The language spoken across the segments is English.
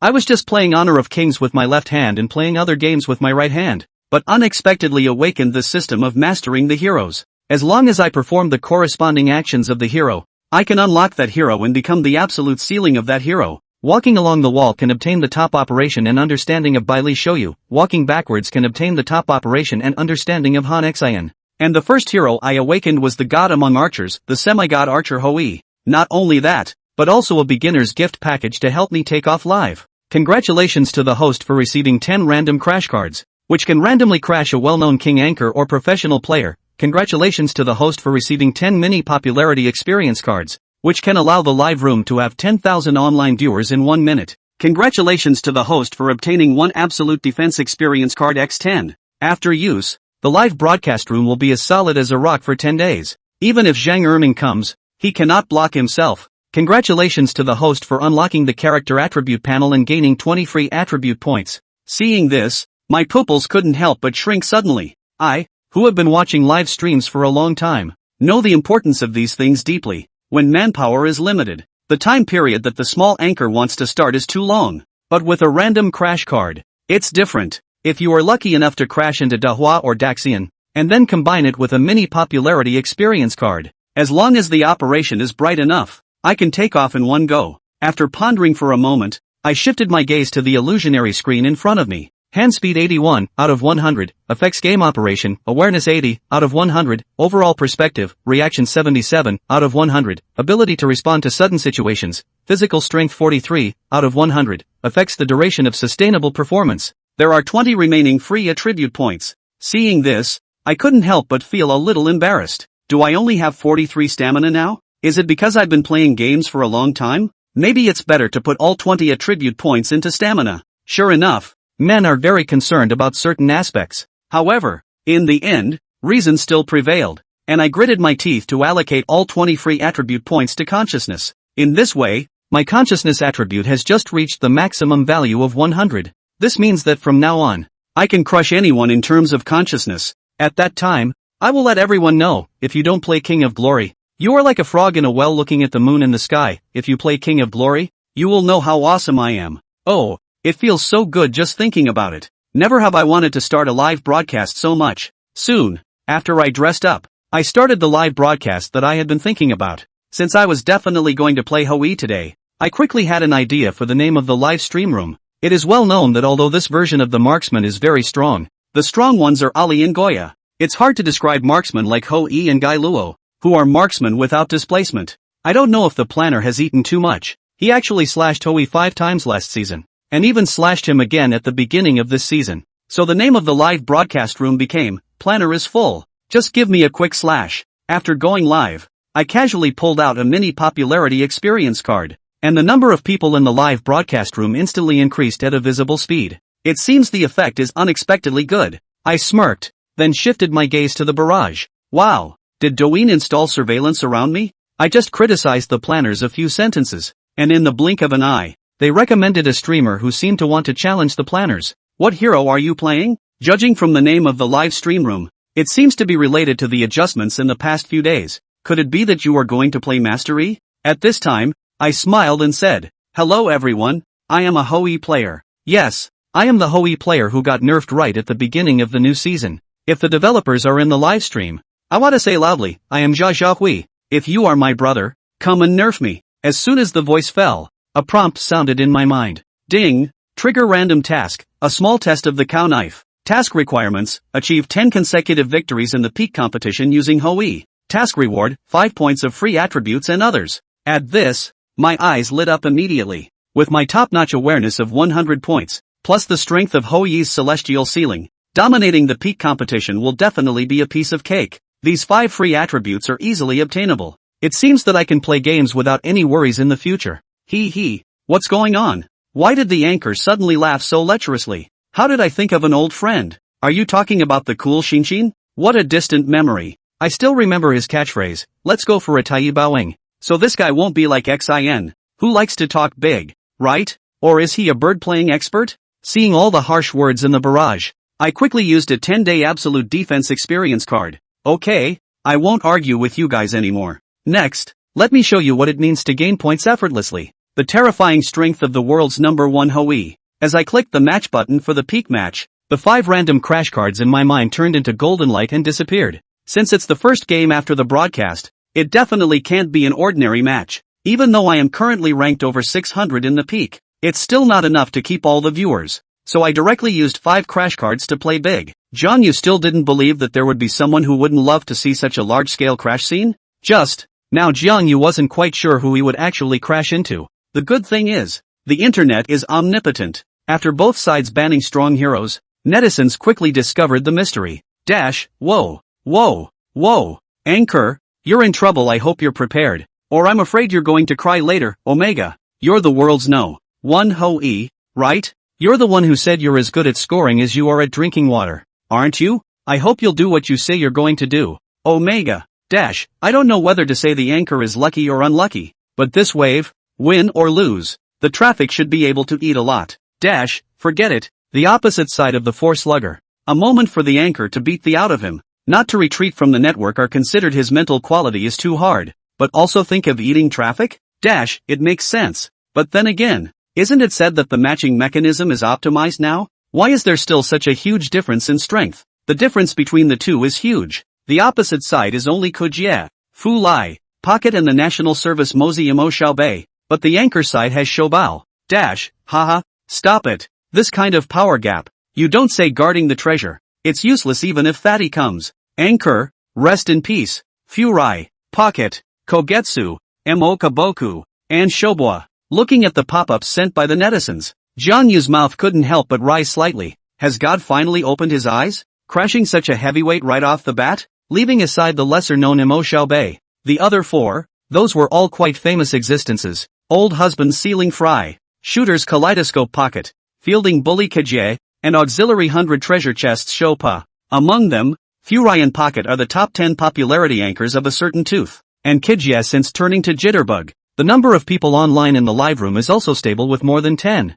I was just playing Honor of Kings with my left hand and playing other games with my right hand, but unexpectedly awakened the system of mastering the heroes. As long as I perform the corresponding actions of the hero, I can unlock that hero and become the absolute ceiling of that hero. Walking along the wall can obtain the top operation and understanding of Baili Shoyu. Walking backwards can obtain the top operation and understanding of Han Xian. And the first hero I awakened was the god among archers, the semi-god archer Hoi. Not only that, but also a beginner's gift package to help me take off live. Congratulations to the host for receiving 10 random crash cards, which can randomly crash a well-known king anchor or professional player. Congratulations to the host for receiving 10 mini popularity experience cards, which can allow the live room to have 10,000 online viewers in 1 minute. Congratulations to the host for obtaining 1 absolute defense experience card x10. After use, the live broadcast room will be as solid as a rock for 10 days. Even if Zhang Erming comes, he cannot block himself. Congratulations to the host for unlocking the character attribute panel and gaining 20 free attribute points. Seeing this, my pupils couldn't help but shrink suddenly. I, who have been watching live streams for a long time, know the importance of these things deeply. When manpower is limited, the time period that the small anchor wants to start is too long. But with a random crash card, it's different. If you are lucky enough to crash into Dahua or Daxian, and then combine it with a mini popularity experience card, as long as the operation is bright enough, I can take off in one go. After pondering for a moment, I shifted my gaze to the illusionary screen in front of me. Hand speed 81 out of 100, effects game operation, awareness 80 out of 100, overall perspective, reaction 77 out of 100, ability to respond to sudden situations, physical strength 43 out of 100, affects the duration of sustainable performance. There are 20 remaining free attribute points. Seeing this, I couldn't help but feel a little embarrassed. Do I only have 43 stamina now? Is it because I've been playing games for a long time? Maybe it's better to put all 20 attribute points into stamina. Sure enough, men are very concerned about certain aspects. However, in the end, reason still prevailed, and I gritted my teeth to allocate all 20 free attribute points to consciousness. In this way, my consciousness attribute has just reached the maximum value of 100. This means that from now on, I can crush anyone in terms of consciousness. At that time, I will let everyone know, if you don't play King of Glory, you are like a frog in a well looking at the moon and the sky. If you play King of Glory, you will know how awesome I am. Oh, it feels so good just thinking about it. Never have I wanted to start a live broadcast so much. Soon, after I dressed up, I started the live broadcast that I had been thinking about. Since I was definitely going to play Hoi today, I quickly had an idea for the name of the live stream room. It is well known that although this version of the marksman is very strong, the strong ones are Ali and Goya. It's hard to describe marksmen like Hoi and Gai Luo, who are marksmen without displacement. I don't know if the planner has eaten too much. He actually slashed Hoi 5 times last season, and even slashed him again at the beginning of this season. So the name of the live broadcast room became, Planner is Full. Just give me a quick slash. After going live, I casually pulled out a mini popularity experience card, and the number of people in the live broadcast room instantly increased at a visible speed. It seems the effect is unexpectedly good. I smirked, then shifted my gaze to the barrage. Wow, did Douyin install surveillance around me? I just criticized the planners a few sentences, and in the blink of an eye, they recommended a streamer who seemed to want to challenge the planners. What hero are you playing? Judging from the name of the live stream room, it seems to be related to the adjustments in the past few days. Could it be that you are going to play Mastery? At this time, I smiled and said, "Hello everyone, I am a Hoi player." Yes, I am the Hoi player who got nerfed right at the beginning of the new season. If the developers are in the live stream, I want to say loudly, I am Jia Xiaohui. If you are my brother, come and nerf me. As soon as the voice fell, a prompt sounded in my mind. Ding! Trigger random task, a small test of the cow knife. Task requirements, achieve 10 consecutive victories in the peak competition using Hoi. Task reward, 5 points of free attributes and others. At this, my eyes lit up immediately. With my top-notch awareness of 100 points, plus the strength of Hoi's celestial ceiling, dominating the peak competition will definitely be a piece of cake. These 5 free attributes are easily obtainable. It seems that I can play games without any worries in the future. Hee, what's going on? Why did the anchor suddenly laugh so lecherously? How did I think of an old friend? Are you talking about the cool Shinshin? What a distant memory. I still remember his catchphrase, let's go for a Tai Baoing. So this guy won't be like Xin, who likes to talk big, right? Or is he a bird-playing expert? Seeing all the harsh words in the barrage, I quickly used a 10-day absolute defense experience card. Okay, I won't argue with you guys anymore. Next, let me show you what it means to gain points effortlessly. The terrifying strength of the world's #1 Hoi. As I clicked the match button for the peak match, the 5 random crash cards in my mind turned into golden light and disappeared. Since it's the first game after the broadcast, it definitely can't be an ordinary match. Even though I am currently ranked over 600 in the peak, it's still not enough to keep all the viewers. So I directly used 5 crash cards to play big. John, you still didn't believe that there would be someone who wouldn't love to see such a large-scale crash scene? Now Jiang Yu wasn't quite sure who he would actually crash into. The good thing is, the internet is omnipotent. After both sides banning strong heroes, netizens quickly discovered the mystery. Whoa, Anchor, you're in trouble. I hope you're prepared, or I'm afraid you're going to cry later. Omega, you're the world's #1 Hoi, right? You're the one who said you're as good at scoring as you are at drinking water, aren't you? I hope you'll do what you say you're going to do. Omega, I don't know whether to say the anchor is lucky or unlucky, but this wave, win or lose, the traffic should be able to eat a lot. Forget it, the opposite side of the 4 slugger. A moment for the anchor to beat the out of him, not to retreat from the network or considered his mental quality is too hard, but also think of eating traffic? It makes sense, but then again, isn't it said that the matching mechanism is optimized now? Why is there still such a huge difference in strength? The difference between the two is huge. The opposite side is only Kujie, Fu Lai, Pocket and the National Service Mozi Mo Xiaobei, but the anchor side has Shobao. Haha, stop it. This kind of power gap. You don't say guarding the treasure. It's useless even if Fatty comes. Anchor, rest in peace. Fu Rai, Pocket, Kogetsu, Mo Kaboku, and Shobwa. Looking at the pop-ups sent by the netizens, Jiang Yu's mouth couldn't help but rise slightly. Has God finally opened his eyes? Crashing such a heavyweight right off the bat? Leaving aside the lesser-known Mo Xiaobei, the other 4, those were all quite famous existences. Old Husband Ceiling Fry, Shooter's Kaleidoscope Pocket, Fielding Bully Kajie, and Auxiliary 100 Treasure Chests Shopa. Among them, Furai and Pocket are the top 10 popularity anchors of a certain tooth, and Kajie since turning to Jitterbug. The number of people online in the live room is also stable with more than 10,000.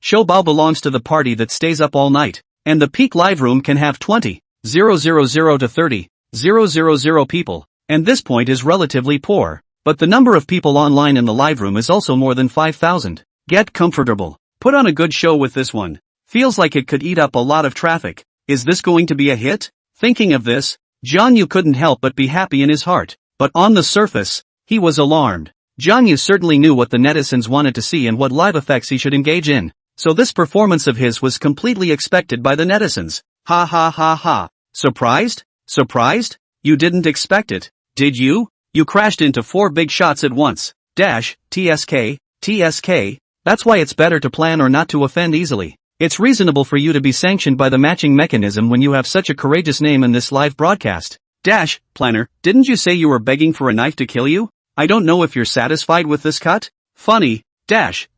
Shobao belongs to the party that stays up all night, and the peak live room can have 20,000 to 30,000 people, and this point is relatively poor, but the number of people online in the live room is also more than 5,000. Get comfortable. Put on a good show with this one. Feels like it could eat up a lot of traffic. Is this going to be a hit? Thinking of this, Jiang Yu couldn't help but be happy in his heart, but on the surface, he was alarmed. Jiang Yu certainly knew what the netizens wanted to see and what live effects he should engage in, so this performance of his was completely expected by the netizens. Ha. Surprised? You didn't expect it, did you? You crashed into 4 big shots at once. TSK, that's why it's better to plan or not to offend easily. It's reasonable for you to be sanctioned by the matching mechanism when you have such a courageous name in this live broadcast. Planner, didn't you say you were begging for a knife to kill you? I don't know if you're satisfied with this cut. Funny.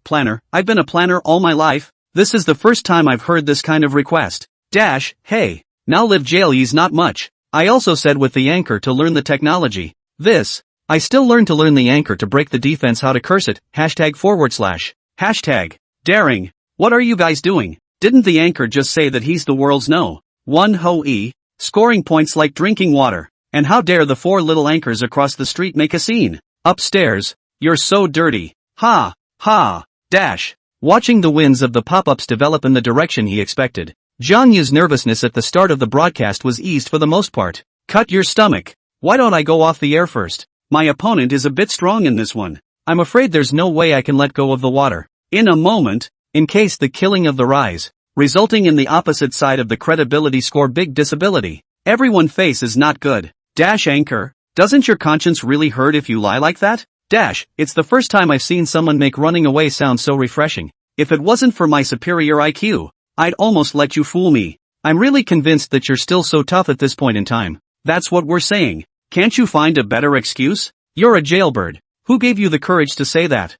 Planner, I've been a planner all my life. This is the first time I've heard this kind of request. Hey, now live jail ye's not much. I also said with the anchor to learn the technology. I still learn to learn the anchor to break the defense how to curse it, #/ daring. What are you guys doing? Didn't the anchor just say that he's the world's #1 Hoi, scoring points like drinking water? And how dare the 4 little anchors across the street make a scene? Upstairs, you're so dirty. Ha. Watching the winds of the pop-ups develop in the direction he expected, Jiang Yu's nervousness at the start of the broadcast was eased for the most part. Cut your stomach. Why don't I go off the air first? My opponent is a bit strong in this one. I'm afraid there's no way I can let go of the water. In a moment, in case the killing of the rise, resulting in the opposite side of the credibility score big disability. Everyone face is not good. Anchor, doesn't your conscience really hurt if you lie like that? It's the first time I've seen someone make running away sound so refreshing. If it wasn't for my superior IQ, I'd almost let you fool me. I'm really convinced that you're still so tough at this point in time. That's what we're saying. Can't you find a better excuse? You're a jailbird. Who gave you the courage to say that?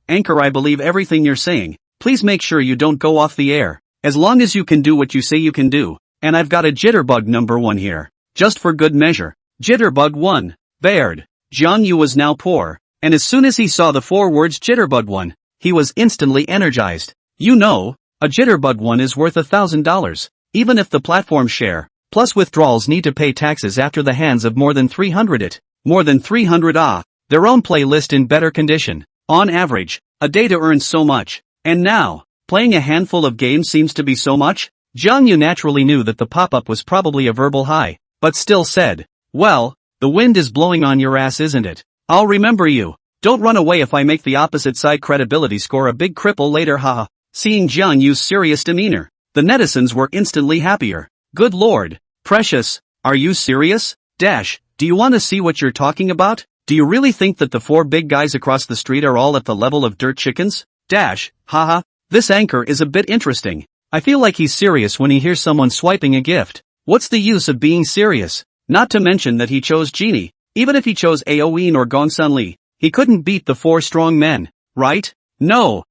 Anchor, I believe everything you're saying. Please make sure you don't go off the air. As long as you can do what you say you can do. And I've got a jitterbug #1 here. Just for good measure. Jitterbug 1. Baird. Jiang Yu was now poor, and as soon as he saw the 4 words Jitterbug 1, he was instantly energized. You know, a Jitterbug 1 is worth $1,000, even if the platform share, plus withdrawals need to pay taxes after the hands of more than 300 it. More than 300 their own playlist in better condition. On average, a day to earn so much. And now, playing a handful of games seems to be so much? Jiang Yu naturally knew that the pop-up was probably a verbal hi, but still said, well, the wind is blowing on your ass, isn't it? I'll remember you. Don't run away if I make the opposite side credibility score a big cripple later, haha. Seeing Jiang Yu's serious demeanor, the netizens were instantly happier. Good lord. Precious, are you serious? Do you want to see what you're talking about? Do you really think that the 4 big guys across the street are all at the level of dirt chickens? Haha, this anchor is a bit interesting. I feel like he's serious when he hears someone swiping a gift. What's the use of being serious? Not to mention that he chose Genie. Even if he chose Aoin or Gongsun Li, he couldn't beat the 4 strong men, right? No.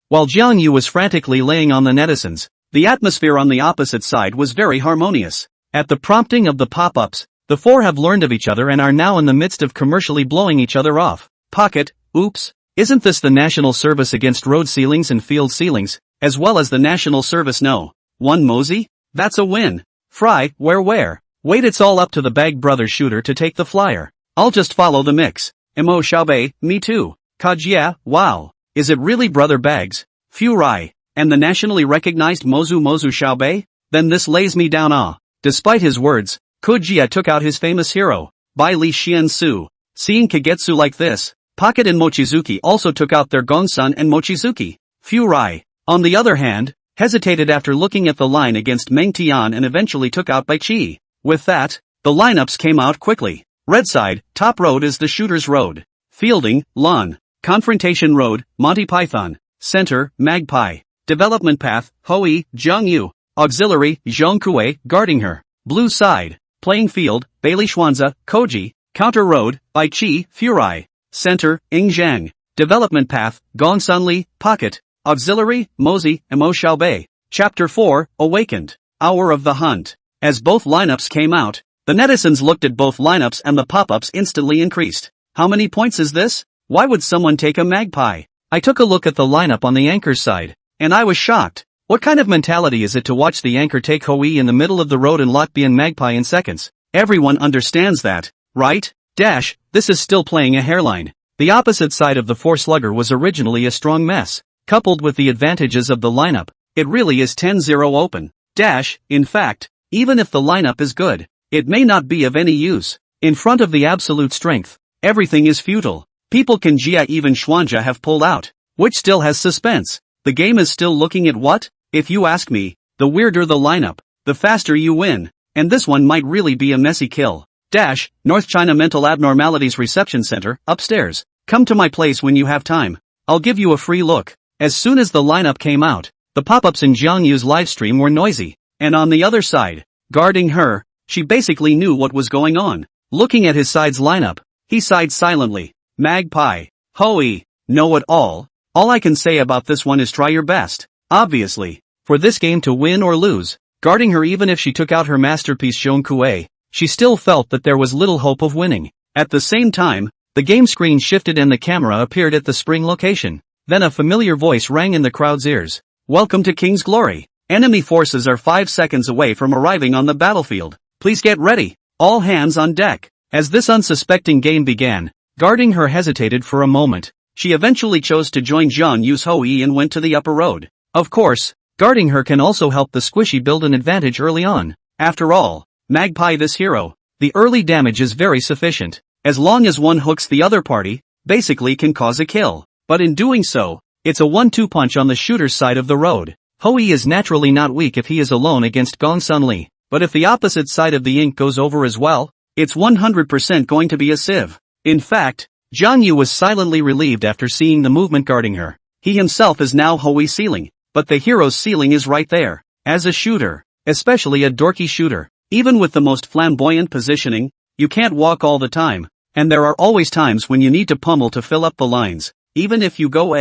While Jiang Yu was frantically laying on the netizens, the atmosphere on the opposite side was very harmonious. At the prompting of the pop-ups, the 4 have learned of each other and are now in the midst of commercially blowing each other off. Pocket, oops, isn't this the National Service Against Road Ceilings and Field Ceilings, as well as the National Service No. 1 Mosey? That's a win. Fry, where? Wait, it's all up to the Bag Brothers shooter to take the flyer. I'll just follow the mix. Mo Xiaobei, me too. Kajia, wow. Is it really Brother Bags? Phew Rai. And the nationally recognized Mozu Xiaobei? Then this lays me down. Despite his words, Kojia took out his famous hero, Bai Li Xiansu. Seeing Kagetsu like this, Pocket and Mochizuki also took out their Gongsun and Mochizuki. Phew Rai, on the other hand, hesitated after looking at the line against Meng Tian and eventually took out Bai Qi. With that, the lineups came out quickly. Red side, top road is the shooter's road. Fielding, Lon. Confrontation road, Monty Python. Center, Magpie. Development path, Hoi, Jiang Yu. Auxiliary, Zhong Kuei, guarding her. Blue side, playing field, Bailey Xuanza, Koji. Counter road, Bai Qi, Furai. Center, Ing Zhang. Development path, Gongsun Li, Pocket. Auxiliary, Mosey, and Mo Xiaobei. Chapter 4, Awakened. Hour of the Hunt. As both lineups came out, the netizens looked at both lineups and the pop-ups instantly increased. How many points is this? Why would someone take a Magpie? I took a look at the lineup on the anchor's side, and I was shocked. What kind of mentality is it to watch the anchor take Hoi in the middle of the road and lot be in Magpie in seconds? Everyone understands that, right? This is still playing a hairline. The opposite side of the 4-slugger was originally a strong mess. Coupled with the advantages of the lineup, it really is 10-0 open. In fact, even if the lineup is good, it may not be of any use. In front of the absolute strength, everything is futile. People can Jia even Xuanja have pulled out, which still has suspense. The game is still looking at what? If you ask me, the weirder the lineup, the faster you win, and this one might really be a messy kill. North China Mental Abnormalities Reception Center, upstairs. Come to my place when you have time. I'll give you a free look. As soon as the lineup came out, the pop-ups in Jiang Yu's livestream were noisy, and on the other side, guarding her, she basically knew what was going on. Looking at his side's lineup, he sighed silently. Magpie. Hoi. Know it all. All I can say about this one is try your best. Obviously, for this game to win or lose, guarding her even if she took out her masterpiece Zhong Kuei, she still felt that there was little hope of winning. At the same time, the game screen shifted and the camera appeared at the spring location. Then a familiar voice rang in the crowd's ears. Welcome to King's Glory. Enemy forces are 5 seconds away from arriving on the battlefield. Please get ready. All hands on deck. As this unsuspecting game began, guarding her hesitated for a moment. She eventually chose to join Jiang Yu's Hoi and went to the upper road. Of course, guarding her can also help the squishy build an advantage early on. After all, Magpie this hero, the early damage is very sufficient. As long as one hooks the other party, basically can cause a kill. But in doing so, it's a 1-2 punch on the shooter's side of the road. Hoi is naturally not weak if he is alone against Gongsun Li, but if the opposite side of the ink goes over as well, it's 100% going to be a sieve. In fact, Jiang Yu was silently relieved after seeing the movement guarding her. He himself is now Hoi's ceiling, but the hero's ceiling is right there. As a shooter, especially a dorky shooter, even with the most flamboyant positioning, you can't walk all the time, and there are always times when you need to pummel to fill up the lines. Even if you go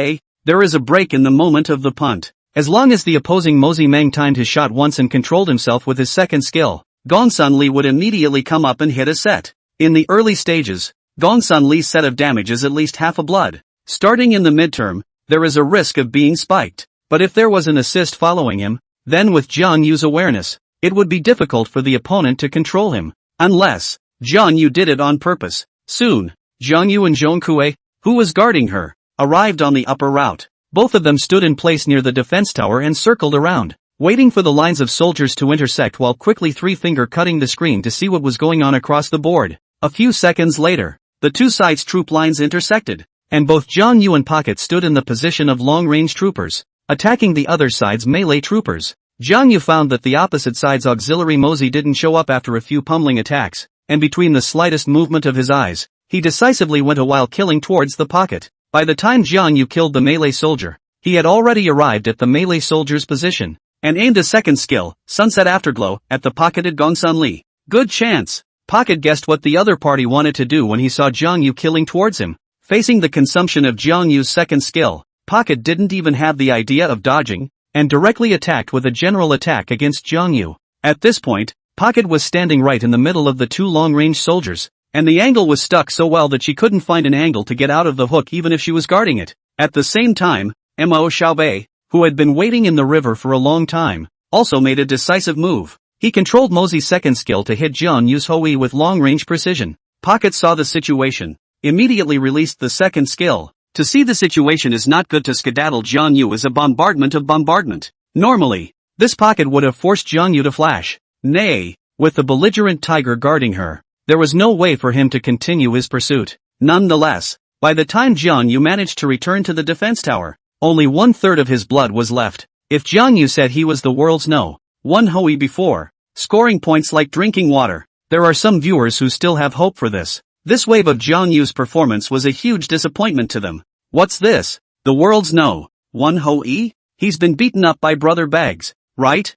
there is a break in the moment of the punt. As long as the opposing Mosey Meng timed his shot once and controlled himself with his second skill, Gongsun Li would immediately come up and hit a set. In the early stages, Gongsun Li's set of damage is at least half a blood. Starting in the midterm, there is a risk of being spiked. But if there was an assist following him, then with Jiang Yu's awareness, it would be difficult for the opponent to control him. Unless Jiang Yu did it on purpose. Soon, Jiang Yu and Zhong Kue, who was guarding her, arrived on the upper route. Both of them stood in place near the defense tower and circled around, waiting for the lines of soldiers to intersect while quickly three-finger cutting the screen to see what was going on across the board. A few seconds later, the two sides' troop lines intersected, and both Jiang Yu and Pocket stood in the position of long-range troopers, attacking the other side's melee troopers. Jiang Yu found that the opposite side's auxiliary Mosey didn't show up after a few pummeling attacks, and between the slightest movement of his eyes, he decisively went a while killing towards the Pocket. By the time Jiang Yu killed the melee soldier, he had already arrived at the melee soldier's position, and aimed a second skill, Sunset Afterglow, at the pocketed Gongsun Li. Good chance. Pocket guessed what the other party wanted to do when he saw Jiang Yu killing towards him. Facing the consumption of Jiang Yu's second skill, Pocket didn't even have the idea of dodging, and directly attacked with a general attack against Jiang Yu. At this point, Pocket was standing right in the middle of the two long-range soldiers, and the angle was stuck so well that she couldn't find an angle to get out of the hook even if she was guarding it. At the same time, Mo Xiaobei, who had been waiting in the river for a long time, also made a decisive move. He controlled Mosey's second skill to hit Jiang Yu's Hui with long-range precision. Pocket saw the situation, immediately released the second skill. To see the situation is not good to skedaddle Jiang Yu is a bombardment of bombardment. Normally, this Pocket would have forced Jiang Yu to flash. Nay, with the belligerent tiger guarding her, there was no way for him to continue his pursuit. Nonetheless, by the time Jiang Yu managed to return to the defense tower, only 1/3 of his blood was left. If Jiang Yu said he was the world's #1 Hui before, scoring points like drinking water, there are some viewers who still have hope for this. This wave of Jiang Yu's performance was a huge disappointment to them. What's this? The world's #1 Hui? He's been beaten up by Brother Bags, right?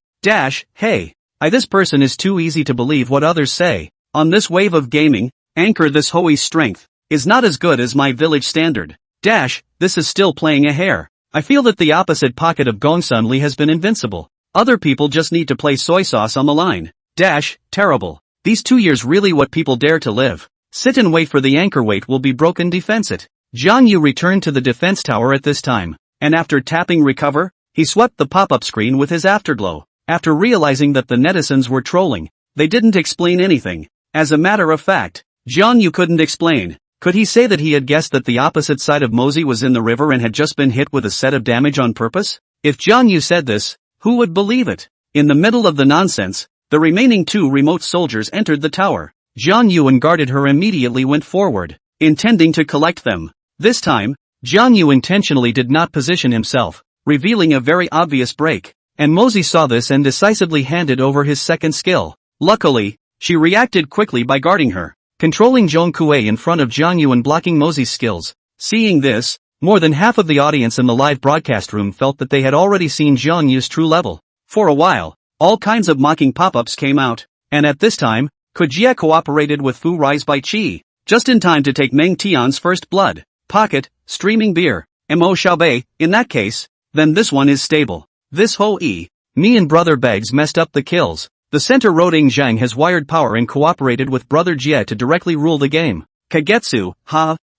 Hey, this person is too easy to believe what others say. On this wave of gaming, anchor this Hui's strength is not as good as my village standard. This is still playing a hair. I feel that the opposite pocket of Gongsun Li has been invincible. Other people just need to play soy sauce on the line. Terrible. These 2 years really what people dare to live. Sit and wait for the anchor weight will be broken defense it. Jiang Yu returned to the defense tower at this time, and after tapping recover, he swept the pop-up screen with his afterglow. After realizing that the netizens were trolling, they didn't explain anything. As a matter of fact, Jiang Yu couldn't explain. Could he say that he had guessed that the opposite side of Mosey was in the river and had just been hit with a set of damage on purpose? If Jiang Yu said this, who would believe it? In the middle of the nonsense, the remaining two remote soldiers entered the tower. Jiang Yu and guarded her immediately went forward, intending to collect them. This time, Jiang Yu intentionally did not position himself, revealing a very obvious break, and Mosey saw this and decisively handed over his second skill. Luckily, she reacted quickly by guarding her, controlling Zhong Kue in front of Jiang Yu and blocking Mosey's skills. Seeing this, more than half of the audience in the live broadcast room felt that they had already seen Jiang Yu's true level. For a while, all kinds of mocking pop-ups came out, and at this time, Kojia cooperated with Fu Rise by Qi, just in time to take Meng Tian's first blood. Pocket, streaming beer, Mo Xiaobei, in that case, then this one is stable. This Hui, me and Brother Begs messed up the kills. The center Roding Zhang has wired power and cooperated with Brother Jie to directly rule the game. Kagetsu,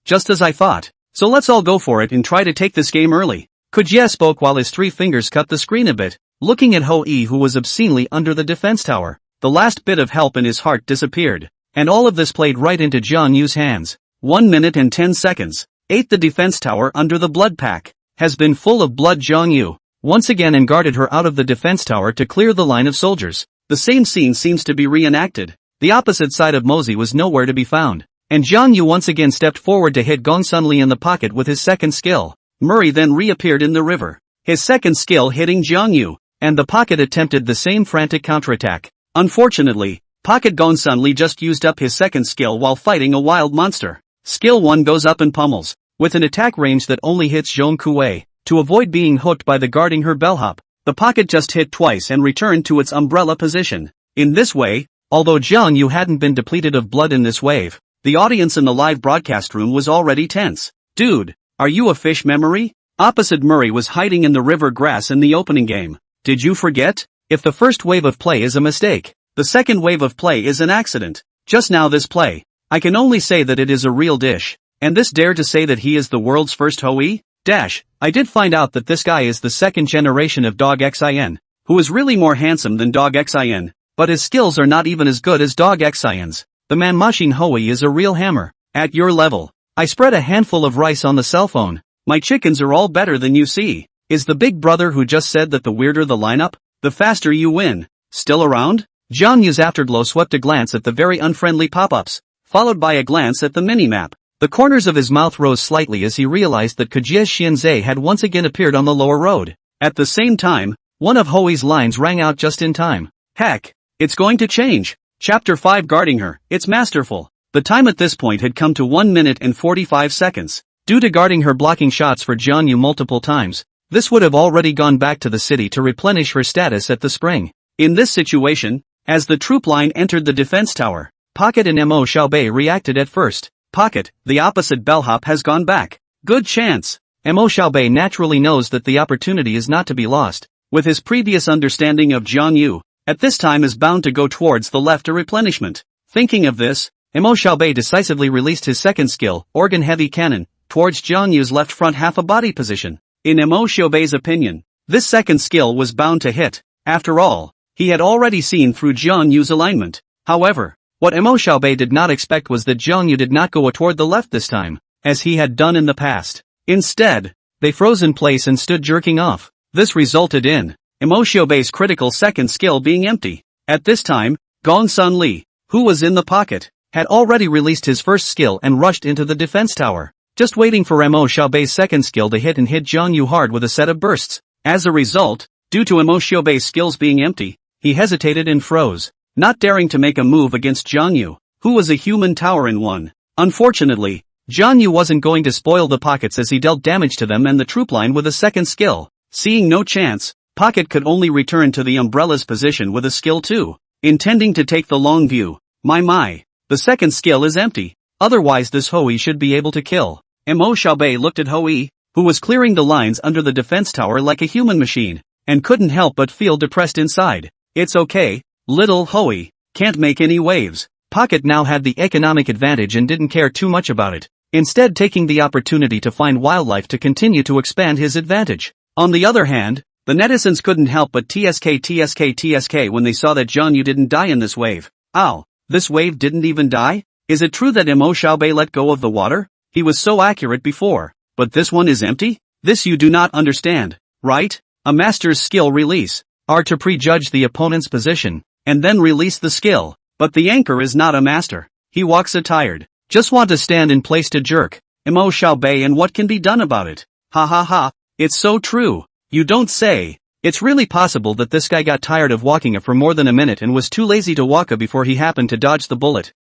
just as I thought. So let's all go for it and try to take this game early. Kojie spoke while his three fingers cut the screen a bit, looking at Hui who was obscenely under the defense tower. The last bit of help in his heart disappeared, and all of this played right into Jiang Yu's hands. 1 minute and 10 seconds. 8. The defense tower under the blood pack has been full of blood. Jiang Yu once again and guarded her out of the defense tower to clear the line of soldiers. The same scene seems to be reenacted. The opposite side of Mosey was nowhere to be found, and Jiang Yu once again stepped forward to hit Gongsun Li in the pocket with his second skill. Murray then reappeared in the river, his second skill hitting Jiang Yu, and the pocket attempted the same frantic counterattack. Unfortunately, pocket Gongsun Li just used up his second skill while fighting a wild monster. Skill 1 goes up and pummels, with an attack range that only hits Zhong Kue. To avoid being hooked by the guarding her bellhop, the pocket just hit twice and returned to its umbrella position. In this way, although Jiang Yu hadn't been depleted of blood in this wave, the audience in the live broadcast room was already tense. Dude, are you a fish memory? Opposite Murray was hiding in the river grass in the opening game. Did you forget? If the first wave of play is a mistake, the second wave of play is an accident. Just now this play, I can only say that it is a real dish. And this dare to say that he is the world's first Hoi? I did find out that this guy is the second generation of Dog Xin, who is really more handsome than Dog Xin, but his skills are not even as good as Dog Xin's. The manmachine Hoi is a real hammer. At your level. I spread a handful of rice on the cell phone. My chickens are all better than you see. Is the big brother who just said that the weirder the lineup, the faster you win, still around? Jiang Yu's afterglow swept a glance at the very unfriendly pop-ups, followed by a glance at the mini-map. The corners of his mouth rose slightly as he realized that Kujie Xianzhe had once again appeared on the lower road. At the same time, one of Hoi's lines rang out just in time. Heck, it's going to change. Chapter 5 Guarding Her, it's masterful. The time at this point had come to 1 minute and 45 seconds. Due to guarding her blocking shots for Jiang Yu multiple times, this would have already gone back to the city to replenish her status at the spring. In this situation, as the troop line entered the defense tower, Pocket and Mo Xiaobei reacted at first. Pocket, the opposite bellhop has gone back. Good chance. Mo Xiaobei naturally knows that the opportunity is not to be lost. With his previous understanding of Jiang Yu, at this time is bound to go towards the left to replenishment. Thinking of this, Mo Xiaobei decisively released his second skill, Organ Heavy Cannon, towards Jiang Yu's left front half a body position. In Mo Xiaobei's opinion, this second skill was bound to hit. After all, he had already seen through Jiang Yu's alignment. However, what Mo Xiaobei did not expect was that Jiang Yu did not go toward the left this time, as he had done in the past. Instead, they froze in place and stood jerking off. This resulted in Mo Xiaobei's critical second skill being empty. At this time, Gong Sun Li, who was in the pocket, had already released his first skill and rushed into the defense tower, just waiting for Mo Xiaobei's second skill to hit and hit Jiang Yu hard with a set of bursts. As a result, due to Mo Xiaobei's skills being empty, he hesitated and froze, not daring to make a move against Jiang Yu, who was a human tower in one. Unfortunately, Jiang Yu wasn't going to spoil the pockets as he dealt damage to them and the troop line with a second skill. Seeing no chance, Pocket could only return to the umbrella's position with a skill 2, intending to take the long view. My, the second skill is empty, otherwise this Hoi should be able to kill. Mo Xiaobei looked at Hoi, who was clearing the lines under the defense tower like a human machine, and couldn't help but feel depressed inside. It's okay, little Hoi, can't make any waves. Pocket now had the economic advantage and didn't care too much about it, instead taking the opportunity to find wildlife to continue to expand his advantage. On the other hand, the netizens couldn't help but TSK when they saw that Jiang Yu didn't die in this wave. Ow, this wave didn't even die? Is it true that Mo Xiaobei let go of the water? He was so accurate before, but this one is empty? This you do not understand, right? A master's skill release are to prejudge the opponent's position, and then release the skill, but the anchor is not a master. He walks attired, just want to stand in place to jerk. Mo Xiaobei, and what can be done about it? Ha ha ha, it's so true. You don't say. It's really possible that this guy got tired of walking for more than a minute and was too lazy to walk before he happened to dodge the bullet.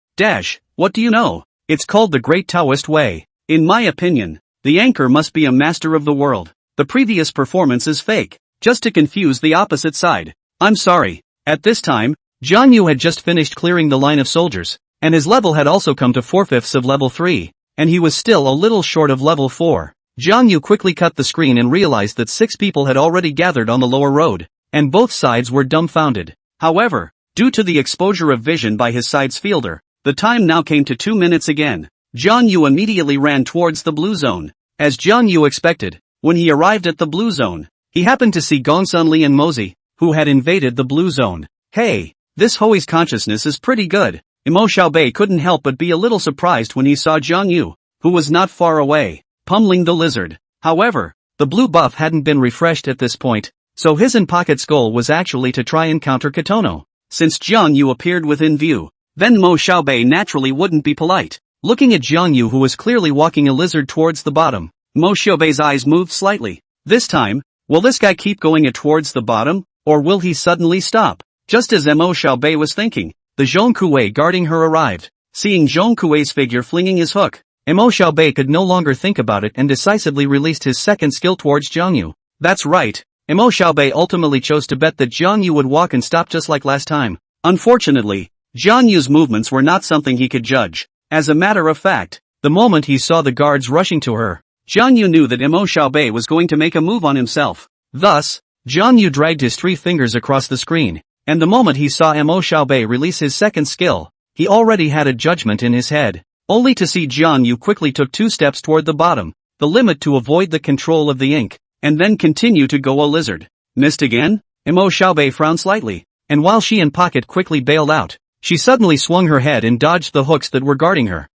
What do you know? It's called the Great Taoist Way. In my opinion, the anchor must be a master of the world. The previous performance is fake, just to confuse the opposite side. I'm sorry. At this time, Jiang Yu had just finished clearing the line of soldiers, and his level had also come to 4/5 of level 3, and he was still a little short of level 4. Jiang Yu quickly cut the screen and realized that 6 people had already gathered on the lower road, and both sides were dumbfounded. However, due to the exposure of vision by his side's fielder, the time now came to 2 minutes again. Jiang Yu immediately ran towards the blue zone. As Jiang Yu expected, when he arrived at the blue zone, he happened to see Gongsun Li and Mozi, who had invaded the blue zone. Hey, this Hoi's consciousness is pretty good. Mo Xiaobei couldn't help but be a little surprised when he saw Jiang Yu, who was not far away, pummeling the lizard. However, the blue buff hadn't been refreshed at this point, so his and Pocket's goal was actually to try and counter Katono. Since Jiang Yu appeared within view, then Mo Xiaobei naturally wouldn't be polite. Looking at Jiang Yu, who was clearly walking a lizard towards the bottom, Mo Xiaobei's eyes moved slightly. This time, will this guy keep going towards the bottom, or will he suddenly stop? Just as Mo Xiaobei was thinking, the Zhong Kuei guarding her arrived. Seeing Zhong Kuei's figure flinging his hook, Mo Xiaobei could no longer think about it and decisively released his second skill towards Jiang Yu. That's right, Mo Xiaobei ultimately chose to bet that Jiang Yu would walk and stop just like last time. Unfortunately, Jiang Yu's movements were not something he could judge. As a matter of fact, the moment he saw the guards rushing to her, Jiang Yu knew that Mo Xiaobei was going to make a move on himself. Thus, Jiang Yu dragged his 3 fingers across the screen, and the moment he saw Mo Xiaobei release his second skill, he already had a judgment in his head. Only to see Jiang Yu quickly took 2 steps toward the bottom, the limit to avoid the control of the ink, and then continue to go a lizard. Missed again? Mo Xiaobei frowned slightly, and while she and Pocket quickly bailed out, she suddenly swung her head and dodged the hooks that were guarding her.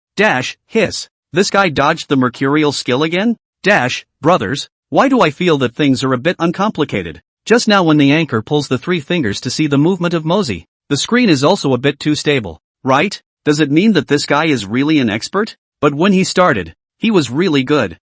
Hiss. This guy dodged the mercurial skill again? Brothers, why do I feel that things are a bit uncomplicated? Just now when the anchor pulls the 3 fingers to see the movement of Mosey, the screen is also a bit too stable, right? Does it mean that this guy is really an expert? But when he started, he was really good.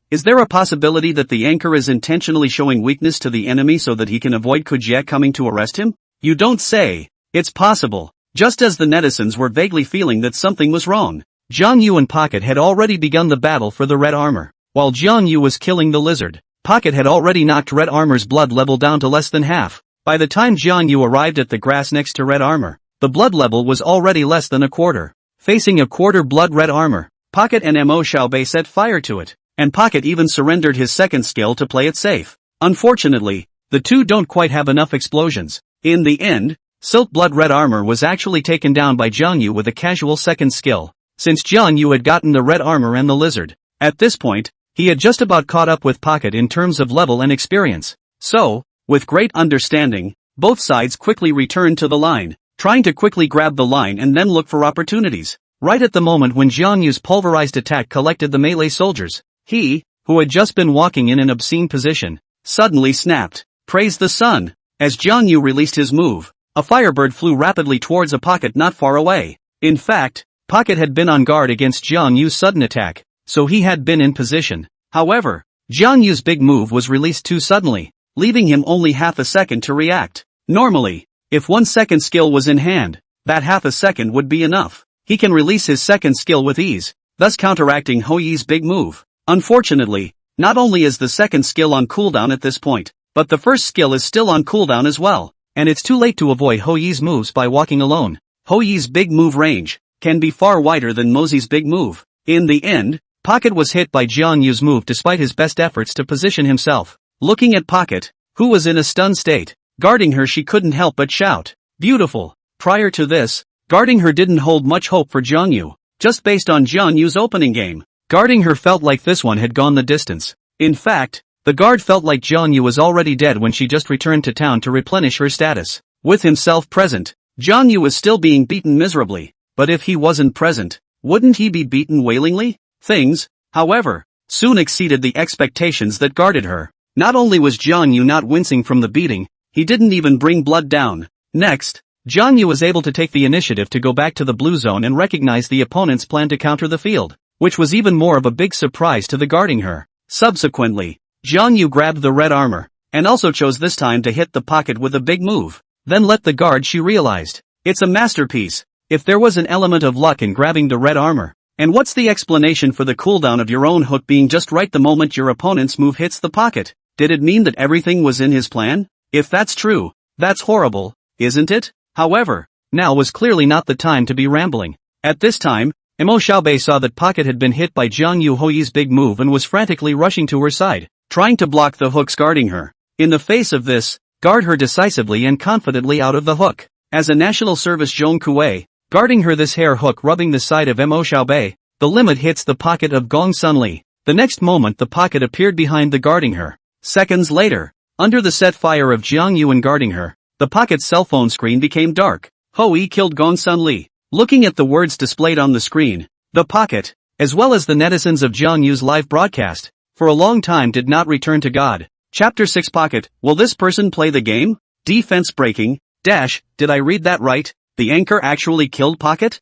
Is there a possibility that the anchor is intentionally showing weakness to the enemy so that he can avoid Kujie coming to arrest him? You don't say. It's possible. Just as the netizens were vaguely feeling that something was wrong, Jiang Yu and Pocket had already begun the battle for the red armor. While Jiang Yu was killing the lizard, Pocket had already knocked red armor's blood level down to less than half. By the time Jiang Yu arrived at the grass next to red armor, the blood level was already less than a quarter. Facing a quarter blood red armor, Pocket and Mo Xiaobei set fire to it, and Pocket even surrendered his second skill to play it safe. Unfortunately, the two don't quite have enough explosions. In the end, Silk Blood Red Armor was actually taken down by Jiang Yu with a casual second skill, since Jiang Yu had gotten the red armor and the lizard. At this point, he had just about caught up with Pocket in terms of level and experience. So, with great understanding, both sides quickly returned to the line, trying to quickly grab the line and then look for opportunities. Right at the moment when Jiang Yu's pulverized attack collected the melee soldiers, he, who had just been walking in an obscene position, suddenly snapped. Praise the sun! As Jiang Yu released his move, a firebird flew rapidly towards a Pocket not far away. In fact, Pocket had been on guard against Jiang Yu's sudden attack, so he had been in position. However, Jiang Yu's big move was released too suddenly, leaving him only half a second to react. Normally, if 1 second skill was in hand, that half a second would be enough. He can release his second skill with ease, thus counteracting Hou Yi's big move. Unfortunately, not only is the second skill on cooldown at this point, but the first skill is still on cooldown as well, and it's too late to avoid Hou Yi's moves by walking alone. Hou Yi's big move range can be far wider than Mosey's big move. In the end, Pocket was hit by Jiang Yu's move despite his best efforts to position himself. Looking at Pocket, who was in a stunned state, guarding her, she couldn't help but shout, "Beautiful!" Prior to this, guarding her didn't hold much hope for Jiang Yu, just based on Jiang Yu's opening game. Guarding her felt like this one had gone the distance. In fact, the guard felt like Jiang Yu was already dead when she just returned to town to replenish her status. With himself present, Jiang Yu was still being beaten miserably, but if he wasn't present, wouldn't he be beaten wailingly? Things, however, soon exceeded the expectations that guarded her. Not only was Jiang Yu not wincing from the beating, he didn't even bring blood down. Next, Jiang Yu was able to take the initiative to go back to the blue zone and recognize the opponent's plan to counter the field, which was even more of a big surprise to the guarding her. Subsequently, Jiang Yu grabbed the red armor, and also chose this time to hit the Pocket with a big move. Then let the guard, she realized. It's a masterpiece. If there was an element of luck in grabbing the red armor, and what's the explanation for the cooldown of your own hook being just right the moment your opponent's move hits the Pocket? Did it mean that everything was in his plan? If that's true, that's horrible, isn't it? However, now was clearly not the time to be rambling. At this time, Mo Xiaobei saw that Pocket had been hit by Jiang Yu Hou Yi's big move and was frantically rushing to her side, trying to block the hooks guarding her. In the face of this, guard her decisively and confidently out of the hook. As a national service Zhong Kuei, guarding her this hair hook rubbing the side of Mo Xiaobei, the limit hits the Pocket of Gong Sun Li. The next moment the Pocket appeared behind the guarding her. Seconds later, under the set fire of Jiang Yu and guarding her, the Pocket's cell phone screen became dark. Hou Yi killed Gong Sun Li. Looking at the words displayed on the screen, the Pocket, as well as the netizens of Jiang Yu's live broadcast, for a long time did not return to God. Chapter 6 Pocket, will this person play the game? Defense breaking, did I read that right? The anchor actually killed Pocket?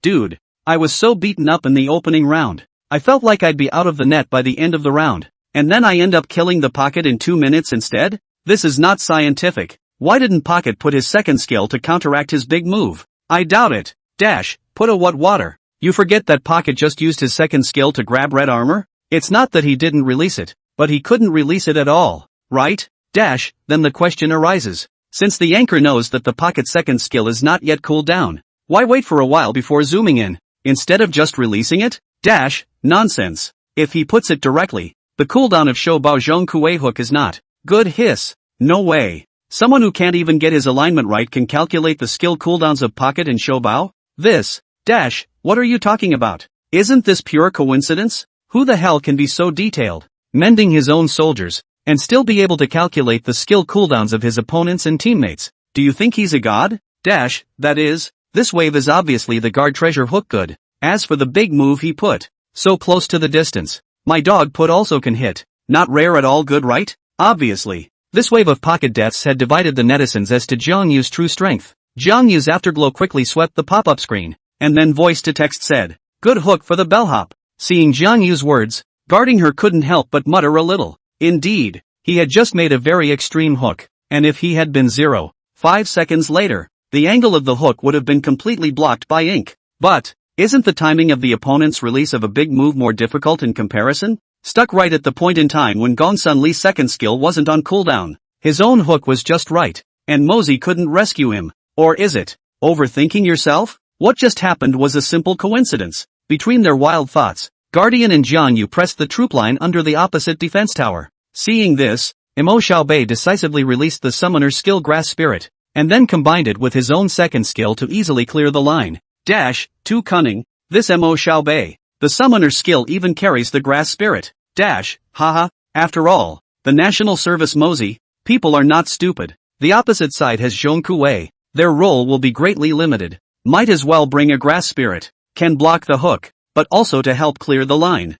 Dude. I was so beaten up in the opening round. I felt like I'd be out of the net by the end of the round. And then I end up killing the Pocket in 2 minutes instead? This is not scientific. Why didn't Pocket put his second skill to counteract his big move? I doubt it. Put a what water? You forget that Pocket just used his second skill to grab red armor? It's not that he didn't release it, but he couldn't release it at all, right? Then the question arises. Since the anchor knows that the Pocket's second skill is not yet cooled down, why wait for a while before zooming in, instead of just releasing it? Nonsense. If he puts it directly, the cooldown of Shou Bao Zhong Kuei hook is not good. Hiss. No way. Someone who can't even get his alignment right can calculate the skill cooldowns of Pocket and Shou Bao? What are you talking about? Isn't this pure coincidence? Who the hell can be so detailed, mending his own soldiers, and still be able to calculate the skill cooldowns of his opponents and teammates? Do you think he's a god? That is, this wave is obviously the guard treasure hook good. As for the big move he put, so close to the distance. My dog put also can hit. Not rare at all good, right? Obviously. This wave of pocket deaths had divided the netizens as to Zhang Yu's true strength. Zhang Yu's afterglow quickly swept the pop-up screen, and then voice-to-text said, "Good hook for the bellhop." Seeing Zhang Yu's words, guarding her couldn't help but mutter a little. Indeed, he had just made a very extreme hook, and if he had been 0.5 seconds later, the angle of the hook would have been completely blocked by ink. But, isn't the timing of the opponent's release of a big move more difficult in comparison? Stuck right at the point in time when Gongsun Li's second skill wasn't on cooldown. His own hook was just right, and Mosey couldn't rescue him. Or is it? Overthinking yourself? What just happened was a simple coincidence. Between their wild thoughts, Guardian and Jiang Yu pressed the troop line under the opposite defense tower. Seeing this, Imo Xiaobei decisively released the summoner's skill Grass Spirit, and then combined it with his own second skill to easily clear the line. Too cunning, this Imo Xiaobei. The summoner's skill even carries the Grass Spirit. Haha, after all, the National Service Mosey, people are not stupid. The opposite side has Zhong Kuei. Their role will be greatly limited. Might as well bring a Grass Spirit. Can block the hook, but also to help clear the line.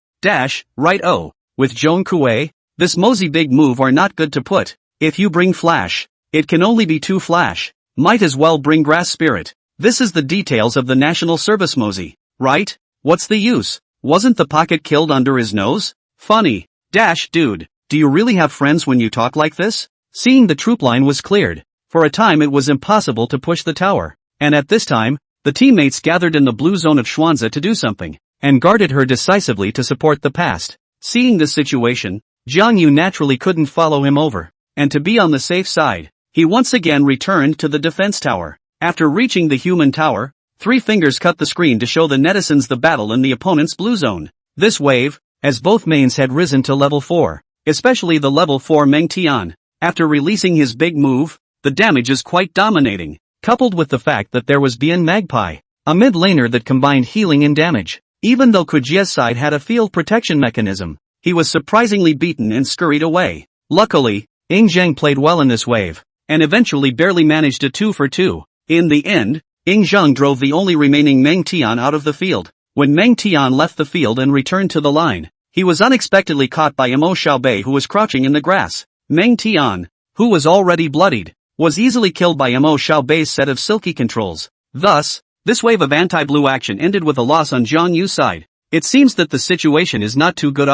Right-o. With Zhong Kuei, this Mosey big move are not good to put. If you bring Flash, it can only be 2 Flash. Might as well bring Grass Spirit. This is the details of the National Service Mosey, right? What's the use? Wasn't the pocket killed under his nose? Funny. Dude, do you really have friends when you talk like this? Seeing the troop line was cleared. For a time it was impossible to push the tower, and at this time, the teammates gathered in the blue zone of Xuanze to do something, and guarded her decisively to support the past. Seeing this situation, Jiang Yu naturally couldn't follow him over, and to be on the safe side, he once again returned to the defense tower. After reaching the human tower, 3 fingers cut the screen to show the netizens the battle in the opponent's blue zone. This wave, as both mains had risen to level 4, especially the level 4 Meng Tian, after releasing his big move, the damage is quite dominating, coupled with the fact that there was Bian Magpie, a mid laner that combined healing and damage. Even though Kujie's side had a field protection mechanism, he was surprisingly beaten and scurried away. Luckily, Ying Zheng played well in this wave, and eventually barely managed a 2 for 2. In the end, Ying Zheng drove the only remaining Meng Tian out of the field. When Meng Tian left the field and returned to the line, he was unexpectedly caught by Imo Xiaobei who was crouching in the grass. Meng Tian, who was already bloodied, was easily killed by Imo Xiaobei's set of silky controls. Thus, this wave of anti-blue action ended with a loss on Zhang Yu's side. It seems that the situation is not too good.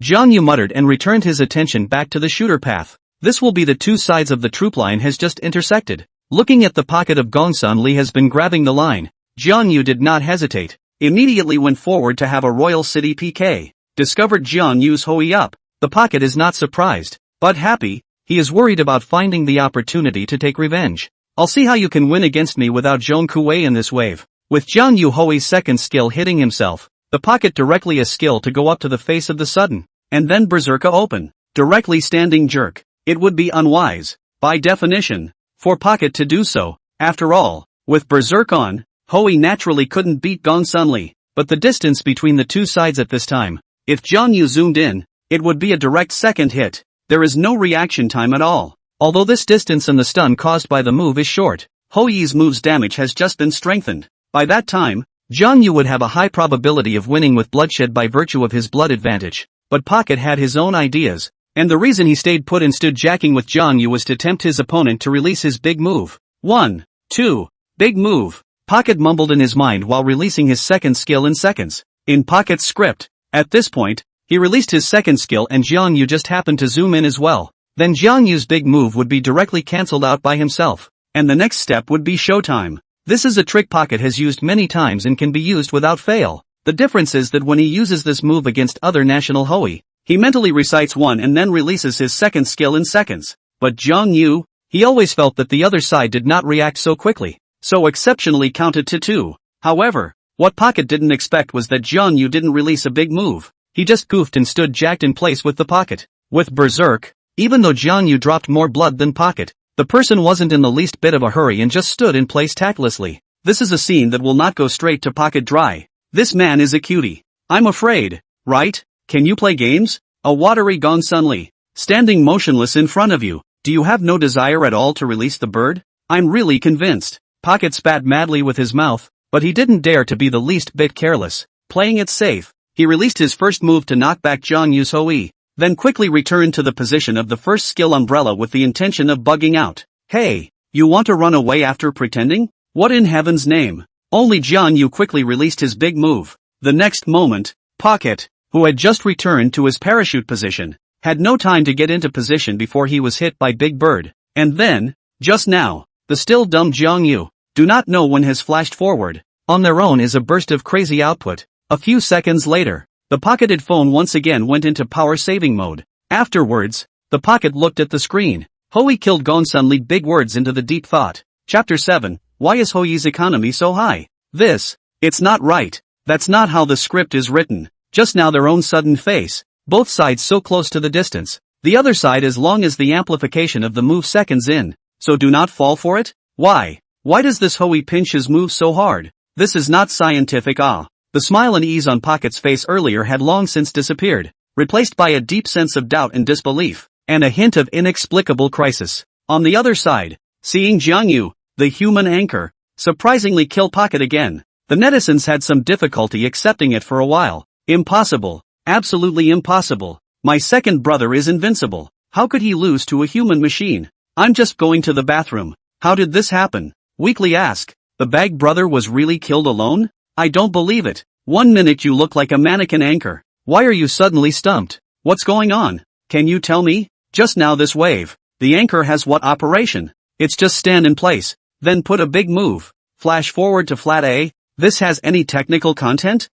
Zhang Yu muttered and returned his attention back to the shooter path. This will be the 2 sides of the troop line has just intersected. Looking at the pocket of Gongsun Li has been grabbing the line. Zhang Yu did not hesitate. Immediately went forward to have a Royal City PK. Discovered Zhang Yu's Hoi up. The pocket is not surprised, but happy. He is worried about finding the opportunity to take revenge. I'll see how you can win against me without Zhong Kuei in this wave. With Zhang Yu Hoi's second skill hitting himself, the pocket directly a skill to go up to the face of the sudden, and then Berserker open, directly standing jerk. It would be unwise, by definition, for pocket to do so. After all, with Berserk on, Hoi naturally couldn't beat Gongsun Li, but the distance between the 2 sides at this time, if Zhang Yu zoomed in, it would be a direct second hit. There is no reaction time at all. Although this distance and the stun caused by the move is short, Hoi's move's damage has just been strengthened. By that time, Zhang Yu would have a high probability of winning with bloodshed by virtue of his blood advantage. But Pocket had his own ideas, and the reason he stayed put and stood jacking with Zhang Yu was to tempt his opponent to release his big move. 1, 2, big move. Pocket mumbled in his mind while releasing his second skill in seconds. In Pocket's script, at this point, he released his second skill and Zhang Yu just happened to zoom in as well. Then Zhang Yu's big move would be directly cancelled out by himself, and the next step would be showtime. This is a trick Pocket has used many times and can be used without fail. The difference is that when he uses this move against other national Hoi, he mentally recites one and then releases his second skill in seconds. But Zhang Yu, he always felt that the other side did not react so quickly, so exceptionally counted to 2. However, what Pocket didn't expect was that Zhang Yu didn't release a big move. He just goofed and stood jacked in place with the Pocket. With Berserk, even though Zhang Yu dropped more blood than Pocket, the person wasn't in the least bit of a hurry and just stood in place tactlessly. This is a scene that will not go straight to pocket dry. This man is a cutie. I'm afraid. Right? Can you play games? A watery Gongsun standing motionless in front of you. Do you have no desire at all to release the bird? I'm really convinced. Pocket spat madly with his mouth, but he didn't dare to be the least bit careless. Playing it safe, he released his first move to knock back Zhang Yu's Hui, then quickly returned to the position of the first skill umbrella with the intention of bugging out. Hey, you want to run away after pretending? What in heaven's name? Only Zhang Yu quickly released his big move. The next moment, Pocket, who had just returned to his parachute position, had no time to get into position before he was hit by Big Bird. And then, just now, the still dumb Zhang Yu, do not know when has flashed forward. On their own is a burst of crazy output. A few seconds later, the pocketed phone once again went into power saving mode. Afterwards, the pocket looked at the screen. Hui killed Gongsun lead big words into the deep thought. Chapter 7, Why is Hui's economy so high? It's not right. That's not how the script is written. Just now their own sudden face. Both sides so close to the distance. The other side as long as the amplification of the move seconds in. So do not fall for it? Why? Why does this Hui pinch his move so hard? This is not scientific. The smile and ease on Pocket's face earlier had long since disappeared, replaced by a deep sense of doubt and disbelief, and a hint of inexplicable crisis. On the other side, seeing Zhang Yu, the human anchor, surprisingly kill Pocket again, the netizens had some difficulty accepting it for a while. Impossible. Absolutely impossible. My second brother is invincible. How could he lose to a human machine? I'm just going to the bathroom. How did this happen? Weakly ask. The bag brother was really killed alone? I don't believe it. 1 minute you look like a mannequin anchor. Why are you suddenly stumped? What's going on? Can you tell me? Just now this wave. The anchor has what operation? It's just stand in place, then put a big move. Flash forward to flat A. This has any technical content?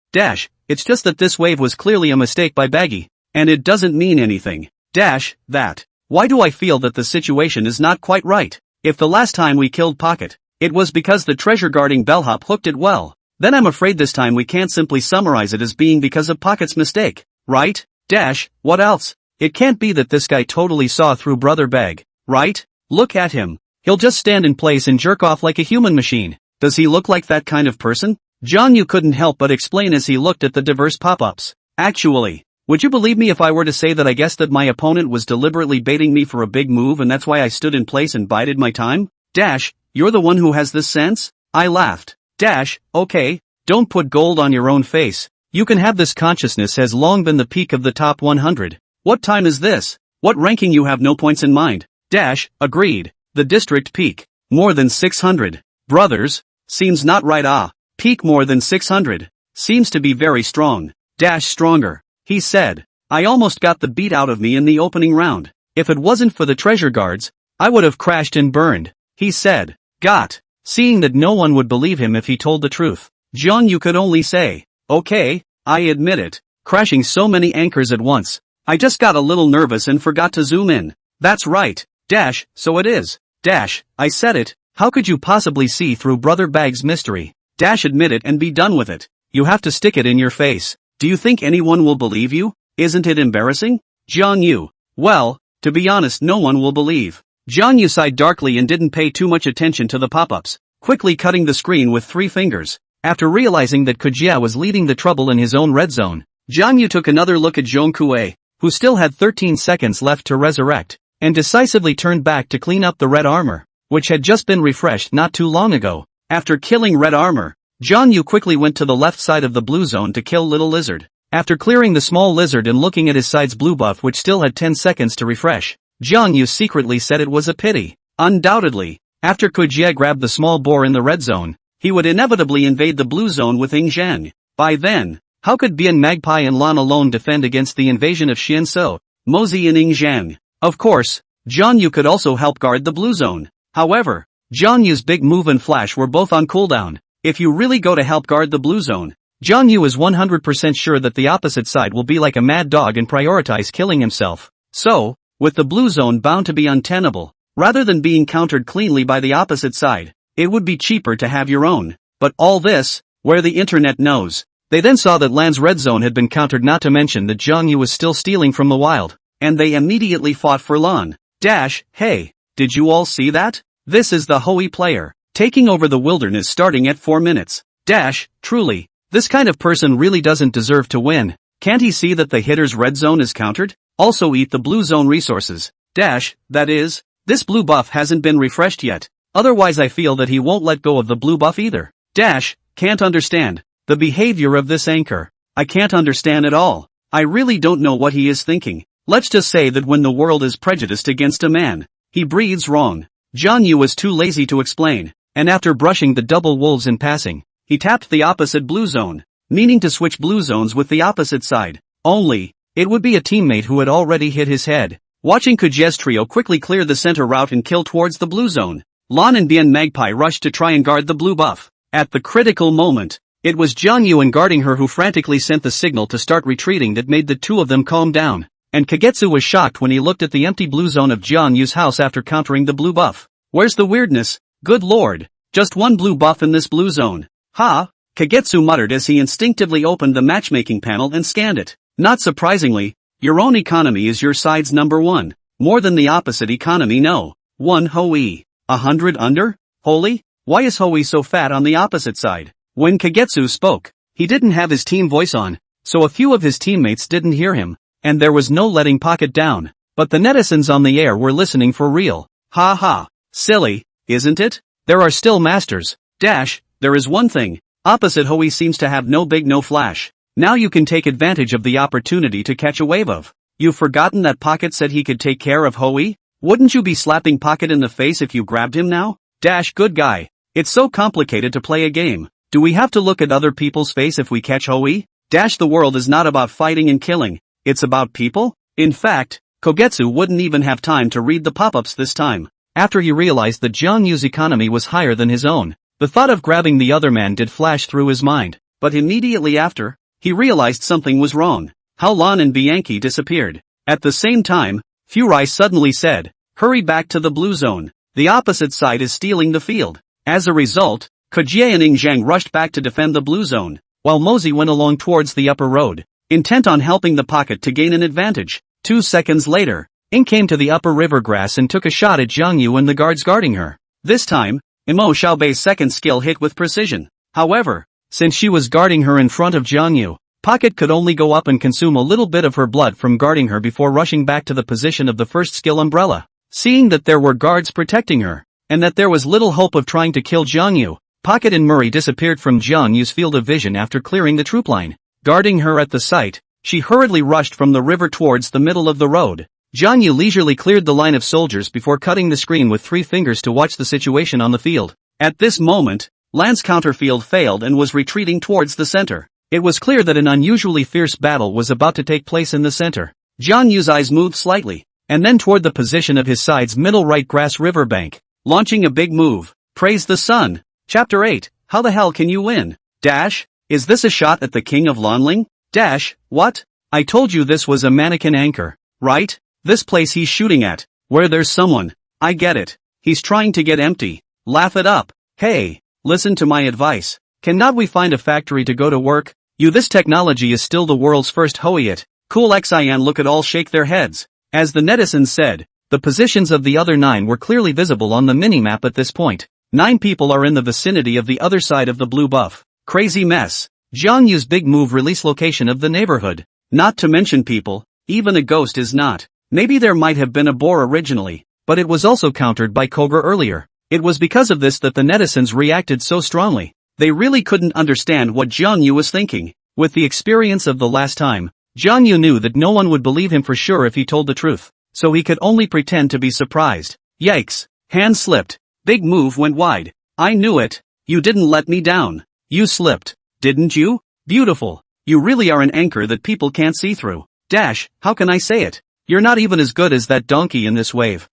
It's just that this wave was clearly a mistake by Baggy, and it doesn't mean anything. That. Why do I feel that the situation is not quite right? If the last time we killed Pocket, it was because the treasure guarding bellhop hooked it well, then I'm afraid this time we can't simply summarize it as being because of Pocket's mistake, right? What else? It can't be that this guy totally saw through Brother Bag, right? Look at him. He'll just stand in place and jerk off like a human machine. Does he look like that kind of person? Zhang Yu couldn't help but explain as he looked at the diverse pop-ups. Actually, would you believe me if I were to say that I guessed that my opponent was deliberately baiting me for a big move and that's why I stood in place and bided my time? You're the one who has this sense? I laughed. Okay, don't put gold on your own face. You can have this. Consciousness has long been the peak of the top 100. What time is this? What ranking? You have no points in mind. Agreed. The district peak. More than 600. Brothers? Seems not right. Peak more than 600. Seems to be very strong. Stronger. He said. I almost got the beat out of me in the opening round. If it wasn't for the treasure guards, I would have crashed and burned. He said. Seeing that no one would believe him if he told the truth, Zhang Yu could only say, okay, I admit it. Crashing so many anchors at once. I just got a little nervous and forgot to zoom in. That's right. So it is. I said it. How could you possibly see through Brother Bag's mystery? Admit it and be done with it. You have to stick it in your face. Do you think anyone will believe you? Isn't it embarrassing? Zhang Yu. Well, to be honest, no one will believe. Zhang Yu sighed darkly and didn't pay too much attention to the pop-ups, quickly cutting the screen with 3 fingers. After realizing that Kujia was leading the trouble in his own red zone, Zhang Yu took another look at Zhong Kue, who still had 13 seconds left to resurrect, and decisively turned back to clean up the red armor, which had just been refreshed not too long ago. After killing red armor, Zhang Yu quickly went to the left side of the blue zone to kill Little Lizard. After clearing the small lizard and looking at his side's blue buff which still had 10 seconds to refresh, Zhang Yu secretly said it was a pity. Undoubtedly, after Kujie grabbed the small boar in the red zone, he would inevitably invade the blue zone with Ying Zhang. By then, how could Bian Magpie and Lan alone defend against the invasion of Xianzhou, Mozi and Ying Zhang? Of course, Zhang Yu could also help guard the blue zone. However, Zhang Yu's big move and flash were both on cooldown. If you really go to help guard the blue zone, Zhang Yu is 100% sure that the opposite side will be like a mad dog and prioritize killing himself. So, with the blue zone bound to be untenable, rather than being countered cleanly by the opposite side, it would be cheaper to have your own. But all this, where the internet knows. They then saw that Lan's red zone had been countered, not to mention that Zhang Yu was still stealing from the wild, and they immediately fought for Lan. Hey, did you all see that? This is the Hui player. taking over the wilderness starting at 4 minutes. Truly, this kind of person really doesn't deserve to win. Can't he see that the hitter's red zone is countered? Also eat the blue zone resources. That is, this blue buff hasn't been refreshed yet. Otherwise I feel that he won't let go of the blue buff either. Can't understand the behavior of this anchor. I can't understand at all. I really don't know what he is thinking. Let's just say that when the world is prejudiced against a man, he breathes wrong. Jiang Yu was too lazy to explain, and after brushing the double wolves in passing, he tapped the opposite blue zone, meaning to switch blue zones with the opposite side. Only, it would be a teammate who had already hit his head. Watching Kuje's trio quickly clear the center route and kill towards the blue zone, Lan and Bien Magpie rushed to try and guard the blue buff. At the critical moment, it was Jiang Yuan guarding her who frantically sent the signal to start retreating that made the two of them calm down, and Kagetsu was shocked when he looked at the empty blue zone of Jiang Yu's house after countering the blue buff. Where's the weirdness? Good lord, just one blue buff in this blue zone. Ha! Kagetsu muttered as he instinctively opened the matchmaking panel and scanned it. Not surprisingly, your own economy is your side's number one. More than the opposite economy, no. 1 Hoi. 100 under? Holy? Why is Hoi so fat on the opposite side? When Kagetsu spoke, he didn't have his team voice on, so a few of his teammates didn't hear him, and there was no letting Pocket down. But the netizens on the air were listening for real. Ha ha. Silly, isn't it? There are still masters. There is one thing. Opposite Hoi seems to have no big no flash. Now you can take advantage of the opportunity to catch a wave of. You've forgotten that Pocket said he could take care of Hoi? Wouldn't you be slapping Pocket in the face if you grabbed him now? Good guy. It's so complicated to play a game. Do we have to look at other people's face if we catch Hoi? The world is not about fighting and killing. It's about people? In fact, Kogetsu wouldn't even have time to read the pop-ups this time. After he realized that Jiang Yu's economy was higher than his own, the thought of grabbing the other man did flash through his mind. But immediately after, he realized something was wrong. How Lan and Bianchi disappeared. At the same time, Furai suddenly said, "Hurry back to the blue zone. The opposite side is stealing the field." As a result, Kojie and Ingzhang rushed back to defend the blue zone, while Mosey went along towards the upper road, intent on helping the Pocket to gain an advantage. 2 seconds later, Ing came to the upper river grass and took a shot at Jiang Yu and the guards guarding her. This time, Imo Xiaobei's second skill hit with precision. However, since she was guarding her in front of Jiang Yu, Pocket could only go up and consume a little bit of her blood from guarding her before rushing back to the position of the first skill umbrella. Seeing that there were guards protecting her, and that there was little hope of trying to kill Jiang Yu, Pocket and Murray disappeared from Jiang Yu's field of vision after clearing the troop line. Guarding her at the site, she hurriedly rushed from the river towards the middle of the road. Jiang Yu leisurely cleared the line of soldiers before cutting the screen with 3 fingers to watch the situation on the field. At this moment, Lan's counterfield failed and was retreating towards the center. It was clear that an unusually fierce battle was about to take place in the center. Jiang Yu's eyes moved slightly, and then toward the position of his side's middle right grass riverbank, launching a big move. Praise the sun. Chapter 8, How the hell can you win? Is this a shot at the king of Lanling? What? I told you this was a mannequin anchor, right? This place he's shooting at, where there's someone. I get it. He's trying to get empty. Laugh it up. Hey, listen to my advice. Cannot we find a factory to go to work? This technology is still the world's first Hoiit. Cool Xian look at all shake their heads. As the netizens said, the positions of the other 9 were clearly visible on the minimap at this point. 9 people are in the vicinity of the other side of the blue buff. Crazy mess. Jiang Yu's big move release location of the neighborhood. Not to mention people, even a ghost is not. Maybe there might have been a boar originally, but it was also countered by Koga earlier. It was because of this that the netizens reacted so strongly. They really couldn't understand what Jiang Yu was thinking. With the experience of the last time, Jiang Yu knew that no one would believe him for sure if he told the truth, so he could only pretend to be surprised. Yikes. Hand slipped. Big move went wide. I knew it. You didn't let me down. You slipped, didn't you? Beautiful. You really are an anchor that people can't see through. How can I say it? You're not even as good as that donkey in this wave.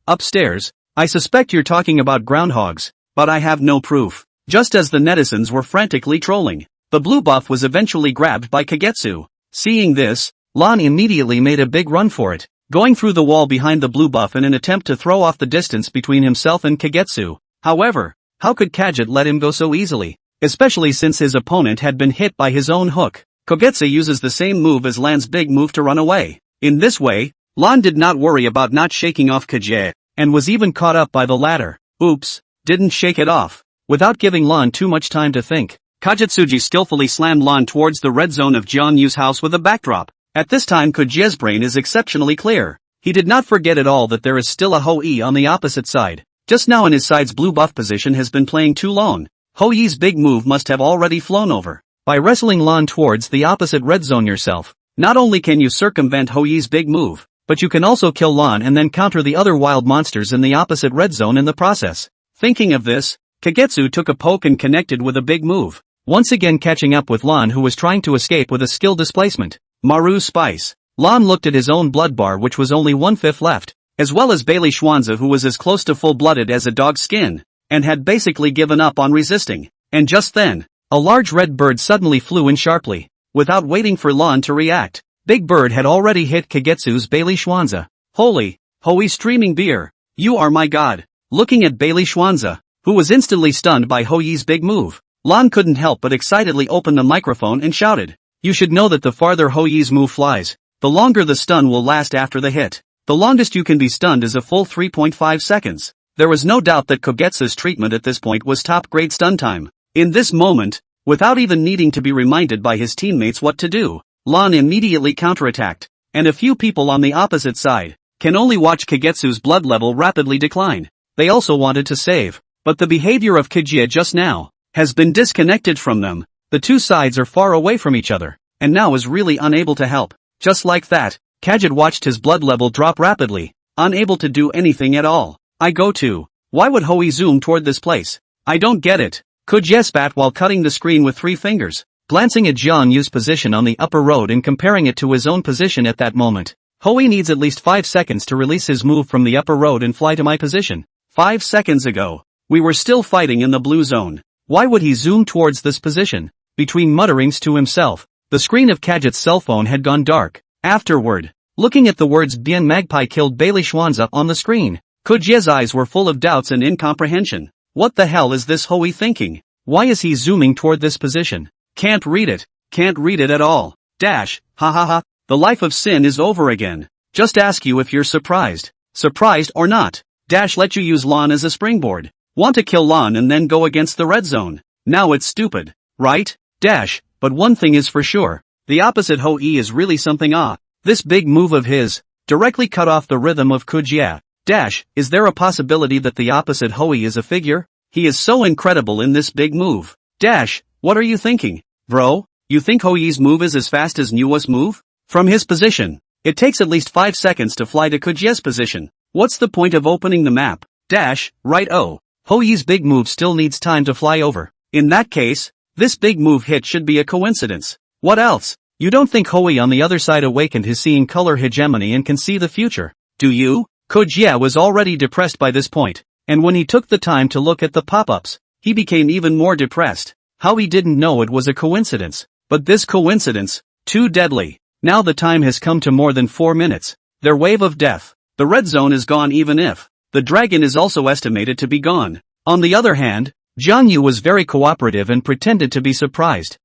Upstairs. I suspect you're talking about groundhogs, but I have no proof. Just as the netizens were frantically trolling, the blue buff was eventually grabbed by Kagetsu. Seeing this, Lan immediately made a big run for it, going through the wall behind the blue buff in an attempt to throw off the distance between himself and Kagetsu. However, how could Kaget let him go so easily? Especially since his opponent had been hit by his own hook. Kagetsu uses the same move as Lan's big move to run away. In this way, Lan did not worry about not shaking off Kaget, and was even caught up by the latter. Oops, didn't shake it off. Without giving Lan too much time to think, Kajitsuji skillfully slammed Lan towards the red zone of Jian Yu's house with a backdrop. At this time Kojie's brain is exceptionally clear. He did not forget at all that there is still a Hou-Yi on the opposite side. Just now in his side's blue buff position has been playing too long. Hou-Yi's big move must have already flown over. By wrestling Lan towards the opposite red zone yourself, not only can you circumvent Hou-Yi's big move, but you can also kill Lan and then counter the other wild monsters in the opposite red zone in the process. Thinking of this, Kagetsu took a poke and connected with a big move, once again catching up with Lan, who was trying to escape with a skill displacement. Maru Spice. Lan looked at his own blood bar, which was only 1/5 left, as well as Bailey Schwanza, who was as close to full-blooded as a dog's skin, and had basically given up on resisting. And just then, a large red bird suddenly flew in sharply. Without waiting for Lan to react, Big Bird had already hit Kagetsu's Bailey Schwanza. Holy, Hou-Yi streaming beer, you are my god. Looking at Bailey Schwanza, who was instantly stunned by Hou-Yi's big move, Lan couldn't help but excitedly open the microphone and shouted, "You should know that the farther Hou-Yi's move flies, the longer the stun will last after the hit. The longest you can be stunned is a full 3.5 seconds. There was no doubt that Kagetsu's treatment at this point was top-grade stun time. In this moment, without even needing to be reminded by his teammates what to do, Lan immediately counterattacked, and a few people on the opposite side can only watch Kagetsu's blood level rapidly decline. They also wanted to save, but the behavior of Kajie just now has been disconnected from them. The two sides are far away from each other, and now is really unable to help. Just like that, Kajit watched his blood level drop rapidly, unable to do anything at all. I go to. Why would Hou-Yi zoom toward this place? I don't get it. Kajie spat while cutting the screen with 3 fingers, glancing at Jian Yu's position on the upper road and comparing it to his own position at that moment. Hou-Yi needs at least 5 seconds to release his move from the upper road and fly to my position. 5 seconds ago, we were still fighting in the blue zone. Why would he zoom towards this position? Between mutterings to himself, the screen of Kajit's cell phone had gone dark. Afterward, looking at the words "Bien Magpie killed Bailey Schwanza" on the screen, Kojie's eyes were full of doubts and incomprehension. What the hell is this Hou-Yi thinking? Why is he zooming toward this position? Can't read it at all. Dash, ha ha ha, the life of Sin is over again. Just ask you if you're surprised. Surprised or not. Dash, let you use Lan as a springboard. Want to kill Lan and then go against the red zone. Now it's stupid, right? Dash, but one thing is for sure. The opposite Hou-Yi is really something. This big move of his directly cut off the rhythm of Kojie. Dash, is there a possibility that the opposite Hou-Yi is a figure? He is so incredible in this big move. Dash, what are you thinking? Bro, you think Hou-Yi's move is as fast as Nua's move? From his position, it takes at least 5 seconds to fly to Kojie's position. What's the point of opening the map? Dash, right. Oh, Hou-Yi's big move still needs time to fly over. In that case, this big move hit should be a coincidence. What else? You don't think Hou-Yi on the other side awakened his seeing color hegemony and can see the future, do you? Kojie was already depressed by this point, and when he took the time to look at the pop-ups, he became even more depressed. How he didn't know it was a coincidence. But this coincidence, too deadly. Now the time has come to more than 4 minutes. Their wave of death. The red zone is gone, even if the dragon is also estimated to be gone. On the other hand, Jian Yu was very cooperative and pretended to be surprised.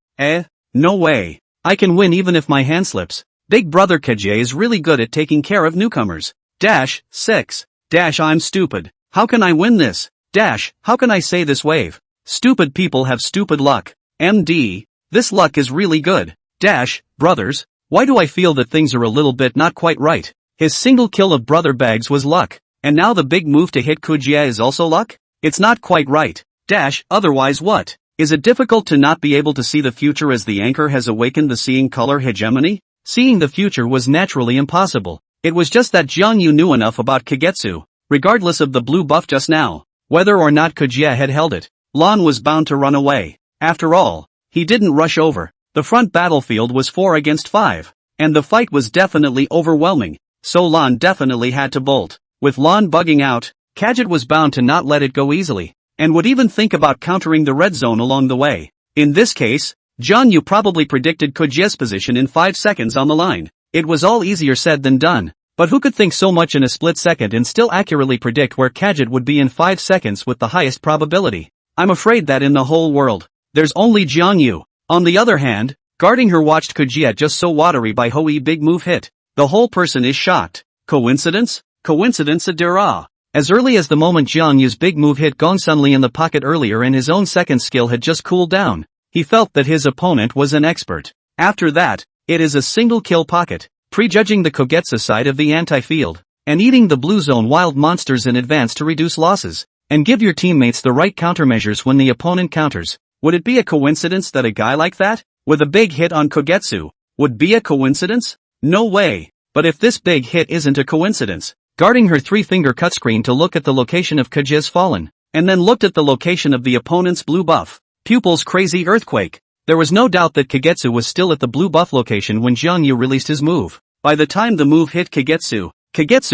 No way. I can win even if my hand slips. Big brother Kajie is really good at taking care of newcomers. Dash, 6. Dash, I'm stupid. How can I win this? Dash, how can I say this wave? Stupid people have stupid luck. MD, this luck is really good. Dash, brothers, why do I feel that things are a little bit not quite right? His single kill of Brother Bags was luck, and now the big move to hit Kojie is also luck? It's not quite right. Dash, otherwise what? Is it difficult to not be able to see the future as the anchor has awakened the seeing color hegemony? Seeing the future was naturally impossible. It was just that Jian Yu knew enough about Kagetsu, regardless of the blue buff just now. Whether or not Kojie had held it, Lan was bound to run away. After all, he didn't rush over. The front battlefield was 4 against 5, and the fight was definitely overwhelming, so Lan definitely had to bolt. With Lan bugging out, Kajit was bound to not let it go easily, and would even think about countering the red zone along the way. In this case, Jian Yu probably predicted Kojie's position in 5 seconds on the line. It was all easier said than done, but who could think so much in a split second and still accurately predict where Kajit would be in 5 seconds with the highest probability? I'm afraid that in the whole world, there's only Jian Yu. On the other hand, guarding her watched Kojie just so watery by Hou-Yi big move hit. The whole person is shocked. Coincidence? Coincidence adira. As early as the moment Jiang Yu's big move hit Gong Sunli in the pocket earlier and his own second skill had just cooled down, he felt that his opponent was an expert. After that, it is a single kill pocket, prejudging the Kogetsu side of the anti-field, and eating the blue zone wild monsters in advance to reduce losses, and give your teammates the right countermeasures when the opponent counters. Would it be a coincidence that a guy like that, with a big hit on Kogetsu, would be a coincidence? No way. But if this big hit isn't a coincidence, guarding her three-finger cut screen to look at the location of Kaji's fallen, and then looked at the location of the opponent's blue buff, pupils crazy earthquake. There was no doubt that Kagetsu was still at the blue buff location when Jiang Yu released his move. By the time the move hit Kagetsu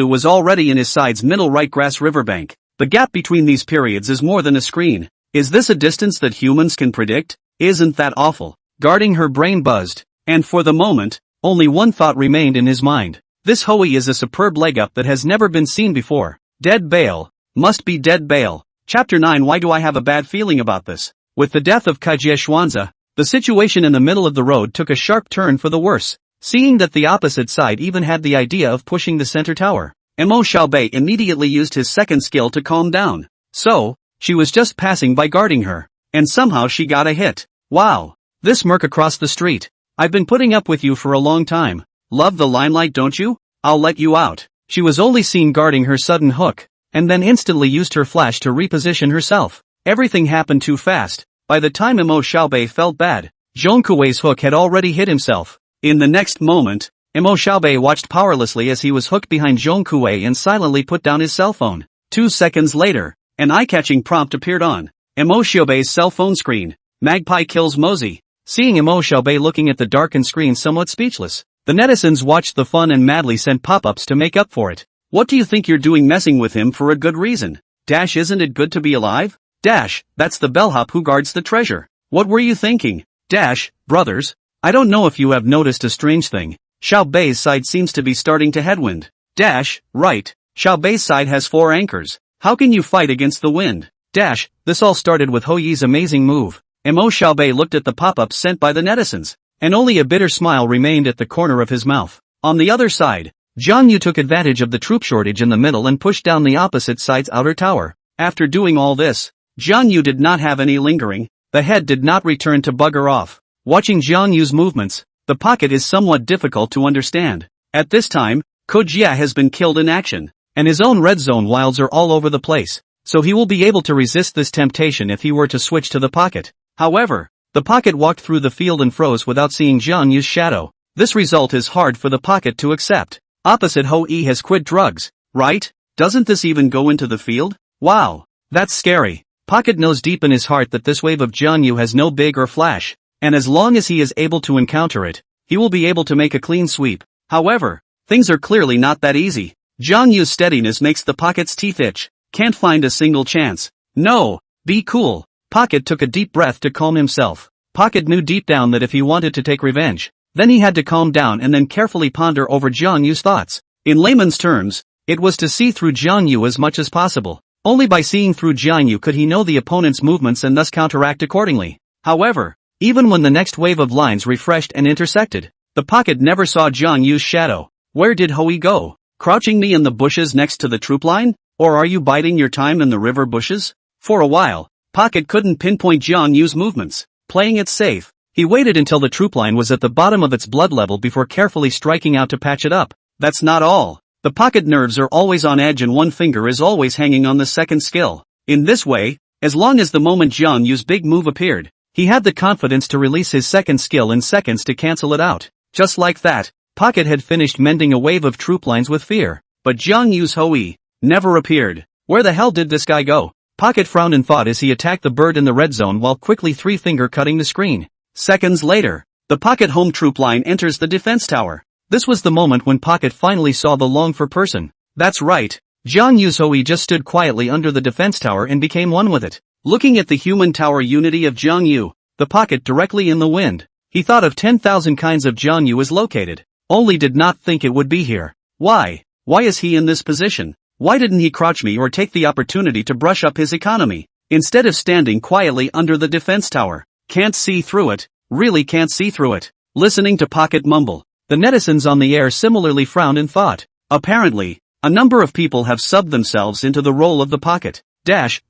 was already in his side's middle right grass riverbank. The gap between these periods is more than a screen. Is this a distance that humans can predict? Isn't that awful? Guarding her brain buzzed, and for the moment, only one thought remained in his mind. This Hui is a superb leg up that has never been seen before. Dead Bale. Must be Dead Bale. Chapter 9. Why do I have a bad feeling about this? With the death of Kaijie Xuanzi, the situation in the middle of the road took a sharp turn for the worse. Seeing that the opposite side even had the idea of pushing the center tower, Mo Xiaobei immediately used his second skill to calm down. So, she was just passing by guarding her, and somehow she got a hit. Wow. This merc across the street. I've been putting up with you for a long time. Love the limelight, don't you? I'll let you out. She was only seen guarding her sudden hook, and then instantly used her flash to reposition herself. Everything happened too fast. By the time Mo Xiaobei felt bad, Zhong Kuei's hook had already hit himself. In the next moment, Mo Xiaobei watched powerlessly as he was hooked behind Zhong Kuei and silently put down his cell phone. 2 seconds later, an eye-catching prompt appeared on Mo Xiaobei's cell phone screen. Magpie kills Mosey. Seeing Mo Xiaobei looking at the darkened screen somewhat speechless, the netizens watched the fun and madly sent pop-ups to make up for it. What do you think you're doing messing with him for a good reason? Dash, isn't it good to be alive? Dash, that's the bellhop who guards the treasure. What were you thinking? Dash, brothers, I don't know if you have noticed a strange thing. Xiaobei's side seems to be starting to headwind. Dash, right. Xiaobei's side has 4 anchors. How can you fight against the wind? Dash, this all started with Houyi's amazing move. Mo Xiaobei looked at the pop-ups sent by the netizens, and only a bitter smile remained at the corner of his mouth. On the other side, Jiang Yu took advantage of the troop shortage in the middle and pushed down the opposite side's outer tower. After doing all this, Jiang Yu did not have any lingering. The head did not return to bugger off. Watching Jiang Yu's movements, the pocket is somewhat difficult to understand. At this time, Kojia has been killed in action, and his own red zone wilds are all over the place, so he will be able to resist this temptation if he were to switch to the pocket. However, the pocket walked through the field and froze without seeing Jiang Yu's shadow. This result is hard for the pocket to accept. Opposite Hou-Yi has quit drugs, right? Doesn't this even go into the field? Wow. That's scary. Pocket knows deep in his heart that this wave of Jiang Yu has no big or flash, and as long as he is able to encounter it, he will be able to make a clean sweep. However, things are clearly not that easy. Jiang Yu's steadiness makes the pocket's teeth itch. Can't find a single chance. No, be cool. Pocket took a deep breath to calm himself. Pocket knew deep down that if he wanted to take revenge, then he had to calm down and then carefully ponder over Jiang Yu's thoughts. In layman's terms, it was to see through Jiang Yu as much as possible. Only by seeing through Jiang Yu could he know the opponent's movements and thus counteract accordingly. However, even when the next wave of lines refreshed and intersected, the pocket never saw Jiang Yu's shadow. Where did Hou-Yi go? Crouching me in the bushes next to the troop line? Or are you biding your time in the river bushes? For a while, Pocket couldn't pinpoint Jiang Yu's movements. Playing it safe, he waited until the troop line was at the bottom of its blood level before carefully striking out to patch it up. That's not all. The pocket nerves are always on edge and one finger is always hanging on the second skill. In this way, as long as the moment Jiang Yu's big move appeared, he had the confidence to release his second skill in seconds to cancel it out. Just like that, Pocket had finished mending a wave of troop lines with fear. But Jiang Yu's Hou-Yi never appeared. Where the hell did this guy go? Pocket frowned in thought as he attacked the bird in the red zone while quickly three-finger cutting the screen. Seconds later, the Pocket home troop line enters the defense tower. This was the moment when Pocket finally saw the longed-for person. That's right, Jiang Yu's Hou-Yi just stood quietly under the defense tower and became one with it. Looking at the human tower unity of Jiang Yu, the Pocket directly in the wind, he thought of 10,000 kinds of Jiang Yu is located, only did not think it would be here. Why? Why is he in this position? Why didn't he crouch me or take the opportunity to brush up his economy, instead of standing quietly under the defense tower? Can't see through it, really can't see through it. Listening to Pocket mumble, the netizens on the air similarly frowned in thought. Apparently, A number of people have subbed themselves into the role of the pocket.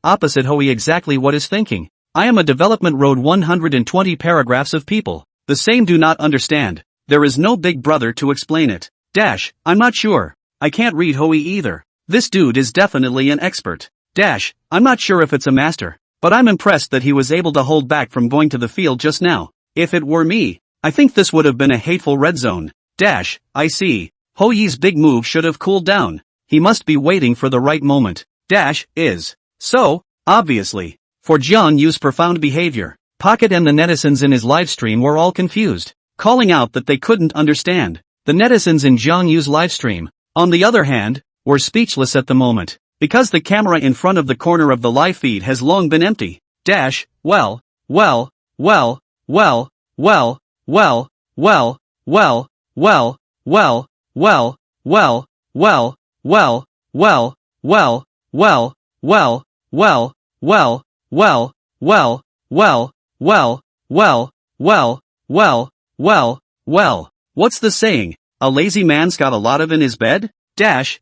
Opposite Hoey exactly what is thinking. I am a development road 120 paragraphs of people. The same do not understand. There is no big brother to explain it. I'm not sure. I can't read Hoey either. This dude is definitely an expert. I'm not sure if it's a master. But I'm impressed that he was able to hold back from going to the field just now. If it were me, I think this would have been a hateful red zone. I see. Hoey's big move should have cooled down. He must be waiting for the right moment. Is. So, obviously. For Jiang Yu's profound behavior, Pocket and the netizens in his livestream were all confused, calling out that they couldn't understand. The netizens in Jiang Yu's livestream, on the other hand, were speechless at the moment, because the camera in front of the corner of the live feed has long been empty. Well. What's the saying? A lazy man's got a lot of in his bed?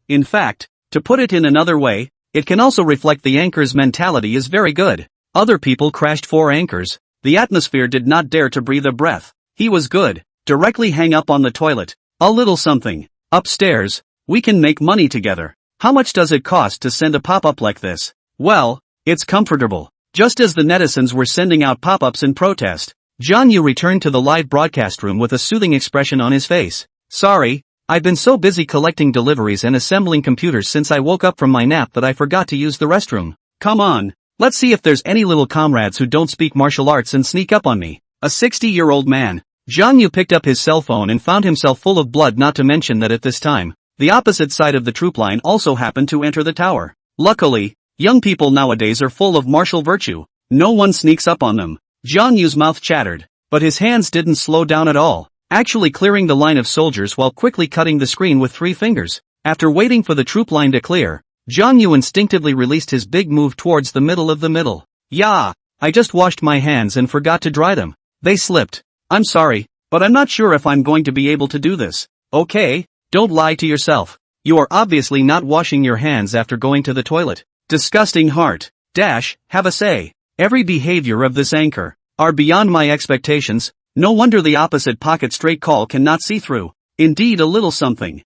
In fact, to put it in another way, it can also reflect the anchor's mentality is very good. Other people crashed 4 anchors. The atmosphere did not dare to breathe a breath. He was good. Directly hang up on the toilet. A little something. Upstairs. We can make money together. How much does it cost to send a pop-up like this? Well, it's comfortable. Just as the netizens were sending out pop-ups in protest, Jiang Yu returned to the live broadcast room with a soothing expression on his face. Sorry, I've been so busy collecting deliveries and assembling computers since I woke up from my nap that I forgot to use the restroom. Come on, let's see if there's any little comrades who don't speak martial arts and sneak up on me. A 60-year-old man. Jiang Yu picked up his cell phone and found himself full of blood, not to mention that at this time, the opposite side of the troop line also happened to enter the tower. Luckily, young people nowadays are full of martial virtue. No one sneaks up on them. Jiang Yu's mouth chattered, but his hands didn't slow down at all, actually clearing the line of soldiers while quickly cutting the screen with 3 fingers. After waiting for the troop line to clear, Jiang Yu instinctively released his big move towards the middle. Yeah, I just washed my hands and forgot to dry them. They slipped. I'm sorry, but I'm not sure if I'm going to be able to do this. Okay, don't lie to yourself. You are obviously not washing your hands after going to the toilet. Disgusting heart. Have a say. Every behavior of this anchor are beyond my expectations. No wonder the opposite pocket straight call cannot see through. Indeed, a little something.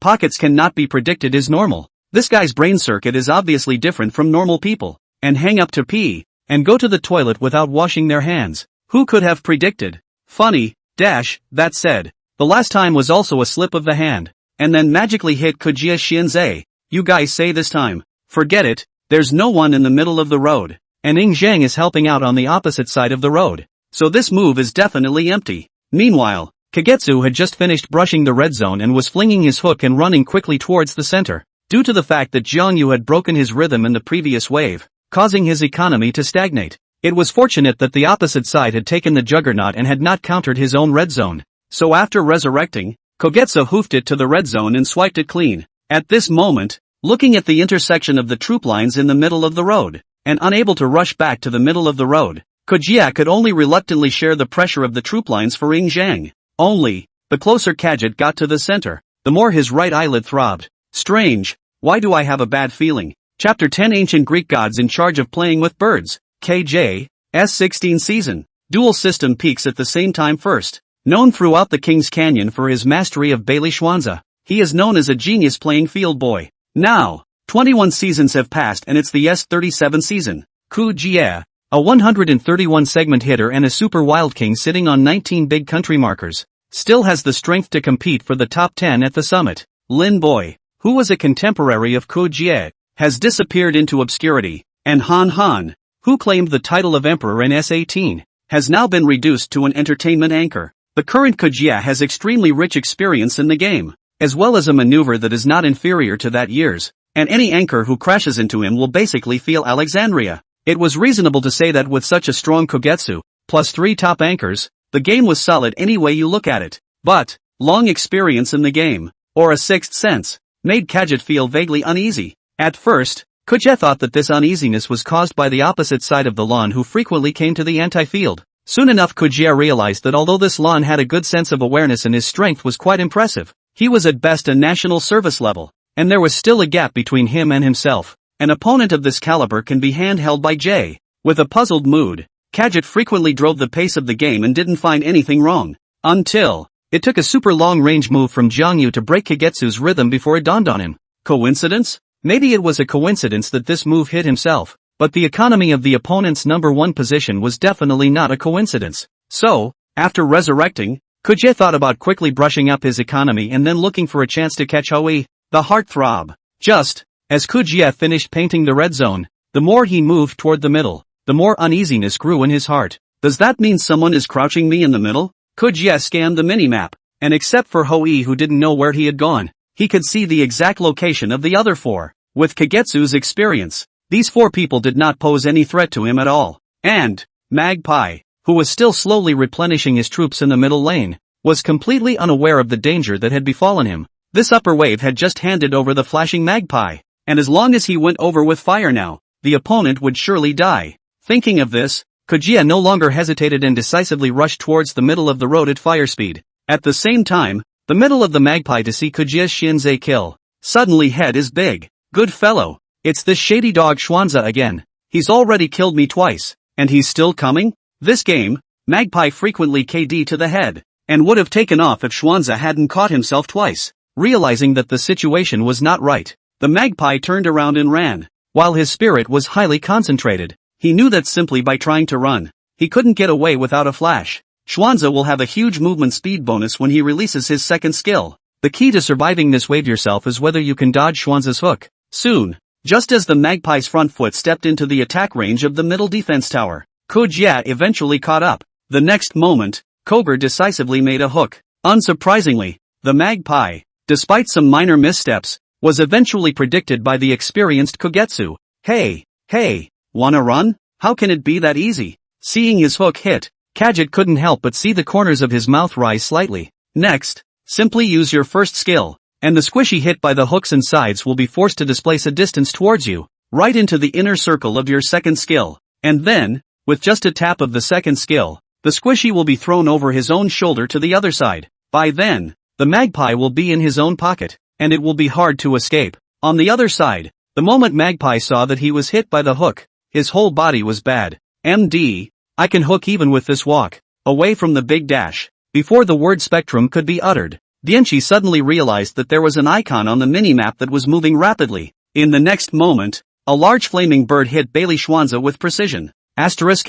Pockets cannot be predicted is normal. This guy's brain circuit is obviously different from normal people. And hang up to pee, and go to the toilet without washing their hands. Who could have predicted? Funny. That said, the last time was also a slip of the hand, and then magically hit Kojia Shienzei. You guys say this time. Forget it, there's no one in the middle of the road, and Ing Zhang is helping out on the opposite side of the road. So this move is definitely empty. Meanwhile, Kagetsu had just finished brushing the red zone and was flinging his hook and running quickly towards the center, due to the fact that Jiang Yu had broken his rhythm in the previous wave, causing his economy to stagnate. It was fortunate that the opposite side had taken the juggernaut and had not countered his own red zone. So after resurrecting, Kogetsu hoofed it to the red zone and swiped it clean. At this moment, looking at the intersection of the troop lines in the middle of the road, and unable to rush back to the middle of the road, Kojia could only reluctantly share the pressure of the troop lines for Ing Zhang. Only, the closer Kadget got to the center, the more his right eyelid throbbed. Strange, why do I have a bad feeling? Chapter 10 Ancient Greek Gods in Charge of Playing with Birds. KJ, S16 Season. Dual System peaks at the same time first. Known throughout the King's Canyon for his mastery of Bailey Schwanza, he is known as a genius playing field boy. Now, 21 seasons have passed and it's the S37 season. Ku Jie, a 131 segment hitter and a super wild king sitting on 19 big country markers, still has the strength to compete for the top 10 at the summit. Lin Boy, who was a contemporary of Ku Jie, has disappeared into obscurity, and Han Han, who claimed the title of emperor in S18, has now been reduced to an entertainment anchor. The current Kojia has extremely rich experience in the game, as well as a maneuver that is not inferior to that year's, and any anchor who crashes into him will basically feel Alexandria. It was reasonable to say that with such a strong Kogetsu, plus 3 top anchors, the game was solid any way you look at it. But, long experience in the game, or a sixth sense, made Kadget feel vaguely uneasy. At first, Kojia thought that this uneasiness was caused by the opposite side of the lawn who frequently came to the anti-field. Soon enough Kojia realized that although this lawn had a good sense of awareness and his strength was quite impressive, he was at best a national service level. and there was still a gap between him and himself. An opponent of this caliber can be handheld by J. With a puzzled mood, Kadget frequently drove the pace of the game and didn't find anything wrong. Until it took a super long-range move from Jiangyu to break Kagetsu's rhythm before it dawned on him. Coincidence? Maybe it was a coincidence that this move hit himself, but the economy of the opponent's number 1 position was definitely not a coincidence. So, after resurrecting, Kujie thought about quickly brushing up his economy and then looking for a chance to catch Hoi, the heartthrob. Just as Kujie finished painting the red zone, the more he moved toward the middle, the more uneasiness grew in his heart. Does that mean someone is crouching me in the middle? Kujie scanned the minimap, and except for Hoi who didn't know where he had gone, he could see the exact location of the other 4. With Kagetsu's experience, these 4 people did not pose any threat to him at all. And Magpie, who was still slowly replenishing his troops in the middle lane, was completely unaware of the danger that had befallen him. This upper wave had just handed over the flashing Magpie, and as long as he went over with fire now, the opponent would surely die. Thinking of this, Kujie no longer hesitated and decisively rushed towards the middle of the road at fire speed. At the same time, the middle of the Magpie to see Kujie's Shinzei kill. Suddenly head is big. Good fellow. It's this shady dog Schwanza again. He's already killed me twice, and he's still coming? This game, Magpie frequently KD to the head, and would have taken off if Schwanza hadn't caught himself twice. Realizing that the situation was not right, the Magpie turned around and ran. While his spirit was highly concentrated, he knew that simply by trying to run, he couldn't get away without a flash. Schwanza will have a huge movement speed bonus when he releases his second skill. The key to surviving this wave yourself is whether you can dodge Schwanza's hook. Soon, just as the Magpie's front foot stepped into the attack range of the middle defense tower, Kujie eventually caught up. The next moment, Koger decisively made a hook. Unsurprisingly, the Magpie, despite some minor missteps, was eventually predicted by the experienced Kogetsu. Hey, wanna run? How can it be that easy? Seeing his hook hit, Kadget couldn't help but see the corners of his mouth rise slightly. Next, simply use your first skill, and the squishy hit by the hooks and sides will be forced to displace a distance towards you, right into the inner circle of your second skill. And then, with just a tap of the second skill, the squishy will be thrown over his own shoulder to the other side. By then, the Magpie will be in his own pocket, and it will be hard to escape. On the other side, the moment Magpie saw that he was hit by the hook, his whole body was bad. MD, I can hook even with this walk. Away from the big dash. Before the word spectrum could be uttered, Dianchi suddenly realized that there was an icon on the minimap that was moving rapidly. In the next moment, a large flaming bird hit Bailey Schwanza with precision. Asterisk.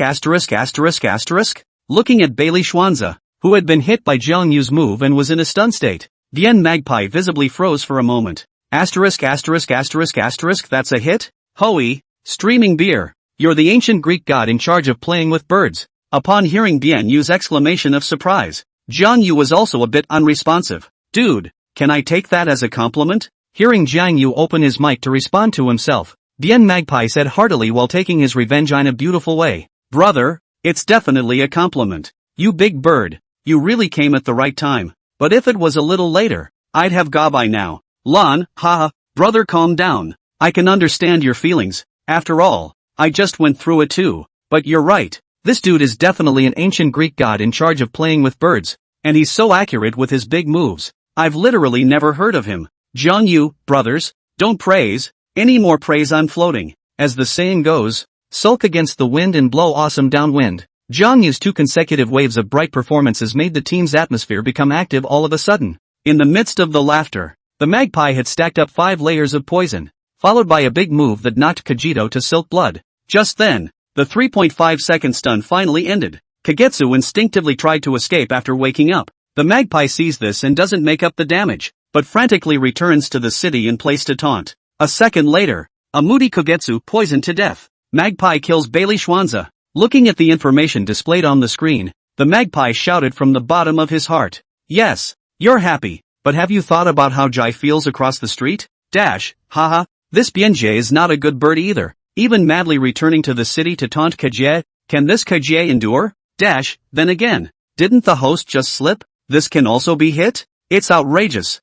Looking at Bailey Schwanza, who had been hit by Jiangyu's move and was in a stun state, Dian Magpie visibly froze for a moment. Asterisk. That's a hit? Hoi, streaming beer. You're the ancient Greek god in charge of playing with birds. Upon hearing Dian Yu's exclamation of surprise, Jiangyu was also a bit unresponsive. Dude, can I take that as a compliment? Hearing Jiangyu open his mic to respond to himself, Dian Magpie said heartily while taking his revenge in a beautiful way. Brother, it's definitely a compliment. You big bird, you really came at the right time. But if it was a little later, I'd have gone by now. Lon, haha, brother calm down. I can understand your feelings. After all, I just went through it too. But you're right. This dude is definitely an ancient Greek god in charge of playing with birds, and he's so accurate with his big moves. I've literally never heard of him. Jiangyu, brothers, don't praise, any more praise I'm floating. As the saying goes, sulk against the wind and blow awesome downwind. Jiangyu's 2 consecutive waves of bright performances made the team's atmosphere become active all of a sudden. In the midst of the laughter, the Magpie had stacked up 5 layers of poison, followed by a big move that knocked Kajito to silk blood. Just then, the 3.5-second stun finally ended. Kagetsu instinctively tried to escape after waking up. The Magpie sees this and doesn't make up the damage, but frantically returns to the city in place to taunt. A second later, a moody Kagetsu poisoned to death. Magpie kills Bailey Schwanza. Looking at the information displayed on the screen, the Magpie shouted from the bottom of his heart. Yes, you're happy, but have you thought about how Jai feels across the street? Haha, this Bianjie is not a good bird either. Even madly returning to the city to taunt Kajie, can this Kajie endure? Then again, didn't the host just slip? This can also be hit? It's outrageous.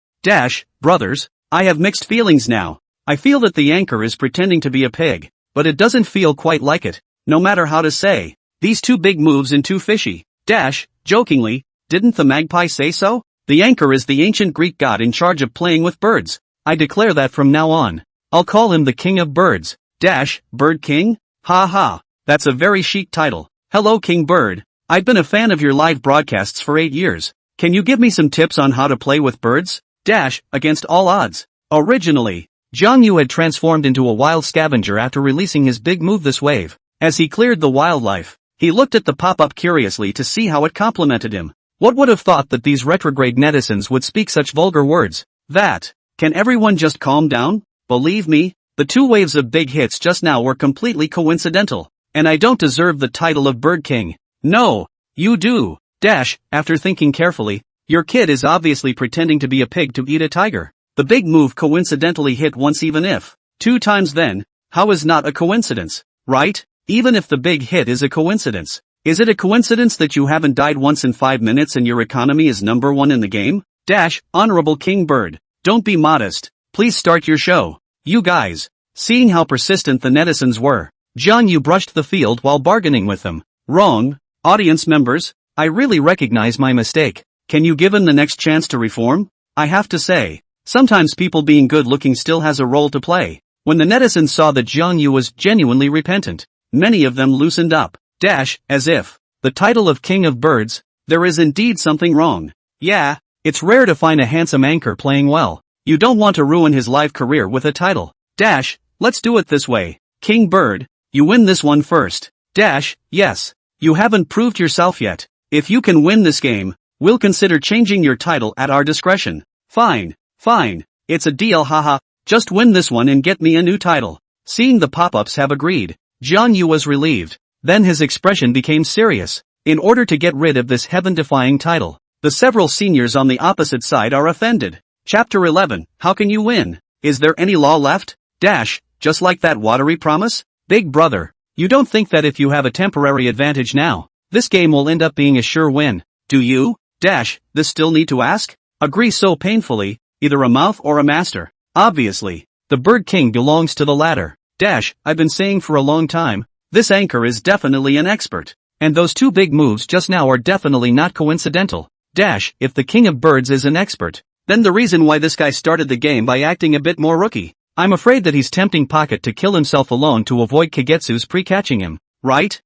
Brothers, I have mixed feelings now. I feel that the anchor is pretending to be a pig, but it doesn't feel quite like it. No matter how to say, these 2 big moves and too fishy. Jokingly, didn't the Magpie say so? The anchor is the ancient Greek god in charge of playing with birds. I declare that from now on, I'll call him the King of Birds. Bird King? Ha ha, that's a very chic title. Hello King Bird, I've been a fan of your live broadcasts for 8 years. Can you give me some tips on how to play with birds? Against all odds. Originally, Jiang Yu had transformed into a wild scavenger after releasing his big move this wave. As he cleared the wildlife, he looked at the pop-up curiously to see how it complimented him. What would have thought that these retrograde netizens would speak such vulgar words? Can everyone just calm down? Believe me, the 2 waves of big hits just now were completely coincidental. And I don't deserve the title of Bird King. No, you do. After thinking carefully, your kid is obviously pretending to be a pig to eat a tiger. The big move coincidentally hit once even if 2 times then, how is not a coincidence, right? Even if the big hit is a coincidence. Is it a coincidence that you haven't died once in 5 minutes and your economy is number 1 in the game? Honorable King Bird, don't be modest, please start your show. You guys. Seeing how persistent the netizens were, Jiang Yu brushed the field while bargaining with them. Wrong, audience members, I really recognize my mistake. Can you give him the next chance to reform? I have to say, sometimes people being good looking still has a role to play. When the netizens saw that Jiang Yu was genuinely repentant, many of them loosened up. As if the title of King of Birds, there is indeed something wrong. Yeah, it's rare to find a handsome anchor playing well. You don't want to ruin his live career with a title. Let's do it this way. King Bird, you win this one first. Yes, you haven't proved yourself yet. If you can win this game, we'll consider changing your title at our discretion. Fine, it's a deal haha, just win this one and get me a new title. Seeing the pop-ups have agreed, Jiang Yu was relieved. Then his expression became serious. In order to get rid of this heaven-defying title, the several seniors on the opposite side are offended. Chapter 11, how can you win? Is there any law left? Just like that watery promise? Big brother, you don't think that if you have a temporary advantage now, this game will end up being a sure win, do you? This still need to ask? Agree so painfully, either a mouth or a master. Obviously, the Bird King belongs to the latter. I've been saying for a long time, this anchor is definitely an expert. And those 2 big moves just now are definitely not coincidental. If the King of Birds is an expert, then the reason why this guy started the game by acting a bit more rookie. I'm afraid that he's tempting Pocket to kill himself alone to avoid Kagetsu's pre-catching him, right?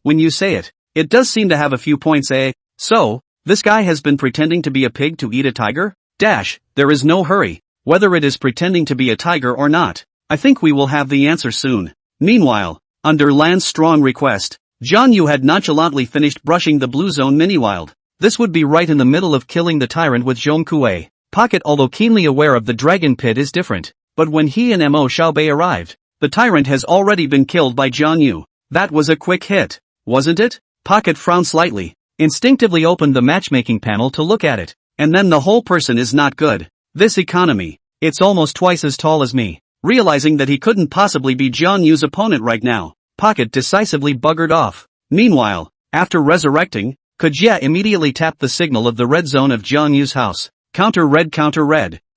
When you say it, it does seem to have a few points, eh? So, this guy has been pretending to be a pig to eat a tiger? There is no hurry, whether it is pretending to be a tiger or not. I think we will have the answer soon. Meanwhile, under Lan's strong request, Jiang Yu had nonchalantly finished brushing the blue zone mini-wild. This would be right in the middle of killing the tyrant with Zhongkue. Pocket, although keenly aware of the dragon pit, is different. But when he and Mo Xiaobei arrived, the tyrant has already been killed by Jiang Yu. That was a quick hit, wasn't it? Pocket frowned slightly, instinctively opened the matchmaking panel to look at it, and then the whole person is not good. This economy, it's almost twice as tall as me. Realizing that he couldn't possibly be Jiang Yu's opponent right now, Pocket decisively buggered off. Meanwhile, after resurrecting, Kojia immediately tapped the signal of the red zone of Jiang Yu's house. Counter red.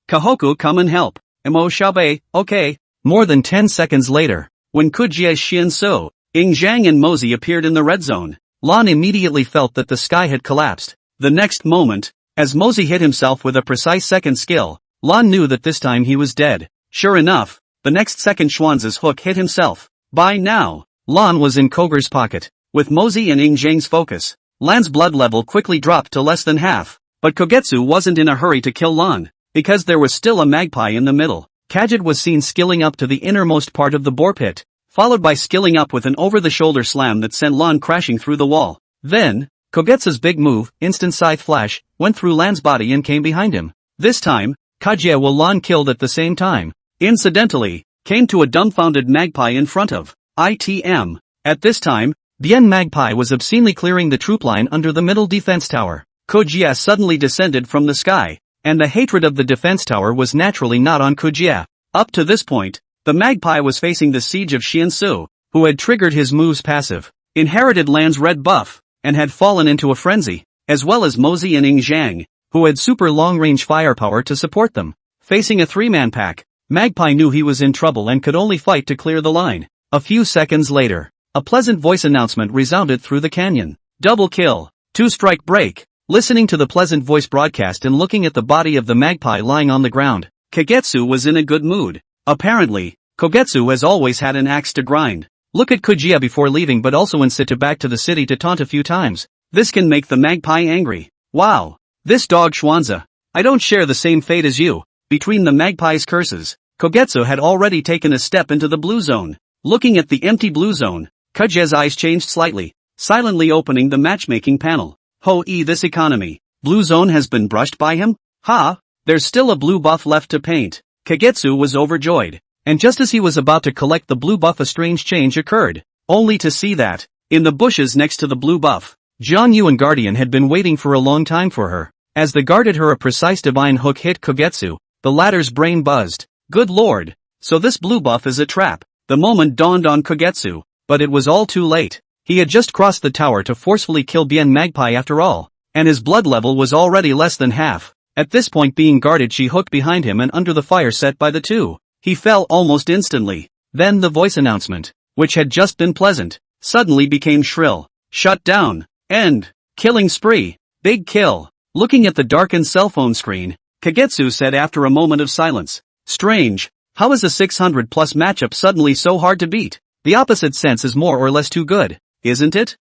Kahoku, come and help. Mo Xiaobei, okay. More than 10 seconds later, when Kojia, Xianso, Ying Zhang and Mosey appeared in the red zone, Lan immediately felt that the sky had collapsed. The next moment, as Mosey hit himself with a precise second skill, Lan knew that this time he was dead. Sure enough, the next second Schwanz's hook hit himself. By now, Lan was in Koger's pocket. With Mosey and Ying Zhang's focus, Lan's blood level quickly dropped to less than half. But Kogetsu wasn't in a hurry to kill Lan, because there was still a magpie in the middle. Kaget was seen skilling up to the innermost part of the boar pit, followed by skilling up with an over-the-shoulder slam that sent Lan crashing through the wall. Then, Kogetsu's big move, instant scythe flash, went through Lan's body and came behind him. This time, Kajia will Lan killed at the same time. Incidentally, came to a dumbfounded magpie in front of ITM. At this time, Bien Magpie was obscenely clearing the troop line under the middle defense tower. Kojia suddenly descended from the sky, and the hatred of the defense tower was naturally not on Kojia. Up to this point, the magpie was facing the siege of Xiansu, who had triggered his move's passive, inherited Lan's red buff, and had fallen into a frenzy, as well as Mosey and Ying Zhang, who had super long-range firepower to support them. Facing a three-man pack, Magpie knew he was in trouble and could only fight to clear the line. A few seconds later, a pleasant voice announcement resounded through the canyon. Double kill, 2-strike break. Listening to the pleasant voice broadcast and looking at the body of the magpie lying on the ground, Kagetsu was in a good mood. Apparently, Kogetsu has always had an axe to grind. Look at Kujiya before leaving but also in situ back to the city to taunt a few times. This can make the magpie angry. Wow. This dog Schwanza. I don't share the same fate as you. Between the magpie's curses, Kogetsu had already taken a step into the blue zone. Looking at the empty blue zone, Kujiya's eyes changed slightly, silently opening the matchmaking panel. This economy. Blue zone has been brushed by him? Ha! There's still a blue buff left to paint. Kagetsu was overjoyed. And just as he was about to collect the blue buff a strange change occurred. Only to see that, in the bushes next to the blue buff, Jiangyu and Guardian had been waiting for a long time for her. As they guarded her a precise divine hook hit Kogetsu, the latter's brain buzzed. Good lord! So this blue buff is a trap. The moment dawned on Kogetsu, but it was all too late. He had just crossed the tower to forcefully kill Bien Magpie after all, and his blood level was already less than half. At this point being guarded she hooked behind him and under the fire set by the two. He fell almost instantly. Then the voice announcement, which had just been pleasant, suddenly became shrill. Shut down. End. Killing spree. Big kill. Looking at the darkened cell phone screen, Kagetsu said after a moment of silence. Strange. How is a 600 plus matchup suddenly so hard to beat? The opposite sense is more or less too good, isn't it?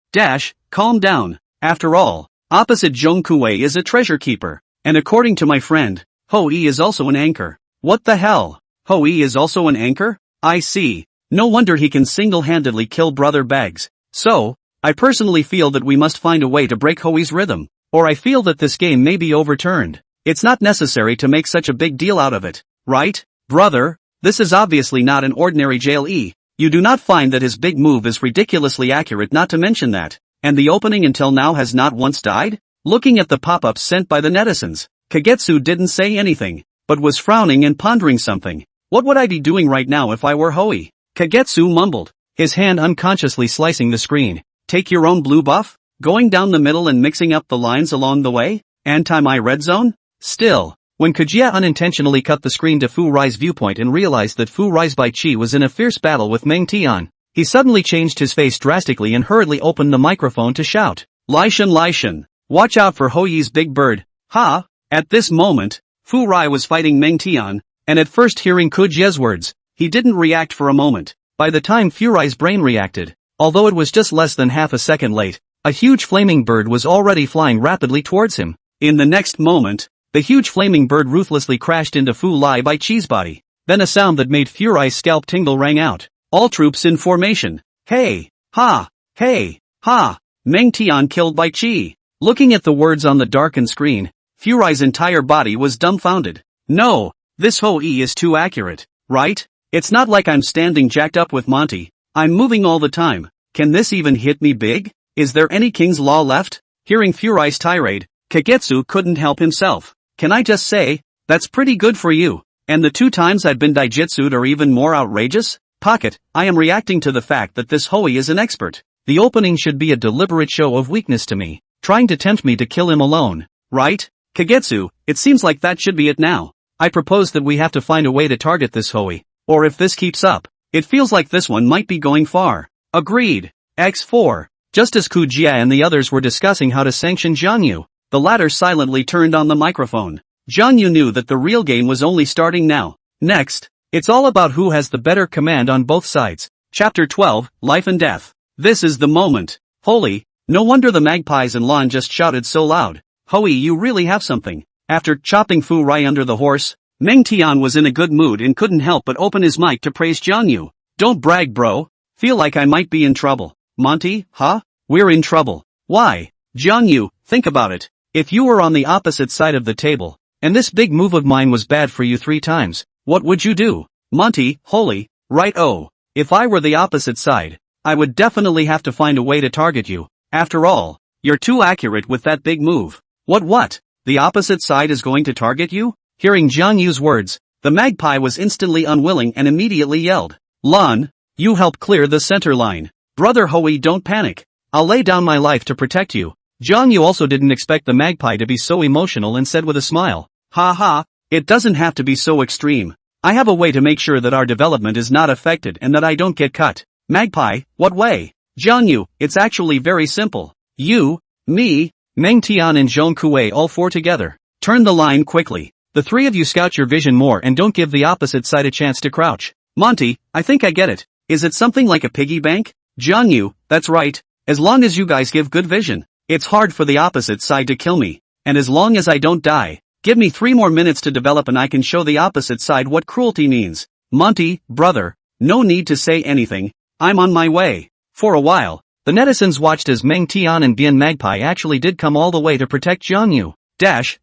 Calm down. After all, opposite Zhongkue is a treasure keeper. And according to my friend, Hou is also an anchor. What the hell? Hou is also an anchor? I see. No wonder he can single-handedly kill Brother Bags. So, I personally feel that we must find a way to break Hou's rhythm. Or I feel that this game may be overturned. It's not necessary to make such a big deal out of it, right? Brother, this is obviously not an ordinary jail E. You do not find that his big move is ridiculously accurate, not to mention that. And the opening until now has not once died? Looking at the pop-ups sent by the netizens, Kagetsu didn't say anything, but was frowning and pondering something. What would I be doing right now if I were Hou? Kagetsu mumbled, his hand unconsciously slicing the screen. Take your own blue buff? Going down the middle and mixing up the lines along the way? Anti-my red zone? Still, when Kujiya unintentionally cut the screen to Fu Rai's viewpoint and realized that Fu Rai's Bai Chi was in a fierce battle with Meng Tian, he suddenly changed his face drastically and hurriedly opened the microphone to shout. Lishan, watch out for Hou's big bird. Ha! At this moment, Fu Rai was fighting Meng Tian, and at first hearing Kujiya's words, he didn't react for a moment. By the time Fu Rai's brain reacted, although it was just less than half a second late, a huge flaming bird was already flying rapidly towards him. In the next moment, the huge flaming bird ruthlessly crashed into Fu Lai Bai Chi's body. Then a sound that made Fu Rai's scalp tingle rang out. All troops in formation. Hey! Ha! Hey! Ha! Meng Tian killed Bai Chi. Looking at the words on the darkened screen, Fu Rai's entire body was dumbfounded. No! This Hou is too accurate, right? It's not like I'm standing jacked up with Monty. I'm moving all the time. Can this even hit me big? Is there any King's Law left? Hearing Fu Rai's tirade, Kagetsu couldn't help himself. Can I just say, that's pretty good for you. And the 2 times I've been daijutsu'd are even more outrageous? Pocket, I am reacting to the fact that this Hou is an expert. The opening should be a deliberate show of weakness to me, trying to tempt me to kill him alone, right? Kagetsu, it seems like that should be it now. I propose that we have to find a way to target this Hou, or if this keeps up, it feels like this one might be going far. Agreed. X4. Just as Kujiya and the others were discussing how to sanction Jiangyu, the latter silently turned on the microphone. Jiangyu knew that the real game was only starting now. Next, it's all about who has the better command on both sides. Chapter 12, Life and Death. This is the moment. Holy, no wonder the magpies and Lan just shouted so loud. Hou, you really have something. After chopping Fu Rai under the horse, Meng Tian was in a good mood and couldn't help but open his mic to praise Jiangyu. Don't brag, bro. Feel like I might be in trouble. Monty, huh? We're in trouble. Why? Jiangyu, think about it. If you were on the opposite side of the table, and this big move of mine was bad for you 3 times, what would you do? Monty, holy, right? Oh, if I were the opposite side, I would definitely have to find a way to target you. After all, you're too accurate with that big move. What? The opposite side is going to target you? Hearing Jiangyu's words, the magpie was instantly unwilling and immediately yelled. Lan, you help clear the center line. Brother Hou, don't panic. I'll lay down my life to protect you. Jiangyu also didn't expect the magpie to be so emotional and said with a smile. Ha ha, it doesn't have to be so extreme. I have a way to make sure that our development is not affected and that I don't get cut. Magpie, what way? Jiangyu, it's actually very simple. You, me, Meng Tian and Zhongkue all 4 together. Turn the line quickly. The three of you scout your vision more and don't give the opposite side a chance to crouch. Monty, I think I get it. Is it something like a piggy bank? Jiangyu, that's right. As long as you guys give good vision, it's hard for the opposite side to kill me. And as long as I don't die, give me 3 more minutes to develop and I can show the opposite side what cruelty means. Monty, brother, no need to say anything. I'm on my way. For a while, the netizens watched as Meng Tian and Bien Magpie actually did come all the way to protect Jiangyu.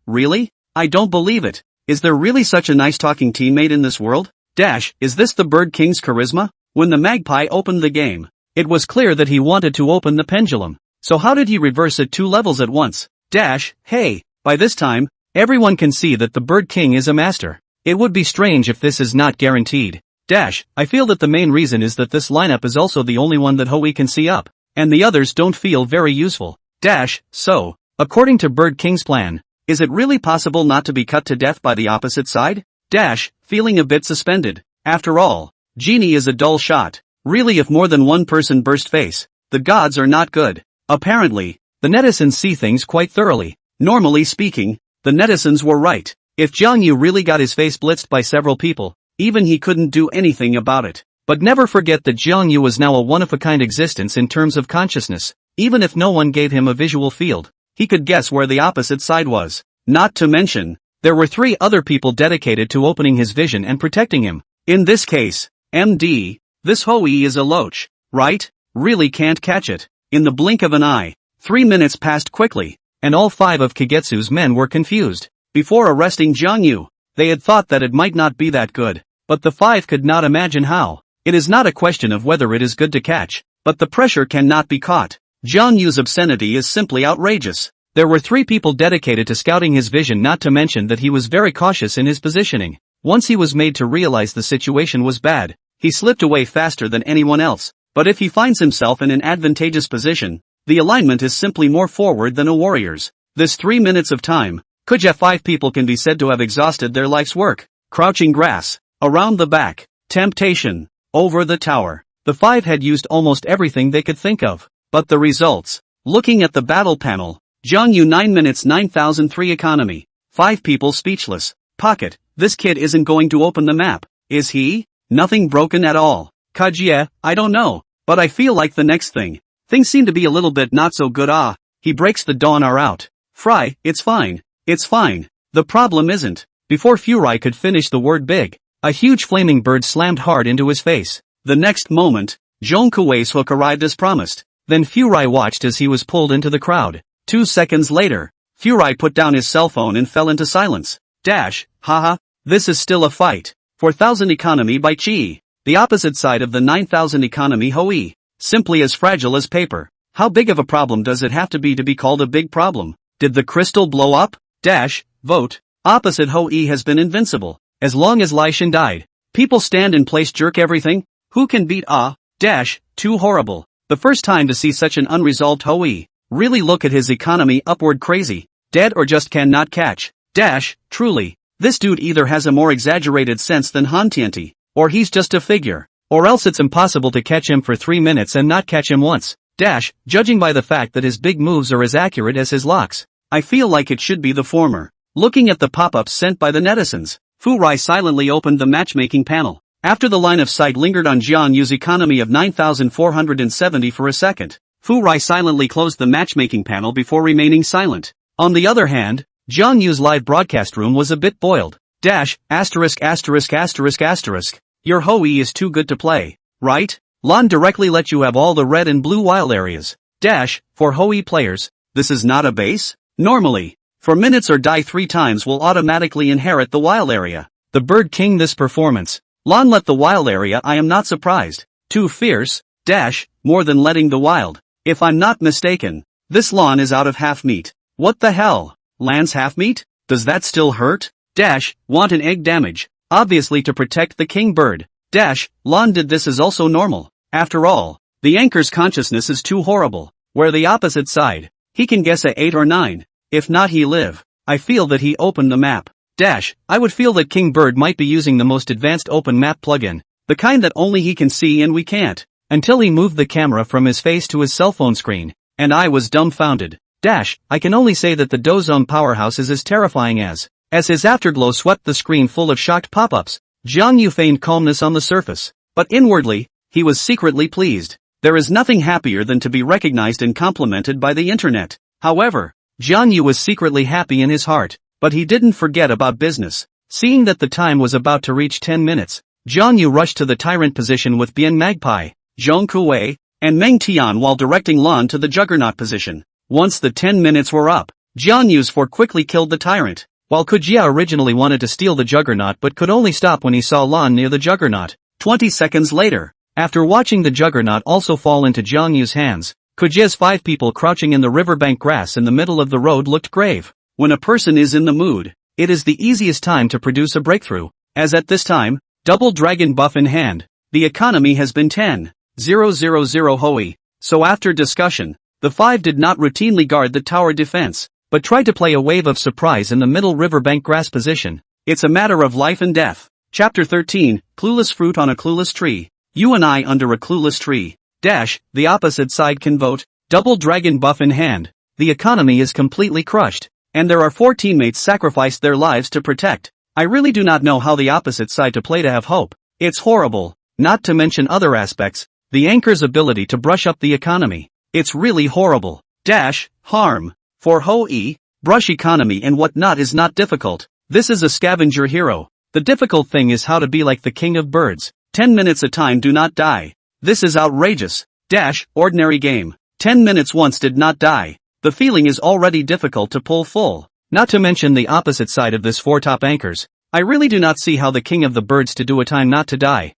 Really? I don't believe it. Is there really such a nice talking teammate in this world? Is this the Bird King's charisma? When the magpie opened the game, it was clear that he wanted to open the pendulum. So how did he reverse it 2 levels at once? Hey, by this time, everyone can see that the Bird King is a master. It would be strange if this is not guaranteed. I feel that the main reason is that this lineup is also the only one that Hui can see up, and the others don't feel very useful. So, according to Bird King's plan, is it really possible not to be cut to death by the opposite side? Feeling a bit suspended. After all, Genie is a dull shot. Really, if more than one person burst face, the gods are not good. Apparently, the netizens see things quite thoroughly. Normally speaking, the netizens were right. If Jiangyu really got his face blitzed by several people, even he couldn't do anything about it. But never forget that Jiangyu was now a one-of-a-kind existence in terms of consciousness. Even if no one gave him a visual field, he could guess where the opposite side was. Not to mention, there were 3 other people dedicated to opening his vision and protecting him. In this case, MD, this Hui is a loach, right? Really can't catch it. In the blink of an eye, 3 minutes passed quickly, and all 5 of Kagetsu's men were confused. Before arresting Jiangyu, they had thought that it might not be that good, but the 5 could not imagine how. It is not a question of whether it is good to catch, but the pressure cannot be caught. Jiangyu's obscenity is simply outrageous. There were 3 people dedicated to scouting his vision, not to mention that he was very cautious in his positioning. Once he was made to realize the situation was bad, he slipped away faster than anyone else. But if he finds himself in an advantageous position, the alignment is simply more forward than a warrior's. This 3 minutes of time, Kuja 5 people can be said to have exhausted their life's work. Crouching grass, around the back, temptation, over the tower. The 5 had used almost everything they could think of. But the results, looking at the battle panel, Jiangyu 9 minutes 9003 economy. 5 people speechless. Pocket, this kid isn't going to open the map, is he? Nothing broken at all. Kajie, I don't know, but I feel like the next thing. Things seem to be a little bit not so good. He breaks the dawn are out. Fry, it's fine. It's fine. The problem isn't. Before Furai could finish the word big, a huge flaming bird slammed hard into his face. The next moment, Zhong Kuei's hook arrived as promised. Then Furai watched as he was pulled into the crowd. 2 seconds later, Furai put down his cell phone and fell into silence. Haha, this is still a fight. 4000 economy by Chi. The opposite side of the 9000 economy Hui. Simply as fragile as paper. How big of a problem does it have to be called a big problem? Did the crystal blow up? Vote. Opposite Hui has been invincible. As long as Lai Shin died. People stand in place, jerk everything. Who can beat too horrible. The first time to see such an unresolved Hui. Really look at his economy upward crazy. Dead or just cannot catch. Truly. This dude either has a more exaggerated sense than Han Tianti, or he's just a figure. Or else it's impossible to catch him for 3 minutes and not catch him once. Judging by the fact that his big moves are as accurate as his locks. I feel like it should be the former. Looking at the pop-ups sent by the netizens, Furai silently opened the matchmaking panel. After the line of sight lingered on Jianyu's economy of 9,470 for a second, Furai silently closed the matchmaking panel before remaining silent. On the other hand, Jianyu's live broadcast room was a bit boiled. Your Hui is too good to play, right? Lan directly let you have all the red and blue wild areas. For Hui players, this is not a base? Normally, for minutes or die 3 times will automatically inherit the wild area. The Bird King this performance. Lan let the wild area, I am not surprised. Too fierce, more than letting the wild. If I'm not mistaken, this Lan is out of half meat. What the hell? Lan's half meat? Does that still hurt? Want an egg damage. Obviously to protect the king bird. Lan did this is also normal. After all, the anchor's consciousness is too horrible. Where the opposite side, he can guess a 8 or 9. If not he live. I feel that he opened the map. I would feel that King Bird might be using the most advanced open map plugin. The kind that only he can see and we can't. Until he moved the camera from his face to his cell phone screen. And I was dumbfounded. I can only say that the Dozone powerhouse is as terrifying as As his afterglow swept the screen full of shocked pop-ups, Jiang Yu feigned calmness on the surface. But inwardly, he was secretly pleased. There is nothing happier than to be recognized and complimented by the internet. However, Jiang Yu was secretly happy in his heart, but he didn't forget about business. Seeing that the time was about to reach 10 minutes, Jiang Yu rushed to the tyrant position with Bian Magpie, Zhong Kuwei, and Meng Tian while directing Lan to the juggernaut position. Once the 10 minutes were up, Jiang Yu's four quickly killed the tyrant, while Kujia originally wanted to steal the juggernaut but could only stop when he saw Lan near the juggernaut. 20 seconds later, after watching the juggernaut also fall into Jiang Yu's hands, Kujia's 5 people crouching in the riverbank grass in the middle of the road looked grave. When a person is in the mood, it is the easiest time to produce a breakthrough, as at this time, double dragon buff in hand, the economy has been 10,000 Hoi. So after discussion, the 5 did not routinely guard the tower defense, but tried to play a wave of surprise in the middle riverbank grass position. It's a matter of life and death. Chapter 13, Clueless Fruit on a Clueless Tree. You and I under a clueless tree. The opposite side can vote. Double dragon buff in hand. The economy is completely crushed, and there are 4 teammates sacrificed their lives to protect. I really do not know how the opposite side to play to have hope. It's horrible, not to mention other aspects, the anchor's ability to brush up the economy. It's really horrible. Harm. For Hoi, brush economy and whatnot is not difficult. This is a scavenger hero. The difficult thing is how to be like the king of birds. 10 minutes a time do not die. This is outrageous. Ordinary game. 10 minutes once did not die. The feeling is already difficult to pull full. Not to mention the opposite side of this 4 top anchors. I really do not see how the king of the birds to do a time not to die.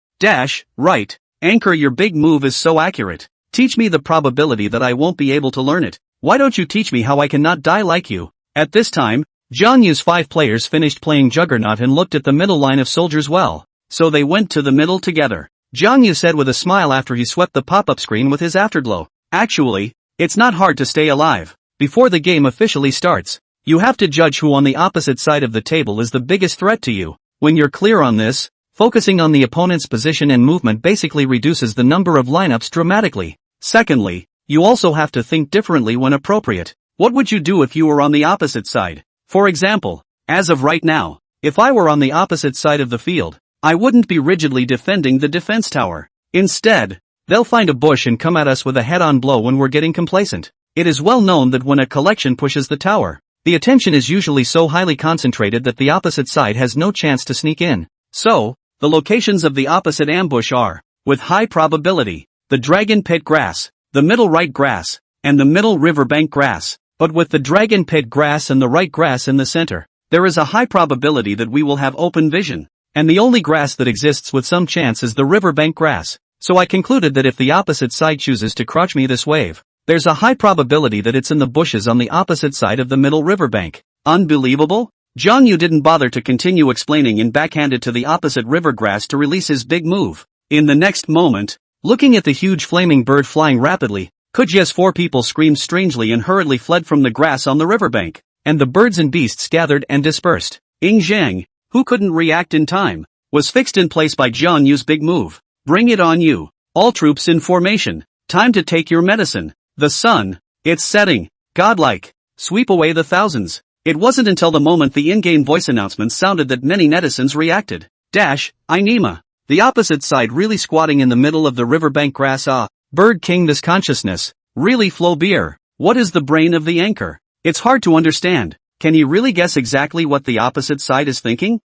Right. Anchor, your big move is so accurate. Teach me the probability that I won't be able to learn it. Why don't you teach me how I cannot die like you? At this time, Jiang Yu's 5 players finished playing Juggernaut and looked at the middle line of soldiers well. So they went to the middle together. Jiang Yu said with a smile after he swept the pop-up screen with his afterglow. Actually, it's not hard to stay alive. Before the game officially starts, you have to judge who on the opposite side of the table is the biggest threat to you. When you're clear on this, focusing on the opponent's position and movement basically reduces the number of lineups dramatically. Secondly, you also have to think differently when appropriate. What would you do if you were on the opposite side? For example, as of right now, if I were on the opposite side of the field, I wouldn't be rigidly defending the defense tower. Instead, they'll find a bush and come at us with a head-on blow when we're getting complacent. It is well known that when a collection pushes the tower, the attention is usually so highly concentrated that the opposite side has no chance to sneak in. So, the locations of the opposite ambush are, with high probability, the dragon pit grass, the middle right grass, and the middle riverbank grass. But with the dragon pit grass and the right grass in the center, there is a high probability that we will have open vision. And the only grass that exists with some chance is the riverbank grass. So I concluded that if the opposite side chooses to crouch me this wave, there's a high probability that it's in the bushes on the opposite side of the middle riverbank. Unbelievable? Jiang Yu didn't bother to continue explaining and backhanded to the opposite river grass to release his big move. In the next moment, looking at the huge flaming bird flying rapidly, Kujia's 4 people screamed strangely and hurriedly fled from the grass on the riverbank, and the birds and beasts gathered and dispersed. Ying Zhang, who couldn't react in time, was fixed in place by Jiang Yu's big move. Bring it on you. All troops in formation. Time to take your medicine. The sun, it's setting. Godlike. Sweep away the thousands. It wasn't until the moment the in-game voice announcement sounded that many netizens reacted. Inema. The opposite side really squatting in the middle of the riverbank grass. Bird King, this consciousness. Really flow beer. What is the brain of the anchor? It's hard to understand. Can he really guess exactly what the opposite side is thinking?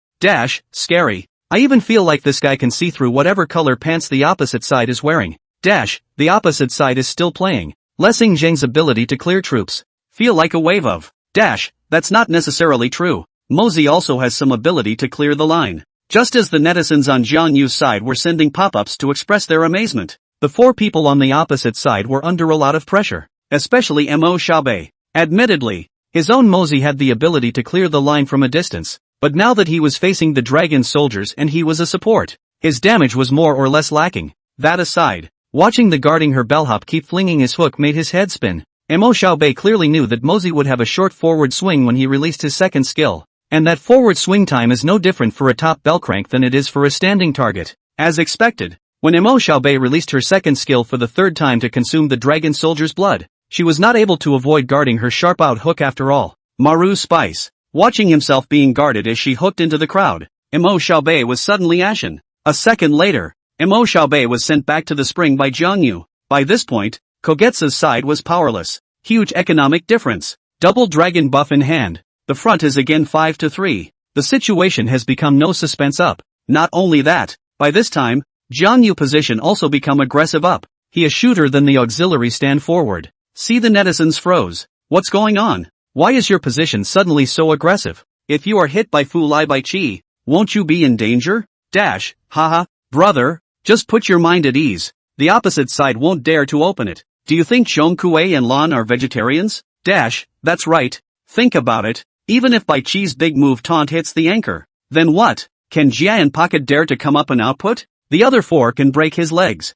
Scary. I even feel like this guy can see through whatever color pants the opposite side is wearing. The opposite side is still playing. Lessing Zhang's ability to clear troops. Feel like a wave of. That's not necessarily true. Mosey also has some ability to clear the line. Just as the netizens on Jiang Yu's side were sending pop-ups to express their amazement, the 4 people on the opposite side were under a lot of pressure. Especially Mo Xiaobei. Admittedly, his own Mosey had the ability to clear the line from a distance, but now that he was facing the dragon soldiers and he was a support, his damage was more or less lacking. That aside, watching the guarding her bellhop keep flinging his hook made his head spin. Mo Xiaobei clearly knew that Mosey would have a short forward swing when he released his second skill, and that forward swing time is no different for a top bellcrank than it is for a standing target. As expected, when Mo Xiaobei released her second skill for the 3rd time to consume the dragon soldier's blood, she was not able to avoid guarding her sharp out hook after all. Maru Spice. watching himself being guarded as she hooked into the crowd. Mo Xiaobei was suddenly ashen. A second later, Mo Xiaobei was sent back to the spring by Jiang Yu. By this point, Kogetsu's side was powerless. Huge economic difference. Double dragon buff in hand. The front is again 5-3. The situation has become no suspense up. Not only that, by this time, Jiang Yu position also become aggressive up. He is shooter than the auxiliary stand forward. See the netizens froze. What's going on? Why is your position suddenly so aggressive? If you are hit by Fu Lai Bai Chi, won't you be in danger? Haha, brother, just put your mind at ease. The opposite side won't dare to open it. Do you think Zhong Kuei and Lan are vegetarians? That's right. Think about it. Even if Bai Chi's big move taunt hits the anchor, then what? Can Jia and Pocket dare to come up and output? The other four can break his legs.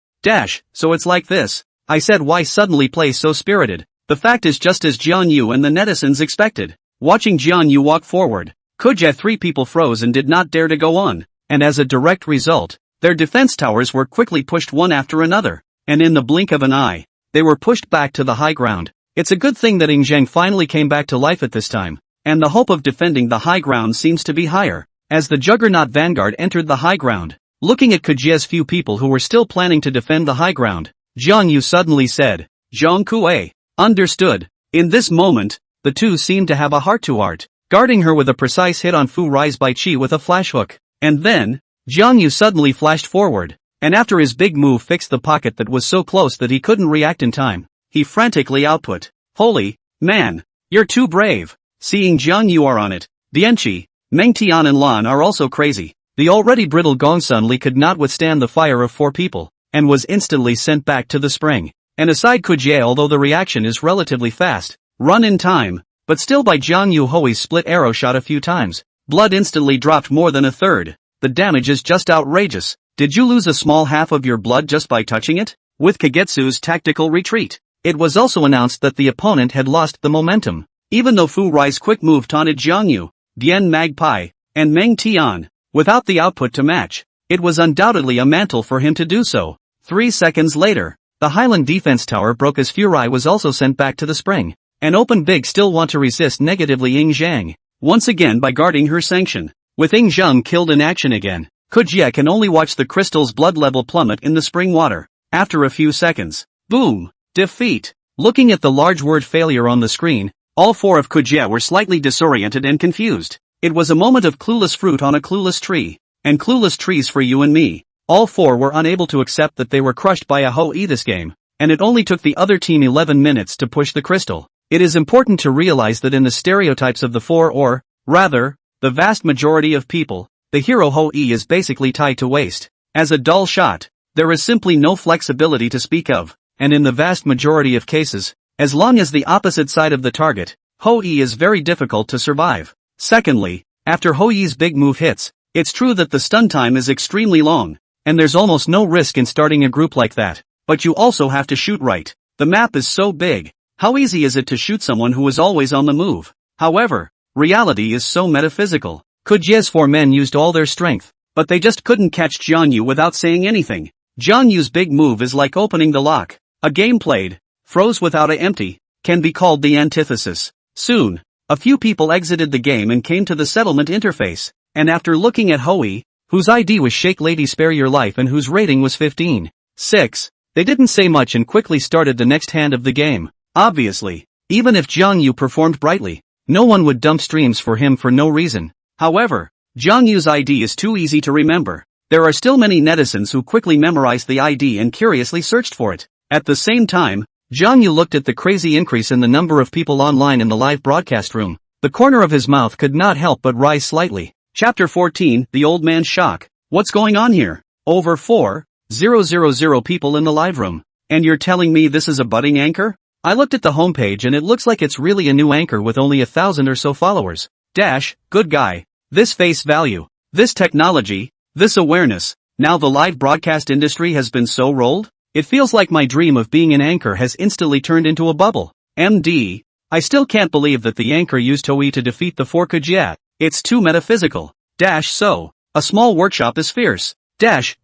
So it's like this. I said why suddenly play so spirited. The fact is just as Jian Yu and the netizens expected. Watching Jian Yu walk forward, Kujia 3 people froze and did not dare to go on, and as a direct result, their defense towers were quickly pushed one after another, and in the blink of an eye, they were pushed back to the high ground. It's a good thing that Ing Zheng finally came back to life at this time, and the hope of defending the high ground seems to be higher. As the Juggernaut Vanguard entered the high ground, looking at Kujia's few people who were still planning to defend the high ground, Jiang Yu suddenly said, Zhong Kuei. Understood. In this moment, the two seemed to have a heart-to-heart, guarding her with a precise hit on Fu Rai's Bai Chi with a flash hook. And then, Jiang Yu suddenly flashed forward, and after his big move fixed the pocket that was so close that he couldn't react in time, he frantically output. Holy, man, you're too brave. Seeing Jiang Yu are on it, Dianqi, Meng Tian and Lan are also crazy. The already brittle Gongsun Li could not withstand the fire of 4 people, and was instantly sent back to the spring. And aside Kujie, although the reaction is relatively fast, run in time, but still by Jiang Yu Hoi's split arrow shot a few times, blood instantly dropped more than a third. The damage is just outrageous. Did you lose a small half of your blood just by touching it? With Kagetsu's tactical retreat, it was also announced that the opponent had lost the momentum. Even though Fu Rai's quick move taunted Jiang Yu, Dian Magpie, and Meng Tian, without the output to match, it was undoubtedly a mantle for him to do so. 3 seconds later, the Highland defense tower broke as Fu Rai was also sent back to the spring. And Open Big still want to resist negatively Ing Zhang, once again by guarding her sanction. With Ing Zhang killed in action again, Kujia can only watch the crystal's blood level plummet in the spring water. After a few seconds, boom, defeat. Looking at the large word failure on the screen, all 4 of Kujia were slightly disoriented and confused. It was a moment of clueless fruit on a clueless tree, and clueless trees for you and me. All 4 were unable to accept that they were crushed by a Hou-Yi this game, and it only took the other team 11 minutes to push the crystal. It is important to realize that in the stereotypes of the 4 or, rather, the vast majority of people, the hero Hou-Yi is basically tied to waist. As a dull shot, there is simply no flexibility to speak of, and in the vast majority of cases, as long as the opposite side of the target, Hou-Yi is very difficult to survive. Secondly, after Hou-Yi's big move hits, it's true that the stun time is extremely long, and there's almost no risk in starting a group like that, but you also have to shoot right. The map is so big, how easy is it to shoot someone who is always on the move? However, reality is so metaphysical. Kujia's 4 men used all their strength, but they just couldn't catch Jiang Yu without saying anything. Jiang Yu's big move is like opening the lock. A game played, froze without a empty, can be called the antithesis. Soon, a few people exited the game and came to the settlement interface, and after looking at Hou-Yi, whose ID was Shake Lady Spare Your Life and whose rating was 15.6, they didn't say much and quickly started the next hand of the game. Obviously, even if Jiang Yu performed brightly, no one would dump streams for him for no reason. However, Jiang Yu's ID is too easy to remember. There are still many netizens who quickly memorized the ID and curiously searched for it. At the same time, Jiang Yu looked at the crazy increase in the number of people online in the live broadcast room. The corner of his mouth could not help but rise slightly. Chapter 14, The Old Man's Shock. What's going on here? Over 4,000 people in the live room. And you're telling me this is a budding anchor? I looked at the homepage and it looks like it's really a new anchor with only 1,000 or so followers. Good guy. This face value. This technology. This awareness. Now the live broadcast industry has been so rolled? It feels like my dream of being an anchor has instantly turned into a bubble. MD. I still can't believe that the anchor used Hou-Yi to defeat the 4 Kujia. It's too metaphysical. So. A small workshop is fierce.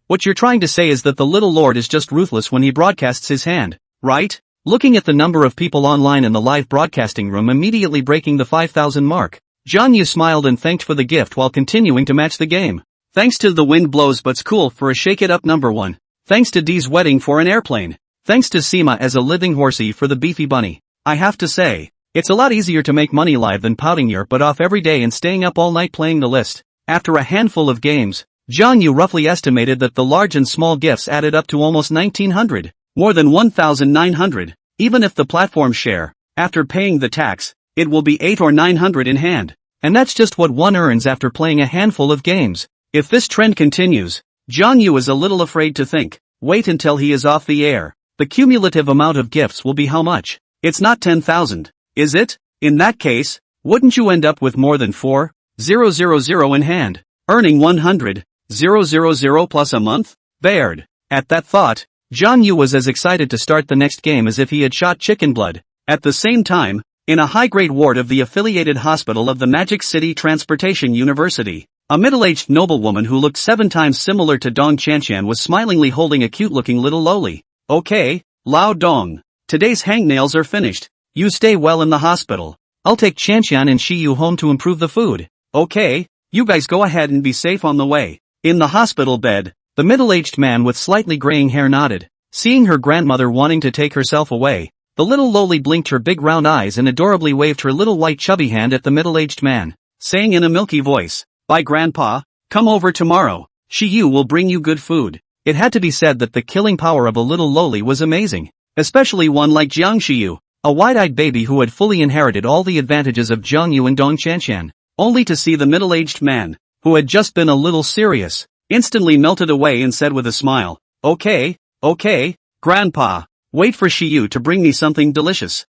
What you're trying to say is that the little lord is just ruthless when he broadcasts his hand, right? Looking at the number of people online in the live broadcasting room immediately breaking the 5,000 mark, Jiang smiled and thanked for the gift while continuing to match the game. Thanks to the wind blows but's cool for a shake it up number 1. Thanks to Dee's wedding for an airplane. Thanks to Seema as a living horsey for the beefy bunny. I have to say, it's a lot easier to make money live than pouting your butt off every day and staying up all night playing the list. After a handful of games, Jiang Yu roughly estimated that the large and small gifts added up to almost 1900. More than 1900. Even if the platform share, after paying the tax, it will be 800 or 900 in hand. And that's just what one earns after playing a handful of games. If this trend continues, Jiang Yu is a little afraid to think. Wait until he is off the air. The cumulative amount of gifts will be how much? It's not 10,000, is it? In that case, wouldn't you end up with more than 4,000 in hand, earning 100,000 plus a month? Baird. At that thought, Jiang Yu was as excited to start the next game as if he had shot chicken blood. At the same time, in a high-grade ward of the affiliated hospital of the Magic City Transportation University, a middle-aged noblewoman who looked 7 times similar to Dong Qianqian was smilingly holding a cute-looking little loli. Okay, Lao Dong. Today's hangnails are finished. You stay well in the hospital. I'll take Qianqian and Shiyu home to improve the food. Okay, you guys go ahead and be safe on the way. In the hospital bed, the middle-aged man with slightly graying hair nodded. Seeing her grandmother wanting to take herself away, the little loli blinked her big round eyes and adorably waved her little white chubby hand at the middle-aged man, saying in a milky voice, "Bye grandpa, come over tomorrow. Shiyu will bring you good food." It had to be said that the killing power of a little loli was amazing, especially one like Jiang Shiyu, a wide-eyed baby who had fully inherited all the advantages of Jiang Yu and Dong Qianqian, only to see the middle-aged man, who had just been a little serious, instantly melted away and said with a smile, Okay, grandpa, wait for Shiyu to bring me something delicious.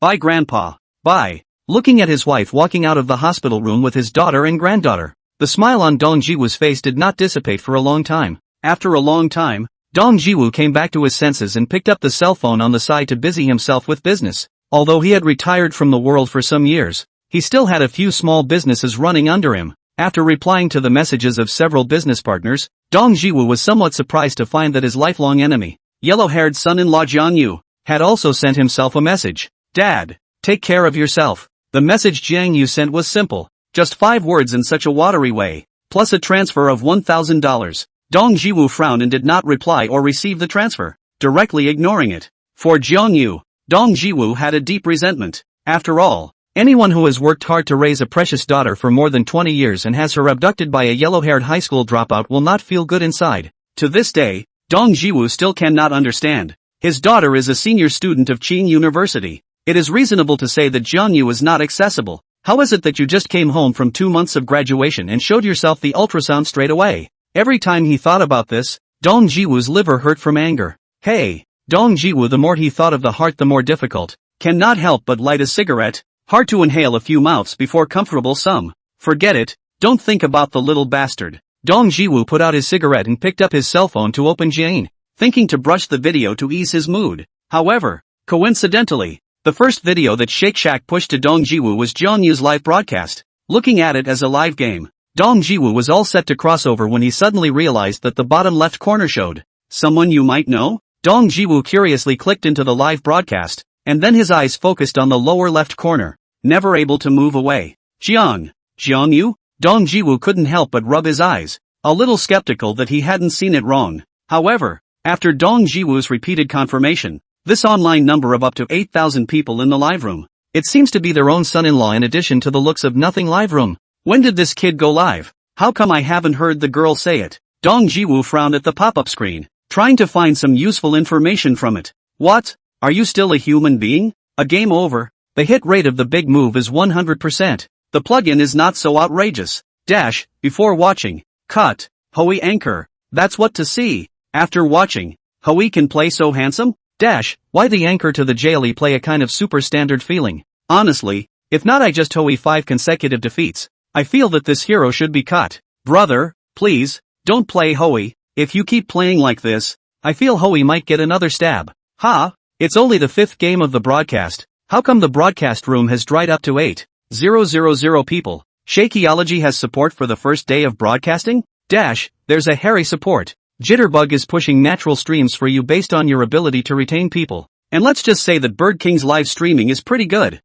Bye grandpa, bye. Looking at his wife walking out of the hospital room with his daughter and granddaughter, the smile on Dong Jiwu's face did not dissipate for a long time. After a long time, Dong Jiwu came back to his senses and picked up the cell phone on the side to busy himself with business. Although he had retired from the world for some years, he still had a few small businesses running under him. After replying to the messages of several business partners, Dong Jiwu was somewhat surprised to find that his lifelong enemy, yellow-haired son-in-law Jiang Yu, had also sent himself a message. Dad, take care of yourself. The message Jiang Yu sent was simple, just 5 words in such a watery way, plus a transfer of $1,000. Dong Jiwu frowned and did not reply or receive the transfer, directly ignoring it. For Jiang Yu, Dong Jiwu had a deep resentment. After all, anyone who has worked hard to raise a precious daughter for more than 20 years and has her abducted by a yellow-haired high school dropout will not feel good inside. To this day, Dong Jiwu still cannot understand. His daughter is a senior student of Qing University. It is reasonable to say that Jiang Yu is not accessible. How is it that you just came home from 2 months of graduation and showed yourself the ultrasound straight away? Every time he thought about this, Dong Jiwu's liver hurt from anger. Hey, Dong Jiwu, the more he thought of the heart the more difficult. Cannot help but light a cigarette. Hard to inhale a few mouths before comfortable some. Forget it, don't think about the little bastard. Dong Jiwu put out his cigarette and picked up his cell phone to open Jane, thinking to brush the video to ease his mood. However, coincidentally, the first video that Shake Shack pushed to Dong Jiwu was Jiang Yu's live broadcast. Looking at it as a live game, Dong Jiwu was all set to cross over when he suddenly realized that the bottom left corner showed someone you might know? Dong Jiwu curiously clicked into the live broadcast, and then his eyes focused on the lower left corner, never able to move away. Jiang Yu? Dong Jiwu couldn't help but rub his eyes, a little skeptical that he hadn't seen it wrong. However, after Dong Jiwu's repeated confirmation, this online number of up to 8,000 people in the live room, it seems to be their own son-in-law in addition to the looks of nothing live room. When did this kid go live? How come I haven't heard the girl say it? Dong Jiwu frowned at the pop-up screen, trying to find some useful information from it. What? Are you still a human being? A game over? The hit rate of the big move is 100%. The plugin is not so outrageous. Before watching. Cut. Hui anchor. That's what to see. After watching. Hui can play so handsome? Why the anchor to the jaily play a kind of super standard feeling. Honestly, if not I just Hui 5 consecutive defeats. I feel that this hero should be cut. Brother, please, don't play Hui. If you keep playing like this, I feel Hui might get another stab. It's only the 5th game of the broadcast. How come the broadcast room has dried up to 8,000 people? Shakeology has support for the first day of broadcasting? There's a hairy support. Jitterbug is pushing natural streams for you based on your ability to retain people. And let's just say that Bird King's live streaming is pretty good.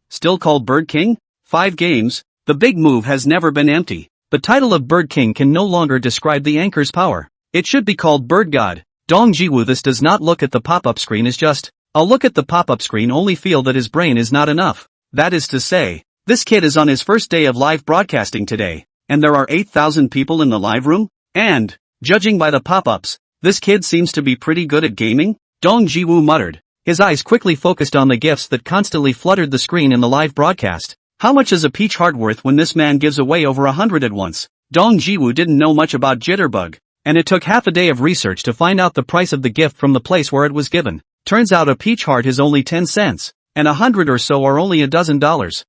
Still called Bird King? 5 games. The big move has never been empty. The title of Bird King can no longer describe the anchor's power. It should be called Bird God. Dong Jiwoo. This does not look at the pop-up screen as just a look at the pop-up screen, only feel that his brain is not enough. That is to say, this kid is on his first day of live broadcasting today, and there are 8,000 people in the live room? And, judging by the pop-ups, this kid seems to be pretty good at gaming? Dong Jiwoo muttered. His eyes quickly focused on the gifts that constantly fluttered the screen in the live broadcast. How much is a peach heart worth when this man gives away over 100 at once? Dong Jiwoo didn't know much about Jitterbug, and it took half a day of research to find out the price of the gift from the place where it was given. Turns out a peach heart is only 10 cents, and 100 or so are only $12.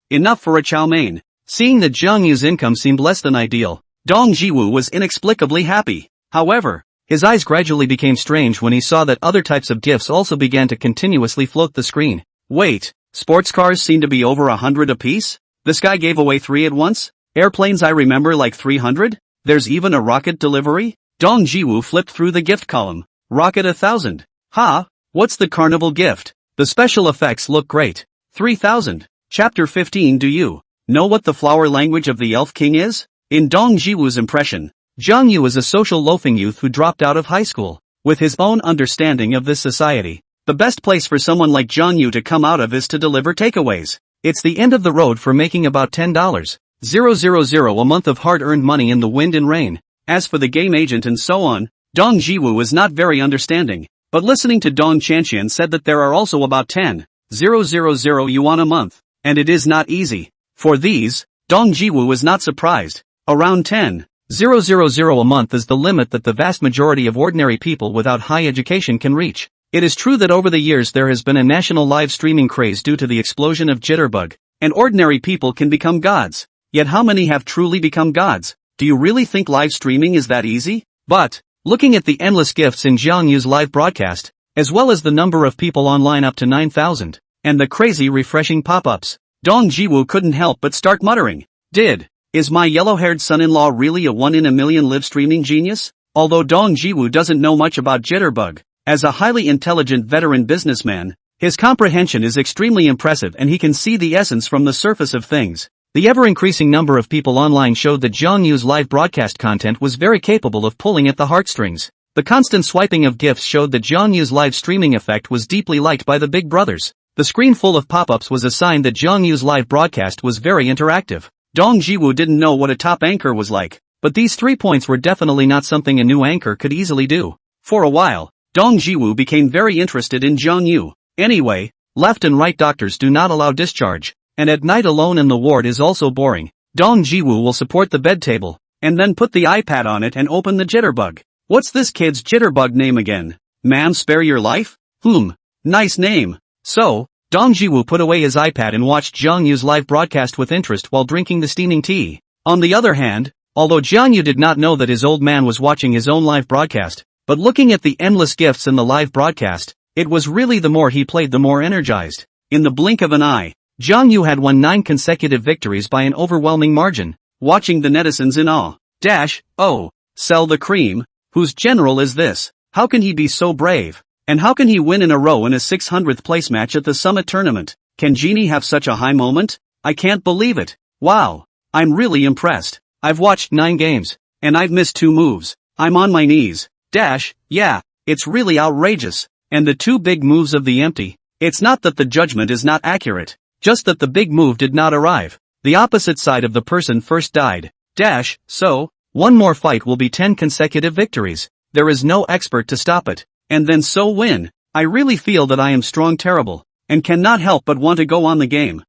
Enough for a chow mein. Seeing that Jiang Yu's income seemed less than ideal, Dong Jiwoo was inexplicably happy. However, his eyes gradually became strange when he saw that other types of gifts also began to continuously float the screen. Wait, sports cars seem to be over 100 apiece? This guy gave away 3 at once? Airplanes I remember like 300? There's even a rocket delivery? Dong Jiwoo flipped through the gift column. Rocket 1,000. Ha! What's the carnival gift? The special effects look great. 3,000. Chapter 15. Do you know what the flower language of the Elf King is? In Dong Jiwoo's impression, Jiang Yu is a social loafing youth who dropped out of high school. With his own understanding of this society, the best place for someone like Jiang Yu to come out of is to deliver takeaways. It's the end of the road for making about $10,000 a month of hard-earned money in the wind and rain. As for the game agent and so on, Dong Jiwoo was not very understanding, but listening to Dong Chanqian said that there are also about 10,000 yuan a month, and it is not easy. For these, Dong Jiwoo was not surprised. Around 10,000 a month is the limit that the vast majority of ordinary people without high education can reach. It is true that over the years there has been a national live streaming craze due to the explosion of Jitterbug, and ordinary people can become gods. Yet how many have truly become gods? Do you really think live streaming is that easy? But, looking at the endless gifts in Jiang Yu's live broadcast, as well as the number of people online up to 9,000, and the crazy refreshing pop-ups, Dong Jiwoo couldn't help but start muttering. Is my yellow-haired son-in-law really a 1 in a million live streaming genius? Although Dong Jiwoo doesn't know much about Jitterbug, as a highly intelligent veteran businessman, his comprehension is extremely impressive and he can see the essence from the surface of things. The ever-increasing number of people online showed that Jiang Yu's live broadcast content was very capable of pulling at the heartstrings. The constant swiping of gifts showed that Jiang Yu's live streaming effect was deeply liked by the big brothers. The screen full of pop-ups was a sign that Jiang Yu's live broadcast was very interactive. Dong Jiwoo didn't know what a top anchor was like, but these 3 points were definitely not something a new anchor could easily do. For a while, Dong Jiwoo became very interested in Jiang Yu. Anyway, left and right doctors do not allow discharge, and at night alone in the ward is also boring. Dong Jiwoo will support the bed table, and then put the iPad on it and open the Jitterbug. What's this kid's Jitterbug name again? Ma'am, spare your life? Nice name. So, Dong Jiwoo put away his iPad and watched Jiang Yu's live broadcast with interest while drinking the steaming tea. On the other hand, although Jiang Yu did not know that his old man was watching his own live broadcast, but looking at the endless gifts in the live broadcast, it was really the more he played the more energized. In the blink of an eye, Jiang Yu had won 9 consecutive victories by an overwhelming margin, watching the netizens in awe. Sell the cream? Whose general is this? How can he be so brave? And how can he win in a row in a 600th place match at the Summit Tournament? Can Genie have such a high moment? I can't believe it. Wow. I'm really impressed. I've watched 9 games, and I've missed 2 moves. I'm on my knees. Yeah, it's really outrageous. And the 2 big moves of the empty. It's not that the judgment is not accurate, just that the big move did not arrive. The opposite side of the person first died. So, one more fight will be 10 consecutive victories. There is no expert to stop it. And then so win. I really feel that I am strong terrible, and cannot help but want to go on the game.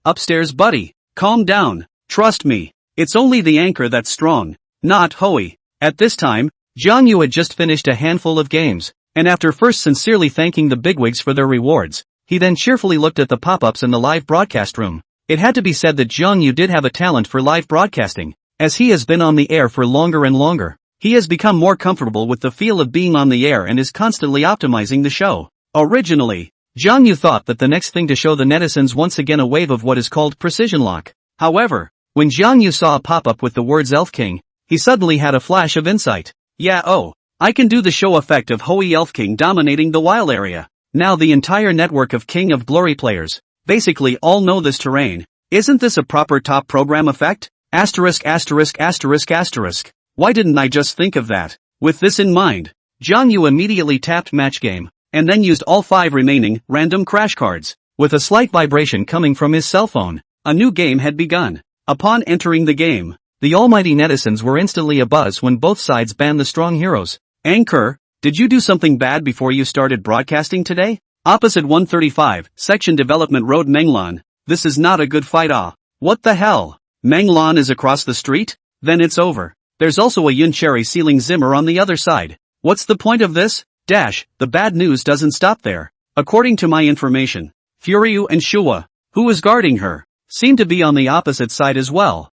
Upstairs buddy. Calm down. Trust me. It's only the anchor that's strong, not Hoey. At this time, Jiang Yu had just finished a handful of games, and after first sincerely thanking the bigwigs for their rewards, he then cheerfully looked at the pop-ups in the live broadcast room. It had to be said that Jiang Yu did have a talent for live broadcasting, as he has been on the air for longer and longer. He has become more comfortable with the feel of being on the air and is constantly optimizing the show. Originally, Jiang Yu thought that the next thing to show the netizens once again a wave of what is called precision lock. However, when Jiang Yu saw a pop-up with the words Elf King, he suddenly had a flash of insight. I can do the show effect of Hoey Elf King dominating the wild area. Now the entire network of King of Glory players, basically all know this terrain. Isn't this a proper top program effect? Asterisk asterisk asterisk asterisk. Why didn't I just think of that? With this in mind, Jiangyu immediately tapped match game, and then used all 5 remaining random crash cards. With a slight vibration coming from his cell phone, a new game had begun. Upon entering the game, the almighty netizens were instantly abuzz when both sides banned the strong heroes. Anchor, did you do something bad before you started broadcasting today? Opposite 135, Section Development Road Menglan. This is not a good fight. What the hell? Menglan is across the street? Then it's over. There's also a Yuncherry ceiling Zimmer on the other side. What's the point of this? The bad news doesn't stop there. According to my information, Furyu and Shua, who is guarding her, seem to be on the opposite side as well.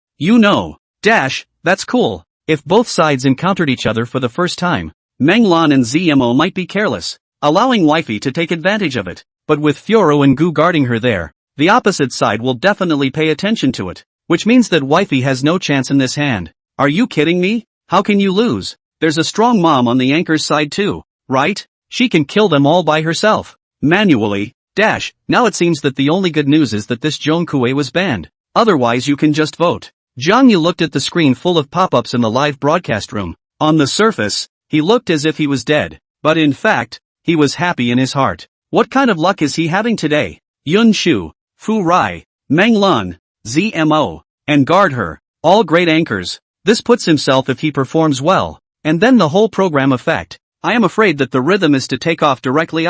That's cool. If both sides encountered each other for the first time, Menglan and ZMO might be careless, allowing Wifey to take advantage of it. But with Furo and Gu guarding her there, the opposite side will definitely pay attention to it. Which means that Wifey has no chance in this hand. Are you kidding me? How can you lose? There's a strong mom on the anchor's side too, right? She can kill them all by herself. Manually. Now it seems that the only good news is that this Jonkue was banned. Otherwise you can just vote. Jiangyu looked at the screen full of pop-ups in the live broadcast room. On the surface, he looked as if he was dead. But in fact, he was happy in his heart. What kind of luck is he having today? Yun Shu, Fu Rai, Meng Lan, ZMO, and guard her. All great anchors. This puts himself if he performs well. And then the whole program effect. I am afraid that the rhythm is to take off directly.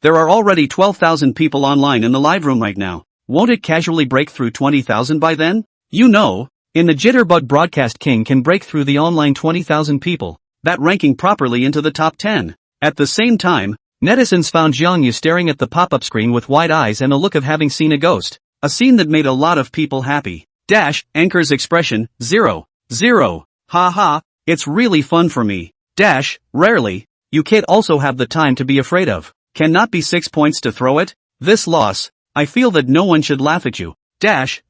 There are already 12,000 people online in the live room right now. Won't it casually break through 20,000 by then? In the Jitterbug Broadcast King can break through the online 20,000 people, that ranking properly into the top 10. At the same time, netizens found Jiangyu staring at the pop-up screen with wide eyes and a look of having seen a ghost. A scene that made a lot of people happy. Anchor's expression, 0. Haha, it's really fun for me. Rarely. You kid also have the time to be afraid of. Cannot be 6 points to throw it? This loss, I feel that no one should laugh at you.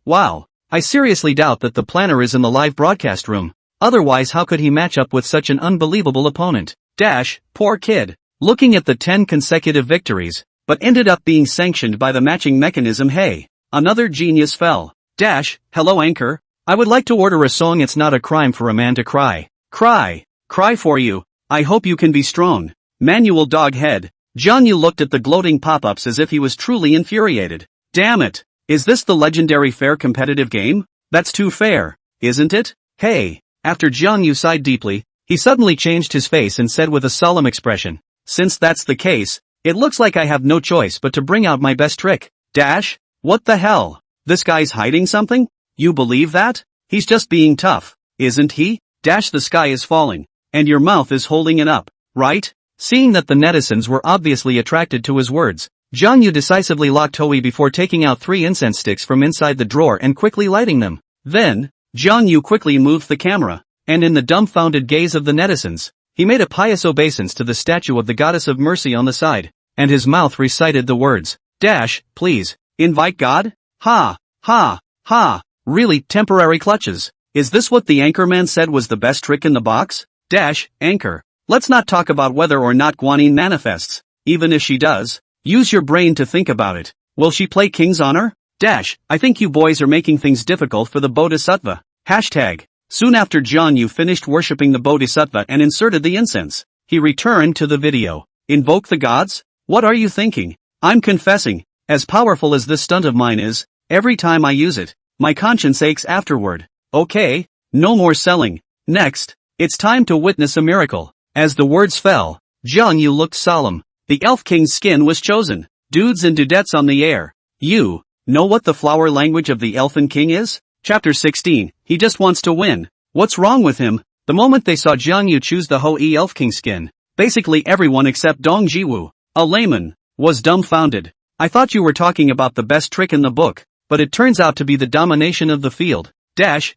Wow. I seriously doubt that the planner is in the live broadcast room. Otherwise how could he match up with such an unbelievable opponent? Poor kid. Looking at the 10 consecutive victories, but ended up being sanctioned by the matching mechanism. Hey, another genius fell. Hello anchor. I would like to order a song. It's not a crime for a man to cry. Cry for you. I hope you can be strong. Manual dog head. Jiangyu looked at the gloating pop-ups as if he was truly infuriated. Damn it. Is this the legendary fair competitive game? That's too fair, isn't it? Hey. After Jiangyu sighed deeply, he suddenly changed his face and said with a solemn expression, since that's the case, it looks like I have no choice but to bring out my best trick. What the hell? This guy's hiding something? You believe that? He's just being tough, isn't he? The sky is falling, and your mouth is holding it up, right? Seeing that the netizens were obviously attracted to his words, Jiangyu decisively locked Toei before taking out 3 incense sticks from inside the drawer and quickly lighting them. Then, Jiangyu quickly moved the camera, and in the dumbfounded gaze of the netizens, he made a pious obeisance to the statue of the goddess of mercy on the side, and his mouth recited the words, please, invite God? Really, temporary clutches. Is this what the anchorman said was the best trick in the box? Anchor. Let's not talk about whether or not Guanyin manifests. Even if she does, use your brain to think about it. Will she play King's Honor? I think you boys are making things difficult for the Bodhisattva. Soon after Jiangyu finished worshipping the Bodhisattva and inserted the incense, he returned to the video. Invoke the gods? What are you thinking? I'm confessing, as powerful as this stunt of mine is, every time I use it, my conscience aches afterward. Okay, no more selling. Next, it's time to witness a miracle. As the words fell, Jiangyu looked solemn. The Elf King's skin was chosen. Dudes and dudettes on the air. You know what the flower language of the Elfin King is? Chapter 16, he just wants to win. What's wrong with him? The moment they saw Jiangyu choose the Hou-Yi Elf King skin, basically everyone except Dong Jiwoo, a layman, was dumbfounded. I thought you were talking about the best trick in the book, but it turns out to be the domination of the field.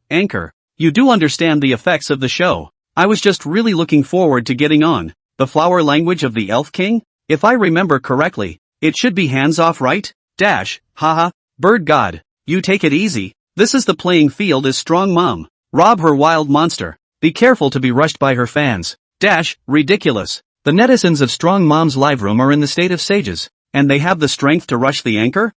Anchor. You do understand the effects of the show. I was just really looking forward to getting on. The flower language of the Elf King? If I remember correctly, it should be hands off, right? Haha, bird god. You take it easy. This is the playing field is strong mom. Rob her wild monster. Be careful to be rushed by her fans. Ridiculous. The netizens of Strong Mom's live room are in the state of sages, and they have the strength to rush the anchor?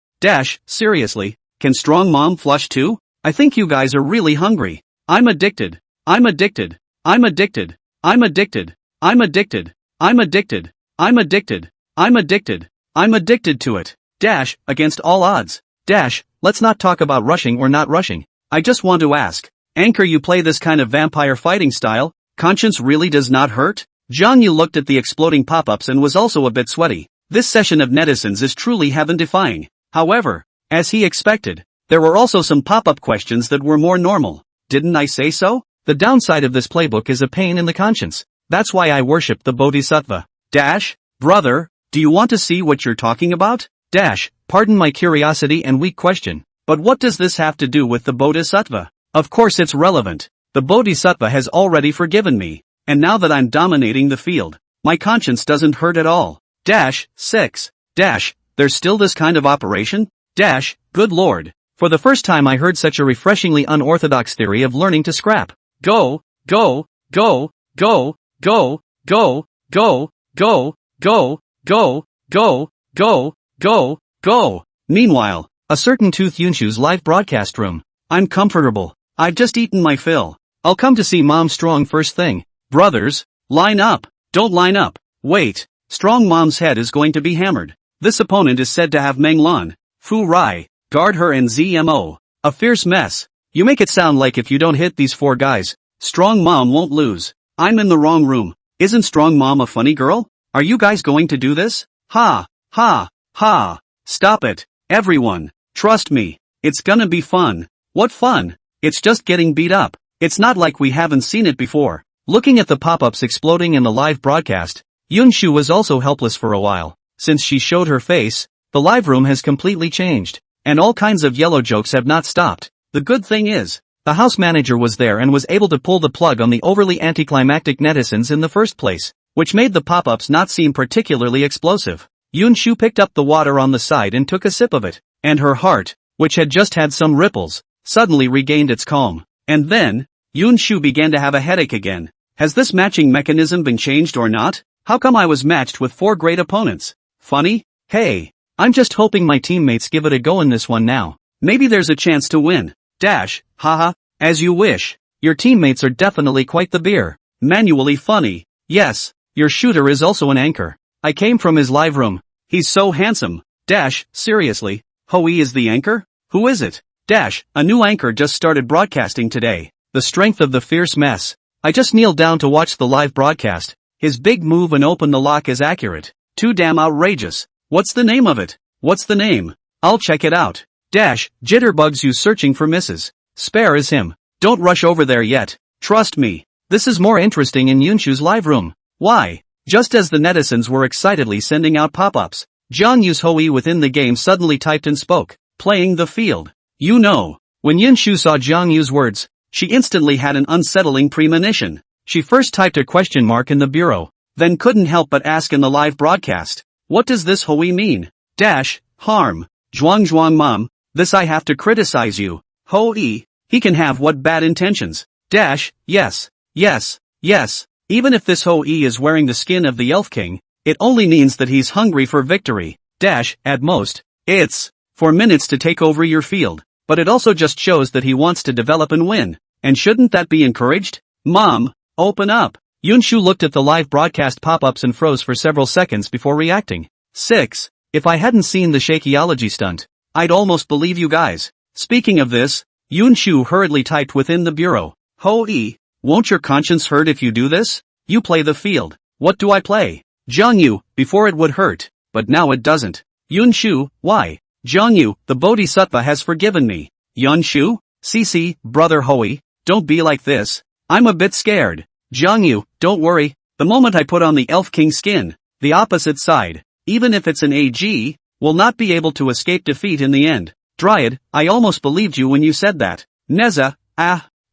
Seriously. Can strong mom flush too? I think you guys are really hungry. I'm addicted. I'm addicted. I'm addicted. I'm addicted. I'm addicted. I'm addicted. I'm addicted. I'm addicted. I'm addicted to it. Dash, against all odds. Dash, let's not talk about rushing or not rushing. I just want to ask. Anchor, you play this kind of vampire fighting style? Conscience really does not hurt? Jiangyu looked at the exploding pop-ups and was also a bit sweaty. This session of netizens is truly heaven-defying. However, as he expected, there were also some pop-up questions that were more normal. Didn't I say so? The downside of this playbook is a pain in the conscience. That's why I worship the Bodhisattva. Dash, brother, do you want to see what you're talking about? Dash, pardon my curiosity and weak question, but what does this have to do with the Bodhisattva? Of course it's relevant. The Bodhisattva has already forgiven me, and now that I'm dominating the field, my conscience doesn't hurt at all. Dash, 6. Dash, there's still this kind of operation? Dash, good lord. For the first time I heard such a refreshingly unorthodox theory of learning to scrap. Go, go, go, go, go, go, go, go, go, go, go, go, go, go. Meanwhile, a certain Tooth Yunshu's live broadcast room. I'm comfortable. I've just eaten my fill. I'll come to see Mom Strong first thing. Brothers, line up. Don't line up. Wait. Strong Mom's head is going to be hammered. This opponent is said to have Meng Lan, Fu Rai, guard her and ZMO. A fierce mess. You make it sound like if you don't hit these 4 guys, Strong Mom won't lose. I'm in the wrong room. Isn't Strong Mom a funny girl? Are you guys going to do this? Ha, ha, ha. Stop it, everyone. Trust me. It's gonna be fun. What fun? It's just getting beat up. It's not like we haven't seen it before. Looking at the pop-ups exploding in the live broadcast, Yunshu was also helpless for a while. Since she showed her face, the live room has completely changed, and all kinds of yellow jokes have not stopped. The good thing is, the house manager was there and was able to pull the plug on the overly anticlimactic netizens in the first place, which made the pop-ups not seem particularly explosive. Yunshu picked up the water on the side and took a sip of it, and her heart, which had just had some ripples, suddenly regained its calm. And then, Yunshu began to have a headache again. Has this matching mechanism been changed or not? How come I was matched with 4 great opponents? Funny? Hey, I'm just hoping my teammates give it a go in this one now. Maybe there's a chance to win. Dash, haha, as you wish. Your teammates are definitely quite the beer. Manually funny. Yes, your shooter is also an anchor. I came from his live room. He's so handsome. Dash, seriously, Hoi is the anchor? Who is it? Dash, a new anchor just started broadcasting today. The strength of the fierce mess. I just kneeled down to watch the live broadcast. His big move and open the lock is accurate. Too damn outrageous. What's the name of it? What's the name? I'll check it out. Dash, jitterbugs you searching for Mrs. Spare is him. Don't rush over there yet. Trust me. This is more interesting in Yunshu's live room. Why? Just as the netizens were excitedly sending out pop-ups, Jiang Yu's Hoi within the game suddenly typed and spoke, playing the field. You know, when Yunshu saw Jiang Yu's words, she instantly had an unsettling premonition. She first typed a question mark in the bureau, then couldn't help but ask in the live broadcast, what does this Hoi mean? Dash, harm. Zhuang mom, this I have to criticize you. Hoi, he can have what bad intentions. Dash, yes, yes, yes. Even if this Hoi is wearing the skin of the Elf King, it only means that he's hungry for victory. Dash, at most, it's for minutes to take over your field, but it also just shows that he wants to develop and win. And shouldn't that be encouraged? Mom, open up. Yunshu looked at the live broadcast pop-ups and froze for several seconds before reacting. 6. If I hadn't seen the shakeology stunt, I'd almost believe you guys. Speaking of this, Yunshu hurriedly typed within the bureau. Hoi, won't your conscience hurt if you do this? You play the field. What do I play? Jiangyu, before it would hurt, but now it doesn't. Yunshu, why? Jiangyu, the Bodhisattva has forgiven me. Yunshu? CC, brother Hoi, don't be like this. I'm a bit scared. Jiangyu, don't worry. The moment I put on the Elf King skin, the opposite side, even if it's an AG, will not be able to escape defeat in the end. Dryad, I almost believed you when you said that. Neza,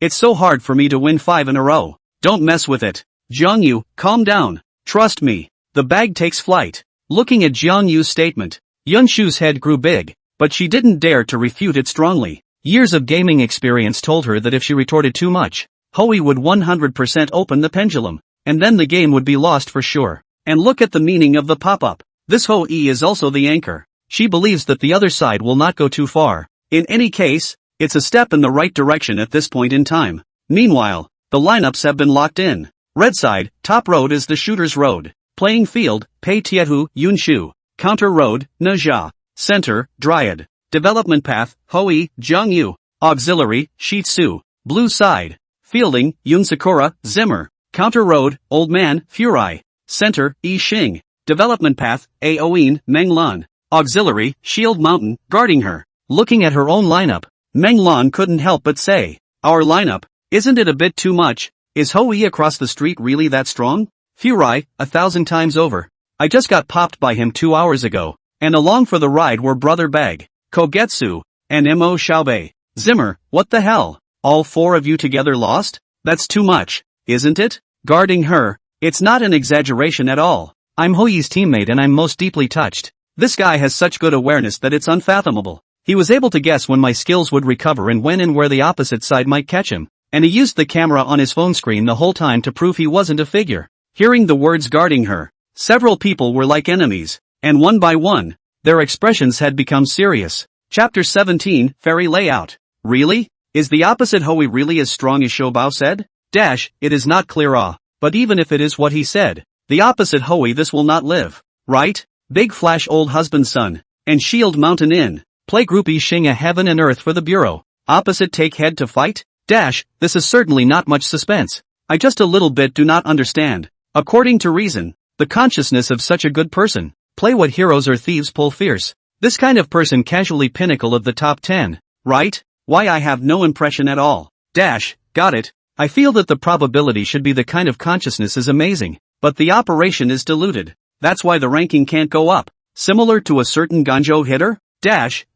it's so hard for me to win 5 in a row. Don't mess with it. Jiangyu, calm down. Trust me. The bag takes flight. Looking at Jiangyu's statement, Yunshu's head grew big, but she didn't dare to refute it strongly. Years of gaming experience told her that if she retorted too much, Hoi would 100% open the pendulum, and then the game would be lost for sure. And look at the meaning of the pop-up. This Hoi is also the anchor. She believes that the other side will not go too far, In any case, it's a step in the right direction at this point in time. Meanwhile, the lineups have been locked in. Red side, top road is the shooter's road. Playing field, Pei Tiethu, Yunshu. Counter road, Naja. Center, Dryad. Development path, Hoi, Jiangyu. Auxiliary, Shitsu. Blue side. Fielding, Yun Sakura, Zimmer. Counter road, Old Man, Furai. Center, Yi Xing. Development path, Aoin, Menglan. Auxiliary, Shield Mountain, guarding her. Looking at her own lineup, Menglan couldn't help but say, our lineup, isn't it a bit too much? Is Hoi across the street really that strong? Furai, 1,000 times over. I just got popped by him 2 hours ago. And along for the ride were Brother Bag, Kogetsu, and Mo Xiaobei. Zimmer, what the hell? All 4 of you together lost? That's too much, isn't it? Guarding her, it's not an exaggeration at all. I'm Hoi's teammate and I'm most deeply touched. This guy has such good awareness that it's unfathomable. He was able to guess when my skills would recover and when and where the opposite side might catch him. And he used the camera on his phone screen the whole time to prove he wasn't a figure. Hearing the words guarding her, several people were like enemies. And one by one, their expressions had become serious. Chapter 17, Fairy Layout. Really? Is the opposite Hoi really as strong as Shobao said? It is not clear but even if it is what he said, the opposite Hoi this will not live. Right? Big Flash Old Husband Son. And Shield Mountain Inn. Play group Yi Xing a heaven and earth for the bureau. Opposite take head to fight? This is certainly not much suspense. I just a little bit do not understand. According to reason, the consciousness of such a good person. Play what heroes or thieves pull fierce. This kind of person casually pinnacle of the top 10, right? Why I have no impression at all. Got it. I feel that the probability should be the kind of consciousness is amazing, but the operation is diluted. That's why the ranking can't go up. Similar to a certain Ganjo hitter?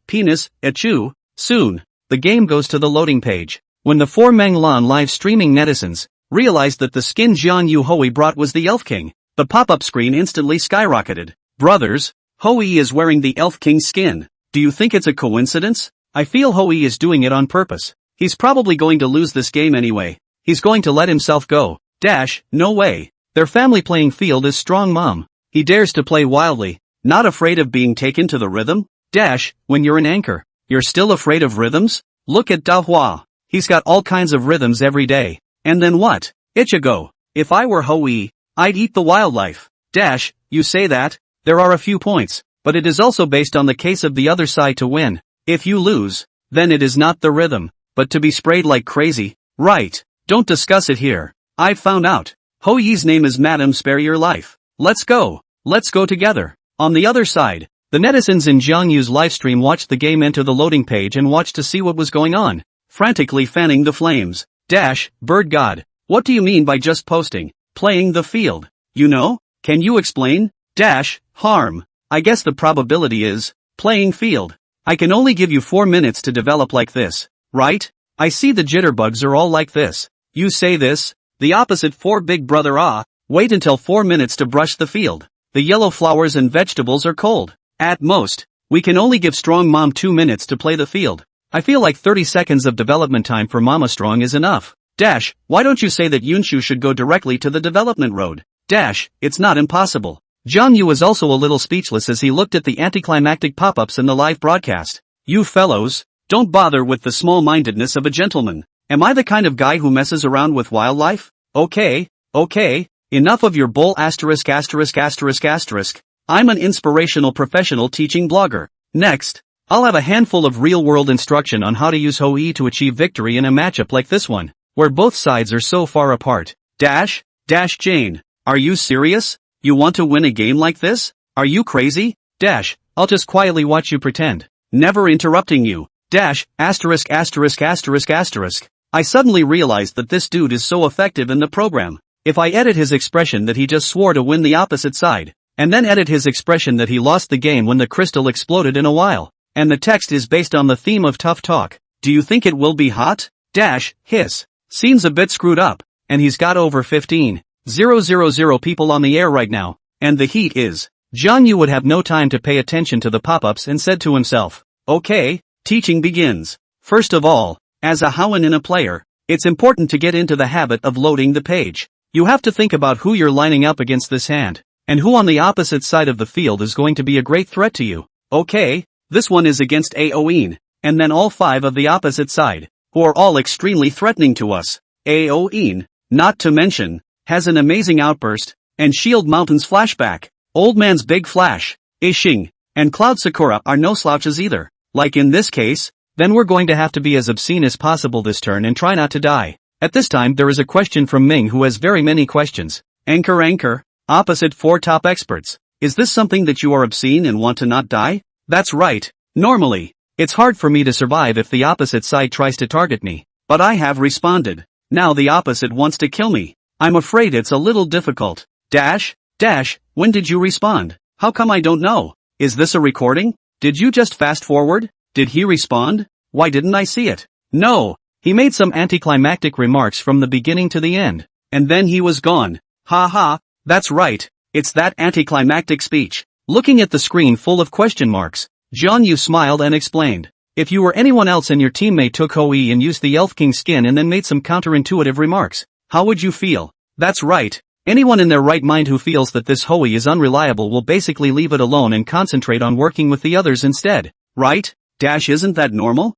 Penis, Echu, soon. The game goes to the loading page. When the 4 Menglan live streaming netizens realized that the skin Jian Yu Hoi brought was the Elf King, the pop-up screen instantly skyrocketed. Brothers, Hoi is wearing the Elf King skin. Do you think it's a coincidence? I feel Hoi is doing it on purpose. He's probably going to lose this game anyway. He's going to let himself go. No way. Their family playing field is strong mom. He dares to play wildly, not afraid of being taken to the rhythm? When you're an anchor, you're still afraid of rhythms? Look at Da Hua. He's got all kinds of rhythms every day. And then what? Ichigo. If I were Hoi, I'd eat the wildlife. You say that? There are a few points, but it is also based on the case of the other side to win. If you lose, then it is not the rhythm, but to be sprayed like crazy. Right. Don't discuss it here. I've found out. Hoi's name is Madam Spare Your Life. Let's go. Let's go together. On the other side, the netizens in Jiangyu's livestream watched the game enter the loading page and watched to see what was going on, frantically fanning the flames. Bird God. What do you mean by just posting? Playing the field. You know? Can you explain? Harm. I guess the probability is, playing field. I can only give you 4 minutes to develop like this, right? I see the jitterbugs are all like this. You say this? The opposite 4 big brother wait until 4 minutes to brush the field. The yellow flowers and vegetables are cold. At most, we can only give Strong Mom 2 minutes to play the field. I feel like 30 seconds of development time for Mama Strong is enough. Why don't you say that Yunshu should go directly to the development road? It's not impossible. Jiang Yu was also a little speechless as he looked at the anticlimactic pop-ups in the live broadcast. You fellows, don't bother with the small-mindedness of a gentleman. Am I the kind of guy who messes around with wildlife? Okay, enough of your bull *******. I'm an inspirational professional teaching blogger. Next, I'll have a handful of real-world instruction on how to use Hoi to achieve victory in a matchup like this one, where both sides are so far apart. Jane, are you serious? You want to win a game like this? Are you crazy? I'll just quietly watch you pretend. Never interrupting you. I suddenly realized that this dude is so effective in the program. If I edit his expression that he just swore to win the opposite side, and then edit his expression that he lost the game when the crystal exploded in a while, and the text is based on the theme of tough talk, do you think it will be hot? Hiss. Seems a bit screwed up, and he's got over 15,000 people on the air right now, and the heat is. Jiang Yu would have no time to pay attention to the pop-ups and said to himself, okay, teaching begins. First of all, as a Hoenn in a player, it's important to get into the habit of loading the page. You have to think about who you're lining up against this hand, and who on the opposite side of the field is going to be a great threat to you. Okay, this one is against Aoin, and then all 5 of the opposite side, who are all extremely threatening to us. Aoin, not to mention, has an amazing outburst, and Shield Mountain's flashback. Old Man's Big Flash, Ishing, and Cloud Sakura are no slouches either. Like in this case, then we're going to have to be as obscene as possible this turn and try not to die. At this time there is a question from Ming who has very many questions. Anchor, opposite 4 top experts. Is this something that you are obscene and want to not die? That's right. Normally, it's hard for me to survive if the opposite side tries to target me. But I have responded. Now the opposite wants to kill me. I'm afraid it's a little difficult. Dash, when did you respond? How come I don't know? Is this a recording? Did you just fast forward? Did he respond? Why didn't I see it? No, he made some anticlimactic remarks from the beginning to the end. And then he was gone. Ha, that's right. It's that anticlimactic speech. Looking at the screen full of question marks, Jiangyu smiled and explained. If you were anyone else and your teammate took Hoi and used the Elf King skin and then made some counterintuitive remarks, how would you feel? That's right. Anyone in their right mind who feels that this Hoi is unreliable will basically leave it alone and concentrate on working with the others instead, right? Isn't that normal?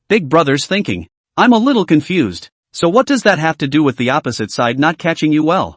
Big Brother's thinking. I'm a little confused. So what does that have to do with the opposite side not catching you well?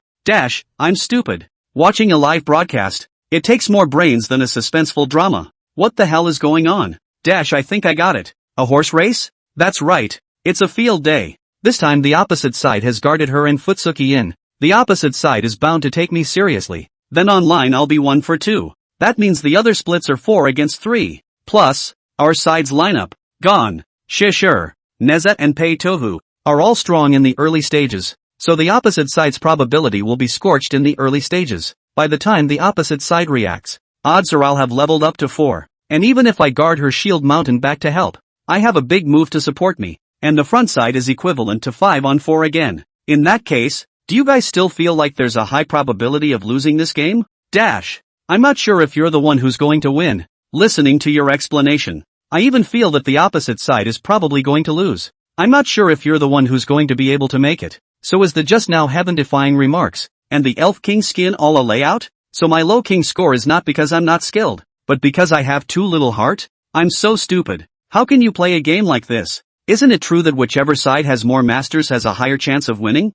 I'm stupid. Watching a live broadcast, it takes more brains than a suspenseful drama. What the hell is going on? I think I got it. A horse race? That's right. It's a field day. This time the opposite side has guarded her and Futsuki in. The opposite side is bound to take me seriously. Then online I'll be 1 for 2. That means the other splits are 4 against 3. Plus, our side's lineup, Gon, Shishir, Nezet and Pei Tohu, are all strong in the early stages. So the opposite side's probability will be scorched in the early stages. By the time the opposite side reacts, odds are I'll have leveled up to 4. And even if I guard her Shield Mountain back to help, I have a big move to support me. And the front side is equivalent to 5 on 4 again. In that case, do you guys still feel like there's a high probability of losing this game? I'm not sure if you're the one who's going to win. Listening to your explanation, I even feel that the opposite side is probably going to lose. I'm not sure if you're the one who's going to be able to make it. So is the just now heaven-defying remarks, and the Elf King skin all a layout? So my low king score is not because I'm not skilled, but because I have too little heart? I'm so stupid. How can you play a game like this? Isn't it true that whichever side has more masters has a higher chance of winning?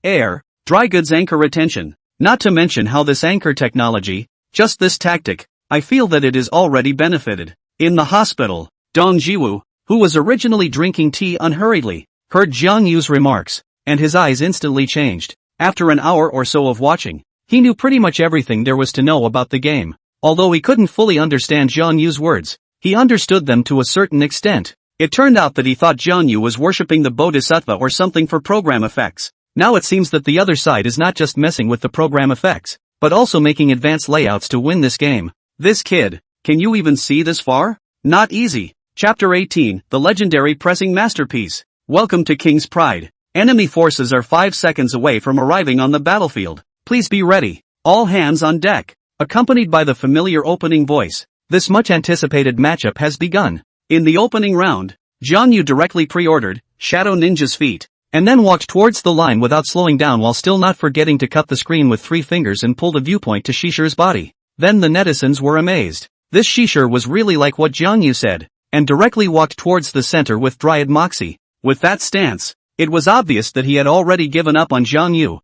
Air, dry goods anchor retention. Not to mention how this anchor technology, just this tactic, I feel that it is already benefited. In the hospital, Dong Jiwoo, who was originally drinking tea unhurriedly, heard Jiang Yu's remarks, and his eyes instantly changed. After an hour or so of watching, he knew pretty much everything there was to know about the game. Although he couldn't fully understand Jiang Yu's words, he understood them to a certain extent. It turned out that he thought Jiang Yu was worshipping the Bodhisattva or something for program effects. Now it seems that the other side is not just messing with the program effects, but also making advanced layouts to win this game. This kid, can you even see this far? Not easy. Chapter 18, The Legendary Pressing Masterpiece. Welcome to King's Pride. Enemy forces are 5 seconds away from arriving on the battlefield. Please be ready. All hands on deck. Accompanied by the familiar opening voice, this much anticipated matchup has begun. In the opening round, Jiang Yu directly pre-ordered Shadow Ninja's feat, and then walked towards the line without slowing down while still not forgetting to cut the screen with 3 fingers and pull the viewpoint to Shishir's body. Then the netizens were amazed. This Shishir was really like what Jiang Yu said, and directly walked towards the center with Dryad Moxie. With that stance, it was obvious that he had already given up on Jiang Yu.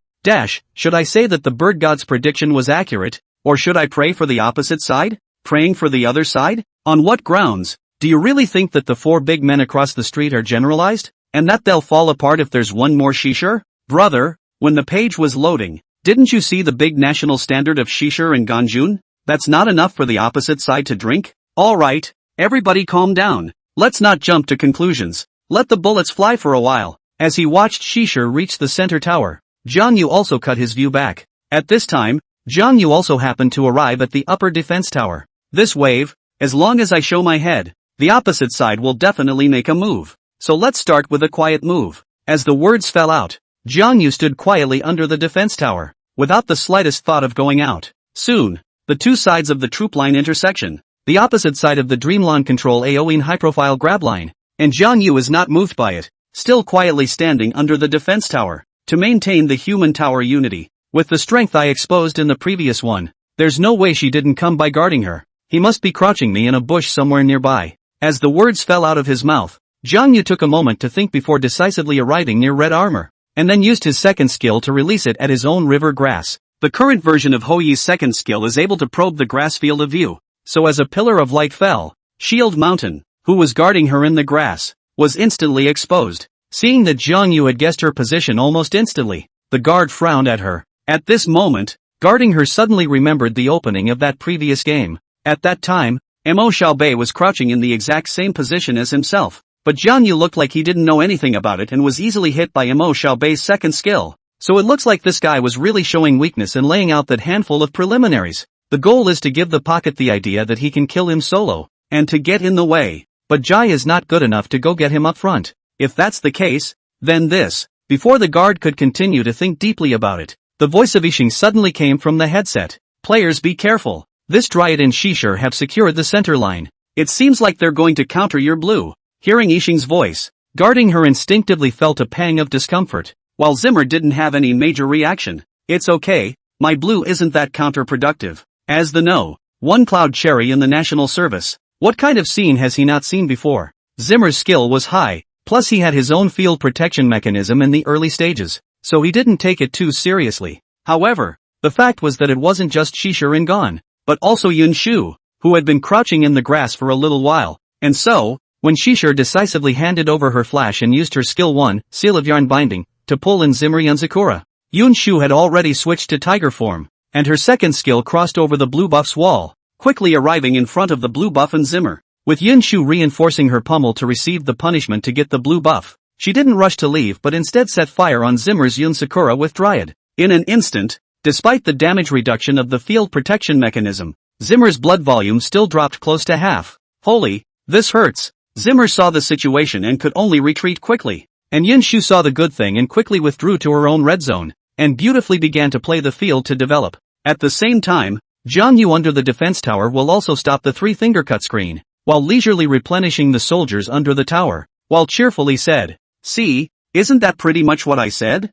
Should I say that the bird god's prediction was accurate, or should I pray for the opposite side? Praying for the other side? On what grounds? Do you really think that the 4 big men across the street are generalized, and that they'll fall apart if there's one more Shishir? Brother, when the page was loading, didn't you see the big national standard of Shishir and Ganjun? That's not enough for the opposite side to drink? Alright, everybody calm down. Let's not jump to conclusions. Let the bullets fly for a while. As he watched Shishir reach the center tower, Jiang Yu also cut his view back. At this time, Jiang Yu also happened to arrive at the upper defense tower. This wave, as long as I show my head, the opposite side will definitely make a move. So let's start with a quiet move. As the words fell out, Jiang Yu stood quietly under the defense tower, without the slightest thought of going out. Soon, the 2 sides of the troop line intersection, the opposite side of the Dreamland Control AOE high-profile grab line, and Jiang Yu is not moved by it, still quietly standing under the defense tower, to maintain the human tower unity. With the strength I exposed in the previous one, there's no way she didn't come by guarding her. He must be crouching me in a bush somewhere nearby. As the words fell out of his mouth, Jiang Yu took a moment to think before decisively arriving near red armor, and then used his second skill to release it at his own river grass. The current version of Hou Yi's second skill is able to probe the grass field of view, so as a pillar of light fell, Shield Mountain, who was guarding her in the grass, was instantly exposed. Seeing that Jiang Yu had guessed her position almost instantly, the guard frowned at her. At this moment, guarding her suddenly remembered the opening of that previous game. At that time, Mo Xiaobei was crouching in the exact same position as himself, but Jiang Yu looked like he didn't know anything about it and was easily hit by Mo Xiaobei's second skill. So it looks like this guy was really showing weakness and laying out that handful of preliminaries. The goal is to give the pocket the idea that he can kill him solo, and to get in the way. But Jai is not good enough to go get him up front. If that's the case, then this. Before the guard could continue to think deeply about it, the voice of Yixing suddenly came from the headset. Players, be careful. This Dryad and Shishir have secured the center line. It seems like they're going to counter your blue. Hearing Yixing's voice, guarding her instinctively felt a pang of discomfort, while Zimmer didn't have any major reaction. It's okay, my blue isn't that counterproductive. As the one Cloud Cherry in the National Service, what kind of scene has he not seen before? Zimmer's skill was high, plus he had his own field protection mechanism in the early stages, so he didn't take it too seriously. However, the fact was that it wasn't just Shishir and Gon, but also Yun Shu, who had been crouching in the grass for a little while, and so, when Shishir decisively handed over her flash and used her skill 1, Seal of Yarn Binding, to pull in Zimmer Yunzakura, Yun Shu had already switched to tiger form, and her second skill crossed over the blue buff's wall, quickly arriving in front of the blue buff and Zimmer. With Yun Shu reinforcing her pummel to receive the punishment to get the blue buff, she didn't rush to leave but instead set fire on Zimmer's Yunzakura with Dryad. In an instant, despite the damage reduction of the field protection mechanism, Zimmer's blood volume still dropped close to half. Holy, this hurts. Zimmer saw the situation and could only retreat quickly. And Yun Shu saw the good thing and quickly withdrew to her own red zone, and beautifully began to play the field to develop. At the same time, Jiang Yu under the defense tower will also stop the 3-finger cut screen, while leisurely replenishing the soldiers under the tower, while cheerfully said, "See, isn't that pretty much what I said?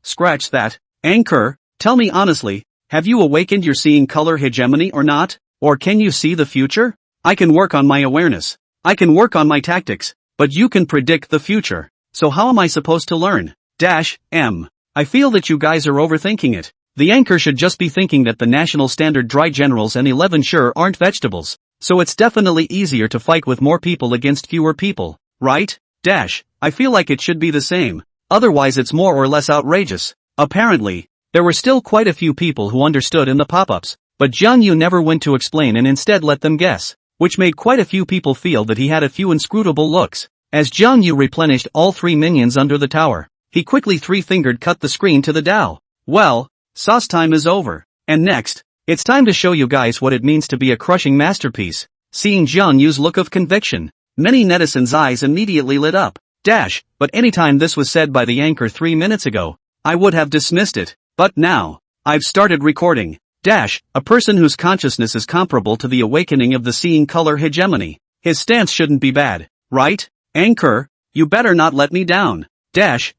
Scratch that. Anchor, tell me honestly, have you awakened your seeing color hegemony or not? Or can you see the future? I can work on my awareness. I can work on my tactics, but you can predict the future. So how am I supposed to learn? I feel that you guys are overthinking it. The anchor should just be thinking that the national standard dry generals and 11 sure aren't vegetables, so it's definitely easier to fight with more people against fewer people, right? I feel like it should be the same, otherwise it's more or less outrageous." Apparently, there were still quite a few people who understood in the pop-ups, but Jiang Yu never went to explain and instead let them guess, which made quite a few people feel that he had a few inscrutable looks. As Jiang Yu replenished all 3 minions under the tower, he quickly 3-fingered cut the screen to the Dao. Well, sauce time is over. And next, it's time to show you guys what it means to be a crushing masterpiece. Seeing Jiang Yu's look of conviction, many netizens' eyes immediately lit up. But anytime this was said by the anchor 3 minutes ago, I would have dismissed it. But now, I've started recording. A person whose consciousness is comparable to the awakening of the seeing color hegemony. His stance shouldn't be bad, right? Anchor, you better not let me down.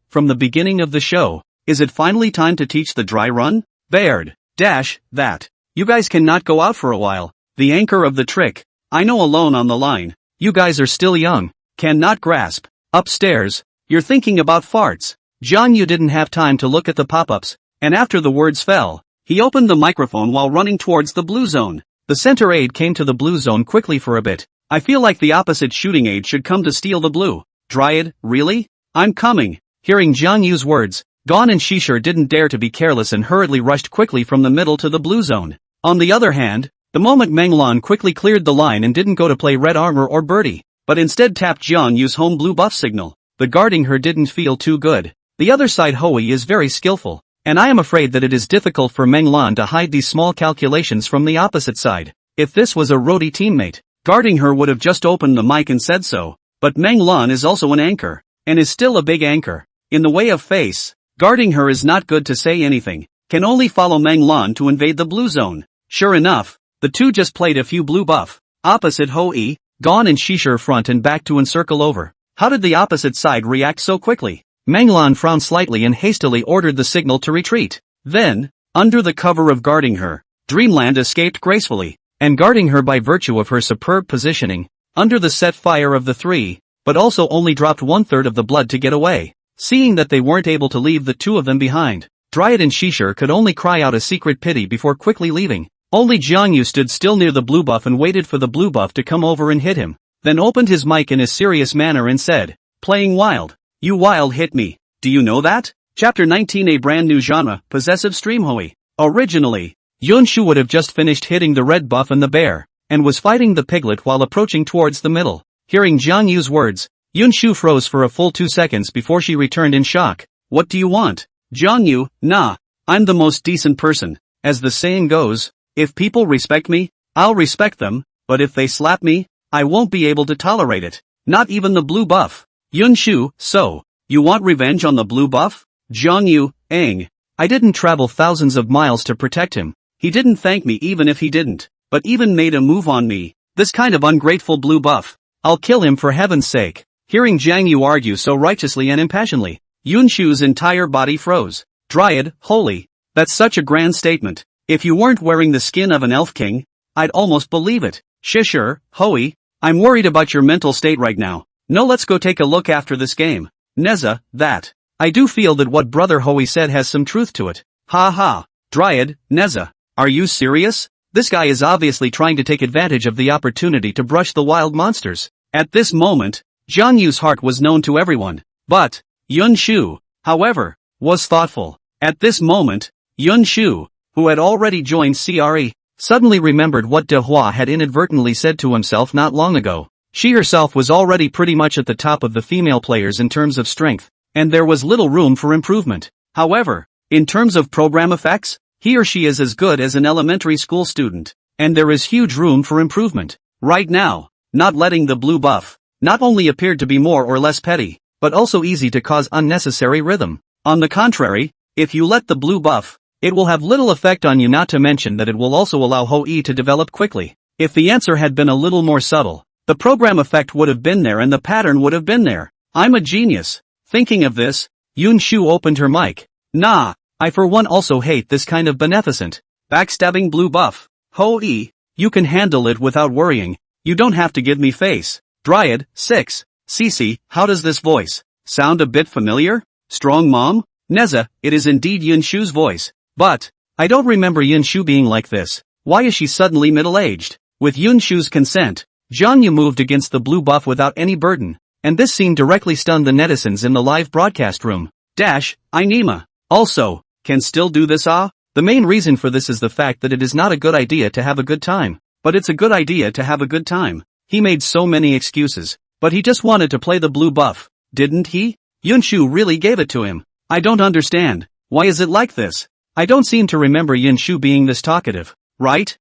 From the beginning of the show, is it finally time to teach the dry run? Baird. That. You guys cannot go out for a while. The anchor of the trick. I know alone on the line. You guys are still young. Cannot grasp. Upstairs. You're thinking about farts. Jiang Yu didn't have time to look at the pop-ups, and after the words fell, he opened the microphone while running towards the blue zone. The center aide came to the blue zone quickly for a bit. I feel like the opposite shooting aide should come to steal the blue. Dryad, really? I'm coming. Hearing Jiang Yu's words, Gon and Shishir didn't dare to be careless and hurriedly rushed quickly from the middle to the blue zone. On the other hand, the moment Menglan quickly cleared the line and didn't go to play red armor or birdie, but instead tapped Jiang Yu's home blue buff signal, the guarding her didn't feel too good. The other side Hou Yi is very skillful, and I am afraid that it is difficult for Menglan to hide these small calculations from the opposite side. If this was a roadie teammate, guarding her would have just opened the mic and said so, but Menglan is also an anchor, and is still a big anchor. In the way of face, guarding her is not good to say anything, can only follow Menglan to invade the blue zone. Sure enough, the two just played a few blue buff, opposite Hou Yi, Gon and Shishir front and back to encircle over. How did the opposite side react so quickly? Menglan frowned slightly and hastily ordered the signal to retreat. Then, under the cover of guarding her, Dreamland escaped gracefully, and guarding her by virtue of her superb positioning, under the set fire of the three, but also only dropped 1/3 of the blood to get away. Seeing that they weren't able to leave the two of them behind, Dryad and Shishir could only cry out a secret pity before quickly leaving. Only Jiangyu stood still near the blue buff and waited for the blue buff to come over and hit him, then opened his mic in a serious manner and said, "Playing wild. You wild hit me. Do you know that?" Chapter 19, a brand new genre, possessive stream Hui. Originally, Yunshu would have just finished hitting the red buff and the bear, and was fighting the piglet while approaching towards the middle. Hearing Jiangyu's words, Yunshu froze for a full 2 seconds before she returned in shock. "What do you want?" "Jiangyu, nah. I'm the most decent person. As the saying goes, if people respect me, I'll respect them, but if they slap me, I won't be able to tolerate it. Not even the blue buff." Yunshu, "So, you want revenge on the blue buff?" Jiangyu, "Eng. I didn't travel thousands of miles to protect him. He didn't thank me even if he didn't, but even made a move on me. This kind of ungrateful blue buff. I'll kill him for heaven's sake." Hearing Jiangyu argue so righteously and impassionedly, Yunshu's entire body froze. "Dryad, holy. That's such a grand statement. If you weren't wearing the skin of an elf king, I'd almost believe it." "Shishir, Hui, I'm worried about your mental state right now. No, let's go take a look after this game." "Neza, that. I do feel that what Brother Hui said has some truth to it." "Ha ha. Dryad, Neza, are you serious? This guy is obviously trying to take advantage of the opportunity to brush the wild monsters." At this moment, Jiangyu's heart was known to everyone, but Yunshu, however, was thoughtful. At this moment, Yunshu, who had already joined CRE, suddenly remembered what De Hua had inadvertently said to himself not long ago. She herself was already pretty much at the top of the female players in terms of strength, and there was little room for improvement. However, in terms of program effects, he or she is as good as an elementary school student, and there is huge room for improvement. Right now, not letting the blue buff not only appeared to be more or less petty, but also easy to cause unnecessary rhythm. On the contrary, if you let the blue buff, it will have little effect on you, not to mention that it will also allow Hou-Yi to develop quickly. If the answer had been a little more subtle, the program effect would have been there and the pattern would have been there. I'm a genius. Thinking of this, Yunshu opened her mic. "Nah, I for one also hate this kind of beneficent, backstabbing blue buff. Hou-Yi, you can handle it without worrying. You don't have to give me face." Dryad, 6. Cece, how does this voice sound a bit familiar? Strong mom? Neza, it is indeed Yunshu's voice. But I don't remember Yunshu being like this. Why is she suddenly middle-aged? With Yunshu's consent, Jiangyu moved against the blue buff without any burden, and this scene directly stunned the netizens in the live broadcast room. Inema. Also, can still do this The main reason for this is the fact that it is not a good idea to have a good time, but it's a good idea to have a good time. He made so many excuses, but he just wanted to play the blue buff, didn't he? Yunshu really gave it to him. I don't understand. Why is it like this? I don't seem to remember Yunshu being this talkative, right?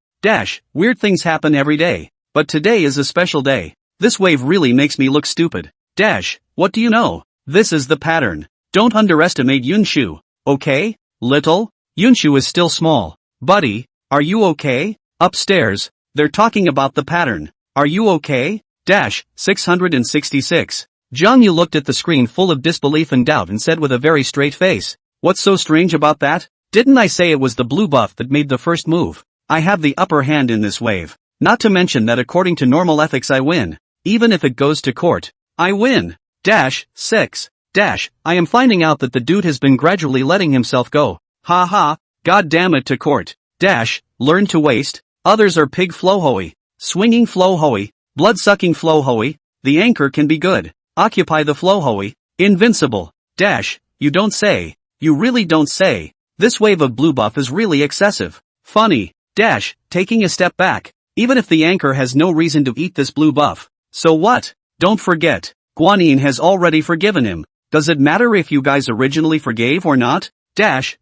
Weird things happen every day, but today is a special day. This wave really makes me look stupid. What do you know? This is the pattern. Don't underestimate Yunshu, okay? Little? Yunshu is still small. Buddy, are you okay? Upstairs, they're talking about the pattern. Are you okay? 666. Jiangyu looked at the screen full of disbelief and doubt and said with a very straight face, "What's so strange about that? Didn't I say it was the blue buff that made the first move? I have the upper hand in this wave. Not to mention that according to normal ethics I win. Even if it goes to court, I win. 6. I am finding out that the dude has been gradually letting himself go. Ha ha, god damn it, to court. Learn to waste. Others are pig flow Hou-Yi. Swinging flow Hou-Yi, blood-sucking flow Hou-Yi, the anchor can be good. Occupy the flow Hou-Yi, invincible. You don't say. You really don't say. This wave of blue buff is really excessive. Funny. Taking a step back. Even if the anchor has no reason to eat this blue buff. So what? Don't forget, Guanyin has already forgiven him. Does it matter if you guys originally forgave or not?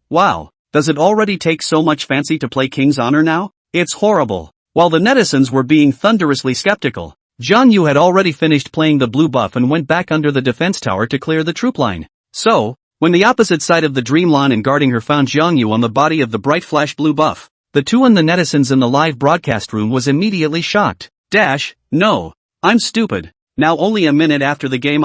Wow. Does it already take so much fancy to play King's Honor now? It's horrible. While the netizens were being thunderously skeptical, Jiangyu had already finished playing the blue buff and went back under the defense tower to clear the troop line. So, when the opposite side of the dream lawn and guarding her found Jiangyu on the body of the bright flash blue buff, the two and the netizens in the live broadcast room was immediately shocked. No. I'm stupid. Now only a minute after the game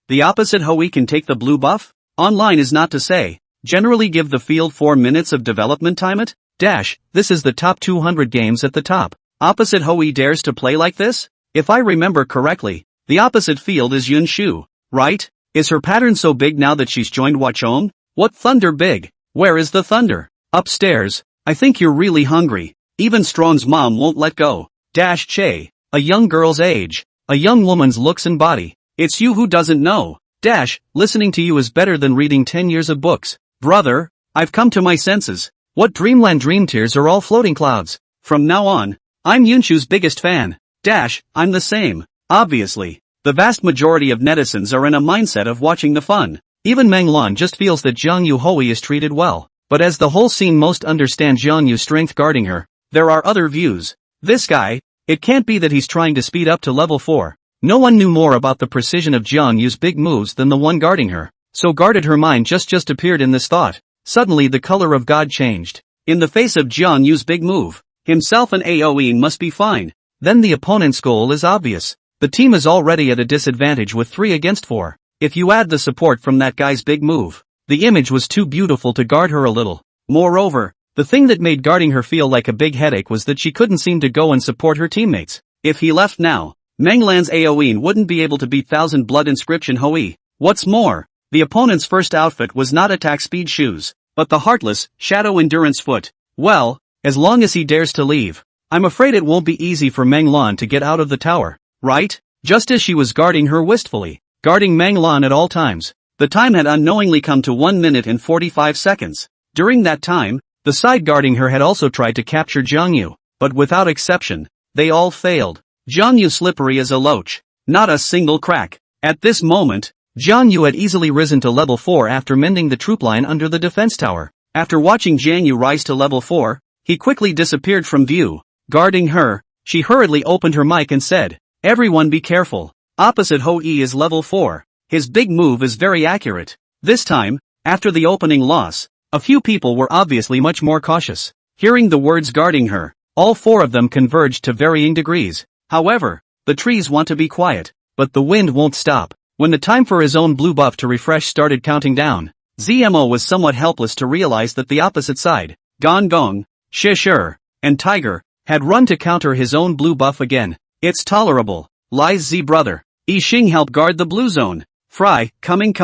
the opposite Hou-Yi can take the blue buff? Online is not to say. Generally give the field 4 minutes of development time it? This is the top 200 games at the top. Opposite Hou-Yi dares to play like this? If I remember correctly, the opposite field is Yunshu, right? Is her pattern so big now that she's joined Wachom? What thunder big? Where is the thunder? Upstairs. I think you're really hungry. Even Strong's mom won't let go. Dash Che. A young girl's age. A young woman's looks and body. It's you who doesn't know. Dash, listening to you is better than reading 10 years of books. Brother, I've come to my senses. What dreamland dream tears are all floating clouds. From now on, I'm Yunshu's biggest fan. Dash, I'm the same. Obviously, the vast majority of netizens are in a mindset of watching the fun. Even Manglan just feels that Jiang Yu Hui is treated well. But as the whole scene most understand Jiang Yu's strength guarding her, there are other views. This guy, it can't be that he's trying to speed up to level 4. No one knew more about the precision of Jiang Yu's big moves than the one guarding her. So guarded her mind just appeared in this thought. Suddenly the color of God changed. In the face of Jiang Yu's big move, himself and Aoe must be fine. Then the opponent's goal is obvious. The team is already at a disadvantage with 3 against 4. If you add the support from that guy's big move, the image was too beautiful to guard her a little. Moreover, the thing that made guarding her feel like a big headache was that she couldn't seem to go and support her teammates. If he left now, Manglan's Aoe wouldn't be able to beat Thousand Blood Inscription Hui. What's more, the opponent's first outfit was not attack speed shoes, but the heartless, shadow endurance foot. Well, as long as he dares to leave, I'm afraid it won't be easy for Manglan to get out of the tower, right? Just as she was guarding her wistfully, guarding Manglan at all times, the time had unknowingly come to 1 minute and 45 seconds. During that time, the side guarding her had also tried to capture Jiang Yu, but without exception, they all failed. Jiang Yu slippery as a loach. Not a single crack. At this moment, Jiang Yu had easily risen to level 4 after mending the troop line under the defense tower. After watching Jiang Yu rise to level 4, he quickly disappeared from view. Guarding her, she hurriedly opened her mic and said, "Everyone be careful. Opposite Hui is level 4. His big move is very accurate." This time, after the opening loss, a few people were obviously much more cautious. Hearing the words guarding her, all 4 of them converged to varying degrees. However, the trees want to be quiet, but the wind won't stop. When the time for his own blue buff to refresh started counting down, ZMO was somewhat helpless to realize that the opposite side, Gong Gong, Shishir, and Tiger, had run to counter his own blue buff again. It's tolerable. Lies Z brother. Yixing help guard the blue zone. Fry, coming.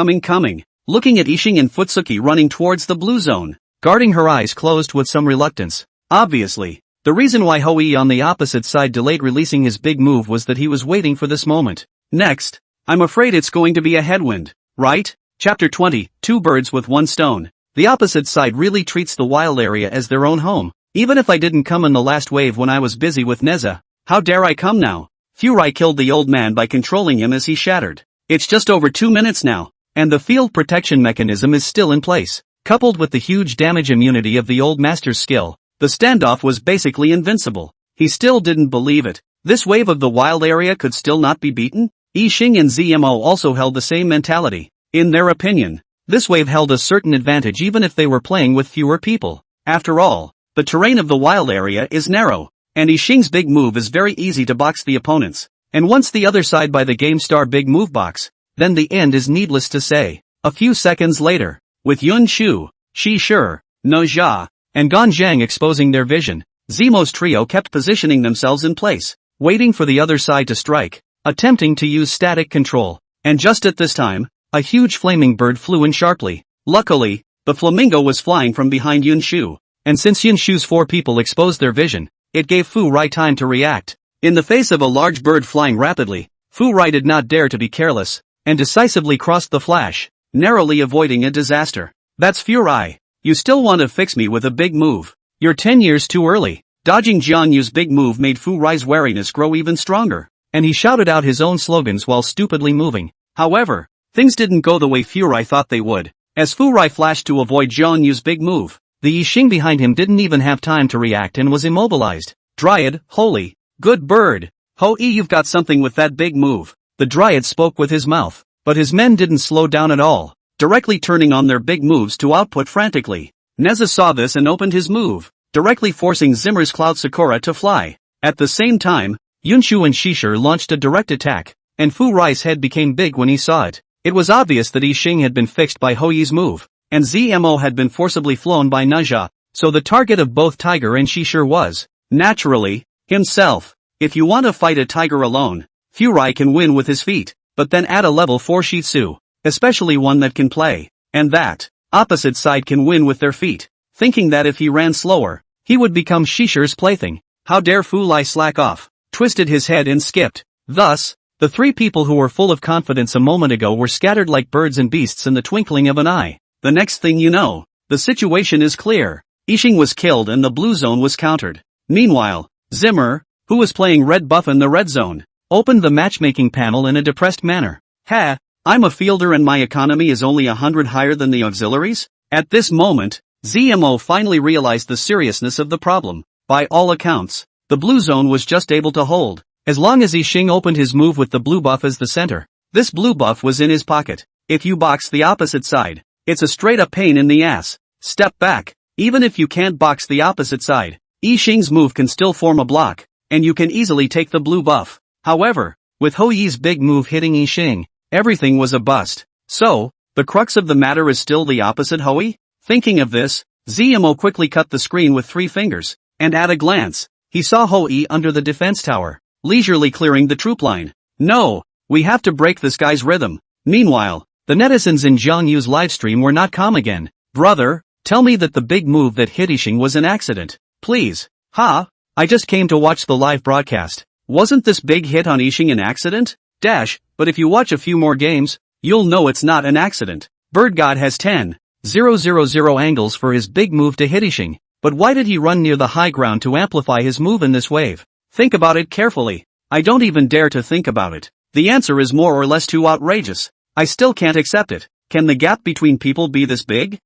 Looking at Yixing and Futsuki running towards the blue zone, guarding her eyes closed with some reluctance. Obviously, the reason why Hui on the opposite side delayed releasing his big move was that he was waiting for this moment. Next, I'm afraid it's going to be a headwind, right? Chapter 20, 2 birds with 1 stone. The opposite side really treats the wild area as their own home. Even if I didn't come in the last wave when I was busy with Neza, how dare I come now? Furai killed the old man by controlling him as he shattered. It's just over 2 minutes now, and the field protection mechanism is still in place. Coupled with the huge damage immunity of the old master's skill, the standoff was basically invincible. He still didn't believe it. This wave of the wild area could still not be beaten? Yixing and ZMO also held the same mentality. In their opinion, this wave held a certain advantage even if they were playing with fewer people. After all, the terrain of the wild area is narrow, and Yixing's big move is very easy to box the opponents. And once the other side by the Game Star big move box, then the end is needless to say. A few seconds later, with Yun Shu, Shi Shi, No Jia, and Gan Zhang exposing their vision, Zemo's trio kept positioning themselves in place, waiting for the other side to strike, attempting to use static control. And just at this time, a huge flaming bird flew in sharply. Luckily, the flamingo was flying from behind Yun Shu, and since Yun Shu's 4 people exposed their vision, it gave Fu Rai time to react. In the face of a large bird flying rapidly, Fu Rai did not dare to be careless, and decisively crossed the flash, narrowly avoiding a disaster. That's Fu Rai. You still want to fix me with a big move? You're 10 years too early. Dodging Jiang Yu's big move made Fu Rai's wariness grow even stronger, and he shouted out his own slogans while stupidly moving. However, things didn't go the way Fu Rai thought they would. As Fu Rai flashed to avoid Jiang Yu's big move, the Yixing behind him didn't even have time to react and was immobilized. Dryad, holy, good bird. Hui, you've got something with that big move. The Dryad spoke with his mouth, but his men didn't slow down at all, directly turning on their big moves to output frantically. Neza saw this and opened his move, directly forcing Zimmer's Cloud Sakura to fly. At the same time, Yunshu and Shishir launched a direct attack, and Fu Rai's head became big when he saw it. It was obvious that Yixing had been fixed by Hui's move, and ZMO had been forcibly flown by Naja, so the target of both Tiger and Shishir was, naturally, himself. If you want to fight a tiger alone, Furai can win with his feet, but then add a level 4 Shih Tzu, especially one that can play, and that opposite side can win with their feet, thinking that if he ran slower, he would become Shisher's plaything. How dare Fulai slack off, twisted his head and skipped. Thus, the three people who were full of confidence a moment ago were scattered like birds and beasts in the twinkling of an eye. The next thing you know, the situation is clear. Yixing was killed and the blue zone was countered. Meanwhile, Zimmer, who was playing red buff in the red zone, opened the matchmaking panel in a depressed manner. Ha, I'm a fielder and my economy is only 100 higher than the auxiliaries? At this moment, ZMO finally realized the seriousness of the problem. By all accounts, the blue zone was just able to hold, as long as Yixing opened his move with the blue buff as the center. This blue buff was in his pocket. If you box the opposite side, it's a straight up pain in the ass. Step back. Even if you can't box the opposite side, Yixing's move can still form a block, and you can easily take the blue buff. However, with Hou Yi's big move hitting Yixing, everything was a bust. So, the crux of the matter is still the opposite Hou Yi? Thinking of this, ZMO quickly cut the screen with 3 fingers, and at a glance, he saw Hou Yi under the defense tower, leisurely clearing the troop line. No, we have to break this guy's rhythm. Meanwhile, the netizens in Zhang Yu's livestream were not calm again. Brother, tell me that the big move that hit Yixing was an accident. Please. Ha, I just came to watch the live broadcast. Wasn't this big hit on Yixing an accident? But if you watch a few more games, you'll know it's not an accident. Bird God has 10,000 angles for his big move to hit Yixing, but why did he run near the high ground to amplify his move in this wave? Think about it carefully. I don't even dare to think about it. The answer is more or less too outrageous. I still can't accept it. Can the gap between people be this big?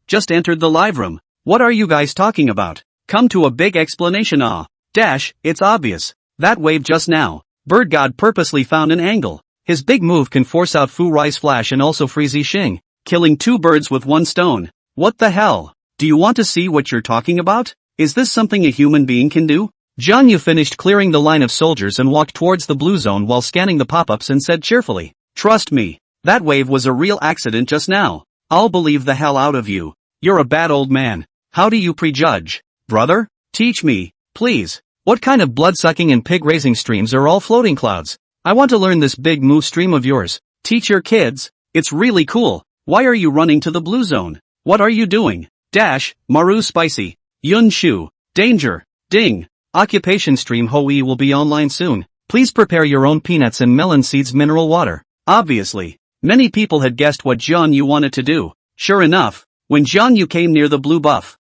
Just entered the live room. What are you guys talking about? Come to a big explanation. It's obvious. That wave just now, Bird God purposely found an angle. His big move can force out Fu Rai's flash and also freeze Yixing, killing 2 birds with 1 stone. What the hell? Do you want to see what you're talking about? Is this something a human being can do? Zhang Yu finished clearing the line of soldiers and walked towards the blue zone while scanning the pop-ups and said cheerfully, "Trust me, that wave was a real accident just now. I'll believe the hell out of you. You're a bad old man. How do you prejudge? Brother, teach me, please. What kind of blood-sucking and pig-raising streams are all floating clouds? I want to learn this big move stream of yours. Teach your kids. It's really cool. Why are you running to the blue zone? What are you doing? Maru spicy. Yun Shu. Danger. Ding. Occupation stream Hou Yi will be online soon. Please prepare your own peanuts and melon seeds mineral water." Obviously, many people had guessed what Zhang Yu wanted to do. Sure enough, when Zhang Yu came near the blue buff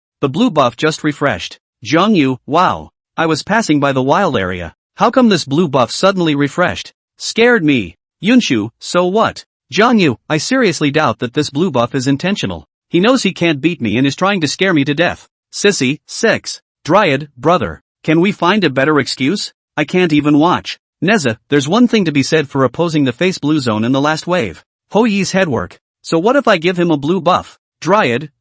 just refreshed. Zhang Yu, wow. I was passing by the wild area. How come this blue buff suddenly refreshed? Scared me. Yunshu, so what? Zhang Yu, I seriously doubt that this blue buff is intentional. He knows he can't beat me and is trying to scare me to death. Sissy, 6. Dryad, brother. Can we find a better excuse? I can't even watch. Neza, there's one thing to be said for opposing the face blue zone in the last wave. Hou Yi's headwork. So what if I give him a blue buff? Dryad,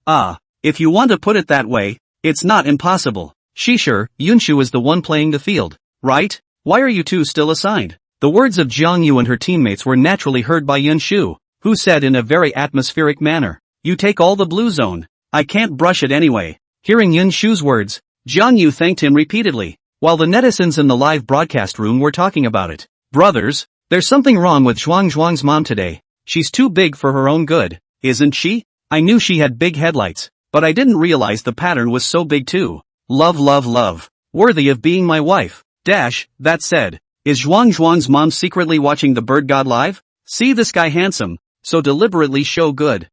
if you want to put it that way, it's not impossible. Shisher, Yunshu is the one playing the field, right? Why are you two still assigned? The words of Zhang Yu and her teammates were naturally heard by Yunshu, who said in a very atmospheric manner, "You take all the blue zone. I can't brush it anyway." Hearing Yunshu's words, Zhang Yu thanked him repeatedly, while the netizens in the live broadcast room were talking about it. "Brothers, there's something wrong with Zhuang's mom today. She's too big for her own good, isn't she? I knew she had big headlights, but I didn't realize the pattern was so big too. Love. Worthy of being my wife. That said, is Zhuang's mom secretly watching the Bird God live? See this guy handsome, so deliberately show good.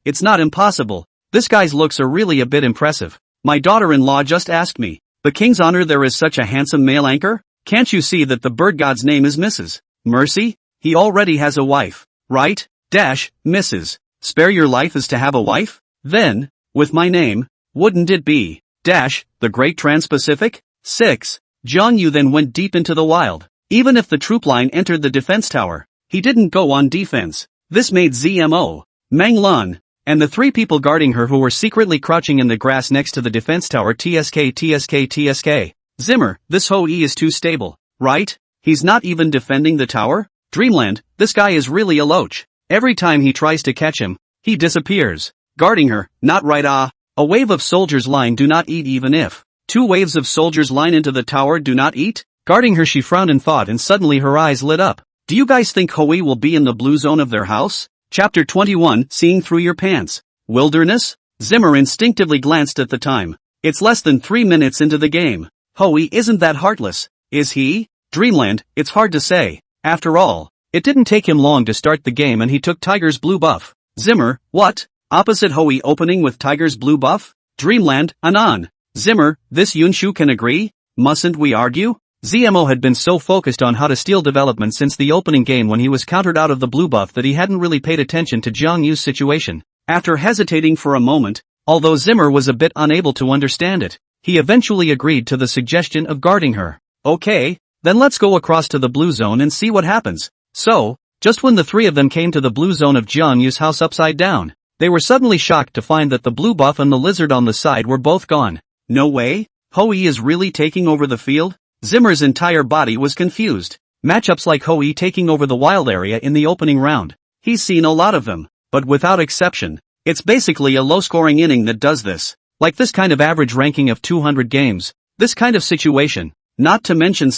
It's not impossible. This guy's looks are really a bit impressive. My daughter-in-law just asked me, the king's honor there is such a handsome male anchor? Can't you see that the Bird God's name is Mrs. Mercy? He already has a wife, right? Mrs. Spare your life is to have a wife? Then, with my name, wouldn't it be? The Great Trans-Pacific? 6. Zhang Yu then went deep into the wild. Even if the troop line entered the defense tower, he didn't go on defense. This made ZMO, Meng Lun, and the 3 people guarding her who were secretly crouching in the grass next to the defense tower TSK. Zimmer, this Hou Yi is too stable, right? He's not even defending the tower? Dreamland, this guy is really a loach. Every time he tries to catch him, he disappears. Guarding her, not right. A wave of soldiers line do not eat even if 2 waves of soldiers line into the tower do not eat? Guarding her, she frowned in thought and suddenly her eyes lit up. Do you guys think Hui will be in the blue zone of their house? Chapter 21, Seeing Through Your Pants. Wilderness? Zimmer instinctively glanced at the time. It's less than 3 minutes into the game. Hui isn't that heartless, is he? Dreamland, it's hard to say. After all, it didn't take him long to start the game and he took Tiger's blue buff. Zimmer, what? Opposite Hui opening with Tiger's blue buff? Dreamland, anon. Zimmer, this Yunshu can agree? Mustn't we argue? ZMO had been so focused on how to steal development since the opening game when he was countered out of the blue buff that he hadn't really paid attention to Jiang Yu's situation. After hesitating for a moment, although Zimmer was a bit unable to understand it, he eventually agreed to the suggestion of guarding her. Okay, then let's go across to the blue zone and see what happens. So, just when the three of them came to the blue zone of Jiang Yu's house upside down, they were suddenly shocked to find that the blue buff and the lizard on the side were both gone. No way? Hui is really taking over the field? Zimmer's entire body was confused. Matchups like Hui taking over the wild area in the opening round. He's seen a lot of them, but without exception, it's basically a low-scoring inning that does this. Like this kind of average ranking of 200 games, this kind of situation, not to mention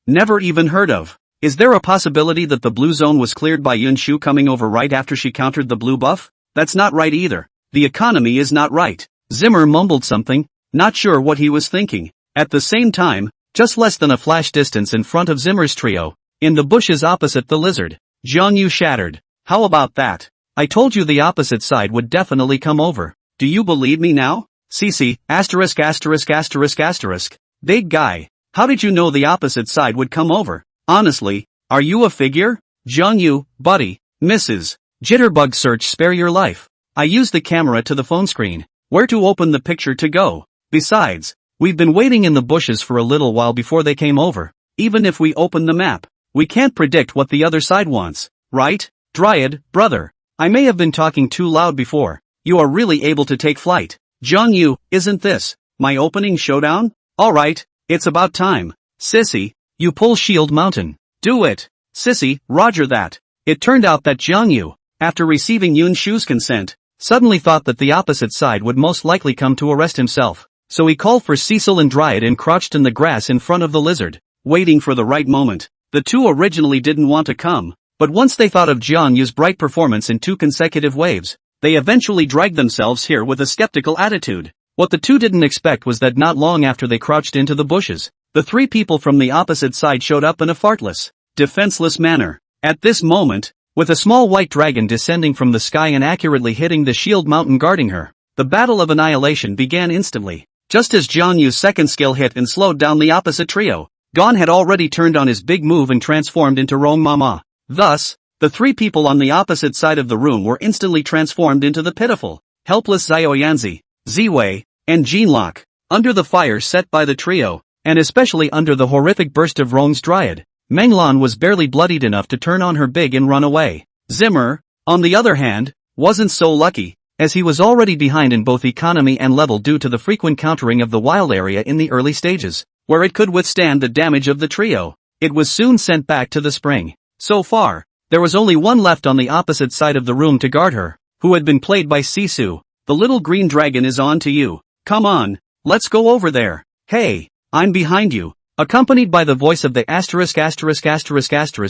never even heard of. Is there a possibility that the blue zone was cleared by Yunshu coming over right after she countered the blue buff? That's not right either. The economy is not right. Zimmer mumbled something, not sure what he was thinking. At the same time, just less than a flash distance in front of Zimmer's trio, in the bushes opposite the lizard, Jiang Yu shattered. How about that? I told you the opposite side would definitely come over. Do you believe me now? CC, *******. Big guy. How did you know the opposite side would come over? Honestly, are you a figure? Jiang Yu, buddy, Mrs. Jitterbug search spare your life. I used the camera to the phone screen. Where to open the picture to go? Besides, we've been waiting in the bushes for a little while before they came over. Even if we open the map, we can't predict what the other side wants, right? Dryad, brother. I may have been talking too loud before. You are really able to take flight. Jiang Yu, isn't this my opening showdown? Alright, it's about time. Sissy, you pull Shield Mountain. Do it. Sissy, roger that. It turned out that Jiang Yu, after receiving Yunshu's consent, suddenly thought that the opposite side would most likely come to arrest himself. So he called for Cecil and Dryad and crouched in the grass in front of the lizard, waiting for the right moment. The two originally didn't want to come, but once they thought of Jiang Yu's bright performance in 2 consecutive waves, they eventually dragged themselves here with a skeptical attitude. What the two didn't expect was that not long after they crouched into the bushes, the 3 people from the opposite side showed up in a fartless, defenseless manner. At this moment, with a small white dragon descending from the sky and accurately hitting the shield mountain guarding her, the battle of annihilation began instantly. Just as Jiang Yu's second skill hit and slowed down the opposite trio, Gon had already turned on his big move and transformed into Rong Mama. Thus, the 3 people on the opposite side of the room were instantly transformed into the pitiful, helpless Xiaoyanzi, Ziwei, and Jinlok. Under the fire set by the trio, and especially under the horrific burst of Rong's Dryad, Menglan was barely bloodied enough to turn on her big and run away. Zimmer, on the other hand, wasn't so lucky, as he was already behind in both economy and level due to the frequent countering of the wild area in the early stages, where it could withstand the damage of the trio. It was soon sent back to the spring. So far, there was only one left on the opposite side of the room to guard her, who had been played by Sisu. The little green dragon is on to you. Come on, let's go over there. Hey, I'm behind you. Accompanied by the voice of the *****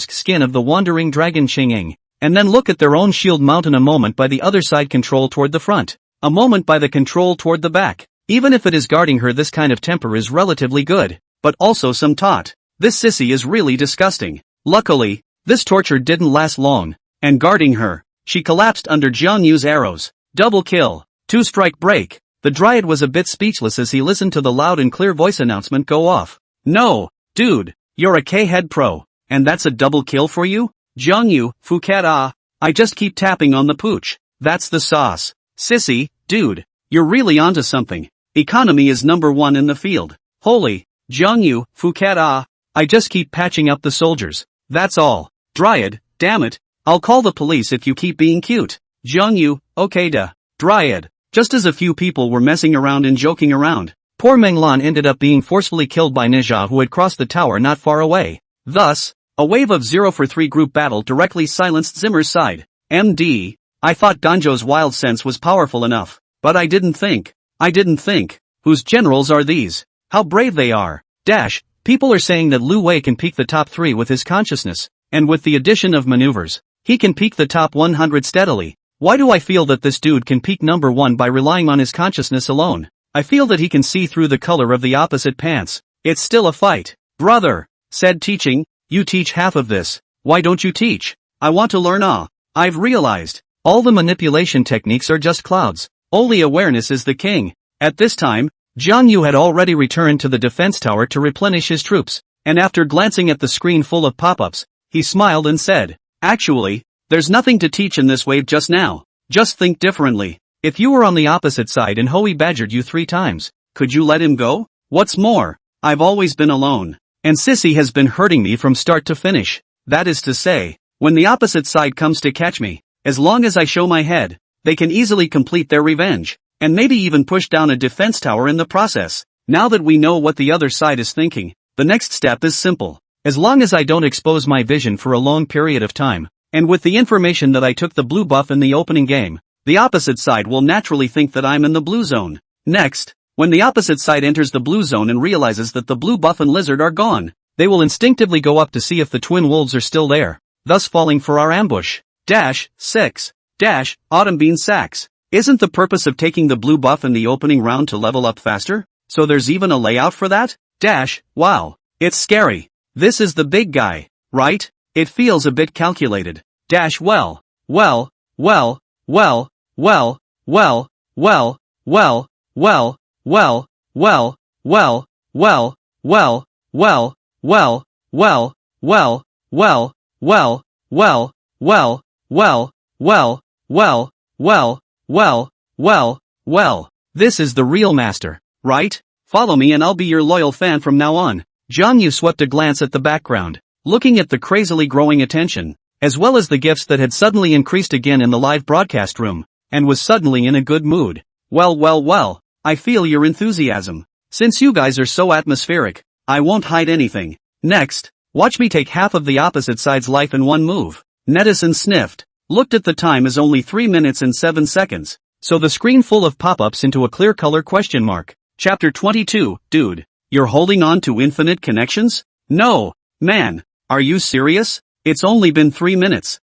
skin of the wandering dragon Chinging. And then look at their own shield mountain, a moment by the other side control toward the front. A moment by the control toward the back. Even if it is guarding her, this kind of temper is relatively good, but also some taught. This sissy is really disgusting. Luckily, this torture didn't last long, and guarding her, she collapsed under Jiang Yu's arrows. Double kill. 2-strike break. The Dryad was a bit speechless as he listened to the loud and clear voice announcement go off. No, dude, you're a K-head pro, and that's a double kill for you? Jiang Yu, Phuket I just keep tapping on the pooch. That's the sauce. Sissy, dude, you're really onto something. Economy is number 1 in the field. Holy, Jiang Yu, Phuket I just keep patching up the soldiers. That's all. Dryad, damn it, I'll call the police if you keep being cute. Jiang Yu, okay da. Dryad. Just as a few people were messing around and joking around, poor Menglan ended up being forcefully killed by Ninja, who had crossed the tower not far away. Thus, a wave of 0 for 3 group battle directly silenced Zimmer's side. MD, I thought Ganzhou's wild sense was powerful enough, but I didn't think. Whose generals are these? How brave they are. People are saying that Lu Wei can peak the top 3 with his consciousness, and with the addition of maneuvers, he can peak the top 100 steadily. Why do I feel that this dude can peak number 1 by relying on his consciousness alone? I feel that he can see through the color of the opposite pants. It's still a fight. Brother, said teaching, you teach half of this. Why don't you teach? I want to learn. I've realized. All the manipulation techniques are just clouds. Only awareness is the king. At this time, Jiang Yu had already returned to the defense tower to replenish his troops, and after glancing at the screen full of pop-ups, he smiled and said, actually, there's nothing to teach in this wave just now. Just think differently. If you were on the opposite side and Hoey badgered you 3 times, could you let him go? What's more, I've always been alone, and Sissy has been hurting me from start to finish. That is to say, when the opposite side comes to catch me, as long as I show my head, they can easily complete their revenge, and maybe even push down a defense tower in the process. Now that we know what the other side is thinking, the next step is simple. As long as I don't expose my vision for a long period of time, and with the information that I took the blue buff in the opening game, the opposite side will naturally think that I'm in the blue zone. Next, when the opposite side enters the blue zone and realizes that the blue buff and lizard are gone, they will instinctively go up to see if the twin wolves are still there, thus falling for our ambush. 6. Autumn bean sacks. Isn't the purpose of taking the blue buff in the opening round to level up faster? So there's even a layout for that? Wow. It's scary. This is the big guy, right? It feels a bit calculated. Well. This is the real master, right? Follow me and I'll be your loyal fan from now on. Jiang Yu swept a glance at the background, looking at the crazily growing attention, as well as the gifts that had suddenly increased again in the live broadcast room, and was suddenly in a good mood. Well, I feel your enthusiasm. Since you guys are so atmospheric, I won't hide anything. Next, watch me take half of the opposite side's life in one move. Nedison sniffed, looked at the time as only 3 minutes and 7 seconds, so the screen full of pop-ups into a clear color question mark. Chapter 22, dude, you're holding on to infinite connections? No, man, are you serious? It's only been 3 minutes.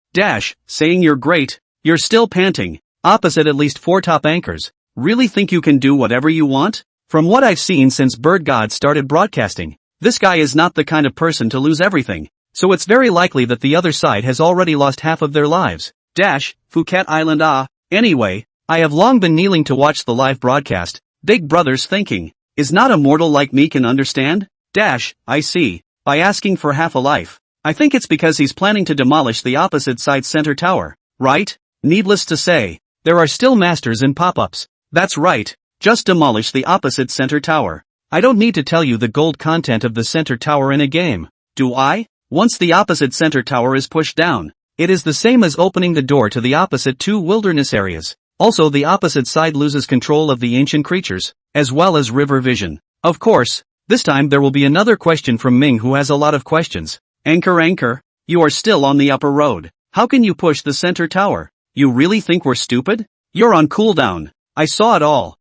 Saying you're great, you're still panting, opposite at least 4 top anchors. Really think you can do whatever you want? From what I've seen since Bird God started broadcasting, this guy is not the kind of person to lose everything, so it's very likely that the other side has already lost half of their lives. Phuket Island. Anyway, I have long been kneeling to watch the live broadcast. Big Brother's thinking, is not a mortal like me can understand? I see, by asking for half a life. I think it's because he's planning to demolish the opposite side center tower, right? Needless to say, there are still masters in pop-ups. That's right, just demolish the opposite center tower. I don't need to tell you the gold content of the center tower in a game, do I? Once the opposite center tower is pushed down, it is the same as opening the door to the opposite 2 wilderness areas. Also, the opposite side loses control of the ancient creatures, as well as river vision. Of course, this time there will be another question from Ming, who has a lot of questions. Anchor, you are still on the upper road. How can you push the center tower? You really think we're stupid? You're on cooldown. I saw it all.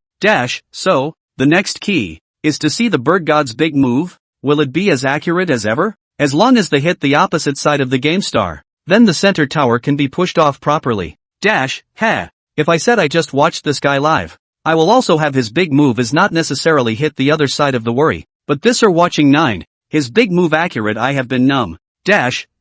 So, the next key is to see the bird god's big move. Will it be as accurate as ever? As long as they hit the opposite side of the game star, then the center tower can be pushed off properly. If I said I just watched this guy live, I will also have his big move is not necessarily hit the other side of the worry, but this are watching 9. His big move accurate, I have been numb.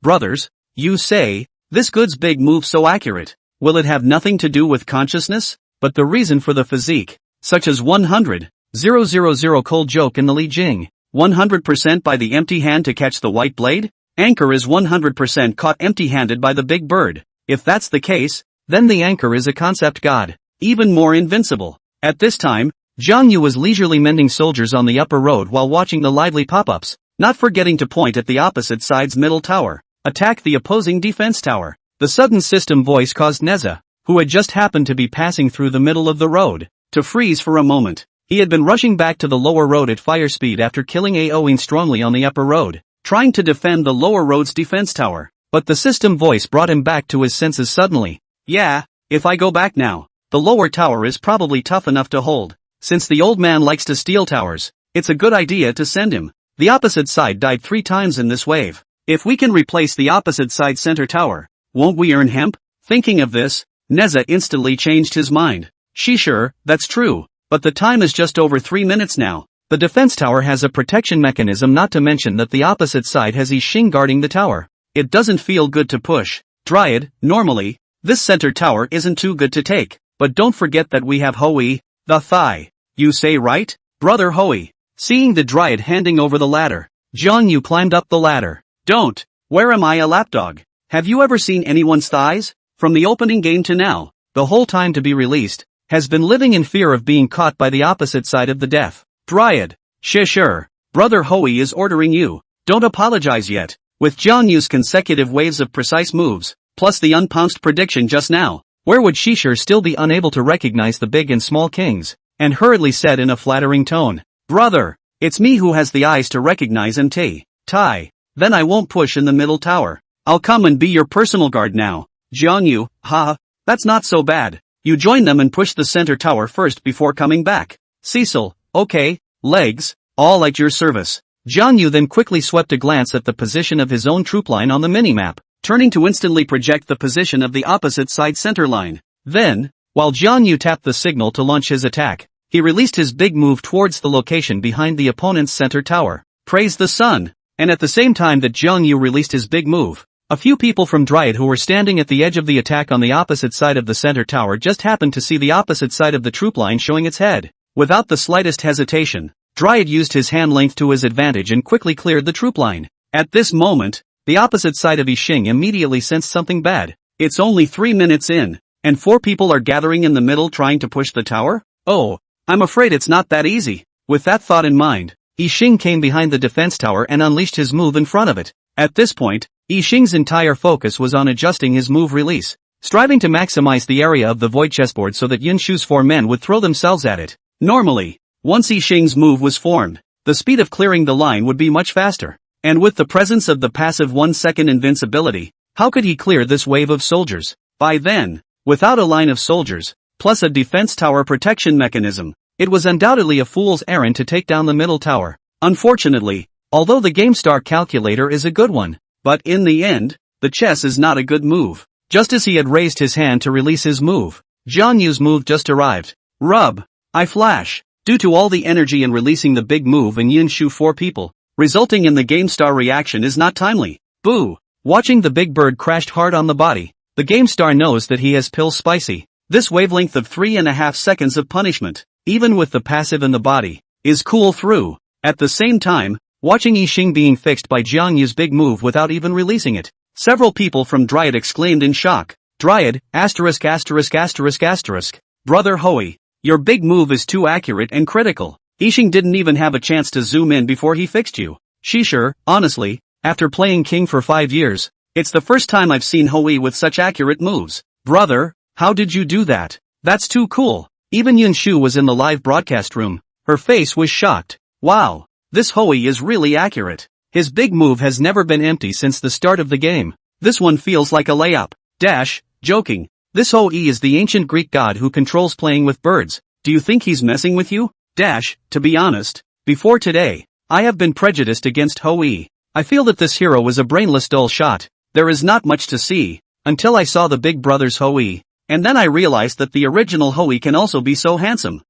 Brothers, you say, this good's big move so accurate, will it have nothing to do with consciousness? But the reason for the physique, such as 100,000 cold joke in the Li Jing, 100% by the empty hand to catch the white blade? Anchor is 100% caught empty-handed by the big bird. If that's the case, then the anchor is a concept god, even more invincible. At this time, Jiang Yu was leisurely mending soldiers on the upper road while watching the lively pop-ups, not forgetting to point at the opposite side's middle tower. Attack the opposing defense tower. The sudden system voice caused Neza, who had just happened to be passing through the middle of the road, to freeze for a moment. He had been rushing back to the lower road at fire speed after killing AOing strongly on the upper road, trying to defend the lower road's defense tower. But the system voice brought him back to his senses suddenly. Yeah, if I go back now, the lower tower is probably tough enough to hold. Since the old man likes to steal towers, it's a good idea to send him. The opposite side died 3 times in this wave. If we can replace the opposite side center tower, won't we earn hemp? Thinking of this, Neza instantly changed his mind. Sure, that's true, but the time is just over 3 minutes now. The defense tower has a protection mechanism, not to mention that the opposite side has Yixing guarding the tower. It doesn't feel good to push. Dryad, normally, this center tower isn't too good to take, but don't forget that we have Hui, the thigh. You say right? Brother Hui. Seeing the Dryad handing over the ladder, Jiangyu climbed up the ladder. Don't. Where am I, a lapdog? Have you ever seen anyone's thighs? From the opening game to now, the whole time to be released, has been living in fear of being caught by the opposite side of the death. Dryad. Sure. Brother Hui is ordering you. Don't apologize yet. With Jiangyu's consecutive waves of precise moves, plus the unpounced prediction just now, where would Shisher still be unable to recognize the big and small kings? And hurriedly said in a flattering tone, Brother, it's me who has the eyes to recognize MT. Tai. Then I won't push in the middle tower. I'll come and be your personal guard now. Jiangyu, haha, that's not so bad. You join them and push the center tower first before coming back. Cecil, okay, legs, all at your service. Jiangyu then quickly swept a glance at the position of his own troop line on the minimap, turning to instantly project the position of the opposite side center line. Then, while Jiangyu tapped the signal to launch his attack, he released his big move towards the location behind the opponent's center tower. Praise the sun! And at the same time that Jiangyu released his big move, a few people from Dryad who were standing at the edge of the attack on the opposite side of the center tower just happened to see the opposite side of the troop line showing its head. Without the slightest hesitation, Dryad used his hand length to his advantage and quickly cleared the troop line. At this moment, the opposite side of Yixing immediately sensed something bad. It's only 3 minutes in, and 4 people are gathering in the middle trying to push the tower? Oh, I'm afraid it's not that easy. With that thought in mind, Yixing came behind the defense tower and unleashed his move in front of it. At this point, Yixing's entire focus was on adjusting his move release, striving to maximize the area of the void chessboard so that Yunshu's 4 men would throw themselves at it. Normally, once Yixing's move was formed, the speed of clearing the line would be much faster. And with the presence of the passive 1-second invincibility, how could he clear this wave of soldiers? By then, without a line of soldiers, plus a defense tower protection mechanism, it was undoubtedly a fool's errand to take down the middle tower. Unfortunately, although the GameStar calculator is a good one, but in the end, the chess is not a good move. Just as he had raised his hand to release his move, Jiangyu's move just arrived. Rub. I flash. Due to all the energy in releasing the big move in Yunshu 4 people, resulting in the GameStar reaction is not timely. Boo. Watching the big bird crashed hard on the body, the GameStar knows that he has pill spicy. This wavelength of 3.5 seconds of punishment, even with the passive in the body, is cool through. At the same time, watching Yixing being fixed by Jiangyu's big move without even releasing it, several people from Dryad exclaimed in shock. Dryad, *******. Brother Hui, your big move is too accurate and critical. Yixing didn't even have a chance to zoom in before he fixed you. Sure, honestly, after playing King for 5 years, it's the first time I've seen Hui with such accurate moves. Brother, how did you do that? That's too cool. Even Yunshu was in the live broadcast room. Her face was shocked. Wow, this Hui is really accurate. His big move has never been empty since the start of the game. This one feels like a layup. Joking. This Hui is the ancient Greek god who controls playing with birds. Do you think he's messing with you? To be honest, before today, I have been prejudiced against Hui. I feel that this hero was a brainless dull shot. There is not much to see, until I saw the big brother's Hui, and then I realized that the original Hui can also be so handsome.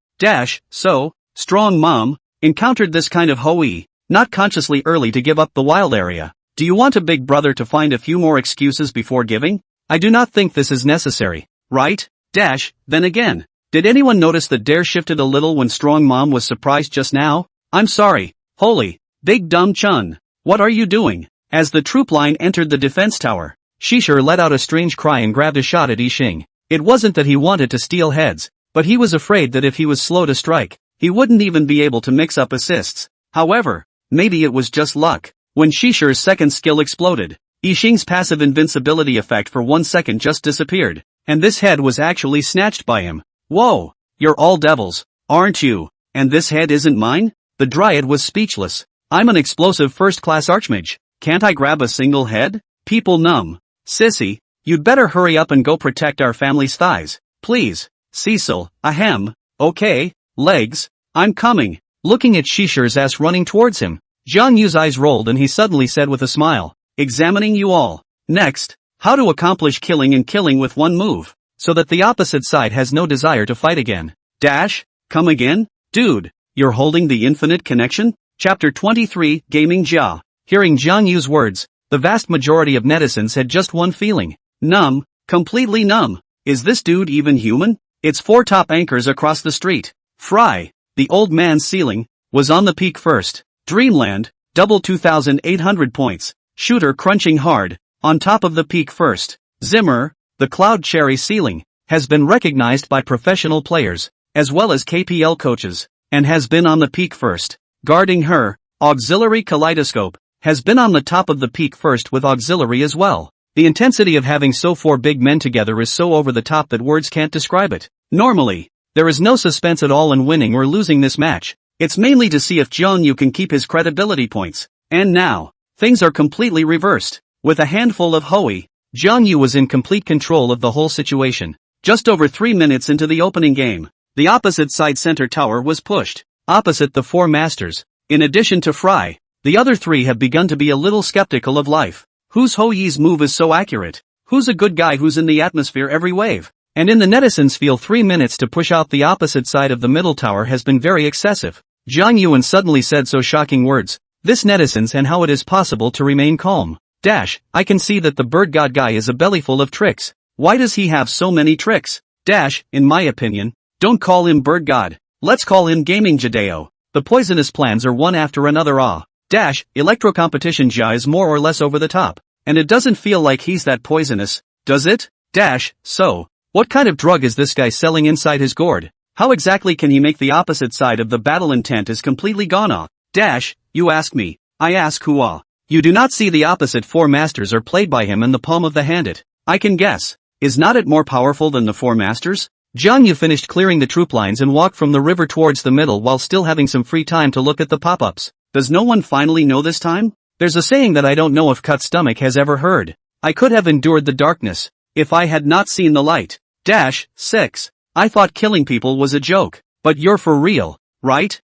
So, strong mom, encountered this kind of Hui, not consciously early to give up the wild area. Do you want a big brother to find a few more excuses before giving? I do not think this is necessary, right? Then again, did anyone notice that Dare shifted a little when Strong Mom was surprised just now? I'm sorry, holy, big dumb Chun. What are you doing? As the troop line entered the defense tower, Shisher let out a strange cry and grabbed a shot at Yixing. It wasn't that he wanted to steal heads, but he was afraid that if he was slow to strike, he wouldn't even be able to mix up assists. However, maybe it was just luck. When Shisher's second skill exploded, Yixing's passive invincibility effect for 1 second just disappeared, and this head was actually snatched by him. Whoa, you're all devils, aren't you? And this head isn't mine? The Dryad was speechless. I'm an explosive first-class archmage. Can't I grab a single head? People numb. Sissy, you'd better hurry up and go protect our family's thighs. Please. Cecil, ahem. Okay, legs. I'm coming. Looking at Shisher's ass running towards him, Jiang Yu's eyes rolled and he suddenly said with a smile, examining you all. Next, how to accomplish killing and killing with one move, so that the opposite side has no desire to fight again. Come again? Dude, you're holding the infinite connection? Chapter 23, Gaming Jia. Hearing Jiang Yu's words, the vast majority of netizens had just one feeling. Numb, completely numb. Is this dude even human? It's 4 top anchors across the street. Fry, the old man's ceiling, was on the peak first. Dreamland, double 2,800 points. Shooter crunching hard, on top of the peak first. Zimmer, the cloud cherry ceiling, has been recognized by professional players, as well as KPL coaches, and has been on the peak first. Guarding her, auxiliary kaleidoscope, has been on the top of the peak first with auxiliary as well. The intensity of having 4 big men together is so over the top that words can't describe it. Normally, there is no suspense at all in winning or losing this match. It's mainly to see if Jiang Yu can keep his credibility points. And now, things are completely reversed. With a handful of Hoi, Jiang Yu was in complete control of the whole situation. Just over 3 minutes into the opening game, the opposite side center tower was pushed, opposite the 4 masters. In addition to Fry, the other 3 have begun to be a little skeptical of life. Whose Hoi's move is so accurate? Who's a good guy who's in the atmosphere every wave? And in the netizens feel 3 minutes to push out the opposite side of the middle tower has been very excessive. Jiang Yuan suddenly said so shocking words. This netizens and how it is possible to remain calm. I can see that the bird god guy is a bellyful of tricks. Why does he have so many tricks? In my opinion, don't call him bird god. Let's call him gaming Jadeo. The poisonous plans are one after another. Electro competition Jia is more or less over the top. And it doesn't feel like he's that poisonous, does it? So, what kind of drug is this guy selling inside his gourd? How exactly can he make the opposite side of the battle intent is completely gone off? You ask me. I ask who. You do not see the opposite 4 masters are played by him in the palm of the hand it. I can guess. Is not it more powerful than the 4 masters? Jiang Yu finished clearing the troop lines and walked from the river towards the middle while still having some free time to look at the pop-ups. Does no one finally know this time? There's a saying that I don't know if Cut Stomach has ever heard. I could have endured the darkness, if I had not seen the light. 6. I thought killing people was a joke. But you're for real, right?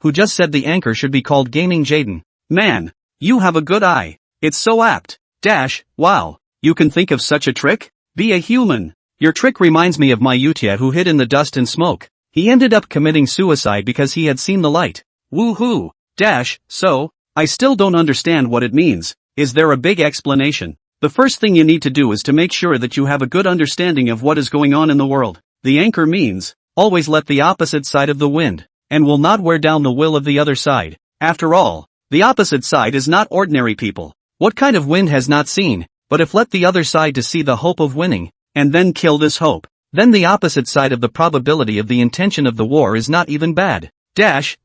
Who just said the anchor should be called Gaming Jaden. Man, you have a good eye. It's so apt. Wow, you can think of such a trick? Be a human. Your trick reminds me of my Yutia who hid in the dust and smoke. He ended up committing suicide because he had seen the light. Woohoo. So, I still don't understand what it means. Is there a big explanation? The first thing you need to do is to make sure that you have a good understanding of what is going on in the world. The anchor means, always let the opposite side of the wind, and will not wear down the will of the other side. After all, the opposite side is not ordinary people. What kind of wind has not seen, but if let the other side to see the hope of winning, and then kill this hope, then the opposite side of the probability of the intention of the war is not even bad.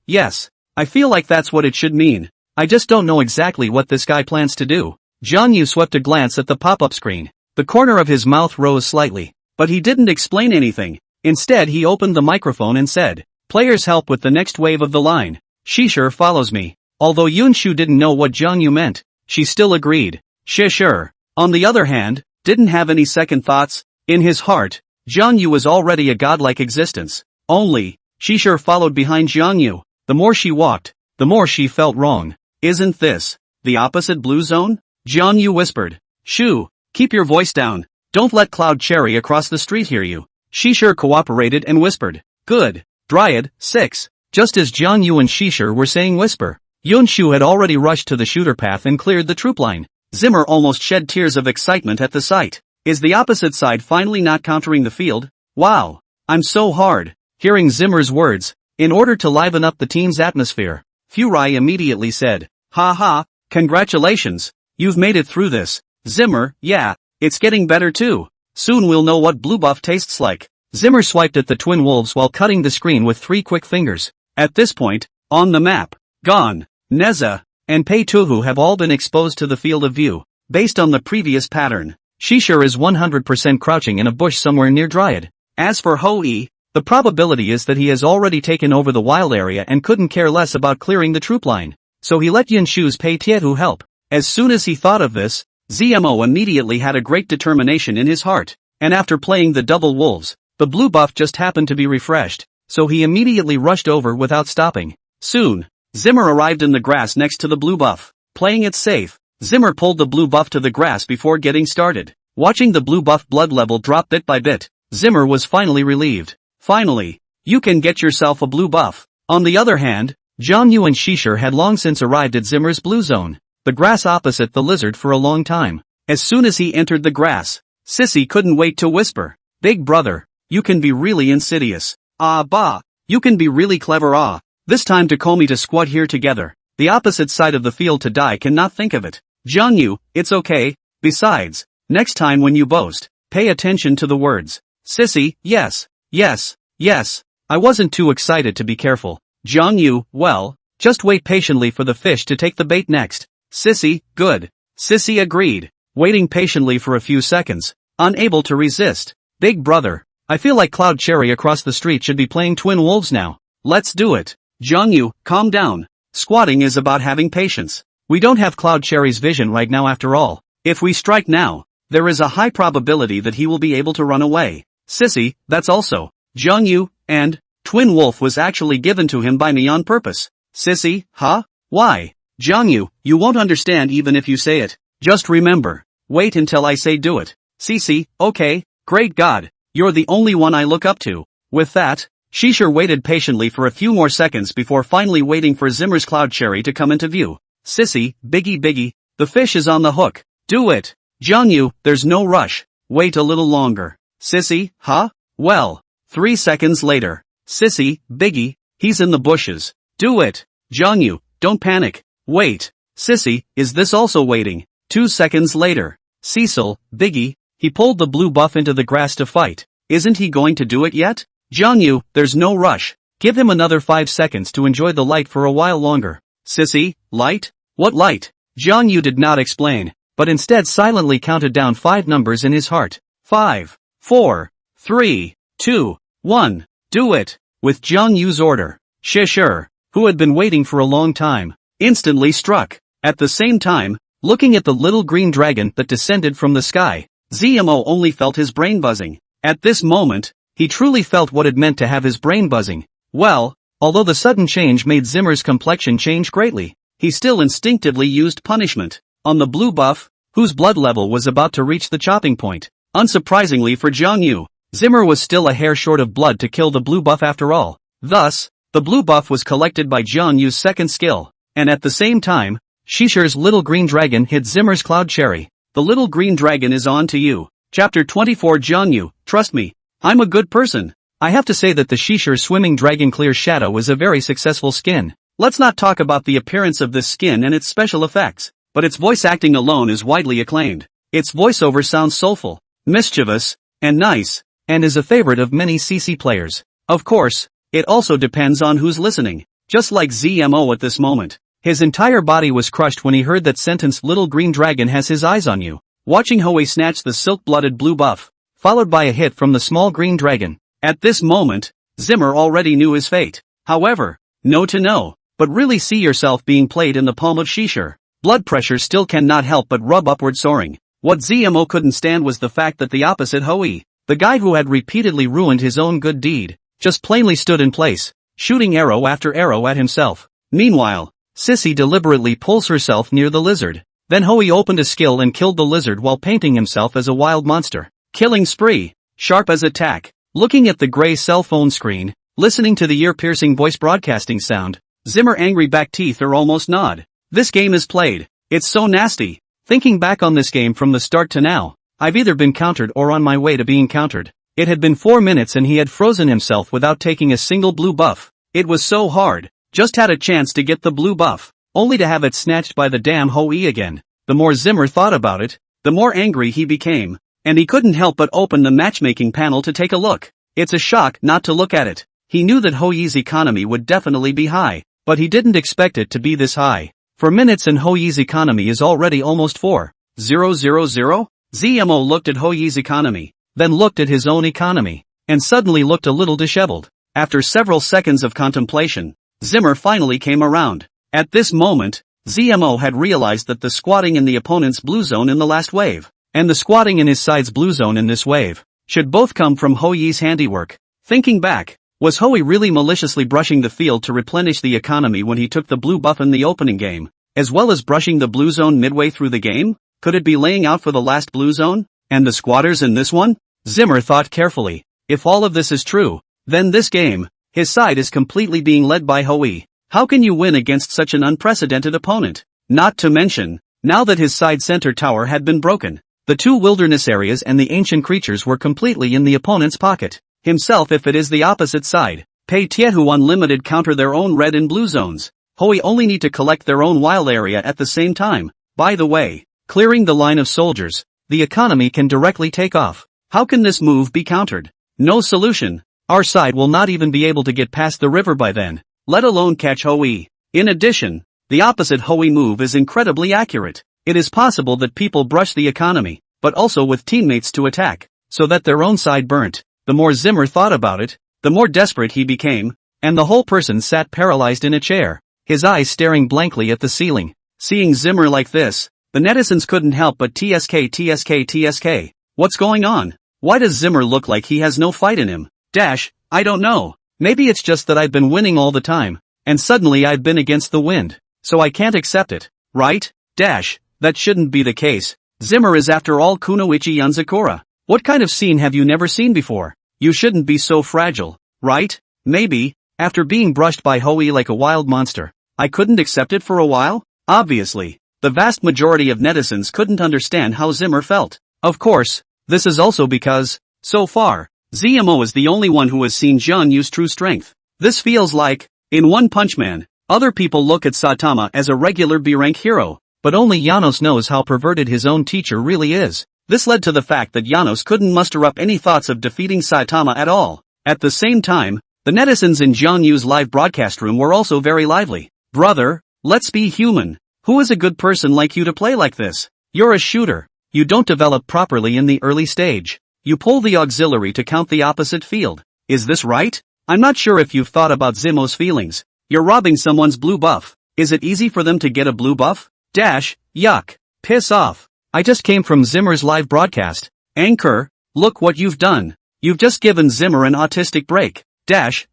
Yes. I feel like that's what it should mean. I just don't know exactly what this guy plans to do. Jiang Yu swept a glance at the pop-up screen. The corner of his mouth rose slightly, but he didn't explain anything. Instead he opened the microphone and said, players help with the next wave of the line. Sure follows me. Although Yunshu didn't know what Jiang Yu meant, she still agreed. Sure. On the other hand, didn't have any second thoughts. In his heart, Jiang Yu was already a godlike existence. Only, sure followed behind Jiang Yu. The more she walked, the more she felt wrong. Isn't this the opposite blue zone? Jiang Yu whispered. Shoo, keep your voice down. Don't let Cloud Cherry across the street hear you. Sure cooperated and whispered. Good. Dryad, 6. Just as Jiang Yu and Sure were saying whisper, Yunshu had already rushed to the shooter path and cleared the troop line. Zimmer almost shed tears of excitement at the sight. Is the opposite side finally not countering the field? Wow. I'm so hard. Hearing Zimmer's words, in order to liven up the team's atmosphere, Furai immediately said, ha, congratulations, you've made it through this. Zimmer, yeah, it's getting better too. Soon we'll know what blue buff tastes like. Zimmer swiped at the twin wolves while cutting the screen with 3 quick fingers. At this point, on the map, Gon, Neza, and Pei Tuhu have all been exposed to the field of view. Based on the previous pattern, Sure is 100% crouching in a bush somewhere near Dryad. As for Hoi, the probability is that he has already taken over the wild area and couldn't care less about clearing the troop line. So he let Yunshu's Pei Tietu help. As soon as he thought of this, ZMO immediately had a great determination in his heart, and after playing the double wolves, the blue buff just happened to be refreshed, so he immediately rushed over without stopping. Soon, Zimmer arrived in the grass next to the blue buff. Playing it safe, Zimmer pulled the blue buff to the grass before getting started. Watching the blue buff blood level drop bit by bit, Zimmer was finally relieved. Finally, you can get yourself a blue buff. On the other hand, Jiangyu and Shishir had long since arrived at Zimmer's blue zone, the grass opposite the lizard, for a long time. As soon as he entered the grass, Sissy couldn't wait to whisper, "Big brother, you can be really insidious. Ah bah, you can be really clever. Ah, this time Takomi to squat here together. The opposite side of the field to die cannot think of it. Jiangyu, it's okay. Besides, next time when you boast, pay attention to the words." Sissy, yes, yes, yes. I wasn't too excited to be careful. Jiangyu, well, just wait patiently for the fish to take the bait next. Sissy, good. Sissy agreed, waiting patiently for a few seconds, unable to resist. Big brother, I feel like Cloud Cherry across the street should be playing Twin Wolves now. Let's do it. Jiangyu, calm down. Squatting is about having patience. We don't have Cloud Cherry's vision right now after all. If we strike now, there is a high probability that he will be able to run away. Sissy, that's also. Jiangyu, and Twin Wolf was actually given to him by me on purpose. Sissy, huh? Why? Jiangyu, you won't understand even if you say it. Just remember, wait until I say do it. Sissy, okay, great God, you're the only one I look up to. With that, Shishir waited patiently for a few more seconds before finally waiting for Zimmer's Cloud Cherry to come into view. Sissy, biggie, the fish is on the hook. Do it. Jiangyu, there's no rush. Wait a little longer. Sissy, huh? Well, 3 seconds later. Sissy, biggie, he's in the bushes. Do it. Jiangyu, don't panic. Wait. Sissy, is this also waiting? 2 seconds later. Cecil, biggie, he pulled the blue buff into the grass to fight. Isn't he going to do it yet? Jiangyu, there's no rush. Give him another 5 seconds to enjoy the light for a while longer. Sissy, light? What light? Jiangyu did not explain, but instead silently counted down 5 numbers in his heart. 5, 4, 3, 2, 1. Do it. With Jiangyu's order, Shishir, who had been waiting for a long time, instantly struck. At the same time, looking at the little green dragon that descended from the sky, Zmo only felt his brain buzzing. At this moment, he truly felt what it meant to have his brain buzzing. Well, although the sudden change made Zimmer's complexion change greatly, he still instinctively used punishment on the blue buff, whose blood level was about to reach the chopping point. Unsurprisingly for Jiangyu, Zimmer was still a hair short of blood to kill the blue buff after all. Thus, the blue buff was collected by Jiangyu's second skill, and at the same time, Shishir's little green dragon hit Zimmer's Cloud Cherry. The little green dragon is on to you. Chapter 24. Jiangyu, trust me, I'm a good person. I have to say that the Shishir swimming dragon clear shadow is a very successful skin. Let's not talk about the appearance of this skin and its special effects, but its voice acting alone is widely acclaimed. Its voiceover sounds soulful, mischievous, and nice, and is a favorite of many CC players. Of course, it also depends on who's listening. Just like Zmo at this moment. His entire body was crushed when he heard that sentence, "Little green dragon has his eyes on you." Watching Hoei snatch the silk-blooded blue buff, followed by a hit from the small green dragon. At this moment, Zimmer already knew his fate. However, no to know, but really see yourself being played in the palm of Shishir. Blood pressure still cannot help but rub upward soaring. What Zmo couldn't stand was the fact that the opposite Hoei, the guy who had repeatedly ruined his own good deed, just plainly stood in place, shooting arrow after arrow at himself. Meanwhile, Sissy deliberately pulls herself near the lizard. Then Hoei opened a skill and killed the lizard while painting himself as a wild monster. Killing spree, sharp as attack. Looking at the gray cell phone screen, listening to the ear-piercing voice broadcasting sound, Zimmer angry back teeth are almost gnawed. This game is played. It's so nasty. Thinking back on this game from the start to now, I've either been countered or on my way to being countered. It had been 4 minutes and he had frozen himself without taking a single blue buff. It was so hard. Just had a chance to get the blue buff, only to have it snatched by the damn Hoei again. The more Zimmer thought about it, the more angry he became, and he couldn't help but open the matchmaking panel to take a look. It's a shock not to look at it. He knew that Hoei's economy would definitely be high, but he didn't expect it to be this high. For minutes and Hoei's economy is already almost 4,000. Zmo looked at Hoei's economy, then looked at his own economy, and suddenly looked a little disheveled. After several seconds of contemplation, Zimmer finally came around. At this moment, Zmo had realized that the squatting in the opponent's blue zone in the last wave, and the squatting in his side's blue zone in this wave, should both come from Hoei's handiwork. Thinking back, Was Hui really maliciously brushing the field to replenish the economy when he took the blue buff in the opening game, as well as brushing the blue zone midway through the game? Could it be laying out for the last blue zone? And the squatters in this one? Zimmer thought carefully. If all of this is true, then this game, his side is completely being led by Hui. How can you win against such an unprecedented opponent? Not to mention, now that his side center tower had been broken, the two wilderness areas and the ancient creatures were completely in the opponent's pocket. Himself if it is the opposite side, Pei Tiehu Unlimited counter their own red and blue zones. Hui only need to collect their own wild area at the same time. By the way, clearing the line of soldiers, the economy can directly take off. How can this move be countered? No solution. Our side will not even be able to get past the river by then, let alone catch Hui. In addition, the opposite Hui move is incredibly accurate. It is possible that people brush the economy, but also with teammates to attack, so that their own side burnt. The more Zimmer thought about it, the more desperate he became, and the whole person sat paralyzed in a chair, his eyes staring blankly at the ceiling. Seeing Zimmer like this, the netizens couldn't help but TSK. What's going on? Why does Zimmer look like he has no fight in him? I don't know. Maybe it's just that I've been winning all the time, and suddenly I've been against the wind, so I can't accept it, right? That shouldn't be the case. Zimmer is after all Kunoichi Yunzakura. What kind of scene have you never seen before? You shouldn't be so fragile, right? Maybe, after being brushed by Hui like a wild monster, I couldn't accept it for a while? Obviously, the vast majority of netizens couldn't understand how Zimmer felt. Of course, this is also because, so far, ZMO is the only one who has seen Jian Yu's true strength. This feels like, in One Punch Man, other people look at Saitama as a regular B-rank hero, but only Janos knows how perverted his own teacher really is. This led to the fact that Janos couldn't muster up any thoughts of defeating Saitama at all. At the same time, the netizens in Jian Yu's live broadcast room were also very lively. Brother, let's be human. Who is a good person like you to play like this? You're a shooter. You don't develop properly in the early stage. You pull the auxiliary to count the opposite field. Is this right? I'm not sure if you've thought about Zimo's feelings. You're robbing someone's blue buff. Is it easy for them to get a blue buff? Yuck. Piss off. I just came from Zimmer's live broadcast. Anchor, look what you've done. You've just given Zimmer an autistic break.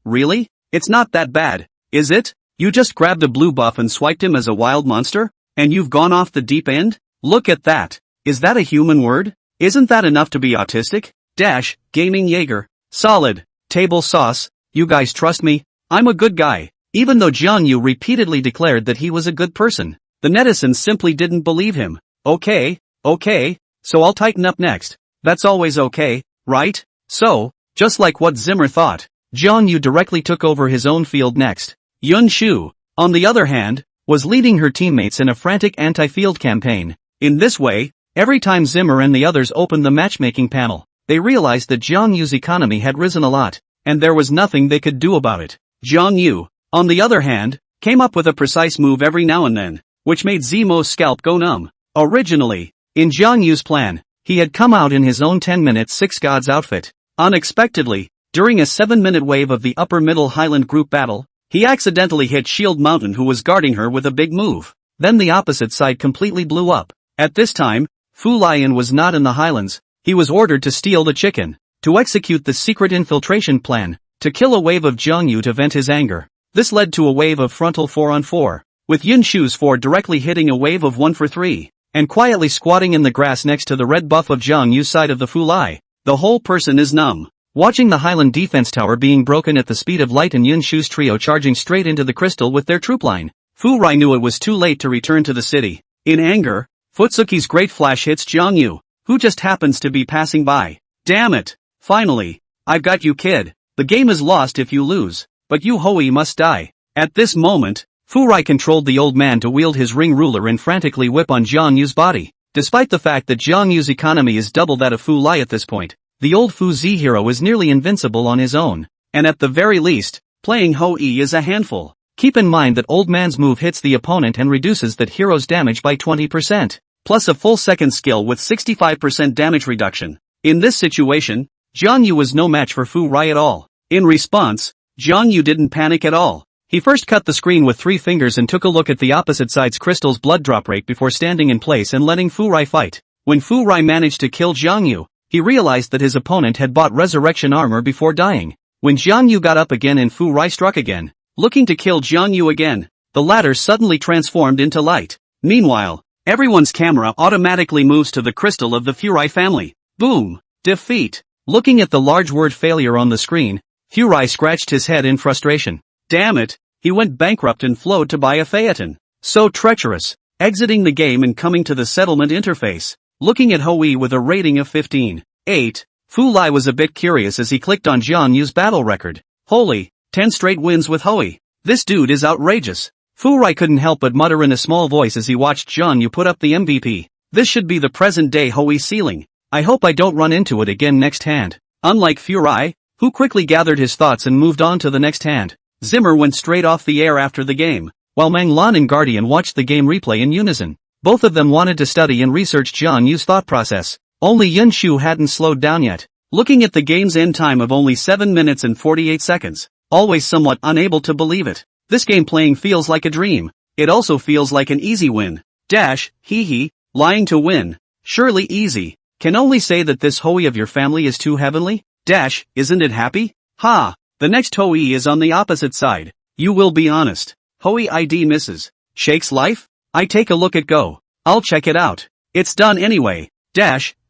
Really? It's not that bad, is it? You just grabbed a blue buff and swiped him as a wild monster? And you've gone off the deep end? Look at that. Is that a human word? Isn't that enough to be autistic? Gaming Jaeger. Solid. Table sauce. You guys trust me? I'm a good guy. Even though Jian Yu repeatedly declared that he was a good person, the netizens simply didn't believe him. Okay, so I'll tighten up next. That's always okay, right? So, just like what Zimmer thought, Jian Yu directly took over his own field next. Yun Shu, on the other hand, was leading her teammates in a frantic anti-field campaign. In this way, every time Zimmer and the others opened the matchmaking panel, they realized that Jian Yu's economy had risen a lot, and there was nothing they could do about it. Jian Yu, on the other hand, came up with a precise move every now and then, which made Zemo's scalp go numb. Originally, in Jian Yu's plan, he had come out in his own 10-minute Six Gods outfit. Unexpectedly, during a 7-minute wave of the upper middle Highland group battle, he accidentally hit Shield Mountain who was guarding her with a big move. Then the opposite side completely blew up. At this time, Fu Lion was not in the Highlands. He was ordered to steal the chicken, to execute the secret infiltration plan, to kill a wave of Jiang Yu to vent his anger. This led to a wave of frontal 4-on-4, with Yun Shu's 4 directly hitting a wave of 1-for-3. And quietly squatting in the grass next to the red buff of Jiang Yu's side of the Fu Lai. The whole person is numb. Watching the Highland defense tower being broken at the speed of light and Yun Shu's trio charging straight into the crystal with their troop line, Fu Rai knew it was too late to return to the city. In anger, Futsuki's great flash hits Jiang Yu, who just happens to be passing by. Damn it! Finally! I've got you, kid. The game is lost if you lose, but you Hui must die. At this moment, Fu Rai controlled the old man to wield his ring ruler and frantically whip on Jiang Yu's body. Despite the fact that Jiang Yu's economy is double that of Fu Lai at this point, the old Fu Z hero is nearly invincible on his own, and at the very least, playing Hui is a handful. Keep in mind that old man's move hits the opponent and reduces that hero's damage by 20%, plus a full second skill with 65% damage reduction. In this situation, Jiang Yu was no match for Fu Rai at all. In response, Jiang Yu didn't panic at all. He first cut the screen with 3 fingers and took a look at the opposite side's crystal's blood drop rate before standing in place and letting Fu Rai fight. When Fu Rai managed to kill Jiang Yu, he realized that his opponent had bought resurrection armor before dying. When Jiang Yu got up again and Fu Rai struck again, looking to kill Jiang Yu again, the latter suddenly transformed into light. Meanwhile, everyone's camera automatically moves to the crystal of the Furai family. Boom! Defeat! Looking at the large word failure on the screen, Furai scratched his head in frustration. Damn it! He went bankrupt and flowed to buy a Phaeton. So treacherous. Exiting the game and coming to the settlement interface. Looking at Hui with a rating of 15.8, Fu Lai was a bit curious as he clicked on Jiang Yu's battle record. Holy, 10 straight wins with Hui. This dude is outrageous. Fu Rai couldn't help but mutter in a small voice as he watched Jiang Yu put up the MVP. This should be the present-day Hui ceiling. I hope I don't run into it again next hand. Unlike Fu Rai, who quickly gathered his thoughts and moved on to the next hand, Zimmer went straight off the air after the game, while Mang Lan and Guardian watched the game replay in unison. Both of them wanted to study and research Jiang Yu's thought process. Only Yun Shu hadn't slowed down yet. Looking at the game's end time of only 7 minutes and 48 seconds, always somewhat unable to believe it. This game playing feels like a dream. It also feels like an easy win. Hee hee, lying to win. Surely easy. Can only say that this Hui of your family is too heavenly? Isn't it happy? Ha! The next Hui is on the opposite side. You will be honest. Hui ID misses. Shakes life? I take a look at Go. I'll check it out. It's done anyway.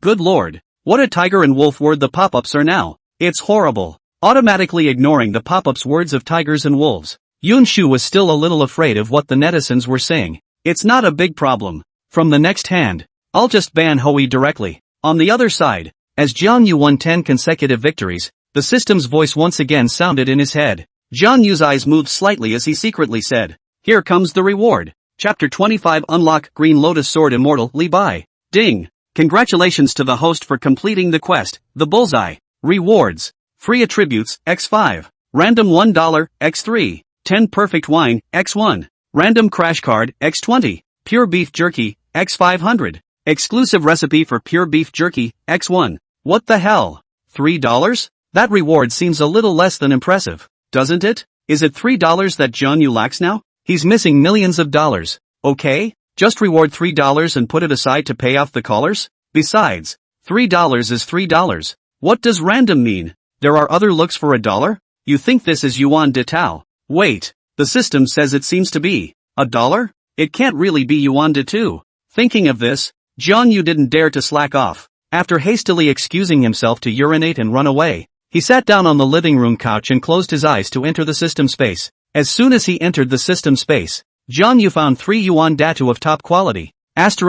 Good lord. What a tiger and wolf word the pop-ups are now. It's horrible. Automatically ignoring the pop-ups words of tigers and wolves. Yun Shu was still a little afraid of what the netizens were saying. It's not a big problem. From the next hand, I'll just ban Hui directly. On the other side, as Jiang Yu won 10 consecutive victories, the system's voice once again sounded in his head. Jiang Yu's eyes moved slightly as he secretly said, "Here comes the reward. Chapter 25 Unlock Green Lotus Sword Immortal Li Bai. Ding! Congratulations to the host for completing the quest, the Bullseye. Rewards. Free attributes, x5. Random $1, x3. 10 perfect wine, x1. Random crash card, x20. Pure beef jerky, x500. Exclusive recipe for pure beef jerky, x1. What the hell? $3? That reward seems a little less than impressive, doesn't it? Is it $3 that Jiang Yu lacks now? He's missing millions of dollars. Okay, just reward $3 and put it aside to pay off the callers? Besides, $3 is $3. What does random mean? There are other looks for $1? You think this is yuan de Tao? Wait, the system says it seems to be $1? It can't really be yuan de 2. Thinking of this, Jiang Yu didn't dare to slack off. After hastily excusing himself to urinate and run away, he sat down on the living room couch and closed his eyes to enter the system space. As soon as he entered the system space, Jiang Yu found 3 yuan datu of top quality. It's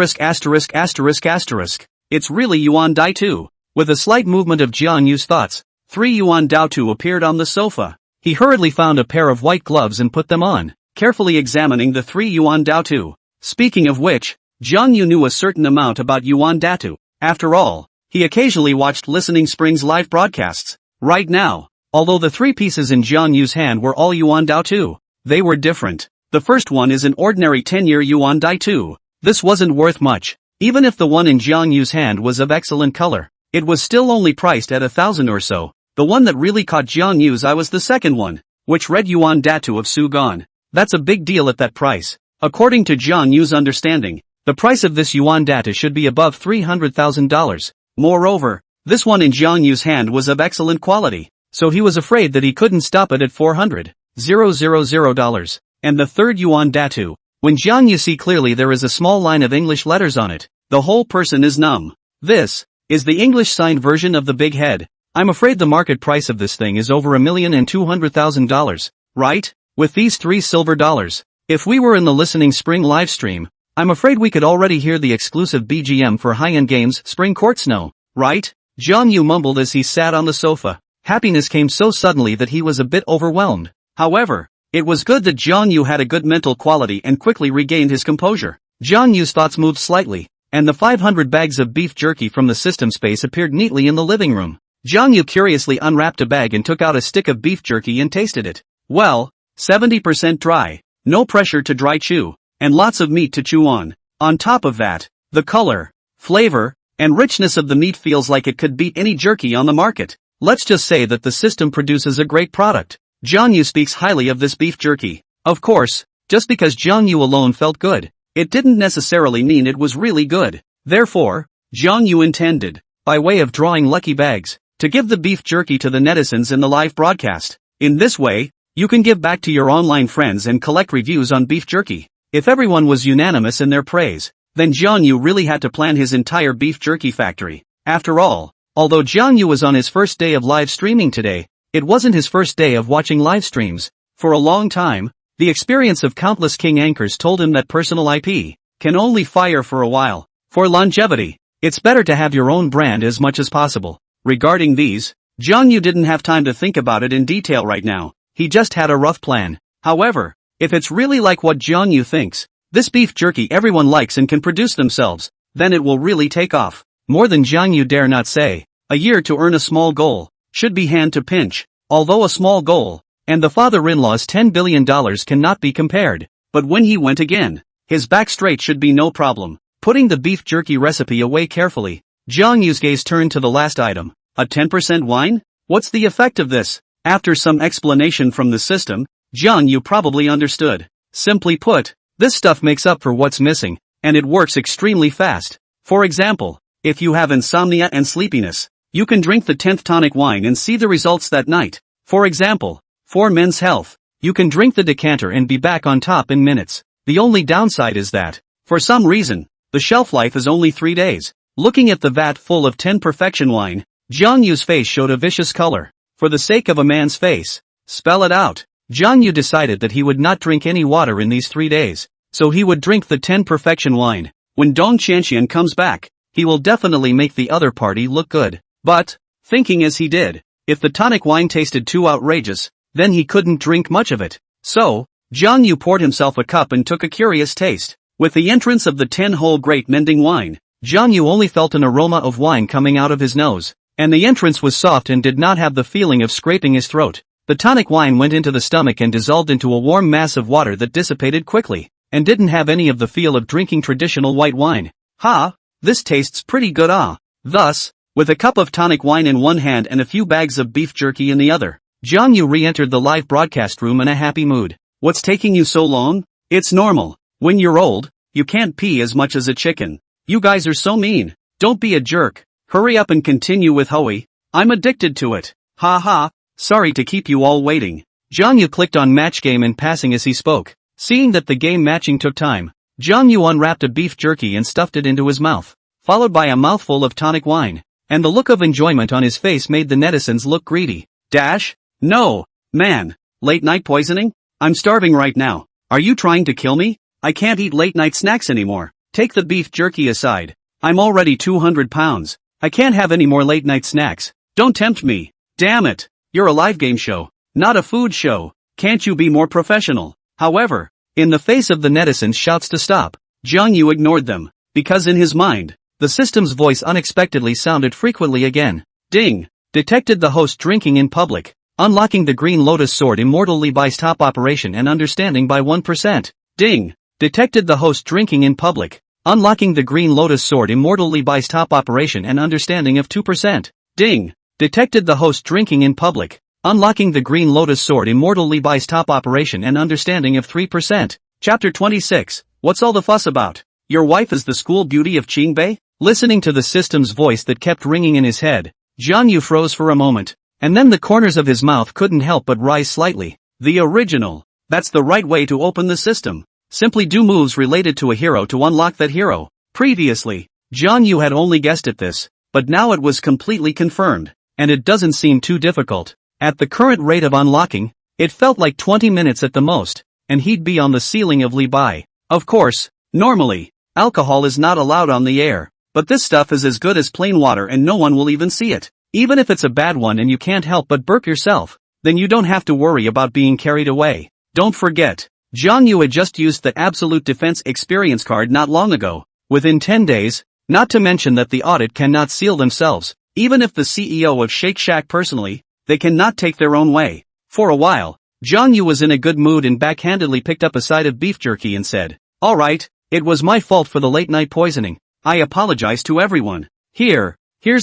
really yuan dai 2. With a slight movement of Jiang Yu's thoughts, 3 yuan datu appeared on the sofa. He hurriedly found a pair of white gloves and put them on, carefully examining the 3 yuan datu. Speaking of which, Jiang Yu knew a certain amount about yuan datu. After all, he occasionally watched Listening Spring's live broadcasts. Right now, although the 3 pieces in Jiang Yu's hand were all yuan datu, they were different. The first one is an ordinary 10-year yuan dai 2. This wasn't worth much. Even if the one in Jiang Yu's hand was of excellent color, it was still only priced at 1,000 or so. The one that really caught Jiang Yu's eye was the second one, which read yuan datu of Sugon. That's a big deal at that price. According to Jiang Yu's understanding, the price of this yuan data should be above $300,000. Moreover, this one in Jiang Yu's hand was of excellent quality, so he was afraid that he couldn't stop it at $400,000. And the third yuan datu, when Jiang Yu see clearly there is a small line of English letters on it, the whole person is numb. This is the English signed version of the big head. I'm afraid the market price of this thing is over $1,200,000, right? With these 3 silver dollars. If we were in the Listening Spring live stream, I'm afraid we could already hear the exclusive BGM for high-end games, Spring Court Snow, right? Jiang Yu mumbled as he sat on the sofa. Happiness came so suddenly that he was a bit overwhelmed. However, it was good that Jiang Yu had a good mental quality and quickly regained his composure. Jiang Yu's thoughts moved slightly, and the 500 bags of beef jerky from the system space appeared neatly in the living room. Jiang Yu curiously unwrapped a bag and took out a stick of beef jerky and tasted it. Well, 70% dry, no pressure to dry chew, and lots of meat to chew on. On top of that, the color, flavor, and richness of the meat feels like it could beat any jerky on the market. Let's just say that the system produces a great product. Jiang Yu speaks highly of this beef jerky. Of course, just because Jiang Yu alone felt good, it didn't necessarily mean it was really good. Therefore, Jiang Yu intended, by way of drawing lucky bags, to give the beef jerky to the netizens in the live broadcast. In this way, you can give back to your online friends and collect reviews on beef jerky. If everyone was unanimous in their praise, then Jiangyu really had to plan his entire beef jerky factory. After all, although Jiangyu was on his first day of live streaming today, it wasn't his first day of watching live streams. For a long time, the experience of countless king anchors told him that personal IP can only fire for a while. For longevity, it's better to have your own brand as much as possible. Regarding these, Jiangyu didn't have time to think about it in detail right now. He just had a rough plan. However, if it's really like what Jiangyu thinks, this beef jerky everyone likes and can produce themselves, then it will really take off. More than Jiangyu dare not say. A year to earn a small goal should be hand to pinch. Although a small goal and the father-in-law's $10 billion cannot be compared. But when he went again, his back straight should be no problem. Putting the beef jerky recipe away carefully, Jiangyu's gaze turned to the last item. A 10% wine? What's the effect of this? After some explanation from the system, Jiangyu probably understood. Simply put, this stuff makes up for what's missing, and it works extremely fast. For example, if you have insomnia and sleepiness, you can drink the 10th tonic wine and see the results that night. For example, for men's health, you can drink the decanter and be back on top in minutes. The only downside is that, for some reason, the shelf life is only 3 days. Looking at the vat full of 10 perfection wine, Jiangyu's face showed a vicious color. For the sake of a man's face, spell it out. Jiangyu decided that he would not drink any water in these 3 days, so he would drink the 10 perfection wine. When Dong Qianxian comes back, he will definitely make the other party look good. But, thinking as he did, if the tonic wine tasted too outrageous, then he couldn't drink much of it. So, Jiangyu poured himself a cup and took a curious taste. With the entrance of the 10-hole great mending wine, Jiangyu only felt an aroma of wine coming out of his nose, and the entrance was soft and did not have the feeling of scraping his throat. The tonic wine went into the stomach and dissolved into a warm mass of water that dissipated quickly, and didn't have any of the feel of drinking traditional white wine. Ha! This tastes pretty good Thus, with a cup of tonic wine in one hand and a few bags of beef jerky in the other, Jiangyu re-entered the live broadcast room in a happy mood. What's taking you so long? It's normal. When you're old, you can't pee as much as a chicken. You guys are so mean. Don't be a jerk. Hurry up and continue with Hui. I'm addicted to it. Ha ha. Sorry to keep you all waiting. Jiangyu clicked on match game in passing as he spoke. Seeing that the game matching took time, Jiangyu unwrapped a beef jerky and stuffed it into his mouth, followed by a mouthful of tonic wine. And the look of enjoyment on his face made the netizens look greedy. No, man. Late night poisoning? I'm starving right now. Are you trying to kill me? I can't eat late night snacks anymore. Take the beef jerky aside. I'm already 200 pounds. I can't have any more late night snacks. Don't tempt me. Damn it. You're a live game show, not a food show. Can't you be more professional? However, in the face of the netizens' shouts to stop, Jiangyu ignored them, because in his mind, the system's voice unexpectedly sounded frequently again. Ding! Detected the host drinking in public. Unlocking the Green Lotus Sword Immortal Li Bai's top operation and understanding by 1%. Ding! Detected the host drinking in public. Unlocking the Green Lotus Sword Immortal Li Bai's top operation and understanding of 2%. Ding! Detected the host drinking in public. Unlocking the Green Lotus Sword Immortal Li Bai's top operation and understanding of 3%. Chapter 26. What's all the fuss about? Your wife is the school beauty of Qingbei? Listening to the system's voice that kept ringing in his head, Jiangyu froze for a moment, and then the corners of his mouth couldn't help but rise slightly. The original. That's the right way to open the system. Simply do moves related to a hero to unlock that hero. Previously, Jiangyu had only guessed at this, but now it was completely confirmed, and it doesn't seem too difficult. At the current rate of unlocking, it felt like 20 minutes at the most, and he'd be on the ceiling of Li Bai. Of course, normally, alcohol is not allowed on the air, but this stuff is as good as plain water and no one will even see it. Even if it's a bad one and you can't help but burp yourself, then you don't have to worry about being carried away. Don't forget, Jiangyu had just used the Absolute Defense Experience card not long ago, within 10 days, not to mention that the audit cannot seal themselves, even if the CEO of Shake Shack personally, they cannot take their own way. For a while, Jiangyu was in a good mood and backhandedly picked up a side of beef jerky and said, "Alright, it was my fault for the late night poisoning. I apologize to everyone. Here's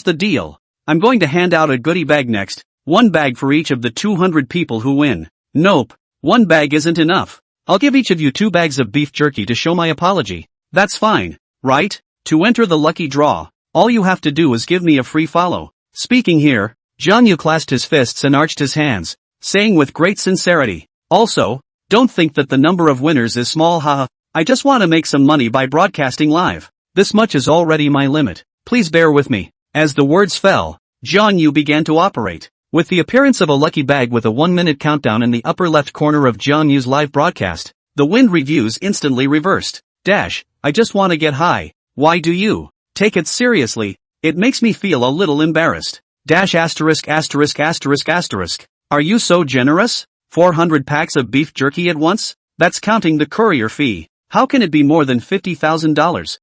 the deal. I'm going to hand out a goodie bag next, 1 bag for each of the 200 people who win." Nope, 1 bag isn't enough. I'll give each of you 2 bags of beef jerky to show my apology. That's fine, right? To enter the lucky draw, all you have to do is give me a free follow. Speaking here, Jiangyu clasped his fists and arched his hands, saying with great sincerity, "Also, don't think that the number of winners is small, haha. I just want to make some money by broadcasting live. This much is already my limit. Please bear with me." As the words fell, Jiangyu began to operate. With the appearance of a lucky bag with a 1-minute countdown in the upper left corner of Jiangyu's live broadcast, the wind reviews instantly reversed. I just want to get high. Why do you take it seriously? It makes me feel a little embarrassed. Are you so generous? 400 packs of beef jerky at once? That's counting the courier fee. How can it be more than $50,000?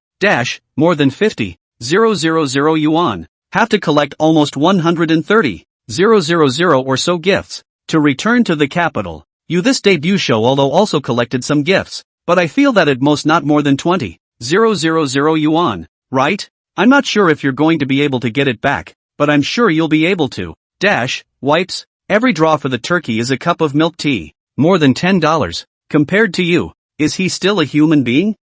More than 50,000 yuan. Have to collect almost 130,000 or so gifts to return to the capital. This debut show although also collected some gifts, but I feel that at most not more than 20,000 yuan, right? I'm not sure if you're going to be able to get it back, but I'm sure you'll be able to. Wipes. Every draw for the turkey is a cup of milk tea. More than $10. Compared to you, is he still a human being?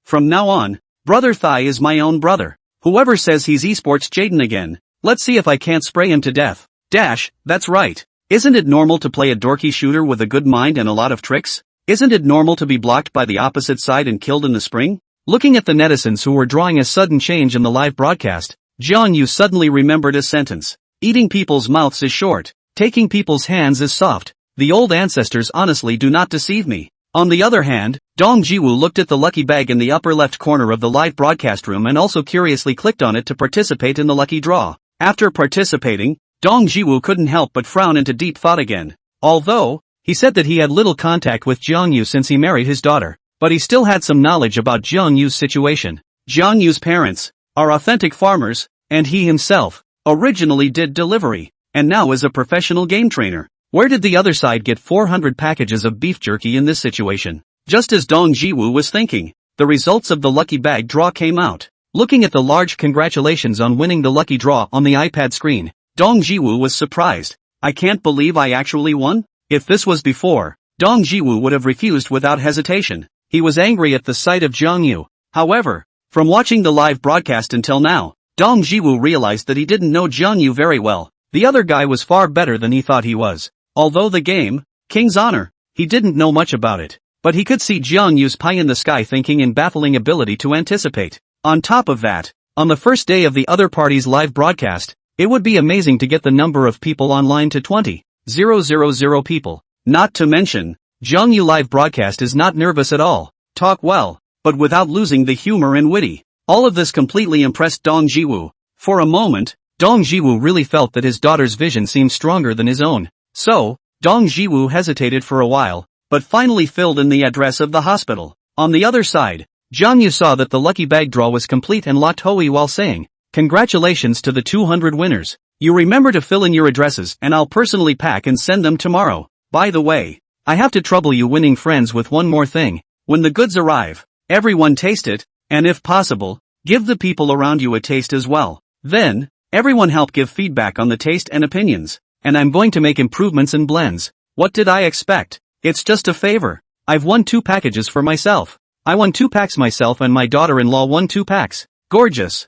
From now on, Brother Thai is my own brother. Whoever says he's esports Jaden again, let's see if I can't spray him to death. That's right. Isn't it normal to play a dorky shooter with a good mind and a lot of tricks? Isn't it normal to be blocked by the opposite side and killed in the spring? Looking at the netizens who were drawing a sudden change in the live broadcast, Jiangyu suddenly remembered a sentence. Eating people's mouths is short, taking people's hands is soft. The old ancestors honestly do not deceive me. On the other hand, Dong Jiwoo looked at the lucky bag in the upper left corner of the live broadcast room and also curiously clicked on it to participate in the lucky draw. After participating, Dong Jiwoo couldn't help but frown into deep thought again. Although, he said that he had little contact with Jiangyu since he married his daughter, but he still had some knowledge about Jiangyu's situation. Jiangyu's parents are authentic farmers, and he himself originally did delivery, and now is a professional game trainer. Where did the other side get 400 packages of beef jerky in this situation? Just as Dong Jiwoo was thinking, the results of the lucky bag draw came out. Looking at the large congratulations on winning the lucky draw on the iPad screen, Dong Jiwoo was surprised. I can't believe I actually won? If this was before, Dong Jiwoo would have refused without hesitation. He was angry at the sight of Jiangyu. However, from watching the live broadcast until now, Dong Jiwoo realized that he didn't know Jiangyu very well. The other guy was far better than he thought he was. Although the game, King's Honor, he didn't know much about it, but he could see Jiangyu's pie-in-the-sky thinking and baffling ability to anticipate. On top of that, on the first day of the other party's live broadcast, it would be amazing to get the number of people online to 20,000 people. Not to mention, Jiangyu live broadcast is not nervous at all, talk well, but without losing the humor and witty. All of this completely impressed Dong Jiwoo. For a moment, Dong Jiwoo really felt that his daughter's vision seemed stronger than his own. So, Dong Jiwoo hesitated for a while, but finally filled in the address of the hospital. On the other side, Jiangyu saw that the lucky bag draw was complete and locked Hui while saying, "Congratulations to the 200 winners. You remember to fill in your addresses and I'll personally pack and send them tomorrow. By the way, I have to trouble you winning friends with one more thing. When the goods arrive, everyone taste it, and if possible, give the people around you a taste as well. Then, everyone help give feedback on the taste and opinions. And I'm going to make improvements and blends. What did I expect? It's just a favor. I've won 2 packages for myself. I won 2 packs myself and my daughter-in-law won 2 packs. Gorgeous.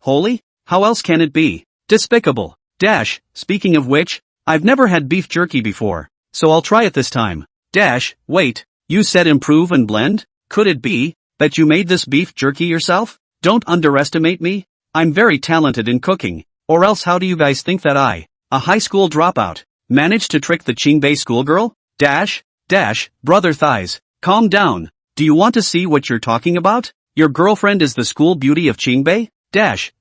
Holy? How else can it be? Despicable. Speaking of which, I've never had beef jerky before, so I'll try it this time. Wait, you said improve and blend? Could it be that you made this beef jerky yourself? Don't underestimate me. I'm very talented in cooking, or else how do you guys think that I, a high school dropout, managed to trick the Qingbei schoolgirl? Brother Thighs, calm down. Do you want to see what you're talking about? Your girlfriend is the school beauty of Qingbei?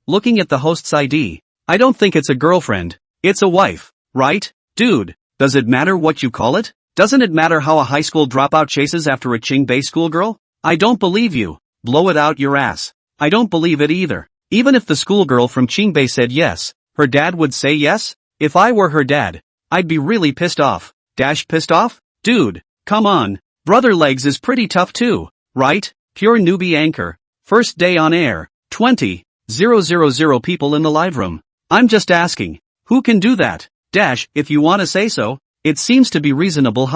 Looking at the host's ID. I don't think it's a girlfriend. It's a wife, right? Dude, does it matter what you call it? Doesn't it matter how a high school dropout chases after a Qingbei schoolgirl? I don't believe you. Blow it out your ass. I don't believe it either. Even if the schoolgirl from Qingbei said yes, her dad would say yes? If I were her dad, I'd be really pissed off. Pissed off? Dude, come on. Brother Legs is pretty tough too, right? Pure newbie anchor. First day on air. 20,000 people in the live room. I'm just asking, who can do that? If you wanna say so, it seems to be reasonable,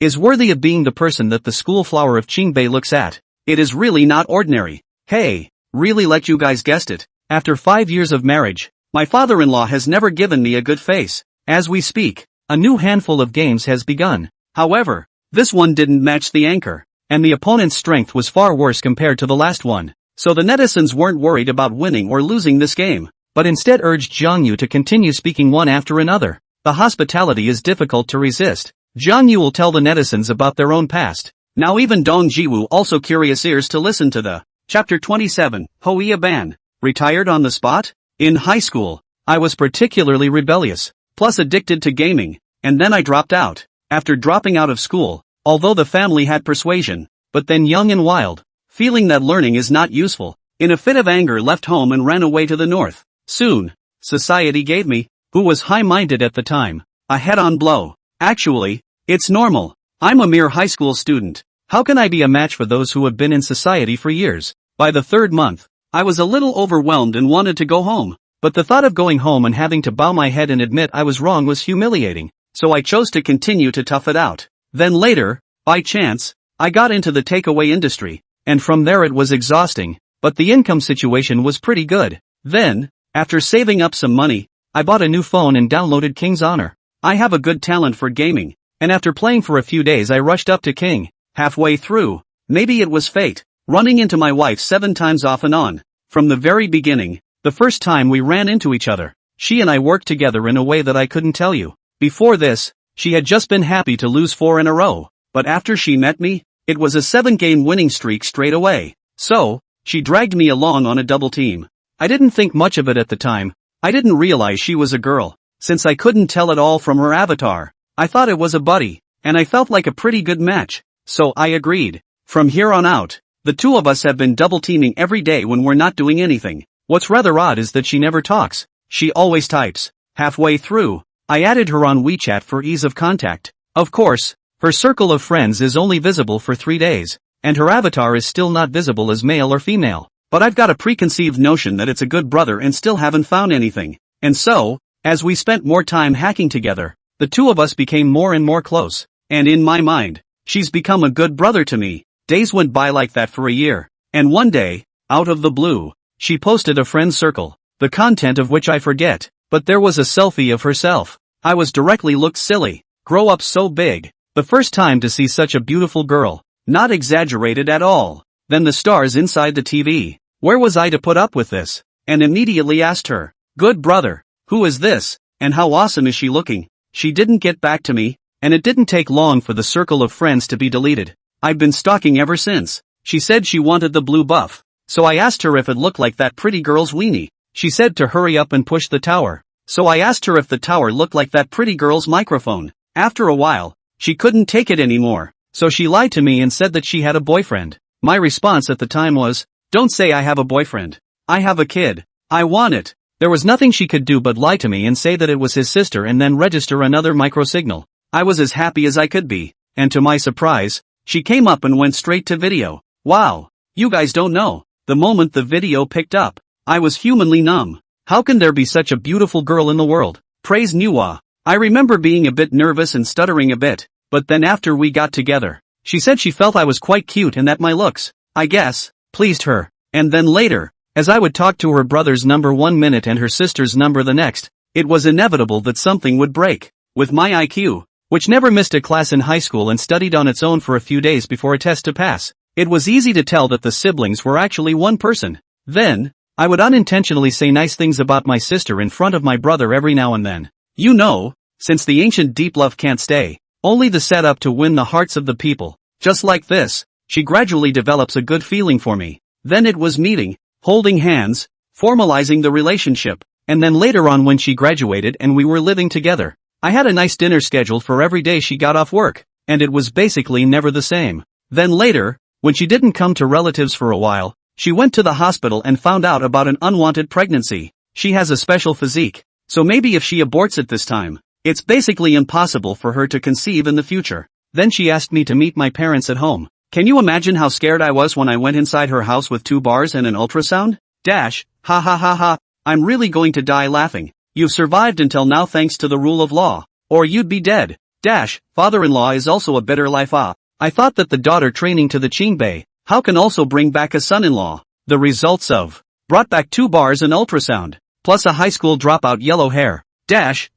is worthy of being the person that the school flower of Qingbei looks at. It is really not ordinary. Hey, really let you guys guessed it. After 5 years of marriage, my father-in-law has never given me a good face. As we speak, a new handful of games has begun. However, this one didn't match the anchor, and the opponent's strength was far worse compared to the last one. So the netizens weren't worried about winning or losing this game, but instead urged Zhang Yu to continue speaking one after another. The hospitality is difficult to resist. Zhang Yu will tell the netizens about their own past. Now even Dong Jiwoo also curious ears to listen to the Chapter 27, Hoya Ban. Retired on the spot? In high school, I was particularly rebellious, plus addicted to gaming, and then I dropped out. After dropping out of school, although the family had persuasion, but then young and wild, feeling that learning is not useful, in a fit of anger left home and ran away to the north. Soon, society gave me, who was high-minded at the time, a head-on blow. Actually, it's normal. I'm a mere high school student. How can I be a match for those who have been in society for years? By the third month, I was a little overwhelmed and wanted to go home. But the thought of going home and having to bow my head and admit I was wrong was humiliating, so I chose to continue to tough it out. Then later, by chance, I got into the takeaway industry, and from there it was exhausting, but the income situation was pretty good. Then, after saving up some money, I bought a new phone and downloaded King's Honor. I have a good talent for gaming, and after playing for a few days I rushed up to King. Halfway through, maybe it was fate, running into my wife 7 times off and on. From the very beginning, the first time we ran into each other, she and I worked together in a way that I couldn't tell you. Before this, she had just been happy to lose 4 in a row, but after she met me, it was a 7-game winning streak straight away. So, she dragged me along on a double team. I didn't think much of it at the time. I didn't realize she was a girl, since I couldn't tell at all from her avatar. I thought it was a buddy, and I felt like a pretty good match, so I agreed. From here on out, the two of us have been double teaming every day when we're not doing anything. What's rather odd is that she never talks. She always types. Halfway through, I added her on WeChat for ease of contact. Of course, her circle of friends is only visible for 3 days, and her avatar is still not visible as male or female. But I've got a preconceived notion that it's a good brother and still haven't found anything. And so, as we spent more time hacking together, the two of us became more and more close. And in my mind, she's become a good brother to me. Days went by like that for a year. And one day, out of the blue, she posted a friend circle, the content of which I forget, but there was a selfie of herself. I was directly looked silly. Grow up so big. The first time to see such a beautiful girl. Not exaggerated at all. Then the stars inside the TV. Where was I to put up with this? And immediately asked her, "Good brother, who is this, and how awesome is she looking?" She didn't get back to me, and it didn't take long for the circle of friends to be deleted. I've been stalking ever since. She said she wanted the blue buff, so I asked her if it looked like that pretty girl's weenie. She said to hurry up and push the tower. So I asked her if the tower looked like that pretty girl's microphone. After a while, she couldn't take it anymore, so she lied to me and said that she had a boyfriend. My response at the time was, "Don't say I have a boyfriend. I have a kid. I want it." There was nothing she could do but lie to me and say that it was his sister and then register another microsignal. I was as happy as I could be, and to my surprise, she came up and went straight to video. Wow, you guys don't know. The moment the video picked up, I was humanly numb. How can there be such a beautiful girl in the world? Praise Nuwa. I remember being a bit nervous and stuttering a bit, but then after we got together, she said she felt I was quite cute and that my looks, I guess, pleased her. And then later, as I would talk to her brother's number 1 minute and her sister's number the next, it was inevitable that something would break. With my IQ, which never missed a class in high school and studied on its own for a few days before a test to pass, it was easy to tell that the siblings were actually one person. Then, I would unintentionally say nice things about my sister in front of my brother every now and then. You know, since the ancient deep love can't stay, only the setup to win the hearts of the people. Just like this, she gradually develops a good feeling for me. Then it was meeting, holding hands, formalizing the relationship, and then later on when she graduated and we were living together, I had a nice dinner scheduled for every day she got off work, and it was basically never the same. Then later, when she didn't come to relatives for a while, she went to the hospital and found out about an unwanted pregnancy. She has a special physique, so maybe if she aborts it this time, it's basically impossible for her to conceive in the future. Then she asked me to meet my parents at home. Can you imagine how scared I was when I went inside her house with 2 bars and an ultrasound? Dash, ha ha ha ha, I'm really going to die laughing. You've survived until now thanks to the rule of law, or you'd be dead. Dash, father-in-law is also a better life ah. I thought that the daughter training to the Qingbei, how can also bring back a son-in-law? The results of brought back 2 bars and ultrasound, plus a high school dropout yellow hair.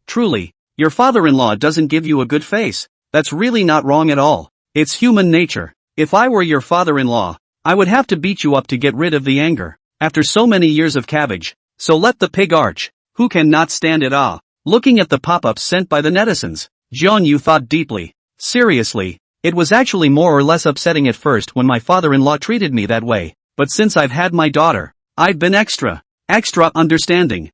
Truly, your father-in-law doesn't give you a good face. That's really not wrong at all. It's human nature. If I were your father-in-law, I would have to beat you up to get rid of the anger. After so many years of cabbage. So let the pig arch. Who can not stand it? Looking at the pop-ups sent by the netizens, Jeonyu thought deeply. Seriously, it was actually more or less upsetting at first when my father-in-law treated me that way, but since I've had my daughter, I've been extra understanding.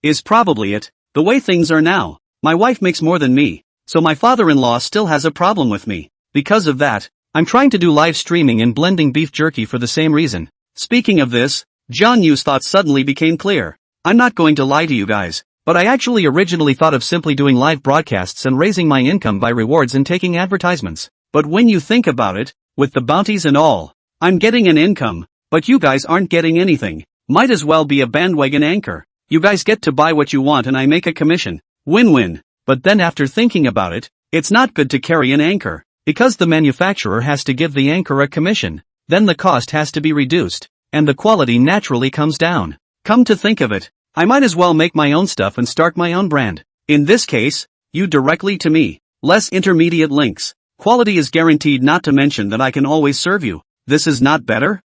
Is probably it. The way things are now, my wife makes more than me, so my father-in-law still has a problem with me. Because of that, I'm trying to do live streaming and blending beef jerky for the same reason. Speaking of this, Jeonyu's thoughts suddenly became clear. I'm not going to lie to you guys, but I actually originally thought of simply doing live broadcasts and raising my income by rewards and taking advertisements. But when you think about it, with the bounties and all, I'm getting an income, but you guys aren't getting anything. Might as well be a bandwagon anchor. You guys get to buy what you want and I make a commission. Win-win. But then after thinking about it, it's not good to carry an anchor, because the manufacturer has to give the anchor a commission, then the cost has to be reduced, and the quality naturally comes down. Come to think of it, I might as well make my own stuff and start my own brand. In this case, you directly to me. Less intermediate links. Quality is guaranteed, not to mention that I can always serve you. This is not better?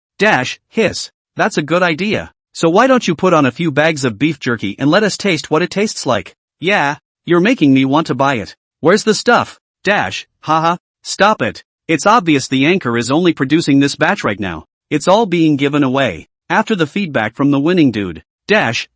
Hiss. That's a good idea. So why don't you put on a few bags of beef jerky and let us taste what it tastes like? Yeah, you're making me want to buy it. Where's the stuff? Haha, stop it. It's obvious the anchor is only producing this batch right now. It's all being given away. After the feedback from the winning dude.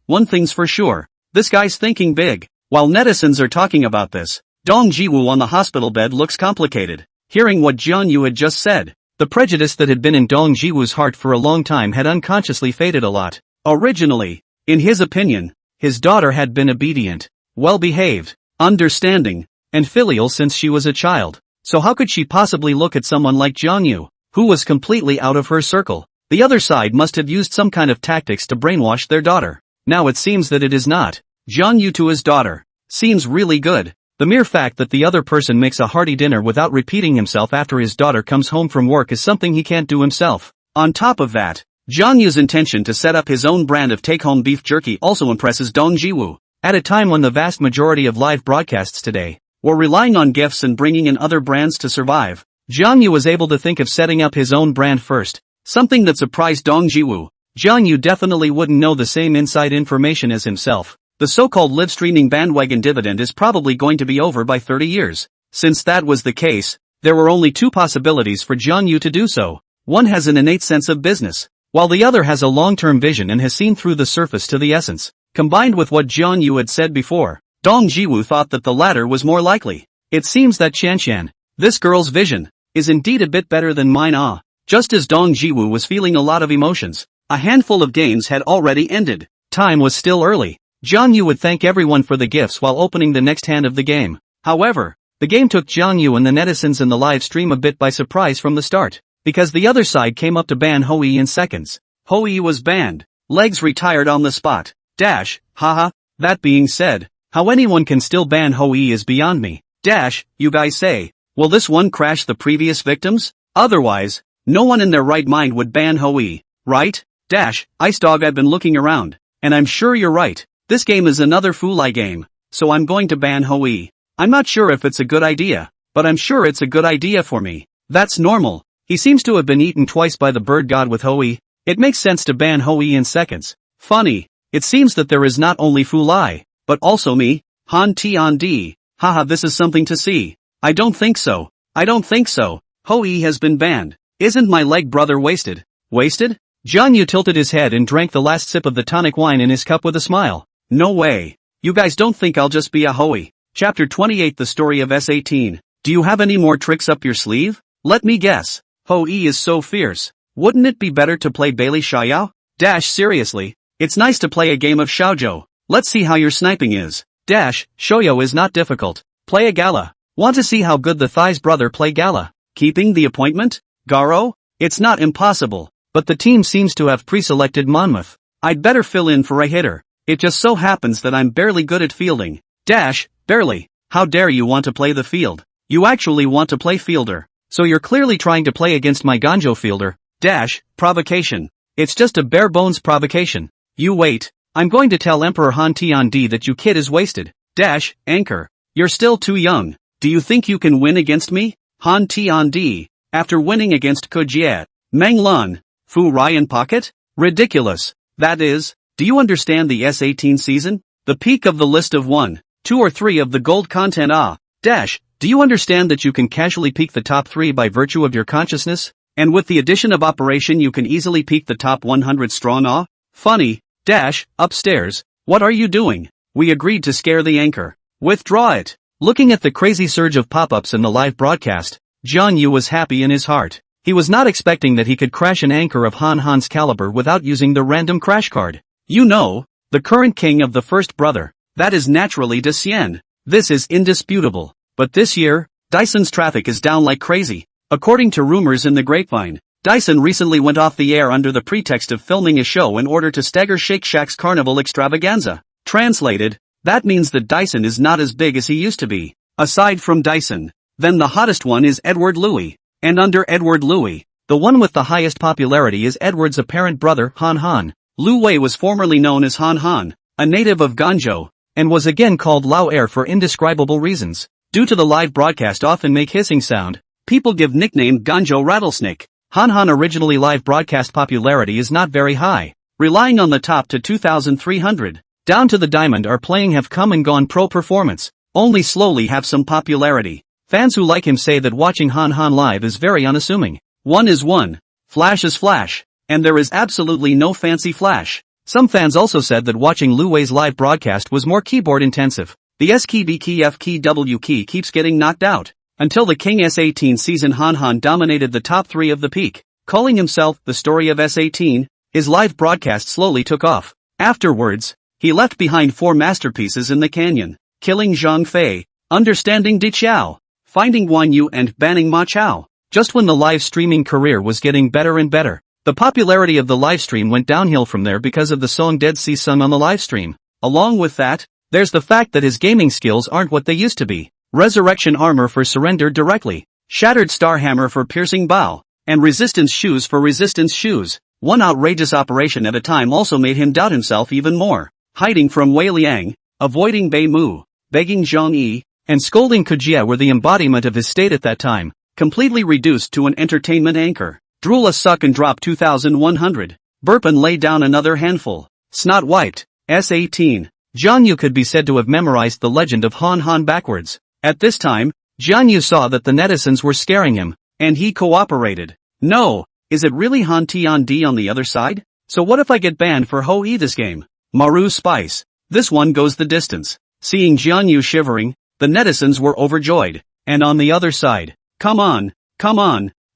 One thing's for sure. This guy's thinking big. While netizens are talking about this, Dong Jiwoo on the hospital bed looks complicated. Hearing what Jeonyu had just said, the prejudice that had been in Dong Jiwoo's heart for a long time had unconsciously faded a lot. Originally, in his opinion, his daughter had been obedient, well-behaved, understanding, and filial since she was a child. So how could she possibly look at someone like Jeonyu, who was completely out of her circle? The other side must have used some kind of tactics to brainwash their daughter. Now it seems that it is not. Jeonyu to his daughter. Seems really good. The mere fact that the other person makes a hearty dinner without repeating himself after his daughter comes home from work is something he can't do himself. On top of that, Jeonyu's intention to set up his own brand of take-home beef jerky also impresses Dong Jiwoo. At a time when the vast majority of live broadcasts today were relying on gifts and bringing in other brands to survive, Jeonyu was able to think of setting up his own brand first. Something that surprised Dong Jiwoo. Jeonyu definitely wouldn't know the same inside information as himself. The so-called live streaming bandwagon dividend is probably going to be over by 30 years. Since that was the case, there were only 2 possibilities for Jeonyu to do so. One has an innate sense of business, while the other has a long-term vision and has seen through the surface to the essence. Combined with what Jeonyu had said before, Dong Jiwoo thought that the latter was more likely. It seems that Shanshan, this girl's vision, is indeed a bit better than mine. Just as Dong Jiwoo was feeling a lot of emotions, a handful of games had already ended. Time was still early. Jeonyu would thank everyone for the gifts while opening the next hand of the game. However, the game took Jeonyu and the netizens in the live stream a bit by surprise from the start, because the other side came up to ban Hoi in seconds. Hoi was banned. Legs retired on the spot. Haha. That being said, how anyone can still ban Hoi is beyond me. You guys say, will this one crash the previous victims? Otherwise, no one in their right mind would ban Hoi, right? Ice Dog, I've been looking around, and I'm sure you're right. This game is another Fulai game, so I'm going to ban Hoi. I'm not sure if it's a good idea, but I'm sure it's a good idea for me. That's normal. He seems to have been eaten twice by the bird god with Hoi. It makes sense to ban Hoi in seconds. Funny, it seems that there is not only Fulai, but also me. Han Tian D. Haha, this is something to see. I don't think so. Hoi has been banned. Isn't my leg brother wasted? Wasted? Jeonyu tilted his head and drank the last sip of the tonic wine in his cup with a smile. No way. You guys don't think I'll just be a Hoi. Chapter 28, The Story of S18. Do you have any more tricks up your sleeve? Let me guess. Hoi is so fierce. Wouldn't it be better to play Bailey Xiaoyao? Seriously. It's nice to play a game of Xiaozhou. Let's see how your sniping is. Shoyo is not difficult. Play a gala. Want to see how good the Thai's brother play gala? Keeping the appointment? Garo? It's not impossible, but the team seems to have pre-selected Monmouth. I'd better fill in for a hitter. It just so happens that I'm barely good at fielding. Barely. How dare you want to play the field? You actually want to play fielder. So you're clearly trying to play against my Ganjo fielder. Provocation. It's just a bare bones provocation. You wait. I'm going to tell Emperor Han Tiandi that you kid is wasted. Anchor. You're still too young. Do you think you can win against me? Han Tiandi. After winning against Kojie, Meng Lun, Fu Ryan Pocket? Ridiculous. That is, do you understand the S18 season? The peak of the list of 1, 2 or 3 of the gold content do you understand that you can casually peak the top 3 by virtue of your consciousness? And with the addition of operation you can easily peak the top 100 strong Funny. Upstairs. What are you doing? We agreed to scare the anchor. Withdraw it. Looking at the crazy surge of pop-ups in the live broadcast, Jian Yu was happy in his heart. He was not expecting that he could crash an anchor of Han's caliber without using the random crash card. You know, the current king of the first brother. That is naturally De Xian. This is indisputable. But this year, Dyson's traffic is down like crazy. According to rumors in the grapevine, Dyson recently went off the air under the pretext of filming a show in order to stagger Shake Shack's carnival extravaganza. Translated, that means that Dyson is not as big as he used to be. Aside from Dyson, then the hottest one is Edward Louis. And under Edward Louis, the one with the highest popularity is Edward's apparent brother Han. Lu Wei was formerly known as Han, a native of Ganzhou, and was again called Lao Air for indescribable reasons. Due to the live broadcast often make hissing sound, people give nickname Ganzhou Rattlesnake. Han originally live broadcast popularity is not very high, relying on the top to 2,300. Down to the diamond are playing have come and gone pro performance, only slowly have some popularity. Fans who like him say that watching Han live is very unassuming. One is one, flash is flash, and there is absolutely no fancy flash. Some fans also said that watching Lu Wei's live broadcast was more keyboard intensive. The S key, B key, F key, W key keeps getting knocked out. Until the King S18 season Han dominated the top 3 of the peak. Calling himself the story of S18, his live broadcast slowly took off. Afterwards, he left behind 4 masterpieces in the canyon, killing Zhang Fei, understanding Di Qiao, finding Guan Yu and banning Ma Chao. Just when the live streaming career was getting better and better, the popularity of the live stream went downhill from there because of the song Dead Sea sung on the live stream. Along with that, there's the fact that his gaming skills aren't what they used to be. Resurrection armor for surrender directly, shattered star hammer for piercing bow, and resistance shoes for resistance shoes. One outrageous operation at a time also made him doubt himself even more. Hiding from Wei Liang, avoiding Bei Mu, begging Zhang Yi, and scolding Kojie were the embodiment of his state at that time, completely reduced to an entertainment anchor. Drool a suck and drop 2,100. Burp and lay down another handful. Snot wiped. S18. Jian Yu could be said to have memorized the legend of Han backwards. At this time, Jian Yu saw that the netizens were scaring him, and he cooperated. No, is it really Han Tiandi on the other side? So what if I get banned for Ho-E this game? Maru Spice. This one goes the distance. Seeing Jian Yu shivering, the netizens were overjoyed. And on the other side, come on,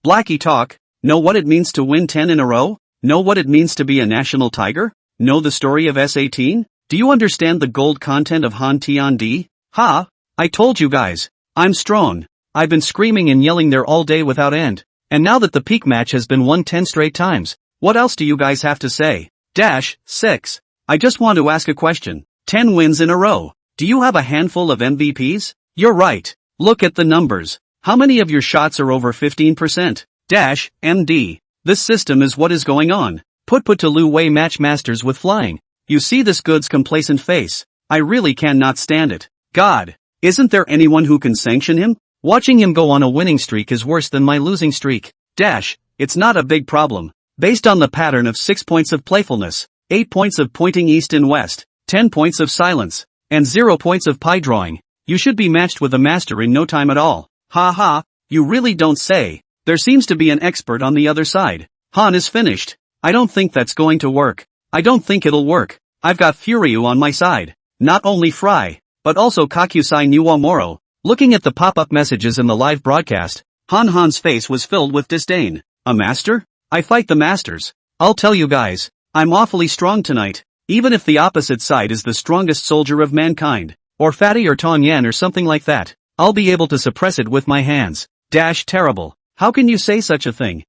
Blackie talk, know what it means to win 10 in a row? Know what it means to be a national tiger? Know the story of S18? Do you understand the gold content of Han Tiandi? Ha! I told you guys, I'm strong. I've been screaming and yelling there all day without end. And now that the peak match has been won 10 straight times, what else do you guys have to say? 6. I just want to ask a question. 10 wins in a row. Do you have a handful of MVPs? You're right. Look at the numbers. How many of your shots are over 15%? MD. This system is what is going on. Put to Lu Wei match masters with flying. You see this good's complacent face. I really cannot stand it. God. Isn't there anyone who can sanction him? Watching him go on a winning streak is worse than my losing streak. It's not a big problem. Based on the pattern of 6 points of playfulness, 8 points of pointing east and west, 10 points of silence, and 0 points of pie drawing, you should be matched with a master in no time at all. Ha, you really don't say. There seems to be an expert on the other side. Han is finished. I don't think that's going to work. I don't think it'll work. I've got Furyu on my side. Not only Fry, but also Kakusai Nuwamoro. Looking at the pop-up messages in the live broadcast, Han's face was filled with disdain. A master? I fight the masters. I'll tell you guys, I'm awfully strong tonight. Even if the opposite side is the strongest soldier of mankind, or Fatty or Tong Yan or something like that, I'll be able to suppress it with my hands. Terrible. How can you say such a thing?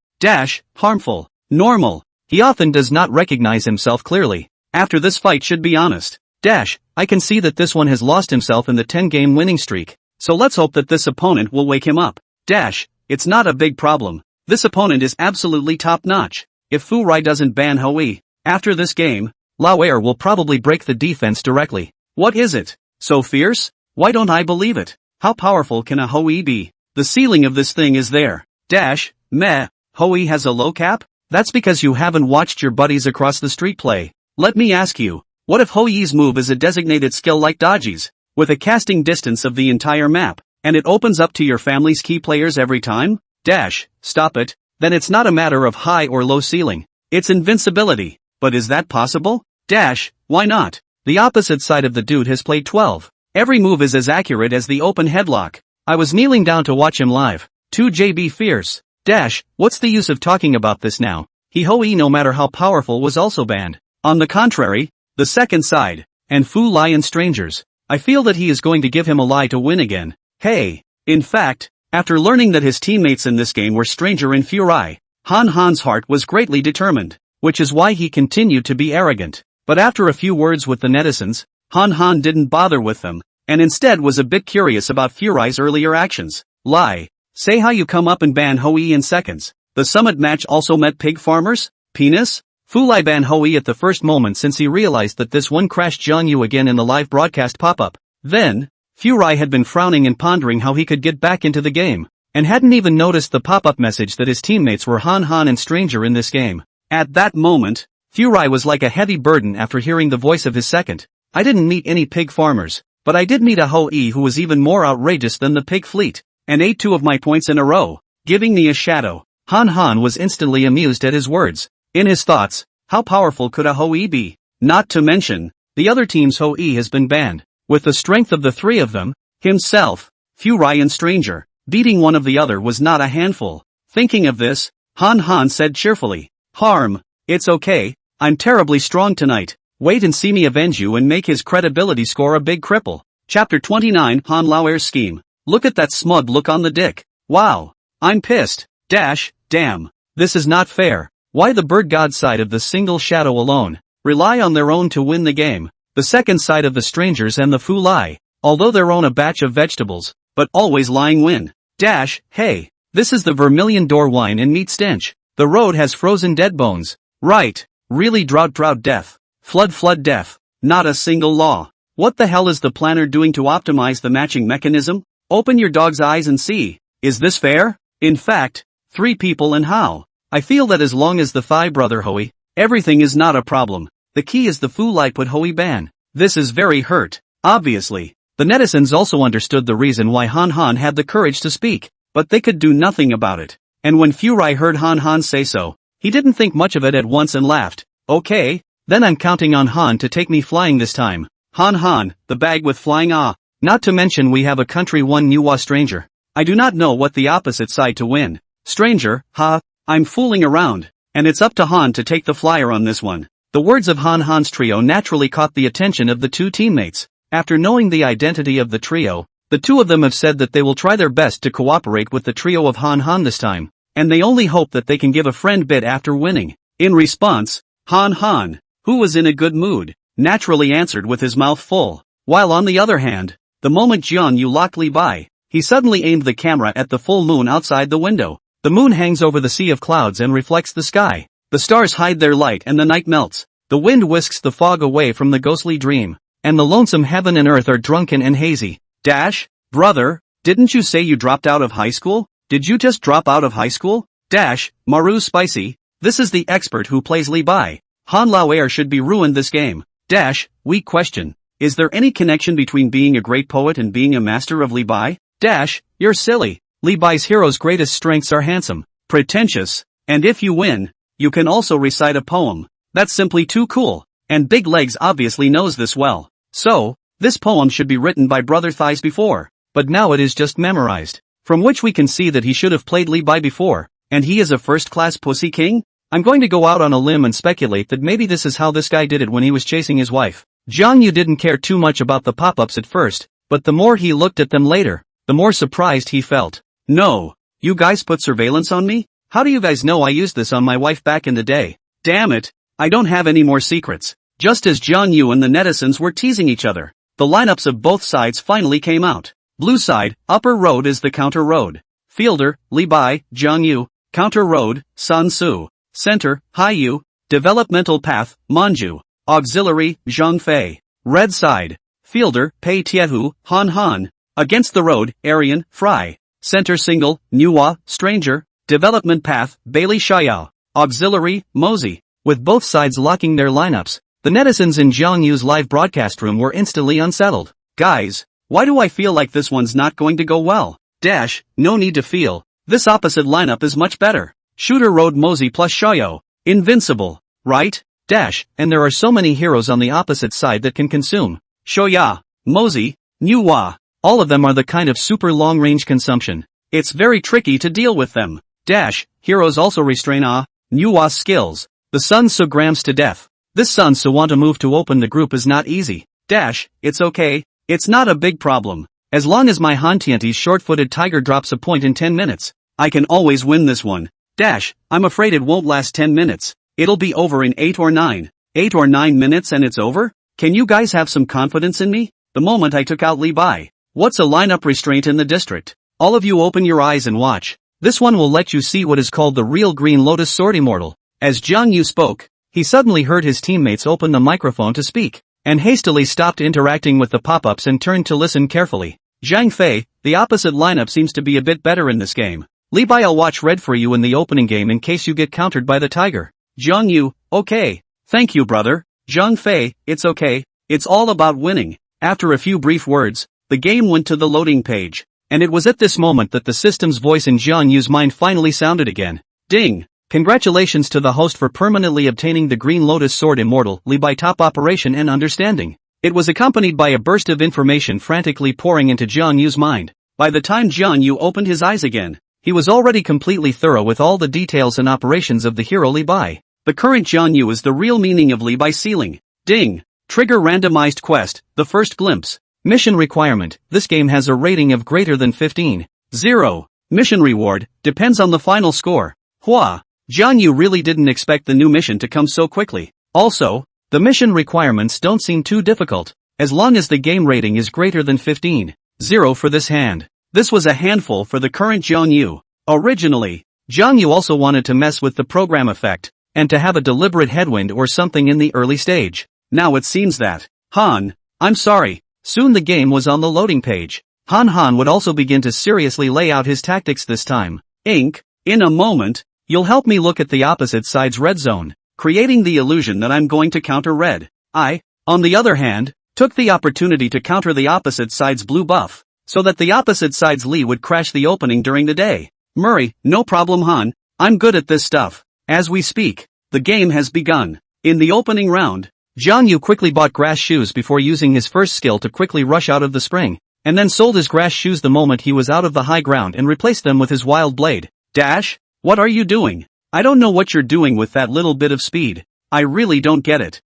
Harmful. Normal. He often does not recognize himself clearly. After this fight should be honest. I can see that this one has lost himself in the 10-game winning streak. So let's hope that this opponent will wake him up. It's not a big problem. This opponent is absolutely top-notch. if Fu Rai doesn't ban Hui. After this game, Lao Air will probably break the defense directly. What is it? So fierce? Why don't I believe it? How powerful can a Hui be? The ceiling of this thing is there. Meh. Hui has a low cap? That's because you haven't watched your buddies across the street play. Let me ask you, what if Hui's move is a designated skill like Daji's, with a casting distance of the entire map, and it opens up to your family's key players every time? Stop it. Then it's not a matter of high or low ceiling. It's invincibility. But is that possible? Why not? The opposite side of the dude has played 12. Every move is as accurate as the open headlock. I was kneeling down to watch him live. 2JB fierce. What's the use of talking about this now? Hui, no matter how powerful, was also banned. On the contrary, the second side, and Fu Lai and strangers. I feel that he is going to give him a lie to win again. Hey. In fact, after learning that his teammates in this game were Stranger and Fu Rai, Han's heart was greatly determined, which is why he continued to be arrogant. But after a few words with the netizens, Han didn't bother with them, and instead was a bit curious about Fu Rai's earlier actions. Lie. Say how you come up and ban Hui in seconds. The summit match also met pig farmers? Penis? Fu Lai banned Hui at the first moment since he realized that this one crashed Jiang Yu again in the live broadcast pop-up. Then, Fu Rai had been frowning and pondering how he could get back into the game, and hadn't even noticed the pop-up message that his teammates were Han and Stranger in this game. At that moment, Fu Rai was like a heavy burden after hearing the voice of his second. I didn't meet any pig farmers, but I did meet a Hui who was even more outrageous than the pig fleet, and ate 2 of my points in a row, giving me a shadow. Han was instantly amused at his words. In his thoughts, how powerful could a Hui be? Not to mention, the other team's Hui has been banned. With the strength of the 3 of them, himself, Fu Rai and Stranger, beating one of the other was not a handful. Thinking of this, Han said cheerfully, Harm, it's okay, I'm terribly strong tonight. Wait and see me avenge you and make his credibility score a big cripple. Chapter 29 Han Lao Air's scheme. Look at that smug look on the dick. Wow. I'm pissed. Damn. This is not fair. Why the bird god side of the single shadow alone rely on their own to win the game? The second side of the strangers and the Fu Lai, although they're on a batch of vegetables, but always lying win. Hey. This is the vermilion door wine and meat stench. The road has frozen dead bones. Right. Really drought death. Flood death. Not a single law. What the hell is the planner doing to optimize the matching mechanism? Open your dog's eyes and see. Is this fair? In fact, 3 people and how? I feel that as long as the Thai brother Hui, everything is not a problem. The key is the Fu Lai put Hui ban. This is very hurt. Obviously, the netizens also understood the reason why Han had the courage to speak, but they could do nothing about it. And when Fu Rai heard Han say so, he didn't think much of it at once and laughed. Okay, then I'm counting on Han to take me flying this time. Han, the bag with flying Not to mention we have a country 1 Nuwa Stranger. I do not know what the opposite side to win. Stranger, I'm fooling around, and it's up to Han to take the flyer on this one. The words of Han's trio naturally caught the attention of the 2 teammates. After knowing the identity of the trio, the 2 of them have said that they will try their best to cooperate with the trio of Han this time, and they only hope that they can give a friend bit after winning. In response, Han, who was in a good mood, naturally answered with his mouth full, while on the other hand, the moment Jiang Yu locked Li Bai, he suddenly aimed the camera at the full moon outside the window. The moon hangs over the sea of clouds and reflects the sky. The stars hide their light and the night melts. The wind whisks the fog away from the ghostly dream, and the lonesome heaven and earth are drunken and hazy. Brother, didn't you say you dropped out of high school? Did you just drop out of high school? Maru Spicy, this is the expert who plays Li Bai. Han Lao Air should be ruined this game. Weak question. Is there any connection between being a great poet and being a master of Li Bai? You're silly. Li Bai's hero's greatest strengths are handsome, pretentious, and if you win, you can also recite a poem. That's simply too cool, and Big Legs obviously knows this well. So, this poem should be written by Brother Thighs before, but now it is just memorized. From which we can see that he should have played Li Bai before, and he is a first-class pussy king? I'm going to go out on a limb and speculate that maybe this is how this guy did it when he was chasing his wife. Jiang Yu didn't care too much about the pop-ups at first, but the more he looked at them later, the more surprised he felt. No, you guys put surveillance on me? How do you guys know I used this on my wife back in the day? Damn it, I don't have any more secrets. Just as Jiang Yu and the netizens were teasing each other, the lineups of both sides finally came out. Blue side, upper road is the counter road. Fielder, Li Bai, Jiang Yu. Counter road, Sun Tzu. Center, Haiyu. Developmental path, Manju. Auxiliary, Zhang Red side. Fielder, Pei Tiehu, Han Han. Against the road, Arian, Fry. Center single, Nuwa, Stranger. Development path, Bailey Xiao. Auxiliary, Mosey. With both sides locking their lineups, the netizens in Zhang Yu's live broadcast room were instantly unsettled. Guys, why do I feel like this one's not going to go well? No need to feel. This opposite lineup is much better. Shooter Road Mosey plus Xiao. Invincible. Right? And there are so many heroes on the opposite side that can consume. Shoya, Mosey, Nuwa. All of them are the kind of super long-range consumption. It's very tricky to deal with them. Heroes also restrain Nuwa's skills. The Sun Tzu grams to death. This Sun Tzu want to move to open the group is not easy. It's okay. It's not a big problem. As long as my Hantianti's short-footed tiger drops a point in 10 minutes, I can always win this one. I'm afraid it won't last 10 minutes. It'll be over in 8 or 9. 8 or 9 minutes and it's over? Can you guys have some confidence in me? The moment I took out Li Bai. What's a lineup restraint in the district? All of you open your eyes and watch. This one will let you see what is called the real Green Lotus Sword Immortal. As Zhang Yu spoke, he suddenly heard his teammates open the microphone to speak, and hastily stopped interacting with the pop-ups and turned to listen carefully. Zhang Fei, the opposite lineup seems to be a bit better in this game. Li Bai, I'll watch red for you in the opening game in case you get countered by the tiger. Zhang Yu, okay. Thank you, brother. Zhang Fei, it's okay. It's all about winning. After a few brief words, the game went to the loading page. And it was at this moment that the system's voice in Zhang Yu's mind finally sounded again. Ding! Congratulations to the host for permanently obtaining the Green Lotus Sword Immortal, Li Bai top operation and understanding. It was accompanied by a burst of information frantically pouring into Zhang Yu's mind. By the time Zhang Yu opened his eyes again, he was already completely thorough with all the details and operations of the hero Li Bai. The current Zhang Yu is the real meaning of Li Bai ceiling. Ding! Trigger randomized quest, the first glimpse. Mission requirement, this game has a rating of greater than 15. 0. Mission reward, depends on the final score. Hua! Zhang Yu really didn't expect the new mission to come so quickly. Also, the mission requirements don't seem too difficult, as long as the game rating is greater than 15. 0 for this hand. This was a handful for the current Zhang Yu. Originally, Zhang Yu also wanted to mess with the program effect, and to have a deliberate headwind or something in the early stage. Now it seems that, Han, I'm sorry. Soon the game was on the loading page. Han would also begin to seriously lay out his tactics this time. In a moment, you'll help me look at the opposite side's red zone, creating the illusion that I'm going to counter red. I, on the other hand, took the opportunity to counter the opposite side's blue buff, so that the opposite side's Li would crash the opening during the day. Murray, no problem Han, I'm good at this stuff. As we speak, the game has begun. In the opening round, Zhang Yu quickly bought grass shoes before using his first skill to quickly rush out of the spring, and then sold his grass shoes the moment he was out of the high ground and replaced them with his wild blade. What are you doing? I don't know what you're doing with that little bit of speed. I really don't get it.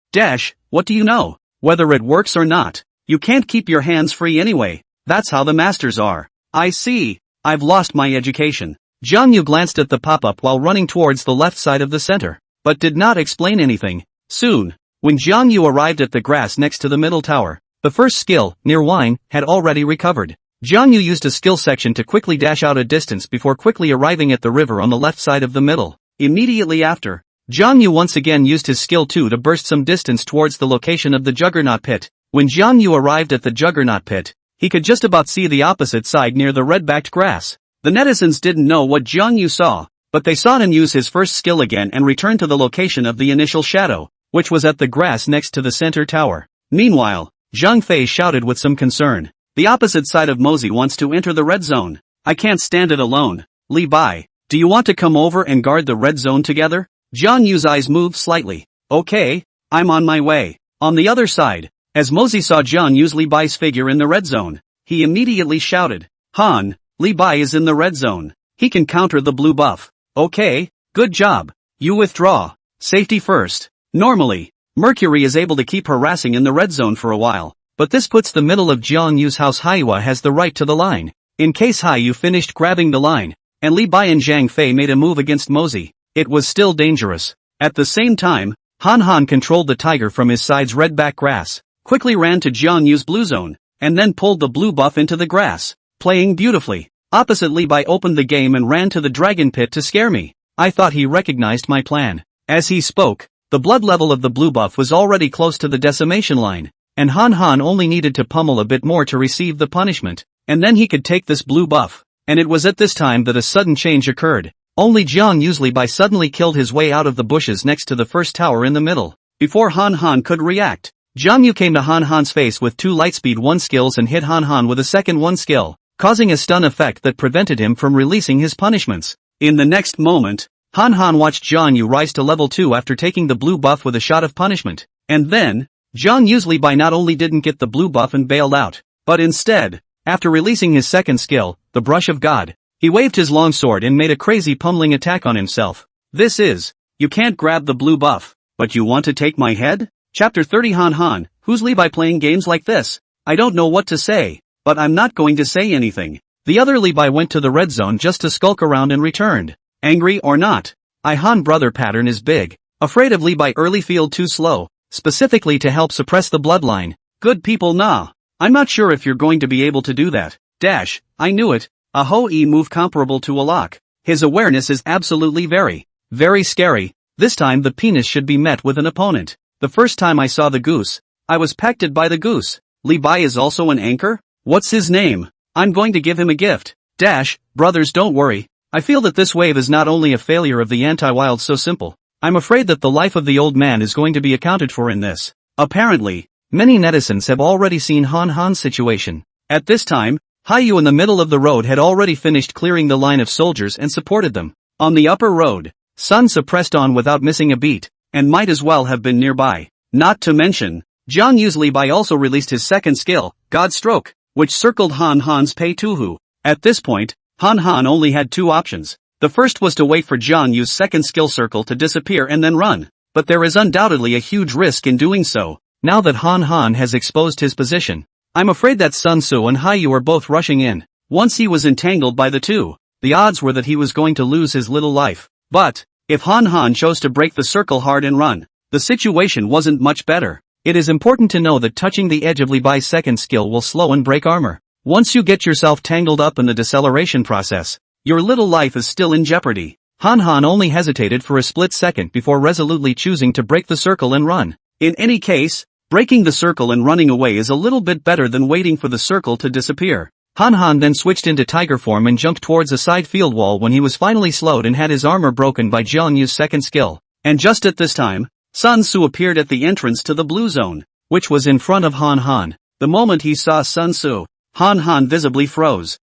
What do you know? Whether it works or not, you can't keep your hands free anyway. That's how the masters are. I see. I've lost my education. Zhang Yu glanced at the pop-up while running towards the left side of the center, but did not explain anything. Soon, when Zhang Yu arrived at the grass next to the middle tower, the first skill, near wine, had already recovered. Zhang Yu used a skill section to quickly dash out a distance before quickly arriving at the river on the left side of the middle. Immediately after, Zhang Yu once again used his skill 2 to burst some distance towards the location of the Juggernaut Pit. When Zhang Yu arrived at the Juggernaut Pit, he could just about see the opposite side near the red-backed grass. The netizens didn't know what Zhang Yu saw, but they saw him use his first skill again and return to the location of the initial shadow, which was at the grass next to the center tower. Meanwhile, Zhang Fei shouted with some concern. The opposite side of Mosey wants to enter the red zone. I can't stand it alone. Li Bai, do you want to come over and guard the red zone together? Zhang Yu's eyes moved slightly. Okay, I'm on my way. On the other side, as Mosey saw Zhang Yu's Li Bai's figure in the red zone, he immediately shouted, Han, Li Bai is in the red zone. He can counter the blue buff. Okay, good job. You withdraw. Safety first. Normally, Mercury is able to keep harassing in the red zone for a while, but this puts the middle of Zhang Yu's house. Haiyu has the right to the line. In case Haiyu finished grabbing the line, and Li Bai and Zhang Fei made a move against Mosey, it was still dangerous. At the same time, Han controlled the tiger from his side's red-back grass, quickly ran to Zhang Yu's blue zone, and then pulled the blue buff into the grass, playing beautifully. Opposite Li Bai opened the game and ran to the dragon pit to scare me. I thought he recognized my plan. As he spoke, the blood level of the blue buff was already close to the decimation line, and Han Han only needed to pummel a bit more to receive the punishment, and then he could take this blue buff. And it was at this time that a sudden change occurred. Only Jiang Yuzli suddenly killed his way out of the bushes next to the first tower in the middle. Before Han Han could react, Jiang Yu came to Han Han's face with 2 lightspeed 1 skills and hit Han Han with a second 1 skill, causing a stun effect that prevented him from releasing his punishments. In the next moment, Han Han watched Jiang Yu rise to level 2 after taking the blue buff with a shot of punishment. And then, Jiang Yuzli not only didn't get the blue buff and bailed out, but instead, after releasing his second skill, the Brush of God, he waved his long sword and made a crazy pummeling attack on himself. This is, you can't grab the blue buff, but you want to take my head? Chapter 30 Han Han, who's Li by playing games like this? I don't know what to say, but I'm not going to say anything. The other Li Bai went to the red zone just to skulk around and returned. Angry or not, I Han brother pattern is big. Afraid of Li Bai early field too slow, specifically to help suppress the bloodline. Good people nah. I'm not sure if you're going to be able to do that. Dash, I knew it. A Ho-E move comparable to a lock. His awareness is absolutely very scary. This time the penis should be met with an opponent. The first time I saw the goose, I was pected by the goose. Li Bai is also an anchor? What's his name? I'm going to give him a gift. Dash, brothers don't worry. I feel that this wave is not only a failure of the anti-wild so simple. I'm afraid that the life of the old man is going to be accounted for in this. Apparently, many netizens have already seen Han Han's situation. At this time, Haiyu in the middle of the road had already finished clearing the line of soldiers and supported them. On the upper road, Sun Tzu pressed on without missing a beat, and might as well have been nearby. Not to mention, Jiang Yuzli also released his second skill, God Stroke, which circled Han Han's Pei Tuhu. At this point, Han Han only had 2 options. The first was to wait for Jiang Yu's second skill circle to disappear and then run. But there is undoubtedly a huge risk in doing so, now that Han Han has exposed his position. I'm afraid that Sun Tzu and Haiyu are both rushing in. Once he was entangled by the two, the odds were that he was going to lose his little life. But, if Han Han chose to break the circle hard and run, the situation wasn't much better. It is important to know that touching the edge of Li Bai's second skill will slow and break armor. Once you get yourself tangled up in the deceleration process, your little life is still in jeopardy. Han Han only hesitated for a split second before resolutely choosing to break the circle and run. In any case, breaking the circle and running away is a little bit better than waiting for the circle to disappear. Han Han then switched into tiger form and jumped towards a side field wall when he was finally slowed and had his armor broken by Jiang Yu's second skill. And just at this time, Sun Tzu appeared at the entrance to the blue zone, which was in front of Han Han. The moment he saw Sun Tzu, Han Han visibly froze.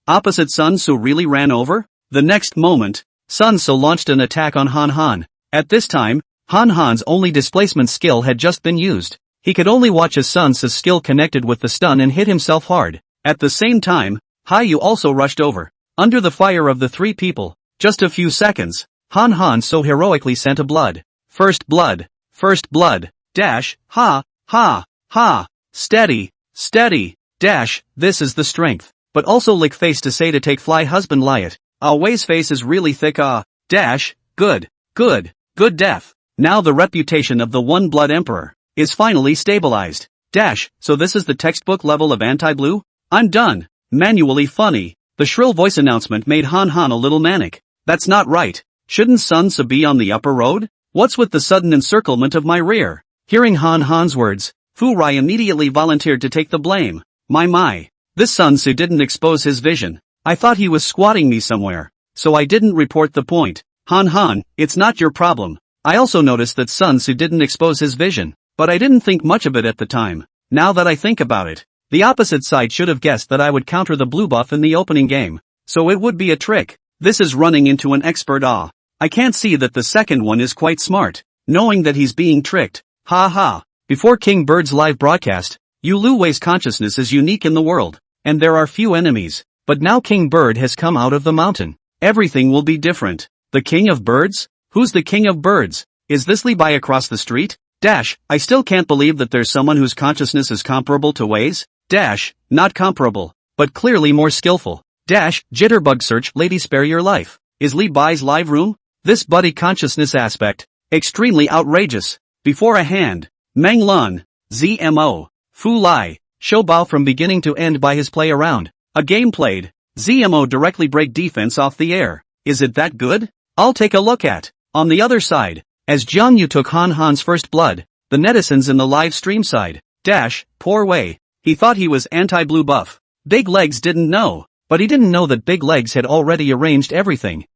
Opposite Sun Tzu really ran over? The next moment, Sun Tzu launched an attack on Han Han. At this time, Han Han's only displacement skill had just been used. He could only watch as Sun Tzu's skill connected with the stun and hit himself hard. At the same time, Haiyu also rushed over. Under the fire of the 3 people, just a few seconds, Han Han so heroically sent a blood. First blood. Dash, ha, steady, dash, this is the strength. But also lick face to say to take fly husband lie it. Way's face is really thick dash, good death. Now the reputation of the One Blood Emperor is finally stabilized. Dash, so this is the textbook level of anti-blue? I'm done. Manually funny. The shrill voice announcement made Han Han a little manic. That's not right. Shouldn't Sun Tzu be on the upper road? What's with the sudden encirclement of my rear? Hearing Han Han's words, Fu Rai immediately volunteered to take the blame. My. This Sun Tzu didn't expose his vision. I thought he was squatting me somewhere, so I didn't report the point. Han Han, it's not your problem. I also noticed that Sun Tzu didn't expose his vision, but I didn't think much of it at the time. Now that I think about it, the opposite side should have guessed that I would counter the blue buff in the opening game, so it would be a trick. This is running into an expert I can't see that the second one is quite smart, knowing that he's being tricked. Before King Bird's live broadcast, Yu Lu Wei's consciousness is unique in the world, and there are few enemies, but now King Bird has come out of the mountain. Everything will be different. The King of Birds? Who's the King of Birds? Is this Li Bai across the street? Dash, I still can't believe that there's someone whose consciousness is comparable to Wei's. Dash, not comparable, but clearly more skillful. Dash, jitterbug search, lady spare your life. Is Li Bai's live room? This buddy consciousness aspect, extremely outrageous. Before a hand, Meng Lun, ZMO, Fu Lai, show Bao from beginning to end by his play around. A game played, ZMO directly break defense off the air. Is it that good? I'll take a look at. On the other side, as Jiang Yu took Han Han's first blood, the netizens in the live stream side, poor way. He thought he was anti-blue buff. Big Legs didn't know, but he didn't know that Big Legs had already arranged everything,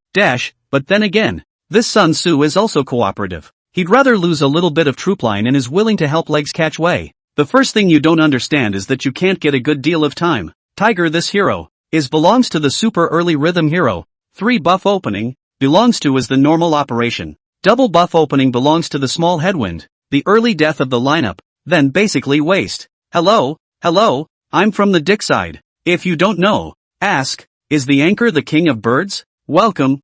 but then again, this Sun Tzu is also cooperative. He'd rather lose a little bit of troopline and is willing to help Legs catch way. The first thing you don't understand is that you can't get a good deal of time. Tiger, this hero, belongs to the super early rhythm hero. 3 buff opening, belongs to is the normal operation. Double buff opening belongs to the small headwind, the early death of the lineup, then basically waste. Hello, I'm from the dick side. If you don't know, ask, is the anchor the king of birds? Welcome.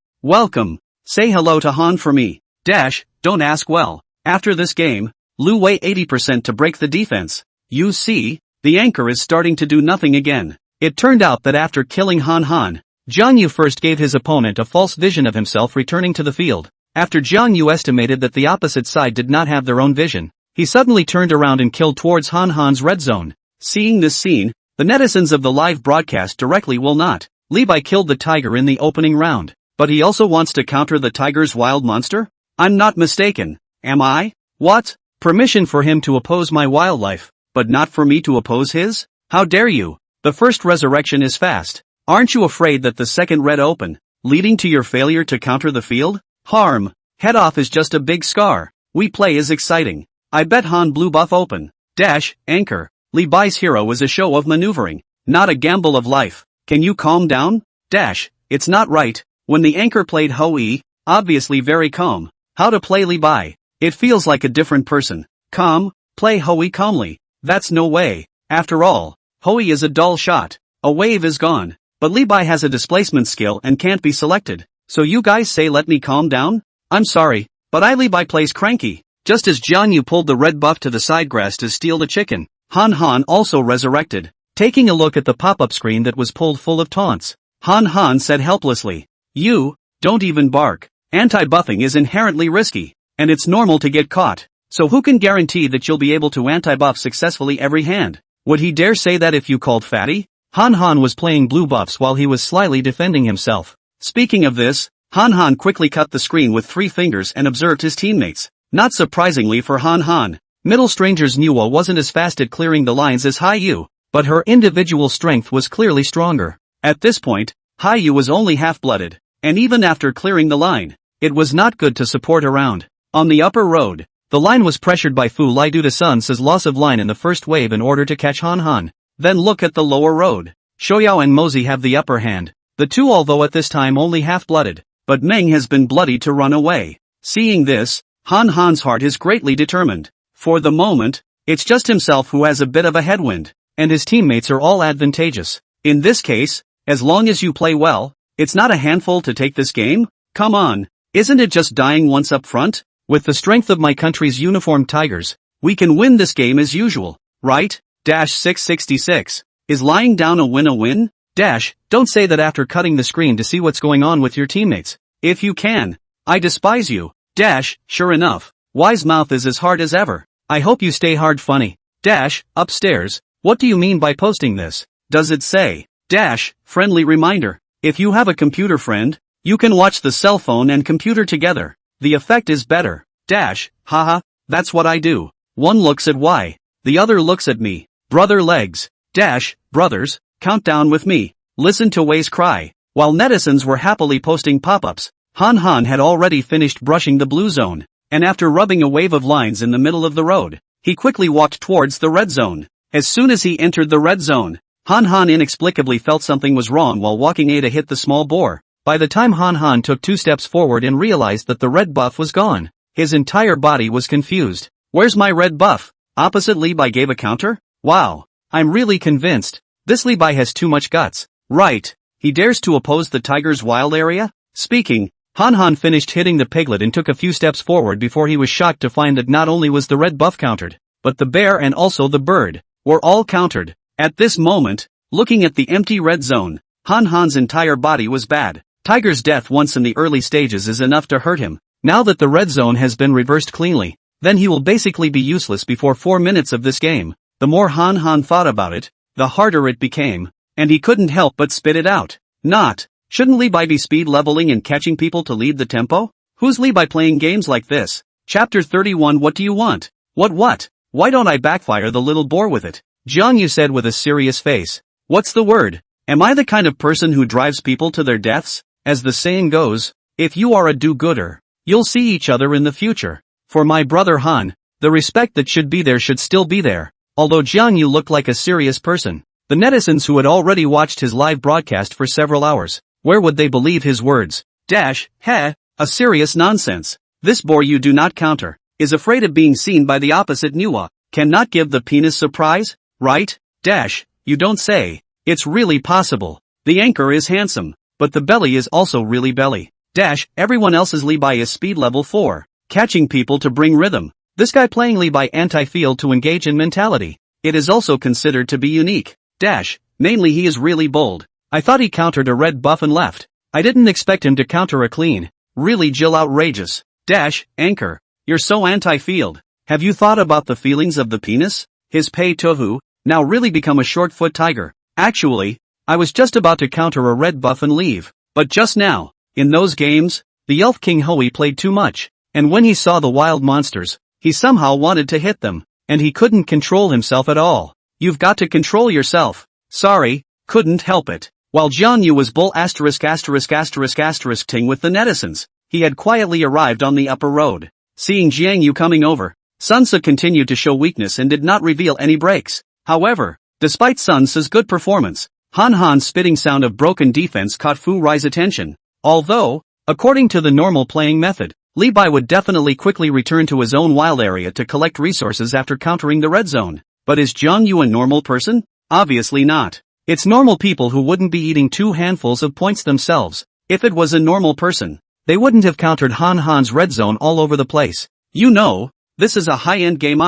Say hello to Han for me. Don't ask well. After this game, Lu Wei 80% to break the defense. You see, the anchor is starting to do nothing again. It turned out that after killing Han, Jiang Yu first gave his opponent a false vision of himself returning to the field. After Jiang Yu estimated that the opposite side did not have their own vision, he suddenly turned around and killed towards Han's red zone. Seeing this scene, the netizens of the live broadcast directly will not. Li Bai killed the tiger in the opening round, but he also wants to counter the tiger's wild monster? I'm not mistaken, am I? What? Permission for him to oppose my wildlife, but not for me to oppose his? How dare you? The first resurrection is fast. Aren't you afraid that the second red open, leading to your failure to counter the field? Harm. Head off is just a big scar. We play is exciting. I bet Han blue buff open. Anchor. Li Bai's hero is a show of maneuvering, not a gamble of life. Can you calm down? It's not right. When the anchor played Hou, obviously very calm. How to play Li Bai? It feels like a different person. Calm, play Hou calmly. That's no way. After all, Hou is a dull shot. A wave is gone. But Li Bai has a displacement skill and can't be selected. So you guys say let me calm down? I'm sorry, but Li Bai plays cranky. Just as Jiang Yu pulled the red buff to the side grass to steal the chicken, Han also resurrected. Taking a look at the pop-up screen that was pulled full of taunts, Han said helplessly, "You, don't even bark. Anti-buffing is inherently risky, and it's normal to get caught. So who can guarantee that you'll be able to anti-buff successfully every hand? Would he dare say that if you called fatty?" Han was playing blue buffs while he was slyly defending himself. Speaking of this, Han quickly cut the screen with 3 fingers and observed his teammates. Not surprisingly for Han, middle stranger's Nuo wasn't as fast at clearing the lines as Haiyu, but her individual strength was clearly stronger. At this point, Haiyu was only half-blooded, and even after clearing the line, it was not good to support around. On the upper road, the line was pressured by Fu Lai due to Sun Tzu's loss of line in the first wave in order to catch Han. Then look at the lower road. Shoyao and Mozi have the upper hand. The two although at this time only half-blooded, but Meng has been bloody to run away. Seeing this, Han's heart is greatly determined. For the moment, it's just himself who has a bit of a headwind, and his teammates are all advantageous. In this case, as long as you play well, it's not a handful to take this game? Come on, isn't it just dying once up front? With the strength of my country's uniformed tigers, we can win this game as usual, right? 666. Is lying down a win? Don't say that after cutting the screen to see what's going on with your teammates. If you can. I despise you. Sure enough. Wise mouth is as hard as ever. I hope you stay hard funny. Upstairs. What do you mean by posting this? Does it say? Friendly reminder. If you have a computer friend, you can watch the cell phone and computer together. The effect is better. Haha, that's what I do. One looks at Y. The other looks at me. Brother Legs. Brothers, count down with me. Listen to Wei's cry. While netizens were happily posting pop-ups, Han had already finished brushing the blue zone, and after rubbing a wave of lines in the middle of the road, he quickly walked towards the red zone. As soon as he entered the red zone, Han inexplicably felt something was wrong while walking to hit the small boar. By the time Han took 2 steps forward and realized that the red buff was gone, his entire body was confused. Where's my red buff? Opposite Li Bai gave a counter? Wow. I'm really convinced. This Li Bai has too much guts. Right. He dares to oppose the tiger's wild area? Speaking, Han finished hitting the piglet and took a few steps forward before he was shocked to find that not only was the red buff countered, but the bear and also the bird were all countered. At this moment, looking at the empty red zone, Han's entire body was bad. Tiger's death once in the early stages is enough to hurt him. Now that the red zone has been reversed cleanly, then he will basically be useless before 4 minutes of this game. The more Han thought about it, the harder it became, and he couldn't help but spit it out. Not Shouldn't Li Bai be speed leveling and catching people to lead the tempo? Who's Li Bai playing games like this? Chapter 31. What do you want? What? Why don't I backfire the little boar with it? Jiang Yu said with a serious face. What's the word? Am I the kind of person who drives people to their deaths? As the saying goes, if you are a do-gooder, you'll see each other in the future. For my brother Han, the respect that should be there should still be there. Although Jiang Yu looked like a serious person, the netizens who had already watched his live broadcast for several hours, where would they believe his words? A serious nonsense. This boar you do not counter, is afraid of being seen by the opposite Nuwa, cannot give the penis surprise, right? You don't say. It's really possible. The anchor is handsome, but the belly is also really belly. Everyone else's Li Bai is speed level 4, catching people to bring rhythm. This guy playing Li Bai anti-field to engage in mentality. It is also considered to be unique. Mainly he is really bold. I thought he countered a red buff and left. I didn't expect him to counter a clean. Really Jill outrageous. Anchor. You're so anti-field. Have you thought about the feelings of the penis? His pei tohu, now really become a short-foot tiger. Actually, I was just about to counter a red buff and leave. But just now, in those games, the elf king Hui played too much. And when he saw the wild monsters, he somehow wanted to hit them. And he couldn't control himself at all. You've got to control yourself. Sorry, couldn't help it. While Jiang Yu was bull ******** ting with the netizens, he had quietly arrived on the upper road. Seeing Jiang Yu coming over, Sun Ce continued to show weakness and did not reveal any breaks. However, despite Sun Ce's good performance, Han's spitting sound of broken defense caught Fu Rai's attention. Although, according to the normal playing method, Li Bai would definitely quickly return to his own wild area to collect resources after countering the red zone. But is Jiang Yu a normal person? Obviously not. It's normal people who wouldn't be eating 2 handfuls of points themselves. If it was a normal person, they wouldn't have countered Han's red zone all over the place. You know, this is a high-end game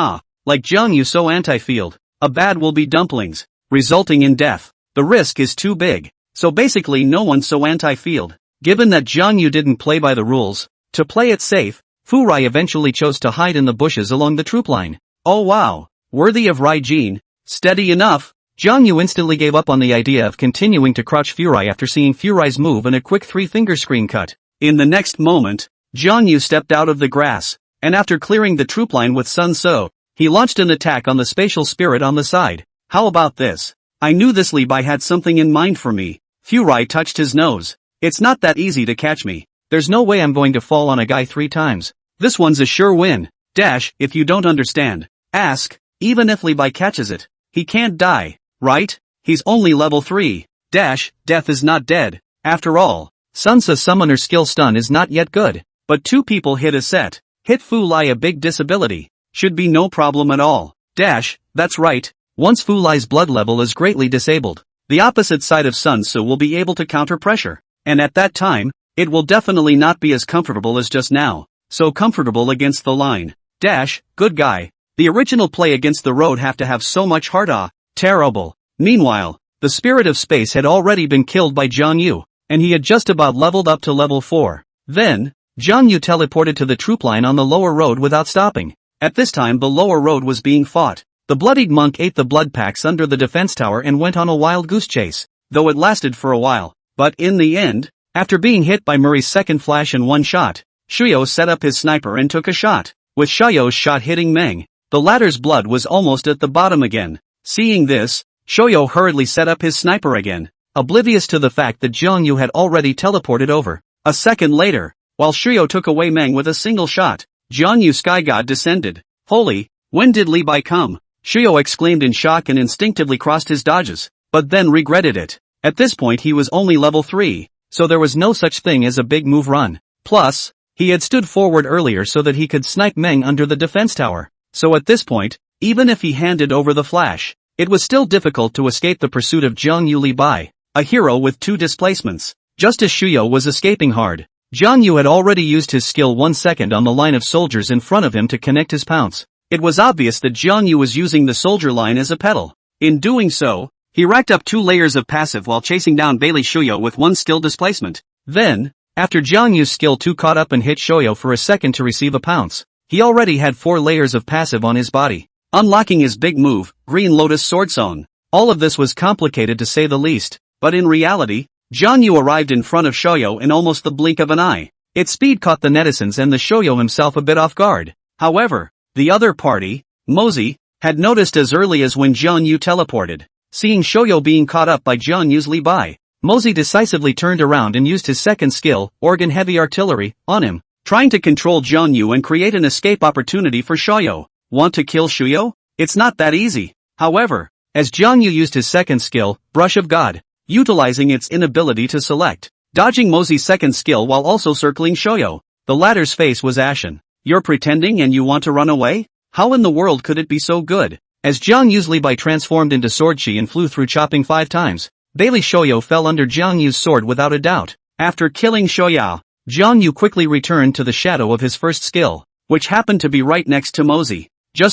like Jiang Yu so anti-field. A bad will be dumplings, resulting in death. The risk is too big. So basically no one's so anti-field. Given that Jiang Yu didn't play by the rules, to play it safe, Fu Rai eventually chose to hide in the bushes along the troop line. Oh wow, worthy of Rai Jin. Steady enough. Jiang Yu instantly gave up on the idea of continuing to crouch Fu Rai after seeing Fu Rai's move and a quick 3-finger screen cut. In the next moment, Jiang Yu stepped out of the grass, and after clearing the troop line with Sun Ce, he launched an attack on the spatial spirit on the side. How about this? I knew this Li Bai had something in mind for me. Fu Rai touched his nose. It's not that easy to catch me. There's no way I'm going to fall on a guy 3 times. This one's a sure win. If you don't understand, ask. Even if Li Bai catches it, he can't die, right? He's only level 3. Death is not dead. After all, Sun Ce summoner skill stun is not yet good. But 2 people hit a set. Hit Fu Lai a big disability. Should be no problem at all. That's right. Once Fu Lai's blood level is greatly disabled, the opposite side of Sun Ce will be able to counter pressure. And at that time, it will definitely not be as comfortable as just now. So comfortable against the line. Good guy. The original play against the road have to have so much heart. Terrible. Meanwhile, the spirit of space had already been killed by Jiang Yu, and he had just about leveled up to level 4. Then, Jiang Yu teleported to the troop line on the lower road without stopping. At this time the lower road was being fought. The bloodied monk ate the blood packs under the defense tower and went on a wild goose chase, though it lasted for a while. But in the end, after being hit by Murray's second flash and 1 shot, Shuyo set up his sniper and took a shot. With Shuyo's shot hitting Meng, the latter's blood was almost at the bottom again. Seeing this, Shuyo hurriedly set up his sniper again, oblivious to the fact that Jiang Yu had already teleported over. A second later, while Shuyo took away Meng with a single shot, Jiang Yu's sky god descended. Holy, when did Li Bai come? Shuyo exclaimed in shock and instinctively crossed his dodges, but then regretted it. At this point he was only level 3, so there was no such thing as a big move run. Plus, he had stood forward earlier so that he could snipe Meng under the defense tower. So at this point, even if he handed over the flash, it was still difficult to escape the pursuit of Jiang Yu Li Bai, a hero with 2 displacements. Just as Shuyo was escaping hard, Jiang Yu had already used his skill 1 second on the line of soldiers in front of him to connect his pounce. It was obvious that Jiang Yu was using the soldier line as a pedal. In doing so, he racked up 2 layers of passive while chasing down Bailey Shuyo with 1 still displacement. Then, after Jiang Yu's skill 2 caught up and hit Shuyo for a second to receive a pounce, he already had 4 layers of passive on his body, unlocking his big move, Green Lotus Sword Song. All of this was complicated to say the least, but in reality, Jiang Yu arrived in front of Shoyo in almost the blink of an eye. Its speed caught the netizens and the Shoyo himself a bit off guard. However, the other party, Mozi, had noticed as early as when Jiang Yu teleported. Seeing Shoyo being caught up by Jiang Yu's Li Bai, Mozi decisively turned around and used his second skill, Organ Heavy Artillery, on him, trying to control Jiang Yu and create an escape opportunity for Shoyo. Want to kill Shuyo? It's not that easy. However, as Jiang Yu used his second skill, Brush of God, utilizing its inability to select, dodging Mozi's second skill while also circling Shoyo, the latter's face was ashen. You're pretending and you want to run away? How in the world could it be so good? As Jiang Yu's Li Bai transformed into Sword Chi and flew through chopping 5 times, Bailey Shoyo fell under Jiang Yu's sword without a doubt. After killing Shoyo, Jiang Yu quickly returned to the shadow of his first skill, which happened to be right next to Mozi.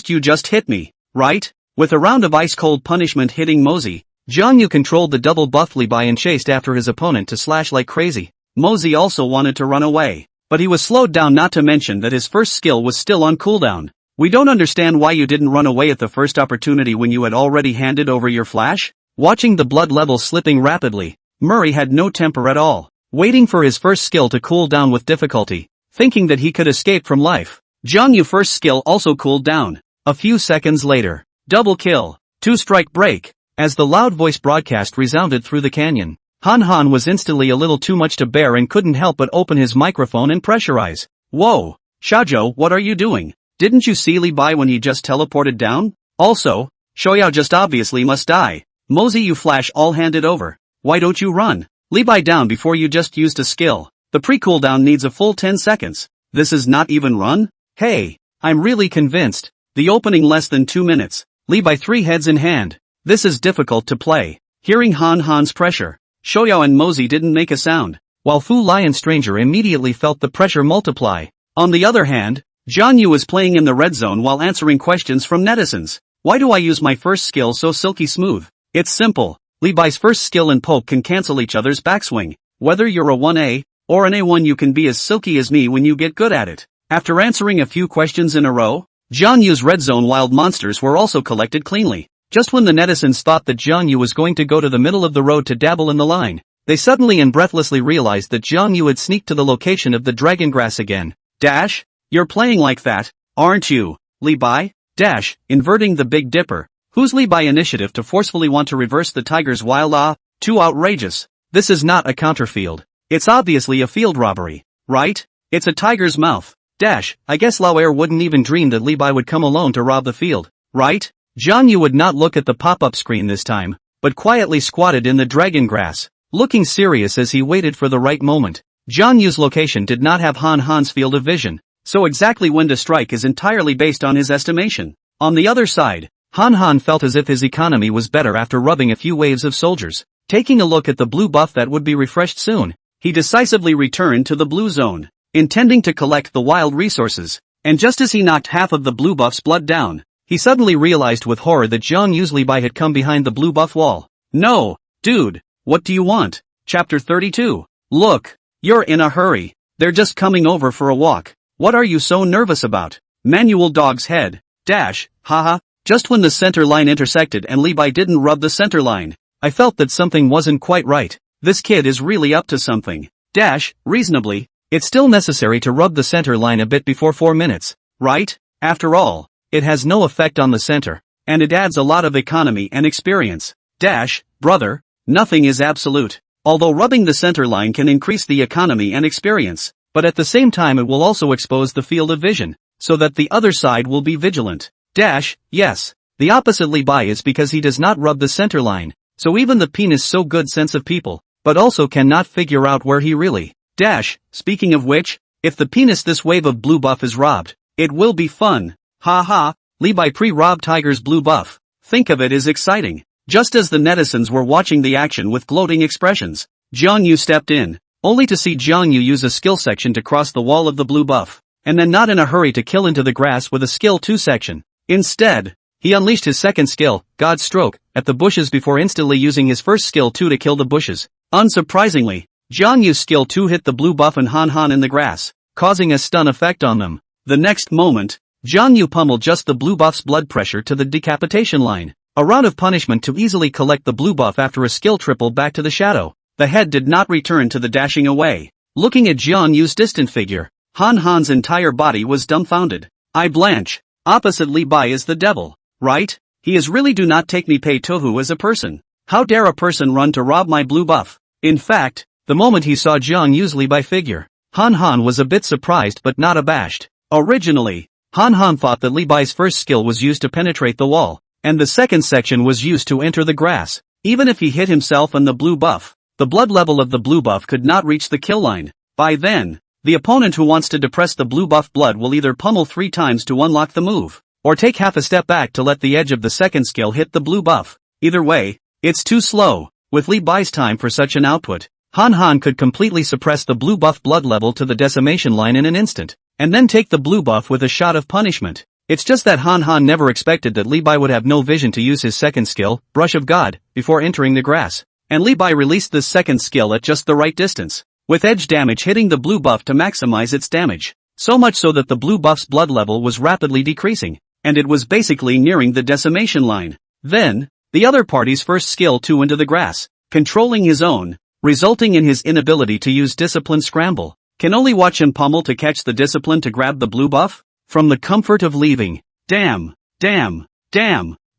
You just hit me, right? With a round of ice-cold punishment hitting Mozi, Jiang Yu controlled the double buff Li Bai and chased after his opponent to slash like crazy. Mozi also wanted to run away, but he was slowed down, not to mention that his first skill was still on cooldown. We don't understand why you didn't run away at the first opportunity when you had already handed over your flash? Watching the blood level slipping rapidly, Murray had no temper at all, waiting for his first skill to cool down with difficulty, thinking that he could escape from life. Jiang Yu's first skill also cooled down. A few seconds later, double kill, 2-strike break. As the loud voice broadcast resounded through the canyon, Han was instantly a little too much to bear and couldn't help but open his microphone and pressurize. Whoa, Shajo, what are you doing? Didn't you see Li Bai when he just teleported down? Also, Shoyo just obviously must die. Mozi, you flash all handed over. Why don't you run? Li Bai down before you just used a skill. The pre-cooldown needs a full 10 seconds. This is not even run? Hey, I'm really convinced. The opening less than 2 minutes. Li Bai 3 heads in hand. This is difficult to play. Hearing Han's pressure, Shoyo and Mozi didn't make a sound, while Fu Lion Stranger immediately felt the pressure multiply. On the other hand, Jiang Yu was playing in the red zone while answering questions from netizens. Why do I use my first skill so silky smooth? It's simple. Li Bai's first skill and poke can cancel each other's backswing. Whether you're a 1A or an A1, you can be as silky as me when you get good at it. After answering a few questions in a row, Jiang Yu's red zone wild monsters were also collected cleanly. Just when the netizens thought that Jiang Yu was going to go to the middle of the road to dabble in the line, they suddenly and breathlessly realized that Jiang Yu had sneaked to the location of the dragon grass again. Dash, you're playing like that, aren't you, Li Bai? Dash, inverting the Big Dipper. Whose Li Bai initiative to forcefully want to reverse the tiger's wild too outrageous. This is not a counterfield. It's obviously a field robbery, right? It's a tiger's mouth. Dash, I guess Lauer wouldn't even dream that Li Bai would come alone to rob the field, right? Jiang Yu would not look at the pop-up screen this time, but quietly squatted in the dragon grass, looking serious as he waited for the right moment. Jiang Yu's location did not have Han's field of vision, so exactly when to strike is entirely based on his estimation. On the other side, Han felt as if his economy was better after rubbing a few waves of soldiers. Taking a look at the blue buff that would be refreshed soon, he decisively returned to the blue zone, intending to collect the wild resources, and just as he knocked half of the blue buff's blood down, he suddenly realized with horror that Jiang Yu's Li Bai had come behind the blue buff wall. No, dude, what do you want? Chapter 32. Look, you're in a hurry. They're just coming over for a walk. What are you so nervous about? Manual dog's head. Dash, haha. Just when the center line intersected and Li Bai didn't rub the center line, I felt that something wasn't quite right. This kid is really up to something. Dash, reasonably, it's still necessary to rub the center line a bit before 4 minutes, right? After all, it has no effect on the center, and it adds a lot of economy and experience. Dash, brother, nothing is absolute. Although rubbing the center line can increase the economy and experience, but at the same time it will also expose the field of vision, so that the other side will be vigilant. Dash, yes. The opposite Li Bai is because he does not rub the center line, so even the penis so good sense of people, but also cannot figure out where he really. Dash, speaking of which, if the penis this wave of blue buff is robbed, it will be fun. Haha, Li Bai pre-robbed tiger's blue buff. Think of it as exciting. Just as the netizens were watching the action with gloating expressions, Jiang Yu stepped in, only to see Jiang Yu use a skill section to cross the wall of the blue buff, and then not in a hurry to kill into the grass with a skill 2 section. Instead, he unleashed his second skill, God's Stroke, at the bushes before instantly using his first skill 2 to kill the bushes. Unsurprisingly, Jiang Yu's skill 2 hit the blue buff and Han in the grass, causing a stun effect on them. The next moment, Jiang Yu pummeled just the blue buff's blood pressure to the decapitation line, a round of punishment to easily collect the blue buff after a skill triple back to the shadow. the head did not return to the dashing away. Looking at Jiang Yu's distant figure, Han Han's entire body was dumbfounded. I blanch. Opposite Li Bai is the devil, right? He is really do not take me pay tohu as a person. How dare a person run to rob my blue buff? In fact, the moment he saw Jiang Yu's Li Bai figure, Han Han was a bit surprised but not abashed. Originally, Han Han thought that Li Bai's first skill was used to penetrate the wall, and the second section was used to enter the grass. Even if he hit himself and the blue buff, the blood level of the blue buff could not reach the kill line. By then, the opponent who wants to depress the blue buff blood will either pummel 3 times to unlock the move, or take half a step back to let the edge of the second skill hit the blue buff. Either way, it's too slow. With Li Bai's time for such an output, Han Han could completely suppress the blue buff blood level to the decimation line in an instant, and then take the blue buff with a shot of punishment. It's just that Han Han never expected that Li Bai would have no vision to use his second skill, Brush of God, before entering the grass, and Li Bai released this second skill at just the right distance, with edge damage hitting the blue buff to maximize its damage, so much so that the blue buff's blood level was rapidly decreasing, and it was basically nearing the decimation line. Then, the other party's first skill too into the grass, controlling his own, resulting in his inability to use Discipline Scramble. Can only watch him pummel to catch the discipline to grab the blue buff? From the comfort of leaving. Damn.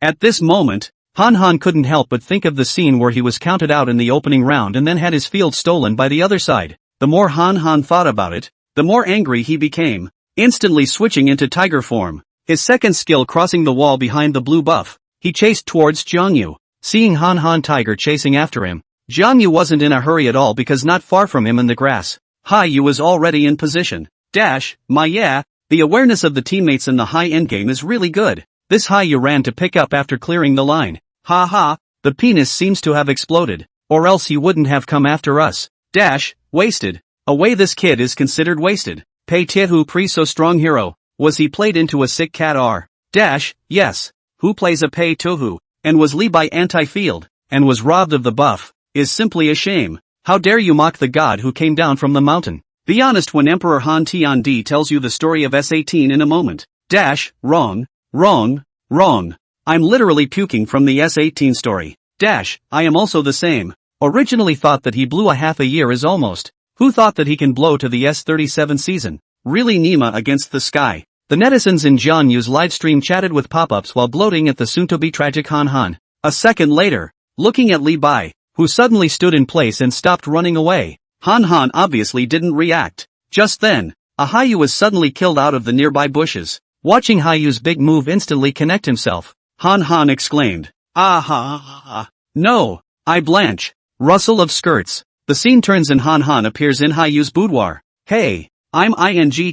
At this moment, Han Han couldn't help but think of the scene where he was counted out in the opening round and then had his field stolen by the other side. The more Han Han thought about it, the more angry he became, instantly switching into tiger form. His second skill crossing the wall behind the blue buff, he chased towards Jiang Yu. Seeing Han Han Tiger chasing after him, Jiang Yu wasn't in a hurry at all because not far from him in the grass, Hai Yu was already in position. The awareness of the teammates in the high endgame is really good. This Hai Yu ran to pick up after clearing the line. The penis seems to have exploded, or else he wouldn't have come after us. Wasted. Away this kid is considered wasted. Pei Tiehu Pri so strong hero, was he played into a sick cat R? Yes. Who plays a Pei Tohu, and was Li Bai anti-field, and was robbed of the buff, is simply a shame. How dare you mock the god who came down from the mountain? Be honest when Emperor Han Tiandi tells you the story of S18 in a moment. Wrong. I'm literally puking from the S18 story. I am also the same. Originally thought that he blew a half a year is almost. Who thought that he can blow to the S37 season? Really Nima against the sky. The netizens in Jiang Yu's livestream chatted with pop-ups while gloating at the soon-to-be tragic Han Han. A second later, looking at Li Bai, who suddenly stood in place and stopped running away. Han Han obviously didn't react. Just then, a Hai Yu was suddenly killed out of the nearby bushes. Watching Hai Yu's big move instantly connect himself, Han Han exclaimed, No, I blanch. Rustle of skirts. The scene turns and Han Han appears in Hai Yu's boudoir. Hey, I'm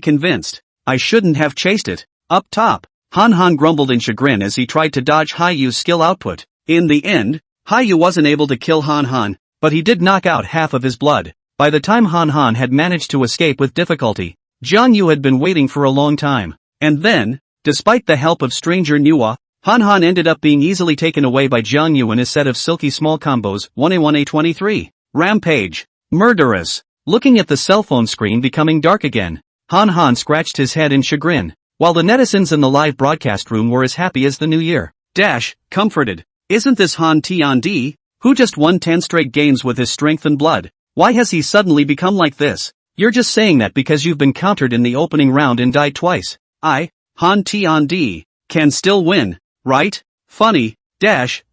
convinced. I shouldn't have chased it. Up top, Han Han grumbled in chagrin as he tried to dodge Hai Yu's skill output. In the end, Hai Yu wasn't able to kill Han Han, but he did knock out half of his blood. By the time Han Han had managed to escape with difficulty, Jiang Yu had been waiting for a long time. And then, despite the help of stranger Nuwa, Han Han ended up being easily taken away by Jiang Yu and his set of silky small combos. 1A1A23. Rampage. Murderous. Looking at the cell phone screen becoming dark again, Han Han scratched his head in chagrin, while the netizens in the live broadcast room were as happy as the new year. Comforted. Isn't this Han Tiandi, who just won 10 straight games with his strength and blood? Why has he suddenly become like this? You're just saying that because you've been countered in the opening round and died twice. Han Tiandi, can still win, right? Funny.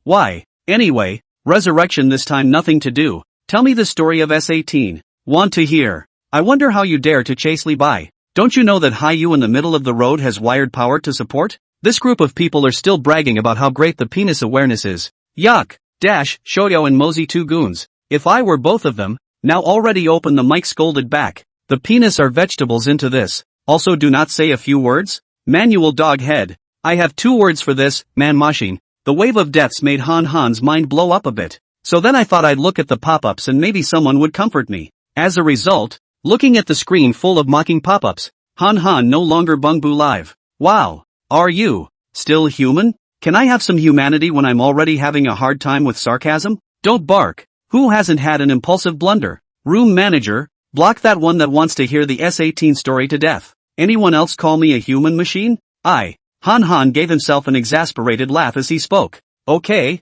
Why? Anyway, resurrection this time nothing to do. Tell me the story of S18. Want to hear. I wonder how you dare to chase Li Bai. Don't you know that Hai Yu in the middle of the road has wired power to support? This group of people are still bragging about how great the penis awareness is. Yuck. Shoyo and Mosey 2 goons. If I were both of them, now already open the mic scolded back. The penis are vegetables into this. Also do not say a few words. Manual dog head. I have 2 words for this, man machine. The wave of deaths made Han Han's mind blow up a bit. So then I thought I'd look at the pop-ups and maybe someone would comfort me. As a result, looking at the screen full of mocking pop-ups, Han Han no longer bungbu live. Wow. Are you still human? Can I have some humanity when I'm already having a hard time with sarcasm? Don't bark. Who hasn't had an impulsive blunder? Room manager, block that one that wants to hear the S18 story to death. Anyone else call me a human machine? Han Han gave himself an exasperated laugh as he spoke. Okay,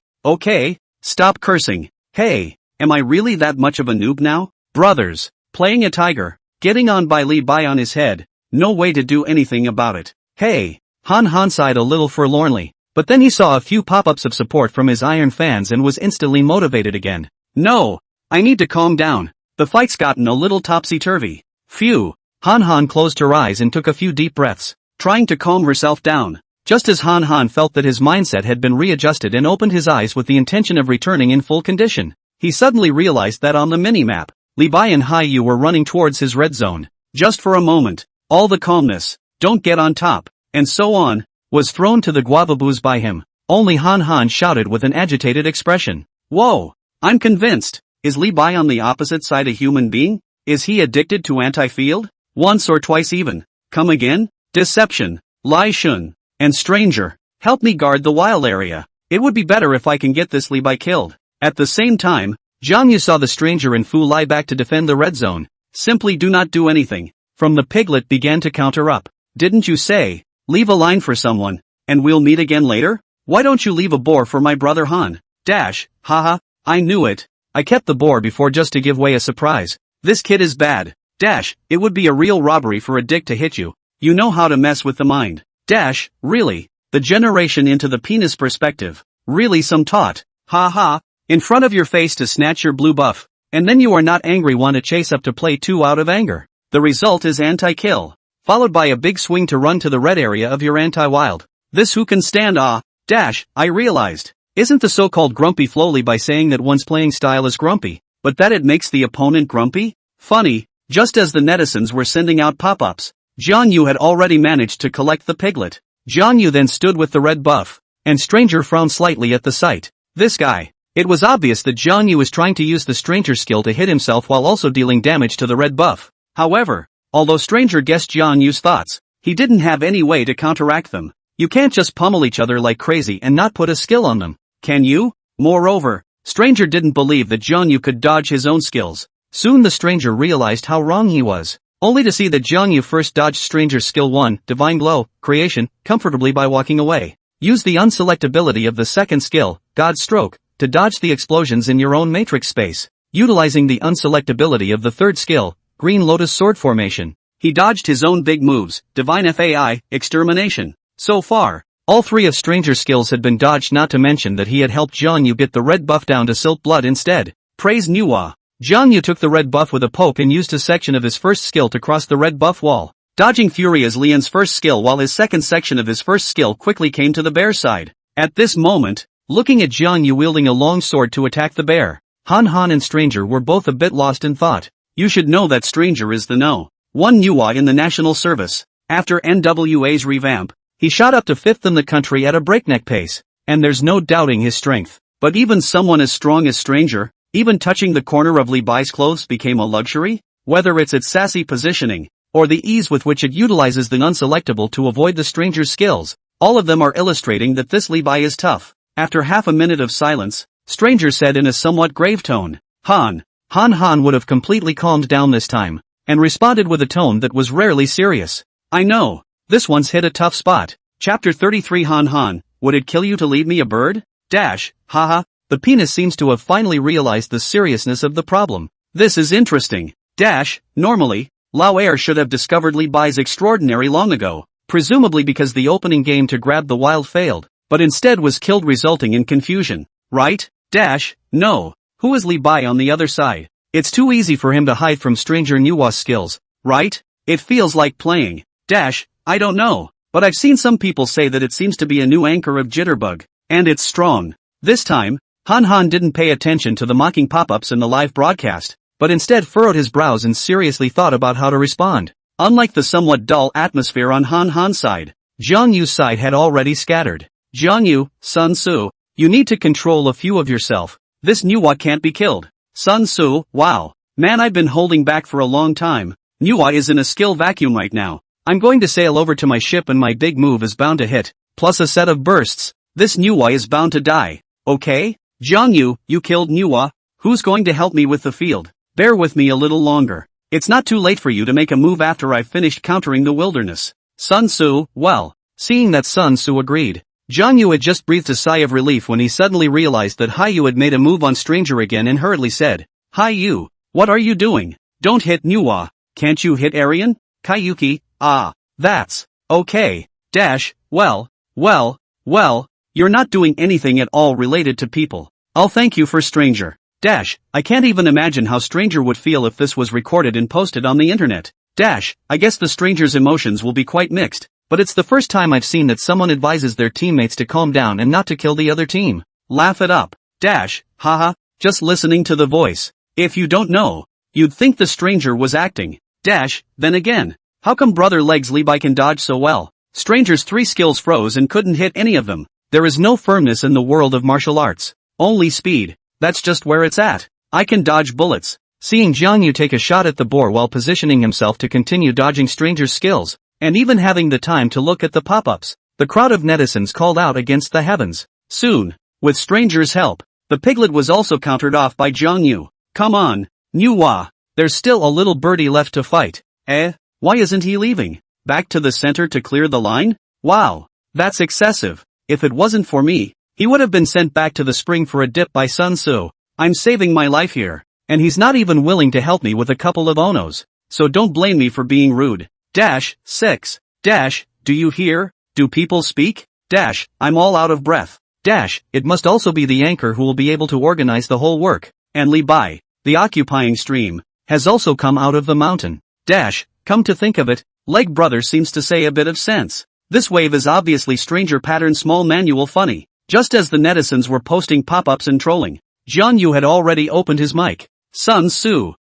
stop cursing. Hey, Am I really that much of a noob now? Brothers. Playing a tiger. Getting on by Li Bai on his head. No way to do anything about it. Hey. Han sighed a little forlornly. But then he saw a few pop-ups of support from his iron fans and was instantly motivated again. No. I need to calm down. The fight's gotten a little topsy-turvy. Phew. Han closed her eyes and took a few deep breaths, trying to calm herself down. Just as Han felt that his mindset had been readjusted and opened his eyes with the intention of returning in full condition, he suddenly realized that on the minimap, Li Bai and Haiyu were running towards his red zone. Just for a moment, all the calmness, don't get on top, and so on, was thrown to the guavaboos by him. Only Han shouted with an agitated expression. Whoa! I'm convinced. Is Li Bai on the opposite side a human being? Is he addicted to anti-field? Once or twice even. Come again? Deception. Lai Shun. And stranger. Help me guard the wild area. It would be better if I can get this Li Bai killed. At the same time, Zhang Yu saw the stranger and Fu Lai back to defend the red zone. Simply do not do anything. From the piglet began to counter up. Didn't you say, leave a line for someone, and we'll meet again later? Why don't you leave a boar for my brother Han? Dash, haha, I knew it. I kept the boar before just to give away a surprise. This kid is bad. Dash, it would be a real robbery for a dick to hit you. You know how to mess with the mind. Dash, really? The generation into the penis perspective. Really some taught. Ha. In front of your face to snatch your blue buff. And then you are not angry one to chase up to play 2 out of anger. The result is anti-kill. Followed by a big swing to run to the red area of your anti-wild. This who can stand Dash, I realized. Isn't the so-called grumpy flowly by saying that one's playing style is grumpy, but that it makes the opponent grumpy? Funny, just as the netizens were sending out pop-ups, Zhang Yu had already managed to collect the piglet. Zhang Yu then stood with the red buff, and stranger frowned slightly at the sight. This guy. It was obvious that Zhang Yu was trying to use the stranger skill to hit himself while also dealing damage to the red buff. However, although stranger guessed Zhang Yu's thoughts, he didn't have any way to counteract them. You can't just pummel each other like crazy and not put a skill on them. Can you? Moreover, stranger didn't believe that Zhang Yu could dodge his own skills. Soon the stranger realized how wrong he was, only to see that Zhang Yu first dodged stranger's skill 1, Divine Glow, Creation, comfortably by walking away. Use the unselectability of the second skill, God Stroke, to dodge the explosions in your own matrix space. Utilizing the unselectability of the third skill, Green Lotus Sword Formation, he dodged his own big moves, Divine Fai, Extermination. So far, all 3 of stranger's skills had been dodged, not to mention that he had helped Zhang Yu get the red buff down to Silk Blood instead. Praise Nuwa. Zhang Yu took the red buff with a poke and used a section of his first skill to cross the red buff wall, dodging Fury as Lian's first skill while his second section of his first skill quickly came to the bear's side. At this moment, looking at Zhang Yu wielding a long sword to attack the bear, Han and stranger were both a bit lost in thought. You should know that stranger is the No. 1 Nuwa in the national service. After NWA's revamp, he shot up to 5th in the country at a breakneck pace, and there's no doubting his strength. But even someone as strong as stranger, even touching the corner of Li Bai's clothes became a luxury? Whether it's its sassy positioning, or the ease with which it utilizes the unselectable to avoid the stranger's skills, all of them are illustrating that this Li Bai is tough. After half a minute of silence, stranger said in a somewhat grave tone, Han would have completely calmed down this time, and responded with a tone that was rarely serious. I know, this one's hit a tough spot. Chapter 33 Han, would it kill you to leave me a bird? Dash, haha, the penis seems to have finally realized the seriousness of the problem. This is interesting. Dash, normally, Lao Air should have discovered Li Bai's extraordinary long ago, presumably because the opening game to grab the wild failed, but instead was killed resulting in confusion. Right? Dash, no. Who is Li Bai on the other side? It's too easy for him to hide from stranger Nuwa's skills, right? It feels like playing. Dash, I don't know, but I've seen some people say that it seems to be a new anchor of Jitterbug, and it's strong. This time, Han didn't pay attention to the mocking pop-ups in the live broadcast, but instead furrowed his brows and seriously thought about how to respond. Unlike the somewhat dull atmosphere on Han's side, Zhang Yu's side had already scattered. Zhang Yu, Sun Tzu, you need to control a few of yourself. This Nuwa can't be killed. Sun Tzu, wow. Man, I've been holding back for a long time. Nuwa is in a skill vacuum right now. I'm going to sail over to my ship and my big move is bound to hit, plus a set of bursts. This Nuwa is bound to die. Okay? Zhang Yu, you killed Nuwa. Who's going to help me with the field? Bear with me a little longer. It's not too late for you to make a move after I've finished countering the wilderness. Sun Tzu, well. Seeing that Sun Tzu agreed, Jiang Yu had just breathed a sigh of relief when he suddenly realized that Hai Yu had made a move on Stranger again and hurriedly said, Hai Yu, what are you doing? Don't hit Nuwa. Can't you hit Arian? Kayuki, that's okay. Well, you're not doing anything at all related to people. I'll thank you for Stranger. I can't even imagine how Stranger would feel if this was recorded and posted on the internet. I guess the Stranger's emotions will be quite mixed, but it's the first time I've seen that someone advises their teammates to calm down and not to kill the other team. Laugh it up. Haha, just listening to the voice. If you don't know, you'd think the Stranger was acting. Then again, how come Brother Legs Levi can dodge so well? Stranger's 3 skills froze and couldn't hit any of them. There is no firmness in the world of martial arts. Only speed. That's just where it's at. I can dodge bullets. Seeing Jiang Yu take a shot at the boar while positioning himself to continue dodging Stranger's skills, and even having the time to look at the pop-ups, the crowd of netizens called out against the heavens. Soon, with Stranger's help, the piglet was also countered off by Jiang Yu. Come on, Nuwa. There's still a little birdie left to fight. Why isn't he leaving? Back to the center to clear the line? Wow, that's excessive. If it wasn't for me, he would have been sent back to the spring for a dip by Sun Tzu. I'm saving my life here, and he's not even willing to help me with a couple of onos. So don't blame me for being rude. 6. Do you hear? Do people speak? I'm all out of breath. It must also be the anchor who will be able to organize the whole work. And Li Bai, the occupying stream, has also come out of the mountain. Come to think of it, Leg Brother seems to say a bit of sense. This wave is obviously Stranger pattern small manual funny. Just as the netizens were posting pop-ups and trolling, Jiang Yu had already opened his mic. Sun Tzu,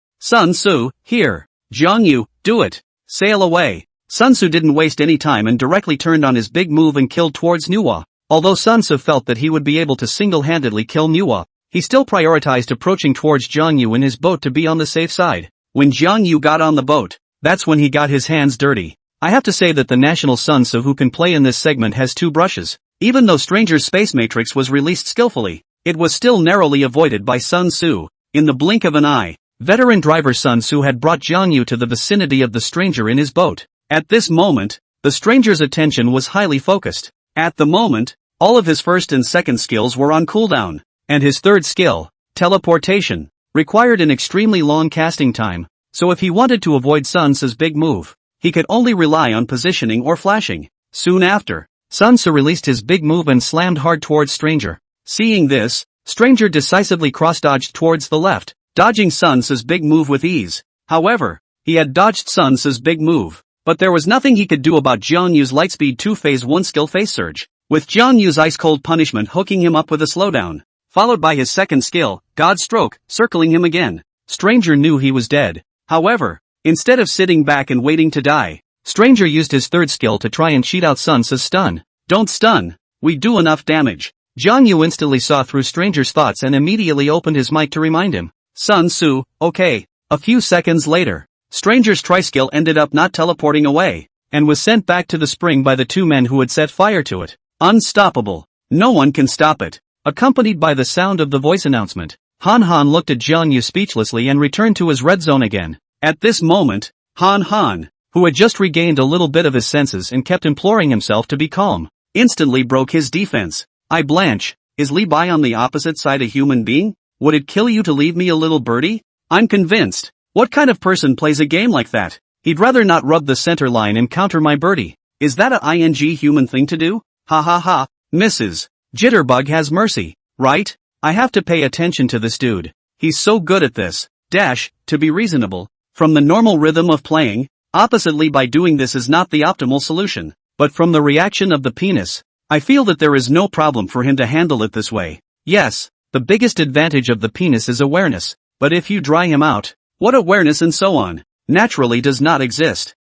here. Jiang Yu, do it. Sail away. Sun Tzu didn't waste any time and directly turned on his big move and killed towards Nuwa. Although Sun Tzu felt that he would be able to single-handedly kill Nuwa, he still prioritized approaching towards Jiang Yu in his boat to be on the safe side. When Jiang Yu got on the boat, that's when he got his hands dirty. I have to say that the national Sun Tzu who can play in this segment has 2 brushes. Even though Stranger's Space Matrix was released skillfully, it was still narrowly avoided by Sun Tzu. In the blink of an eye, veteran driver Sun Tzu had brought Jiang Yu to the vicinity of the Stranger in his boat. At this moment, the Stranger's attention was highly focused. At the moment, all of his first and second skills were on cooldown, and his third skill, teleportation, required an extremely long casting time, so if he wanted to avoid Sun Tzu's big move, he could only rely on positioning or flashing. Soon after, Sun Tzu released his big move and slammed hard towards Stranger. Seeing this, Stranger decisively cross-dodged towards the left, dodging Sun Tzu's big move with ease. However, he had dodged Sun Tzu's big move, but there was nothing he could do about Jiang Yu's Lightspeed 2 Phase 1 skill Phase Surge, with Jiang Yu's ice-cold punishment hooking him up with a slowdown, followed by his second skill, God Stroke, circling him again. Stranger knew he was dead. However, instead of sitting back and waiting to die, Stranger used his third skill to try and cheat out Sun Tzu's stun. Don't stun, we do enough damage. Jiang Yu instantly saw through Stranger's thoughts and immediately opened his mic to remind him. Sun Tzu, okay. A few seconds later, Stranger's tri-skill ended up not teleporting away, and was sent back to the spring by the 2 men who had set fire to it. Unstoppable. No one can stop it. Accompanied by the sound of the voice announcement, Han Han looked at Jiang Yu speechlessly and returned to his red zone again. At this moment, Han Han, who had just regained a little bit of his senses and kept imploring himself to be calm, instantly broke his defense. I blanch. Is Li Bai on the opposite side a human being? Would it kill you to leave me a little birdie? I'm convinced. What kind of person plays a game like that? He'd rather not rub the center line and counter my birdie. Is that a ing human thing to do? Ha ha ha, Mrs. Jitterbug has mercy, right? I have to pay attention to this dude. He's so good at this. To be reasonable, from the normal rhythm of playing, oppositely by doing this is not the optimal solution, but from the reaction of the penis, I feel that there is no problem for him to handle it this way. Yes, the biggest advantage of the penis is awareness, but if you dry him out, what awareness and so on, naturally does not exist.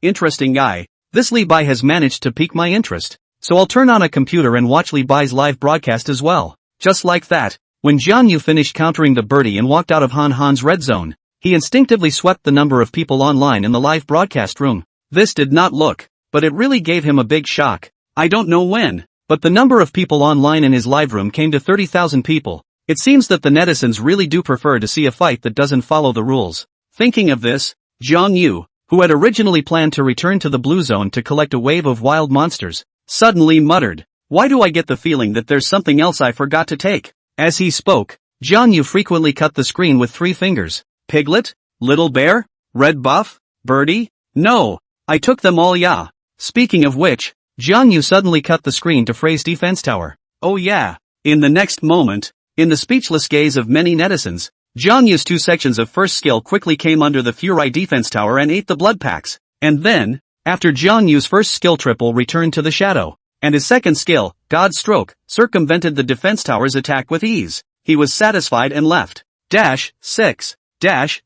Interesting guy. This Li Bai has managed to pique my interest, so I'll turn on a computer and watch Li Bai's live broadcast as well. Just like that, when Jiang Yu finished countering the birdie and walked out of Han Han's red zone, he instinctively swept the number of people online in the live broadcast room. This did not look, but it really gave him a big shock. I don't know when, but the number of people online in his live room came to 30,000 people. It seems that the netizens really do prefer to see a fight that doesn't follow the rules. Thinking of this, Jiang Yu, who had originally planned to return to the blue zone to collect a wave of wild monsters, suddenly muttered, Why do I get the feeling that there's something else I forgot to take? As he spoke, Jiang Yu frequently cut the screen with 3 fingers. Piglet? Little bear? Red buff? Birdie? No. I took them all, yeah. Speaking of which, Jiang Yu suddenly cut the screen to phrase defense tower. Oh yeah. In the next moment, in the speechless gaze of many netizens, Jiang Yu's 2 sections of first skill quickly came under the Furai defense tower and ate the blood packs. And then, after Jiang Yu's first skill triple returned to the shadow, and his second skill, God Stroke, circumvented the defense tower's attack with ease, he was satisfied and left. 6.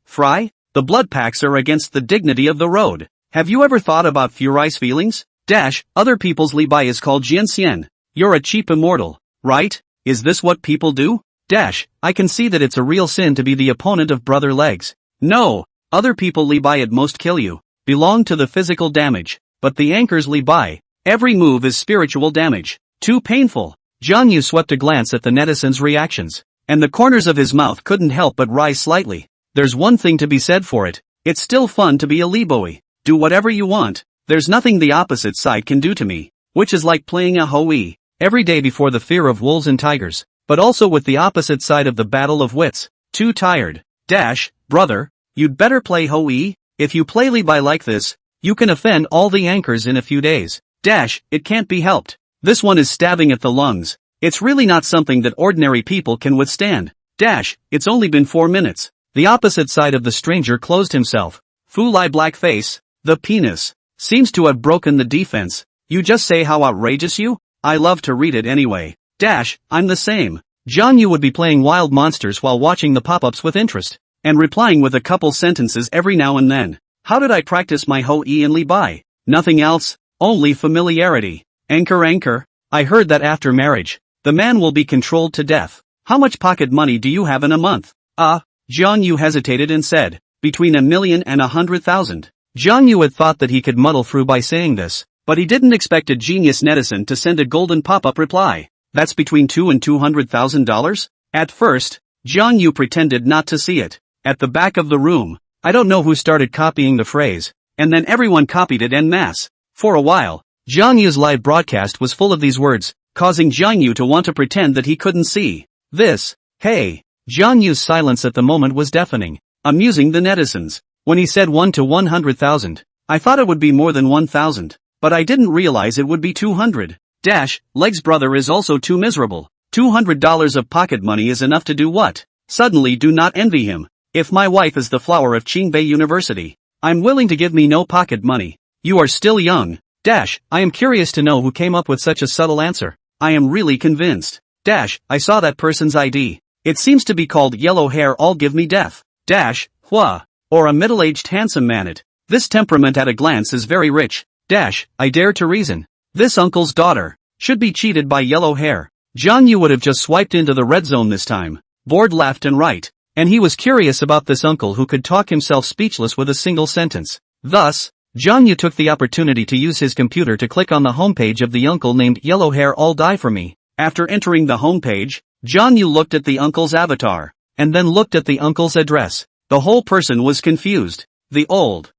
Fry? The blood packs are against the dignity of the road. Have you ever thought about Furai's feelings? Other people's Li Bai is called Jianxian. You're a cheap immortal, right? Is this what people do? I can see that it's a real sin to be the opponent of Brother Legs. No, other people Li Bai at most kill you, belong to the physical damage, but the anchor's Li Bai, every move is spiritual damage. Too painful. Jiang Yu swept a glance at the netizens' reactions, and the corners of his mouth couldn't help but rise slightly. There's one thing to be said for it. It's still fun to be a Li Boi. Do whatever you want. There's nothing the opposite side can do to me, which is like playing a Hoi every day before the fear of wolves and tigers, but also with the opposite side of the battle of wits. Too tired. Brother, you'd better play Hoi. If you play Li Bai like this, you can offend all the anchors in a few days. It can't be helped. This one is stabbing at the lungs. It's really not something that ordinary people can withstand. It's only been 4 minutes. The opposite side of the stranger closed himself. Fu Lai black face. The penis seems to have broken the defense. You just say how outrageous you? I love to read it anyway. I'm the same. Jiang Yu would be playing Wild Monsters while watching the pop-ups with interest, and replying with a couple sentences every now and then. How did I practice my Hoi and Li Bai? Nothing else, only familiarity. Anchor, I heard that after marriage, the man will be controlled to death. How much pocket money do you have in a month? Jiang Yu hesitated and said, between 1 million and 100,000. Jiang Yu had thought that he could muddle through by saying this, but he didn't expect a genius netizen to send a golden pop-up reply. That's between $2 and $200,000? At first, Jiang Yu pretended not to see it. At the back of the room, I don't know who started copying the phrase, and then everyone copied it en masse. For a while, Jiang Yu's live broadcast was full of these words, causing Jiang Yu to want to pretend that he couldn't see this. Hey, Jiang Yu's silence at the moment was deafening, amusing the netizens. When he said 1 to 100,000, I thought it would be more than 1,000, but I didn't realize it would be 200. Leg's brother is also too miserable. $200 of pocket money is enough to do what? Suddenly do not envy him. If my wife is the flower of Qingbei University, I'm willing to give me no pocket money. You are still young. I am curious to know who came up with such a subtle answer. I am really convinced. I saw that person's ID. It seems to be called Yellow Hair All Give Me Death. Hua. Or a middle-aged handsome manit. This temperament at a glance is very rich. I dare to reason. This uncle's daughter should be cheated by yellow hair. Jiang Yu would have just swiped into the red zone this time, bored left and right, and he was curious about this uncle who could talk himself speechless with a single sentence. Thus, Jiang Yu took the opportunity to use his computer to click on the homepage of the uncle named Yellow Hair All Die For Me. After entering the homepage, Jiang Yu looked at the uncle's avatar, and then looked at the uncle's address. The whole person was confused. The old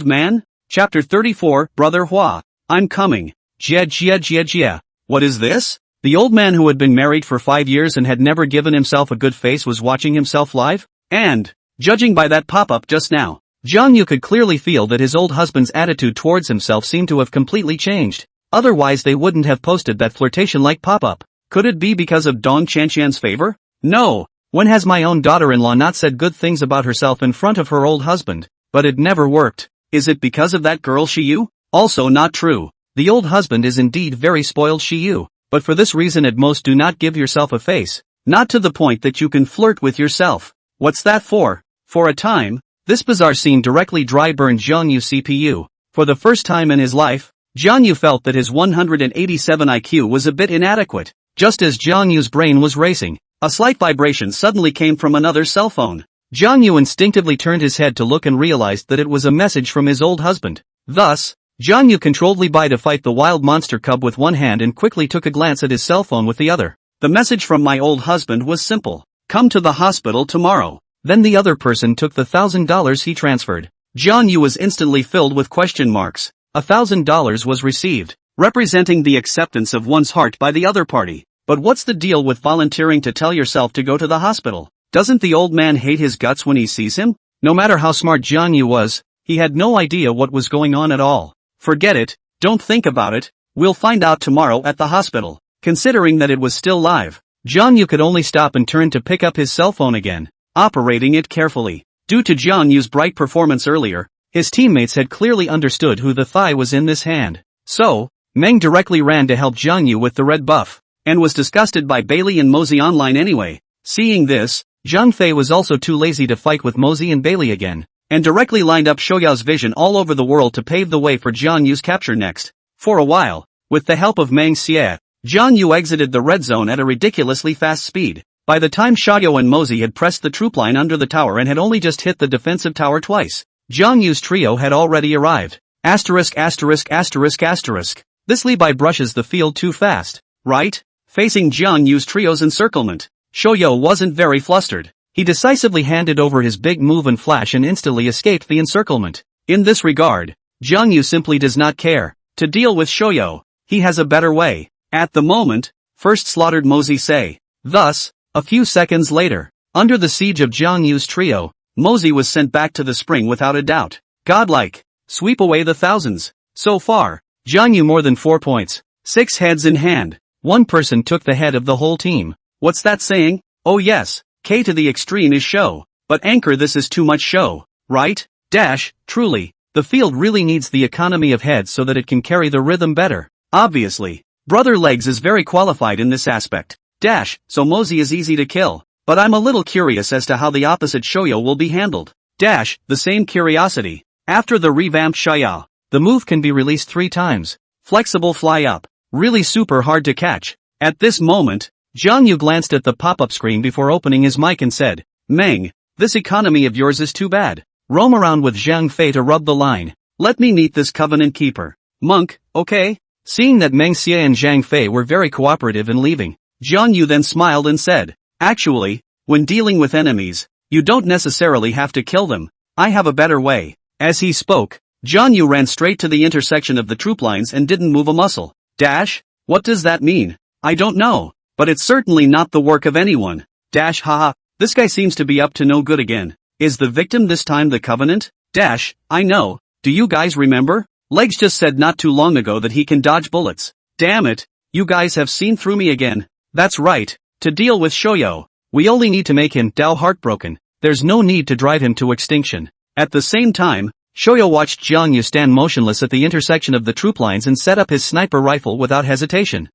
man? Chapter 34, Brother Hua. I'm coming. Jia. What is this? The old man who had been married for 5 years and had never given himself a good face was watching himself live? And, judging by that pop-up just now, Jiang Yu could clearly feel that his old husband's attitude towards himself seemed to have completely changed. Otherwise they wouldn't have posted that flirtation-like pop-up. Could it be because of Dong Qianqian's favor? No. When has my own daughter-in-law not said good things about herself in front of her old husband? But it never worked. Is it because of that girl Shiyu? Also not true. The old husband is indeed very spoiled Shiyu, but for this reason at most do not give yourself a face. Not to the point that you can flirt with yourself. What's that for? For a time, this bizarre scene directly dry-burned Jiang Yu's CPU. For the first time in his life, Jiang Yu felt that his 187 IQ was a bit inadequate. Just as Jiang Yu's brain was racing, a slight vibration suddenly came from another cell phone. Jiang Yu instinctively turned his head to look and realized that it was a message from his old husband. Thus, Jiang Yu controlled Li Bai to fight the wild monster cub with one hand and quickly took a glance at his cell phone with the other. The message from my old husband was simple. Come to the hospital tomorrow. Then the other person took the $1,000 he transferred. Jiang Yu was instantly filled with question marks. $1,000 was received. representing the acceptance of one's heart by the other party. But what's the deal with volunteering to tell yourself to go to the hospital? Doesn't the old man hate his guts when he sees him? No matter how smart Jiang Yu was, he had no idea what was going on at all. Forget it, don't think about it, we'll find out tomorrow at the hospital. Considering that it was still live, Jiang Yu could only stop and turn to pick up his cell phone again, operating it carefully. Due to Jiang Yu's bright performance earlier, his teammates had clearly understood who the thigh was in this hand. So, Meng directly ran to help Jiang Yu with the red buff, and was disgusted by Bailey and Mosey online anyway. Seeing this, Zhang Fei was also too lazy to fight with Mosey and Bailey again, and directly lined up Shoyao's vision all over the world to pave the way for Jiang Yu's capture next. For a while, with the help of Meng Xie, Jiang Yu exited the red zone at a ridiculously fast speed. By the time Xiaoyou and Mosey had pressed the troop line under the tower and had only just hit the defensive tower twice, Jiang Yu's trio had already arrived. Asterisk. This Li Bai brushes the field too fast, right? Facing Jiang Yu's trio's encirclement, Xiaoyou wasn't very flustered. He decisively handed over his big move and flash and instantly escaped the encirclement. In this regard, Jiang Yu simply does not care to deal with Xiaoyou. He has a better way. At the moment, first slaughtered Mosey Say. Thus, a few seconds later, under the siege of Jiang Yu's trio, Mosey was sent back to the spring without a doubt. Godlike. Sweep away the thousands. So far, Jiang Yu more than 4 points. 6 heads in hand. One person took the head of the whole team. What's that saying? Oh yes, K to the extreme is show. But anchor, this is too much show, right? Truly, the field really needs the economy of heads so that it can carry the rhythm better. Obviously, Brother Legs is very qualified in this aspect. So Mosey is easy to kill. But I'm a little curious as to how the opposite Xiaoyou will be handled. The same curiosity. After the revamped Xiaoyou, the move can be released 3 times. Flexible fly up. Really super hard to catch. At this moment, Jiang Yu glanced at the pop-up screen before opening his mic and said, Meng, this economy of yours is too bad. Roam around with Zhang Fei to rub the line. Let me meet this covenant keeper. Monk, okay? Seeing that Meng Xie and Zhang Fei were very cooperative in leaving, Jiang Yu then smiled and said, actually, when dealing with enemies, you don't necessarily have to kill them. I have a better way. As he spoke, Jiang Yu ran straight to the intersection of the troop lines and didn't move a muscle. What does that mean? I don't know, but it's certainly not the work of anyone. Haha, this guy seems to be up to no good again. Is the victim this time the Covenant? I know, do you guys remember? Legs just said not too long ago that he can dodge bullets. Damn it, you guys have seen through me again. That's right, to deal with Xiaoyou, we only need to make him heartbroken. There's no need to drive him to extinction. At the same time, Xiaoyou watched Jiang Yu stand motionless at the intersection of the troop lines and set up his sniper rifle without hesitation.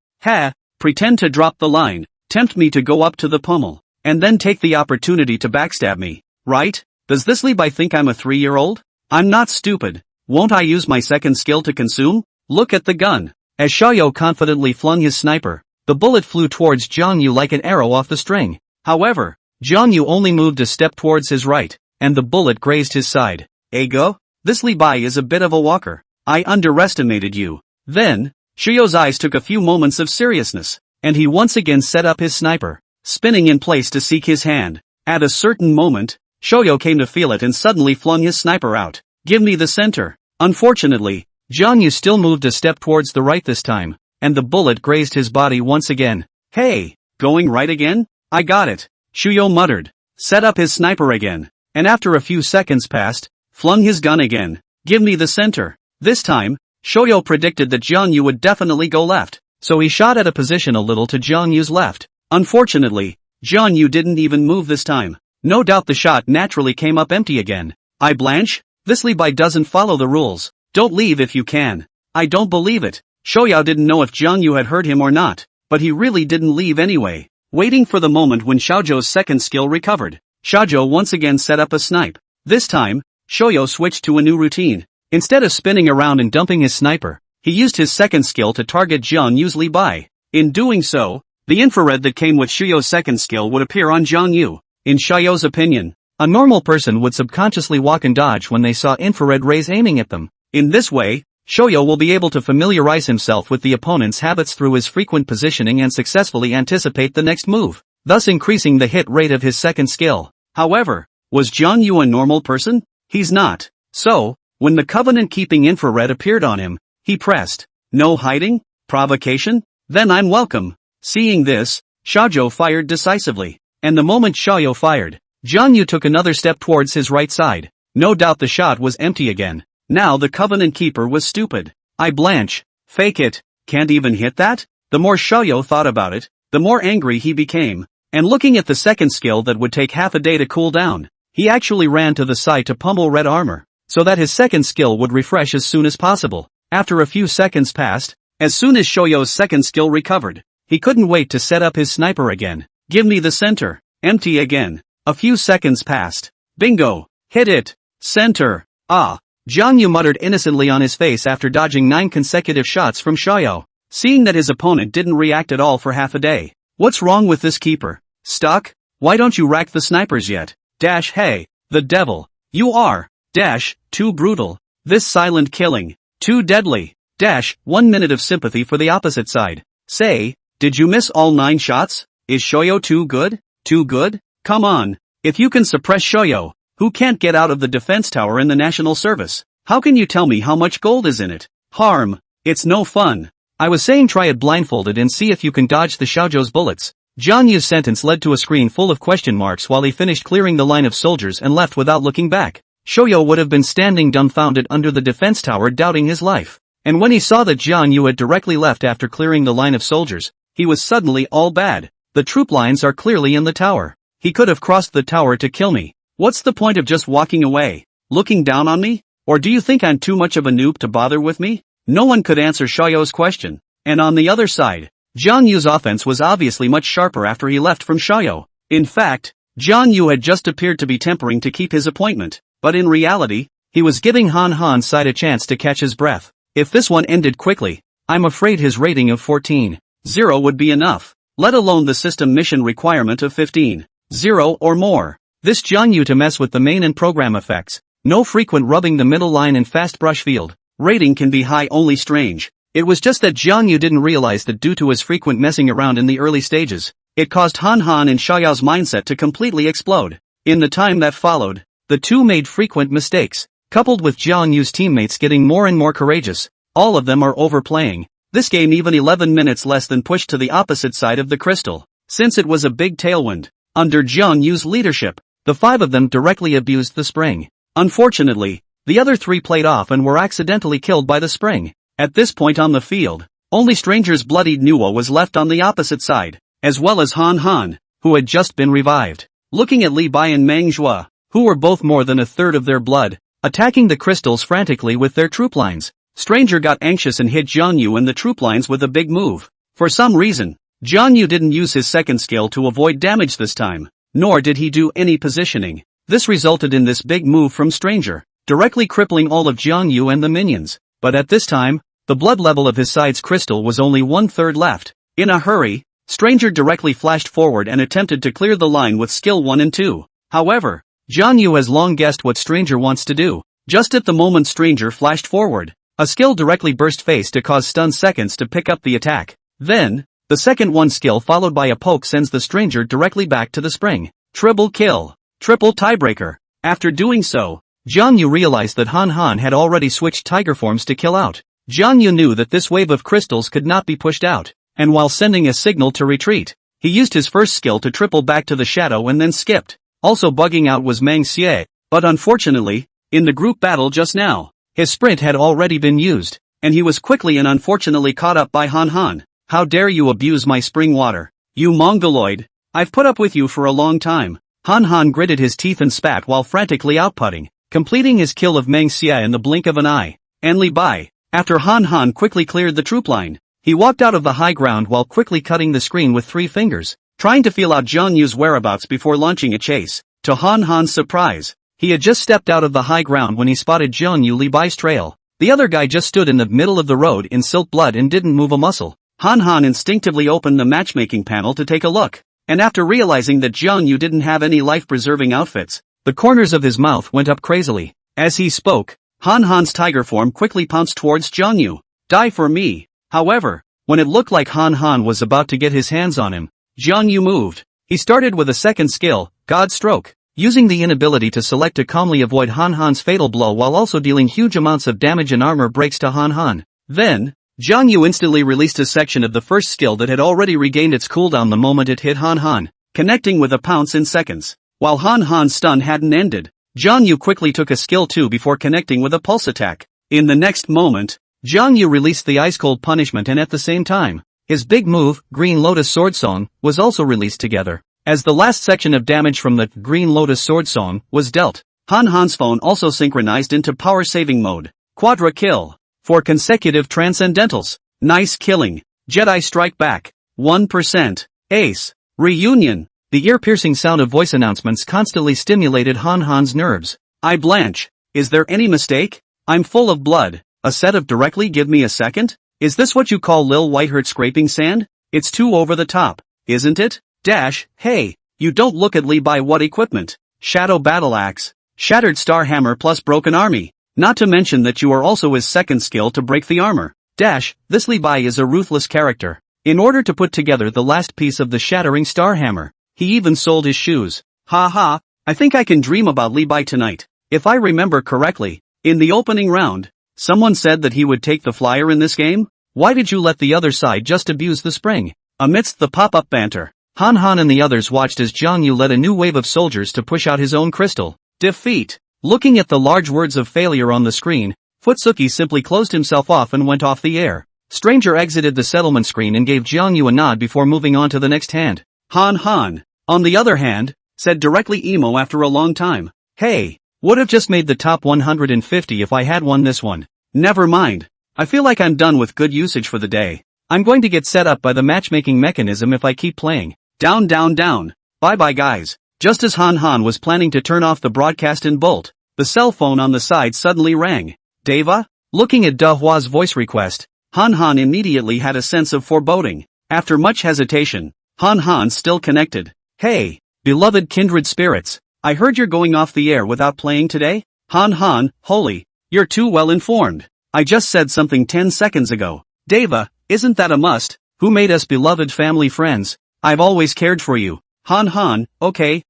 Pretend to drop the line, tempt me to go up to the pommel, and then take the opportunity to backstab me, right? Does this Li Bai think I'm a 3-year-old? I'm not stupid. Won't I use my second skill to consume? Look at the gun. As Xiaoyou confidently flung his sniper, the bullet flew towards Jiang Yu like an arrow off the string. However, Jiang Yu only moved a step towards his right, and the bullet grazed his side. Ego? This Li Bai is a bit of a walker. I underestimated you. Then, Xiaoyou's eyes took a few moments of seriousness, and he once again set up his sniper, spinning in place to seek his hand. At a certain moment, Xiaoyou came to feel it and suddenly flung his sniper out. Give me the center. Unfortunately, Jiang Yu still moved a step towards the right this time, and the bullet grazed his body once again. Hey, going right again? I got it. Xiaoyou muttered, set up his sniper again, and after a few seconds passed, flung his gun again. Give me the center. This time, Xiaoyou predicted that Jiang Yu would definitely go left, so he shot at a position a little to Jiang Yu's left. Unfortunately, Jiang Yu didn't even move this time. No doubt the shot naturally came up empty again. I blanch? This Li Bai doesn't follow the rules. Don't leave if you can. I don't believe it. Xiaoyou didn't know if Jiang Yu had heard him or not, but he really didn't leave anyway. Waiting for the moment when Xiaozhou's second skill recovered, Xiaozhou once again set up a snipe. This time, Xiaoyou switched to a new routine. Instead of spinning around and dumping his sniper, he used his second skill to target Jiang Yu's Li Bai. In doing so, the infrared that came with Xiaoyou's second skill would appear on Jiang Yu. In Xiaoyou's opinion, a normal person would subconsciously walk and dodge when they saw infrared rays aiming at them. In this way, Xiaoyou will be able to familiarize himself with the opponent's habits through his frequent positioning and successfully anticipate the next move, thus increasing the hit rate of his second skill. However, was Jiang Yu a normal person? He's not. So, when the covenant-keeping infrared appeared on him, he pressed No hiding? Provocation? Then I'm welcome. Seeing this, Xiaozhou fired decisively. And the moment Xiaoyu fired, Jiang Yu took another step towards his right side. No doubt the shot was empty again. Now the Covenant Keeper was stupid. I blanch. Fake it. Can't even hit that? The more Xiaoyu thought about it, the more angry he became. And looking at the second skill that would take half a day to cool down, he actually ran to the side to pummel red armor, so that his second skill would refresh as soon as possible. After a few seconds passed, as soon as Xiaoyu's second skill recovered, he couldn't wait to set up his sniper again. Give me the center. Empty again. A few seconds passed. Bingo. Hit it. Center. Ah. Jiang Yu muttered innocently on his face after dodging 9 consecutive shots from Xiaoyu, seeing that his opponent didn't react at all for half a day. What's wrong with this keeper? Stuck? Why don't you rack the snipers yet? Dash hey, the devil. You are. Dash, too brutal. This silent killing. Too deadly. Dash, 1 minute of sympathy for the opposite side. Say, did you miss all 9 shots? Is Xiaoyu too good? Too good? Come on. If you can suppress Xiaoyu, who can't get out of the defense tower in the national service, how can you tell me how much gold is in it? Harm. It's no fun. I was saying try it blindfolded and see if you can dodge the Xiaozhou's bullets. Jiang Yu's sentence led to a screen full of question marks while he finished clearing the line of soldiers and left without looking back. Xiaoyu would have been standing dumbfounded under the defense tower doubting his life. And when he saw that Jiang Yu had directly left after clearing the line of soldiers, he was suddenly all bad. The troop lines are clearly in the tower. He could have crossed the tower to kill me. What's the point of just walking away? Looking down on me? Or do you think I'm too much of a noob to bother with me? No one could answer Xiaoyu's question. And on the other side, Jiang Yu's offense was obviously much sharper after he left from Xiaoyu. In fact, Jiang Yu had just appeared to be tempering to keep his appointment, but in reality, he was giving Han Han's side a chance to catch his breath. If this one ended quickly, I'm afraid his rating of 14.0 would be enough, let alone the system mission requirement of 15.0 or more. This Jiang Yu to mess with the main and program effects, no frequent rubbing the middle line and fast brush field, rating can be high only strange. It was just that Jiang Yu didn't realize that due to his frequent messing around in the early stages, it caused Han Han and Xiaoyu's mindset to completely explode. In the time that followed, the two made frequent mistakes, coupled with Jiang Yu's teammates getting more and more courageous. All of them are overplaying. This game even 11 minutes less than pushed to the opposite side of the crystal, since it was a big tailwind. Under Jiang Yu's leadership, the 5 of them directly abused the spring. Unfortunately, the other 3 played off and were accidentally killed by the spring. At this point on the field, only Stranger's bloodied Nuo was left on the opposite side, as well as Han Han, who had just been revived. Looking at Li Bai and Meng Zhua, who were both more than a third of their blood, attacking the crystals frantically with their troop lines, Stranger got anxious and hit Jiang Yu and the troop lines with a big move. For some reason, Jiang Yu didn't use his second skill to avoid damage this time, nor did he do any positioning. This resulted in this big move from Stranger, directly crippling all of Jiang Yu and the minions. But at this time, the blood level of his side's crystal was only 1/3 left. In a hurry, Stranger directly flashed forward and attempted to clear the line with skill 1 and 2. However, Jiang Yu has long guessed what Stranger wants to do. Just at the moment Stranger flashed forward, a skill directly burst face to cause stun seconds to pick up the attack. Then, the second one skill followed by a poke sends the Stranger directly back to the spring. Triple kill. Triple tiebreaker. After doing so, Jiang Yu realized that Han Han had already switched tiger forms to kill out. Jiang Yu knew that this wave of crystals could not be pushed out, and while sending a signal to retreat, he used his first skill to triple back to the shadow and then skipped. Also bugging out was Meng Xie, but unfortunately, in the group battle just now, his sprint had already been used, and he was quickly and unfortunately caught up by Han Han. How dare you abuse my spring water, you Mongoloid! I've put up with you for a long time. Han Han gritted his teeth and spat while frantically outputting, completing his kill of Meng Xie in the blink of an eye. And Li Bai, after Han Han quickly cleared the troop line, he walked out of the high ground while quickly cutting the screen with 3 fingers, trying to feel out Jiang Yu's whereabouts before launching a chase. To Han Han's surprise, he had just stepped out of the high ground when he spotted Jiang Yu Li Bai's trail. The other guy just stood in the middle of the road in silk blood and didn't move a muscle. Han Han instinctively opened the matchmaking panel to take a look, and after realizing that Jiang Yu didn't have any life-preserving outfits, the corners of his mouth went up crazily. As he spoke, Han Han's tiger form quickly pounced towards Jiang Yu. Die for me. However, when it looked like Han Han was about to get his hands on him, Jiang Yu moved. He started with a second skill, God Stroke, using the inability to select to calmly avoid Han Han's fatal blow while also dealing huge amounts of damage and armor breaks to Han Han. Then, Jiang Yu instantly released a section of the first skill that had already regained its cooldown the moment it hit Han Han, connecting with a pounce in seconds. While Han Han's stun hadn't ended, Jiang Yu quickly took a skill 2 before connecting with a pulse attack. In the next moment, Jiang Yu released the ice-cold punishment, and at the same time, his big move, Green Lotus Sword Song, was also released together. As the last section of damage from the Green Lotus Sword Song was dealt, Han Han's phone also synchronized into power saving mode. Quadra kill. 4 consecutive transcendentals. Nice killing. Jedi Strike Back. 1%. Ace. Reunion. The ear-piercing sound of voice announcements constantly stimulated Han Han's nerves. I blanch. Is there any mistake? I'm full of blood. A set of directly give me a second? Is this what you call Lil Whitehurt scraping sand? It's too over the top, isn't it? Dash, hey, you don't look at Li Bai what equipment? Shadow Battle Axe. Shattered Star Hammer plus Broken Army. Not to mention that you are also his second skill to break the armor. Dash, this Li Bai is a ruthless character. In order to put together the last piece of the Shattering Star Hammer, he even sold his shoes. Ha ha, I think I can dream about Li Bai tonight. If I remember correctly, in the opening round, someone said that he would take the flyer in this game? Why did you let the other side just abuse the spring? Amidst the pop-up banter, Han Han and the others watched as Jiang Yu led a new wave of soldiers to push out his own crystal. Defeat. Looking at the large words of failure on the screen, Futsuki simply closed himself off and went off the air. Stranger exited the settlement screen and gave Jiang Yu a nod before moving on to the next hand. Han Han, on the other hand, said directly emo after a long time. Hey, would have just made the top 150 if I had won this one. Never mind. I feel like I'm done with good usage for the day. I'm going to get set up by the matchmaking mechanism if I keep playing. Down down down. Bye bye guys. Just as Han Han was planning to turn off the broadcast and bolt, the cell phone on the side suddenly rang. Deva? Looking at De Hua's voice request, Han Han immediately had a sense of foreboding. After much hesitation, Han Han still connected. Hey, beloved kindred spirits, I heard you're going off the air without playing today? Han Han, holy, you're too well informed. I just said something 10 seconds ago. Deva, isn't that a must? Who made us beloved family friends? I've always cared for you. Han Han, okay,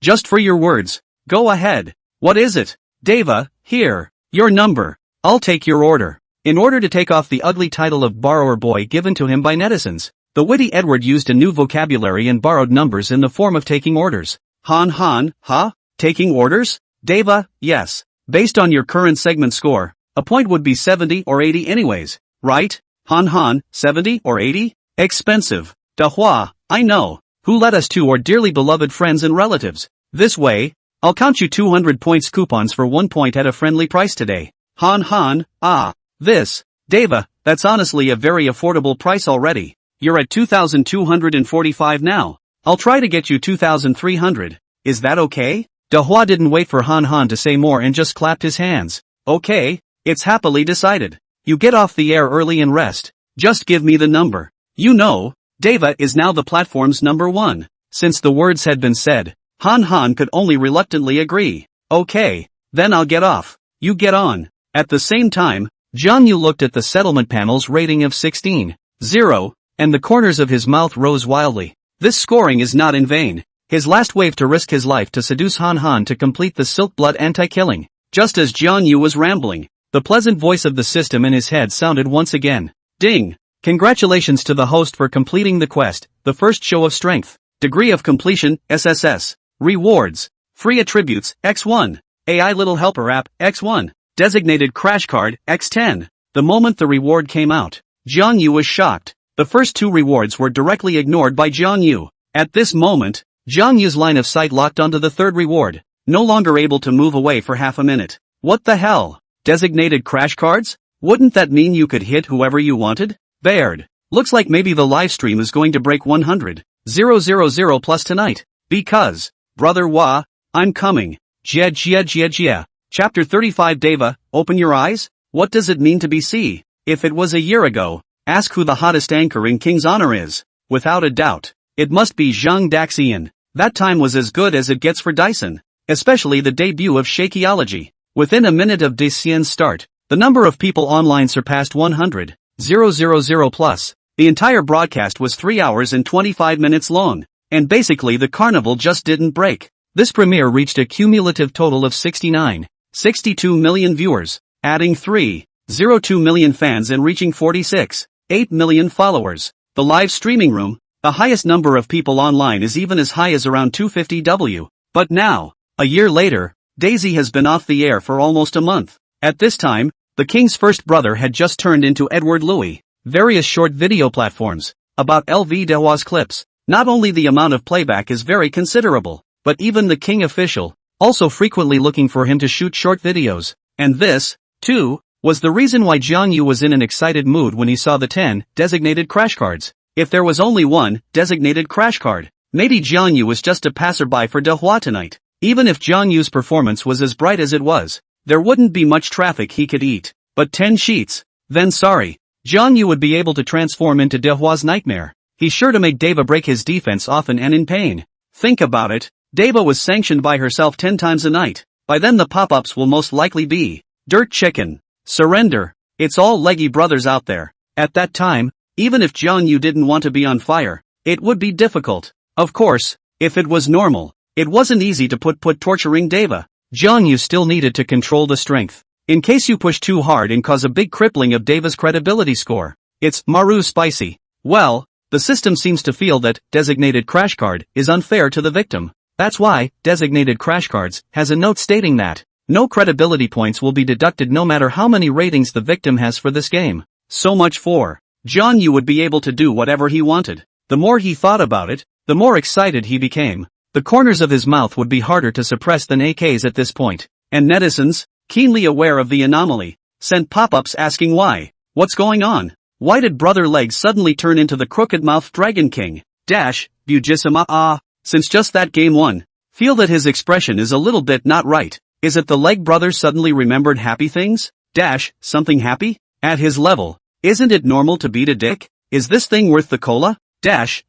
just for your words. Go ahead. What is it? Deva, here, your number. I'll take your order. In order to take off the ugly title of borrower boy given to him by netizens, the witty Edward used a new vocabulary and borrowed numbers in the form of taking orders. Han Han, huh? Taking orders? Deva, yes. Based on your current segment score, a point would be 70 or 80 anyways, right? Han Han, 70 or 80? Expensive. De Hua, I know. Who led us to our dearly beloved friends and relatives. This way, I'll count you 200 points coupons for 1 point at a friendly price today. Han Han, this. Deva, that's honestly a very affordable price already. You're at 2,245 now. I'll try to get you 2,300. Is that okay? De Hua didn't wait for Han Han to say more and just clapped his hands. Okay, it's happily decided. You get off the air early and rest. Just give me the number. You know, Deva is now the platform's number 1. Since the words had been said, Han Han could only reluctantly agree. Okay, then I'll get off. You get on. At the same time, Jiang Yu looked at the settlement panel's rating of 16-0, and the corners of his mouth rose wildly. This scoring is not in vain. His last wave to risk his life to seduce Han Han to complete the Silk Blood anti-killing. Just as Jiang Yu was rambling, the pleasant voice of the system in his head sounded once again. Ding! Congratulations to the host for completing the quest, the first show of strength. Degree of completion, SSS. Rewards. Free attributes, X1. AI Little Helper app, X1. Designated crash card, X10. The moment the reward came out, Jiang Yu was shocked. The first 2 rewards were directly ignored by Jiang Yu. At this moment, Jiang Yu's line of sight locked onto the third reward, no longer able to move away for half a minute. What the hell? Designated crash cards? Wouldn't that mean you could hit whoever you wanted? Baird. Looks like maybe the live stream is going to break 100,000 plus tonight. Because, Brother Hua, I'm coming. Jia. Chapter 35 Deva, open your eyes? What does it mean to be C? If it was a year ago, ask who the hottest anchor in King's Honor is. Without a doubt, it must be Zhang Daxian. That time was as good as it gets for Dyson. Especially the debut of Shakeology. Within a minute of Daxian's start, the number of people online surpassed 100,000 plus. The entire broadcast was 3 hours and 25 minutes long. And basically the carnival just didn't break. This premiere reached a cumulative total of 62 million viewers, adding 3 0.02 million fans and reaching 46.8 million followers. The live streaming room, the highest number of people online, is even as high as around 250,000. But now, a year later, Daisy has been off the air for almost a month. At this time, the king's first brother had just turned into Edward Louis. Various short video platforms, about LV Dewa's clips. Not only the amount of playback is very considerable, but even the king official, also frequently looking for him to shoot short videos. And this, too, was the reason why Jiang Yu was in an excited mood when he saw the 10 designated crash cards. If there was only one designated crash card, maybe Jiang Yu was just a passerby for Dehua tonight. Even if Jiang Yu's performance was as bright as it was, there wouldn't be much traffic he could eat. But 10 sheets, then sorry, Jiang Yu would be able to transform into Dehua's nightmare. He's sure to make Deva break his defense often and in pain. Think about it, Deva was sanctioned by herself 10 times a night. By then the pop-ups will most likely be Dirt Chicken, Surrender, It's All Leggy Brothers out there. At that time, even if Jiang Yu didn't want to be on fire, it would be difficult. Of course, if it was normal, it wasn't easy to put torturing Deva. Jiang Yu still needed to control the strength. In case you push too hard and cause a big crippling of Deva's credibility score. It's Maru spicy. Well, the system seems to feel that designated crash card is unfair to the victim. That's why designated crash cards has a note stating that no credibility points will be deducted no matter how many ratings the victim has for this game. So much for Jiang Yu would be able to do whatever he wanted. The more he thought about it, the more excited he became. The corners of his mouth would be harder to suppress than AKs at this point. And netizens, keenly aware of the anomaly, sent pop-ups asking why. What's going on? Why did Brother Legs suddenly turn into the crooked-mouthed Dragon King? Bujisima since just that game one. Feel that his expression is a little bit not right. Is it the Leg Brothers suddenly remembered happy things? Something happy? At his level, isn't it normal to beat a dick? Is this thing worth the cola?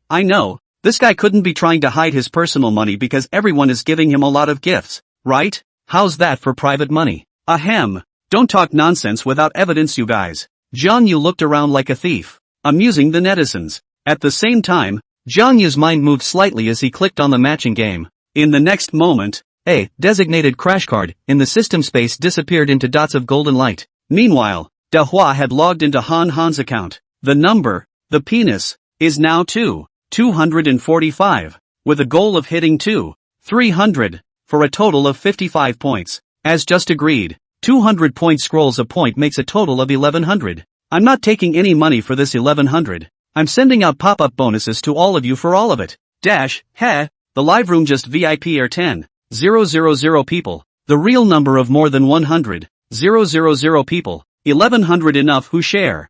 I know. This guy couldn't be trying to hide his personal money because everyone is giving him a lot of gifts, right? How's that for private money? Ahem. Don't talk nonsense without evidence, you guys. Jiang Yu looked around like a thief, amusing the netizens. At the same time, Jiang Yu's mind moved slightly as he clicked on the matching game. In the next moment, a designated crash card in the system space disappeared into dots of golden light. Meanwhile, Dehua had logged into Han's account. The number, the penis, is now 245, with a goal of hitting 300, for a total of 55 points. As just agreed, 200 point scrolls a point makes a total of 1100. I'm not taking any money for this 1100. I'm sending out pop-up bonuses to all of you for all of it. The live room just VIP are 10,000 people. The real number of more than 100,000 people. 1100 enough who share.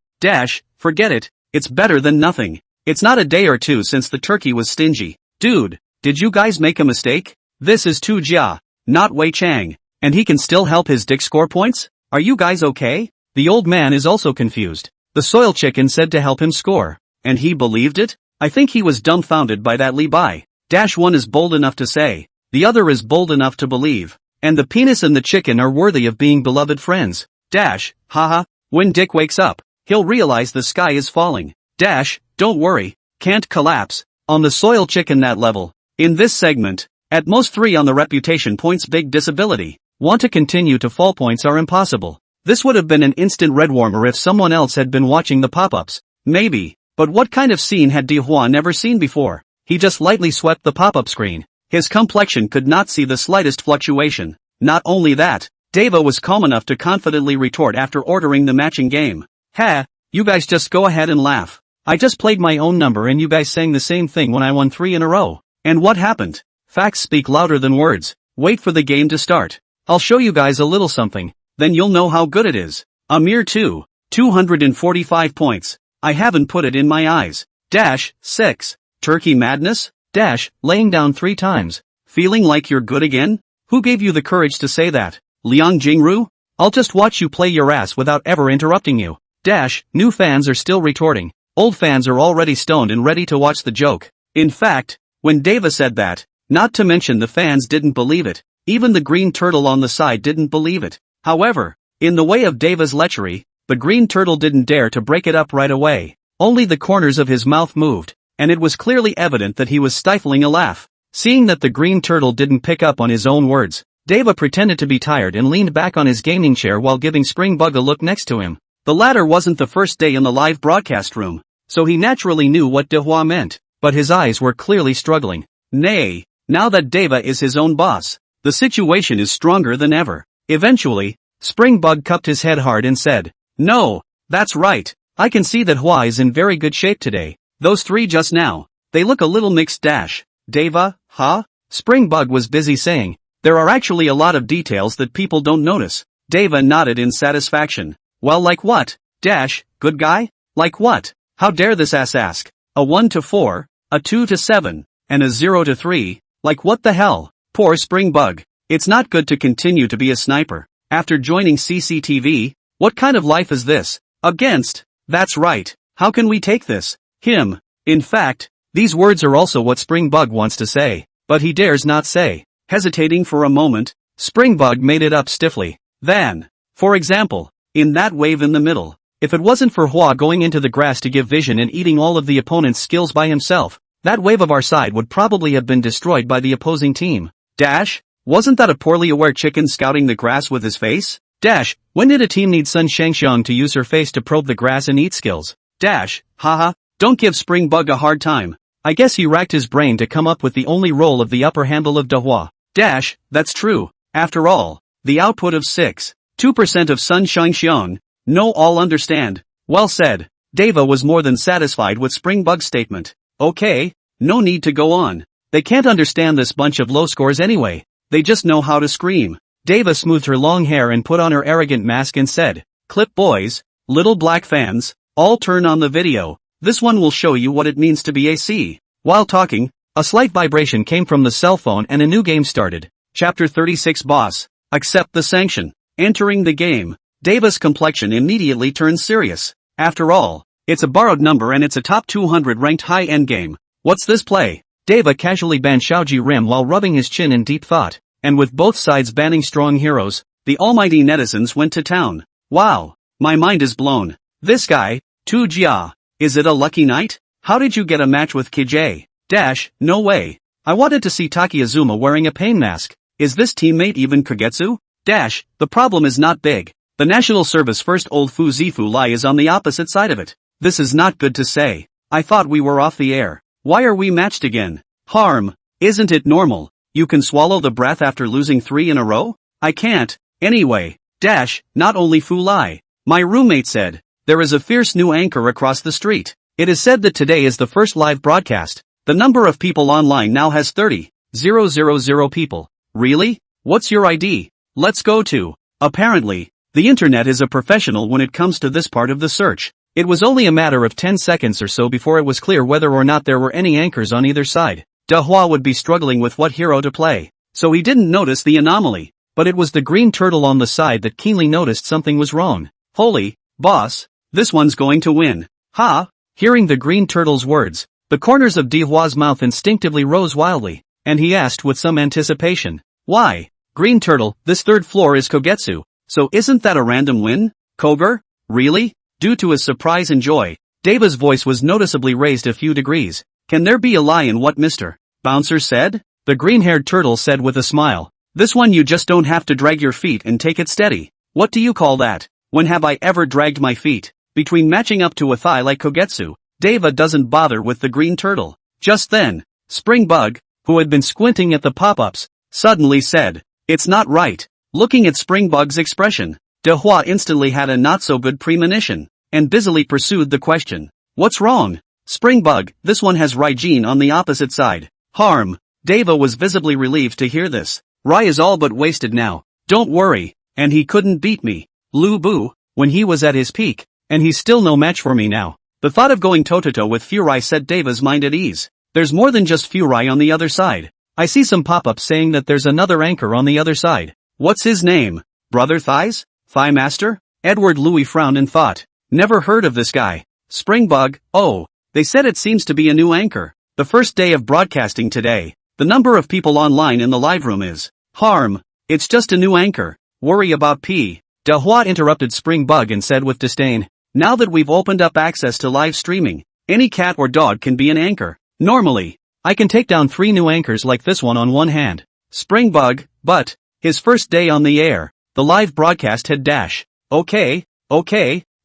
Forget it, it's better than nothing. It's not a day or two since the turkey was stingy. Dude, did you guys make a mistake? This is Tu Jia, not Wei Chang, and he can still help his dick score points? Are you guys okay? The old man is also confused. The soil chicken said to help him score. And he believed it? I think he was dumbfounded by that Li Bai. One is bold enough to say, the other is bold enough to believe. And the penis and the chicken are worthy of being beloved friends. When Dick wakes up, he'll realize the sky is falling. Don't worry, can't collapse, on the soil chicken that level. In this segment, at most 3 on the reputation points big disability. Want to continue to fall points are impossible. This would have been an instant red warmer if someone else had been watching the pop-ups. Maybe. But what kind of scene had Dehua never seen before? He just lightly swept the pop-up screen. His complexion could not see the slightest fluctuation. Not only that, Deva was calm enough to confidently retort after ordering the matching game. You guys just go ahead and laugh. I just played my own number and you guys sang the same thing when I won 3 in a row. And what happened? Facts speak louder than words. Wait for the game to start. I'll show you guys a little something, then you'll know how good it is. A mere 245 points. I haven't put it in my eyes. 6. Turkey madness? Laying down 3 times. Feeling like you're good again? Who gave you the courage to say that? Liang Jingru? I'll just watch you play your ass without ever interrupting you. New fans are still retorting. Old fans are already stoned and ready to watch the joke. In fact, when Deva said that, not to mention the fans didn't believe it. Even the green turtle on the side didn't believe it. However, in the way of Deva's lechery, the green turtle didn't dare to break it up right away. Only the corners of his mouth moved, and it was clearly evident that he was stifling a laugh. Seeing that the green turtle didn't pick up on his own words, Deva pretended to be tired and leaned back on his gaming chair while giving Springbug a look next to him. The latter wasn't the first day in the live broadcast room, so he naturally knew what Dehua meant, but his eyes were clearly struggling. Nay, now that Deva is his own boss, the situation is stronger than ever. Eventually, Springbug cupped his head hard and said, "No, that's right. I can see that Hua is in very good shape today. Those three just now, they look a little mixed dash. Deva, huh?" Springbug was busy saying, "There are actually a lot of details that people don't notice." Deva nodded in satisfaction. "Well, like what? Dash, good guy? Like what? How dare this ass ask? A 1 to 4, a 2 to 7, and a 0 to 3, like what the hell?" Poor Springbug. It's not good to continue to be a sniper. After joining CCTV, what kind of life is this? Against? That's right. How can we take this? Him. In fact, these words are also what Springbug wants to say, but he dares not say. Hesitating for a moment, Springbug made it up stiffly. Then, for example, in that wave in the middle, if it wasn't for Hua going into the grass to give vision and eating all of the opponent's skills by himself, that wave of our side would probably have been destroyed by the opposing team. Dash, wasn't that a poorly aware chicken scouting the grass with his face? Dash, when did a team need Sun Shangxiang to use her face to probe the grass and eat skills? Dash, haha, don't give Springbug a hard time. I guess he racked his brain to come up with the only roll of the upper handle of Dehua. Dash, that's true. After all, the output of 2% of Sun Shangxiang, no all understand. Well said. Deva was more than satisfied with Springbug's statement. Okay, no need to go on. They can't understand this bunch of low scores anyway. They just know how to scream. Deva smoothed her long hair and put on her arrogant mask and said, "Clip boys, little black fans, all turn on the video. This one will show you what it means to be AC." While talking, a slight vibration came from the cell phone and a new game started. Chapter 36 Boss. Accept the sanction. Entering the game, Deva's complexion immediately turned serious. After all, it's a borrowed number and it's a top 200 ranked high-end game. What's this play? Deva casually banned Xiaoji Rim while rubbing his chin in deep thought, and with both sides banning strong heroes, the almighty netizens went to town. Wow, my mind is blown. This guy, Tu Jia, is it a lucky night? How did you get a match with Kijay? Dash, no way. I wanted to see Taki Azuma wearing a pain mask. Is this teammate even Kagetsu? Dash, the problem is not big. The National Service First Old Fu Zifu Lai is on the opposite side of it. This is not good to say. I thought we were off the air. Why are we matched again? Harm, isn't it normal? You can swallow the breath after losing 3 in a row? I can't. Anyway, Dash, not only Fu Lai. My roommate said, there is a fierce new anchor across the street. It is said that today is the first live broadcast. The number of people online now has 30,000 people. Really? What's your ID? Let's go to. Apparently, the internet is a professional when it comes to this part of the search. It was only a matter of 10 seconds or so before it was clear whether or not there were any anchors on either side. Dehua would be struggling with what hero to play, so he didn't notice the anomaly, but it was the green turtle on the side that keenly noticed something was wrong. Holy, boss, this one's going to win. Ha! Hearing the green turtle's words, the corners of Dehua's mouth instinctively rose wildly, and he asked with some anticipation, "Why, green turtle, this third floor is Kogetsu, so isn't that a random win? Koger? Really?" Due to his surprise and joy, Deva's voice was noticeably raised a few degrees. "Can there be a lie in what Mr. Bouncer said?" The green-haired turtle said with a smile. "This one you just don't have to drag your feet and take it steady." "What do you call that? When have I ever dragged my feet? Between matching up to a thigh like Kogetsu, Deva doesn't bother with the green turtle." Just then, Springbug, who had been squinting at the pop-ups, suddenly said, "It's not right." Looking at Springbug's expression, Dehua instantly had a not-so-good premonition, and busily pursued the question. "What's wrong?" "Springbug, this one has Raijin on the opposite side." Harm. Deva was visibly relieved to hear this. "Rai is all but wasted now. Don't worry, and he couldn't beat me. Lu Bu, when he was at his peak, and he's still no match for me now." The thought of going toe-to-toe with Furai set Deva's mind at ease. There's more than just Furai on the other side. I see some pop-ups saying that there's another anchor on the other side. What's his name? Brother Thighs? Thigh Master? Edward Louis frowned and thought. Never heard of this guy. Springbug, oh, they said it seems to be a new anchor. The first day of broadcasting today. The number of people online in the live room is. Harm. It's just a new anchor. Worry about P. Dehua interrupted Springbug and said with disdain. Now that we've opened up access to live streaming, any cat or dog can be an anchor. Normally, I can take down 3 new anchors like this one on one hand. Springbug, but, His first day on the air. The live broadcast had dash. Okay,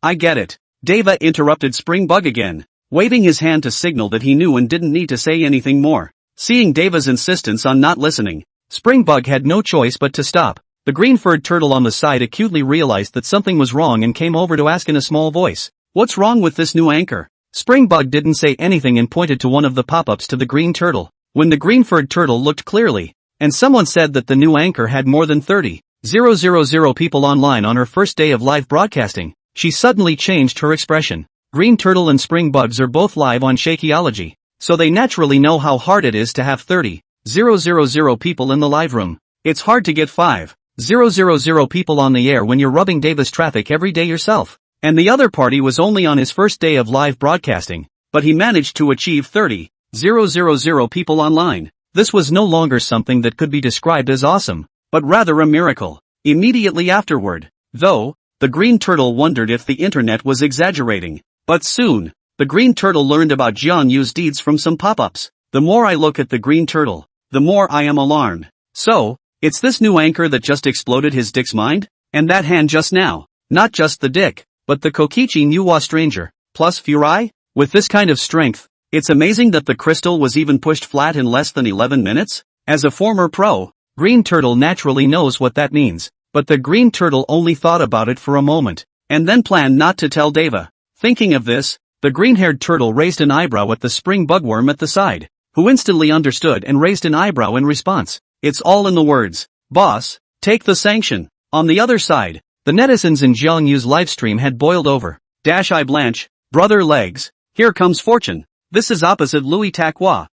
I get it. Deva interrupted Springbug again, waving his hand to signal that he knew and didn't need to say anything more. Seeing Deva's insistence on not listening, Springbug had no choice but to stop. The green-furred turtle on the side acutely realized that something was wrong and came over to ask in a small voice, "What's wrong with this new anchor?" Springbug didn't say anything and pointed to one of the pop-ups to the green turtle. When the green-furred turtle looked clearly, and someone said that the new anchor had more than 30,000 people online on her first day of live broadcasting, she suddenly changed her expression. Green turtle and Springbugs are both live on Shakeology, so they naturally know how hard it is to have 30,000 people in the live room. It's hard to get 5,000 people on the air when you're rubbing Davis traffic every day yourself. And the other party was only on his first day of live broadcasting, but he managed to achieve 30,000 people online. This was no longer something that could be described as awesome, but rather a miracle. Immediately afterward, though, the green turtle wondered if the internet was exaggerating. But soon, the green turtle learned about Jiang Yu's deeds from some pop-ups. The more I look at the green turtle, the more I am alarmed. So, it's this new anchor that just exploded his dick's mind? And that hand just now, not just the dick, but the Kokichi Nuwa stranger, plus Furai? With this kind of strength, it's amazing that the crystal was even pushed flat in less than 11 minutes? As a former pro, Green Turtle naturally knows what that means, but the Green Turtle only thought about it for a moment, and then planned not to tell Deva. Thinking of this, the green-haired turtle raised an eyebrow at the spring bugworm at the side, who instantly understood and raised an eyebrow in response. It's all in the words, "Boss, take the sanction." On the other side, the netizens in Jiang Yu's livestream had boiled over. I blanche, brother legs, here comes fortune. This is opposite Louis Taqua.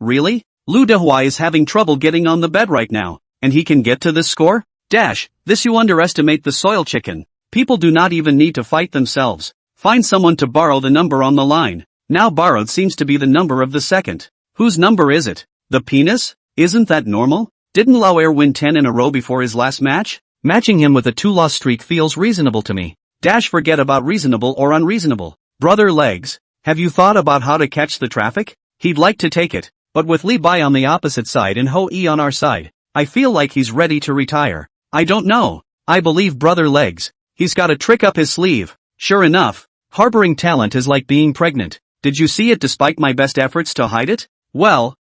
Really? Lu Dehua is having trouble getting on the bed right now, and he can get to this score? This you underestimate the soil chicken. People do not even need to fight themselves. Find someone to borrow the number on the line. Now borrowed seems to be the number of the second. Whose number is it? The penis? Isn't that normal? Didn't Lauer win 10 in a row before his last match? Matching him with a 2-loss streak feels reasonable to me. Forget about reasonable or unreasonable. Brother legs, have you thought about how to catch the traffic? He'd like to take it, but with Li Bai on the opposite side and Ho Yi on our side, I feel like he's ready to retire. I don't know. I believe brother legs. He's got a trick up his sleeve. Sure enough, harboring talent is like being pregnant. Did you see it despite my best efforts to hide it? Well,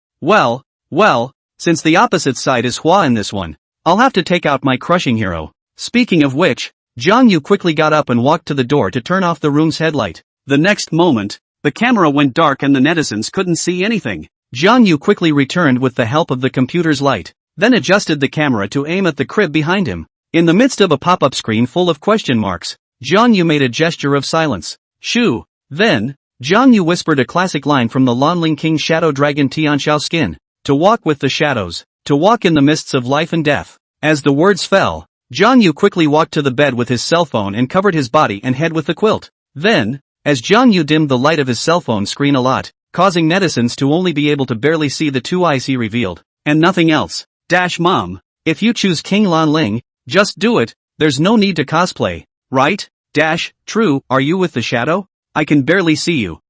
since the opposite side is Hua in this one, I'll have to take out my crushing hero. Speaking of which, Jiang Yu quickly got up and walked to the door to turn off the room's headlight. The next moment, the camera went dark and the netizens couldn't see anything. Jiang Yu quickly returned with the help of the computer's light, then adjusted the camera to aim at the crib behind him. In the midst of a pop-up screen full of question marks, Jiang Yu made a gesture of silence. Shoo! Then, Jiang Yu whispered a classic line from the Lanling King Shadow Dragon Tianxiao skin. To walk with the shadows, to walk in the mists of life and death. As the words fell, Jiang Yu quickly walked to the bed with his cell phone and covered his body and head with the quilt. Then, as Jiang Yu dimmed the light of his cell phone screen a lot, causing netizens to only be able to barely see the two eyes he revealed, and nothing else. Mom, if you choose King Lanling, just do it, there's no need to cosplay, right? True, are you with the shadow? I can barely see you.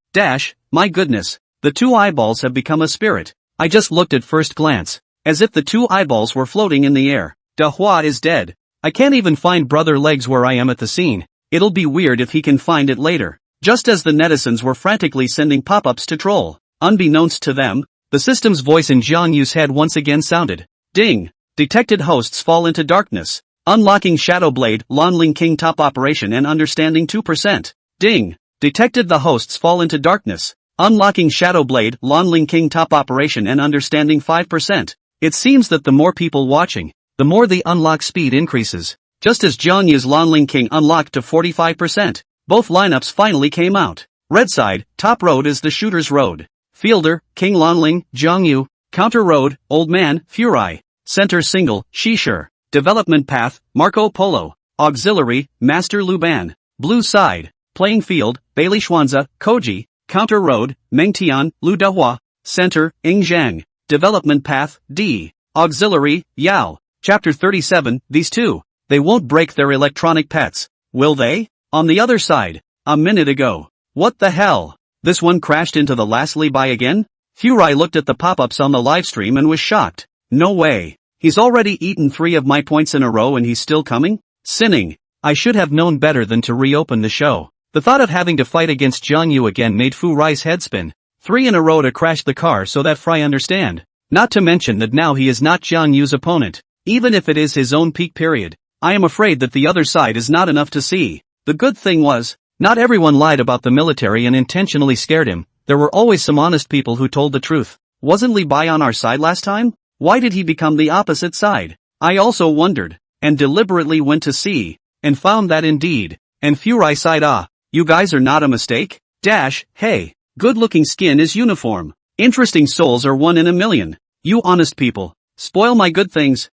My goodness, the two eyeballs have become a spirit. I just looked at first glance, as if the two eyeballs were floating in the air. De Hua is dead. I can't even find brother legs where I am at the scene. It'll be weird if he can find it later. Just as the netizens were frantically sending pop-ups to troll, unbeknownst to them, the system's voice in Jiang Yu's head once again sounded. Ding! Detected hosts fall into darkness. Unlocking Shadow Blade, Lanling King top operation and understanding 2%. Ding! Detected the hosts fall into darkness. Unlocking Shadow Blade, Lanling King top operation and understanding 5%. It seems that the more people watching, the more the unlock speed increases. Just as Jiang Yu's Lanling King unlocked to 45%, both lineups finally came out. Red side, top road is the shooter's road. Fielder, King Lanling, Jiang Yu. Counter road, Old Man, Furai. Center single, Shishir. Development path, Marco Polo. Auxiliary, Master Luban. Blue side, playing field, Bailey Xuanza, Koji. Counter road, Mengtian, Lu Dehua. Center, Ing Zhang. Development path, D. Auxiliary, Yao. Chapter 37, these two. They won't break their electronic pets, will they? On the other side, a minute ago. What the hell? This one crashed into the last Li Bai again? Furai looked at the pop-ups on the livestream and was shocked. No way. He's already eaten 3 of my points in a row and he's still coming? Sinning. I should have known better than to reopen the show. The thought of having to fight against Jiang Yu again made Fu Rai's head spin. 3 in a row to crash the car so that Fry understand. Not to mention that now he is not Jiang Yu's opponent. Even if it is his own peak period. I am afraid that the other side is not enough to see. The good thing was, not everyone lied about the military and intentionally scared him. There were always some honest people who told the truth. Wasn't Li Bai on our side last time? Why did he become the opposite side? I also wondered, and deliberately went to see, and found that indeed. And Fu Rai sighed, you guys are not a mistake? Hey, good-looking skin is uniform. Interesting souls are 1 in a million. You honest people, spoil my good things.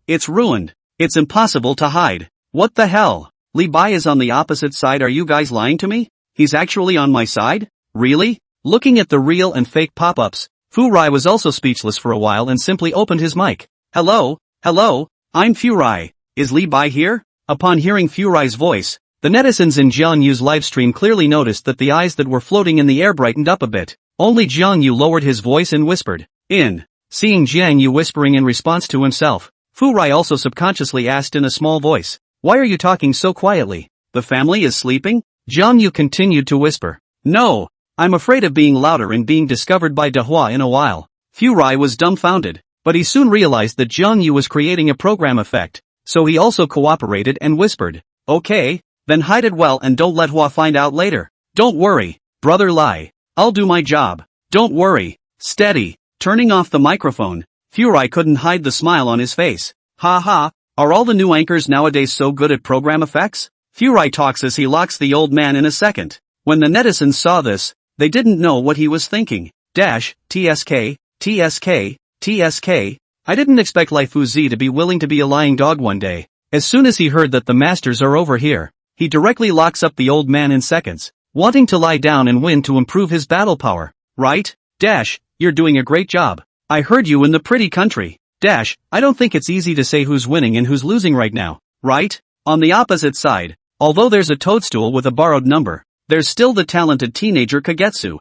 It's ruined. It's impossible to hide. What the hell? Li Bai is on the opposite side. Are you guys lying to me? He's actually on my side? Really? Looking at the real and fake pop-ups, Fu Rai was also speechless for a while and simply opened his mic. Hello, I'm Fu Rai. Is Li Bai here? Upon hearing Fu Rai's voice, the netizens in Jiang Yu's livestream clearly noticed that the eyes that were floating in the air brightened up a bit. Only Jiang Yu lowered his voice and whispered, in. Seeing Jiang Yu whispering in response to himself, Fu Rai also subconsciously asked in a small voice, why are you talking so quietly? The family is sleeping? Jiang Yu continued to whisper, no, I'm afraid of being louder and being discovered by Dehua in a while. Fu Rai was dumbfounded, but he soon realized that Jiang Yu was creating a program effect, so he also cooperated and whispered, okay, then hide it well and don't let Hua find out later. Don't worry, brother Lai, I'll do my job. Don't worry, steady. Turning off the microphone, Fu Rai couldn't hide the smile on his face. Are all the new anchors nowadays so good at program effects? Fu Rai talks as he locks the old man in a second. When the netizens saw this, they didn't know what he was thinking. TSK. I didn't expect Lai Fuzi to be willing to be a lying dog one day. As soon as he heard that the masters are over here, he directly locks up the old man in seconds, wanting to lie down and win to improve his battle power. Right? You're doing a great job. I heard you in the pretty country. I don't think it's easy to say who's winning and who's losing right now, right? On the opposite side, although there's a toadstool with a borrowed number, there's still the talented teenager Kagetsu.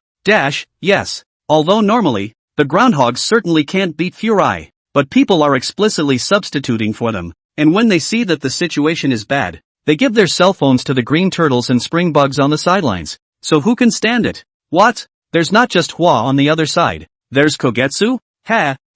Yes. Although normally, the groundhogs certainly can't beat Fu Rai, but people are explicitly substituting for them, and when they see that the situation is bad, they give their cell phones to the green turtles and spring bugs on the sidelines. So who can stand it? What? There's not just Hua on the other side. There's Kogetsu?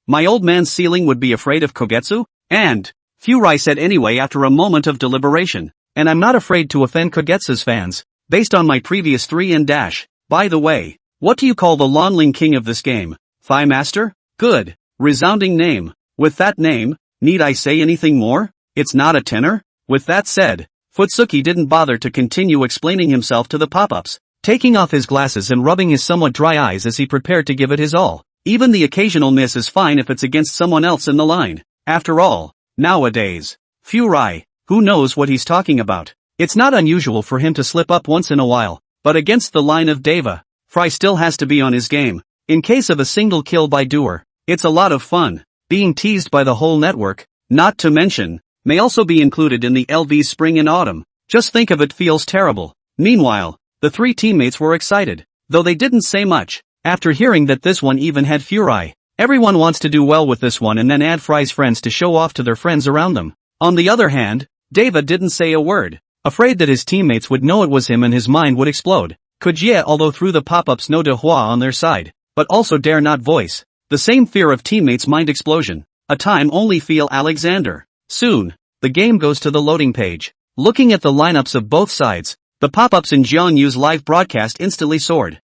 My old man's ceiling would be afraid of Kogetsu? And, Fu Rai said anyway after a moment of deliberation, and I'm not afraid to offend Kogetsu's fans, based on my previous 3 in dash. By the way, what do you call the Lonling king of this game? Thigh Master? Good. Resounding name. With that name, need I say anything more? It's not a tenor? With that said, Futsuki didn't bother to continue explaining himself to the pop-ups, taking off his glasses and rubbing his somewhat dry eyes as he prepared to give it his all. Even the occasional miss is fine if it's against someone else in the line. After all, nowadays, Fu Rai, who knows what he's talking about? It's not unusual for him to slip up once in a while, but against the line of Deva, Fry still has to be on his game. In case of a single kill by Doer, it's a lot of fun. Being teased by the whole network, not to mention, may also be included in the LV's spring and autumn. Just think of it, feels terrible. Meanwhile, the 3 teammates were excited, though they didn't say much. After hearing that this one even had Fu Rai, everyone wants to do well with this one and then add Fry's friends to show off to their friends around them. On the other hand, Deva didn't say a word, afraid that his teammates would know it was him and his mind would explode. Kojie although through the pop-ups no Dehua on their side, but also dare not voice the same fear of teammates' mind explosion. A time only feel Alexander. Soon, the game goes to the loading page. Looking at the lineups of both sides, the pop-ups in Jiang Yu's live broadcast instantly soared.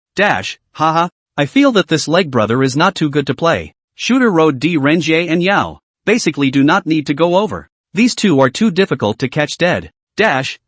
I feel that this leg brother is not too good to play. Shooter Road D Renjie and Yao basically do not need to go over. These two are too difficult to catch dead.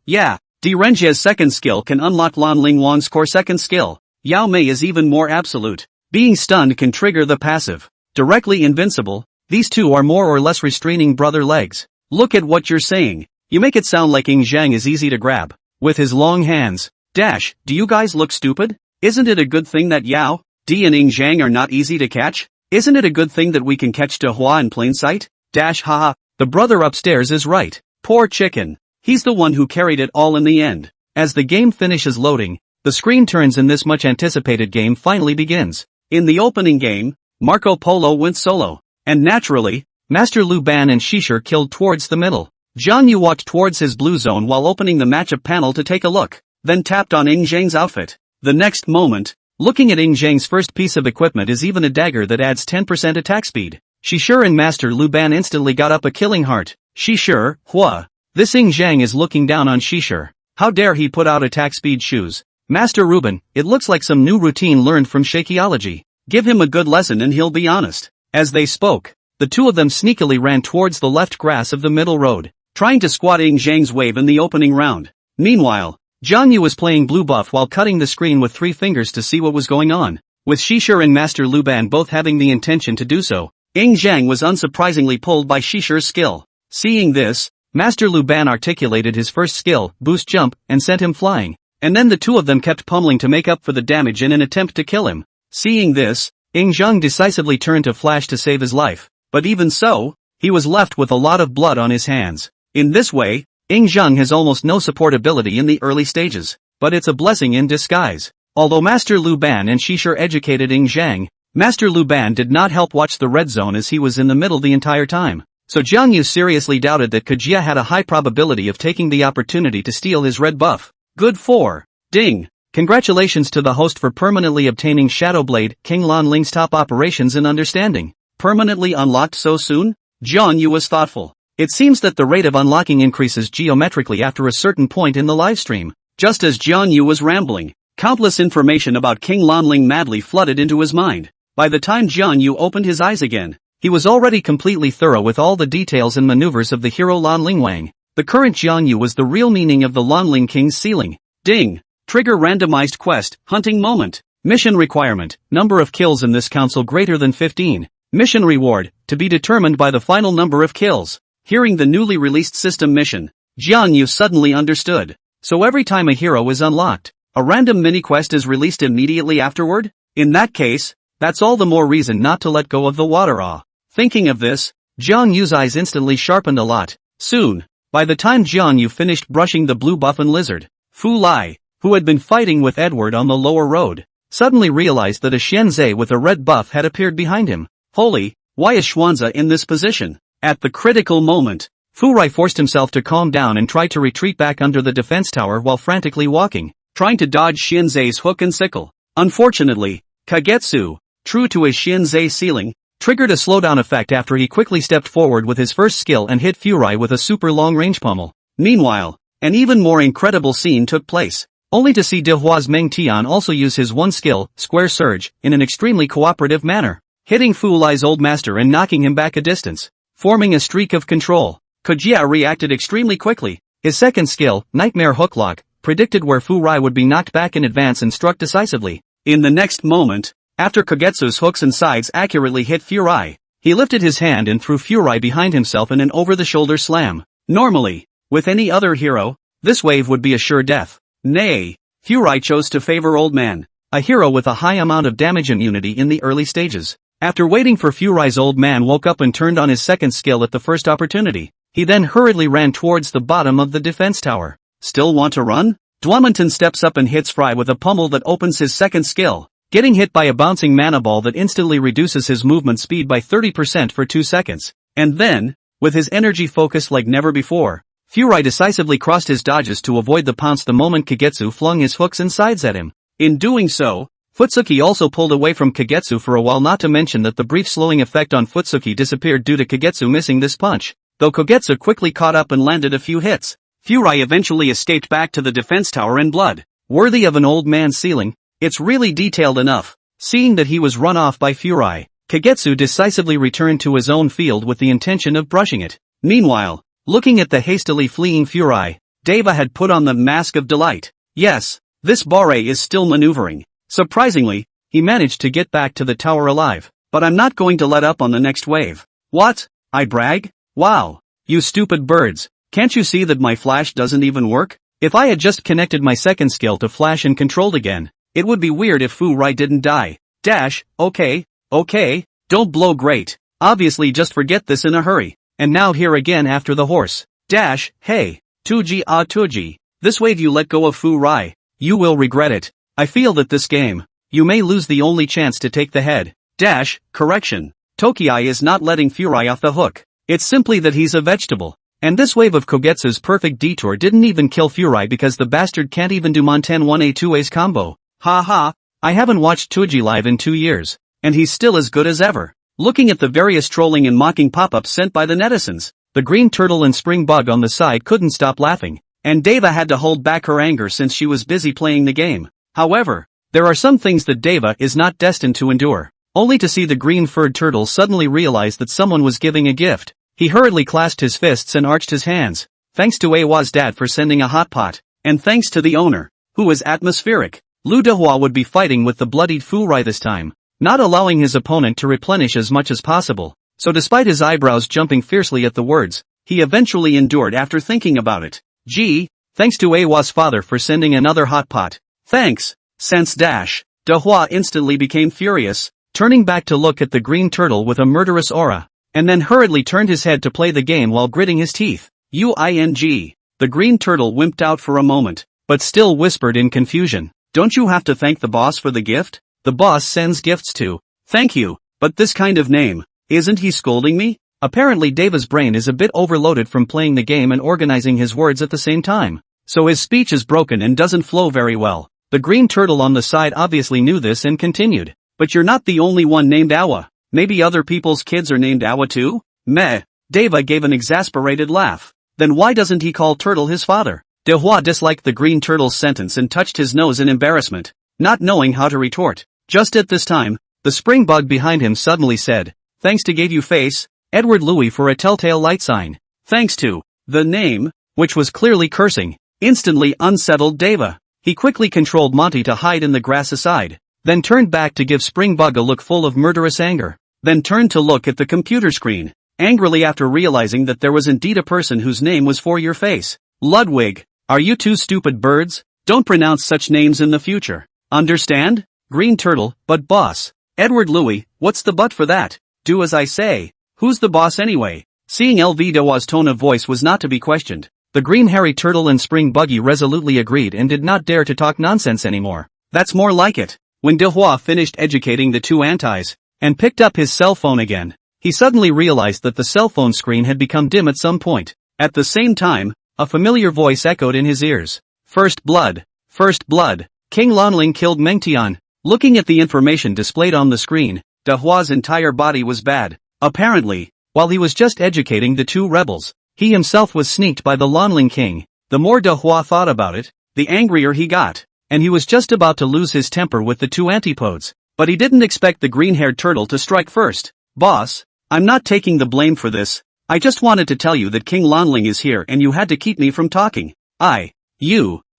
Yeah, D Renjie's second skill can unlock Lan Lingwan's core second skill. Yao Mei is even more absolute. Being stunned can trigger the passive. Directly invincible, these two are more or less restraining brother legs. Look at what you're saying. You make it sound like Ying Zhang is easy to grab. With his long hands. Do you guys look stupid? Isn't it a good thing that Yao, D and Ying Zhang are not easy to catch? Isn't it a good thing that we can catch Dehua in plain sight? The brother upstairs is right. Poor chicken. He's the one who carried it all in the end. As the game finishes loading, the screen turns and this much anticipated game finally begins. In the opening game, Marco Polo went solo. And naturally, Master Lu Ban and Shishir killed towards the middle. Jiang Yu walked towards his blue zone while opening the matchup panel to take a look, then tapped on Ying Zhang's outfit. The next moment, looking at Ying Zhang's first piece of equipment is even a dagger that adds 10% attack speed. Shishir and Master Lu Ban instantly got up a killing heart. Shishir, Hua. This Ying Zhang is looking down on Shishir. How dare he put out attack speed shoes? Master Ruben, it looks like some new routine learned from Shakeology. Give him a good lesson and he'll be honest. As they spoke, the two of them sneakily ran towards the left grass of the middle road, trying to squat Ying Zhang's wave in the opening round. Meanwhile, Jiang Yu was playing blue buff while cutting the screen with 3 fingers to see what was going on. With Shishir and Master Lu Ban both having the intention to do so, Ying Zhang was unsurprisingly pulled by Shishir's skill. Seeing this, Master Lu Ban articulated his first skill, boost jump, and sent him flying. And then the two of them kept pummeling to make up for the damage in an attempt to kill him. Seeing this, Ying Zhang decisively turned to Flash to save his life. But even so, he was left with a lot of blood on his hands. In this way, Ying Zhang has almost no support ability in the early stages. But it's a blessing in disguise. Although Master Lu Ban and Shishir educated Ying Zhang, Master Lu Ban did not help watch the red zone as he was in the middle the entire time. So Jiang Yu seriously doubted that Kujia had a high probability of taking the opportunity to steal his red buff. Good for Ding. Congratulations to the host for permanently obtaining Shadowblade, King Lan Ling's top operations and understanding. Permanently unlocked so soon? Jiang Yu was thoughtful. It seems that the rate of unlocking increases geometrically after a certain point in the livestream. Just as Jiang Yu was rambling, countless information about King Lan Ling madly flooded into his mind. By the time Jiang Yu opened his eyes again, he was already completely thorough with all the details and maneuvers of the hero Lan Ling Wang. The current Jiang Yu was the real meaning of the Lan Ling King's ceiling. Ding. Trigger randomized quest, hunting moment. Mission requirement, number of kills in this council greater than 15. Mission reward, to be determined by the final number of kills. Hearing the newly released system mission, Jiang Yu suddenly understood. So every time a hero is unlocked, a random mini-quest is released immediately afterward? In that case, that's all the more reason not to let go of the water awe. Thinking of this, Jiang Yu's eyes instantly sharpened a lot. Soon, by the time Jiang Yu finished brushing the blue buffin lizard, Fu Lai, who had been fighting with Edward on the lower road, suddenly realized that a Xianzhe with a red buff had appeared behind him. Holy, why is Xuanza in this position? At the critical moment, Fu Rai forced himself to calm down and tried to retreat back under the defense tower while frantically walking, trying to dodge Xianzhe's hook and sickle. Unfortunately, Kagetsu, true to his Xianzhe ceiling, triggered a slowdown effect after he quickly stepped forward with his first skill and hit Fu Rai with a super long-range pummel. Meanwhile, an even more incredible scene took place. Only to see De Hua's Meng Tian also use his one skill, Square Surge, in an extremely cooperative manner, hitting Fu Lai's old master and knocking him back a distance, forming a streak of control. Kojia reacted extremely quickly. His second skill, Nightmare Hooklock, predicted where Fu Rai would be knocked back in advance and struck decisively. In the next moment, after Kagetsu's hooks and sides accurately hit Fu Rai, he lifted his hand and threw Fu Rai behind himself in an over-the-shoulder slam. Normally, with any other hero, this wave would be a sure death. Nay, Fu Rai chose to favor Old Man, a hero with a high amount of damage immunity in the early stages. After waiting for Fu Rai's old man woke up and turned on his second skill at the first opportunity. He then hurriedly ran towards the bottom of the defense tower. Still want to run? Dwamonton steps up and hits Fry with a pummel that opens his second skill, getting hit by a bouncing mana ball that instantly reduces his movement speed by 30% for 2 seconds. And then, with his energy focused like never before, Fu Rai decisively crossed his dodges to avoid the pounce the moment Kagetsu flung his hooks and sides at him. In doing so, Futsuki also pulled away from Kagetsu for a while, not to mention that the brief slowing effect on Futsuki disappeared due to Kagetsu missing this punch. Though Kagetsu quickly caught up and landed a few hits, Fu Rai eventually escaped back to the defense tower in blood. Worthy of an old man's ceiling, it's really detailed enough. Seeing that he was run off by Fu Rai, Kagetsu decisively returned to his own field with the intention of brushing it. Meanwhile, looking at the hastily fleeing Fu Rai, Deva had put on the mask of delight. Yes, this Barre is still maneuvering. Surprisingly, he managed to get back to the tower alive. But I'm not going to let up on the next wave. What? I brag? Wow. You stupid birds. Can't you see that my flash doesn't even work? If I had just connected my second skill to flash and controlled again, it would be weird if Fu Rai didn't die. Dash, okay, don't blow great. Obviously just forget this in a hurry. And now here again after the horse. Dash, hey, Tuji Tuji. This wave you let go of Fu Rai, you will regret it. I feel that this game, you may lose the only chance to take the head. Dash, correction. Tokiai is not letting Furai off the hook. It's simply that he's a vegetable. And this wave of Kogetsu's perfect detour didn't even kill Furai because the bastard can't even do Monten 1A2A's combo. Ha ha, I haven't watched Tuji live in 2 years. And he's still as good as ever. Looking at the various trolling and mocking pop-ups sent by the netizens, the green turtle and spring bug on the side couldn't stop laughing. And Deva had to hold back her anger since she was busy playing the game. However, there are some things that Deva is not destined to endure. Only to see the green-furred turtle suddenly realize that someone was giving a gift. He hurriedly clasped his fists and arched his hands. Thanks to Awa's dad for sending a hot pot. And thanks to the owner, who was atmospheric. Lu Dehua would be fighting with the bloodied Furai this time, not allowing his opponent to replenish as much as possible. So despite his eyebrows jumping fiercely at the words, he eventually endured after thinking about it. Gee, thanks to Awa's father for sending another hot pot. Thanks, sense dash. Dehua instantly became furious, turning back to look at the green turtle with a murderous aura, and then hurriedly turned his head to play the game while gritting his teeth. Uing. The green turtle wimped out for a moment, but still whispered in confusion. Don't you have to thank the boss for the gift? The boss sends gifts too. Thank you, but this kind of name, isn't he scolding me? Apparently Deva's brain is a bit overloaded from playing the game and organizing his words at the same time. So his speech is broken and doesn't flow very well. The green turtle on the side obviously knew this and continued. But you're not the only one named Awa. Maybe other people's kids are named Awa too? Meh. Deva gave an exasperated laugh. Then why doesn't he call Turtle his father? Dehua disliked the green turtle's sentence and touched his nose in embarrassment, not knowing how to retort. Just at this time, the spring bug behind him suddenly said, thanks to gave you face, Edward Louis for a telltale light sign. Thanks to the name, which was clearly cursing, instantly unsettled Deva. He quickly controlled Monty to hide in the grass aside, then turned back to give Spring Bug a look full of murderous anger, then turned to look at the computer screen, angrily after realizing that there was indeed a person whose name was for your face. Ludwig, are you two stupid birds? Don't pronounce such names in the future. Understand? Green Turtle, but boss. Edward Louis, what's the but for that? Do as I say. Who's the boss anyway? Seeing LV Dewa's tone of voice was not to be questioned, the green hairy turtle and Spring Buggy resolutely agreed and did not dare to talk nonsense anymore. That's more like it. When Dehua finished educating the two antis, and picked up his cell phone again, he suddenly realized that the cell phone screen had become dim at some point. At the same time, a familiar voice echoed in his ears. First blood. First blood. King Lanling killed Mengtian. Looking at the information displayed on the screen, Dehua's entire body was bad. Apparently, while he was just educating the two rebels, he himself was sneaked by the Lanling king. The more Dehua thought about it, the angrier he got, and he was just about to lose his temper with the two antipodes. But he didn't expect the green-haired turtle to strike first. Boss, I'm not taking the blame for this. I just wanted to tell you that King Lanling is here and you had to keep me from talking. I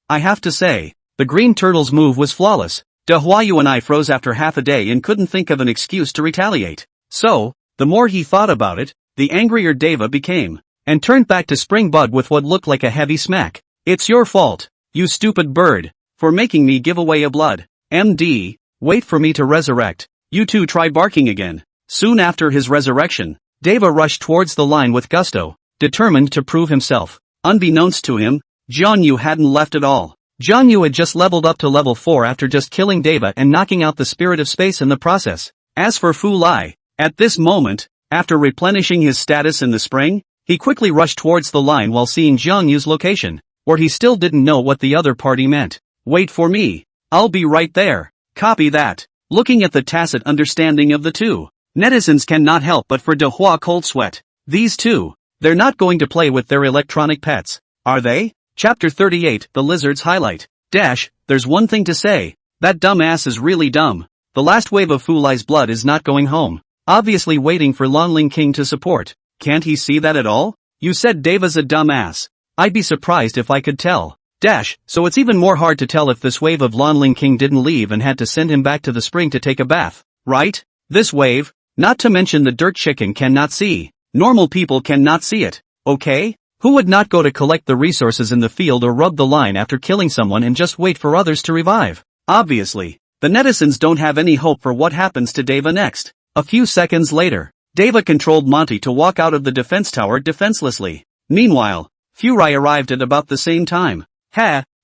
have to say, the green turtle's move was flawless. Dehua Yu and I froze after half a day and couldn't think of an excuse to retaliate. So, the more he thought about it, the angrier Deva became, and turned back to Spring Bug with what looked like a heavy smack. It's your fault, you stupid bird, for making me give away a blood. MD, wait for me to resurrect. You two try barking again. Soon after his resurrection, Deva rushed towards the line with gusto, determined to prove himself. Unbeknownst to him, Jiang Yu hadn't left at all. Jiang Yu had just leveled up to level 4 after just killing Deva and knocking out the spirit of space in the process. As for Fu Lai, at this moment, after replenishing his status in the spring, he quickly rushed towards the line while seeing Jiang Yu's location, where he still didn't know what the other party meant. Wait for me. I'll be right there. Copy that. Looking at the tacit understanding of the two, netizens cannot help but for Dehua cold sweat. These two, they're not going to play with their electronic pets, are they? Chapter 38, The Lizard's Highlight. There's one thing to say. That dumb ass is really dumb. The last wave of Fu Lai's blood is not going home. Obviously waiting for Lanling King to support. Can't he see that at all? You said Deva's a dumb ass. I'd be surprised if I could tell. So it's even more hard to tell if this wave of Lanling King didn't leave and had to send him back to the spring to take a bath, right? This wave, not to mention the dirt chicken cannot see. Normal people cannot see it, okay? Who would not go to collect the resources in the field or rub the line after killing someone and just wait for others to revive? Obviously, the netizens don't have any hope for what happens to Deva next. A few seconds later, Deva controlled Monty to walk out of the defense tower defenselessly. Meanwhile, Furai arrived at about the same time.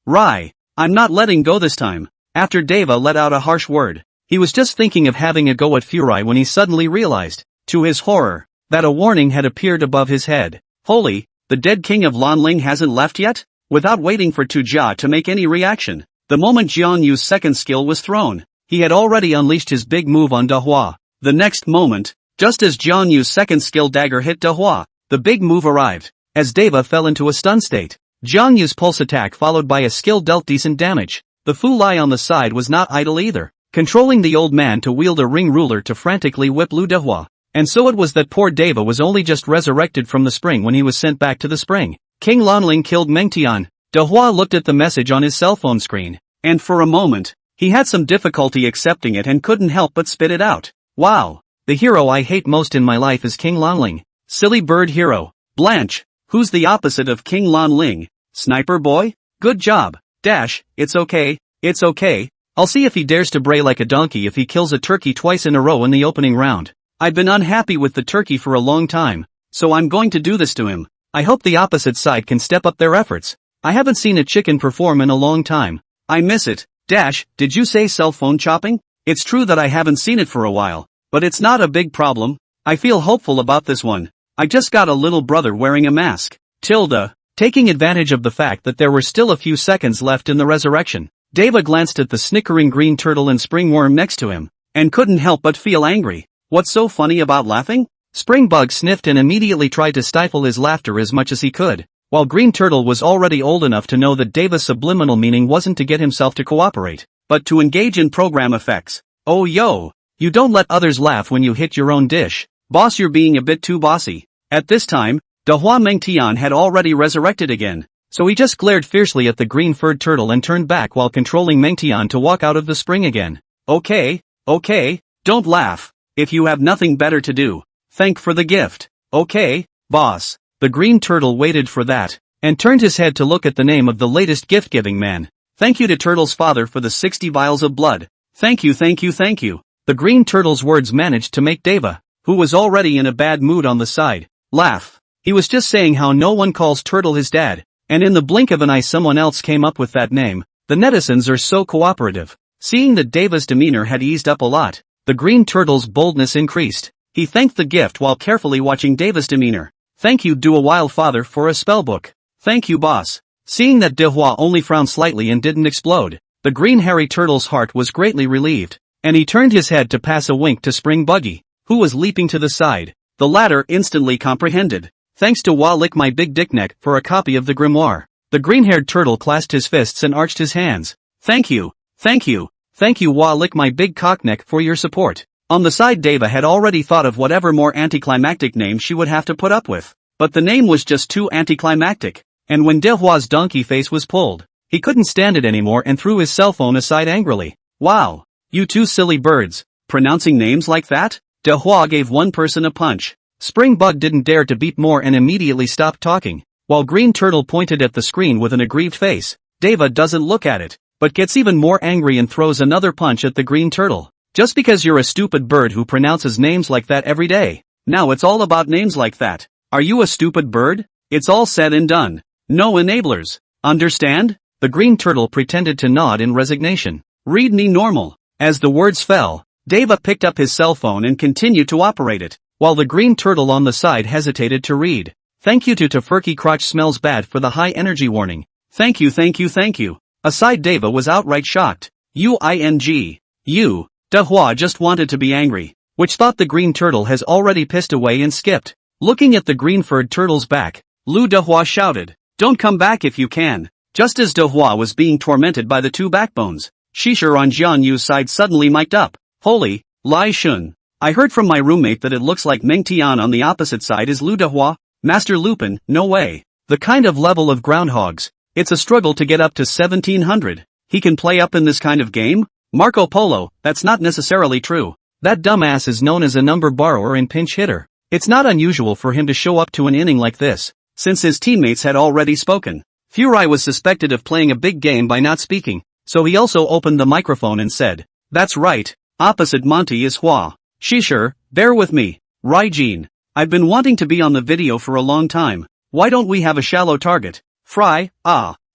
Rai, I'm not letting go this time. After Deva let out a harsh word, he was just thinking of having a go at Furai when he suddenly realized, to his horror, that a warning had appeared above his head. Holy, the dead king of Lanling hasn't left yet? Without waiting for Tu Jia to make any reaction, the moment Jiang Yu's second skill was thrown, he had already unleashed his big move on Dehua. The next moment, just as Jiang Yu's second skill dagger hit Dehua, the big move arrived. As Deva fell into a stun state, Jiang Yu's pulse attack followed by a skill dealt decent damage. The Fu Lai on the side was not idle either, controlling the old man to wield a ring ruler to frantically whip Lu Dehua. And so it was that poor Deva was only just resurrected from the spring when he was sent back to the spring. King Lanling killed Meng Tian. Dehua looked at the message on his cell phone screen, and for a moment, he had some difficulty accepting it and couldn't help but spit it out. Wow, the hero I hate most in my life is King Lanling. Silly bird hero. Blanche, who's the opposite of King Lanling? Sniper boy? Good job. Dash, it's okay. I'll see if he dares to bray like a donkey if he kills a turkey twice in a row in the opening round. I've been unhappy with the turkey for a long time, so I'm going to do this to him. I hope the opposite side can step up their efforts. I haven't seen a chicken perform in a long time. I miss it. Dash, did you say cell phone chopping? It's true that I haven't seen it for a while, but it's not a big problem. I feel hopeful about this one. I just got a little brother wearing a mask. Tilda, taking advantage of the fact that there were still a few seconds left in the resurrection, Deva glanced at the snickering green turtle and springworm next to him, and couldn't help but feel angry. What's so funny about laughing? Springbug sniffed and immediately tried to stifle his laughter as much as he could, while Green Turtle was already old enough to know that Deva's subliminal meaning wasn't to get himself to cooperate, but to engage in program effects. Oh yo, you don't let others laugh when you hit your own dish. Boss, you're being a bit too bossy. At this time, Dehua Mengtian had already resurrected again, so he just glared fiercely at the green-furred turtle and turned back while controlling Mengtian to walk out of the spring again. Okay, don't laugh. If you have nothing better to do, thank for the gift. Okay, boss. The green turtle waited for that, and turned his head to look at the name of the latest gift-giving man. Thank you to Turtle's father for the 60 vials of blood. Thank you. The green turtle's words managed to make Deva, who was already in a bad mood on the side, laugh. He was just saying how no one calls Turtle his dad, and in the blink of an eye someone else came up with that name. The netizens are so cooperative. Seeing that Deva's demeanor had eased up a lot, the green turtle's boldness increased. He thanked the gift while carefully watching Deva's demeanor. Thank you, Do a Wild Father, for a spellbook. Thank you, boss. Seeing that Dehua only frowned slightly and didn't explode, the green hairy turtle's heart was greatly relieved, and he turned his head to pass a wink to Spring Buggy, who was leaping to the side. The latter instantly comprehended. Thanks to Wa Lick My Big Dick Neck for a copy of the grimoire. The green-haired turtle clasped his fists and arched his hands. Thank you, Wa Lick My Big Cock Neck, for your support. On the side, Deva had already thought of whatever more anticlimactic name she would have to put up with, but the name was just too anticlimactic, and when Dehua's donkey face was pulled, he couldn't stand it anymore and threw his cell phone aside angrily. Wow, you two silly birds, pronouncing names like that? Dehua gave one person a punch. Spring Bug didn't dare to beep more and immediately stopped talking, while Green Turtle pointed at the screen with an aggrieved face. Deva doesn't look at it, but gets even more angry and throws another punch at the Green Turtle. Just because you're a stupid bird who pronounces names like that every day. Now it's all about names like that. Are you a stupid bird? It's all said and done. No enablers. Understand? The Green Turtle pretended to nod in resignation. Read me normal. As the words fell, Deva picked up his cell phone and continued to operate it, while the Green Turtle on the side hesitated to read. Thank you to Tofurky Crotch Smells Bad for the high energy warning. Thank you. Aside, Deva was outright shocked. You. Dehua just wanted to be angry, which thought the Green Turtle has already pissed away and skipped. Looking at the green-furred turtle's back, Lu Dehua shouted, "Don't come back if you can." Just as Dehua was being tormented by the two backbones, Shisher on Jian Yu's side suddenly mic'd up. Holy, Lai Shun. I heard from my roommate that it looks like Meng Tian on the opposite side is Lu Dehua. Master Lupin, no way. The kind of level of groundhogs, it's a struggle to get up to 1700. He can play up in this kind of game? Marco Polo, that's not necessarily true. That dumbass is known as a number borrower and pinch hitter. It's not unusual for him to show up to an inning like this, since his teammates had already spoken. Furai was suspected of playing a big game by not speaking, so he also opened the microphone and said, "That's right, opposite Monty is Hua. Shisher, bear with me. Raijin. I've been wanting to be on the video for a long time. Why don't we have a shallow target? Fry,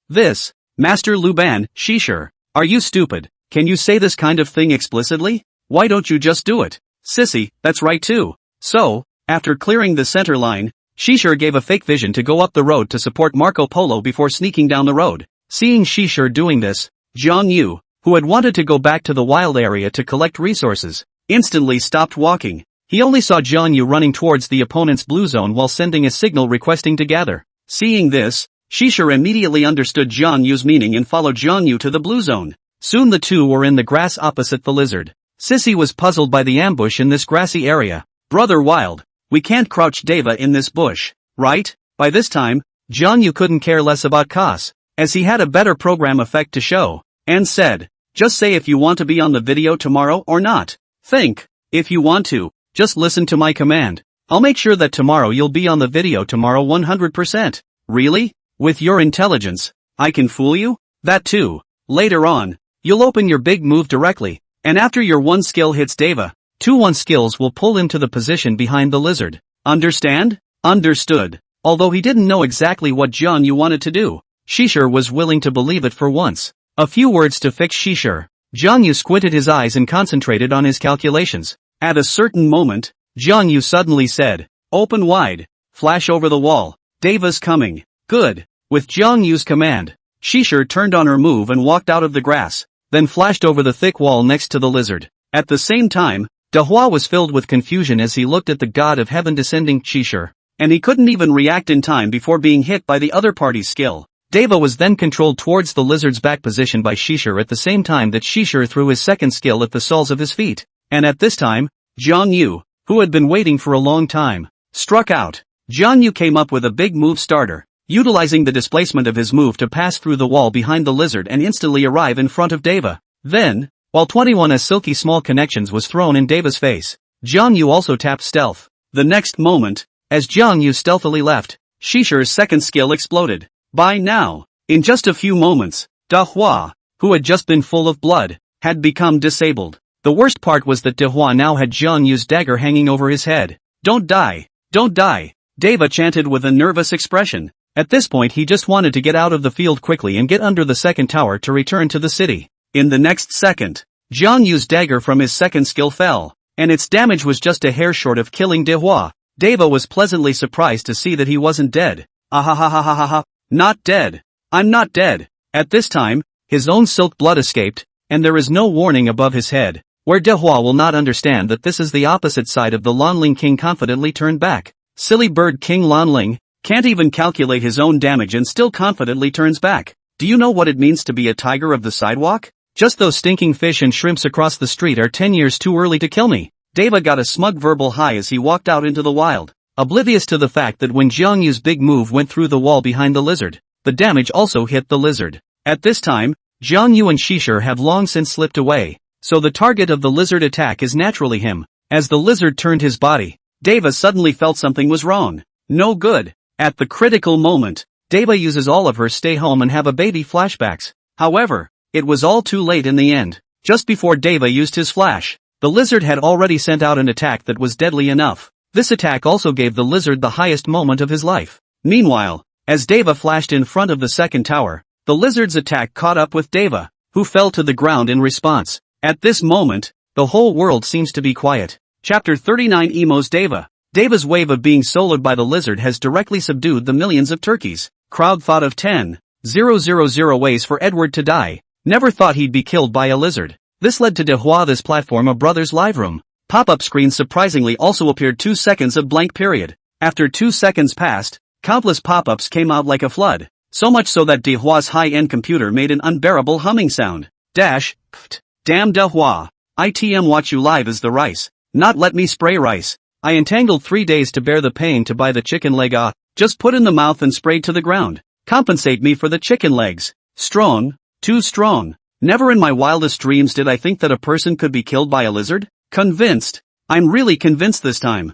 this. Master Luban, Shisher. Are you stupid? Can you say this kind of thing explicitly? Why don't you just do it? Sissy, that's right too. So, after clearing the center line, Shishir gave a fake vision to go up the road to support Marco Polo before sneaking down the road. Seeing Shishir doing this, Jiang Yu, who had wanted to go back to the wild area to collect resources, instantly stopped walking. He only saw Jiang Yu running towards the opponent's blue zone while sending a signal requesting to gather. Seeing this, Shishir immediately understood Jiang Yu's meaning and followed Jiang Yu to the blue zone. Soon the two were in the grass opposite the lizard. Sissy was puzzled by the ambush in this grassy area. Brother Wild, we can't crouch Deva in this bush, right? By this time, Jiang Yu couldn't care less about Cos, as he had a better program effect to show, and said, just say if you want to be on the video tomorrow or not. Think, if you want to, just listen to my command. I'll make sure that tomorrow you'll be on the video tomorrow 100%. Really? With your intelligence, I can fool you? That too. Later on, you'll open your big move directly, and after your one skill hits Deva, 2-1 skills will pull him to the position behind the lizard. Understand? Understood. Although he didn't know exactly what Jiang Yu wanted to do, Shishir was willing to believe it for once. A few words to fix Shishir. Jiang Yu squinted his eyes and concentrated on his calculations. At a certain moment, Jiang Yu suddenly said, open wide, flash over the wall, Deva's coming. Good. With Jiang Yu's command, Shishir turned on her move and walked out of the grass, then flashed over the thick wall next to the lizard. At the same time, Dehua was filled with confusion as he looked at the god of heaven descending Shishir, and he couldn't even react in time before being hit by the other party's skill. Deva was then controlled towards the lizard's back position by Shishir at the same time that Shishir threw his second skill at the soles of his feet. And at this time, Jiang Yu, who had been waiting for a long time, struck out. Jiang Yu came up with a big move starter, utilizing the displacement of his move to pass through the wall behind the lizard and instantly arrive in front of Deva. Then, while 21's silky small connections was thrown in Deva's face, Jiang Yu also tapped stealth. The next moment, as Jiang Yu stealthily left, Shishir's second skill exploded. By now, in just a few moments, Dehua, who had just been full of blood, had become disabled. The worst part was that Dehua now had Jiang Yu's dagger hanging over his head. Don't die! Don't die! Deva chanted with a nervous expression. At this point he just wanted to get out of the field quickly and get under the second tower to return to the city. In the next second, Jiang Yu's dagger from his second skill fell, and its damage was just a hair short of killing Dehua. Deva was pleasantly surprised to see that he wasn't dead. Ahahahahaha, not dead. I'm not dead. At this time, his own silk blood escaped, and there is no warning above his head, where Dehua will not understand that this is the opposite side of the Lanling King confidently turned back. Silly bird King Lanling, can't even calculate his own damage and still confidently turns back. Do you know what it means to be a tiger of the sidewalk? Just those stinking fish and shrimps across the street are 10 years too early to kill me. Deva got a smug verbal high as he walked out into the wild, oblivious to the fact that when Jiang Yu's big move went through the wall behind the lizard, the damage also hit the lizard. At this time, Jiang Yu and Shishir have long since slipped away, so the target of the lizard attack is naturally him. As the lizard turned his body, Deva suddenly felt something was wrong. No good. At the critical moment, Deva uses all of her stay home and have a baby flashbacks. However, it was all too late in the end. Just before Deva used his flash, the lizard had already sent out an attack that was deadly enough. This attack also gave the lizard the highest moment of his life. Meanwhile, as Deva flashed in front of the second tower, the lizard's attack caught up with Deva, who fell to the ground in response. At this moment, the whole world seems to be quiet. Chapter 39 Emo's Deva. Deva's wave of being soloed by the lizard has directly subdued the millions of turkeys. Crowd thought of 10,000 ways for Edward to die. Never thought he'd be killed by a lizard. This led to Dehua this platform a brother's live room. Pop-up screens surprisingly also appeared 2 seconds of blank period. After 2 seconds passed, countless pop-ups came out like a flood. So much so that Dehua's high-end computer made an unbearable humming sound. Pft. Damn Dehua. ITM watch you live as the rice. Not let me spray rice. I entangled 3 days to bear the pain to buy the chicken leg just put in the mouth and sprayed to the ground. Compensate me for the chicken legs. Strong. Too strong. Never in my wildest dreams did I think that a person could be killed by a lizard. Convinced. I'm really convinced this time.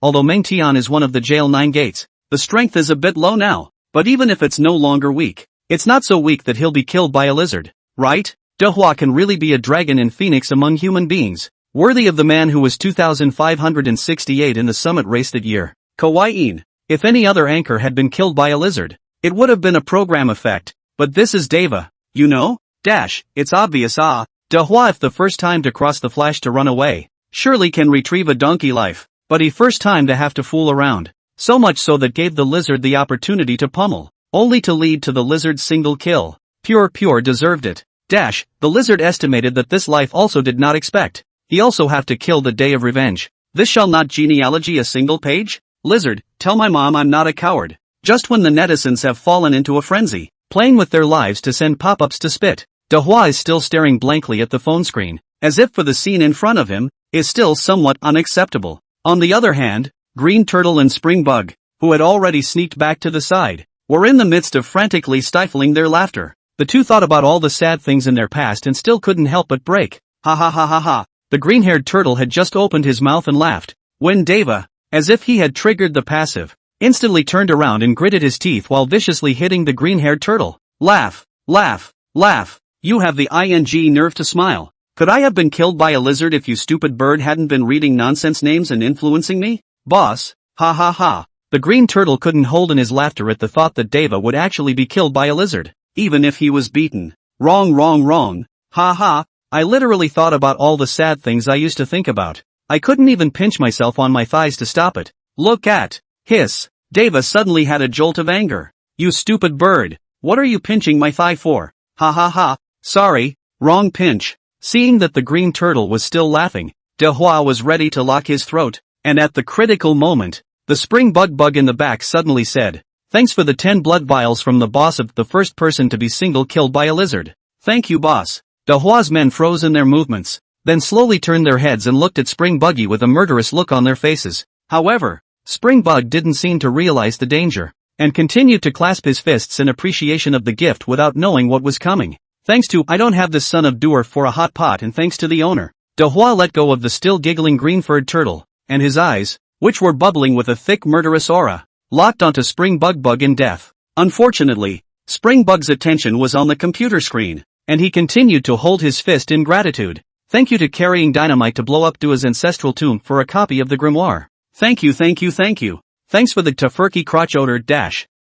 Although Meng Tian is one of the jail 9 gates, the strength is a bit low now. But even if it's no longer weak, it's not so weak that he'll be killed by a lizard. Right? Dehua can really be a dragon and phoenix among human beings. Worthy of the man who was 2,568 in the summit race that year. Kawaii. If any other anchor had been killed by a lizard, it would have been a program effect. But this is Deva. You know? It's obvious. Dehua, if the first time to cross the flash to run away, surely can retrieve a donkey life. but he first time to have to fool around. So much so that gave the lizard the opportunity to pummel, only to lead to the lizard's single kill. Pure deserved it. The lizard estimated that this life also did not expect. He also have to kill the day of revenge. This shall not genealogy a single page? Lizard, tell my mom I'm not a coward. Just when the netizens have fallen into a frenzy, playing with their lives to send pop-ups to spit, Dehua is still staring blankly at the phone screen, as if for the scene in front of him is still somewhat unacceptable. On the other hand, Green Turtle and Spring Bug, who had already sneaked back to the side, were in the midst of frantically stifling their laughter. The two thought about all the sad things in their past and still couldn't help but break. Ha ha ha ha ha. The green-haired turtle had just opened his mouth and laughed, when Deva, as if he had triggered the passive, instantly turned around and gritted his teeth while viciously hitting the green-haired turtle. Laugh, laugh, laugh. You have the ing nerve to smile. Could I have been killed by a lizard if you stupid bird hadn't been reading nonsense names and influencing me? Boss, ha ha ha. The green turtle couldn't hold in his laughter at the thought that Deva would actually be killed by a lizard, even if he was beaten. Wrong. Ha ha. I literally thought about all the sad things I used to think about. I couldn't even pinch myself on my thighs to stop it. Look at. Hiss. Deva suddenly had a jolt of anger. You stupid bird. What are you pinching my thigh for? Ha ha ha. Sorry, wrong pinch. Seeing that the green turtle was still laughing, Dehua was ready to lock his throat, and at the critical moment, the spring bug in the back suddenly said, "Thanks for the 10 blood vials from the boss of the first person to be single killed by a lizard." "Thank you, boss." Dehua's men froze in their movements, then slowly turned their heads and looked at Spring Buggy with a murderous look on their faces. However, Spring Bug didn't seem to realize the danger, and continued to clasp his fists in appreciation of the gift without knowing what was coming. Thanks to I don't have this son of Dwarf for a hot pot, and thanks to the owner, Dehua let go of the still giggling green-furred turtle, and his eyes, which were bubbling with a thick murderous aura, locked onto Spring Bug in death. Unfortunately, Spring Bug's attention was on the computer screen, and he continued to hold his fist in gratitude. Thank you to carrying dynamite to blow up Dua's ancestral tomb for a copy of the grimoire. Thank you. Thanks for the tofurkey crotch odor.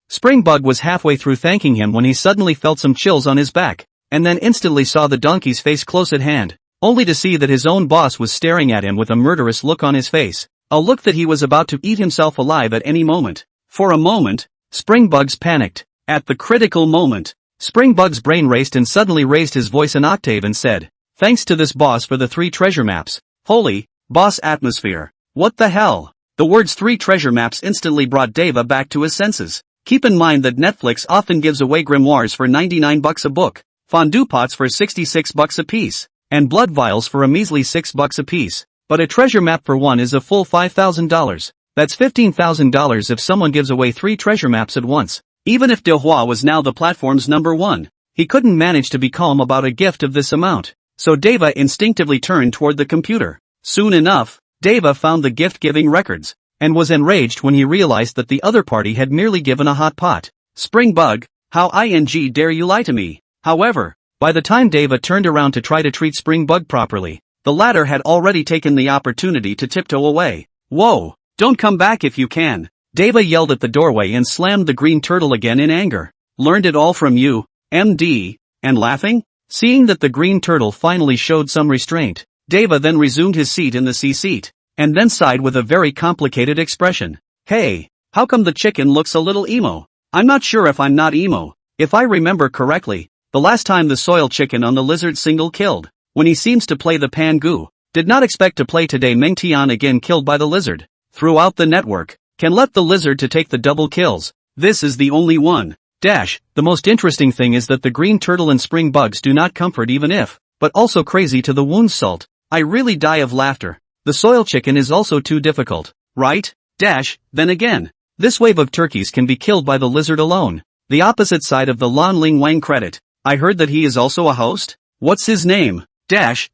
Spring Bug was halfway through thanking him when he suddenly felt some chills on his back, and then instantly saw the donkey's face close at hand, only to see that his own boss was staring at him with a murderous look on his face, a look that he was about to eat himself alive at any moment. For a moment, Spring Bug's panicked. At the critical moment, Spring Bug's brain raced and suddenly raised his voice an octave and said, "Thanks to this boss for the 3 treasure maps. Holy, boss atmosphere. What the hell?" The words 3 treasure maps instantly brought Deva back to his senses. Keep in mind that Netflix often gives away grimoires for $99 a book, fondue pots for $66 a piece, and blood vials for a measly $6 a piece. But a treasure map for one is a full $5,000. That's $15,000 if someone gives away 3 treasure maps at once. Even if Dehua was now the platform's #1, he couldn't manage to be calm about a gift of this amount. So Deva instinctively turned toward the computer. Soon enough, Deva found the gift-giving records, and was enraged when he realized that the other party had merely given a hot pot. Spring Bug, how dare you lie to me? However, by the time Deva turned around to try to treat Spring Bug properly, the latter had already taken the opportunity to tiptoe away. Whoa, don't come back if you can. Deva yelled at the doorway and slammed the green turtle again in anger. Learned it all from you, MD, and laughing? Seeing that the green turtle finally showed some restraint, Deva then resumed his seat in the C-seat, and then sighed with a very complicated expression. Hey, how come the chicken looks a little emo? I'm not sure if I'm not emo. If I remember correctly, the last time the soil chicken on the lizard single killed, when he seems to play the Pangu, did not expect to play today. Meng Tian again killed by the lizard. Throughout the network, can let the lizard to take the double kills. This is the only one. The most interesting thing is that the green turtle and Spring Bugs do not comfort even if, but also crazy to the wound salt. I really die of laughter. The soil chicken is also too difficult, right? Then again, this wave of turkeys can be killed by the lizard alone. The opposite side of the Lan Ling Wang credit. I heard that he is also a host? What's his name?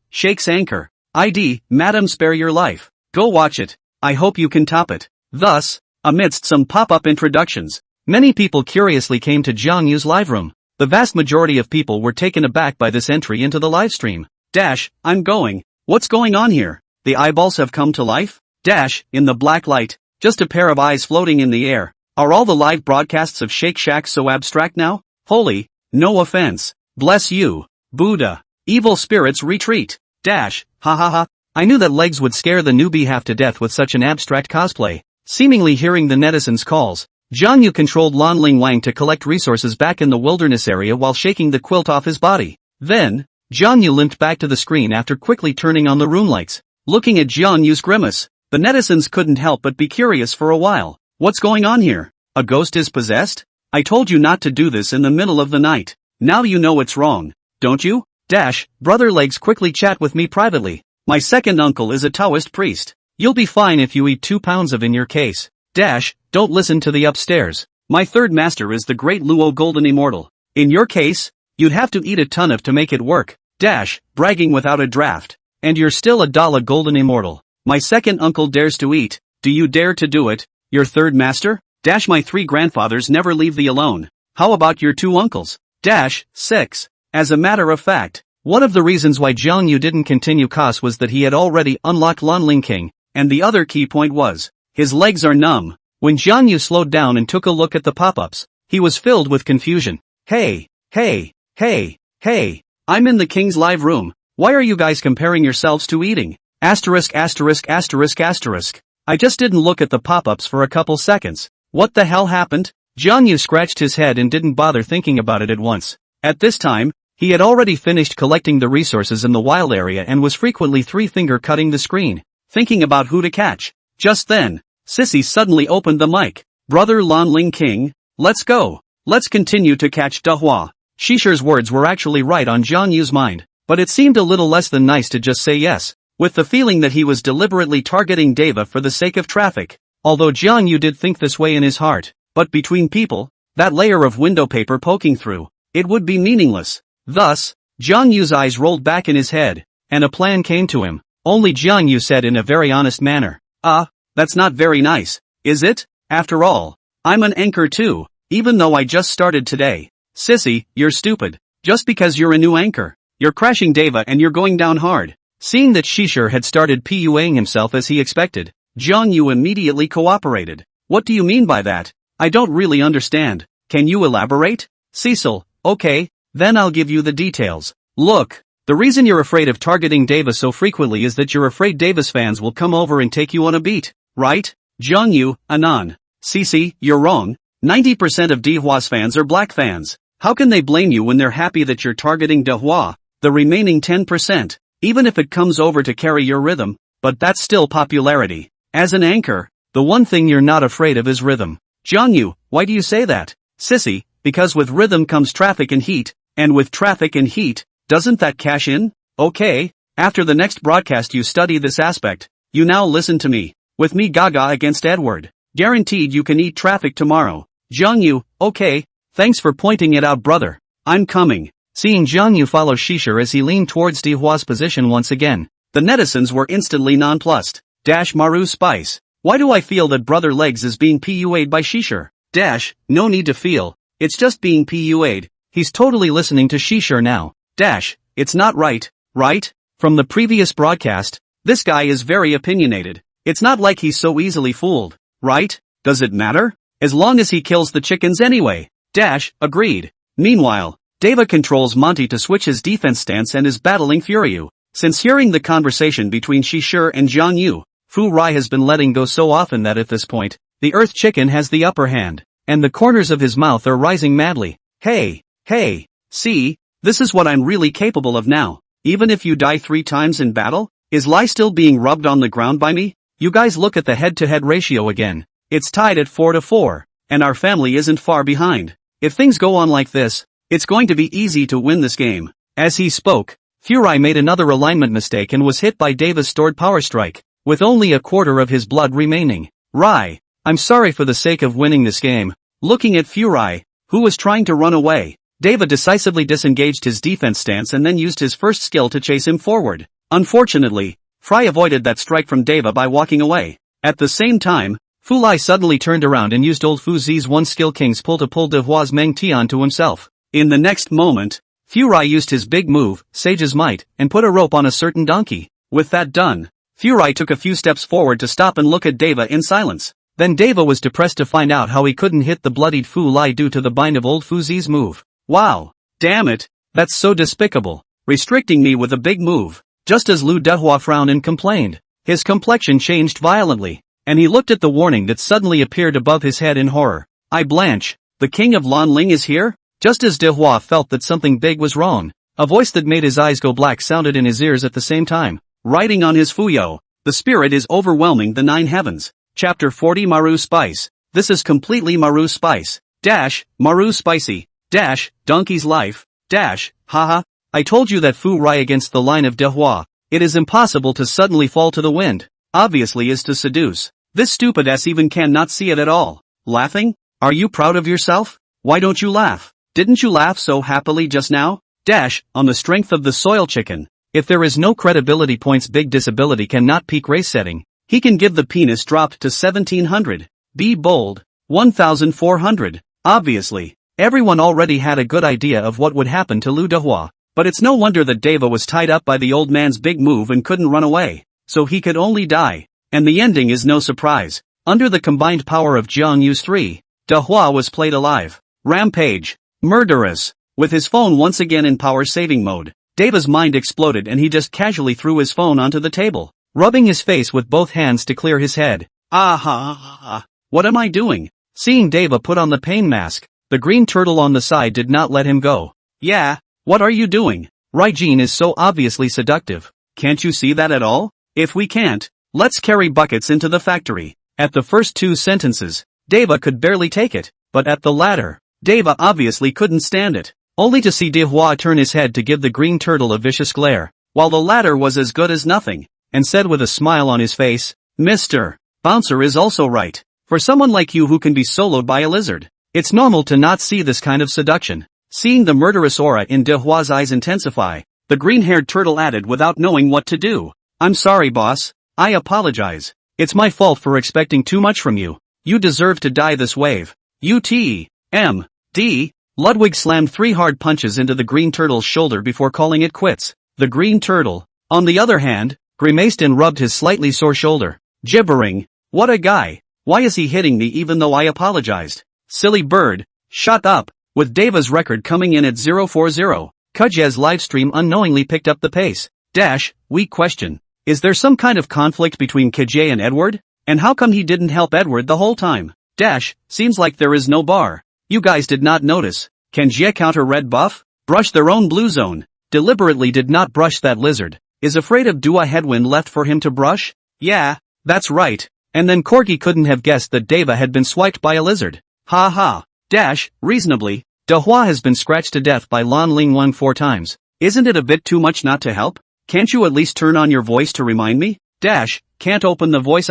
Shakes anchor. Madam, spare your life. Go watch it. I hope you can top it. Thus, amidst some pop-up introductions, many people curiously came to Jiang Yu's live room. The vast majority of people were taken aback by this entry into the livestream. I'm going. What's going on here? The eyeballs have come to life? In the black light, just a pair of eyes floating in the air. Are all the live broadcasts of Shake Shack so abstract now? Holy, no offense. Bless you, Buddha. Evil spirits retreat. Ha ha ha. I knew that legs would scare the newbie half to death with such an abstract cosplay. Seemingly hearing the netizens' calls, Jiang Yu controlled Lan Ling Wang to collect resources back in the wilderness area while shaking the quilt off his body. Then, Jiang Yu limped back to the screen after quickly turning on the room lights. Looking at Jiang Yu's grimace, the netizens couldn't help but be curious for a while. What's going on here? A ghost is possessed? I told you not to do this in the middle of the night. Now you know it's wrong, don't you? Brother Legs, quickly chat with me privately. My second uncle is a Taoist priest. You'll be fine if you eat 2 pounds of in your case. Don't listen to the upstairs. My third master is the great Luo Golden Immortal. In your case, you'd have to eat a ton of to make it work. Bragging without a draft. And you're still a Dala Golden Immortal. My second uncle dares to eat. Do you dare to do it? Your third master? My 3 grandfathers never leave thee alone. How about your 2 uncles? 6. As a matter of fact, one of the reasons why Jiang Yu didn't continue COS was that he had already unlocked Lan Ling King, and the other key point was, his legs are numb. When Jiang Yu slowed down and took a look at the pop-ups, he was filled with confusion. Hey, I'm in the king's live room. Why are you guys comparing yourselves to eating? I just didn't look at the pop-ups for a couple seconds. What the hell happened? Jiang Yu scratched his head and didn't bother thinking about it at once. At this time, he had already finished collecting the resources in the wild area and was frequently 3-finger cutting the screen, thinking about who to catch. Just then, Sissy suddenly opened the mic. Brother Lan Ling King, let's go. Let's continue to catch Dehua. Shisher's words were actually right on Jiang Yu's mind, but it seemed a little less than nice to just say yes, with the feeling that he was deliberately targeting Deva for the sake of traffic. Although Jiang Yu did think this way in his heart, but between people, that layer of window paper poking through, it would be meaningless. Thus, Jiang Yu's eyes rolled back in his head, and a plan came to him. Only Jiang Yu said in a very honest manner, that's not very nice, is it? After all, I'm an anchor too, even though I just started today. Sissy, you're stupid. Just because you're a new anchor, you're crashing Deva and you're going down hard. Seeing that Shisher had started PUAing himself as he expected, Jiang Yu immediately cooperated. What do you mean by that? I don't really understand. Can you elaborate? Cecil, okay, then I'll give you the details. Look, the reason you're afraid of targeting Deva so frequently is that you're afraid Deva's fans will come over and take you on a beat, right? Jiang Yu, Anan. Cici, you're wrong. 90% of Dehua's fans are black fans. How can they blame you when they're happy that you're targeting Dehua, the remaining 10%, even if it comes over to carry your rhythm, but that's still popularity. As an anchor, the one thing you're not afraid of is rhythm. Jiang Yu, why do you say that? Sissy, because with rhythm comes traffic and heat, and with traffic and heat, doesn't that cash in? Okay, after the next broadcast you study this aspect. You now listen to me. With me Gaga against Edward. Guaranteed you can eat traffic tomorrow. Jiang Yu, okay, thanks for pointing it out brother. I'm coming. Seeing Jiang Yu follow Shisher as he leaned towards Dehua's position once again, the netizens were instantly nonplussed. Maru Spice. Why do I feel that Brother Legs is being PUA'd by Shisher? No need to feel. It's just being PUA'd. He's totally listening to Shisher now. It's not right, right? From the previous broadcast, this guy is very opinionated. It's not like he's so easily fooled, right? Does it matter? As long as he kills the chickens anyway. Agreed. Meanwhile, Deva controls Monty to switch his defense stance and is battling Furyu. Since hearing the conversation between Shisher and Jiang Yu, Fu Rai has been letting go so often that at this point, the Earth Chicken has the upper hand, and the corners of his mouth are rising madly. Hey, see, this is what I'm really capable of now. Even if you die 3 times in battle, is Lai still being rubbed on the ground by me? You guys look at the head-to-head ratio again. It's tied at 4-4, and our family isn't far behind. If things go on like this, it's going to be easy to win this game. As he spoke, Furai made another alignment mistake and was hit by Deva's stored power strike, with only a quarter of his blood remaining. Rai, I'm sorry for the sake of winning this game. Looking at Furai, who was trying to run away, Deva decisively disengaged his defense stance and then used his first skill to chase him forward. Unfortunately, Fry avoided that strike from Deva by walking away. At the same time, Fu Lai suddenly turned around and used old Fu Zi's one skill King's Pull to pull Dehua's Meng Tian to himself. In the next moment, Fu Rai used his big move, Sage's Might, and put a rope on a certain donkey. With that done, Fu Rai took a few steps forward to stop and look at Deva in silence. Then Deva was depressed to find out how he couldn't hit the bloodied Fu Lai due to the bind of old Fu Zi's move. Wow. Damn it. That's so despicable. Restricting me with a big move. just as Lu Dehua frowned and complained. His complexion changed violently, and he looked at the warning that suddenly appeared above his head in horror. I blanch, the king of Lanling is here? Just as Dehua felt that something big was wrong, a voice that made his eyes go black sounded in his ears at the same time. Writing on his fuyo, the spirit is overwhelming the 9 heavens. Chapter 40 Maru Spice. This is completely Maru Spice. Maru Spicy. Donkey's life. Haha. I told you that Fu Rai against the line of Dehua. It is impossible to suddenly fall to the wind. Obviously is to seduce. This stupid ass even cannot see it at all. Laughing? Are you proud of yourself? Why don't you laugh? Didn't you laugh so happily just now? On the strength of the soil chicken. If there is no credibility points, big disability cannot peak race setting. He can give the penis dropped to 1700. Be bold. 1400. Obviously, everyone already had a good idea of what would happen to Lu Dehua. But it's no wonder that Deva was tied up by the old man's big move and couldn't run away. So he could only die. And the ending is no surprise. Under the combined power of Jiang Yu's 3, Dehua was played alive. Rampage. Murderous. With his phone once again in power saving mode, Deva's mind exploded and he just casually threw his phone onto the table, rubbing his face with both hands to clear his head. What am I doing? Seeing Deva put on the pain mask, the green turtle on the side did not let him go. Yeah, what are you doing? Raijin is so obviously seductive. Can't you see that at all? If we can't, let's carry buckets into the factory. At the first 2 sentences, Deva could barely take it, but at the latter, Deva obviously couldn't stand it. Only to see Dehua turn his head to give the green turtle a vicious glare, while the latter was as good as nothing, and said with a smile on his face, Mr. Bouncer is also right. For someone like you who can be soloed by a lizard, it's normal to not see this kind of seduction. Seeing the murderous aura in Dehua's eyes intensify, the green-haired turtle added without knowing what to do. I'm sorry boss, I apologize. It's my fault for expecting too much from you. You deserve to die this wave. U-T-M-D. Ludwig slammed 3 hard punches into the green turtle's shoulder before calling it quits. The green turtle, on the other hand, grimaced and rubbed his slightly sore shoulder, gibbering. What a guy. Why is he hitting me even though I apologized? Silly bird. Shut up. With Deva's record coming in at 040, Kujya's livestream unknowingly picked up the pace. Weak question. Is there some kind of conflict between Kujya and Edward? And how come he didn't help Edward the whole time? Seems like there is no bar. You guys did not notice. Can Jie counter red buff? Brush their own blue zone. Deliberately did not brush that lizard. Is afraid of Dua headwind left for him to brush? Yeah, that's right. And then Corgi couldn't have guessed that Deva had been swiped by a lizard. Ha ha. Reasonably, Dehua has been scratched to death by Lan Ling Wang 4 times. Isn't it a bit too much not to help? Can't you at least turn on your voice to remind me? Can't open the voice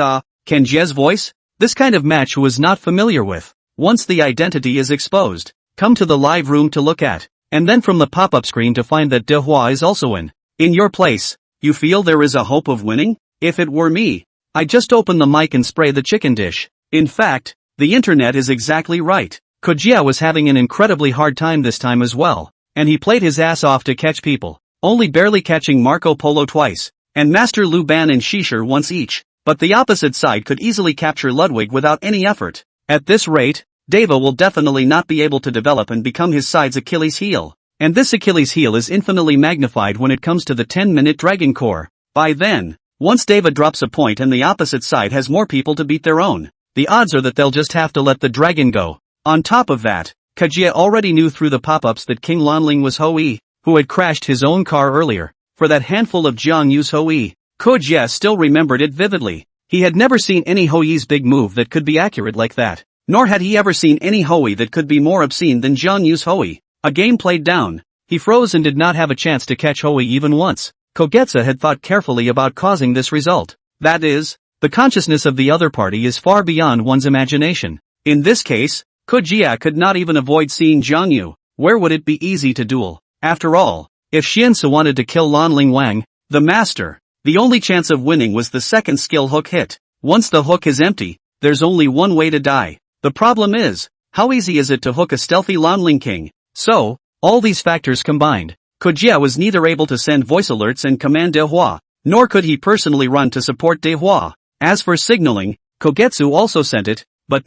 Can Jie's voice? This kind of match was not familiar with. Once the identity is exposed, come to the live room to look at, and then from the pop-up screen to find that Dehua is also in your place. You feel there is a hope of winning? If it were me, I'd just open the mic and spray the chicken dish. In fact, the internet is exactly right. Kujia was having an incredibly hard time this time as well, and he played his ass off to catch people, only barely catching Marco Polo twice, and Master Luban and Shishir once each, but the opposite side could easily capture Ludwig without any effort. At this rate, Deva will definitely not be able to develop and become his side's Achilles heel, and this Achilles heel is infinitely magnified when it comes to the 10-minute Dragon Core. By then, once Deva drops a point and the opposite side has more people to beat their own, the odds are that they'll just have to let the dragon go. On top of that, Kujia already knew through the pop-ups that King Lanling was Hoi, who had crashed his own car earlier. For that handful of Jiang Yu's Hoi, Kujia still remembered it vividly. He had never seen any Hoi's big move that could be accurate like that, nor had he ever seen any Hoi that could be more obscene than Jiang Yu's Hoi. A game played down. He froze and did not have a chance to catch Hoi even once. Kogetsu had thought carefully about causing this result. That is, the consciousness of the other party is far beyond one's imagination. In this case, Kujia could not even avoid seeing Jiang Yu. Where would it be easy to duel? After all, if Xiansu wanted to kill Lanling Wang, the master, the only chance of winning was the second skill hook hit. Once the hook is empty, there's only one way to die. The problem is, how easy is it to hook a stealthy Lanling king? So, all these factors combined, Kujia was neither able to send voice alerts and command Dehua, nor could he personally run to support Dehua. As for signaling, Kogetsu also sent it, but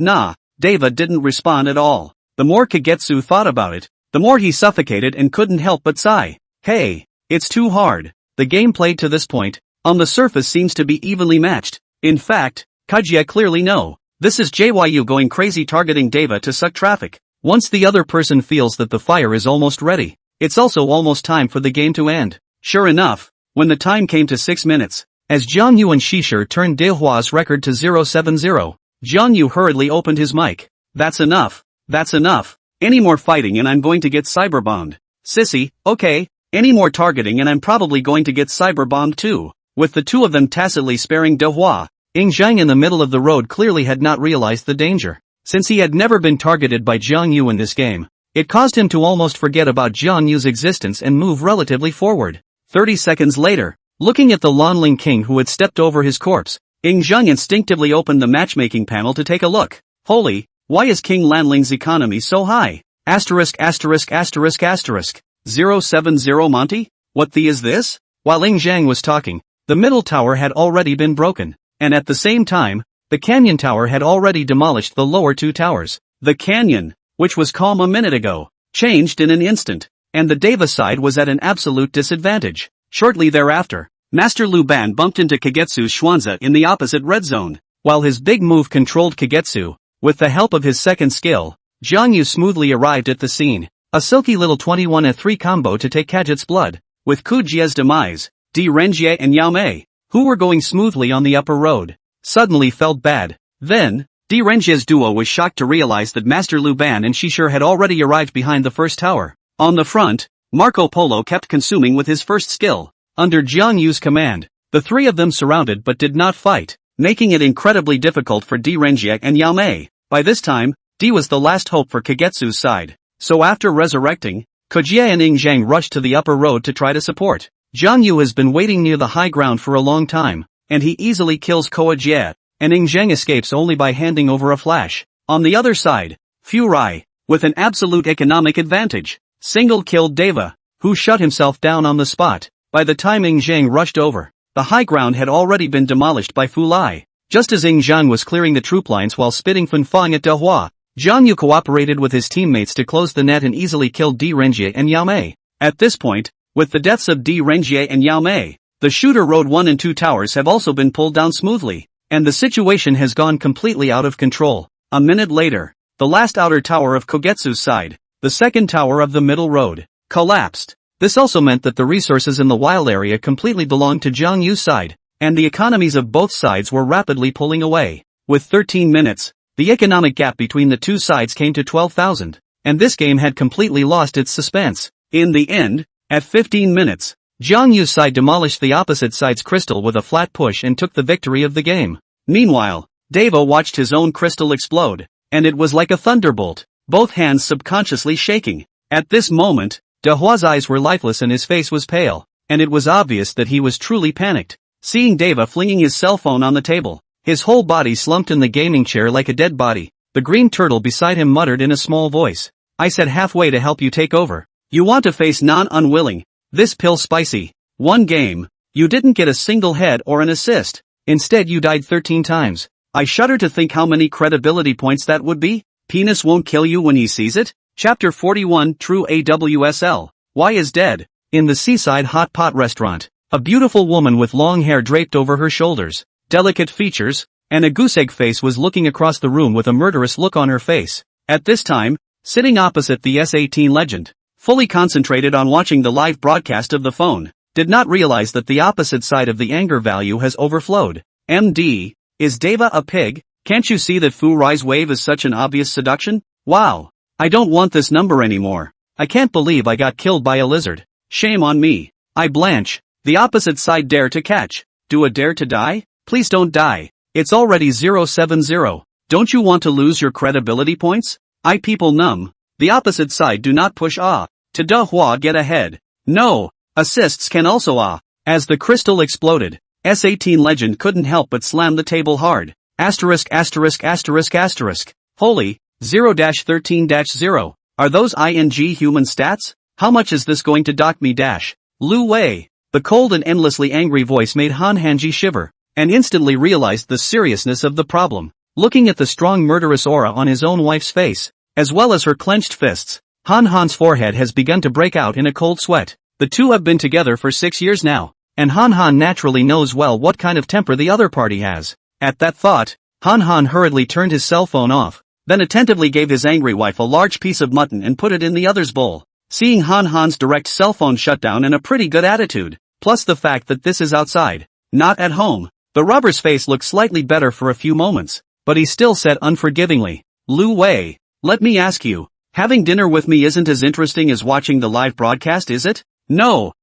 Deva didn't respond at all. The more Kagetsu thought about it, the more he suffocated and couldn't help but sigh. Hey, it's too hard. The gameplay to this point, on the surface seems to be evenly matched. In fact, Kajia clearly know. This is JYU going crazy targeting Deva to suck traffic. Once the other person feels that the fire is almost ready, it's also almost time for the game to end. Sure enough, when the time came to 6 minutes, as Jiang Yu and Shishir turned Dehua's record to 070, Jiang Yu hurriedly opened his mic. That's enough. That's enough. Any more fighting and I'm going to get cyberbombed. Sissy, okay. Any more targeting and I'm probably going to get cyberbombed too. With the two of them tacitly sparing Dehua, Ying Zhang in the middle of the road clearly had not realized the danger. Since he had never been targeted by Jiang Yu in this game, it caused him to almost forget about Jiang Yu's existence and move relatively forward. 30 seconds later, looking at the Lanling King who had stepped over his corpse, Ying Zhang instinctively opened the matchmaking panel to take a look. Holy, why is King Lanling's economy so high? Asterisk asterisk asterisk asterisk. 070 Monty? What the is this? While Ying Zhang was talking, the middle tower had already been broken, and at the same time, the canyon tower had already demolished the lower two towers. The canyon, which was calm a minute ago, changed in an instant, and the Deva side was at an absolute disadvantage. Shortly thereafter, Master Lu Ban bumped into Kagetsu's Schwanza in the opposite red zone. While his big move controlled Kagetsu, with the help of his second skill, Jiang Yu smoothly arrived at the scene. A silky little 21-3 combo to take Kajit's blood. With Ku Jie's demise, Di Renjie and Yao Mei, who were going smoothly on the upper road, suddenly felt bad. Then, Di Renjie's duo was shocked to realize that Master Lu Ban and Shishir had already arrived behind the first tower. On the front, Marco Polo kept consuming with his first skill. Under Jiang Yu's command, the three of them surrounded but did not fight, making it incredibly difficult for Di Renjie and Yao Mei. By this time, Di was the last hope for Kagetsu's side. So after resurrecting, Kojie and Ying Zhang rushed to the upper road to try to support. Jiang Yu has been waiting near the high ground for a long time, and he easily kills Koa Jie, and Ying Zhang escapes only by handing over a flash. On the other side, Fu Rai, with an absolute economic advantage, single-killed Deva, who shut himself down on the spot. By the time Ying Zhang rushed over, the high ground had already been demolished by Fu Lai. Just as Ying Zhang was clearing the troop lines while spitting Funfang at Dehua, Jiang Yu cooperated with his teammates to close the net and easily killed Di Renjie and Yao Mei. At this point, with the deaths of Di Renjie and Yao Mei, the Shooter Road 1 and 2 towers have also been pulled down smoothly, and the situation has gone completely out of control. A minute later, the last outer tower of Kogetsu's side, the second tower of the middle road, collapsed. This also meant that the resources in the wild area completely belonged to Jiang Yu's side, and the economies of both sides were rapidly pulling away. With 13 minutes, the economic gap between the two sides came to 12,000, and this game had completely lost its suspense. In the end, at 15 minutes, Jiang Yu's side demolished the opposite side's crystal with a flat push and took the victory of the game. Meanwhile, Deva watched his own crystal explode, and it was like a thunderbolt, both hands subconsciously shaking. At this moment, Dehua's eyes were lifeless and his face was pale, and it was obvious that he was truly panicked. Seeing Deva flinging his cell phone on the table, his whole body slumped in the gaming chair like a dead body, the green turtle beside him muttered in a small voice. I said halfway to help you take over. You want to face non-unwilling. This pill spicy. One game. You didn't get a single head or an assist. Instead you died 13 times. I shudder to think how many credibility points that would be. Penis won't kill you when he sees it? Chapter 41 True AWSL. Why is dead? In the seaside hot pot restaurant, a beautiful woman with long hair draped over her shoulders, delicate features, and a goose-egg face was looking across the room with a murderous look on her face. At this time, sitting opposite the S18 legend, fully concentrated on watching the live broadcast of the phone, did not realize that the opposite side of the anger value has overflowed. MD, is Deva a pig? Can't you see that Fu Rai's wave is such an obvious seduction? Wow. I don't want this number anymore. I can't believe I got killed by a lizard. Shame on me. I blanch. The opposite side dare to catch. Do a dare to die? Please don't die. It's already 070. Don't you want to lose your credibility points? I people numb. The opposite side do not push ah. To Dehua get ahead. No. Assists can also ah. As the crystal exploded, S18 legend couldn't help but slam the table hard. Asterisk asterisk asterisk asterisk. Holy. 0-13-0. Are those ing human stats? How much is this going to dock me dash? Lu Wei. The cold and endlessly angry voice made Han Hanji shiver, and instantly realized the seriousness of the problem. Looking at the strong murderous aura on his own wife's face, as well as her clenched fists, Han Han's forehead has begun to break out in a cold sweat. The two have been together for 6 years now. and Han Han naturally knows well what kind of temper the other party has. At that thought, Han Han hurriedly turned his cell phone off, then attentively gave his angry wife a large piece of mutton and put it in the other's bowl. Seeing Han Han's direct cell phone shutdown and a pretty good attitude, plus the fact that this is outside, not at home, the robber's face looked slightly better for a few moments, but he still said unforgivingly, "Lu Wei, let me ask you, having dinner with me isn't as interesting as watching the live broadcast, is it?" No,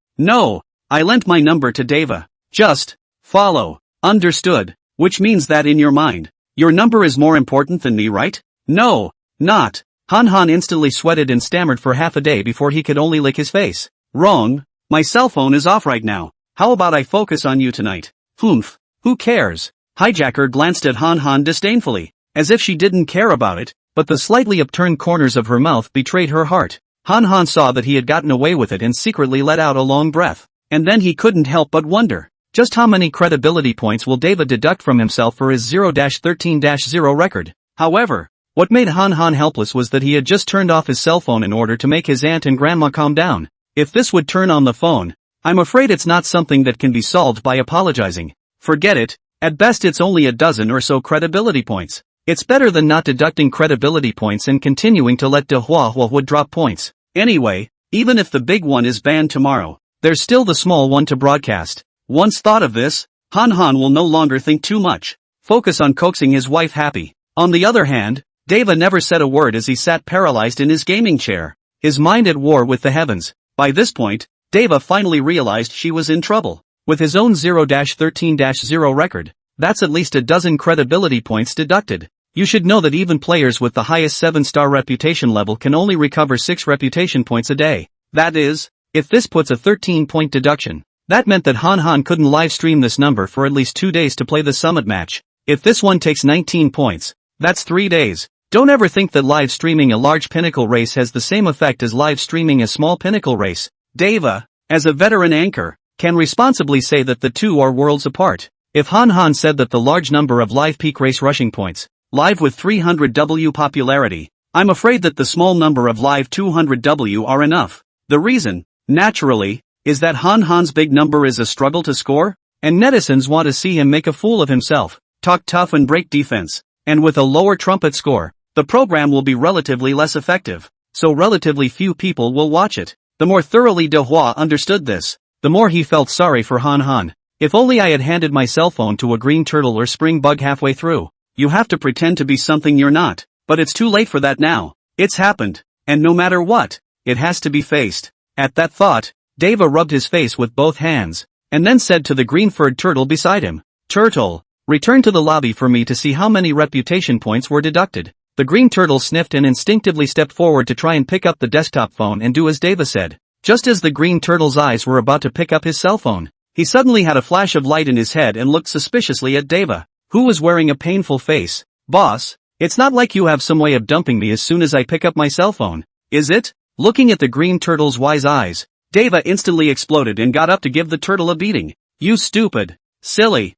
I lent my number to Deva. Just follow. Understood, which means that in your mind, your number is more important than me, right? No, not. Han Han instantly sweated and stammered for half a day before he could only lick his face. Wrong, my cell phone is off right now. How about I focus on you tonight? Humph, who cares? Hijacker glanced at Han Han disdainfully, as if she didn't care about it, but the slightly upturned corners of her mouth betrayed her heart. Han Han saw that he had gotten away with it and secretly let out a long breath, and then he couldn't help but wonder, just how many credibility points will Deva deduct from himself for his 0-13-0 record? However, what made Han Han helpless was that he had just turned off his cell phone in order to make his aunt and grandma calm down. If this would turn on the phone, I'm afraid it's not something that can be solved by apologizing. Forget it, at best it's only a dozen or so credibility points. It's better than not deducting credibility points and continuing to let De Hua would drop points. Anyway, even if the big one is banned tomorrow, there's still the small one to broadcast. Once thought of this, Han Han will no longer think too much. Focus on coaxing his wife happy. On the other hand, Deva never said a word as he sat paralyzed in his gaming chair, his mind at war with the heavens. By this point, Deva finally realized she was in trouble. With his own 0-13-0 record, that's at least a dozen credibility points deducted. You should know that even players with the highest 7-star reputation level can only recover 6 reputation points a day. That is, if this puts a 13-point deduction, that meant that Han Han couldn't live stream this number for at least 2 days to play the summit match. If this one takes 19 points, that's 3 days. Don't ever think that live streaming a large pinnacle race has the same effect as live streaming a small pinnacle race. Deva, as a veteran anchor, can responsibly say that the two are worlds apart. If Han Han said that the large number of live peak race rushing points, live with 300W popularity, I'm afraid that the small number of live 200W are enough. The reason, naturally, is that Han Han's big number is a struggle to score, and netizens want to see him make a fool of himself, talk tough and break defense, and with a lower trumpet score, the program will be relatively less effective, so relatively few people will watch it. The more thoroughly De Hua understood this, the more he felt sorry for Han Han. If only I had handed my cell phone to a green turtle or spring bug halfway through. You have to pretend to be something you're not, but it's too late for that now. It's happened, and no matter what, it has to be faced. At that thought, Deva rubbed his face with both hands, and then said to the green-furred turtle beside him, "Turtle, return to the lobby for me to see how many reputation points were deducted." The green turtle sniffed and instinctively stepped forward to try and pick up the desktop phone and do as Deva said. Just as the green turtle's eyes were about to pick up his cell phone, he suddenly had a flash of light in his head and looked suspiciously at Deva, who was wearing a painful face. "Boss, it's not like you have some way of dumping me as soon as I pick up my cell phone, is it?" Looking at the green turtle's wise eyes, Deva instantly exploded and got up to give the turtle a beating. "You stupid, silly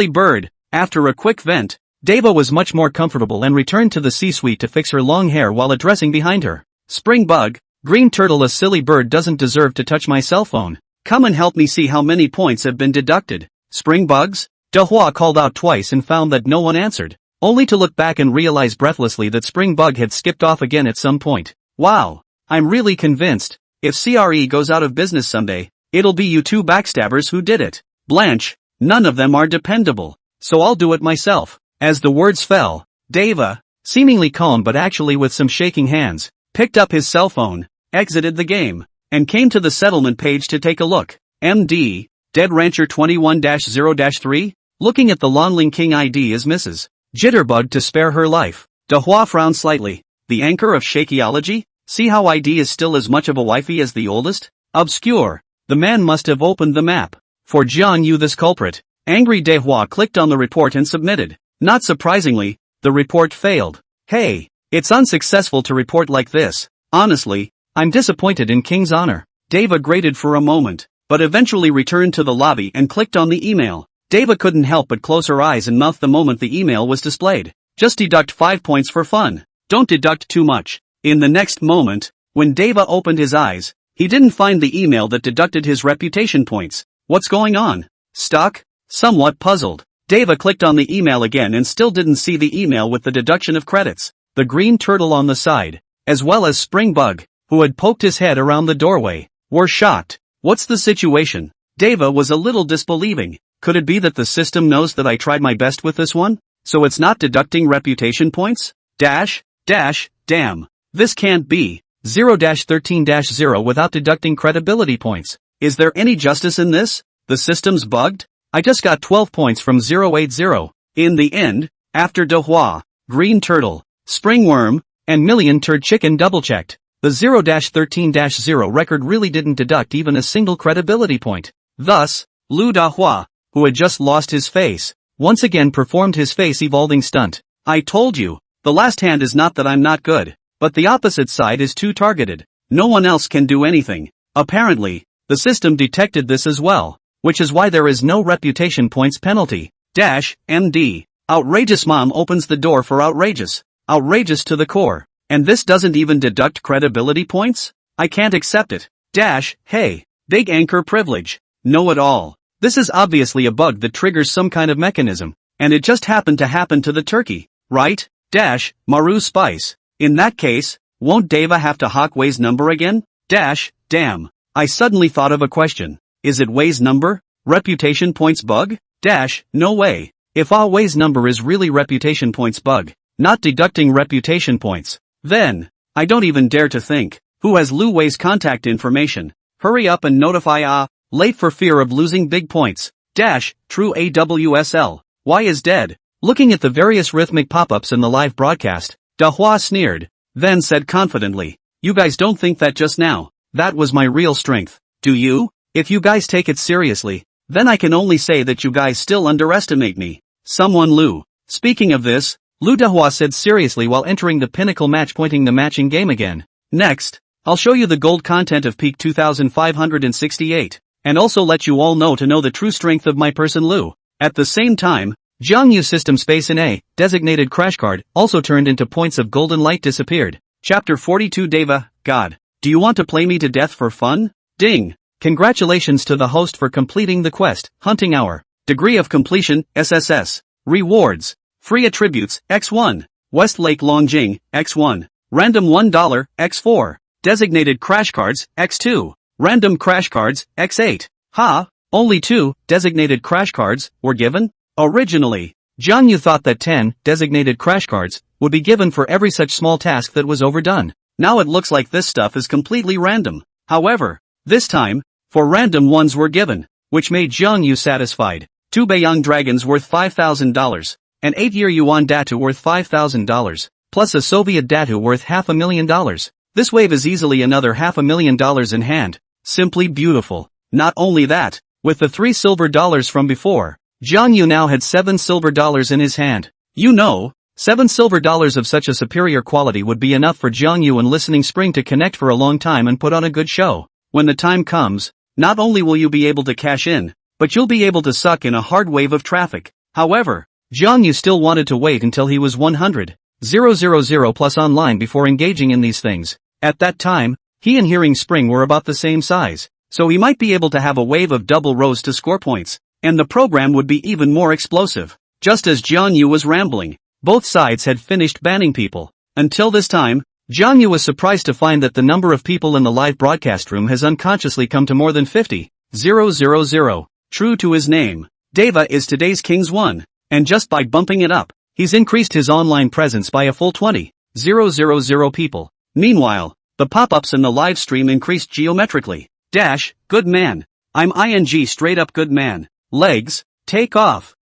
bird." After a quick vent, Deva was much more comfortable and returned to the C-suite to fix her long hair while addressing behind her. "Spring bug, green turtle, a silly bird doesn't deserve to touch my cell phone. Come and help me see how many points have been deducted." "Spring bugs?" De Hua called out twice and found that no one answered, only to look back and realize breathlessly that Spring Bug had skipped off again at some point. "Wow, I'm really convinced, if CRE goes out of business someday, it'll be you two backstabbers who did it. Blanche, none of them are dependable, so I'll do it myself." As the words fell, Deva, seemingly calm but actually with some shaking hands, picked up his cell phone, exited the game, and came to the settlement page to take a look. MD, Dead Rancher 21-0-3? Looking at the Lonling King ID as Mrs. Jitterbug to spare her life. De Hua frowned slightly. The anchor of Shakeology? See how ID is still as much of a wifey as the oldest? Obscure. The man must have opened the map. For Jian Yu this culprit. Angry De Hua clicked on the report and submitted. Not surprisingly, the report failed. Hey, it's unsuccessful to report like this. Honestly, I'm disappointed in King's honor. Deva grated for a moment, but eventually returned to the lobby and clicked on the email. Deva couldn't help but close her eyes and mouth the moment the email was displayed. Just deduct 5 points for fun. Don't deduct too much. In the next moment, when Deva opened his eyes, he didn't find the email that deducted his reputation points. What's going on? Stuck? Somewhat puzzled, Deva clicked on the email again and still didn't see the email with the deduction of credits. The green turtle on the side, as well as Springbug, who had poked his head around the doorway, were shocked. What's the situation? Deva was a little disbelieving. Could it be that the system knows that I tried my best with this one? So it's not deducting reputation points? Damn. This can't be. 0-13-0 without deducting credibility points. Is there any justice in this? The system's bugged? I just got 12 points from 080. In the end, after Dehua, Green Turtle, Springworm, and Million Turd Chicken double-checked, the 0-13-0 record really didn't deduct even a single credibility point. Thus, Lu Dahua, who had just lost his face, once again performed his face-evolving stunt. I told you, the last hand is not that I'm not good, but the opposite side is too targeted. No one else can do anything. Apparently, the system detected this as well, which is why there is no reputation points penalty. MD. Outrageous mom opens the door for outrageous. Outrageous to the core. And this doesn't even deduct credibility points? I can't accept it. Hey. Big anchor privilege. Know it all. This is obviously a bug that triggers some kind of mechanism. And it just happened to happen to the turkey, right? Maru Spice. In that case, won't Deva have to hawk Wei's number again? Damn. I suddenly thought of a question. Is it Wei's number? Reputation points bug? No way. If Wei's number is really reputation points bug, not deducting reputation points, then, I don't even dare to think, who has Lu Wei's contact information? Hurry up and notify late for fear of losing big points. True AWSL. Why is dead? Looking at the various rhythmic pop-ups in the live broadcast, Dahua sneered, then said confidently, you guys don't think that just now, that was my real strength, do you? If you guys take it seriously, then I can only say that you guys still underestimate me. Someone Lu. Speaking of this, Lu Dahua said seriously while entering the pinnacle match pointing the matching game again. Next, I'll show you the gold content of peak 2568, and also let you all know to know the true strength of my person Lu. At the same time, Jiangyu system space in A, designated crash card, also turned into points of golden light disappeared. Chapter 42 Deva, God. Do you want to play me to death for fun? Ding. Congratulations to the host for completing the quest, Hunting Hour. Degree of completion, SSS. Rewards. Free attributes, X1. Westlake Longjing, X1. Random $1, X4. Designated crash cards, X2. Random crash cards, X8. Only 2 designated crash cards were given? Originally, Jiangyu thought that 10 designated crash cards would be given for every such small task that was overdone. Now it looks like this stuff is completely random. However, this time, 4 random ones were given, which made Jiangyu satisfied. 2 Beiyang dragons worth $5,000, an 8-year yuan datu worth $5,000, plus a Soviet datu worth $500,000. This wave is easily another $500,000 in hand. Simply beautiful. Not only that, with the 3 silver dollars from before, Jiangyu now had 7 silver dollars in his hand. 7 silver dollars of such a superior quality would be enough for Jiangyu and Listening Spring to connect for a long time and put on a good show. When the time comes, not only will you be able to cash in, but you'll be able to suck in a hard wave of traffic. However, Jiangyu still wanted to wait until he was 100,000 plus online before engaging in these things. At that time, he and Hearing Spring were about the same size, so he might be able to have a wave of double rows to score points, and the program would be even more explosive. Just as Jiangyu was rambling, both sides had finished banning people. Until this time, Jiangyu was surprised to find that the number of people in the live broadcast room has unconsciously come to more than 50,000. True to his name, Deva is today's King's One, and just by bumping it up, he's increased his online presence by a full 20,000 people. Meanwhile, the pop-ups in the live stream increased geometrically. Good man. I'm ing straight up good man. Legs, take off.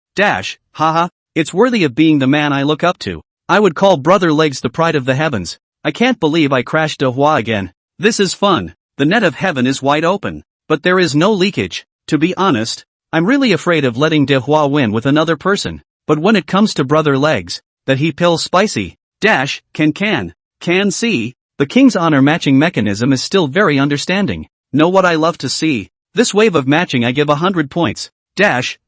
Haha, it's worthy of being the man I look up to. I would call Brother Legs the pride of the heavens. I can't believe I crashed Dehua again. This is fun. The net of heaven is wide open. But there is no leakage. To be honest, I'm really afraid of letting Dehua win with another person. But when it comes to Brother Legs, that he pills spicy. Can see. The King's Honor matching mechanism is still very understanding. Know what I love to see? This wave of matching I give 100 points.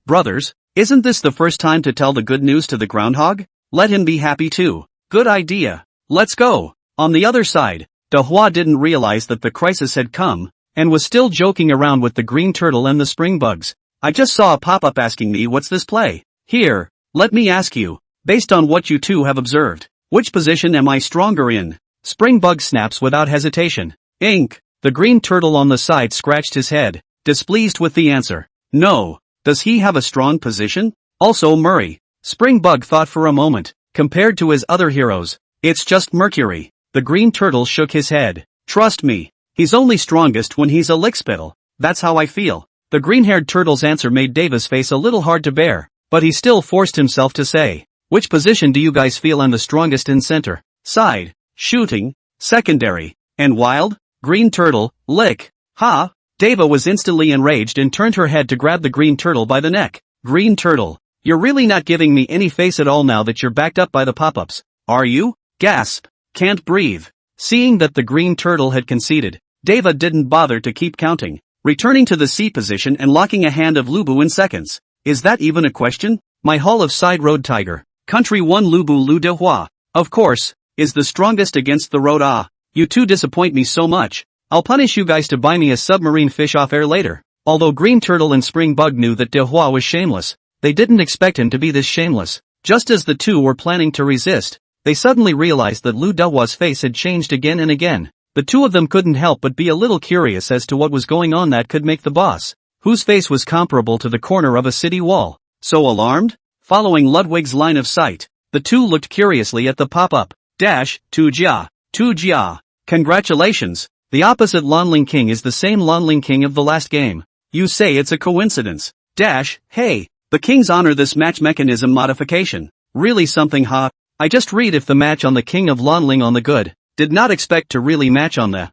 Brothers, isn't this the first time to tell the good news to the groundhog? Let him be happy too. Good idea. Let's go. On the other side, Dehua didn't realize that the crisis had come, and was still joking around with the green turtle and the spring bugs. I just saw a pop-up asking me what's this play. Here, let me ask you, based on what you two have observed, which position am I stronger in? Spring bug snaps without hesitation. Ink. The green turtle on the side scratched his head, displeased with the answer. No. Does he have a strong position? Also Murray. Spring bug thought for a moment. Compared to his other heroes, it's just Mercury. The green turtle shook his head. Trust me, he's only strongest when he's a lickspittle. That's how I feel. The green-haired turtle's answer made Dave's face a little hard to bear, but he still forced himself to say, which position do you guys feel I'm the strongest in? Center, side, shooting, secondary, and wild? Green turtle, lick. Ha! Deva was instantly enraged and turned her head to grab the green turtle by the neck. Green turtle, you're really not giving me any face at all now that you're backed up by the pop-ups, are you? Gasp. Can't breathe. Seeing that the green turtle had conceded, Deva didn't bother to keep counting, returning to the C position and locking a hand of Lubu in seconds. Is that even a question? My Hall of Side Road Tiger, Country 1 Lubu Lu de Hua, of course, is the strongest against the road. Ah, you two disappoint me so much. I'll punish you guys to buy me a submarine fish off air later. Although Green Turtle and Spring Bug knew that de Hua was shameless, they didn't expect him to be this shameless. Just as the two were planning to resist, they suddenly realized that Lu de Hua's face had changed again and again. The two of them couldn't help but be a little curious as to what was going on that could make the boss, whose face was comparable to the corner of a city wall, so alarmed. Following Ludwig's line of sight, the two looked curiously at the pop-up. Tu Jia. Congratulations, the opposite Lonling King is the same Lonling King of the last game. You say it's a coincidence. Hey, the kings honor this match mechanism modification. Really something, huh? I just read if the match on the King of Lonling on the good. Did not expect to really match on the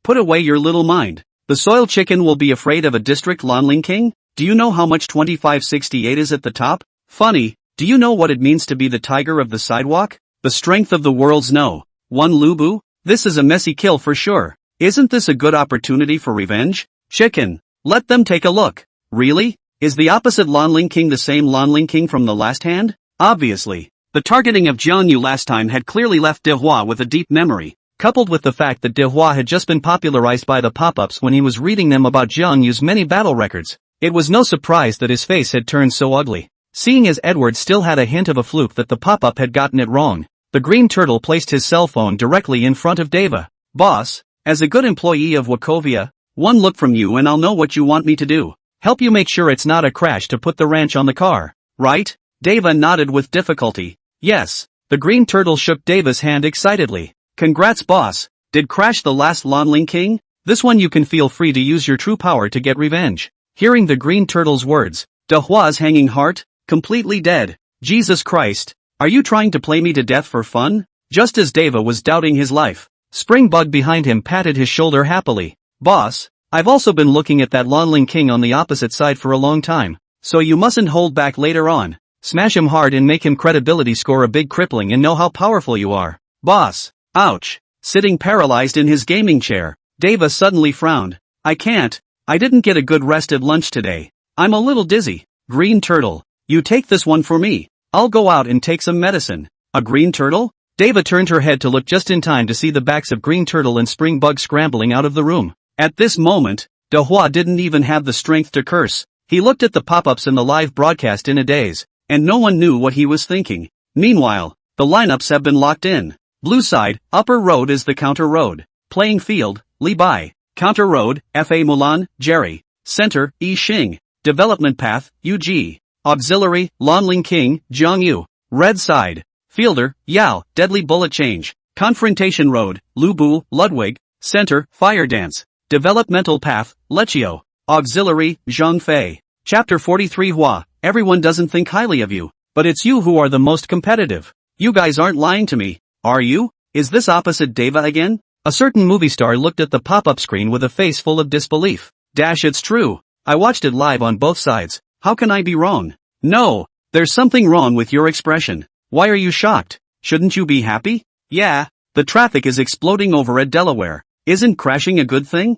put away your little mind. The soil chicken will be afraid of a district Lonling King? Do you know how much 2568 is at the top? Funny, do you know what it means to be the tiger of the sidewalk? The strength of the world's no. One Lubu? This is a messy kill for sure. Isn't this a good opportunity for revenge? Chicken. Let them take a look. Really? Is the opposite Lonling King the same Lonling King from the last hand? Obviously. The targeting of Jiangyu last time had clearly left De Hua with a deep memory, coupled with the fact that De Hua had just been popularized by the pop-ups when he was reading them about Jiangyu's many battle records. It was no surprise that his face had turned so ugly. Seeing as Edward still had a hint of a fluke that the pop-up had gotten it wrong, the green turtle placed his cell phone directly in front of Deva. Boss, as a good employee of Wachovia, one look from you and I'll know what you want me to do. Help you make sure it's not a crash to put the wrench on the car, right? Deva nodded with difficulty. Yes. The green turtle shook Deva's hand excitedly. Congrats boss. Did crash the last Lonling King? This one you can feel free to use your true power to get revenge. Hearing the green turtle's words, De Hua's hanging heart, completely dead. Jesus Christ. Are you trying to play me to death for fun? Just as Deva was doubting his life, Spring Bug behind him patted his shoulder happily. Boss, I've also been looking at that Lonling King on the opposite side for a long time, so you mustn't hold back later on. Smash him hard and make him credibility score a big crippling and know how powerful you are. Boss. Ouch. Sitting paralyzed in his gaming chair, Deva suddenly frowned. I can't. I didn't get a good rest at lunch today. I'm a little dizzy. Green turtle. You take this one for me. I'll go out and take some medicine. A green turtle? Deva turned her head to look just in time to see the backs of Green Turtle and Spring Bug scrambling out of the room. At this moment, De Hua didn't even have the strength to curse. He looked at the pop-ups in the live broadcast in a daze, and no one knew what he was thinking. Meanwhile, the lineups have been locked in. Blue side, upper road is the counter road. Playing field, Li Bai. Counter road, Fa Mulan, Jerry. Center, Yi Xing. Development path, Yu Ji. Auxiliary, Lonling King, Jiang Yu. Red side. Fielder, Yao, Deadly Bullet Change. Confrontation road, Lu Bu, Ludwig. Center, Fire Dance. Developmental path, Lechio. Auxiliary, Zhang Fei. Chapter 43 Hua. Everyone doesn't think highly of you, but it's you who are the most competitive. You guys aren't lying to me, are you? Is this opposite Deva again? A certain movie star looked at the pop-up screen with a face full of disbelief. It's true. I watched it live on both sides. How can I be wrong? No, there's something wrong with your expression. Why are you shocked? Shouldn't you be happy? Yeah, the traffic is exploding over at Delaware. Isn't crashing a good thing?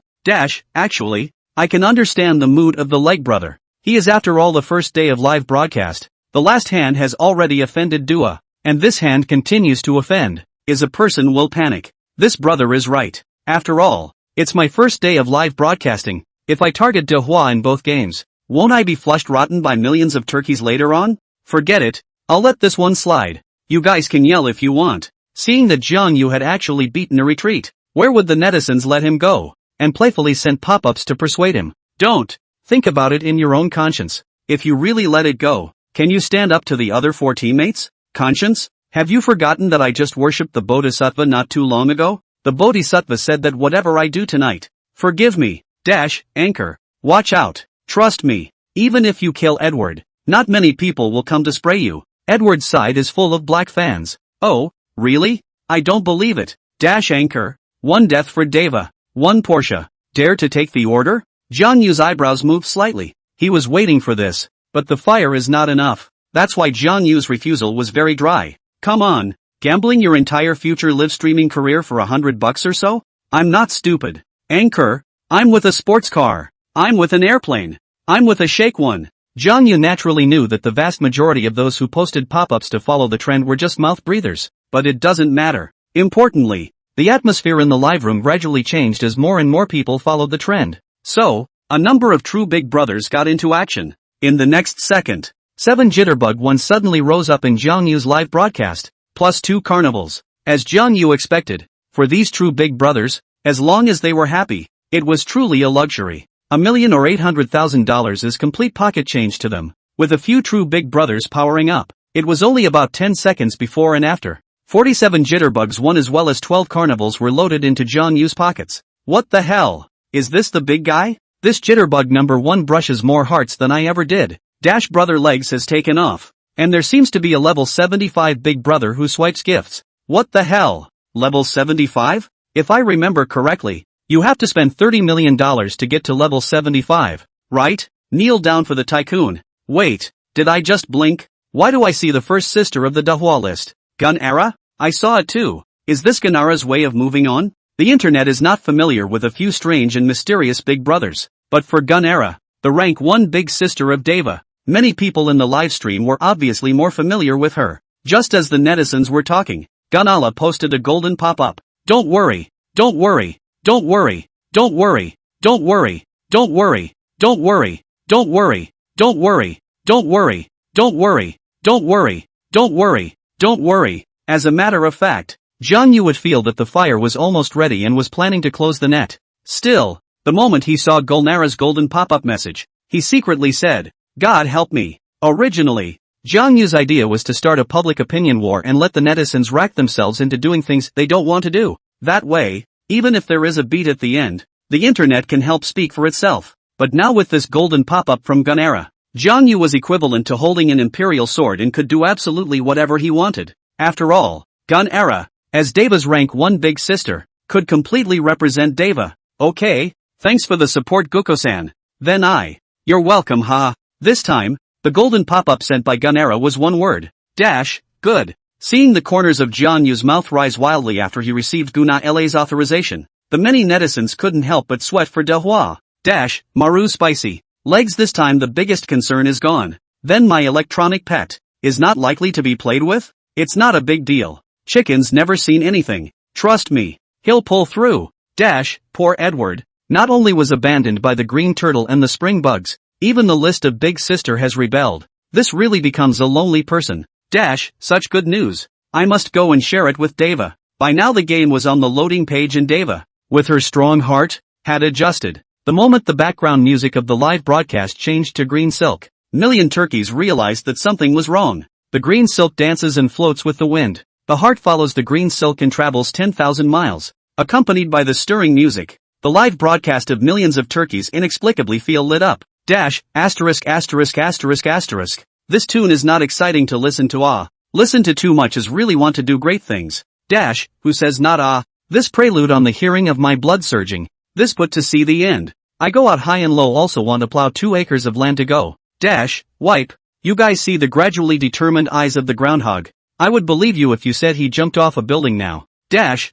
Actually, I can understand the mood of the leg brother. He is after all the first day of live broadcast. The last hand has already offended Dua, and this hand continues to offend. Is a person will panic. This brother is right. After all, It's my first day of live broadcasting. If I target Dehua in both games, won't I be flushed rotten by millions of turkeys later on? Forget it, I'll let this one slide. You guys can yell if you want. Seeing that Jiang Yu had actually beaten a retreat, where would the netizens let him go? And playfully sent pop-ups to persuade him. Don't. Think about it in your own conscience. If you really let it go, can you stand up to the other 4 teammates? Conscience? Have you forgotten that I just worshipped the Bodhisattva not too long ago? The Bodhisattva said that whatever I do tonight, forgive me. Anchor. Watch out. Trust me. Even if you kill Edward, not many people will come to spray you. Edward's side is full of black fans. Oh, really? I don't believe it. Anchor. 1 death for Deva. 1 Portia. Dare to take the order? Jiang Yu's eyebrows moved slightly. He was waiting for this. But the fire is not enough. That's why Jiang Yu's refusal was very dry. Come on. Gambling your entire future live streaming career for $100 or so? I'm not stupid. Anchor. I'm with a sports car. I'm with an airplane. I'm with a shake one. Jiang Yu naturally knew that the vast majority of those who posted pop-ups to follow the trend were just mouth breathers. But it doesn't matter. Importantly, the atmosphere in the live room gradually changed as more and more people followed the trend. So, a number of true big brothers got into action. In the next second, 7 Jitterbug 1 suddenly rose up in Jiang Yu's live broadcast, plus 2 carnivals. As Jiang Yu expected, for these true big brothers, as long as they were happy, it was truly a luxury. $1 million or $800,000 is complete pocket change to them. With a few true big brothers powering up, it was only about 10 seconds before and after. 47 Jitterbugs 1 as well as 12 carnivals were loaded into Jiang Yu's pockets. What the hell? Is this the big guy? This Jitterbug number 1 brushes more hearts than I ever did. Brother Legs has taken off. And there seems to be a level 75 big brother who swipes gifts. What the hell? Level 75? If I remember correctly, you have to spend $30 million to get to level 75, right? Kneel down for the tycoon. Wait, did I just blink? Why do I see the first sister of the Dehua list? Gunera? I saw it too. Is this Gunera's way of moving on? The internet is not familiar with a few strange and mysterious big brothers. But for Gunera, the rank 1 big sister of Deva, many people in the livestream were obviously more familiar with her. Just as the netizens were talking, Gunala posted a golden pop-up. Don't worry, don't worry, don't worry, don't worry, don't worry, don't worry, don't worry, don't worry, don't worry, don't worry, don't worry, don't worry, don't worry, don't worry. As a matter of fact, Jiang Yu would feel that the fire was almost ready and was planning to close the net. Still, the moment he saw Gulnara's golden pop-up message, he secretly said, God help me. Originally, Jiang Yu's idea was to start a public opinion war and let the netizens rack themselves into doing things they don't want to do. That way, even if there is a beat at the end, the internet can help speak for itself. But now with this golden pop-up from Gunera, Jiang Yu was equivalent to holding an imperial sword and could do absolutely whatever he wanted. After all, Gunera, as Deva's rank 1 big sister, could completely represent Deva. Okay, thanks for the support Guko-san. Then you're welcome ha. This time, the golden pop-up sent by Gunera was 1 word. Good. Seeing the corners of Jiang Yu's mouth rise wildly after he received Guna-la's authorization, the many netizens couldn't help but sweat for Dehua. Maru spicy. Legs this time the biggest concern is gone. Then my electronic pet is not likely to be played with? It's not a big deal. Chicken's never seen anything. Trust me. He'll pull through. Poor Edward. Not only was abandoned by the green turtle and the spring bugs, even the list of big sister has rebelled. This really becomes a lonely person. Such good news. I must go and share it with Deva. By now the game was on the loading page and Deva, with her strong heart, had adjusted. The moment the background music of the live broadcast changed to green silk, million turkeys realized that something was wrong. The green silk dances and floats with the wind. The heart follows the green silk and travels 10,000 miles. Accompanied by the stirring music, the live broadcast of millions of turkeys inexplicably feel lit up. This tune is not exciting to listen to Listen to too much is really want to do great things. Who says not This prelude on the hearing of my blood surging. This put to see the end. I go out high and low also want to plow 2 acres of land to go. Wipe. You guys see the gradually determined eyes of the groundhog. I would believe you if you said he jumped off a building now.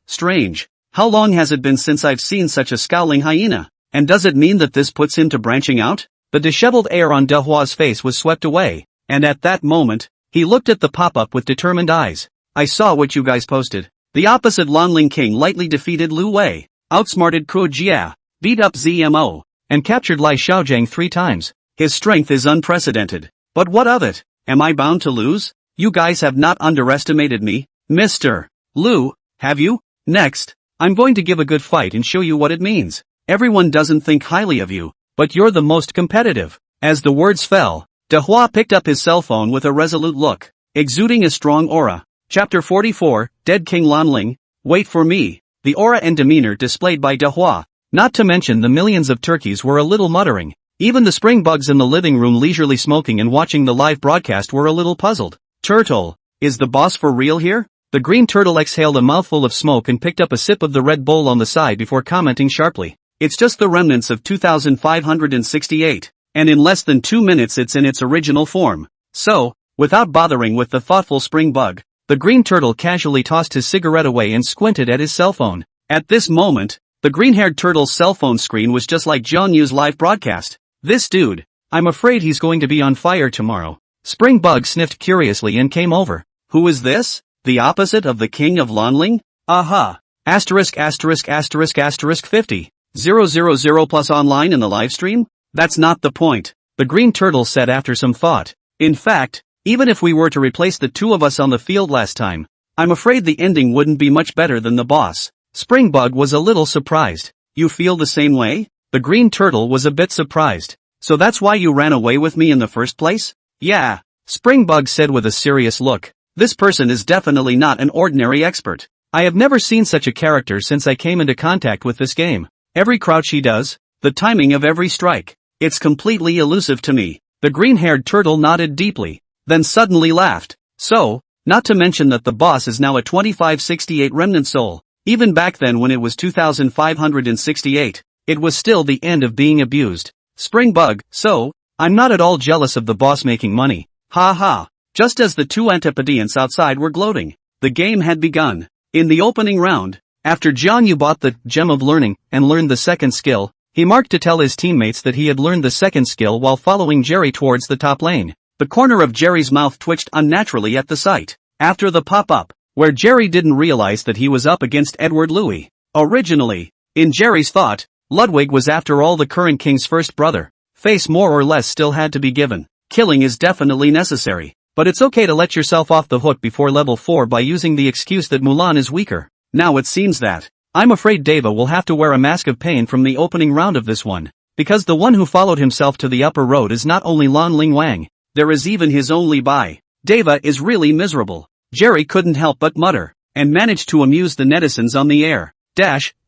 Strange. How long has it been since I've seen such a scowling hyena? And does it mean that this puts him to branching out? The disheveled air on Dehua's face was swept away, and at that moment, he looked at the pop-up with determined eyes. I saw what you guys posted. The opposite Lonling King lightly defeated Lu Wei. outsmarted Kuo Jia, beat up ZMO, and captured Lai Xiaojiang 3 times. His strength is unprecedented. But what of it? Am I bound to lose? You guys have not underestimated me, Mr. Lu, have you? Next, I'm going to give a good fight and show you what it means. Everyone doesn't think highly of you, but you're the most competitive. As the words fell, De Hua picked up his cell phone with a resolute look, exuding a strong aura. Chapter 44, Dead King Lanling, wait for me. The aura and demeanor displayed by De Hua, not to mention the millions of turkeys, were a little muttering. Even the spring bugs in the living room leisurely smoking and watching the live broadcast were a little puzzled. Turtle, is the boss for real here? The green turtle exhaled a mouthful of smoke and picked up a sip of the Red Bull on the side before commenting sharply. It's just the remnants of 2568, and in less than 2 minutes it's in its original form. So, without bothering with the thoughtful spring bug, the green turtle casually tossed his cigarette away and squinted at his cell phone. At this moment, the green-haired turtle's cell phone screen was just like Jiang Yu's live broadcast. This dude, I'm afraid he's going to be on fire tomorrow. Spring bug sniffed curiously and came over. Who is this? The opposite of the king of Lanling? Aha. Asterisk 50. 000 plus online in the live stream? That's not the point, the green turtle said after some thought. In fact, even if we were to replace the two of us on the field last time, I'm afraid the ending wouldn't be much better than the boss. Springbug was a little surprised. You feel the same way? The green turtle was a bit surprised. So that's why you ran away with me in the first place? Yeah, Springbug said with a serious look. This person is definitely not an ordinary expert. I have never seen such a character since I came into contact with this game. Every crouch he does, the timing of every strike, it's completely elusive to me. The green-haired turtle nodded deeply, then suddenly laughed. So, not to mention that the boss is now a 2568 remnant soul. Even back then when it was 2568, it was still the end of being abused. Springbug, so, I'm not at all jealous of the boss making money. Ha ha. Just as the two Antipodeans outside were gloating, the game had begun. In the opening round, after Jiang Yu bought the Gem of Learning and learned the second skill, he marked to tell his teammates that he had learned the second skill while following Jerry towards the top lane. The corner of Jerry's mouth twitched unnaturally at the sight. After the pop-up, where Jerry didn't realize that he was up against Edward Louis. Originally, in Jerry's thought, Ludwig was after all the current king's first brother. Face more or less still had to be given. Killing is definitely necessary, but it's okay to let yourself off the hook before level 4 by using the excuse that Mulan is weaker. Now it seems that, I'm afraid Deva will have to wear a mask of pain from the opening round of this one, because the one who followed himself to the upper road is not only Lan Ling Wang, there is even his own Li Bai. Deva is really miserable. Jerry couldn't help but mutter, and managed to amuse the netizens on the air.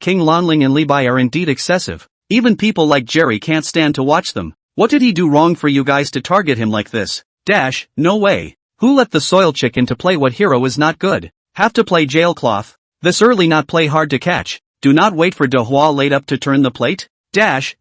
King Lanling and Li Bai are indeed excessive. Even people like Jerry can't stand to watch them. What did he do wrong for you guys to target him like this? No way. Who let the soil chicken to play what hero is not good? Have to play jailcloth? This early not play hard to catch. Do not wait for De Hua laid up to turn the plate?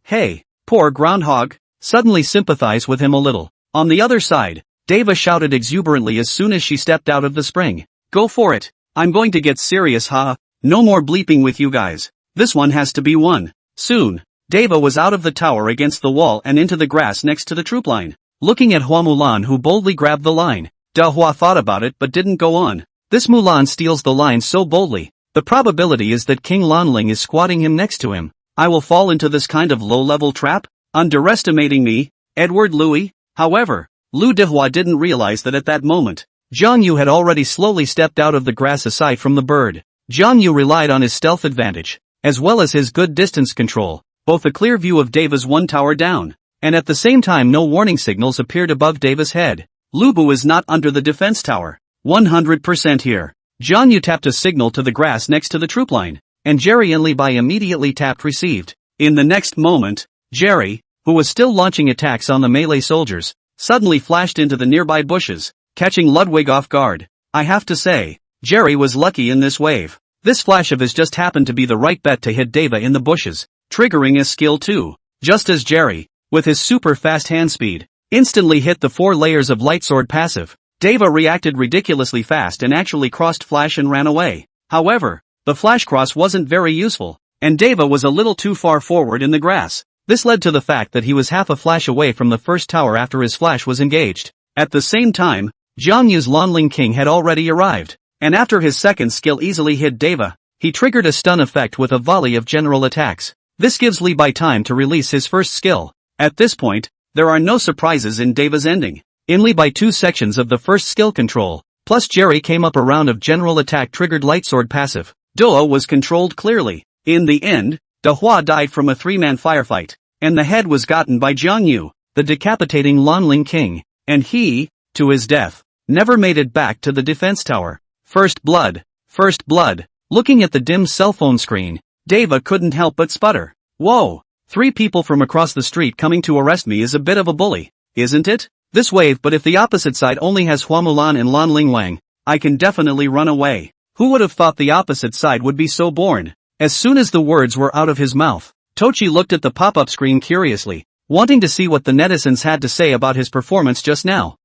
Hey, poor groundhog. Suddenly sympathize with him a little. On the other side, Deva shouted exuberantly as soon as she stepped out of the spring. Go for it. I'm going to get serious, ha. No more bleeping with you guys. This one has to be won. Soon, Deva was out of the tower against the wall and into the grass next to the troop line. Looking at Hua Mulan, who boldly grabbed the line. De Hua thought about it but didn't go on. This Mulan steals the line so boldly. The probability is that King Lanling is squatting him next to him. I will fall into this kind of low-level trap? Underestimating me, Edward Louis? However, Lu Dehua didn't realize that at that moment, Jiang Yu had already slowly stepped out of the grass aside from the bird. Jiang Yu relied on his stealth advantage, as well as his good distance control, both a clear view of Deva's one tower down, and at the same time no warning signals appeared above Deva's head. Lu Bu is not under the defense tower. 100% here. Jiang Yu tapped a signal to the grass next to the troop line, and Jerry and Li Bai immediately tapped received. In the next moment, Jerry, who was still launching attacks on the melee soldiers, suddenly flashed into the nearby bushes, catching Ludwig off guard. I have to say, Jerry was lucky in this wave. This flash of his just happened to be the right bet to hit Deva in the bushes, triggering his skill too. Just as Jerry, with his super fast hand speed, instantly hit the 4 layers of light sword passive, Deva reacted ridiculously fast and actually crossed flash and ran away. However, the flash cross wasn't very useful, and Deva was a little too far forward in the grass. This led to the fact that he was half a flash away from the first tower after his flash was engaged. At the same time, Jiang Yu's Lanling King had already arrived, and after his second skill easily hit Deva, he triggered a stun effect with a volley of general attacks. This gives Li Bai time to release his first skill. At this point, there are no surprises in Deva's ending. In Li Bai 2 sections of the first skill control, plus Jerry came up a round of general attack triggered lightsword passive. Doa was controlled clearly. In the end, De Hua died from a 3-man firefight, and the head was gotten by Jiang Yu, the decapitating Lanling King, and he, to his death, never made it back to the defense tower. First blood. First blood. Looking at the dim cell phone screen, Deva couldn't help but sputter. Whoa! 3 people from across the street coming to arrest me is a bit of a bully, isn't it? This wave, but if the opposite side only has Hua Mulan and Lan Lingwang, I can definitely run away. Who would have thought the opposite side would be so born? As soon as the words were out of his mouth, Tochi looked at the pop-up screen curiously, wanting to see what the netizens had to say about his performance just now.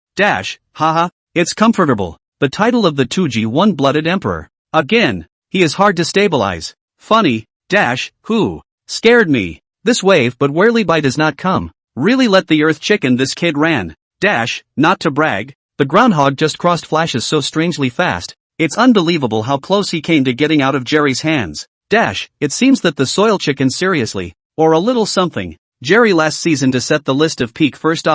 Haha, it's comfortable. The title of the 2G one-blooded emperor. Again, he is hard to stabilize. Funny, who? Scared me. This wave, but where Li Bai does not come. Really let the earth chicken this kid ran. Not to brag, the groundhog just crossed flashes so strangely fast, it's unbelievable how close he came to getting out of Jerry's hands. It seems that the soil chicken seriously, or a little something, Jerry last season to set the list of peak first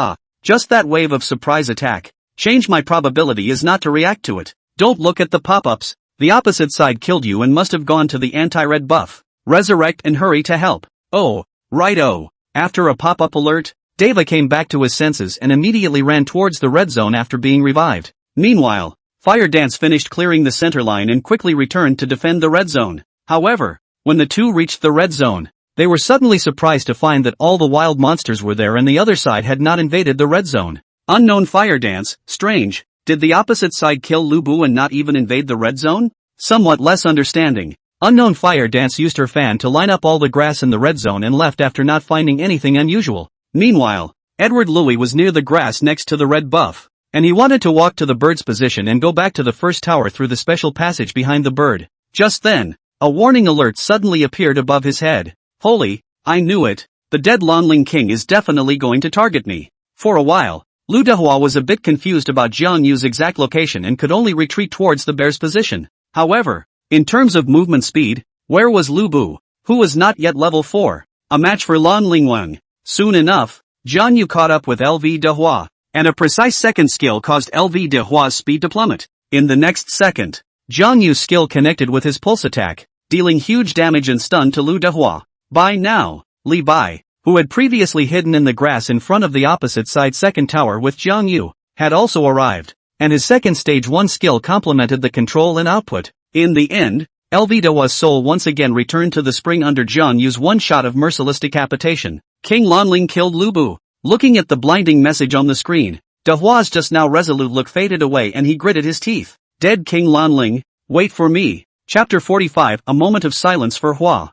just that wave of surprise attack. Change my probability is not to react to it. Don't look at the pop-ups, the opposite side killed you and must have gone to the anti-red buff. Resurrect and hurry to help. Oh, righto. After a pop-up alert, Deva came back to his senses and immediately ran towards the red zone after being revived. Meanwhile, Fire Dance finished clearing the center line and quickly returned to defend the red zone. However, when the two reached the red zone, they were suddenly surprised to find that all the wild monsters were there and the other side had not invaded the red zone. Unknown Fire Dance, strange, did the opposite side kill Lu Bu and not even invade the red zone? Somewhat less understanding. Unknown Fire Dance used her fan to line up all the grass in the red zone and left after not finding anything unusual. Meanwhile, Edward Louis was near the grass next to the red buff, and he wanted to walk to the bird's position and go back to the first tower through the special passage behind the bird. Just then, a warning alert suddenly appeared above his head. Holy, I knew it, the dead Lanling King is definitely going to target me. For a while, Lu Dehua was a bit confused about Jiang Yu's exact location and could only retreat towards the bear's position. However, in terms of movement speed, where was Lu Bu, who was not yet level 4? A match for Lan Lingwang. Soon enough, Jiang Yu caught up with LV Dehua, and a precise second skill caused LV Dehua's speed to plummet. In the next second, Jiang Yu's skill connected with his pulse attack, dealing huge damage and stun to Lu Dehua. By now, Li Bai, who had previously hidden in the grass in front of the opposite side second tower with Jiang Yu, had also arrived, and his second stage 1 skill complemented the control and output. In the end, LV Dehua's soul once again returned to the spring under Jiang Yu's one shot of merciless decapitation. King Lanling killed Lu Bu. Looking at the blinding message on the screen, Dehua's just now resolute look faded away and he gritted his teeth. Dead King Lanling, wait for me. Chapter 45, a moment of silence for Hua.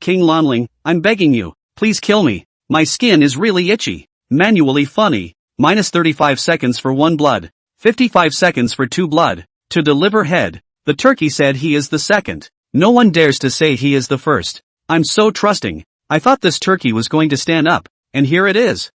King Lanling, I'm begging you, please kill me. My skin is really itchy. Manually funny. Minus 35 seconds for 1 blood. 55 seconds for 2 blood. To deliver head. The turkey said he is the second. No one dares to say he is the first. I'm so trusting. I thought this turkey was going to stand up, and here it is.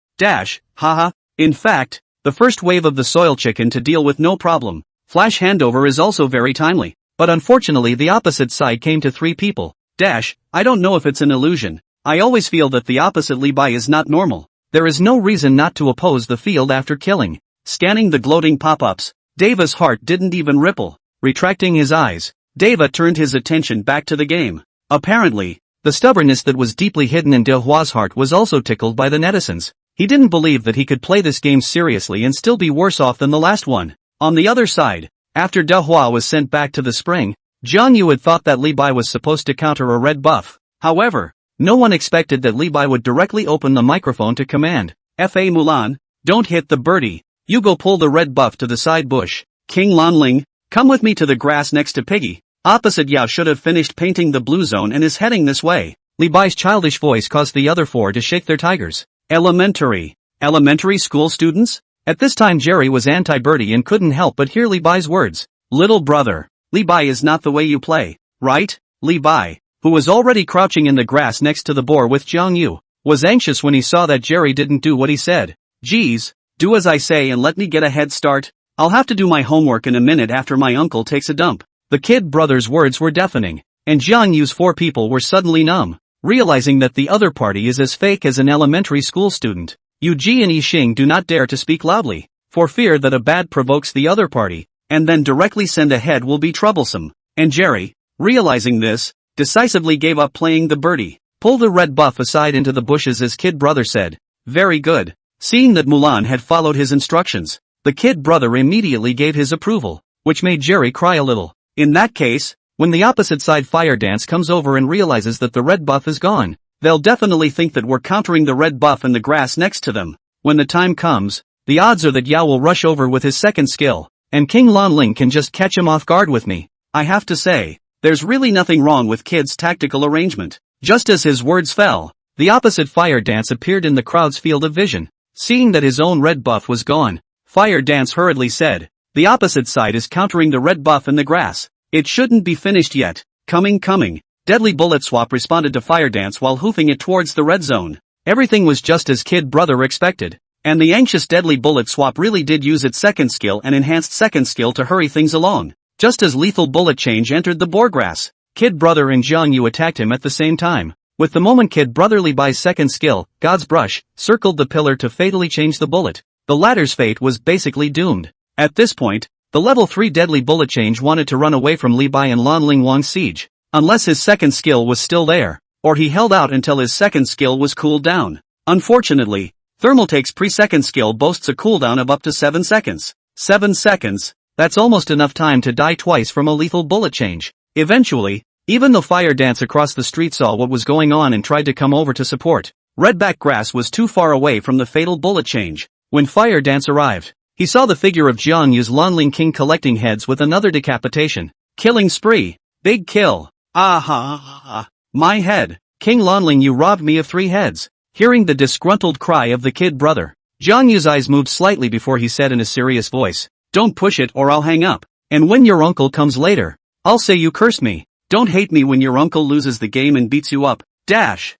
Haha. In fact, the first wave of the soil chicken to deal with no problem. Flash handover is also very timely, but unfortunately the opposite side came to 3 people. I don't know if it's an illusion. I always feel that the opposite Li Bai is not normal. There is no reason not to oppose the field after killing. Scanning the gloating pop-ups, Deva's heart didn't even ripple. Retracting his eyes, Deva turned his attention back to the game. Apparently, the stubbornness that was deeply hidden in Dehua's heart was also tickled by the netizens. He didn't believe that he could play this game seriously and still be worse off than the last one. On the other side, after Dehua was sent back to the spring, Jiang Yu had thought that Li Bai was supposed to counter a red buff. However, no one expected that Li Bai would directly open the microphone to command, Fa Mulan, don't hit the birdie, you go pull the red buff to the side bush. King Lanling, come with me to the grass next to Piggy. Opposite Yao should have finished painting the blue zone and is heading this way. Li Bai's childish voice caused the other 4 to shake their tigers. Elementary school students? At this time Jerry was anti-birdie and couldn't help but hear Li Bai's words. Little brother, Li Bai is not the way you play, right? Li Bai, who was already crouching in the grass next to the boar with Jiang Yu, was anxious when he saw that Jerry didn't do what he said. Geez, do as I say and let me get a head start. I'll have to do my homework in a minute after my uncle takes a dump. The kid brother's words were deafening. and Jiang Yu's 4 people were suddenly numb, realizing that the other party is as fake as an elementary school student. Yu Ji and Yixing do not dare to speak loudly, for fear that a bad provokes the other party, and then directly send ahead will be troublesome. And Jerry, realizing this, decisively gave up playing the birdie. Pull the red buff aside into the bushes as Kid Brother said. Very good. Seeing that Mulan had followed his instructions, the Kid Brother immediately gave his approval, which made Jerry cry a little. In that case, when the opposite side Fire Dance comes over and realizes that the red buff is gone, they'll definitely think that we're countering the red buff in the grass next to them. When the time comes, the odds are that Yao will rush over with his second skill, and King Lanling can just catch him off guard with me. I have to say, there's really nothing wrong with Kid's tactical arrangement. Just as his words fell, the opposite Fire Dance appeared in the crowd's field of vision. Seeing that his own red buff was gone, Fire Dance hurriedly said, the opposite side is countering the red buff in the grass. It shouldn't be finished yet. Coming. Deadly Bullet Swap responded to Fire Dance while hoofing it towards the red zone. Everything was just as Kid Brother expected. And the anxious Deadly Bullet Swap really did use its second skill and enhanced second skill to hurry things along. Just as Lethal Bullet Change entered the boargrass, Kid Brother and Jiang Yu attacked him at the same time. With the moment Kid Brotherly Bai's second skill, God's Brush, circled the pillar to fatally change the bullet, the latter's fate was basically doomed. At this point, the level 3 Deadly Bullet Change wanted to run away from Li Bai and Lan Ling Wang's siege, unless his second skill was still there, or he held out until his second skill was cooled down. Unfortunately, Thermaltake's pre-second skill boasts a cooldown of up to 7 seconds. 7 seconds? That's almost enough time to die twice from a lethal bullet change. Eventually, even though Fire Dance across the street saw what was going on and tried to come over to support, Redback Grass was too far away from the fatal bullet change. When Fire Dance arrived, he saw the figure of Jiang Yu's Lanling King collecting heads with another decapitation. Killing spree. Big kill. Ah, my head. King Lanling, you robbed me of 3 heads. Hearing the disgruntled cry of the Kid Brother, Jiang Yu's eyes moved slightly before he said in a serious voice, don't push it or I'll hang up. And when your uncle comes later, I'll say you cursed me. Don't hate me when your uncle loses the game and beats you up. Dash.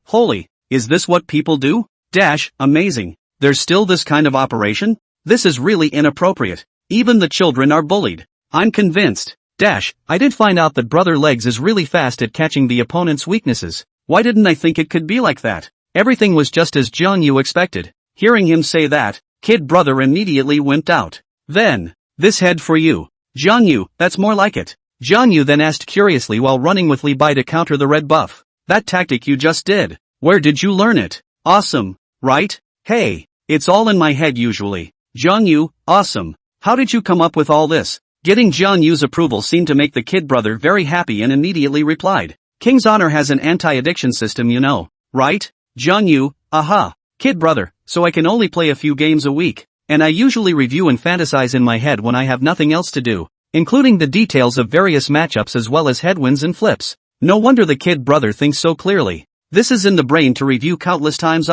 Holy, is this what people do? Amazing. There's still this kind of operation? This is really inappropriate. Even the children are bullied. I'm convinced. I did find out that Brother Legs is really fast at catching the opponent's weaknesses. Why didn't I think it could be like that? Everything was just as Jiang Yu expected. Hearing him say that, Kid Brother immediately wimped out. Then, this head for you. Jiang Yu, that's more like it. Jiang Yu then asked curiously while running with Li Bai to counter the red buff. That tactic you just did. Where did you learn it? Awesome, right? Hey, it's all in my head usually. Jiang Yu, awesome. How did you come up with all this? Getting Jiang Yu's approval seemed to make the Kid Brother very happy and immediately replied. King's Honor has an anti-addiction system, you know, right? Jiang Yu, aha. Kid Brother, so I can only play a few games a week, and I usually review and fantasize in my head when I have nothing else to do, including the details of various matchups as well as headwinds and flips. No wonder the Kid Brother thinks so clearly. This is in the brain to review countless times.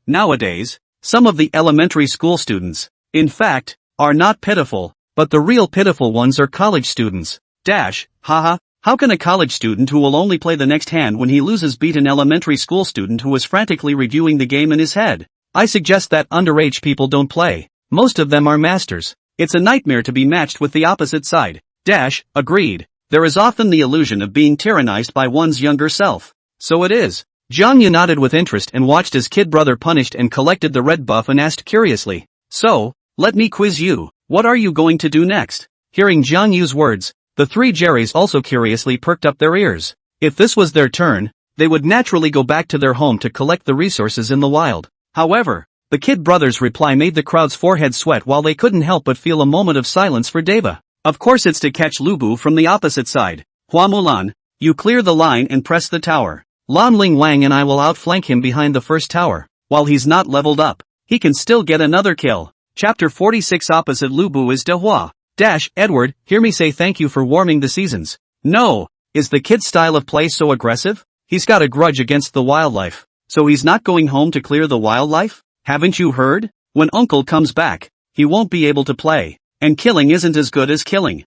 Nowadays, some of the elementary school students, in fact, are not pitiful, but the real pitiful ones are college students. Haha. How can a college student who will only play the next hand when he loses beat an elementary school student who is frantically reviewing the game in his head? I suggest that underage people don't play. Most of them are masters. It's a nightmare to be matched with the opposite side. Agreed. There is often the illusion of being tyrannized by one's younger self. So it is. Jiang Yu nodded with interest and watched as Kid Brother punished and collected the red buff and asked curiously, so, let me quiz you, what are you going to do next? Hearing Jiang Yu's words, the 3 Jerrys also curiously perked up their ears. If this was their turn, they would naturally go back to their home to collect the resources in the wild. However, the Kid Brother's reply made the crowd's forehead sweat while they couldn't help but feel a moment of silence for Deva. Of course it's to catch Lubu from the opposite side. Hua Mulan, you clear the line and press the tower. Lan Ling Wang and I will outflank him behind the first tower. While he's not leveled up, he can still get another kill. Chapter 46 Opposite Lubu is De Hua. Edward, hear me say thank you for warming the seasons. No, is the kid's style of play so aggressive? He's got a grudge against the wildlife. So he's not going home to clear the wildlife? Haven't you heard? When Uncle comes back, he won't be able to play. And killing isn't as good as killing.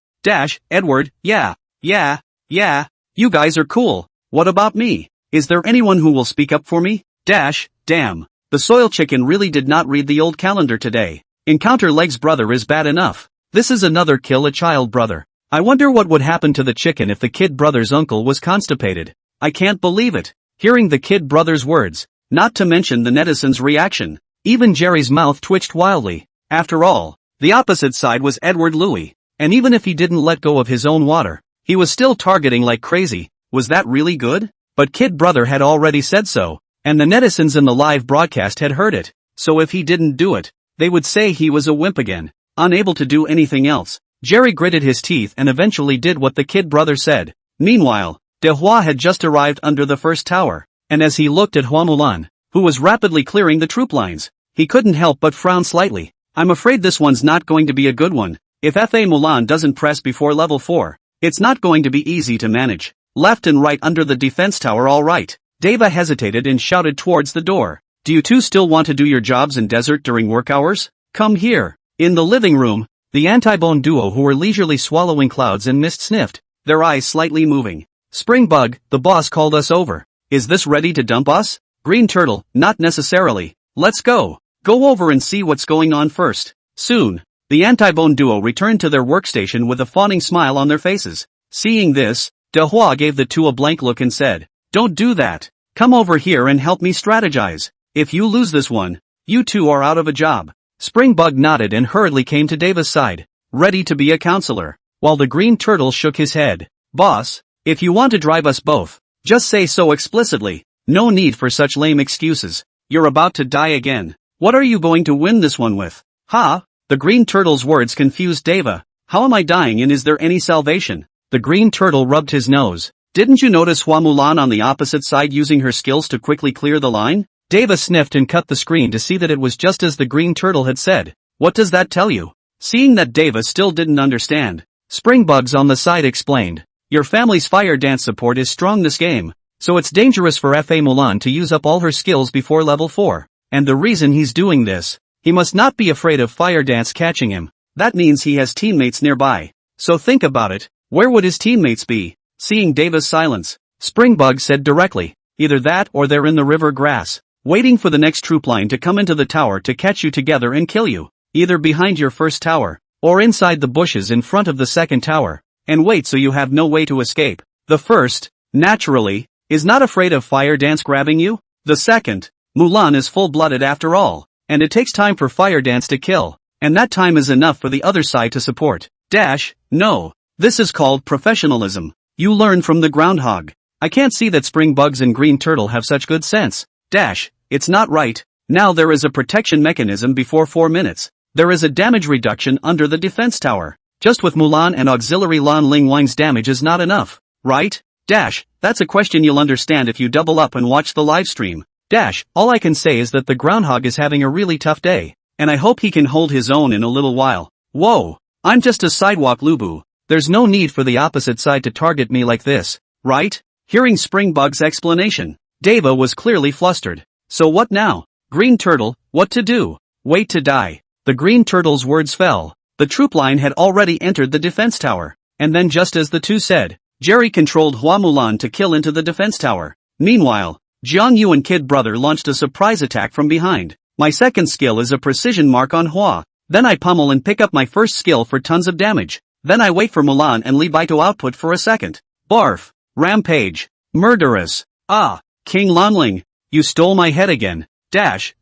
Edward, yeah. You guys are cool. What about me? Is there anyone who will speak up for me? Damn. The soil chicken really did not read the old calendar today. Encounter Legs Brother is bad enough. This is another kill a child brother. I wonder what would happen to the chicken if the kid brother's uncle was constipated. I can't believe it. Hearing the kid brother's words, not to mention the netizens' reaction, even Jerry's mouth twitched wildly. After all, the opposite side was Edward Louis, and even if he didn't let go of his own water, he was still targeting like crazy. Was that really good? But kid brother had already said so, and the netizens in the live broadcast had heard it, so if he didn't do it, they would say he was a wimp again, unable to do anything else. Jerry gritted his teeth and eventually did what the kid brother said. Meanwhile, De Hua had just arrived under the first tower, and as he looked at Hua Mulan, who was rapidly clearing the troop lines, he couldn't help but frown slightly. I'm afraid this one's not going to be a good one. If Fa Mulan doesn't press before level 4, it's not going to be easy to manage. Left and right under the defense tower, all right. Deva hesitated and shouted towards the door. Do you two still want to do your jobs in desert during work hours? Come here. In the living room, the anti-bone duo who were leisurely swallowing clouds and mist sniffed, their eyes slightly moving. Springbug, the boss called us over. Is this ready to dump us? Green Turtle, not necessarily. Let's go. Go over and see what's going on first. Soon, the anti-bone duo returned to their workstation with a fawning smile on their faces. Seeing this, De Hua gave the two a blank look and said, Don't do that. Come over here and help me strategize. If you lose this one, you two are out of a job. Springbug nodded and hurriedly came to Deva's side, ready to be a counselor, while the Green Turtle shook his head. Boss, if you want to drive us both, just say so explicitly. No need for such lame excuses. You're about to die again. What are you going to win this one with? Ha! The Green Turtle's words confused Deva. How am I dying and is there any salvation? The Green Turtle rubbed his nose. Didn't you notice Hua Mulan on the opposite side using her skills to quickly clear the line? Deva sniffed and cut the screen to see that it was just as the Green Turtle had said. What does that tell you? Seeing that Deva still didn't understand, Springbugs on the side explained. Your family's fire dance support is strong this game, so it's dangerous for Fa Mulan to use up all her skills before level 4. And the reason he's doing this, he must not be afraid of fire dance catching him. That means he has teammates nearby. So think about it, where would his teammates be? Seeing Deva's silence, Springbug said directly, either that or they're in the river grass, waiting for the next troop line to come into the tower to catch you together and kill you, either behind your first tower, or inside the bushes in front of the second tower, and wait so you have no way to escape. The first, naturally, is not afraid of fire dance grabbing you. The second, Mulan is full-blooded after all, and it takes time for fire dance to kill, and that time is enough for the other side to support. No. This is called professionalism. You learn from the groundhog. I can't see that Springbugs and Green Turtle have such good sense. It's not right. Now there is a protection mechanism before 4 minutes. There is a damage reduction under the defense tower. Just with Mulan and auxiliary Lan Ling Wang's damage is not enough, right? That's a question you'll understand if you double up and watch the live stream. All I can say is that the groundhog is having a really tough day, and I hope he can hold his own in a little while. Whoa, I'm just a sidewalk Lubu. There's no need for the opposite side to target me like this, right? Hearing Springbug's explanation, Deva was clearly flustered. So what now? Green Turtle, what to do? Wait to die. The Green Turtle's words fell. The troop line had already entered the defense tower, and then just as the two said, Jerry controlled Hua Mulan to kill into the defense tower. Meanwhile, Jiang Yu and Kid Brother launched a surprise attack from behind. My second skill is a precision mark on Hua. Then I pummel and pick up my first skill for tons of damage. Then I wait for Mulan and Li Bai to output for a second. Barf. Rampage. Murderous. Ah, King Lanling. You stole my head again.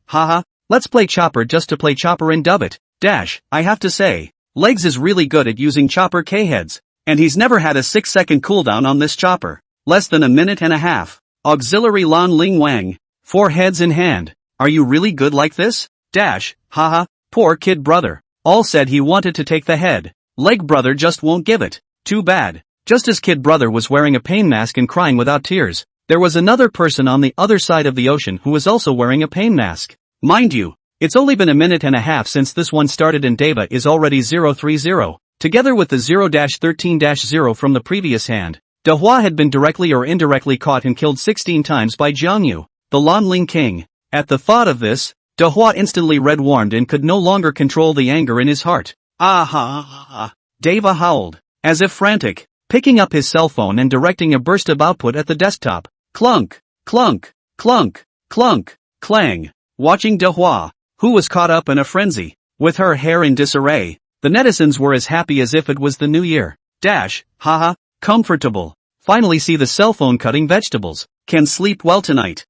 Haha. Let's play Chopper just to play Chopper and dub it. I have to say, Legs is really good at using Chopper K-heads. And he's never had a 6-second cooldown on this Chopper. Less than a minute and a half. Auxiliary Lan Ling Wang. 4 heads in hand. Are you really good like this? Haha. Poor Kid Brother. All said he wanted to take the head. Leg Brother just won't give it. Too bad. Just as Kid Brother was wearing a pain mask and crying without tears, there was another person on the other side of the ocean who was also wearing a pain mask. Mind you, it's only been a minute and a half since this one started and Deva is already 030. Together with the 0-13-0 from the previous hand, De Hua had been directly or indirectly caught and killed 16 times by Jiang Yu, the Lan Ling King. At the thought of this, De Hua instantly red-warmed and could no longer control the anger in his heart. Ah! Deva howled, as if frantic, picking up his cell phone and directing a burst of output at the desktop. Clunk, clunk, clunk, clunk, clang. Watching De Hua, who was caught up in a frenzy, with her hair in disarray, the netizens were as happy as if it was the new year. Haha, comfortable. Finally see the cell phone cutting vegetables. Can sleep well tonight.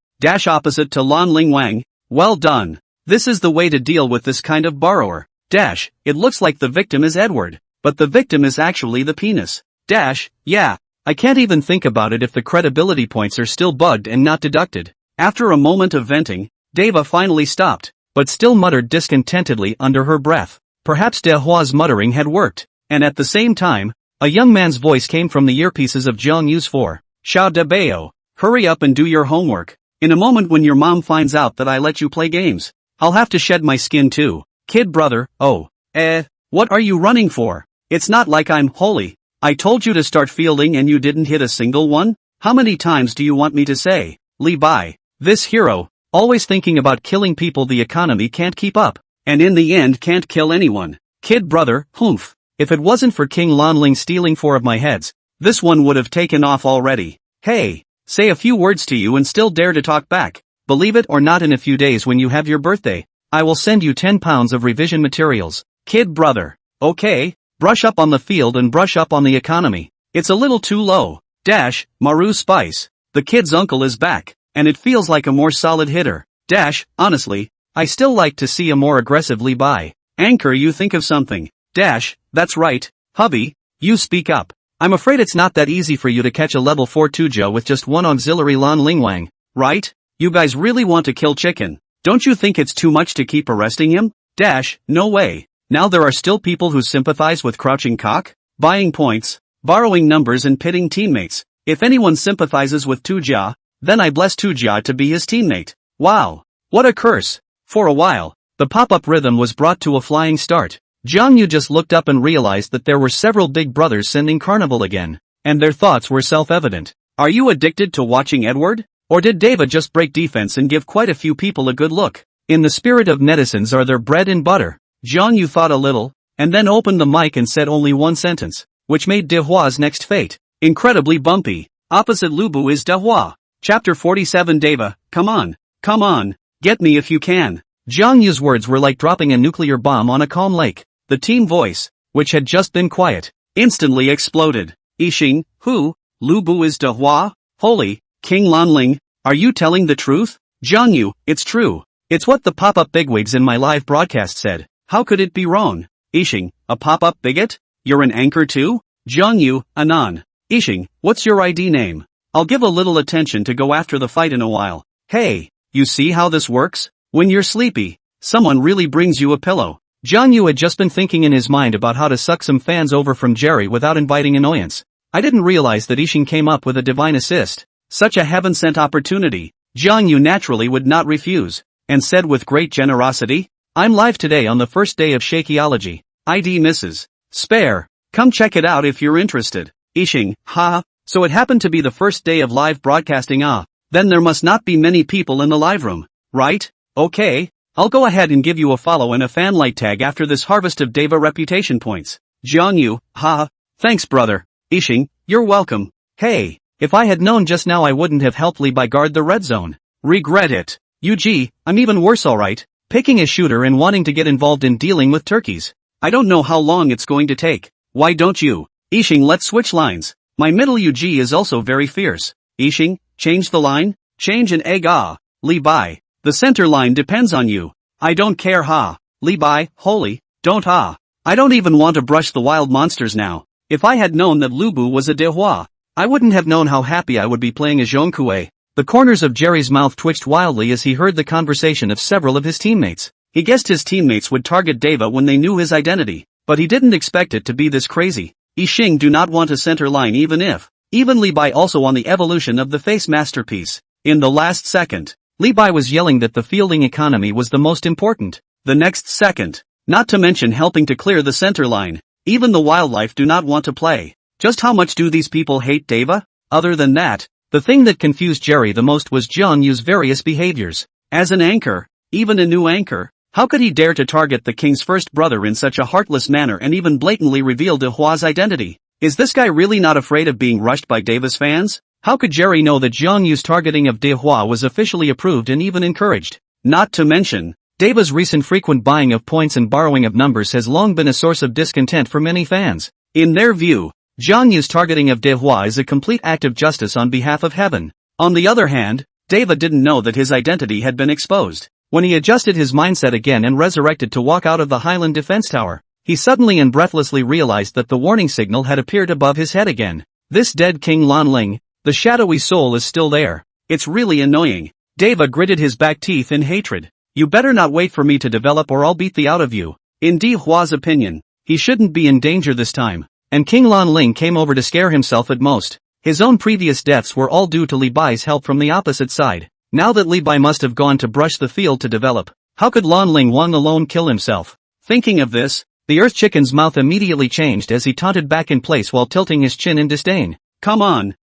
Opposite to Lan Ling Wang. Well done. This is the way to deal with this kind of borrower. It looks like the victim is Edward, but the victim is actually the penis. Yeah. I can't even think about it if the credibility points are still bugged and not deducted. After a moment of venting, Deva finally stopped, but still muttered discontentedly under her breath. Perhaps De Hua's muttering had worked, and at the same time, a young man's voice came from the earpieces of Zhang Yu's 4. Xiao de Bao, hurry up and do your homework. In a moment when your mom finds out that I let you play games, I'll have to shed my skin too. Kid brother, what are you running for? It's not like I'm holy. I told you to start fielding and you didn't hit a single one? How many times do you want me to say? Li Bai, this hero, always thinking about killing people the economy can't keep up, and in the end can't kill anyone. Kid brother, humph. If it wasn't for King Lanling stealing 4 of my heads, this one would have taken off already. Hey, say a few words to you and still dare to talk back. Believe it or not, in a few days when you have your birthday, I will send you 10 pounds of revision materials. Kid brother. Okay, brush up on the field and brush up on the economy. It's a little too low. Maru Spice. The kid's uncle is back, and it feels like a more solid hitter. Honestly, I still like to see a more aggressive Li Bai. Anchor, you think of something. That's right, hubby, you speak up. I'm afraid it's not that easy for you to catch a level 4 Tuja with just 1 auxiliary Lan Lingwang, right? You guys really want to kill chicken. Don't you think it's too much to keep arresting him? No way. Now there are still people who sympathize with crouching cock, buying points, borrowing numbers and pitting teammates. If anyone sympathizes with Tuja, then I bless Tuja to be his teammate. Wow. What a curse. For a while, the pop-up rhythm was brought to a flying start. Zhang Yu just looked up and realized that there were several big brothers sending carnival again, and their thoughts were self-evident. Are you addicted to watching Edward? Or did Deva just break defense and give quite a few people a good look? In the spirit of netizens are their bread and butter. Zhang Yu thought a little, and then opened the mic and said only one sentence, which made De Hua's next fate incredibly bumpy. Opposite Lubu is De Hua. Chapter 47. Deva, come on, get me if you can. Zhang Yu's words were like dropping a nuclear bomb on a calm lake. The team voice, which had just been quiet, instantly exploded. Yixing, who? Lubu is De Hua? Holy, King Lanling, are you telling the truth? Zhang Yu, it's true. It's what the pop-up bigwigs in my live broadcast said. How could it be wrong? Yixing, a pop-up bigot? You're an anchor too? Zhang Yu, Anan. Yixing, what's your ID name? I'll give a little attention to go after the fight in a while. Hey, you see how this works? When you're sleepy, someone really brings you a pillow. Zhang Yu had just been thinking in his mind about how to suck some fans over from Jerry without inviting annoyance. I didn't realize that Yixing came up with a divine assist. Such a heaven-sent opportunity. Zhang Yu naturally would not refuse, and said with great generosity, I'm live today on the first day of Shakeology. ID Mrs. Spare. Come check it out if you're interested. Yixing, so it happened to be the first day of live broadcasting. Then there must not be many people in the live room, right? Okay, I'll go ahead and give you a follow and a fan light tag after this harvest of Deva reputation points. Zhang Yu, thanks brother. Yixing, you're welcome. Hey, if I had known just now I wouldn't have helped Li Bai guard the red zone. Regret it. I'm even worse alright, picking a shooter and wanting to get involved in dealing with turkeys. I don't know how long it's going to take. Why don't you? Yixing, let's switch lines. My middle UG is also very fierce. Yixing, change the line? Change an egg. Li Bai, the center line depends on you. I don't care. Li Bai, holy, don't. I don't even want to brush the wild monsters now. If I had known that Lubu was a De Hua, I wouldn't have known how happy I would be playing a Zhongkue. The corners of Jerry's mouth twitched wildly as he heard the conversation of several of his teammates. He guessed his teammates would target Deva when they knew his identity, but he didn't expect it to be this crazy. Yixing do not want a center line even Li Bai also on the evolution of the face masterpiece. In the last second, Li Bai was yelling that the fielding economy was the most important. The next second, not to mention helping to clear the center line. Even the wildlife do not want to play. Just how much do these people hate Deva? Other than that, the thing that confused Jerry the most was Zhang Yu's various behaviors. As an anchor, even a new anchor, how could he dare to target the king's first brother in such a heartless manner and even blatantly reveal De Hua's identity? Is this guy really not afraid of being rushed by Deva's fans? How could Jerry know that Zhang Yu's targeting of De Hua was officially approved and even encouraged? Not to mention, Deva's recent frequent buying of points and borrowing of numbers has long been a source of discontent for many fans. In their view, Jiang Yu's targeting of Dehua is a complete act of justice on behalf of heaven. On the other hand, Deva didn't know that his identity had been exposed. When he adjusted his mindset again and resurrected to walk out of the Highland defense tower, he suddenly and breathlessly realized that the warning signal had appeared above his head again. This dead King Lanling, the shadowy soul is still there. It's really annoying. Deva gritted his back teeth in hatred. You better not wait for me to develop or I'll beat the out of you. In Dehua's opinion, he shouldn't be in danger this time. And King Lanling came over to scare himself at most. His own previous deaths were all due to Li Bai's help from the opposite side. Now that Li Bai must have gone to brush the field to develop, how could Lanling Wang alone kill himself? Thinking of this, the Earth Chicken's mouth immediately changed as he taunted back in place while tilting his chin in disdain. Come on,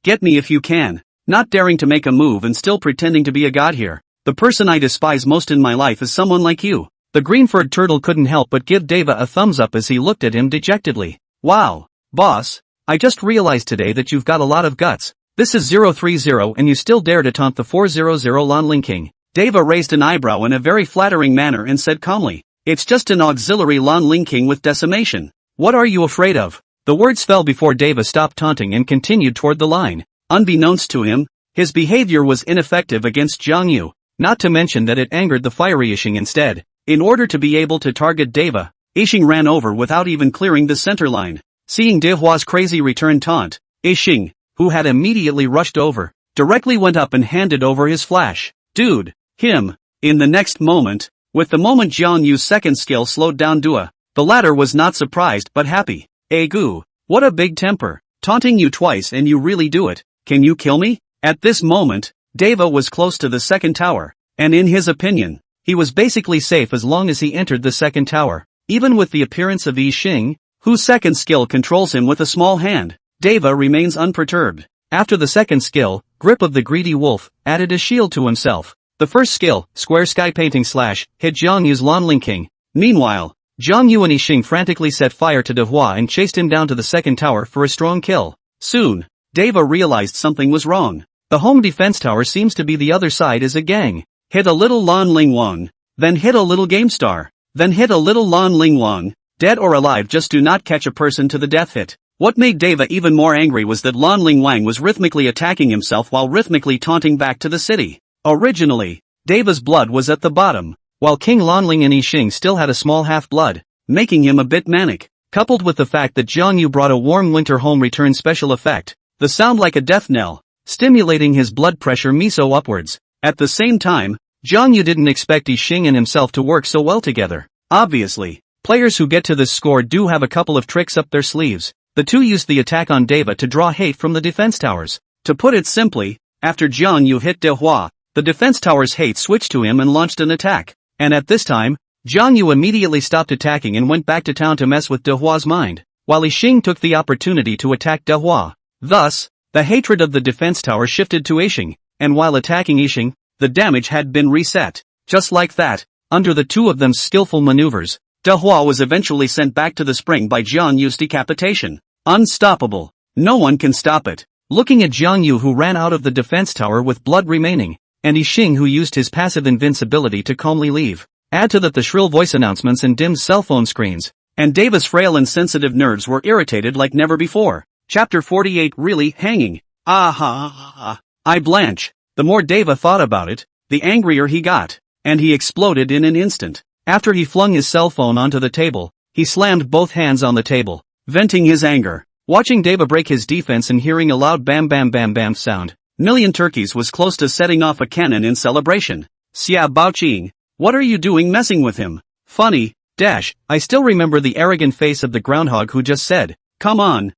get me if you can. Not daring to make a move and still pretending to be a god here. The person I despise most in my life is someone like you. The green-furred turtle couldn't help but give Deva a thumbs up as he looked at him dejectedly. Wow, boss, I just realized today that you've got a lot of guts. This is 030 and you still dare to taunt the 400 Lanling King. Deva raised an eyebrow in a very flattering manner and said calmly, it's just an auxiliary Lanling King with decimation. What are you afraid of? The words fell before Deva stopped taunting and continued toward the line. Unbeknownst to him, his behavior was ineffective against Jiang Yu, not to mention that it angered the fiery Yixing instead. In order to be able to target Deva, Yixing ran over without even clearing the center line. Seeing Dehua's crazy return taunt, Yixing, who had immediately rushed over, directly went up and handed over his flash. Dude, him. In the next moment, with the moment Jiang Yu's second skill slowed down Dua, the latter was not surprised but happy. Gu, what a big temper. Taunting you twice and you really do it. Can you kill me? At this moment, Deva was close to the second tower, and in his opinion, he was basically safe as long as he entered the second tower. Even with the appearance of Yixing, whose second skill controls him with a small hand, Deva remains unperturbed. After the second skill, Grip of the Greedy Wolf, added a shield to himself. The first skill, Square Sky Painting Slash, hit Jiang Yu's Lanling King. Meanwhile, Jiang Yu and Yixing frantically set fire to Dehua and chased him down to the second tower for a strong kill. Soon, Deva realized something was wrong. The home defense tower seems to be the other side as a gang. Hit a little Lanling Wang, then hit a little Game Star, then hit a little Lanling Wang. Dead or alive, just do not catch a person to the death hit. What made Deva even more angry was that Lanling Wang was rhythmically attacking himself while rhythmically taunting back to the city. Originally, Deva's blood was at the bottom, while King Lanling and Yixing still had a small half-blood, making him a bit manic. Coupled with the fact that Jiang Yu brought a warm winter home return special effect, the sound like a death knell, stimulating his blood pressure meso upwards. At the same time, Jiang Yu didn't expect Yixing and himself to work so well together. Obviously, players who get to this score do have a couple of tricks up their sleeves. The two used the attack on Deva to draw hate from the defense towers. To put it simply, after Jiang Yu hit Dehua, the defense tower's hate switched to him and launched an attack. And at this time, Jiang Yu immediately stopped attacking and went back to town to mess with Dehua's mind, while Yixing took the opportunity to attack Dehua. Thus, the hatred of the defense tower shifted to Yixing, and while attacking Yixing, the damage had been reset. Just like that, under the two of them's skillful maneuvers, Dehua was eventually sent back to the spring by Jiang Yu's decapitation. Unstoppable. No one can stop it. Looking at Jiang Yu, who ran out of the defense tower with blood remaining, and Yixing, who used his passive invincibility to calmly leave. Add to that the shrill voice announcements and dimmed cell phone screens, and Deva's frail and sensitive nerves were irritated like never before. Chapter 48 really hanging. I blanch. The more Deva thought about it, the angrier he got, and he exploded in an instant. After he flung his cell phone onto the table, he slammed both hands on the table, venting his anger. Watching Deva break his defense and hearing a loud bam bam bam bam sound, Million Turkeys was close to setting off a cannon in celebration. Xia Baoqing, what are you doing messing with him? Funny, I still remember the arrogant face of the groundhog who just said, come on,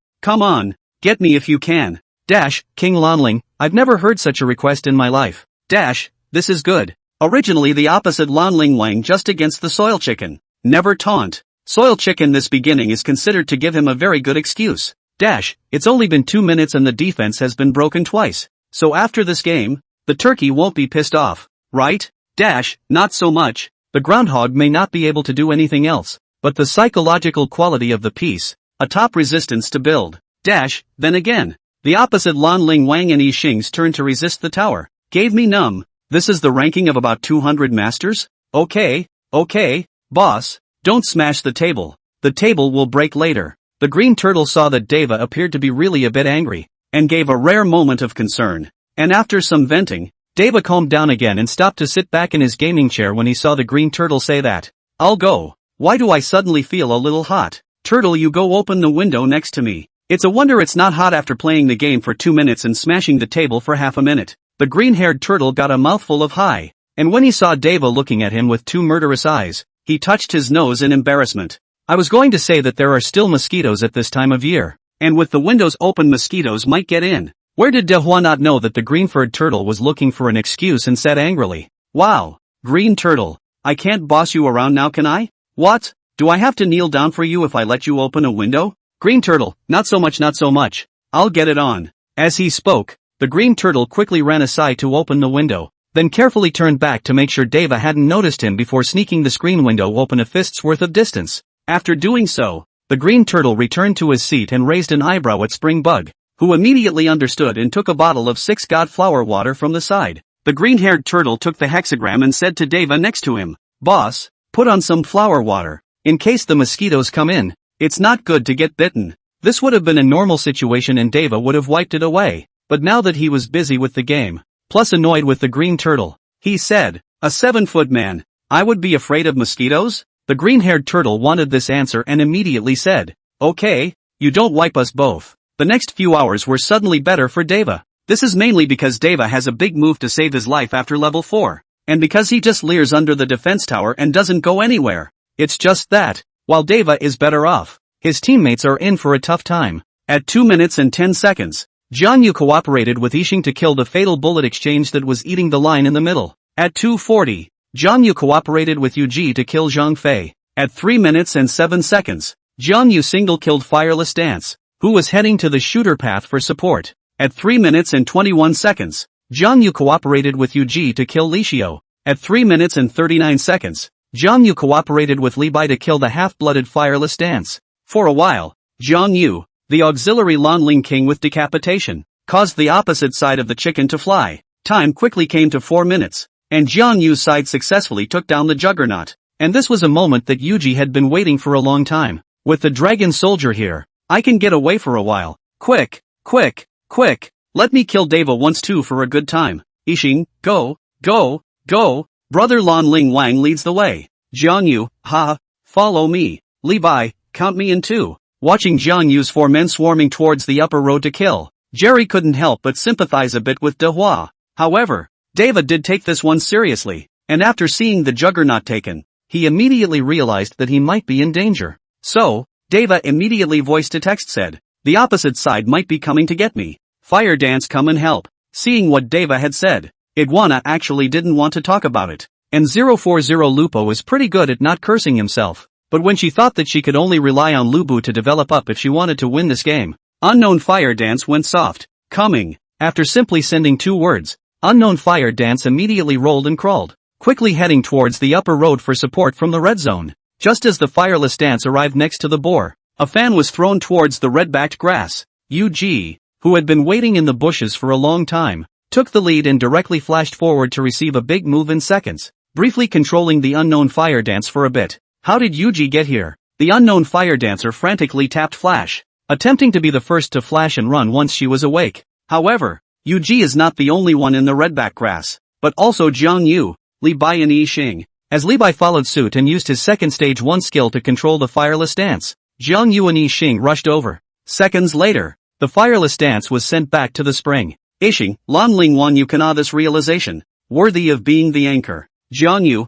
get me if you can. King Lanling, I've never heard such a request in my life. This is good. Originally the opposite Lanling Wang just against the soil chicken. Never taunt. Soil chicken this beginning is considered to give him a very good excuse. It's only been 2 minutes and the defense has been broken twice. So after this game, the turkey won't be pissed off, right? Not so much. The groundhog may not be able to do anything else, but the psychological quality of the piece, a top resistance to build. Then again, the opposite Lanling Wang and Yixing's turn to resist the tower. Gave me numb. This is the ranking of about 200 masters? Okay, boss, don't smash the table. The table will break later. The green turtle saw that Deva appeared to be really a bit angry, and gave a rare moment of concern. And after some venting, Deva calmed down again and stopped to sit back in his gaming chair when he saw the green turtle say that. I'll go. Why do I suddenly feel a little hot? Turtle, you go open the window next to me. It's a wonder it's not hot after playing the game for 2 minutes and smashing the table for half a minute. The green-haired turtle got a mouthful of hi, and when he saw Deva looking at him with 2 murderous eyes, he touched his nose in embarrassment. I was going to say that there are still mosquitoes at this time of year, and with the windows open mosquitoes might get in. Where did Dehua not know that the green-furred turtle was looking for an excuse and said angrily, wow, green turtle, I can't boss you around now, can I? What? Do I have to kneel down for you if I let you open a window? Green turtle, not so much, not so much. I'll get it on. As he spoke, the green turtle quickly ran aside to open the window, then carefully turned back to make sure Deva hadn't noticed him before sneaking the screen window open a fist's worth of distance. After doing so, the green turtle returned to his seat and raised an eyebrow at Spring Bug, who immediately understood and took a bottle of 6 God flower water from the side. The green-haired turtle took the hexagram and said to Deva next to him, Boss, put on some flower water, in case the mosquitoes come in. It's not good to get bitten. This would have been a normal situation and Deva would have wiped it away, but now that he was busy with the game, plus annoyed with the green turtle, he said, a 7-foot man, I would be afraid of mosquitoes? The green-haired turtle wanted this answer and immediately said, okay, you don't wipe us both. The next few hours were suddenly better for Deva. This is mainly because Deva has a big move to save his life after level 4, and because he just leers under the defense tower and doesn't go anywhere. It's just that, while Deva is better off, his teammates are in for a tough time. At 2 minutes and 10 seconds, Jiang Yu cooperated with Yixing to kill the fatal bullet exchange that was eating the line in the middle. At 2:40, Jiang Yu cooperated with Yu Ji to kill Zhang Fei. At 3 minutes and 7 seconds, Jiang Yu single-killed Fireless Dance, who was heading to the shooter path for support. At 3 minutes and 21 seconds, Jiang Yu cooperated with Yu Ji to kill Li Xiao. At 3 minutes and 39 seconds, Jiang Yu cooperated with Li Bai to kill the half-blooded Fireless Dance. For a while, Jiang Yu, the auxiliary Lanling King with decapitation, caused the opposite side of the chicken to fly. Time quickly came to 4 minutes, and Jiang Yu's side successfully took down the juggernaut. And this was a moment that Yuji had been waiting for a long time. With the dragon soldier here, I can get away for a while. Quick, quick, quick, let me kill Deva once too for a good time. Yixing, go, go, go. Brother Lan Ling Wang leads the way. Jiang Yu, follow me. Li Bai, count me in too. Watching Jiang Yu's 4 men swarming towards the upper road to kill, Jerry couldn't help but sympathize a bit with Dehua. However, Deva did take this one seriously, and after seeing the juggernaut taken, he immediately realized that he might be in danger. So, Deva immediately voiced to text said, the opposite side might be coming to get me. Fire Dance, come and help. Seeing what Deva had said, Iguana actually didn't want to talk about it, and 040 Lupo was pretty good at not cursing himself. But when she thought that she could only rely on Lubu to develop up if she wanted to win this game, Unknown Fire Dance went soft. Coming. After simply sending 2 words, Unknown Fire Dance immediately rolled and crawled, quickly heading towards the upper road for support from the red zone. Just as the Fireless Dance arrived next to the boar, a fan was thrown towards the red-backed grass. Yu Ji, who had been waiting in the bushes for a long time, took the lead and directly flashed forward to receive a big move in seconds, briefly controlling the Unknown Fire Dance for a bit. How did Yuji get here? The Unknown Fire Dancer frantically tapped Flash, attempting to be the first to flash and run once she was awake. However, Yuji is not the only one in the redback grass, but also Jiang Yu, Li Bai and Yixing. As Li Bai followed suit and used his second stage 1 skill to control the Fireless Dance, Jiang Yu and Yixing rushed over. Seconds later, the Fireless Dance was sent back to the spring. Yixing, Lan Ling Wan Yu Kana this realization, worthy of being the anchor. Jiang Yu,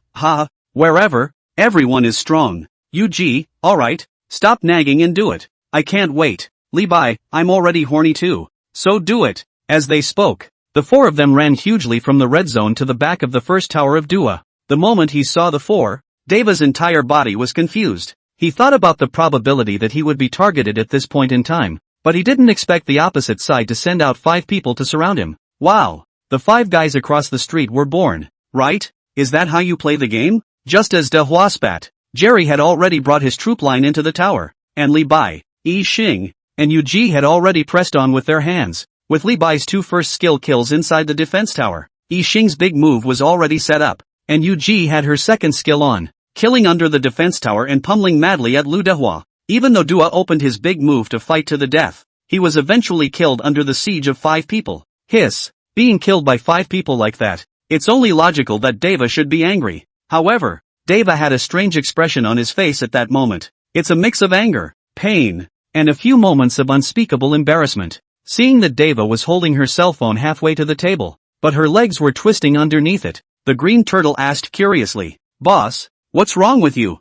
wherever, everyone is strong. Yu Ji, alright, stop nagging and do it. I can't wait. Li Bai, I'm already horny too. So do it. As they spoke, the 4 of them ran hugely from the red zone to the back of the first tower of Dua. The moment he saw the 4, Deva's entire body was confused. He thought about the probability that he would be targeted at this point in time, but he didn't expect the opposite side to send out 5 people to surround him. Wow, the 5 guys across the street were born, right? Is that how you play the game? Just as Dehua spat, Jerry had already brought his troop line into the tower, and Li Bai, Yixing, and Yu Ji had already pressed on with their hands. With Li Bai's 2 first skill kills inside the defense tower, Yixing's big move was already set up, and Yu Ji had her second skill on, killing under the defense tower and pummeling madly at Lu Dehua. Even though Dua opened his big move to fight to the death, he was eventually killed under the siege of 5 people. Hiss. Being killed by 5 people like that, it's only logical that Deva should be angry. However, Deva had a strange expression on his face at that moment. It's a mix of anger, pain, and a few moments of unspeakable embarrassment. Seeing that Deva was holding her cell phone halfway to the table, but her legs were twisting underneath it, the green turtle asked curiously, "Boss, what's wrong with you?"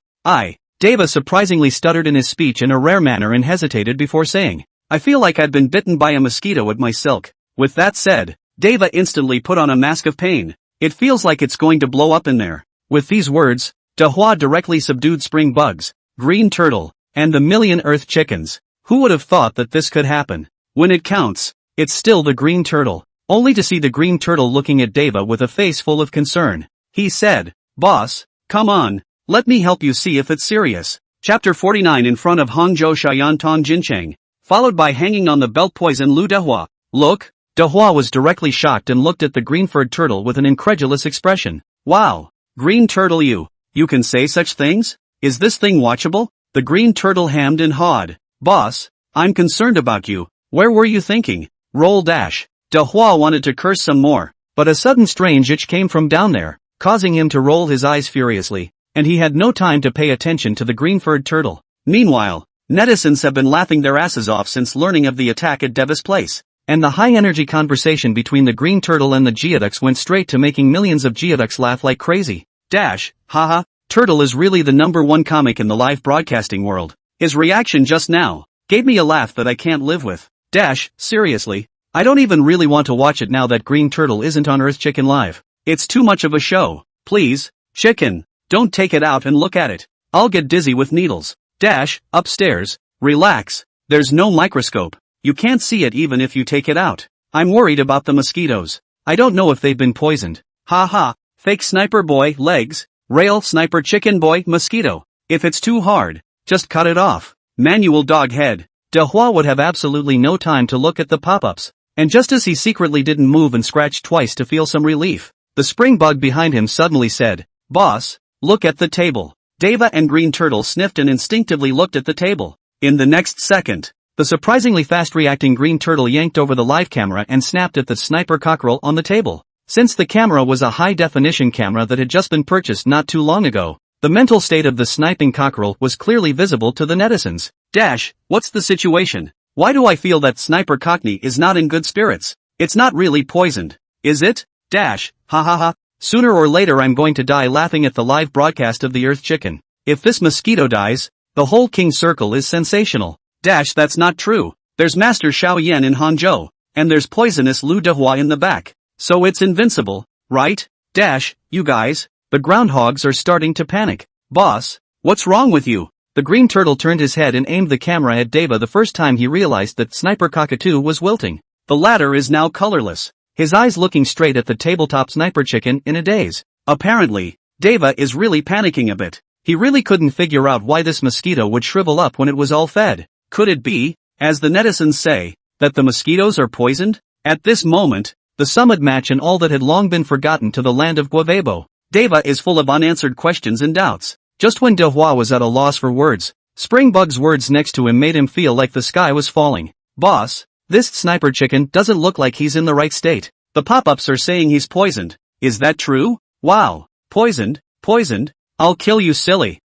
Deva surprisingly stuttered in his speech in a rare manner and hesitated before saying, "I feel like I'd been bitten by a mosquito at my silk." With that said, Deva instantly put on a mask of pain. "It feels like it's going to blow up in there." With these words, Dahua directly subdued spring bugs, green turtle, and the million earth chickens. Who would have thought that this could happen? When it counts, it's still the green turtle. Only to see the green turtle looking at Deva with a face full of concern. He said, "Boss, come on, let me help you see if it's serious." Chapter 49 In front of Hangzhou Shayan Tong Jincheng, followed by hanging on the belt poison Lu Dahua. "Look." Dahua was directly shocked and looked at the green-furred turtle with an incredulous expression. "Wow, green turtle, you can say such things? Is this thing watchable?" The green turtle hammed and hawed. "Boss, I'm concerned about you. Where were you thinking?" Roll dash. Dahua wanted to curse some more, but a sudden strange itch came from down there, causing him to roll his eyes furiously, and he had no time to pay attention to the green-furred turtle. Meanwhile, netizens have been laughing their asses off since learning of the attack at Deva's place, and the high-energy conversation between the green turtle and the geoducks went straight to making millions of geoducks laugh like crazy. Dash, haha, Turtle is really the #1 comic in the live broadcasting world. His reaction just now gave me a laugh that I can't live with. Dash, seriously, I don't even really want to watch it now that Green Turtle isn't on Earth Chicken Live. It's too much of a show. Please, Chicken, don't take it out and look at it. I'll get dizzy with needles. Dash, upstairs, relax, there's no microscope. You can't see it even if you take it out. I'm worried about the mosquitoes. I don't know if they've been poisoned. Ha ha, fake sniper boy, legs, rail sniper chicken boy, mosquito. If it's too hard, just cut it off. Manual dog head. Dahua would have absolutely no time to look at the pop-ups. And just as he secretly didn't move and scratched twice to feel some relief, the spring bug behind him suddenly said, "Boss, look at the table." Deva and Green Turtle sniffed and instinctively looked at the table. In the next second, the surprisingly fast-reacting Green Turtle yanked over the live camera and snapped at the sniper cockerel on the table. Since the camera was a high-definition camera that had just been purchased not too long ago, the mental state of the sniping cockerel was clearly visible to the netizens. Dash, what's the situation? Why do I feel that Sniper Cockney is not in good spirits? It's not really poisoned, is it? Dash, ha ha ha. Sooner or later I'm going to die laughing at the live broadcast of the Earth Chicken. If this mosquito dies, the whole King Circle is sensational. Dash, that's not true. There's Master Xiao Yan in Hangzhou, and there's poisonous Lu Dehua in the back. So it's invincible, right? Dash, you guys, the groundhogs are starting to panic. Boss, what's wrong with you? The Green Turtle turned his head and aimed the camera at Deva the first time he realized that Sniper Cockatoo was wilting. The latter is now colorless, his eyes looking straight at the tabletop Sniper Chicken in a daze. Apparently, Deva is really panicking a bit. He really couldn't figure out why this mosquito would shrivel up when it was all fed. Could it be, as the netizens say, that the mosquitoes are poisoned? At this moment, the summit match and all that had long been forgotten to the land of Guavebo. Deva is full of unanswered questions and doubts. Just when Dehua was at a loss for words, Springbug's words next to him made him feel like the sky was falling. Boss, this Sniper Chicken doesn't look like he's in the right state. The pop-ups are saying he's poisoned. Is that true? Wow. Poisoned? Poisoned? I'll kill you, silly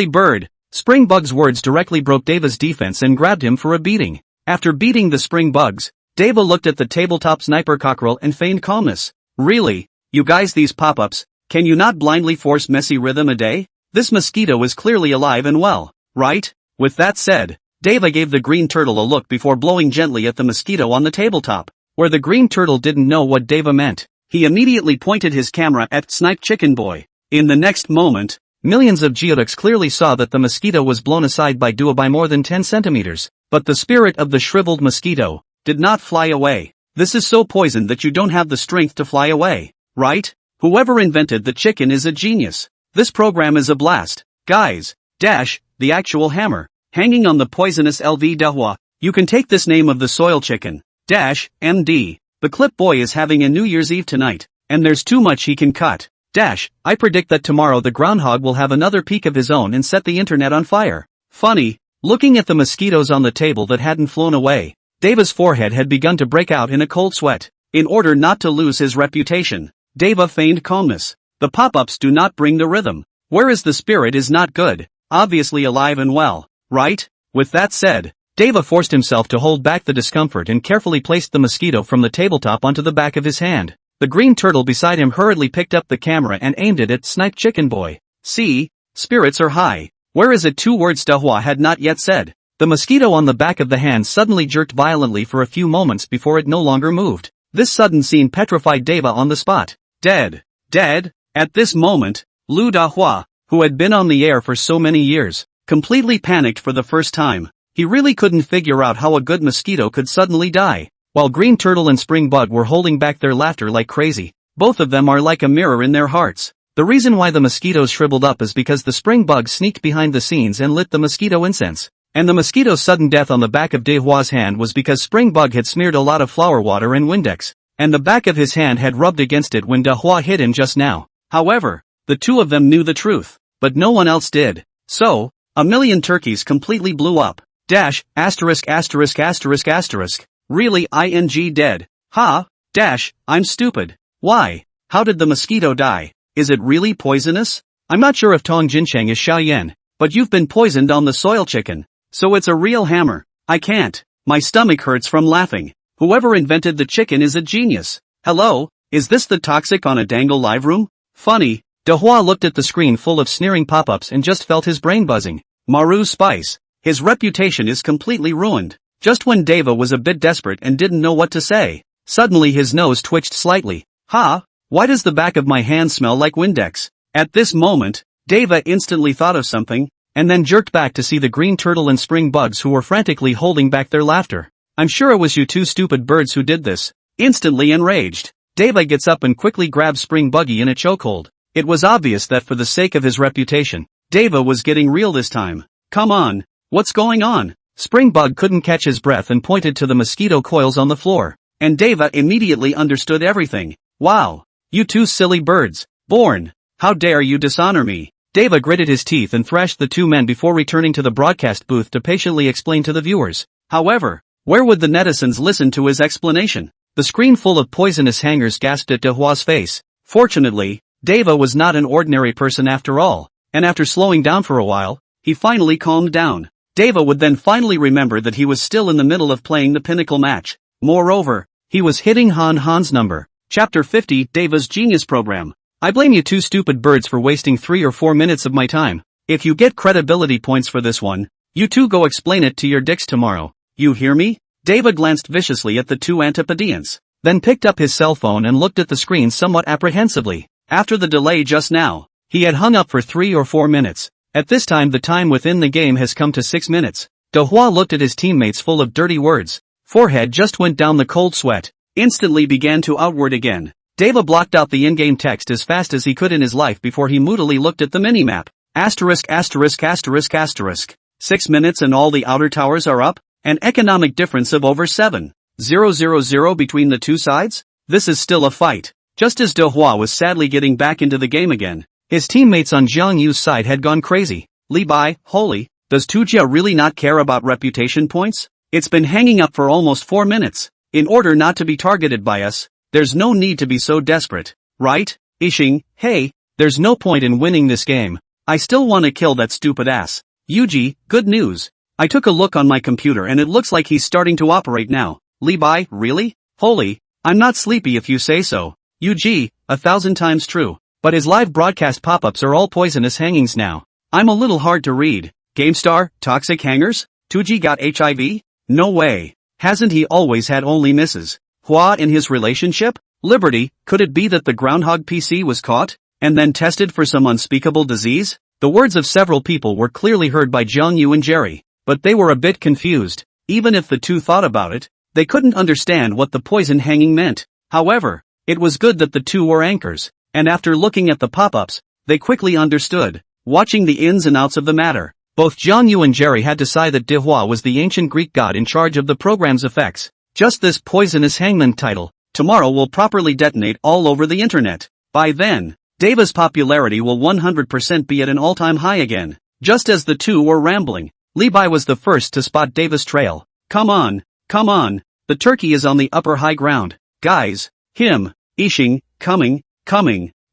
bird. Springbug's words directly broke Deva's defense and grabbed him for a beating. After beating the Springbugs, Deva looked at the tabletop Sniper Cockerel and feigned calmness. Really? You guys, these pop-ups, can you not blindly force messy rhythm a day? This mosquito is clearly alive and well, right? With that said, Deva gave the Green Turtle a look before blowing gently at the mosquito on the tabletop. Where the Green Turtle didn't know what Deva meant, he immediately pointed his camera at Snipe Chicken Boy. In the next moment, millions of geoducks clearly saw that the mosquito was blown aside by Dua by more than 10 centimeters. But the spirit of the shriveled mosquito did not fly away. This is so poisoned that you don't have the strength to fly away, right? Whoever invented the chicken is a genius. This program is a blast. Guys, Dash, the actual hammer, hanging on the poisonous LV Dahua. You can take this name of the soil chicken. Dash, MD. The Clip Boy is having a New Year's Eve tonight, and there's too much he can cut. Dash, I predict that tomorrow the groundhog will have another peak of his own and set the internet on fire. Funny, looking at the mosquitoes on the table that hadn't flown away, Deva's forehead had begun to break out in a cold sweat. In order not to lose his reputation, Deva feigned calmness. The pop-ups do not bring the rhythm. Whereas the spirit is not good, obviously alive and well, right? With that said, Deva forced himself to hold back the discomfort and carefully placed the mosquito from the tabletop onto the back of his hand. The green turtle beside him hurriedly picked up the camera and aimed it at Snipe Chicken Boy. See? Spirits are high. Whereas it 2 words Dahua had not yet said. The mosquito on the back of the hand suddenly jerked violently for a few moments before it no longer moved. This sudden scene petrified Deva on the spot. Dead. Dead? At this moment, Lu Dahua, who had been on the air for so many years, completely panicked for the first time. He really couldn't figure out how a good mosquito could suddenly die. While Green Turtle and Spring Bug were holding back their laughter like crazy, both of them are like a mirror in their hearts. The reason why the mosquitoes shriveled up is because the Spring Bug sneaked behind the scenes and lit the mosquito incense. And the mosquito's sudden death on the back of Dehua's hand was because Spring Bug had smeared a lot of flower water and Windex, and the back of his hand had rubbed against it when Dahua hit him just now. However, the two of them knew the truth, but no one else did. So, a million turkeys completely blew up. Dash, asterisk asterisk asterisk asterisk. Really ing dead. Ha, dash, I'm stupid. Why? How did the mosquito die? Is it really poisonous? I'm not sure if Tong Jincheng is Xiaoyan, but you've been poisoned on the soil chicken. So it's a real hammer. I can't. My stomach hurts from laughing. Whoever invented the chicken is a genius. Hello, is this the Toxic on a Dangle live room? Funny, Dahua looked at the screen full of sneering pop-ups and just felt his brain buzzing. Maru Spice. His reputation is completely ruined. Just when Deva was a bit desperate and didn't know what to say, suddenly his nose twitched slightly. Ha! Why does the back of my hand smell like Windex? At this moment, Deva instantly thought of something, and then jerked back to see the Green Turtle and Spring Bugs who were frantically holding back their laughter. I'm sure it was you two stupid birds who did this. Instantly enraged, Deva gets up and quickly grabs Spring Buggy in a chokehold. It was obvious that for the sake of his reputation, Deva was getting real this time. Come on, what's going on? Spring Bug couldn't catch his breath and pointed to the mosquito coils on the floor, and Deva immediately understood everything. Wow, you two silly birds, born, how dare you dishonor me? Deva gritted his teeth and thrashed the two men before returning to the broadcast booth to patiently explain to the viewers. However, where would the netizens listen to his explanation? The screen full of poisonous hangers gasped at Dehua's face. Fortunately, Deva was not an ordinary person after all, and after slowing down for a while, he finally calmed down. Deva would then finally remember that he was still in the middle of playing the pinnacle match. Moreover, he was hitting Han's number. Chapter 50, Deva's Genius Program. I blame you two stupid birds for wasting 3 or 4 minutes of my time. If you get credibility points for this one, you two go explain it to your dicks tomorrow. You hear me? Deva glanced viciously at the two Antipodeans, then picked up his cell phone and looked at the screen somewhat apprehensively. After the delay just now, he had hung up for 3 or 4 minutes. At this time the time within the game has come to 6 minutes. Dahua looked at his teammates full of dirty words. Forehead just went down the cold sweat. Instantly began to outward again. Deva blocked out the in-game text as fast as he could in his life before he moodily looked at the minimap. Asterisk asterisk asterisk asterisk. 6 minutes and all the outer towers are up? An economic difference of over 7,000 between the two sides? This is still a fight. Just as Dahua was sadly getting back into the game again, his teammates on Jiang Yu's side had gone crazy. Li Bai, holy, does Tujia really not care about reputation points? It's been hanging up for almost 4 minutes. In order not to be targeted by us, there's no need to be so desperate, right? Ishing, hey, there's no point in winning this game. I still want to kill that stupid ass. Yuji, good news. I took a look on my computer and it looks like he's starting to operate now. Li Bai, really? Holy, I'm not sleepy if you say so. Yuji, 1,000 times true. But his live broadcast pop-ups are all poisonous hangings now. I'm a little hard to read. GameStar, toxic hangers? Tuji got HIV? No way. Hasn't he always had only misses? Hua in his relationship? Liberty, could it be that the Groundhog PC was caught, and then tested for some unspeakable disease? The words of several people were clearly heard by Jiang Yu and Jerry, but they were a bit confused. Even if the two thought about it, they couldn't understand what the poison hanging meant. However, it was good that the two were anchors, and after looking at the pop-ups, they quickly understood. Watching the ins and outs of the matter, both Jiang Yu and Jerry had decided that Dehua was the ancient Greek god in charge of the program's effects. Just this poisonous hangman title, tomorrow will properly detonate all over the internet. By then, Deva's popularity will 100% be at an all-time high again. Just as the two were rambling, Levi was the first to spot Dava's trail. Come on, come on. The turkey is on the upper high ground. Guys, him, Ishing, coming.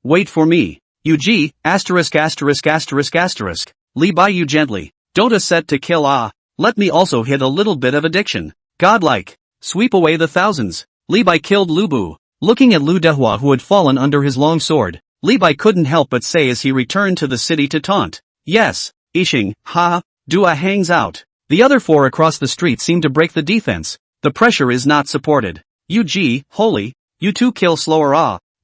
Wait for me. UG, asterisk. Levi you gently. Don't a set to kill Let me also hit a little bit of addiction. Godlike. Sweep away the thousands. Levi killed Lubu. Looking at Lu Dehua who had fallen under his long sword, Levi couldn't help but say as he returned to the city to taunt. Yes, Ishing, Dua hangs out. The other four across the street seem to break the defense. The pressure is not supported. UG, holy, you two kill slower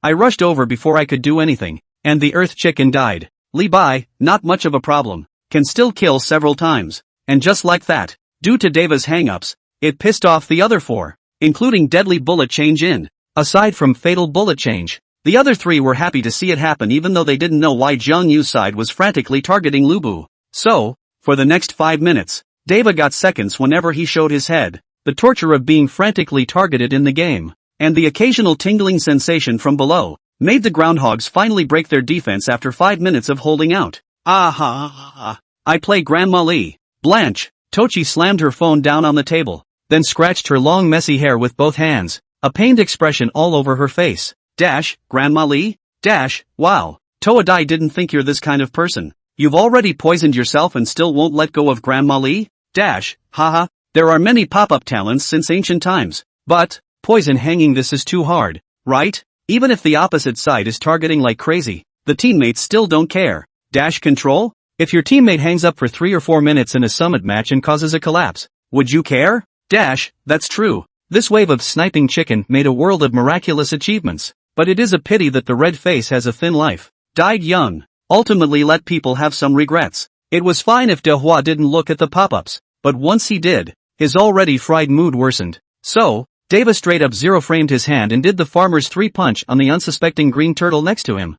I rushed over before I could do anything, and the earth chicken died. Levi, not much of a problem, can still kill several times. And just like that, due to Deva's hang-ups, it pissed off the other four, including deadly bullet change in. Aside from fatal bullet change, the other three were happy to see it happen even though they didn't know why Jiang Yu's side was frantically targeting Lubu. So, for the next 5 minutes, Deva got seconds whenever he showed his head, the torture of being frantically targeted in the game, and the occasional tingling sensation from below, made the groundhogs finally break their defense after 5 minutes of holding out. I play Grandma Lee. Blanche, Tochi slammed her phone down on the table, then scratched her long messy hair with both hands, a pained expression all over her face. Grandma Lee? Wow. Toadai didn't think you're this kind of person. You've already poisoned yourself and still won't let go of Grandma Lee? Haha. There are many pop-up talents since ancient times, but, poison hanging this is too hard, right? Even if the opposite side is targeting like crazy, the teammates still don't care. Control? If your teammate hangs up for 3 or 4 minutes in a summit match and causes a collapse, would you care? That's true. This wave of sniping chicken made a world of miraculous achievements, but it is a pity that the red face has a thin life. Died young. Ultimately let people have some regrets. It was fine if Dehua didn't look at the pop-ups, but once he did, his already fried mood worsened. So, Deva straight up zero-framed his hand and did the farmer's 3-punch on the unsuspecting green turtle next to him.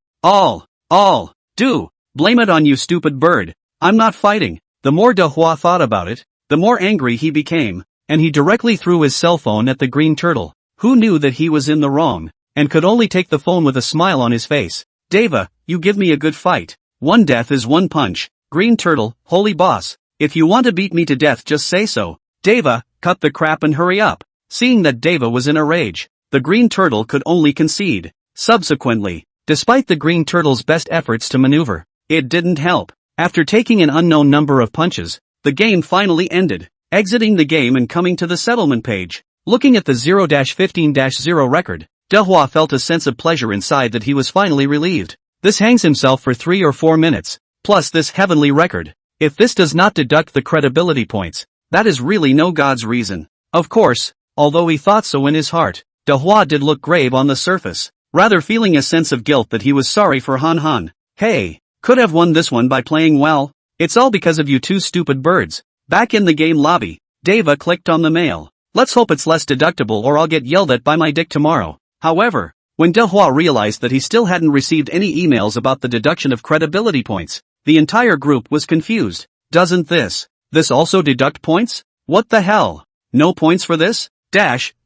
Do. Blame it on you stupid bird. I'm not fighting. The more Dehua thought about it, the more angry he became, and he directly threw his cell phone at the green turtle, who knew that he was in the wrong, and could only take the phone with a smile on his face. Deva, you give me a good fight. 1 death is 1 punch. Green turtle, holy boss. If you want to beat me to death just say so. Deva, cut the crap and hurry up. Seeing that Deva was in a rage, the green turtle could only concede. Subsequently, despite the green turtle's best efforts to maneuver, it didn't help. After taking an unknown number of punches, the game finally ended. Exiting the game and coming to the settlement page, looking at the 0-15-0 record, Dehua felt a sense of pleasure inside that he was finally relieved. This hangs himself for 3 or 4 minutes, plus this heavenly record. If this does not deduct the credibility points, that is really no god's reason. Of course, although he thought so in his heart, Dehua did look grave on the surface, rather feeling a sense of guilt that he was sorry for Han Han. Hey, could have won this one by playing well. It's all because of you two stupid birds. Back in the game lobby, Deva clicked on the mail. Let's hope it's less deductible or I'll get yelled at by my dick tomorrow. However, when Dehua realized that he still hadn't received any emails about the deduction of credibility points, the entire group was confused. Doesn't this also deduct points? What the hell? No points for this?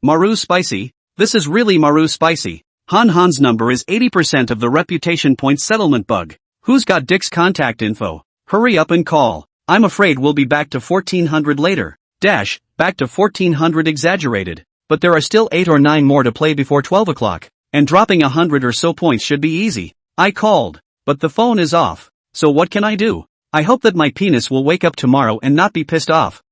Maru spicy. This is really Maru spicy. Han Han's number is 80% of the reputation point settlement bug. Who's got Dick's contact info? Hurry up and call. I'm afraid we'll be back to 1400 later. Back to 1400 exaggerated. But there are still 8 or 9 more to play before 12 o'clock, and dropping 100 or so points should be easy. I called, but the phone is off. So what can I do? I hope that my penis will wake up tomorrow and not be pissed off.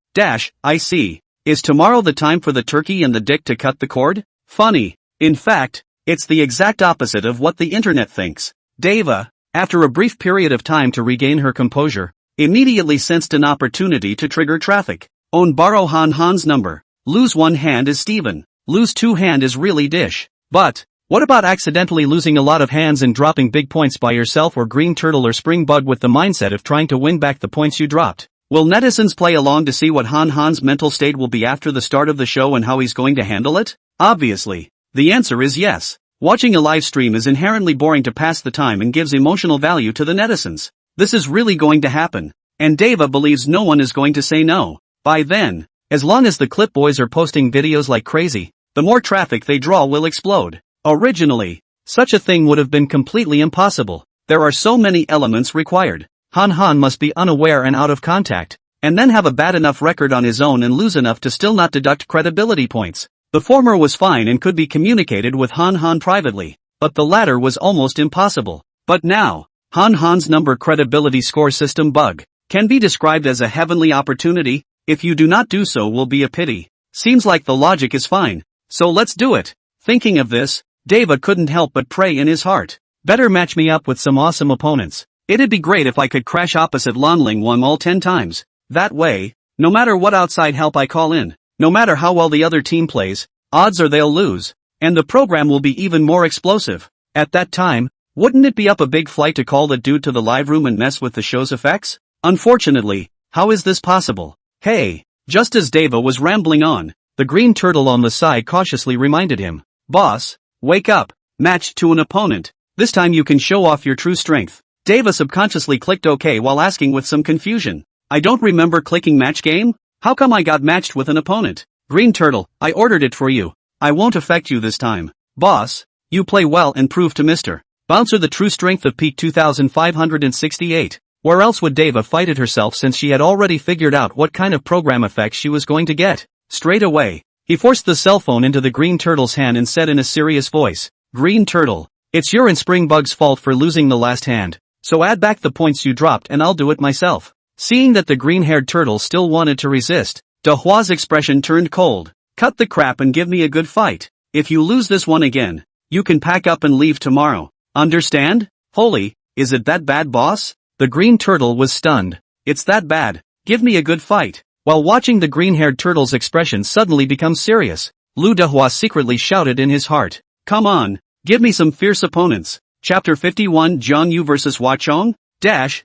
I see. Is tomorrow the time for the turkey and the dick to cut the cord? Funny. In fact, it's the exact opposite of what the internet thinks. Deva, after a brief period of time to regain her composure, immediately sensed an opportunity to trigger traffic. Borrow Han Han's number. Lose 1 hand is Steven. Lose 2 hand is really Dish. But, what about accidentally losing a lot of hands and dropping big points by yourself or Green Turtle or Spring Bug with the mindset of trying to win back the points you dropped? Will netizens play along to see what Han Han's mental state will be after the start of the show and how he's going to handle it? Obviously, the answer is yes. Watching a live stream is inherently boring to pass the time and gives emotional value to the netizens. This is really going to happen. And Deva believes no one is going to say no. By then, as long as the Clip Boys are posting videos like crazy, the more traffic they draw will explode. Originally, such a thing would have been completely impossible. There are so many elements required. Han Han must be unaware and out of contact. and then have a bad enough record on his own and lose enough to still not deduct credibility points. The former was fine and could be communicated with Han Han privately, but the latter was almost impossible. But now, Han Han's number credibility score system bug can be described as a heavenly opportunity. If you do not do so will be a pity. Seems like the logic is fine, so let's do it. Thinking of this, Deva couldn't help but pray in his heart. Better match me up with some awesome opponents. It'd be great if I could crash opposite Lanling Wang all 10 times. That way, no matter what outside help I call in, no matter how well the other team plays, odds are they'll lose, and the program will be even more explosive. At that time, wouldn't it be up a big flight to call that dude to the live room and mess with the show's effects? Unfortunately, how is this possible? Hey, just as Deva was rambling on, the green turtle on the side cautiously reminded him, "Boss, wake up, matched to an opponent. This time you can show off your true strength." Deva subconsciously clicked OK while asking with some confusion, "I don't remember clicking match game? How come I got matched with an opponent?" "Green turtle, I ordered it for you. I won't affect you this time. Boss, you play well and prove to Mr. Bouncer the true strength of peak 2568. Where else would Deva fight it herself since she had already figured out what kind of program effects she was going to get? Straight away, he forced the cell phone into the green turtle's hand and said in a serious voice, "Green turtle, it's your and Springbug's fault for losing the last hand. So add back the points you dropped and I'll do it myself." Seeing that the green-haired turtle still wanted to resist, Dehua's expression turned cold. "Cut the crap and give me a good fight. If you lose this one again, you can pack up and leave tomorrow. Understand? Holy, is it that bad, boss?" The green turtle was stunned. "It's that bad. Give me a good fight." While watching the green-haired turtle's expression suddenly become serious, Lu Dehua secretly shouted in his heart, "Come on, give me some fierce opponents." Chapter 51 Zhang Yu vs. Hua Chong?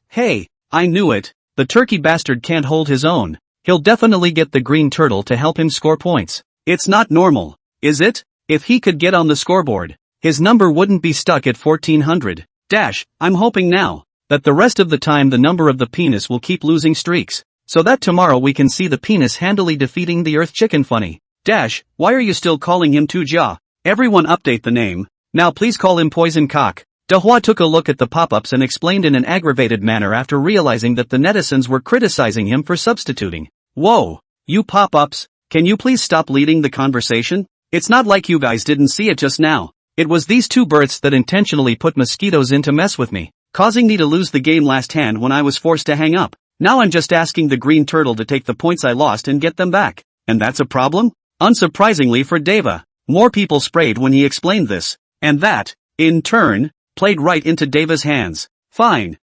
Hey, I knew it. The turkey bastard can't hold his own. He'll definitely get the green turtle to help him score points. It's not normal, is it? If he could get on the scoreboard, his number wouldn't be stuck at 1400. I'm hoping now that the rest of the time the number of the penis will keep losing streaks, so that tomorrow we can see the penis handily defeating the Earth Chicken Funny. Why are you still calling him Tujia? Everyone update the name. Now please call him Poison Cock. Dehua took a look at the pop-ups and explained in an aggravated manner after realizing that the netizens were criticizing him for substituting. Whoa, you pop-ups, can you please stop leading the conversation? It's not like you guys didn't see it just now. It was these two births that intentionally put mosquitoes in to mess with me, causing me to lose the game last hand when I was forced to hang up. Now I'm just asking the green turtle to take the points I lost and get them back. And that's a problem? Unsurprisingly for Deva, more people sprayed when he explained this, and that, in turn, played right into Deva's hands. Fine,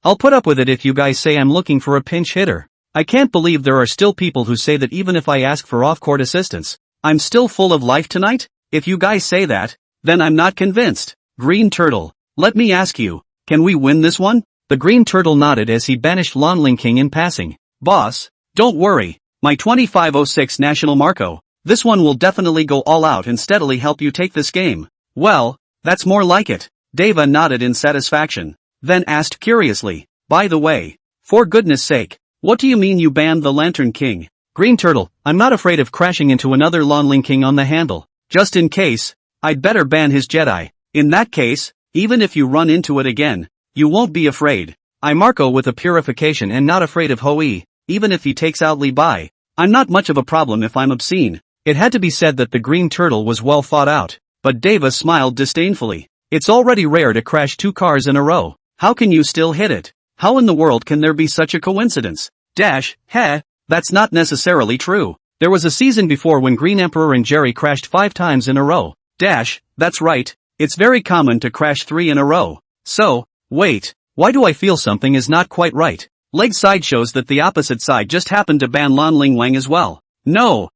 I'll put up with it if you guys say I'm looking for a pinch hitter. I can't believe there are still people who say that even if I ask for off-court assistance, I'm still full of life tonight? If you guys say that, then I'm not convinced. Green turtle, let me ask you, can we win this one? The green turtle nodded as he banished Lanling King in passing. Boss, don't worry, my 2506 national Marco, this one will definitely go all out and steadily help you take this game. Well, that's more like it. Deva nodded in satisfaction, then asked curiously, by the way, for goodness sake, what do you mean you banned the Lantern King? Green turtle, I'm not afraid of crashing into another Lanling King on the handle. Just in case, I'd better ban his Jedi. In that case, even if you run into it again, you won't be afraid. I'm Marco with a purification and not afraid of Hoi, even if he takes out Li Bai. I'm not much of a problem if I'm obscene. It had to be said that the green turtle was well thought out, but Deva smiled disdainfully. It's already rare to crash 2 cars in a row. How can you still hit it? How in the world can there be such a coincidence? That's not necessarily true. There was a season before when Green Emperor and Jerry crashed 5 times in a row. That's right. It's very common to crash 3 in a row. So, wait, why do I feel something is not quite right? Leg side shows that the opposite side just happened to ban Lanling Wang as well. No.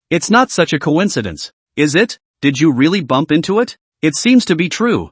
It's not such a coincidence. Is it? Did you really bump into it? It seems to be true.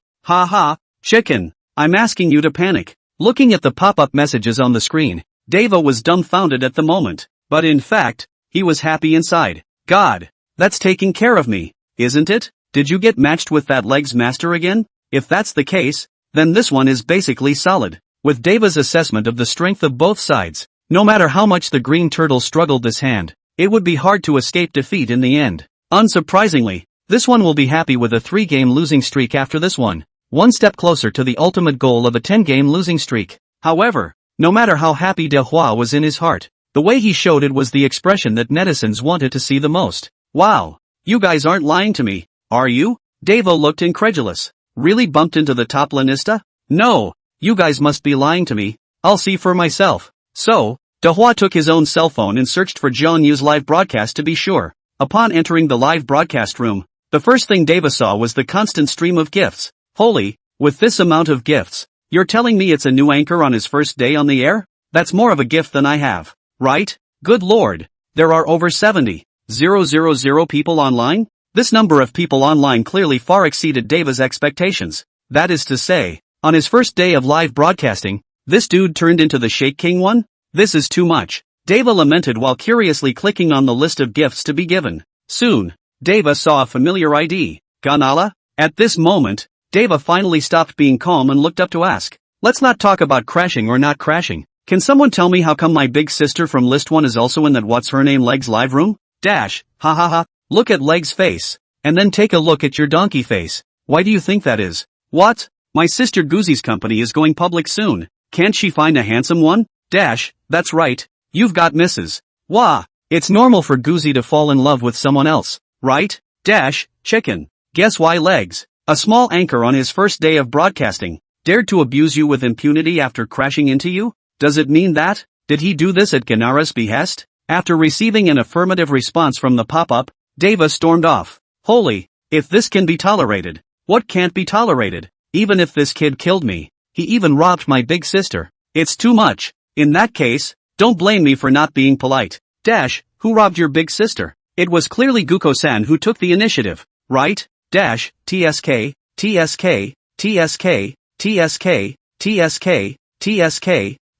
Chicken. I'm asking you to panic. Looking at the pop-up messages on the screen, Deva was dumbfounded at the moment, but in fact, he was happy inside. God, that's taking care of me, isn't it? Did you get matched with that Legs Master again? If that's the case, then this one is basically solid. With Deva's assessment of the strength of both sides, no matter how much the green turtle struggled this hand, it would be hard to escape defeat in the end. Unsurprisingly, this one will be happy with a 3-game losing streak after this one. One step closer to the ultimate goal of a 10-game losing streak. However, No matter how happy Dehua was in his heart, the way he showed it was the expression that netizens wanted to see the most. Wow. You guys aren't lying to me, are you? Deva looked incredulous. Really bumped into the top lanista? No. You guys must be lying to me. I'll see for myself. So, Dehua took his own cell phone and searched for Jiang Yu's live broadcast to be sure. Upon entering the live broadcast room, the first thing Deva saw was the constant stream of gifts. Holy, with this amount of gifts, you're telling me it's a new anchor on his first day on the air? That's more of a gift than I have, right? Good lord, there are over 70,000 people online? This number of people online clearly far exceeded Deva's expectations. That is to say, on his first day of live broadcasting, this dude turned into the Shake King one? This is too much. Deva lamented while curiously clicking on the list of gifts to be given. Soon, Deva saw a familiar ID. Ganala? At this moment, Deva finally stopped being calm and looked up to ask. Let's not talk about crashing or not crashing. Can someone tell me how come my big sister from list 1 is also in that what's her name Legs live room? Dash, ha ha ha. Look at Legs' face. And then take a look at your donkey face. Why do you think that is? What? My sister Goozy's company is going public soon. Can't she find a handsome one? Dash, that's right. You've got Mrs. Wah. It's normal for Goozy to fall in love with someone else, right? Dash, chicken. Guess why Legs, a small anchor on his first day of broadcasting, dared to abuse you with impunity after crashing into you? Does it mean that? Did he do this at Ganara's behest? After receiving an affirmative response from the pop-up, Deva stormed off. Holy, if this can be tolerated, what can't be tolerated? Even if this kid killed me, he even robbed my big sister. It's too much. In that case, don't blame me for not being polite. Dash, who robbed your big sister? It was clearly Guko-san who took the initiative, right? Dash, TSK, TSK, TSK, TSK, TSK, TSK,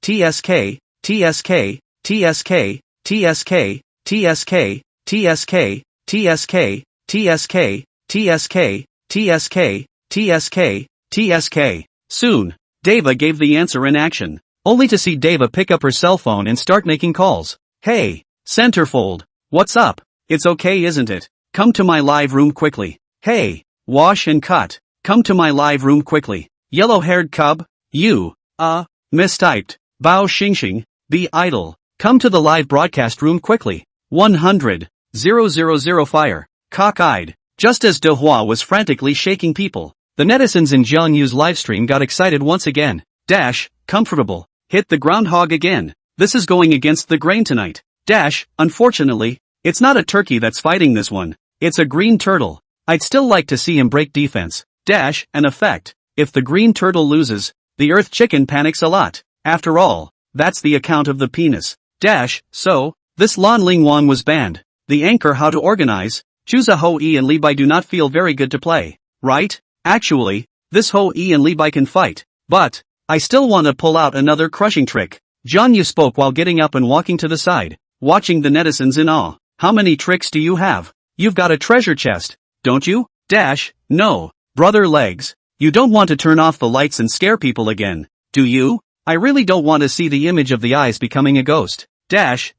TSK, TSK, TSK, TSK, TSK, TSK, TSK, TSK, TSK, TSK, TSK, TSK. Soon, Deva gave the answer in action, only to see Deva pick up her cell phone and start making calls. Hey, Centerfold, what's up? It's okay, isn't it? Come to my live room quickly. Hey, Wash and Cut, come to my live room quickly. Yellow-haired cub, you, mistyped. Bao Xingxing, be idle. Come to the live broadcast room quickly. 100,000 fire. Cock-eyed. Just as Dehua was frantically shaking people, the netizens in Jiang Yu's livestream got excited once again. Dash, comfortable. Hit the groundhog again. This is going against the grain tonight. Dash, unfortunately, it's not a turkey that's fighting this one. It's a green turtle. I'd still like to see him break defense. Dash, an effect. If the green turtle loses, the earth chicken panics a lot. After all, that's the account of the penis. Dash, so, this Lan Ling Wan was banned. The anchor how to organize, Chusa Ho E and Li Bai do not feel very good to play, right? Actually, this Ho E and Li Bai can fight, but, I still want to pull out another crushing trick. Jiang Yu spoke while getting up and walking to the side, watching the netizens in awe. How many tricks do you have? You've got a treasure chest, don't you? Dash, no, brother Legs, you don't want to turn off the lights and scare people again, do you? I really don't want to see the image of the eyes becoming a ghost. Dash,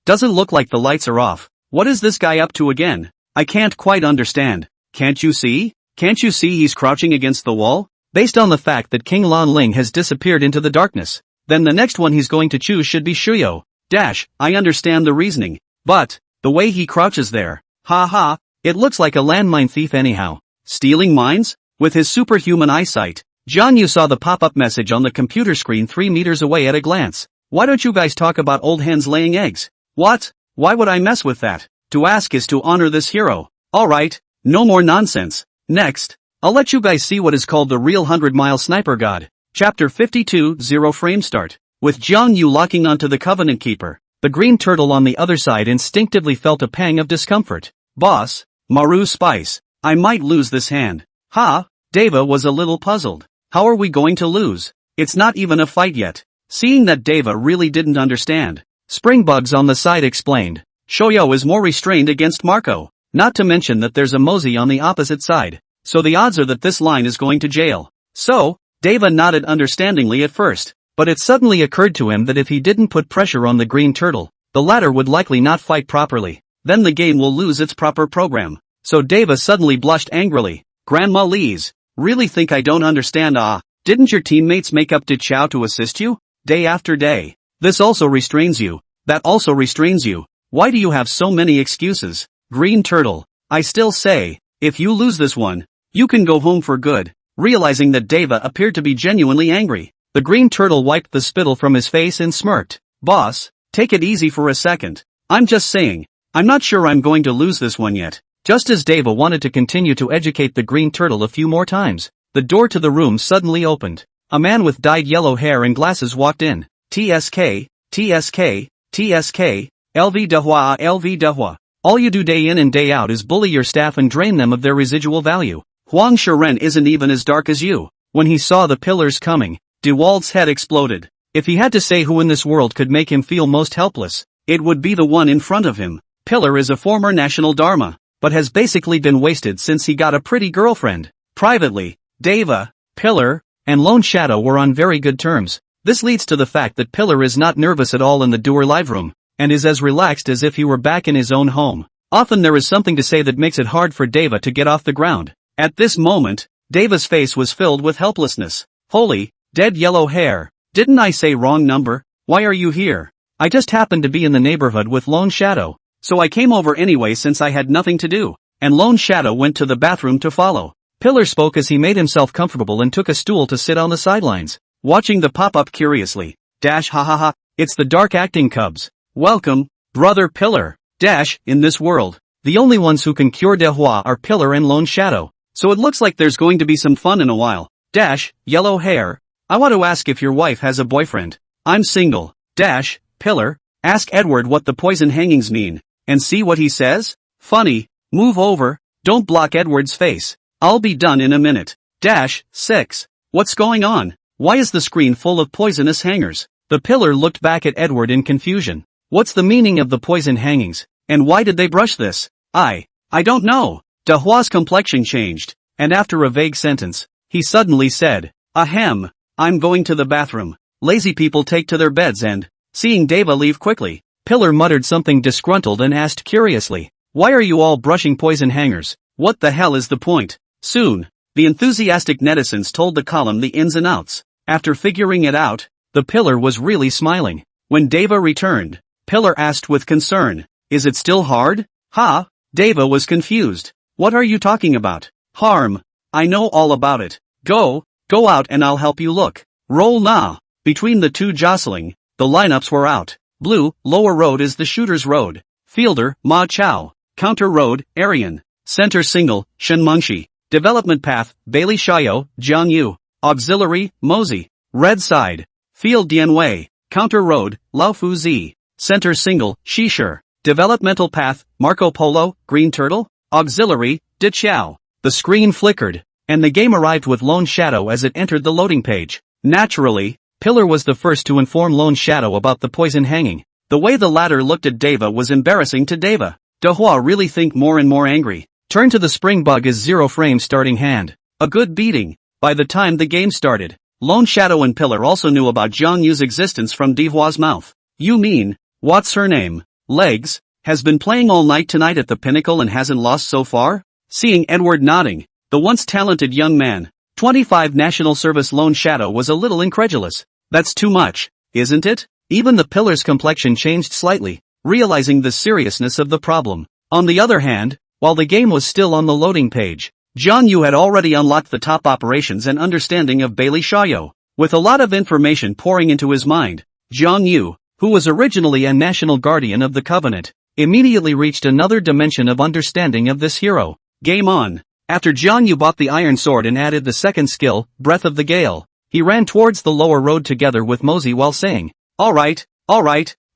doesn't look like the lights are off. What is this guy up to again? I can't quite understand. Can't you see? Can't you see he's crouching against the wall? Based on the fact that King Lan Ling has disappeared into the darkness, then the next one he's going to choose should be Shuyo. Dash, I understand the reasoning, but, the way he crouches there, ha ha, it looks like a landmine thief anyhow. Stealing mines? With his superhuman eyesight, Jiang Yu saw the pop-up message on the computer screen 3 meters away at a glance. Why don't you guys talk about old hens laying eggs? What? Why would I mess with that? To ask is to honor this hero. Alright, no more nonsense. Next, I'll let you guys see what is called the real 100-mile sniper god. Chapter 52, 0 frame start. With Jiang Yu locking onto the Covenant Keeper, the green turtle on the other side instinctively felt a pang of discomfort. Boss, Maru Spice, I might lose this hand. Ha, Deva was a little puzzled. How are we going to lose? It's not even a fight yet. Seeing that Deva really didn't understand, Springbugs on the side explained. Shoyo is more restrained against Marco, not to mention that there's a Mosey on the opposite side, so the odds are that this line is going to jail. So, Deva nodded understandingly at first, but it suddenly occurred to him that if he didn't put pressure on the green turtle, the latter would likely not fight properly. Then the game will lose its proper program. So Deva suddenly blushed angrily. Grandma Lees, really think I don't understand? Didn't your teammates make up Di Chao to assist you? day after day. This also restrains you. That also restrains you. Why do you have so many excuses? Green turtle. I still say, if you lose this one, you can go home for good. Realizing that Deva appeared to be genuinely angry, the green turtle wiped the spittle from his face and smirked. Boss, take it easy for a second. I'm just saying, I'm not sure I'm going to lose this one yet. Just as Deva wanted to continue to educate the green turtle a few more times, the door to the room suddenly opened. A man with dyed yellow hair and glasses walked in. TSK, TSK, TSK, LV Dehua, LV Dehua. All you do day in and day out is bully your staff and drain them of their residual value. Huang Shiren isn't even as dark as you. When he saw the pillars coming, DeWald's head exploded. If he had to say who in this world could make him feel most helpless, it would be the one in front of him. Pillar is a former national dharma, but has basically been wasted since he got a pretty girlfriend. Privately, Deva, Pillar, and Lone Shadow were on very good terms. This leads to the fact that Pillar is not nervous at all in the Doer live room, and is as relaxed as if he were back in his own home. Often there is something to say that makes it hard for Deva to get off the ground. At this moment, Deva's face was filled with helplessness. Holy, dead yellow hair. Didn't I say wrong number? Why are you here? I just happened to be in the neighborhood with Lone Shadow, so I came over anyway since I had nothing to do. And Lone Shadow went to the bathroom to follow. Pillar spoke as he made himself comfortable and took a stool to sit on the sidelines, watching the pop-up curiously. Dash ha ha ha, it's the dark acting cubs. Welcome, brother Pillar. Dash, in this world, the only ones who can cure Dehua are Pillar and Lone Shadow, so it looks like there's going to be some fun in a while. Dash, yellow hair. I want to ask if your wife has a boyfriend. I'm single. Dash, Pillar, ask Edward what the poison hangings mean, and see what he says? Funny, move over, don't block Edward's face. I'll be done in a minute. Dash, 6. What's going on? Why is the screen full of poisonous hangers? The Pillar looked back at Edward in confusion. What's the meaning of the poison hangings, and why did they brush this? I don't know. Dehua's complexion changed, and after a vague sentence, he suddenly said, Ahem, I'm going to the bathroom. Lazy people take to their beds and, seeing Deva leave quickly, Pillar muttered something disgruntled and asked curiously, why are you all brushing poison hangers? What the hell is the point? Soon, the enthusiastic netizens told the column the ins and outs. After figuring it out, the Pillar was really smiling. When Deva returned, Pillar asked with concern, is it still hard? Ha! Deva was confused. What are you talking about? Harm. I know all about it. Go out and I'll help you look. Roll na. Between the two jostling, the lineups were out. Blue, lower road is the shooter's road. Fielder, Ma Chao. Counter road, Arian. Center single, Shen Mengshi. Development path, Bailey Shayo, Jiang Yu. Auxiliary, Mozi. Red side. Field Dianwei. Counter road, Lao Fu Zi. Center single, Shishir. Developmental path, Marco Polo, Green Turtle. Auxiliary, De Chiao. The screen flickered, and the game arrived with Lone Shadow as it entered the loading page. Naturally, Pillar was the first to inform Lone Shadow about the poison hanging. The way the latter looked at Deva was embarrassing to Deva. Dehua really think more and more angry. Turn to the spring bug is 0 frame starting hand. A good beating. By the time the game started, Lone Shadow and Pillar also knew about Jiang Yu's existence from Dehua's mouth. You mean, what's her name? Legs, has been playing all night tonight at the Pinnacle and hasn't lost so far? Seeing Edward nodding, the once talented young man, 25 National Service Lone Shadow was a little incredulous. That's too much, isn't it? Even the Pillar's complexion changed slightly, realizing the seriousness of the problem. On the other hand, while the game was still on the loading page, Jiang Yu had already unlocked the top operations and understanding of Bailey Shayo. With a lot of information pouring into his mind, Jiang Yu, who was originally a national guardian of the Covenant, immediately reached another dimension of understanding of this hero. Game on. After Jiang Yu bought the iron sword and added the second skill, Breath of the Gale, he ran towards the lower road together with Mozi while saying, Alright,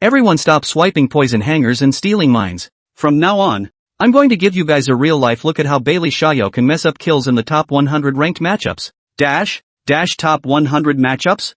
everyone stop swiping poison hangers and stealing mines. From now on, I'm going to give you guys a real-life look at how Bailey Shayo can mess up kills in the top 100 ranked matchups. Dash top 100 matchups?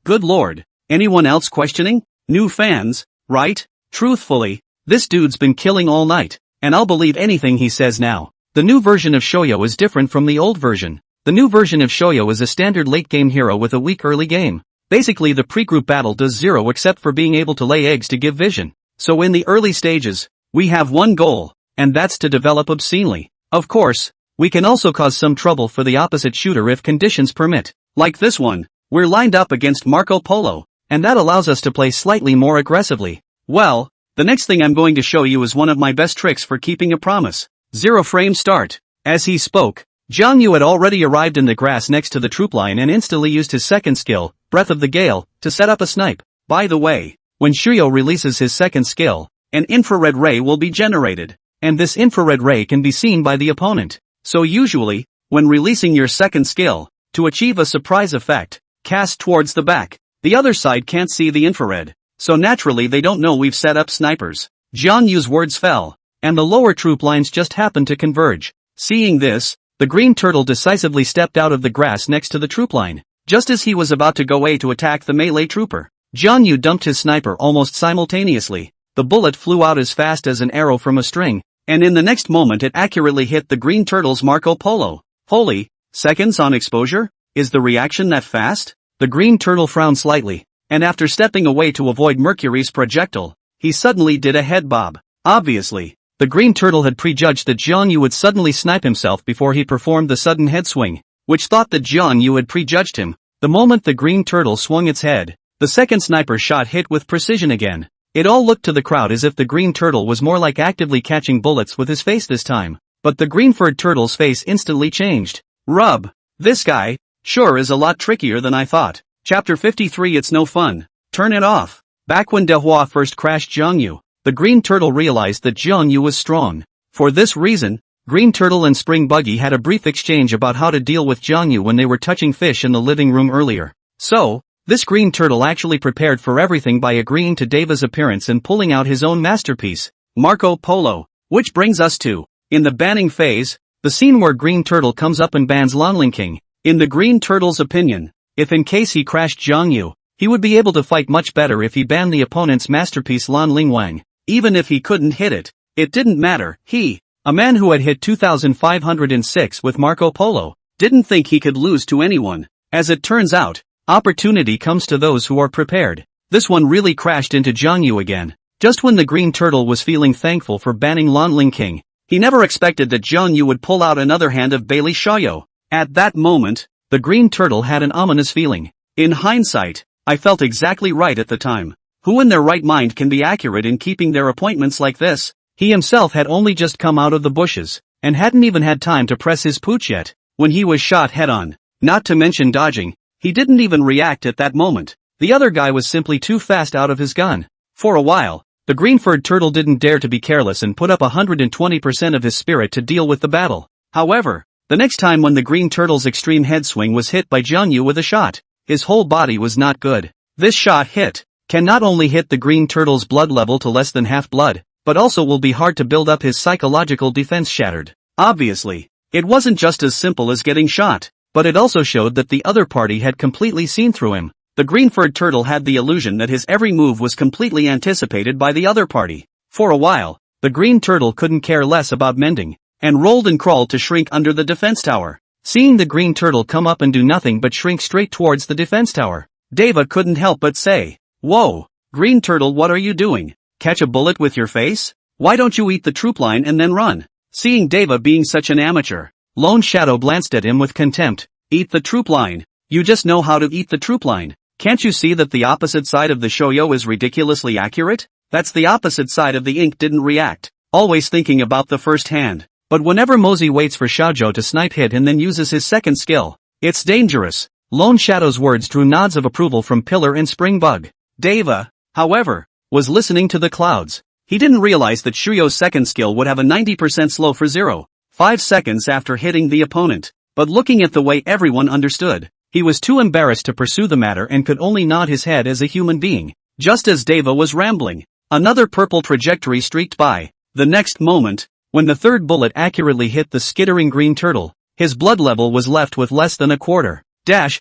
Good lord. Anyone else questioning? New fans, right? Truthfully, this dude's been killing all night, and I'll believe anything he says now. The new version of Shoyo is different from the old version. The new version of Shoyo is a standard late-game hero with a weak early game. Basically the pre-group battle does 0 except for being able to lay eggs to give vision. So in the early stages, we have one goal, and that's to develop obscenely. Of course, we can also cause some trouble for the opposite shooter if conditions permit. Like this one. We're lined up against Marco Polo, and that allows us to play slightly more aggressively. Well, the next thing I'm going to show you is one of my best tricks for keeping a promise. 0 frame start. As he spoke, Jiang Yu had already arrived in the grass next to the troop line and instantly used his second skill, Breath of the Gale, to set up a snipe. By the way, when Shuyo releases his second skill, an infrared ray will be generated, and this infrared ray can be seen by the opponent. So usually, when releasing your second skill, to achieve a surprise effect, cast towards the back. The other side can't see the infrared, so naturally they don't know we've set up snipers. Jiang Yu's words fell, and the lower troop lines just happened to converge. Seeing this, the green turtle decisively stepped out of the grass next to the troop line. Just as he was about to go to attack the melee trooper, Jiang Yu dumped his sniper almost simultaneously. The bullet flew out as fast as an arrow from a string, and in the next moment it accurately hit the green turtle's Marco Polo. Holy, seconds on exposure? Is the reaction that fast? The green turtle frowned slightly, and after stepping away to avoid Mercury's projectile, he suddenly did a head bob. Obviously, the green turtle had prejudged that Jiang Yu would suddenly snipe himself before he performed the sudden head swing, which thought that Jiang Yu had prejudged him. The moment the green turtle swung its head, the second sniper shot hit with precision again. It all looked to the crowd as if the green turtle was more like actively catching bullets with his face this time, but the green-furred turtle's face instantly changed. Rub. This guy, sure is a lot trickier than I thought. Chapter 53. It's no fun. Turn it off. Back when Dehua first crashed Jiang Yu, the green turtle realized that Jiang Yu was strong. For this reason, Green Turtle and Spring Buggy had a brief exchange about how to deal with Jiang Yu when they were touching fish in the living room earlier. So, this green turtle actually prepared for everything by agreeing to Deva's appearance and pulling out his own masterpiece, Marco Polo. Which brings us to, in the banning phase, the scene where Green Turtle comes up and bans Lanling King. In the Green Turtle's opinion, if in case he crashed Jiang Yu, he would be able to fight much better if he banned the opponent's masterpiece Lan Lingwang. Even if he couldn't hit it, it didn't matter. He, a man who had hit 2506 with Marco Polo, didn't think he could lose to anyone. As it turns out, opportunity comes to those who are prepared. This one really crashed into Jiang Yu again. Just when the Green Turtle was feeling thankful for banning Lanling King, he never expected that Jiang Yu would pull out another hand of Bailey Xiaoyou. At that moment, the Green Turtle had an ominous feeling. In hindsight, I felt exactly right at the time. Who in their right mind can be accurate in keeping their appointments like this? He himself had only just come out of the bushes, and hadn't even had time to press his pooch yet, when he was shot head-on. Not to mention dodging, he didn't even react at that moment. The other guy was simply too fast out of his gun. For a while, the green-furred turtle didn't dare to be careless and put up 120% of his spirit to deal with the battle. However, the next time when the green turtle's extreme head swing was hit by Jiang Yu with a shot, his whole body was not good. This shot hit can not only hit the green turtle's blood level to less than half blood, but also will be hard to build up his psychological defense shattered. Obviously, it wasn't just as simple as getting shot, but it also showed that the other party had completely seen through him. The green-furred turtle had the illusion that his every move was completely anticipated by the other party. For a while, the green turtle couldn't care less about mending, and rolled and crawled to shrink under the defense tower. Seeing the green turtle come up and do nothing but shrink straight towards the defense tower, Deva couldn't help but say, "Whoa, Green Turtle, what are you doing? Catch a bullet with your face? Why don't you eat the troop line and then run?" Seeing Deva being such an amateur, Lone Shadow glanced at him with contempt. "Eat the troop line? You just know how to eat the troop line. Can't you see that the opposite side of the shoyo is ridiculously accurate?" That's the opposite side of the ink didn't react, always thinking about the first hand. But whenever Mosey waits for Xiaozhou to snipe hit and then uses his second skill, it's dangerous. Lone Shadow's words drew nods of approval from Pillar and Spring Bug. Deva, however, was listening to the clouds. He didn't realize that Shuyo's second skill would have a 90% slow for 0.5 seconds after hitting the opponent. But looking at the way everyone understood, he was too embarrassed to pursue the matter and could only nod his head as a human being. Just as Deva was rambling, another purple trajectory streaked by. The next moment, when the third bullet accurately hit the skittering green turtle, his blood level was left with less than a quarter. This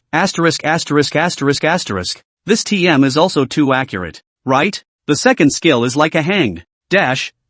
TM is also too accurate, right? The second skill is like a hanged.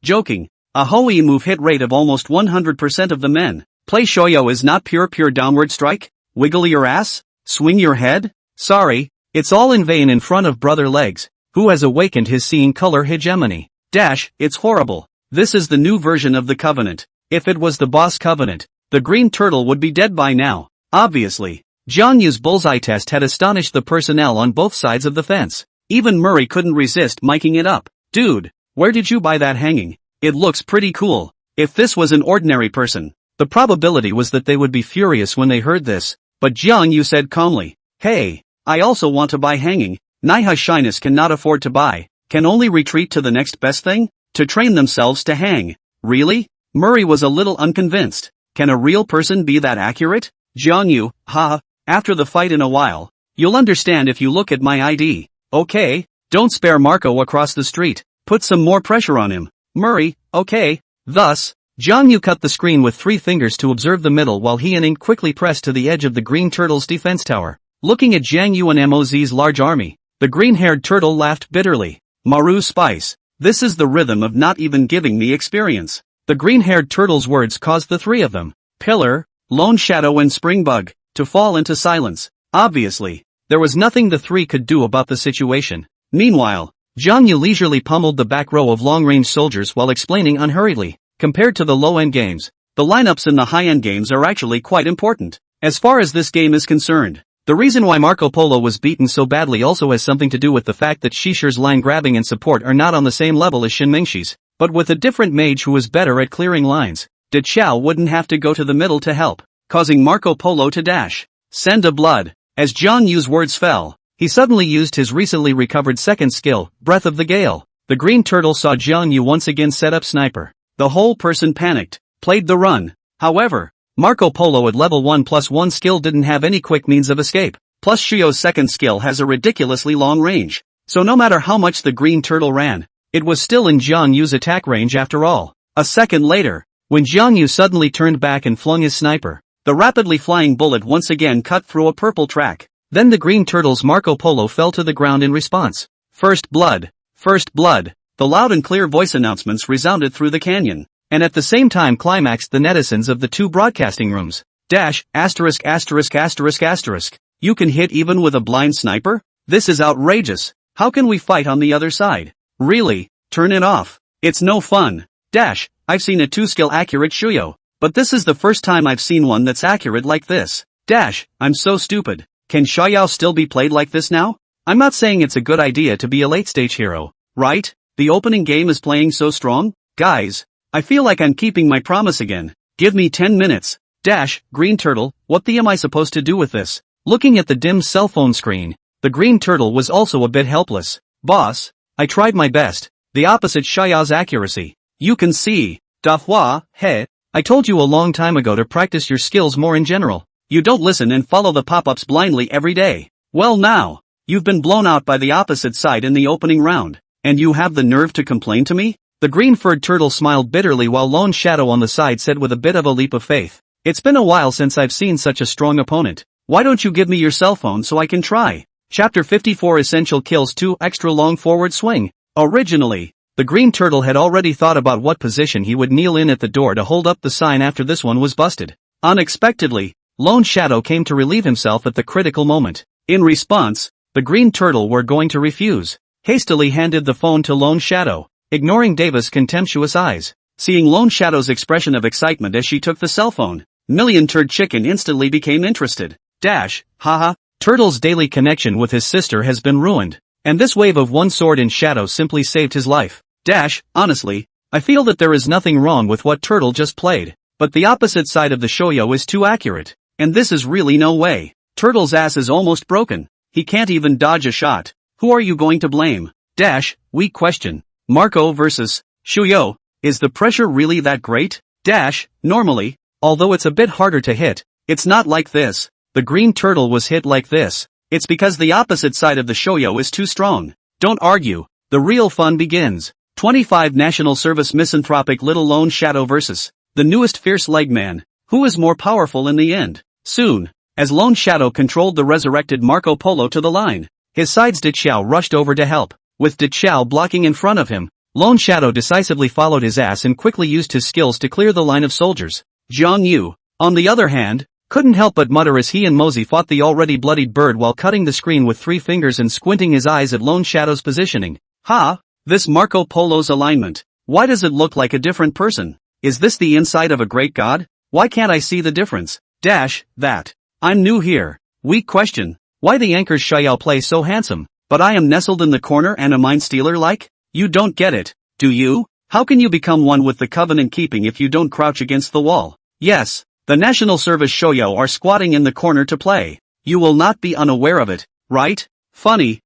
Joking. A Hoi move hit rate of almost 100% of the men. Play shoyo is not pure downward strike? Wiggle your ass? Swing your head? Sorry, it's all in vain in front of Brother Legs, who has awakened his seeing color hegemony. It's horrible. This is the new version of the Covenant. If it was the boss Covenant, the green turtle would be dead by now. Obviously, Jiang Yu's bullseye test had astonished the personnel on both sides of the fence. Even Murray couldn't resist miking it up. Dude, where did you buy that hanging? It looks pretty cool. If this was an ordinary person, the probability was that they would be furious when they heard this, but Jiang Yu said calmly, "Hey, I also want to buy hanging. Naiha shyness cannot afford to buy, can only retreat to the next best thing, to train themselves to hang." Really? Murray was a little unconvinced. Can a real person be that accurate? Jiang Yu, haha, after the fight in a while. You'll understand if you look at my ID. Okay, don't spare Marco across the street. Put some more pressure on him. Murray, okay. Thus, Jiang Yu cut the screen with 3 fingers to observe the middle while he and Ink quickly pressed to the edge of the green turtle's defense tower. Looking at Jiang Yu and Moz's large army, the green-haired turtle laughed bitterly. Maru Spice, this is the rhythm of not even giving me experience. The green-haired turtle's words caused the 3 of them, Pillar, Lone Shadow and Springbug, to fall into silence. Obviously, there was nothing the 3 could do about the situation. Meanwhile, Jiang Yu leisurely pummeled the back row of long-range soldiers while explaining unhurriedly. Compared to the low-end games, the lineups in the high-end games are actually quite important. As far as this game is concerned, the reason why Marco Polo was beaten so badly also has something to do with the fact that Shishi's line grabbing and support are not on the same level as Shinmingxi's, but with a different mage who is better at clearing lines. De Chao wouldn't have to go to the middle to help, causing Marco Polo to dash. Send a blood. As Jiang Yu's words fell, he suddenly used his recently recovered second skill, Breath of the Gale. The green turtle saw Jiang Yu once again set up sniper. The whole person panicked, played the run. However, Marco Polo at level 1+1 skill didn't have any quick means of escape. Plus Shio's second skill has a ridiculously long range. So no matter how much the green turtle ran, it was still in Jiang Yu's attack range after all. A second later, when Jiang Yu suddenly turned back and flung his sniper, the rapidly flying bullet once again cut through a purple track. Then the green turtle's Marco Polo fell to the ground in response. First blood. First blood. The loud and clear voice announcements resounded through the canyon, and at the same time climaxed the netizens of the 2 broadcasting rooms. Dash, asterisk asterisk asterisk asterisk. You can hit even with a blind sniper? This is outrageous. How can we fight on the other side? Really? Turn it off. It's no fun. Dash, I've seen a 2-skill accurate Shuyo, but this is the first time I've seen one that's accurate like this. Dash, I'm so stupid. Can Xiaoyao still be played like this now? I'm not saying it's a good idea to be a late-stage hero, right? The opening game is playing so strong? Guys, I feel like I'm keeping my promise again. Give me 10 minutes. Dash, green turtle, what the am I supposed to do with this? Looking at the dim cell phone screen, the green turtle was also a bit helpless. Boss, I tried my best. The opposite Xiaoyao's accuracy. You can see. Dahua, he, I told you a long time ago to practice your skills more in general. You don't listen and follow the pop-ups blindly every day. Well now, you've been blown out by the opposite side in the opening round, and you have the nerve to complain to me? The green-furred turtle smiled bitterly while Lone Shadow on the side said with a bit of a leap of faith, "It's been a while since I've seen such a strong opponent. Why don't you give me your cell phone so I can try?" Chapter 54 Essential Kills 2 Extra Long Forward Swing. Originally, the green turtle had already thought about what position he would kneel in at the door to hold up the sign after this one was busted. Unexpectedly, Lone Shadow came to relieve himself at the critical moment. In response, the green turtle were going to refuse. Hastily handed the phone to Lone Shadow, ignoring Davis' contemptuous eyes. Seeing Lone Shadow's expression of excitement as she took the cell phone, Million-Turd Chicken instantly became interested. Dash, haha, Turtle's daily connection with his sister has been ruined, and this wave of one sword in shadow simply saved his life. Dash, honestly, I feel that there is nothing wrong with what Turtle just played, but the opposite side of the shoyo is too accurate. And this is really no way. Turtle's ass is almost broken. He can't even dodge a shot. Who are you going to blame? Dash, weak question. Marco versus Shuyo. Is the pressure really that great? Dash, normally, although it's a bit harder to hit, it's not like this. The green turtle was hit like this. It's because the opposite side of the shoyo is too strong. Don't argue. The real fun begins. 25 National Service Misanthropic Little Lone Shadow versus the newest Fierce Leg Man. Who is more powerful in the end? Soon, as Lone Shadow controlled the resurrected Marco Polo to the line, his side's De Chao rushed over to help. With De Chao blocking in front of him, Lone Shadow decisively followed his ass and quickly used his skills to clear the line of soldiers. Jiang Yu, on the other hand, couldn't help but mutter as he and Mosey fought the already bloodied bird while cutting the screen with 3 fingers and squinting his eyes at Lone Shadow's positioning. This Marco Polo's alignment. Why does it look like a different person? Is this the inside of a great god? Why can't I see the difference? Dash, that. I'm new here. Weak question. Why the anchor's Xiao play so handsome, but I am nestled in the corner and a mind stealer like? You don't get it, do you? How can you become one with the covenant keeping if you don't crouch against the wall? Yes, the National Service Shoyo are squatting in the corner to play. You will not be unaware of it, right? Funny,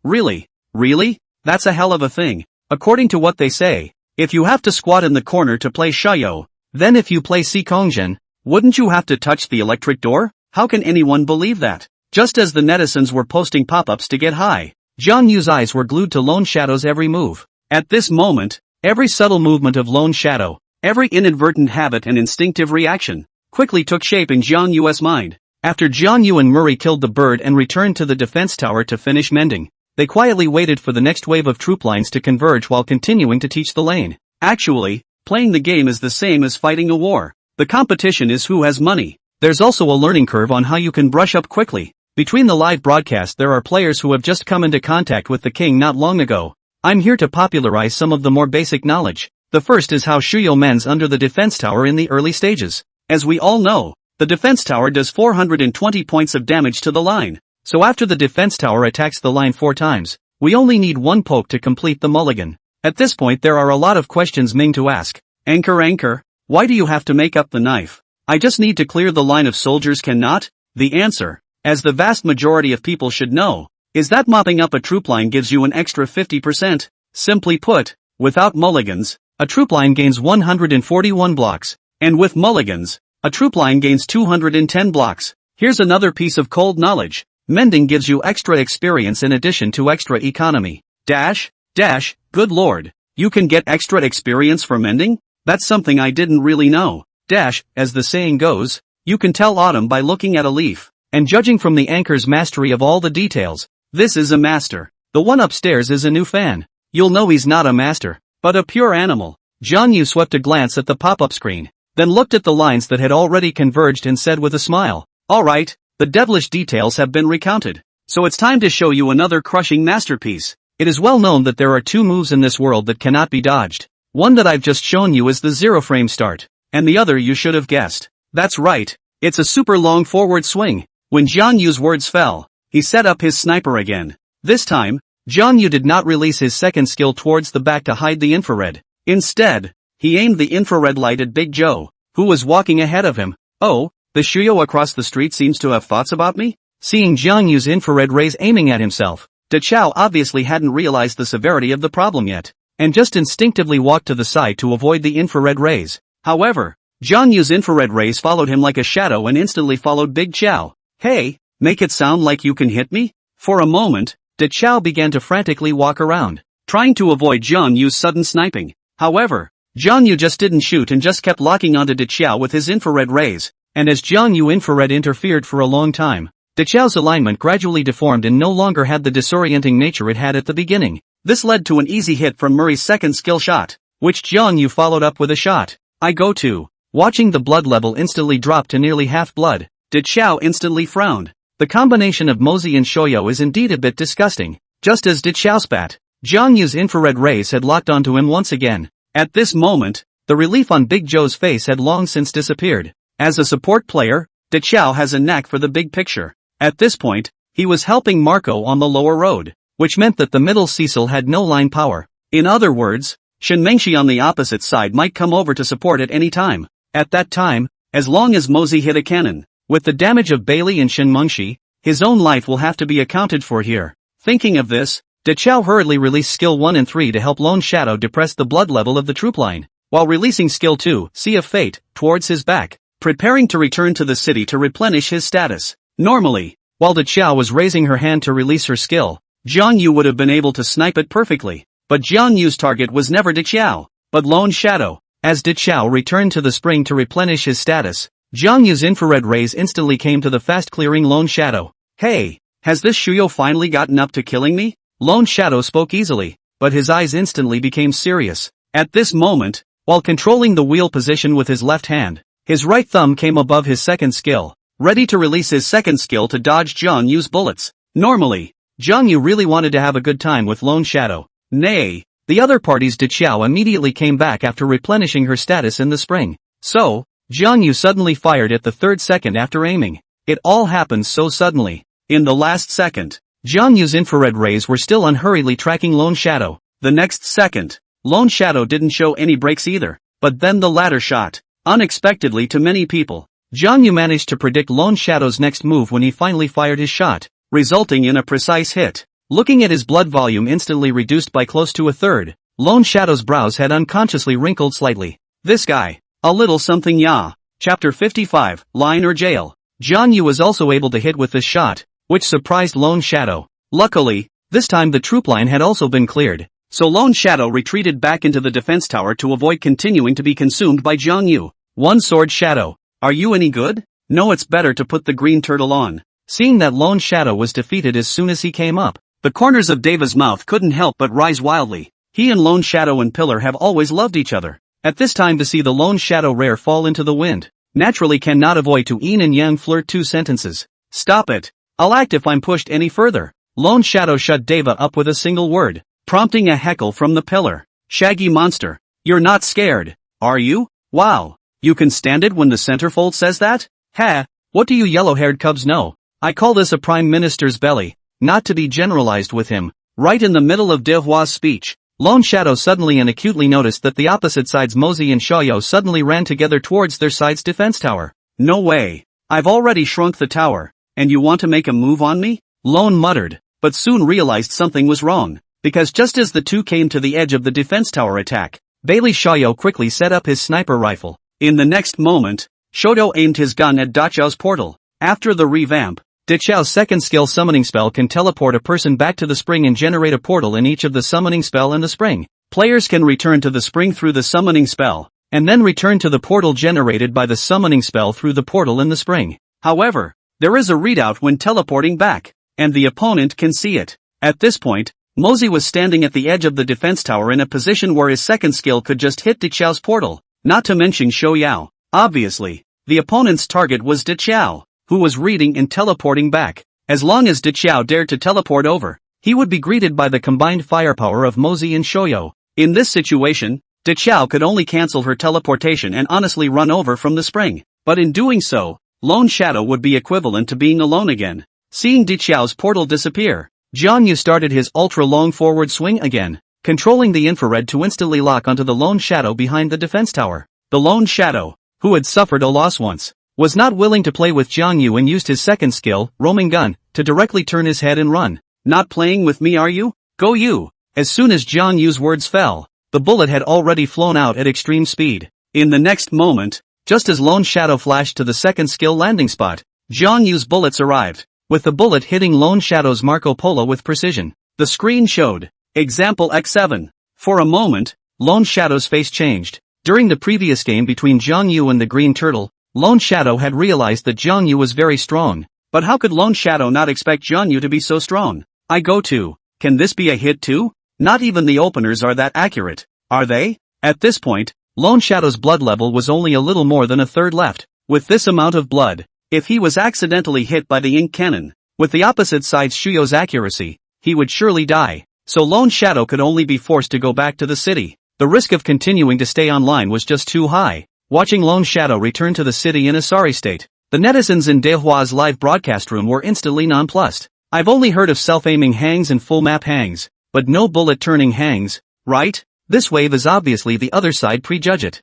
really? Really? That's a hell of a thing. According to what they say, if you have to squat in the corner to play Shoyo, then if you play Sikongjen, wouldn't you have to touch the electric door? How can anyone believe that? Just as the netizens were posting pop-ups to get high, Jiang Yu's eyes were glued to Lone Shadow's every move. At this moment, every subtle movement of Lone Shadow, every inadvertent habit and instinctive reaction, quickly took shape in Jiang Yu's mind. After Jiang Yu and Murray killed the bird and returned to the defense tower to finish mending, they quietly waited for the next wave of troop lines to converge while continuing to teach the lane. Actually, playing the game is the same as fighting a war. The competition is who has money. There's also a learning curve on how you can brush up quickly. Between the live broadcast there are players who have just come into contact with the king not long ago. I'm here to popularize some of the more basic knowledge. The first is how Shuyo mends under the defense tower in the early stages. As we all know, the defense tower does 420 points of damage to the line. So after the defense tower attacks the line 4 times, we only need 1 poke to complete the mulligan. At this point there are a lot of questions Ming to ask. Anchor, why do you have to make up the knife? I just need to clear the line of soldiers cannot? The answer, as the vast majority of people should know, is that mopping up a troop line gives you an extra 50%. Simply put, without mulligans, a troop line gains 141 blocks, and with mulligans, a troop line gains 210 blocks. Here's another piece of cold knowledge. Mending gives you extra experience in addition to extra economy. Good lord, you can get extra experience for mending? That's something I didn't really know. As the saying goes, you can tell autumn by looking at a leaf. And judging from the anchor's mastery of all the details, this is a master. The one upstairs is a new fan. You'll know he's not a master, but a pure animal. Jiang Yu swept a glance at the pop-up screen, then looked at the lines that had already converged and said with a smile, alright, the devilish details have been recounted. So it's time to show you another crushing masterpiece. It is well known that there are 2 moves in this world that cannot be dodged. One that I've just shown you is the 0 frame start, and the other you should have guessed. That's right, it's a super long forward swing. When Jiang Yu's words fell, he set up his sniper again. This time, Jiang Yu did not release his second skill towards the back to hide the infrared. Instead, he aimed the infrared light at Big Joe, who was walking ahead of him. Oh, the Shuyo across the street seems to have thoughts about me? Seeing Jiang Yu's infrared rays aiming at himself, De Chao obviously hadn't realized the severity of the problem yet, and just instinctively walked to the side to avoid the infrared rays. However, Jiang Yu's infrared rays followed him like a shadow and instantly followed Big Chao. Hey, make it sound like you can hit me? For a moment, De Chao began to frantically walk around, trying to avoid Jiang Yu's sudden sniping. However, Jiang Yu just didn't shoot and just kept locking onto De Chao with his infrared rays, and as Jiang Yu infrared interfered for a long time, De Chao's alignment gradually deformed and no longer had the disorienting nature it had at the beginning. This led to an easy hit from Murray's second skill shot, which Jiang Yu followed up with a shot. I go to. Watching the blood level instantly drop to nearly half blood, De Chao instantly frowned. The combination of Mozi and Shoyo is indeed a bit disgusting. Just as De Chao spat, Jiang Yu's infrared rays had locked onto him once again. At this moment, the relief on Big Joe's face had long since disappeared. As a support player, De Chao has a knack for the big picture. At this point, he was helping Marco on the lower road, which meant that the middle Cecil had no line power. In other words, Shen Mengshi on the opposite side might come over to support at any time. At that time, as long as Mozi hit a cannon, with the damage of Bailey and Shen Mengshi, his own life will have to be accounted for here. Thinking of this, De Chao hurriedly released skill 1 and 3 to help Lone Shadow depress the blood level of the troop line, while releasing skill 2, Sea of Fate, towards his back, preparing to return to the city to replenish his status. Normally, while De Chao was raising her hand to release her skill, Jiang Yu would have been able to snipe it perfectly, but Jiang Yu's target was never De Chao, but Lone Shadow. As De Chao returned to the spring to replenish his status, Jiang Yu's infrared rays instantly came to the fast-clearing Lone Shadow. Hey, has this Shuyo finally gotten up to killing me? Lone Shadow spoke easily, but his eyes instantly became serious. At this moment, while controlling the wheel position with his left hand, his right thumb came above his second skill, ready to release his second skill to dodge Jiang Yu's bullets. Normally, Jiang Yu really wanted to have a good time with Lone Shadow. Nay, the other party's De Chao immediately came back after replenishing her status in the spring. So, Jiang Yu suddenly fired at the 3rd second after aiming. It all happened so suddenly. In the last second, Jiang Yu's infrared rays were still unhurriedly tracking Lone Shadow. The next second, Lone Shadow didn't show any breaks either. But then the latter shot. Unexpectedly to many people, Jiang Yu managed to predict Lone Shadow's next move when he finally fired his shot, resulting in a precise hit. Looking at his blood volume instantly reduced by close to a third, Lone Shadow's brows had unconsciously wrinkled slightly. This guy. A little something ya. Chapter 55, Line or Jail. Jiang Yu was also able to hit with this shot, which surprised Lone Shadow. Luckily, this time the troop line had also been cleared, so Lone Shadow retreated back into the defense tower to avoid continuing to be consumed by Jiang Yu. One Sword Shadow. Are you any good? No, it's better to put the green turtle on. Seeing that Lone Shadow was defeated as soon as he came up, the corners of Deva's mouth couldn't help but rise wildly. He and Lone Shadow and Pillar have always loved each other. At this time to see the Lone Shadow rare fall into the wind, naturally cannot avoid to yin and yang flirt 2 sentences. Stop it. I'll act if I'm pushed any further. Lone Shadow shut Deva up with a single word, prompting a heckle from the Pillar. Shaggy monster. You're not scared, are you? Wow. You can stand it when the centerfold says that? Ha, what do you yellow-haired cubs know? I call this a prime minister's belly, not to be generalized with him. Right in the middle of Dehua's speech, Lone Shadow suddenly and acutely noticed that the opposite sides Mozi and Xiaoyao suddenly ran together towards their side's defense tower. No way. I've already shrunk the tower, and you want to make a move on me? Lone muttered, but soon realized something was wrong, because just as the two came to the edge of the defense tower attack, Bailey Xiaoyao quickly set up his sniper rifle. In the next moment, Shoto aimed his gun at Daqiao's portal. After the revamp, Daqiao's second skill summoning spell can teleport a person back to the spring and generate a portal in each of the summoning spell and the spring. Players can return to the spring through the summoning spell, and then return to the portal generated by the summoning spell through the portal in the spring. However, there is a readout when teleporting back, and the opponent can see it. At this point, Mozi was standing at the edge of the defense tower in a position where his second skill could just hit Daqiao's portal, not to mention Xiaoyao. Obviously, the opponent's target was Daqiao, who was reading and teleporting back. As long as Daqiao dared to teleport over, he would be greeted by the combined firepower of Mozi and Xiaoyao. In this situation, Daqiao could only cancel her teleportation and honestly run over from the spring, but in doing so, Lone Shadow would be equivalent to being alone again. Seeing Daqiao's portal disappear, Jiang Yu started his ultra-long forward swing again, controlling the infrared to instantly lock onto the Lone Shadow behind the defense tower. The Lone Shadow, who had suffered a loss once, was not willing to play with Jiang Yu and used his second skill, roaming gun, to directly turn his head and run. Not playing with me, are you? Go you! As soon as Jiang Yu's words fell, the bullet had already flown out at extreme speed. In the next moment, just as Lone Shadow flashed to the second skill landing spot, Jiang Yu's bullets arrived, with the bullet hitting Lone Shadow's Marco Polo with precision. The screen showed, Example X7. For a moment, Lone Shadow's face changed. During the previous game between Jiang Yu and the Green Turtle, Lone Shadow had realized that Jiang Yu was very strong. But how could Lone Shadow not expect Jiang Yu to be so strong? I go to. Can this be a hit too? Not even the openers are that accurate, are they? At this point, Lone Shadow's blood level was only a little more than a third left. With this amount of blood, if he was accidentally hit by the ink cannon, with the opposite side's Shuyo's accuracy, he would surely die. So Lone Shadow could only be forced to go back to the city. The risk of continuing to stay online was just too high. Watching Lone Shadow return to the city in a sorry state, the netizens in Dehua's live broadcast room were instantly nonplussed. I've only heard of self-aiming hangs and full map hangs, but no bullet-turning hangs, right? This wave is obviously the other side prejudge it.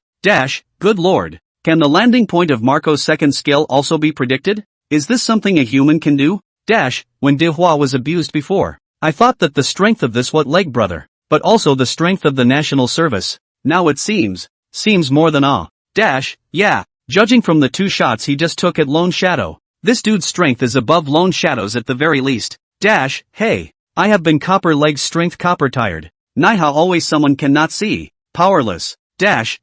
Good lord. Can the landing point of Marco's second skill also be predicted? Is this something a human can do? When Dehua was abused before, I thought that the strength of this what leg brother, but also the strength of the national service. Now it seems more than yeah, judging from the 2 shots he just took at Lone Shadow, this dude's strength is above Lone Shadow's at the very least. Hey, I have been copper legs strength copper tired. Naiha always someone cannot see, powerless.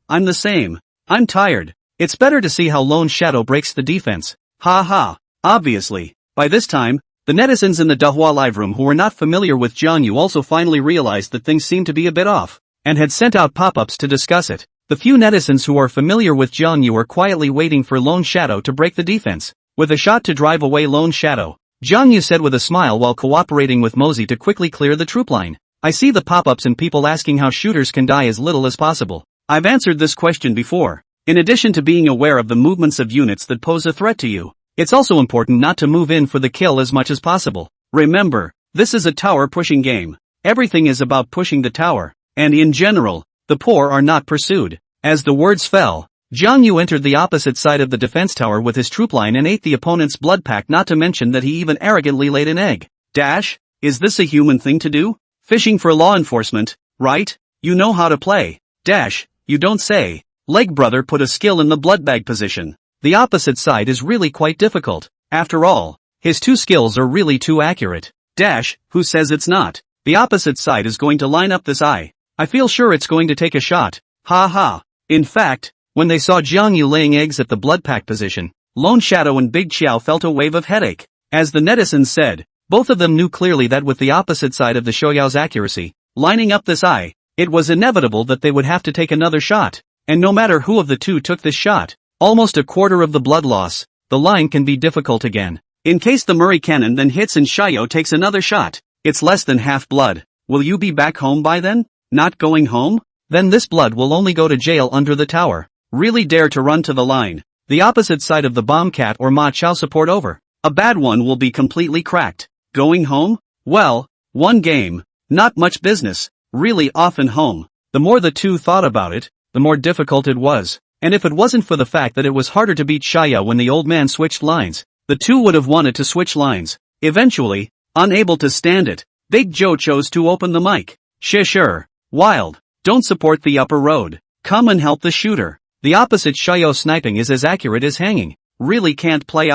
I'm the same. I'm tired. It's better to see how Lone Shadow breaks the defense. Ha ha. Obviously, by this time, the netizens in the Dahua live room who were not familiar with Jiang Yu also finally realized that things seemed to be a bit off, and had sent out pop-ups to discuss it. The few netizens who are familiar with Jiang Yu are quietly waiting for Lone Shadow to break the defense. With a shot to drive away Lone Shadow, Jiang Yu said with a smile while cooperating with Mozi to quickly clear the troop line. I see the pop-ups and people asking how shooters can die as little as possible. I've answered this question before. In addition to being aware of the movements of units that pose a threat to you, It's also important not to move in for the kill as much as possible. Remember, this is a tower pushing game. Everything is about pushing the tower, and in general, the poor are not pursued. As the words fell, Jiang Yu entered the opposite side of the defense tower with his troop line and ate the opponent's blood pack, not to mention that he even arrogantly laid an egg. Dash, is this a human thing to do? Fishing for law enforcement, right? You know how to play. Dash, you don't say. Leg brother put a skill in the blood bag position. The opposite side is really quite difficult. After all, his two skills are really too accurate. Dash, who says it's not? The opposite side is going to line up this eye. I feel sure it's going to take a shot. Ha ha. In fact, when they saw Jiang Yu laying eggs at the blood pack position, Lone Shadow and Big Xiao felt a wave of headache. As the netizens said, both of them knew clearly that with the opposite side of the Shoyao's accuracy, lining up this eye, it was inevitable that they would have to take another shot. And no matter who of the two took this shot, almost a quarter of the blood loss, the line can be difficult again. In case the Murray cannon then hits and Xiao takes another shot, it's less than half blood. Will you be back home by then? Not going home? Then this blood will only go to jail under the tower. Really dare to run to the line. The opposite side of the bomb cat or Ma Chao support over. A bad one will be completely cracked. Going home? Well, one game. Not much business. Really often home. The more the two thought about it, the more difficult it was. And if it wasn't for the fact that it was harder to beat Xiao when the old man switched lines, the two would have wanted to switch lines. Eventually, unable to stand it, Big Joe chose to open the mic. Sure. Wild. Don't support the upper road. Come and help the shooter. The opposite Xiao sniping is as accurate as hanging. Really can't play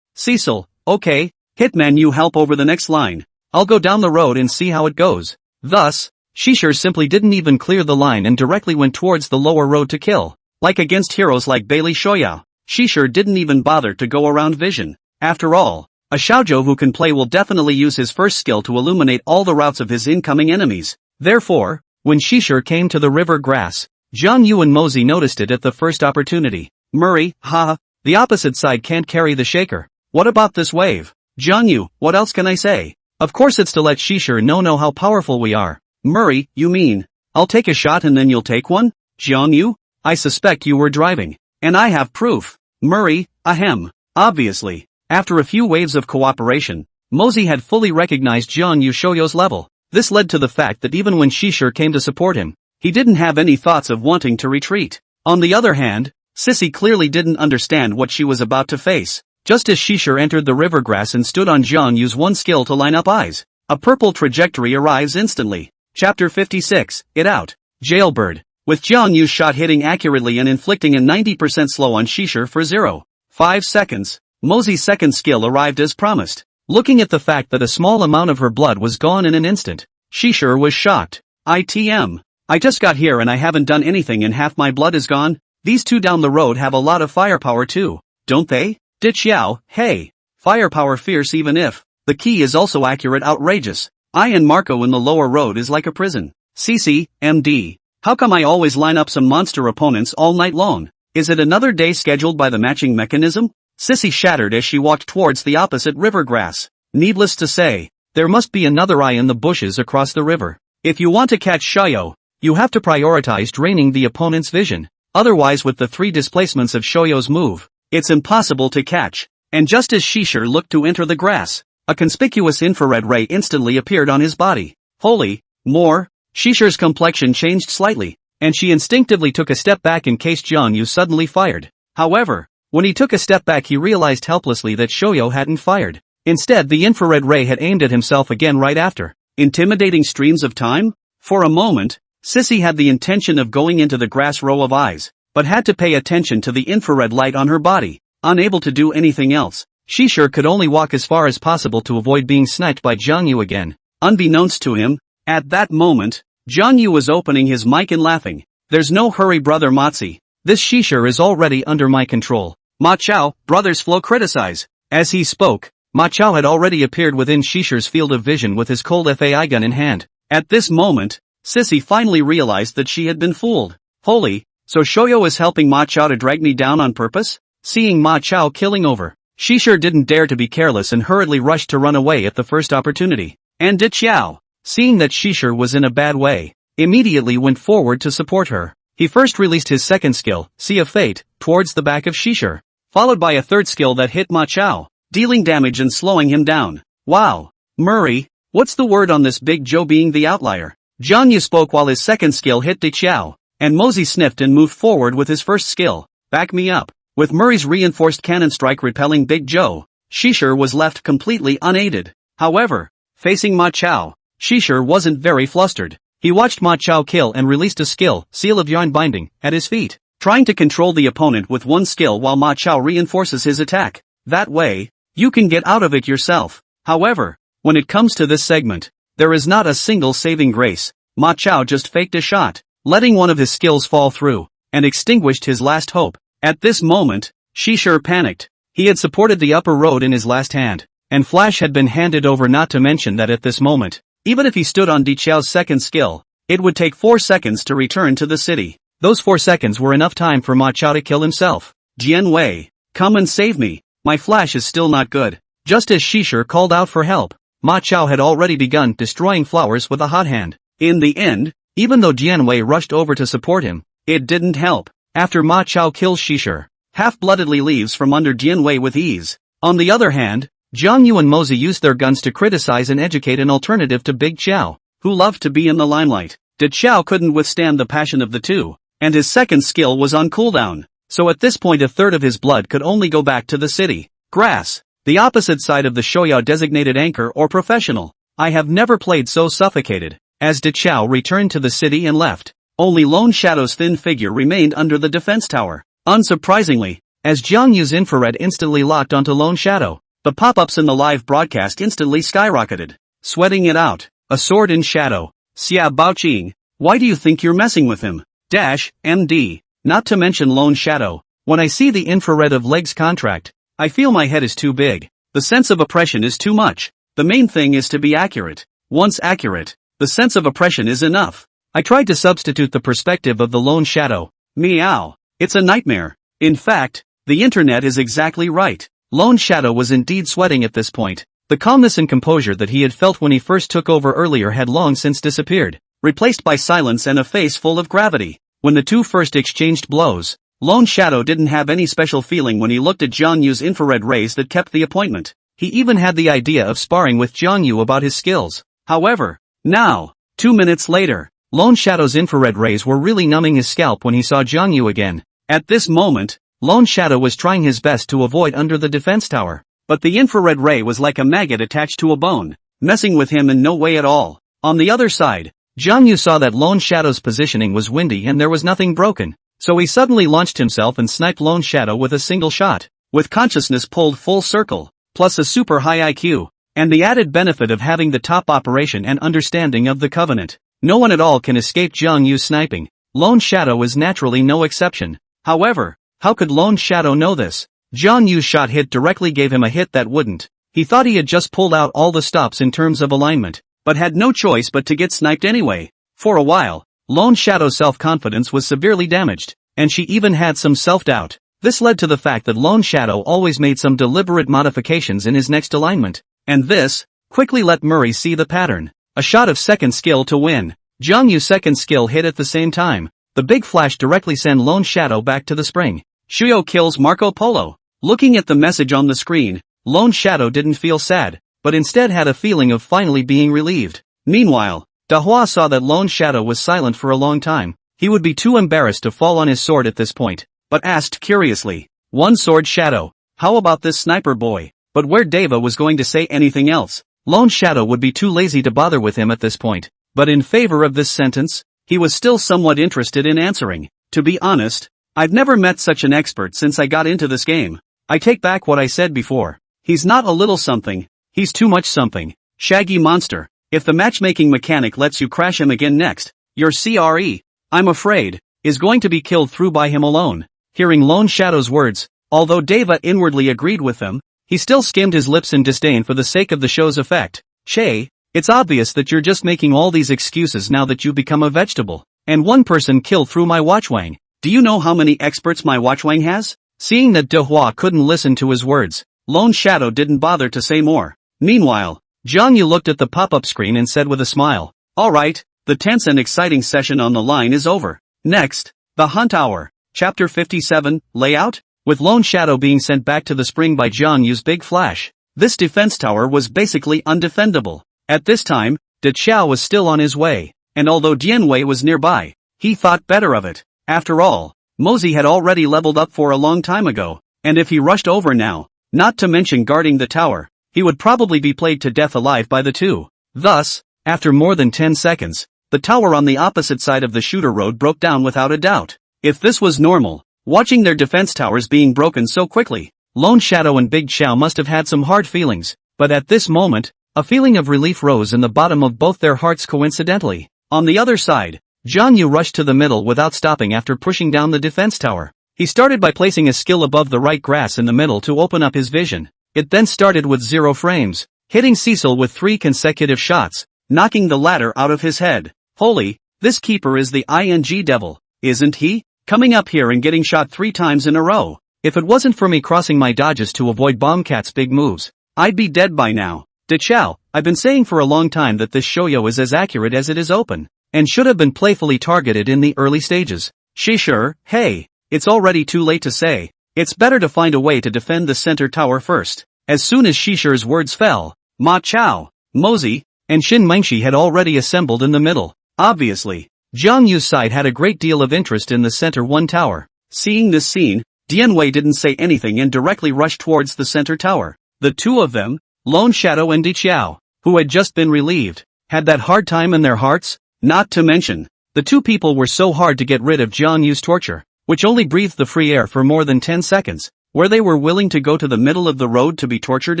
Cecil, okay, Hitman you help over the next line. I'll go down the road and see how it goes. Thus, Shishir simply didn't even clear the line and directly went towards the lower road to kill. Like against heroes like Bailey Shoyao, Shishir didn't even bother to go around vision. After all, a Xiaozhou who can play will definitely use his first skill to illuminate all the routes of his incoming enemies. Therefore, when Shishir came to the river grass, Jiang Yu and Mosey noticed it at the first opportunity. Murray, haha, the opposite side can't carry the shaker. What about this wave? Jiang Yu, what else can I say? Of course it's to let Shishir know how powerful we are. Murray, you mean, I'll take a shot and then you'll take one? Jiang Yu, I suspect you were driving. And I have proof. Murray, ahem. Obviously, after a few waves of cooperation, Mosey had fully recognized Jiang Yu Shoyo's level. This led to the fact that even when Shishir came to support him, he didn't have any thoughts of wanting to retreat. On the other hand, Sissy clearly didn't understand what she was about to face. Just as Shishir entered the river grass and stood on Jiang Yu's one skill to line up eyes, a purple trajectory arrives instantly. Chapter 56, It Out. Jailbird. With Jiang Yu's shot hitting accurately and inflicting a 90% slow on Shishir for 0.5 seconds, Mosey's second skill arrived as promised. Looking at the fact that a small amount of her blood was gone in an instant, Shishir was shocked. ITM. I just got here and I haven't done anything and half my blood is gone? These two down the road have a lot of firepower too, don't they? Xiao, hey. Firepower fierce even if. The key is also accurate outrageous. I and Marco in the lower road is like a prison. CC, MD. How come I always line up some monster opponents all night long? Is it another day scheduled by the matching mechanism? Sissy shattered as she walked towards the opposite river grass. Needless to say, there must be another eye in the bushes across the river. If you want to catch Xiao, you have to prioritize draining the opponent's vision. Otherwise with the 3 displacements of Shoyo's move, it's impossible to catch. And just as Shishir looked to enter the grass, a conspicuous infrared ray instantly appeared on his body. Holy, more! Shishir's complexion changed slightly, and she instinctively took a step back in case Jiang Yu suddenly fired. However, when he took a step back he realized helplessly that Shoyo hadn't fired. Instead the infrared ray had aimed at himself again right after. Intimidating streams of time? For a moment, Sissy had the intention of going into the grass row of eyes, but had to pay attention to the infrared light on her body. Unable to do anything else, Shishir could only walk as far as possible to avoid being sniped by Jiang Yu again. Unbeknownst to him, at that moment, Jiang Yu was opening his mic and laughing. There's no hurry brother Motzi. This Shishir is already under my control. Ma Chao, brothers flow criticize. As he spoke, Ma Chao had already appeared within Shishir's field of vision with his cold FAI gun in hand. At this moment, Sissy finally realized that she had been fooled. Holy, so Shoyo is helping Ma Chao to drag me down on purpose? Seeing Ma Chao killing over, Shishir didn't dare to be careless and hurriedly rushed to run away at the first opportunity. And Xiao, seeing that Shishir was in a bad way, immediately went forward to support her. He first released his second skill, Sea of Fate, towards the back of Shishir. followed by a third skill that hit Ma Chao, dealing damage and slowing him down. Wow. Murray, what's the word on this Big Joe being the outlier? Jiang Yu spoke while his second skill hit Di Qiao, and Mosey sniffed and moved forward with his first skill. Back me up. With Murray's reinforced cannon strike repelling Big Joe, Shishir was left completely unaided. However, facing Ma Chao, Shishir wasn't very flustered. He watched Ma Chao kill and released a skill, Seal of Yarn Binding, at his feet, trying to control the opponent with one skill while Ma Chao reinforces his attack. That way, you can get out of it yourself. However, when it comes to this segment, there is not a single saving grace. Ma Chao just faked a shot, letting one of his skills fall through, and extinguished his last hope. At this moment, Shishir panicked. He had supported the upper road in his last hand, and Flash had been handed over, not to mention that at this moment, even if he stood on Di Qiao's second skill, it would take 4 seconds to return to the city. Those 4 seconds were enough time for Ma Chao to kill himself. Jian Wei, come and save me, my Flash is still not good. Just as Shishir called out for help, Ma Chao had already begun destroying flowers with a hot hand. In the end, even though Jian Wei rushed over to support him, it didn't help. After Ma Chao kills Shishir, half-bloodedly leaves from under Jian Wei with ease. On the other hand, Jiang Yu and Mosey used their guns to criticize and educate an alternative to Big Qiao, who loved to be in the limelight. Di Qiao couldn't withstand the passion of the two, and his second skill was on cooldown, so at this point a third of his blood could only go back to the city. Grass, the opposite side of the Shoyao designated anchor or professional. I have never played so suffocated. As Di Qiao returned to the city and left, only Lone Shadow's thin figure remained under the defense tower. Unsurprisingly, as Jiang Yu's infrared instantly locked onto Lone Shadow, the pop-ups in the live broadcast instantly skyrocketed. Sweating it out, a sword in shadow. Xia Baoqing, why do you think you're messing with him? MD, not to mention Lone Shadow. When I see the infrared of legs contract, I feel my head is too big. The sense of oppression is too much. The main thing is to be accurate. Once accurate, the sense of oppression is enough. I tried to substitute the perspective of the Lone Shadow. Meow. It's a nightmare. In fact, the internet is exactly right. Lone Shadow was indeed sweating at this point. The calmness and composure that he had felt when he first took over earlier had long since disappeared, replaced by silence and a face full of gravity. When the two first exchanged blows, Lone Shadow didn't have any special feeling when he looked at Jiang Yu's infrared rays that kept the appointment. He even had the idea of sparring with Jiang Yu about his skills. However, now, 2 minutes later, Lone Shadow's infrared rays were really numbing his scalp when he saw Jiang Yu again. At this moment, Lone Shadow was trying his best to avoid under the defense tower, but the infrared ray was like a maggot attached to a bone, messing with him in no way at all. On the other side, Jiang Yu saw that Lone Shadow's positioning was windy and there was nothing broken, so he suddenly launched himself and sniped Lone Shadow with a single shot. With consciousness pulled full circle, plus a super high IQ, and the added benefit of having the top operation and understanding of the Covenant, no one at all can escape Jiang Yu's sniping. Lone Shadow is naturally no exception. However, how could Lone Shadow know this? Jiang Yu's shot hit directly gave him a hit that wouldn't. He thought he had just pulled out all the stops in terms of alignment, but had no choice but to get sniped anyway. For a while, Lone Shadow's self-confidence was severely damaged, and she even had some self-doubt. This led to the fact that Lone Shadow always made some deliberate modifications in his next alignment, and this quickly let Murray see the pattern. A shot of second skill to win. Jiang Yu's second skill hit at the same time. The big flash directly sent Lone Shadow back to the spring. Shuyo kills Marco Polo. Looking at the message on the screen, Lone Shadow didn't feel sad, but instead had a feeling of finally being relieved. Meanwhile, Dahua saw that Lone Shadow was silent for a long time. He would be too embarrassed to fall on his sword at this point, but asked curiously, "One sword Shadow, how about this sniper boy?" But where Deva was going to say anything else, Lone Shadow would be too lazy to bother with him at this point. But in favor of this sentence, he was still somewhat interested in answering. To be honest, I've never met such an expert since I got into this game. I take back what I said before. He's not a little something, he's too much something. Shaggy monster, if the matchmaking mechanic lets you crash him again next, your CRE, I'm afraid, is going to be killed through by him alone. Hearing Lone Shadow's words, although Deva inwardly agreed with them, he still skimmed his lips in disdain for the sake of the show's effect. Che, it's obvious that you're just making all these excuses now that you've become a vegetable. And one person killed through my watchwang. Do you know how many experts my watchwang has? Seeing that Dehua couldn't listen to his words, Lone Shadow didn't bother to say more. Meanwhile, Jiang Yu looked at the pop-up screen and said with a smile, "Alright, the tense and exciting session on the line is over. Next, the Hunt Hour. Chapter 57, Layout?" with Lone Shadow being sent back to the spring by Jiang Yu's big flash. This defense tower was basically undefendable. At this time, De Qiao was still on his way, and although Dian Wei was nearby, he thought better of it. After all, Mosey had already leveled up for a long time ago, and if he rushed over now, not to mention guarding the tower, he would probably be played to death alive by the two. Thus, after more than 10 seconds, the tower on the opposite side of the shooter road broke down without a doubt. If this was normal, watching their defense towers being broken so quickly, Lone Shadow and Big Qiao must have had some hard feelings, but at this moment, a feeling of relief rose in the bottom of both their hearts coincidentally. On the other side, Jiang Yu rushed to the middle without stopping after pushing down the defense tower. He started by placing a skill above the right grass in the middle to open up his vision. It then started with 0 frames, hitting Cecil with 3 consecutive shots, knocking the latter out of his head. Holy, this keeper is the ING devil, isn't he? Coming up here and getting shot 3 times in a row. If it wasn't for me crossing my dodges to avoid Bombcat's big moves, I'd be dead by now. De Qiao, I've been saying for a long time that this shoujo is as accurate as it is open, and should have been playfully targeted in the early stages. Sure, hey, it's already too late to say. It's better to find a way to defend the center tower first. As soon as Shishi's words fell, Ma Chao, Mosey, and Shin Mengshi had already assembled in the middle. Obviously, Jiang Yu's side had a great deal of interest in the center one tower. Seeing this scene, Dian Wei didn't say anything and directly rushed towards the center tower. The two of them, Lone Shadow and De Qiao, who had just been relieved, had that hard time in their hearts. Not to mention, the two people were so hard to get rid of Jiang Yu's torture, which only breathed the free air for more than 10 seconds, where they were willing to go to the middle of the road to be tortured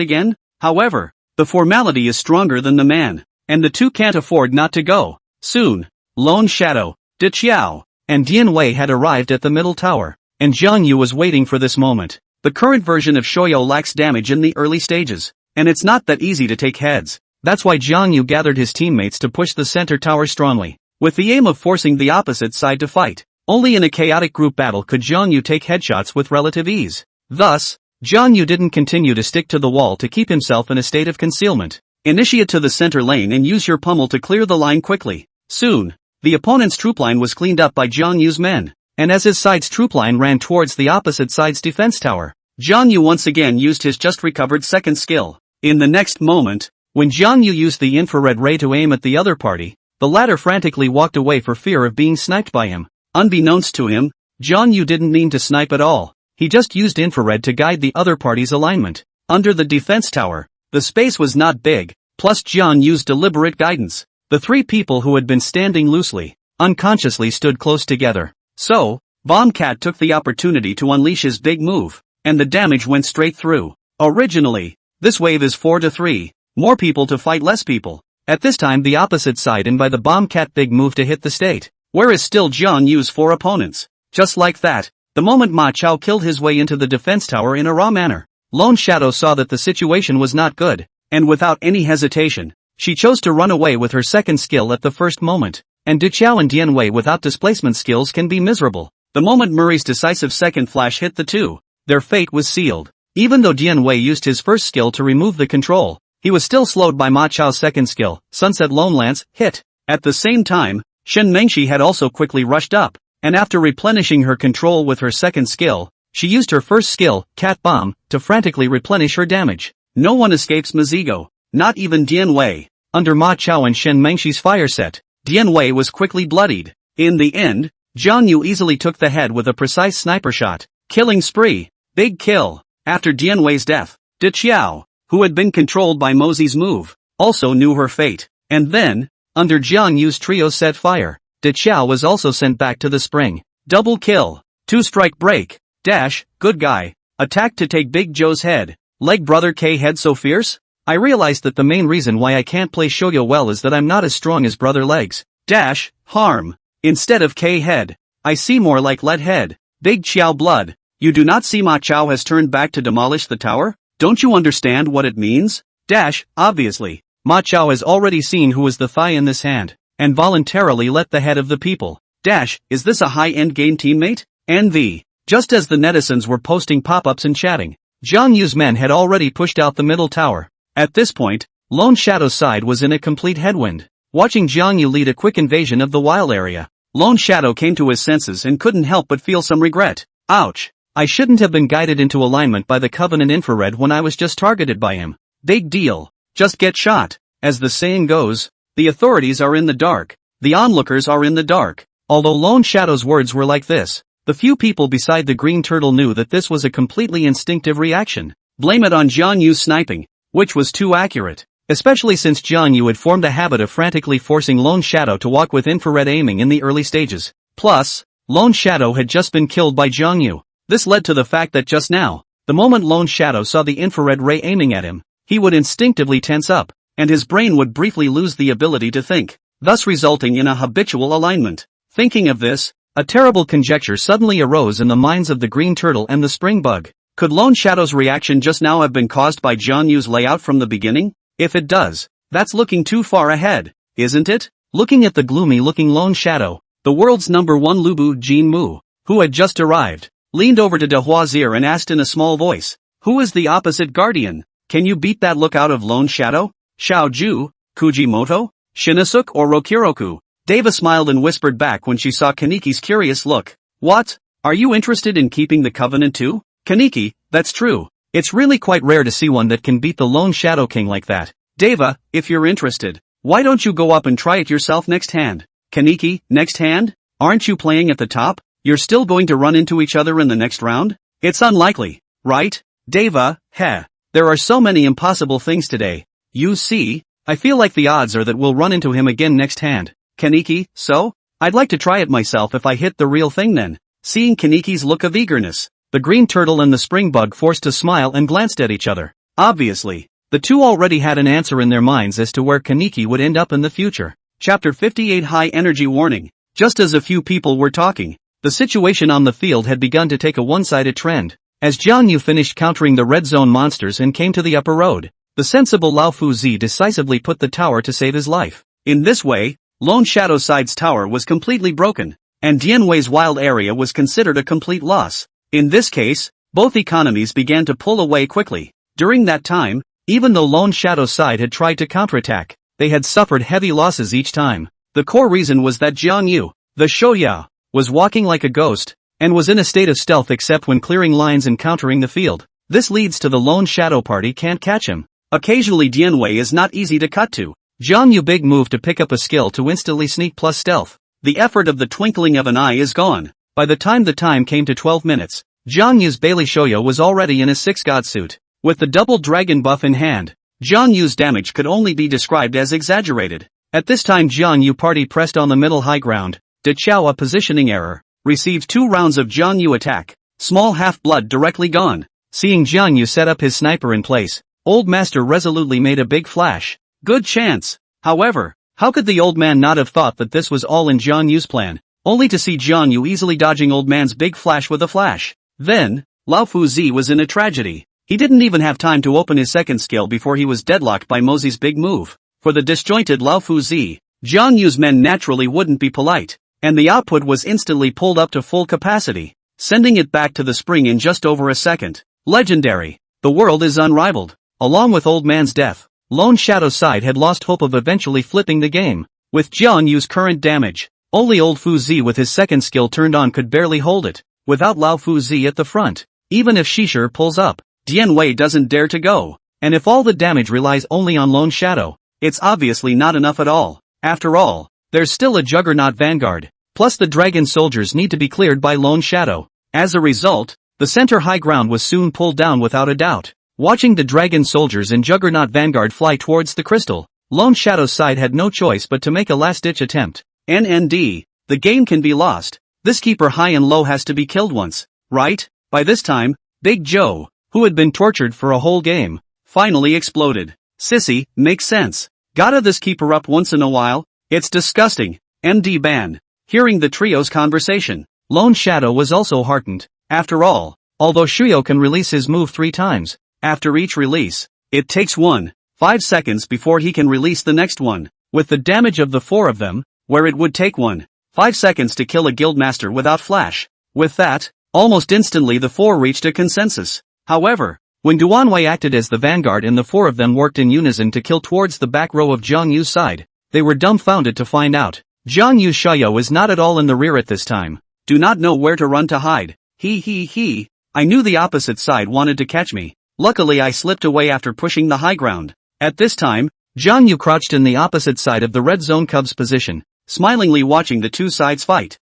again. However, the formality is stronger than the man, and the two can't afford not to go. Soon, Lone Shadow, De Qiao, and Dian Wei had arrived at the middle tower, and Jiang Yu was waiting for this moment. The current version of shoujo lacks damage in the early stages, and it's not that easy to take heads. That's why Jiang Yu gathered his teammates to push the center tower strongly, with the aim of forcing the opposite side to fight. Only in a chaotic group battle could Jiang Yu take headshots with relative ease. Thus, Jiang Yu didn't continue to stick to the wall to keep himself in a state of concealment. Initiate to the center lane and use your pummel to clear the line quickly. Soon, the opponent's troop line was cleaned up by Jiang Yu's men, and as his side's troop line ran towards the opposite side's defense tower, Jiang Yu once again used his just recovered second skill. In the next moment, when Jiang Yu used the infrared ray to aim at the other party, the latter frantically walked away for fear of being sniped by him. Unbeknownst to him, Jiang Yu didn't mean to snipe at all. He just used infrared to guide the other party's alignment. Under the defense tower, the space was not big, plus Jiang used deliberate guidance. The three people who had been standing loosely, unconsciously stood close together. So, Bombcat took the opportunity to unleash his big move, and the damage went straight through. Originally, this wave is 4-3. More people to fight less people. At this time the opposite side and by the Bombcat big move to hit the state, whereas still Jiang Yu's 4 opponents. Just like that, the moment Ma Chao killed his way into the defense tower in a raw manner, Lone Shadow saw that the situation was not good, and without any hesitation, she chose to run away with her second skill at the first moment. And De Qiao and Dian Wei without displacement skills can be miserable. The moment Murray's decisive second flash hit the two, their fate was sealed. Even though Dian Wei used his first skill to remove the control, he was still slowed by Ma Chao's second skill, Sunset Lone Lance, hit. At the same time, Shen Mengshi had also quickly rushed up, and after replenishing her control with her second skill, she used her first skill, Cat Bomb, to frantically replenish her damage. No one escapes Mazigo, not even Dian Wei. Under Ma Chao and Shen Mengshi's fire set, Dian Wei was quickly bloodied. In the end, Jiang Yu easily took the head with a precise sniper shot. Killing spree. Big kill. After Dian Wei's death, De Qiao, who had been controlled by Mosey's move, also knew her fate. And then, under Jiang Yu's trio set fire, De Qiao was also sent back to the spring. Double kill. 2-strike break. Dash, good guy. Attack to take Big Joe's head. Leg brother K head so fierce? I realized that the main reason why I can't play shoujo well is that I'm not as strong as brother legs. Dash, harm. Instead of K head, I see more like lead head. Big Qiao blood. You do not see Ma Chao has turned back to demolish the tower? Don't you understand what it means? Dash, obviously. Ma Chao has already seen who is the thigh in this hand, and voluntarily let the head of the people. Dash, is this a high-end game teammate? NV. Just as the netizens were posting pop-ups and chatting, Jiang Yu's men had already pushed out the middle tower. At this point, Lone Shadow's side was in a complete headwind. Watching Jiang Yu lead a quick invasion of the wild area, Lone Shadow came to his senses and couldn't help but feel some regret. Ouch. I shouldn't have been guided into alignment by the Covenant infrared when I was just targeted by him. Big deal. Just get shot. As the saying goes, the authorities are in the dark. The onlookers are in the dark. Although Lone Shadow's words were like this, the few people beside the green turtle knew that this was a completely instinctive reaction. Blame it on Jiang Yu's sniping, which was too accurate. Especially since Jiang Yu had formed a habit of frantically forcing Lone Shadow to walk with infrared aiming in the early stages. Plus, Lone Shadow had just been killed by Jiang Yu. This led to the fact that just now, the moment Lone Shadow saw the infrared ray aiming at him, he would instinctively tense up, and his brain would briefly lose the ability to think, thus resulting in a habitual alignment. Thinking of this, a terrible conjecture suddenly arose in the minds of the green turtle and the spring bug. Could Lone Shadow's reaction just now have been caused by Jiang Yu's layout from the beginning? If it does, that's looking too far ahead, isn't it? Looking at the gloomy-looking Lone Shadow, the world's #1 Lubu Jin Mu, who had just arrived, leaned over to De Huazir and asked in a small voice, "Who is the opposite guardian? Can you beat that look out of Lone Shadow? Xiao Ju, Kujimoto, Shinosuke or Rokiroku?" Deva smiled and whispered back when she saw Kaniki's curious look. "What? Are you interested in keeping the Covenant too?" "Kaniki, that's true. It's really quite rare to see one that can beat the Lone Shadow King like that. Deva, if you're interested, why don't you go up and try it yourself next hand?" "Kaniki, next hand? Aren't you playing at the top? You're still going to run into each other in the next round? It's unlikely, right?" "Deva, heh. There are so many impossible things today. You see, I feel like the odds are that we'll run into him again next hand." "Kaniki, so? I'd like to try it myself if I hit the real thing then." Seeing Kaniki's look of eagerness, the green turtle and the spring bug forced to smile and glanced at each other. Obviously, the two already had an answer in their minds as to where Kaniki would end up in the future. Chapter 58 High Energy Warning. Just as a few people were talking, the situation on the field had begun to take a one-sided trend. As Jiang Yu finished countering the red zone monsters and came to the upper road, the sensible Lao Fuzi decisively put the tower to save his life. In this way, Lone Shadow Side's tower was completely broken, and Dianwei's wild area was considered a complete loss. In this case, both economies began to pull away quickly. During that time, even though Lone Shadow's side had tried to counterattack, they had suffered heavy losses each time. The core reason was that Jiang Yu, the Shoya, was walking like a ghost, and was in a state of stealth except when clearing lines and countering the field. This leads to the Lone Shadow party can't catch him. Occasionally Dianwei is not easy to cut to. Jiang Yu big move to pick up a skill to instantly sneak plus stealth. The effort of the twinkling of an eye is gone. By the time came to 12 minutes, Jiang Yu's Bailey Shoya was already in his 6-god suit. With the double dragon buff in hand, Jiang Yu's damage could only be described as exaggerated. At this time Jiang Yu party pressed on the middle high ground. De Chao, a positioning error, received 2 rounds of Jiang Yu attack. Small half-blood directly gone. Seeing Jiang Yu set up his sniper in place, Old Master resolutely made a big flash. Good chance. However, how could the old man not have thought that this was all in Jiang Yu's plan, only to see Jiang Yu easily dodging old man's big flash with a flash? Then, Lao Fuzi was in a tragedy. He didn't even have time to open his second skill before he was deadlocked by Mosey's big move. For the disjointed Lao Fuzi, Jiang Yu's men naturally wouldn't be polite, and the output was instantly pulled up to full capacity, sending it back to the spring in just over a second. Legendary. The world is unrivaled. Along with old man's death, Lone Shadow's side had lost hope of eventually flipping the game. With Jiang Yu's current damage, only old Fuzi with his second skill turned on could barely hold it. Without Lao Fuzi at the front, even if Shishir pulls up, Dianwei doesn't dare to go. And if all the damage relies only on Lone Shadow, it's obviously not enough at all. After all, there's still a Juggernaut Vanguard, plus the Dragon Soldiers need to be cleared by Lone Shadow. As a result, the center high ground was soon pulled down without a doubt. Watching the Dragon Soldiers and Juggernaut Vanguard fly towards the crystal, Lone Shadow's side had no choice but to make a last-ditch attempt. NND. The game can be lost. This keeper high and low has to be killed once, right? By this time, Big Joe, who had been tortured for a whole game, finally exploded. Sissy, makes sense. Gotta this keeper up once in a while? It's disgusting. MD ban. Hearing the trio's conversation, Lone Shadow was also heartened. After all, although Shuyo can release his move 3 times, after each release, it takes 5 seconds before he can release the next one. With the damage of the 4 of them, where it would take 5 seconds to kill a guildmaster without flash. With that, almost instantly the 4 reached a consensus. However, when Duanwei acted as the vanguard and the 4 of them worked in unison to kill towards the back row of Jiang Yu's side, they were dumbfounded to find out Jiang Yu's Xiaoyou is not at all in the rear at this time. Do not know where to run to hide. He. I knew the opposite side wanted to catch me. Luckily I slipped away after pushing the high ground. At this time, Jiang Yu crouched in the opposite side of the red zone Cubs position, smilingly watching the two sides fight.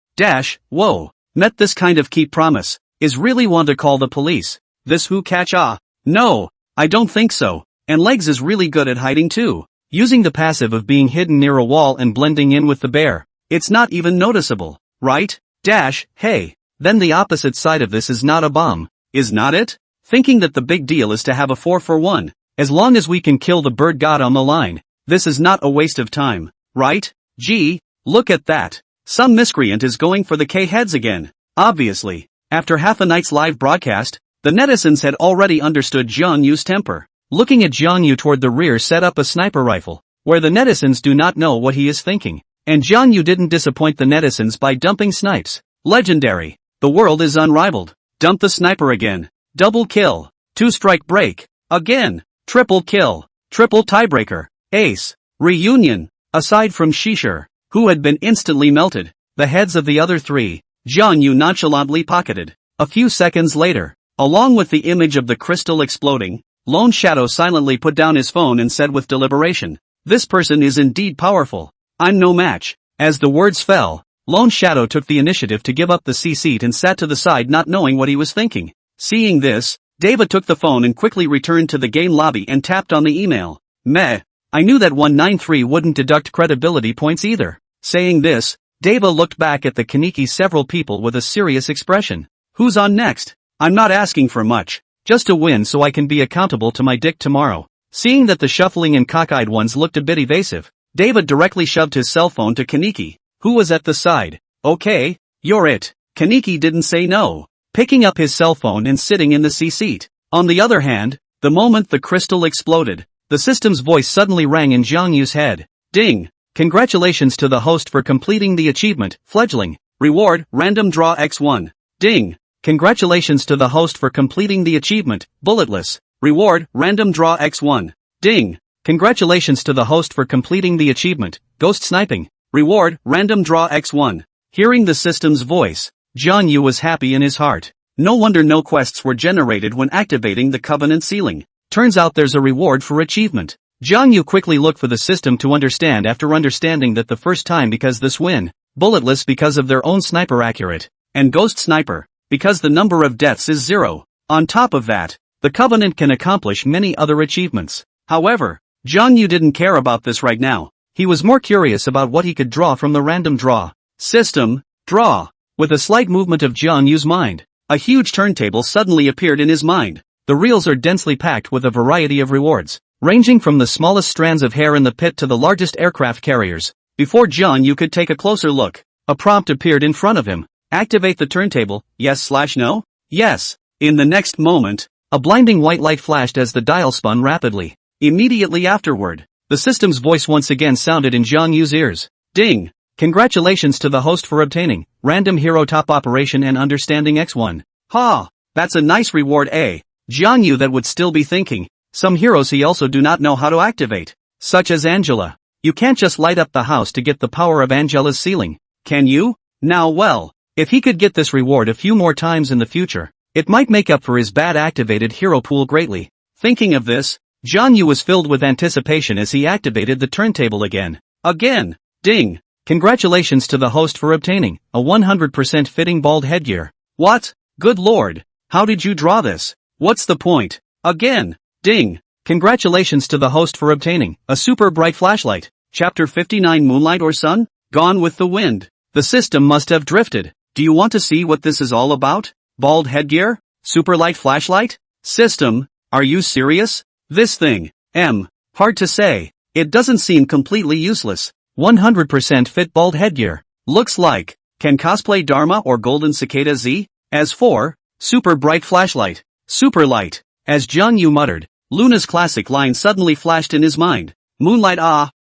Whoa. Met this kind of keep promise. Is really want to call the police. This who catch No, I don't think so. And Legs is really good at hiding too. Using the passive of being hidden near a wall and blending in with the bear. It's not even noticeable, right? Hey. Then the opposite side of this is not a bomb, is not it? Thinking that the big deal is to have a 4-for-1. As long as we can kill the bird god on the line, this is not a waste of time, right? Gee, look at that. Some miscreant is going for the K-heads again. Obviously, after half a night's live broadcast, the netizens had already understood Jiang Yu's temper. Looking at Jiang Yu toward the rear set up a sniper rifle, where the netizens do not know what he is thinking. And Jiang Yu didn't disappoint the netizens by dumping snipes. Legendary. The world is unrivaled. Dump the sniper again. Double kill. 2-strike break. Again. Triple kill. Triple tiebreaker. Ace. Reunion. Aside from Shishir, who had been instantly melted, the heads of the other three, Jiang Yu nonchalantly pocketed. A few seconds later, along with the image of the crystal exploding, Lone Shadow silently put down his phone and said with deliberation, "This person is indeed powerful. I'm no match." As the words fell, Lone Shadow took the initiative to give up the C-seat and sat to the side not knowing what he was thinking. Seeing this, Deva took the phone and quickly returned to the game lobby and tapped on the email. Meh. I knew that 193 wouldn't deduct credibility points either. Saying this, Deva looked back at the Kaneki several people with a serious expression. Who's on next? I'm not asking for much. Just a win so I can be accountable to my dick tomorrow. Seeing that the shuffling and cockeyed ones looked a bit evasive, Deva directly shoved his cell phone to Kaneki, who was at the side. Okay, you're it. Kaneki didn't say no, picking up his cell phone and sitting in the C-seat. On the other hand, the moment the crystal exploded, the system's voice suddenly rang in Jiang Yu's head. Ding! Congratulations to the host for completing the achievement, Fledgling. Reward, random draw X1. Ding! Congratulations to the host for completing the achievement, Bulletless. Reward, random draw X1. Ding! Congratulations to the host for completing the achievement, Ghost Sniping. Reward, random draw X1. Hearing the system's voice, Jiang Yu was happy in his heart. No wonder no quests were generated when activating the Covenant ceiling. Turns out there's a reward for achievement. Jiang Yu quickly looked for the system to understand after understanding that the first time because this win, Bulletless because of their own sniper accurate, and Ghost Sniper, because the number of deaths is 0. On top of that, the Covenant can accomplish many other achievements. However, Jiang Yu didn't care about this right now. He was more curious about what he could draw from the random draw. System, draw. With a slight movement of Jiang Yu's mind, a huge turntable suddenly appeared in his mind. The reels are densely packed with a variety of rewards, ranging from the smallest strands of hair in the pit to the largest aircraft carriers. Before Jiang Yu could take a closer look, a prompt appeared in front of him. Activate the turntable, yes/no? Yes. In the next moment, a blinding white light flashed as the dial spun rapidly. Immediately afterward, the system's voice once again sounded in Jiang Yu's ears. Ding! Congratulations to the host for obtaining Random Hero Top Operation and Understanding X1. Ha! That's a nice reward, eh? Jiang Yu that would still be thinking, some heroes he also do not know how to activate. Such as Angela. You can't just light up the house to get the power of Angela's ceiling, can you? Now well, if he could get this reward a few more times in the future, it might make up for his bad activated hero pool greatly. Thinking of this, Jiang Yu was filled with anticipation as he activated the turntable again. Again! Ding! Congratulations to the host for obtaining a 100% fitting bald headgear. What? Good lord! How did you draw this? What's the point? Again! Ding! Congratulations to the host for obtaining a super bright flashlight. Chapter 59 Moonlight or Sun? Gone with the wind. The system must have drifted. Do you want to see what this is all about? Bald headgear? Super light flashlight? System, are you serious? This thing, hard to say. It doesn't seem completely useless. 100% fit bald headgear. Looks like, can cosplay Dharma or Golden Cicada Z? As for, super bright flashlight, super light. As Jiang Yu muttered, Luna's classic line suddenly flashed in his mind. Moonlight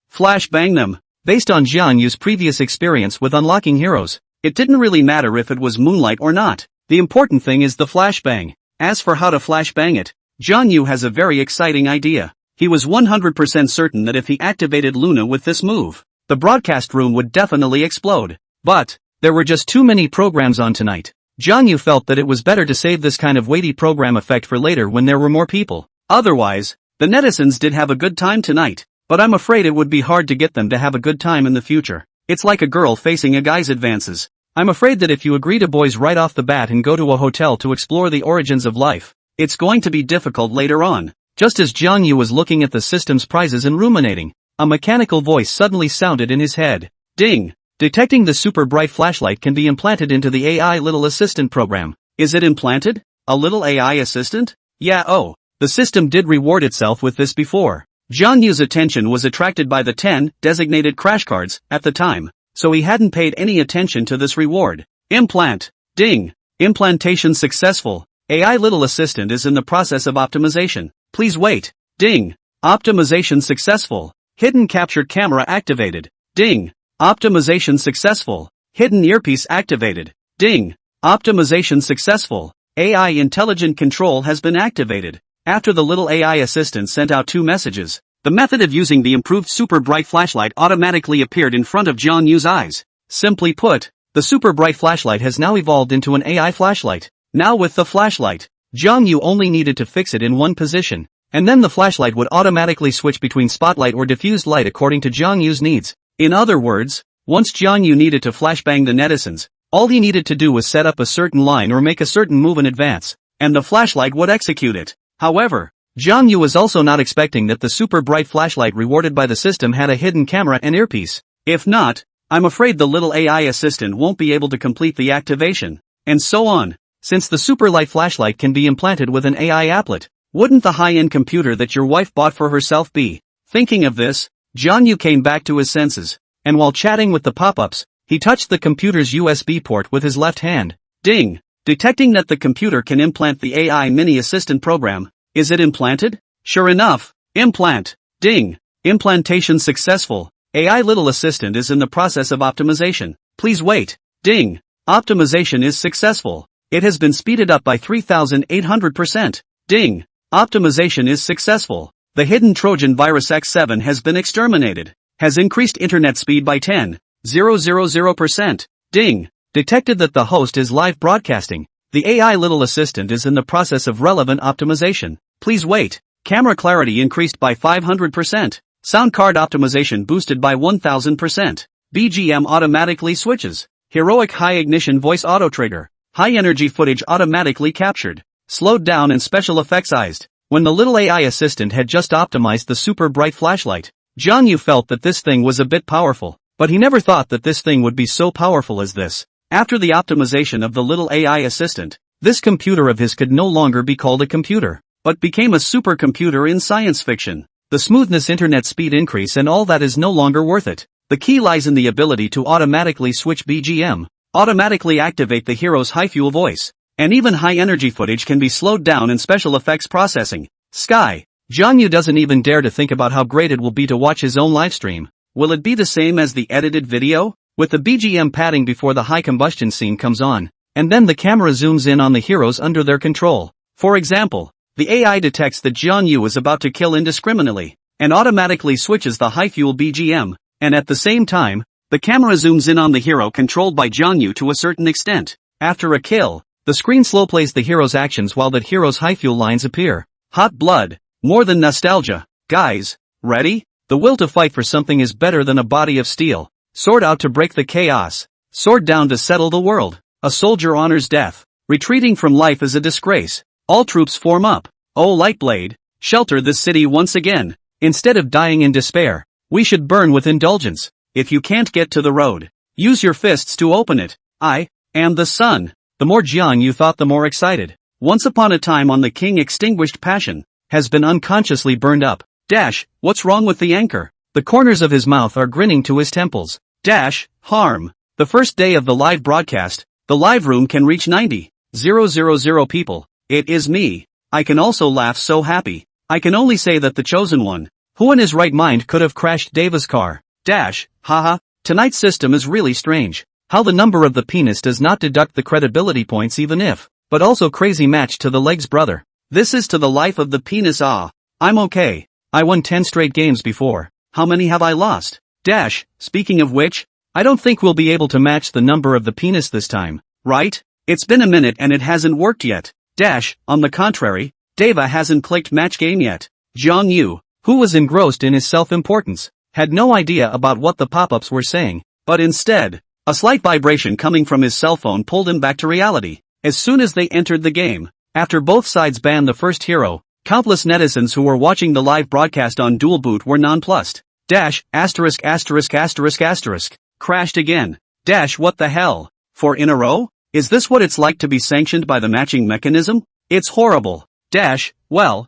flash bang them. Based on Jiang Yu's previous experience with unlocking heroes, it didn't really matter if it was Moonlight or not. The important thing is the flashbang. As for how to flashbang it, Jiang Yu has a very exciting idea. He was 100% certain that if he activated Luna with this move, the broadcast room would definitely explode. But, there were just too many programs on tonight. Jiang Yu felt that it was better to save this kind of weighty program effect for later when there were more people. Otherwise, the netizens did have a good time tonight, but I'm afraid it would be hard to get them to have a good time in the future. It's like a girl facing a guy's advances. I'm afraid that if you agree to boys right off the bat and go to a hotel to explore the origins of life, it's going to be difficult later on. Just as Jiang Yu was looking at the system's prizes and ruminating, a mechanical voice suddenly sounded in his head. Ding! Detecting the super bright flashlight can be implanted into the AI little assistant program. Is it implanted? A little AI assistant? Yeah, oh, the system did reward itself with this before. Jiang Yu's attention was attracted by the 10 designated crash cards at the time, so he hadn't paid any attention to this reward. Implant. Ding. Implantation successful. AI little assistant is in the process of optimization. Please wait. Ding. Optimization successful. Hidden capture camera activated. Ding. Optimization successful. Hidden earpiece activated. Ding. Optimization successful. AI intelligent control has been activated. After the little AI assistant sent out 2 messages, the method of using the improved super bright flashlight automatically appeared in front of Jiang Yu's eyes. Simply put, the super bright flashlight has now evolved into an AI flashlight. Now with the flashlight, Jiang Yu only needed to fix it in one position, and then the flashlight would automatically switch between spotlight or diffused light according to Jiang Yu's needs. In other words, once Jiang Yu needed to flashbang the netizens, all he needed to do was set up a certain line or make a certain move in advance, and the flashlight would execute it. However, Jiang Yu was also not expecting that the super bright flashlight rewarded by the system had a hidden camera and earpiece. If not, I'm afraid the little AI assistant won't be able to complete the activation, and so on. Since the super light flashlight can be implanted with an AI applet, wouldn't the high-end computer that your wife bought for herself be? Thinking of this, Jiang Yu came back to his senses, and while chatting with the pop-ups, he touched the computer's USB port with his left hand. Ding! Detecting that the computer can implant the AI mini assistant program. Is it implanted? Sure enough, implant. Ding! Implantation successful. AI little assistant is in the process of optimization. Please wait. Ding! Optimization is successful. It has been speeded up by 3,800%. Ding! Optimization is successful. The hidden Trojan virus X7 has been exterminated. Has increased internet speed by 10,000%. Ding! Detected that the host is live broadcasting. The AI little assistant is in the process of relevant optimization. Please wait. Camera clarity increased by 500%. Sound card optimization boosted by 1000%. BGM automatically switches. Heroic high ignition voice auto trigger. High energy footage automatically captured. Slowed down and special effectsized. When the little AI assistant had just optimized the super bright flashlight, Jiang Yu felt that this thing was a bit powerful, but he never thought that this thing would be so powerful as this. After the optimization of the little AI assistant, this computer of his could no longer be called a computer, but became a supercomputer in science fiction. The smoothness, internet speed increase and all that is no longer worth it. The key lies in the ability to automatically switch BGM, automatically activate the hero's high fuel voice, and even high energy footage can be slowed down in special effects processing. Sky. Jiang Yu doesn't even dare to think about how great it will be to watch his own livestream. Will it be the same as the edited video? With the BGM padding before the high combustion scene comes on, and then the camera zooms in on the heroes under their control. For example, the AI detects that Jiang Yu is about to kill indiscriminately, and automatically switches the high fuel BGM, and at the same time, the camera zooms in on the hero controlled by Jiang Yu to a certain extent. After a kill, the screen slow plays the hero's actions while that hero's high fuel lines appear. Hot blood, more than nostalgia. Guys, ready? The will to fight for something is better than a body of steel. Sword out to break the chaos. Sword down to settle the world. A soldier honors death. Retreating from life is a disgrace. All troops form up. Oh Lightblade, shelter this city once again. Instead of dying in despair, we should burn with indulgence. If you can't get to the road, use your fists to open it. I am the sun. The more Jiang Yu thought, the more excited. Once upon a time on the king extinguished passion, has been unconsciously burned up. Dash, what's wrong with the anchor? The corners of his mouth are grinning to his temples. Dash, harm. The first day of the live broadcast, the live room can reach 90,000 people. It is me. I can also laugh so happy. I can only say that the chosen one, who in his right mind could have crashed Deva's car. Dash, haha, tonight's system is really strange. How the number of the penis does not deduct the credibility points even if, but also crazy match to the legs brother. This is to the life of the penis. I'm okay. I won 10 straight games before. How many have I lost? Dash, speaking of which, I don't think we'll be able to match the number of the penis this time, right? It's been a minute and it hasn't worked yet. On the contrary, Deva hasn't clicked match game yet. Jiang Yu, who was engrossed in his self-importance, had no idea about what the pop-ups were saying, but instead, a slight vibration coming from his cell phone pulled him back to reality. As soon as they entered the game, after both sides banned the first hero, countless netizens who were watching the live broadcast on Dual Boot were nonplussed. Crashed again. What the hell? 4 in a row? Is this what it's like to be sanctioned by the matching mechanism? It's horrible. Well.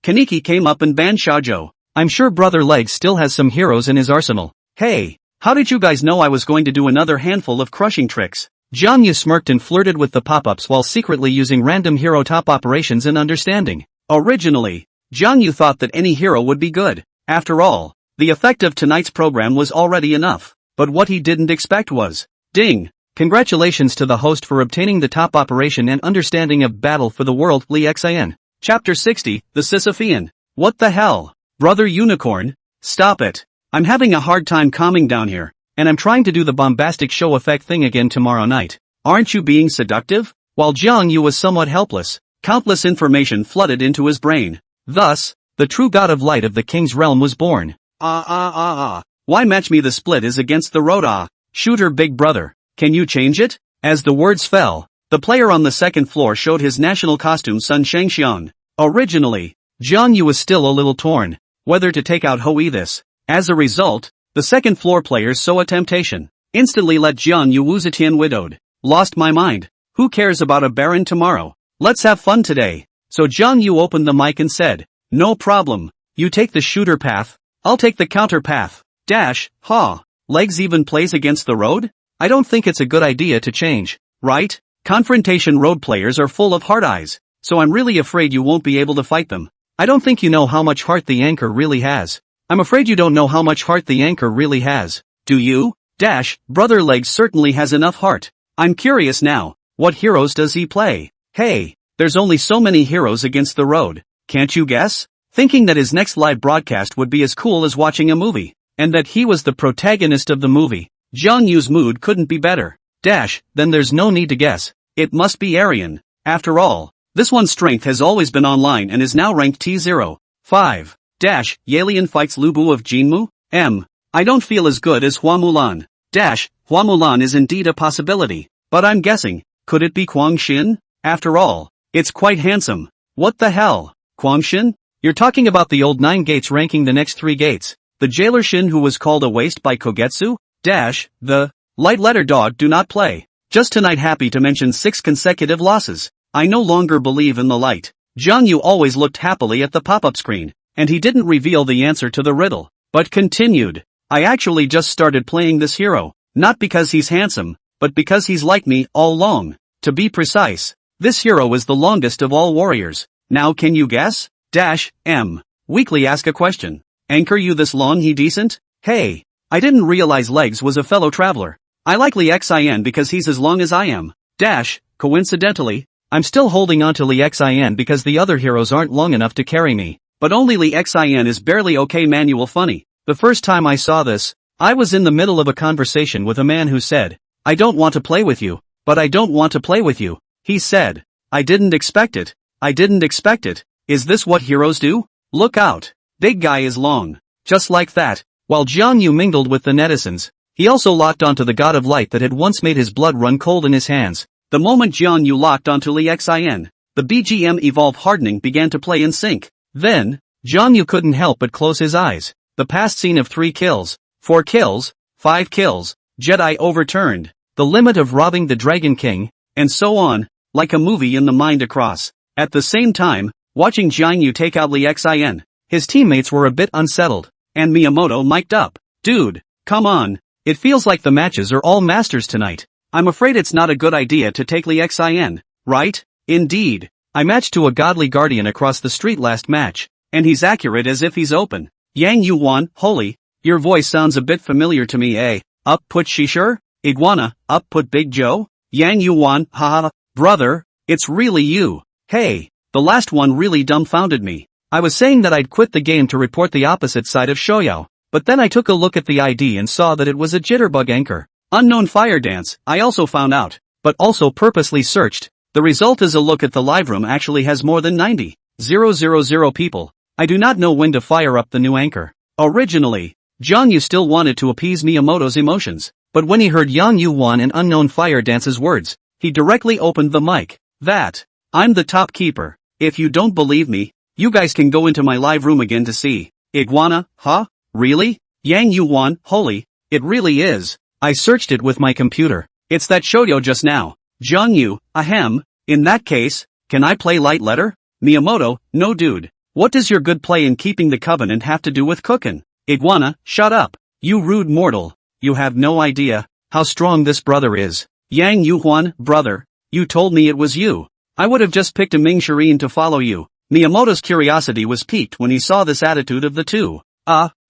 Kaneki came up and banned Shajo. I'm sure Brother Legs still has some heroes in his arsenal. Hey, how did you guys know I was going to do another handful of crushing tricks? Jiang Yu smirked and flirted with the pop-ups while secretly using random hero top operations and understanding. Originally, Jiang Yu thought that any hero would be good. After all, the effect of tonight's program was already enough. But what he didn't expect was, ding! Congratulations to the host for obtaining the top operation and understanding of Battle for the World Xin. Chapter 60, The Sisyphean. What the hell? Brother Unicorn? Stop it. I'm having a hard time calming down here, and I'm trying to do the bombastic show effect thing again tomorrow night. Aren't you being seductive? While Jiang Yu was somewhat helpless, countless information flooded into his brain. Thus, the true god of light of the king's realm was born. Why match me the split is against the road Shooter big brother, can you change it? As the words fell, the player on the second floor showed his national costume Sun Shangxian. Originally, Jiang Yu was still a little torn, whether to take out Hoi this. As a result, the second floor players saw a temptation. Instantly let Jiang Yu Wuzetian widowed. Lost my mind. Who cares about a baron tomorrow? Let's have fun today. So Jiang Yu opened the mic and said, no problem. You take the shooter path, I'll take the counter path. Legs even plays against the road? I don't think it's a good idea to change, right? Confrontation road players are full of hard eyes, so I'm really afraid you won't be able to fight them. I don't think you know how much heart the anchor really has. I'm afraid you don't know how much heart the anchor really has. Do you? Brother Legs certainly has enough heart. I'm curious now, what heroes does he play? Hey, there's only so many heroes against the road. Can't you guess? Thinking that his next live broadcast would be as cool as watching a movie, and that he was the protagonist of the movie. Jiang Yu's mood couldn't be better. Then there's no need to guess. It must be Aryan. After all, this one's strength has always been online and is now ranked T0. 5. Yalian fights Lubu of Jinmu? I don't feel as good as Hua Mulan. Hua Mulan is indeed a possibility, but I'm guessing, could it be Quang Xin? After all, it's quite handsome. What the hell? Quang Xin? You're talking about the old 9 gates ranking the next 3 gates. The jailer Shin who was called a waste by Kogetsu? The light letter dog do not play. Just tonight happy to mention 6 consecutive losses. I no longer believe in the light. Jiang Yu always looked happily at the pop-up screen, and he didn't reveal the answer to the riddle, but continued. I actually just started playing this hero, not because he's handsome, but because he's like me all along. To be precise, this hero is the longest of all warriors. Now can you guess? Weekly ask a question. Anchor you this long he decent? Hey, I didn't realize Legs was a fellow traveler. I like Xin because he's as long as I am. Coincidentally, I'm still holding on to Xin because the other heroes aren't long enough to carry me. But only Xin is barely okay manual funny. The first time I saw this, I was in the middle of a conversation with a man who said, I don't want to play with you, but I don't want to play with you. He said, I didn't expect it. Is this what heroes do? Look out. Big guy is long. Just like that. While Jiang Yu mingled with the netizens, he also locked onto the god of light that had once made his blood run cold in his hands. The moment Jiang Yu locked onto Xin, the BGM Evolve hardening began to play in sync. Then, Jiang Yu couldn't help but close his eyes. The past scene of 3 kills, 4 kills, 5 kills, Jedi overturned, the limit of robbing the Dragon King, and so on, like a movie in the mind across. At the same time, watching Jiang Yu take out Xin, his teammates were a bit unsettled, and Miyamoto mic'd up. Dude, come on, it feels like the matches are all masters tonight. I'm afraid it's not a good idea to take Xin, right? Indeed. I matched to a godly guardian across the street last match, and he's accurate as if he's open. Yang Yuan, holy, your voice sounds a bit familiar to me, eh? Up put Shishir? Iguana, up put Big Joe? Yang Yuan, haha, brother, it's really you. Hey, the last one really dumbfounded me. I was saying that I'd quit the game to report the opposite side of Shoyo, but then I took a look at the ID and saw that it was a jitterbug anchor. Unknown fire dance, I also found out. but also purposely searched. The result is a look at the live room actually has more than 90,000 people. I do not know when to fire up the new anchor. Originally, Jiang Yu still wanted to appease Miyamoto's emotions, but when he heard Yang Yu-wan and Unknown Fire Dance's words, he directly opened the mic. I'm the top keeper. If you don't believe me, you guys can go into my live room again to see. Iguana, huh? Really? Yang Yu-wan, holy, it really is. I searched it with my computer. It's that shoujo just now. Jiang Yu, ahem. In that case, can I play light letter? Miyamoto, no dude. What does your good play in keeping the covenant have to do with cookin'? Iguana, shut up. You rude mortal. You have no idea how strong this brother is. Yang Yu-wan, brother, you told me it was you. I would have just picked a Ming Shirin to follow you. Miyamoto's curiosity was piqued when he saw this attitude of the two.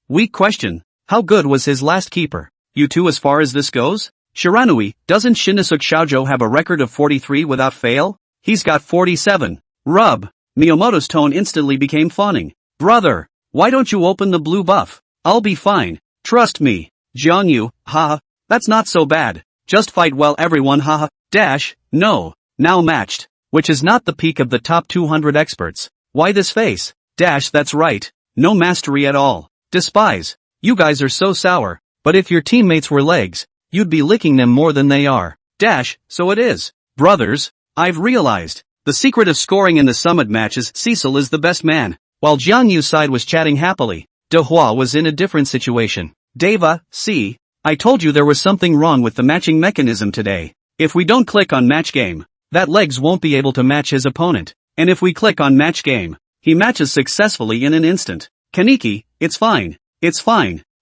Weak question. How good was his last keeper? You two as far as this goes? Shiranui, doesn't Shinizuke Shoujo have a record of 43 without fail? He's got 47. Rub. Miyamoto's tone instantly became fawning. Brother, why don't you open the blue buff? I'll be fine. Trust me. Jiang Yu, haha. That's not so bad. Just fight well everyone, haha. No. Now matched. Which is not the peak of the top 200 experts. Why this face? That's right. No mastery at all. Despise. You guys are so sour. But if your teammates were legs, you'd be licking them more than they are. So it is. Brothers, I've realized. The secret of scoring in the summit matches, Cecil is the best man. While Jiang Yu's side was chatting happily, De Hua was in a different situation. Deva, see, I told you there was something wrong with the matching mechanism today. If we don't click on match game, that legs won't be able to match his opponent. And if we click on match game, he matches successfully in an instant. Kaneki, it's fine.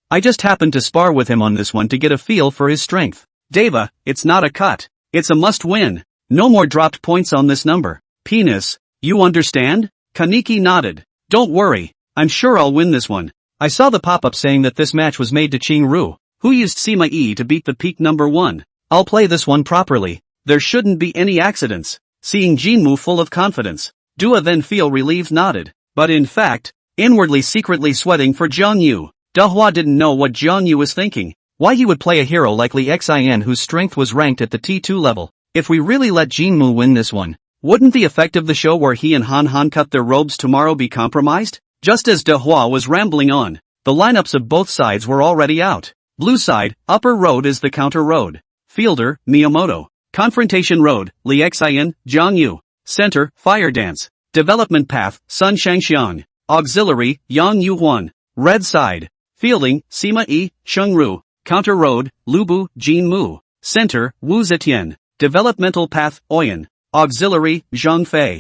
I just happened to spar with him on this one to get a feel for his strength. Deva, it's not a cut. It's a must win. No more dropped points on this number. Penis, you understand? Kaneki nodded. Don't worry, I'm sure I'll win this one. I saw the pop-up saying that this match was made to Qingru, who used Sima E to beat the peak number 1. I'll play this one properly. There shouldn't be any accidents. Seeing Jinmu full of confidence, Dua then feel relieved nodded. But in fact, inwardly secretly sweating for Jiang Yu. De Hua didn't know what Jiang Yu was thinking. Why he would play a hero like Li Xin whose strength was ranked at the T2 level. If we really let Jinmu win this one, wouldn't the effect of the show where he and Han Han cut their robes tomorrow be compromised? Just as De Hua was rambling on, the lineups of both sides were already out. Blue side, upper road is the counter road. Fielder, Miyamoto. Confrontation road, Li Xin, Jiang Yu. Center, fire dance. Development path, Sun Shangxiang. Auxiliary, Yang Yu-wan. Red side. Fielding, Sima E, Chengru. Counter road, Lubu, Jinmu. Center, Wu Zetian. Developmental path, Oyan. Auxiliary, Zhang Fei.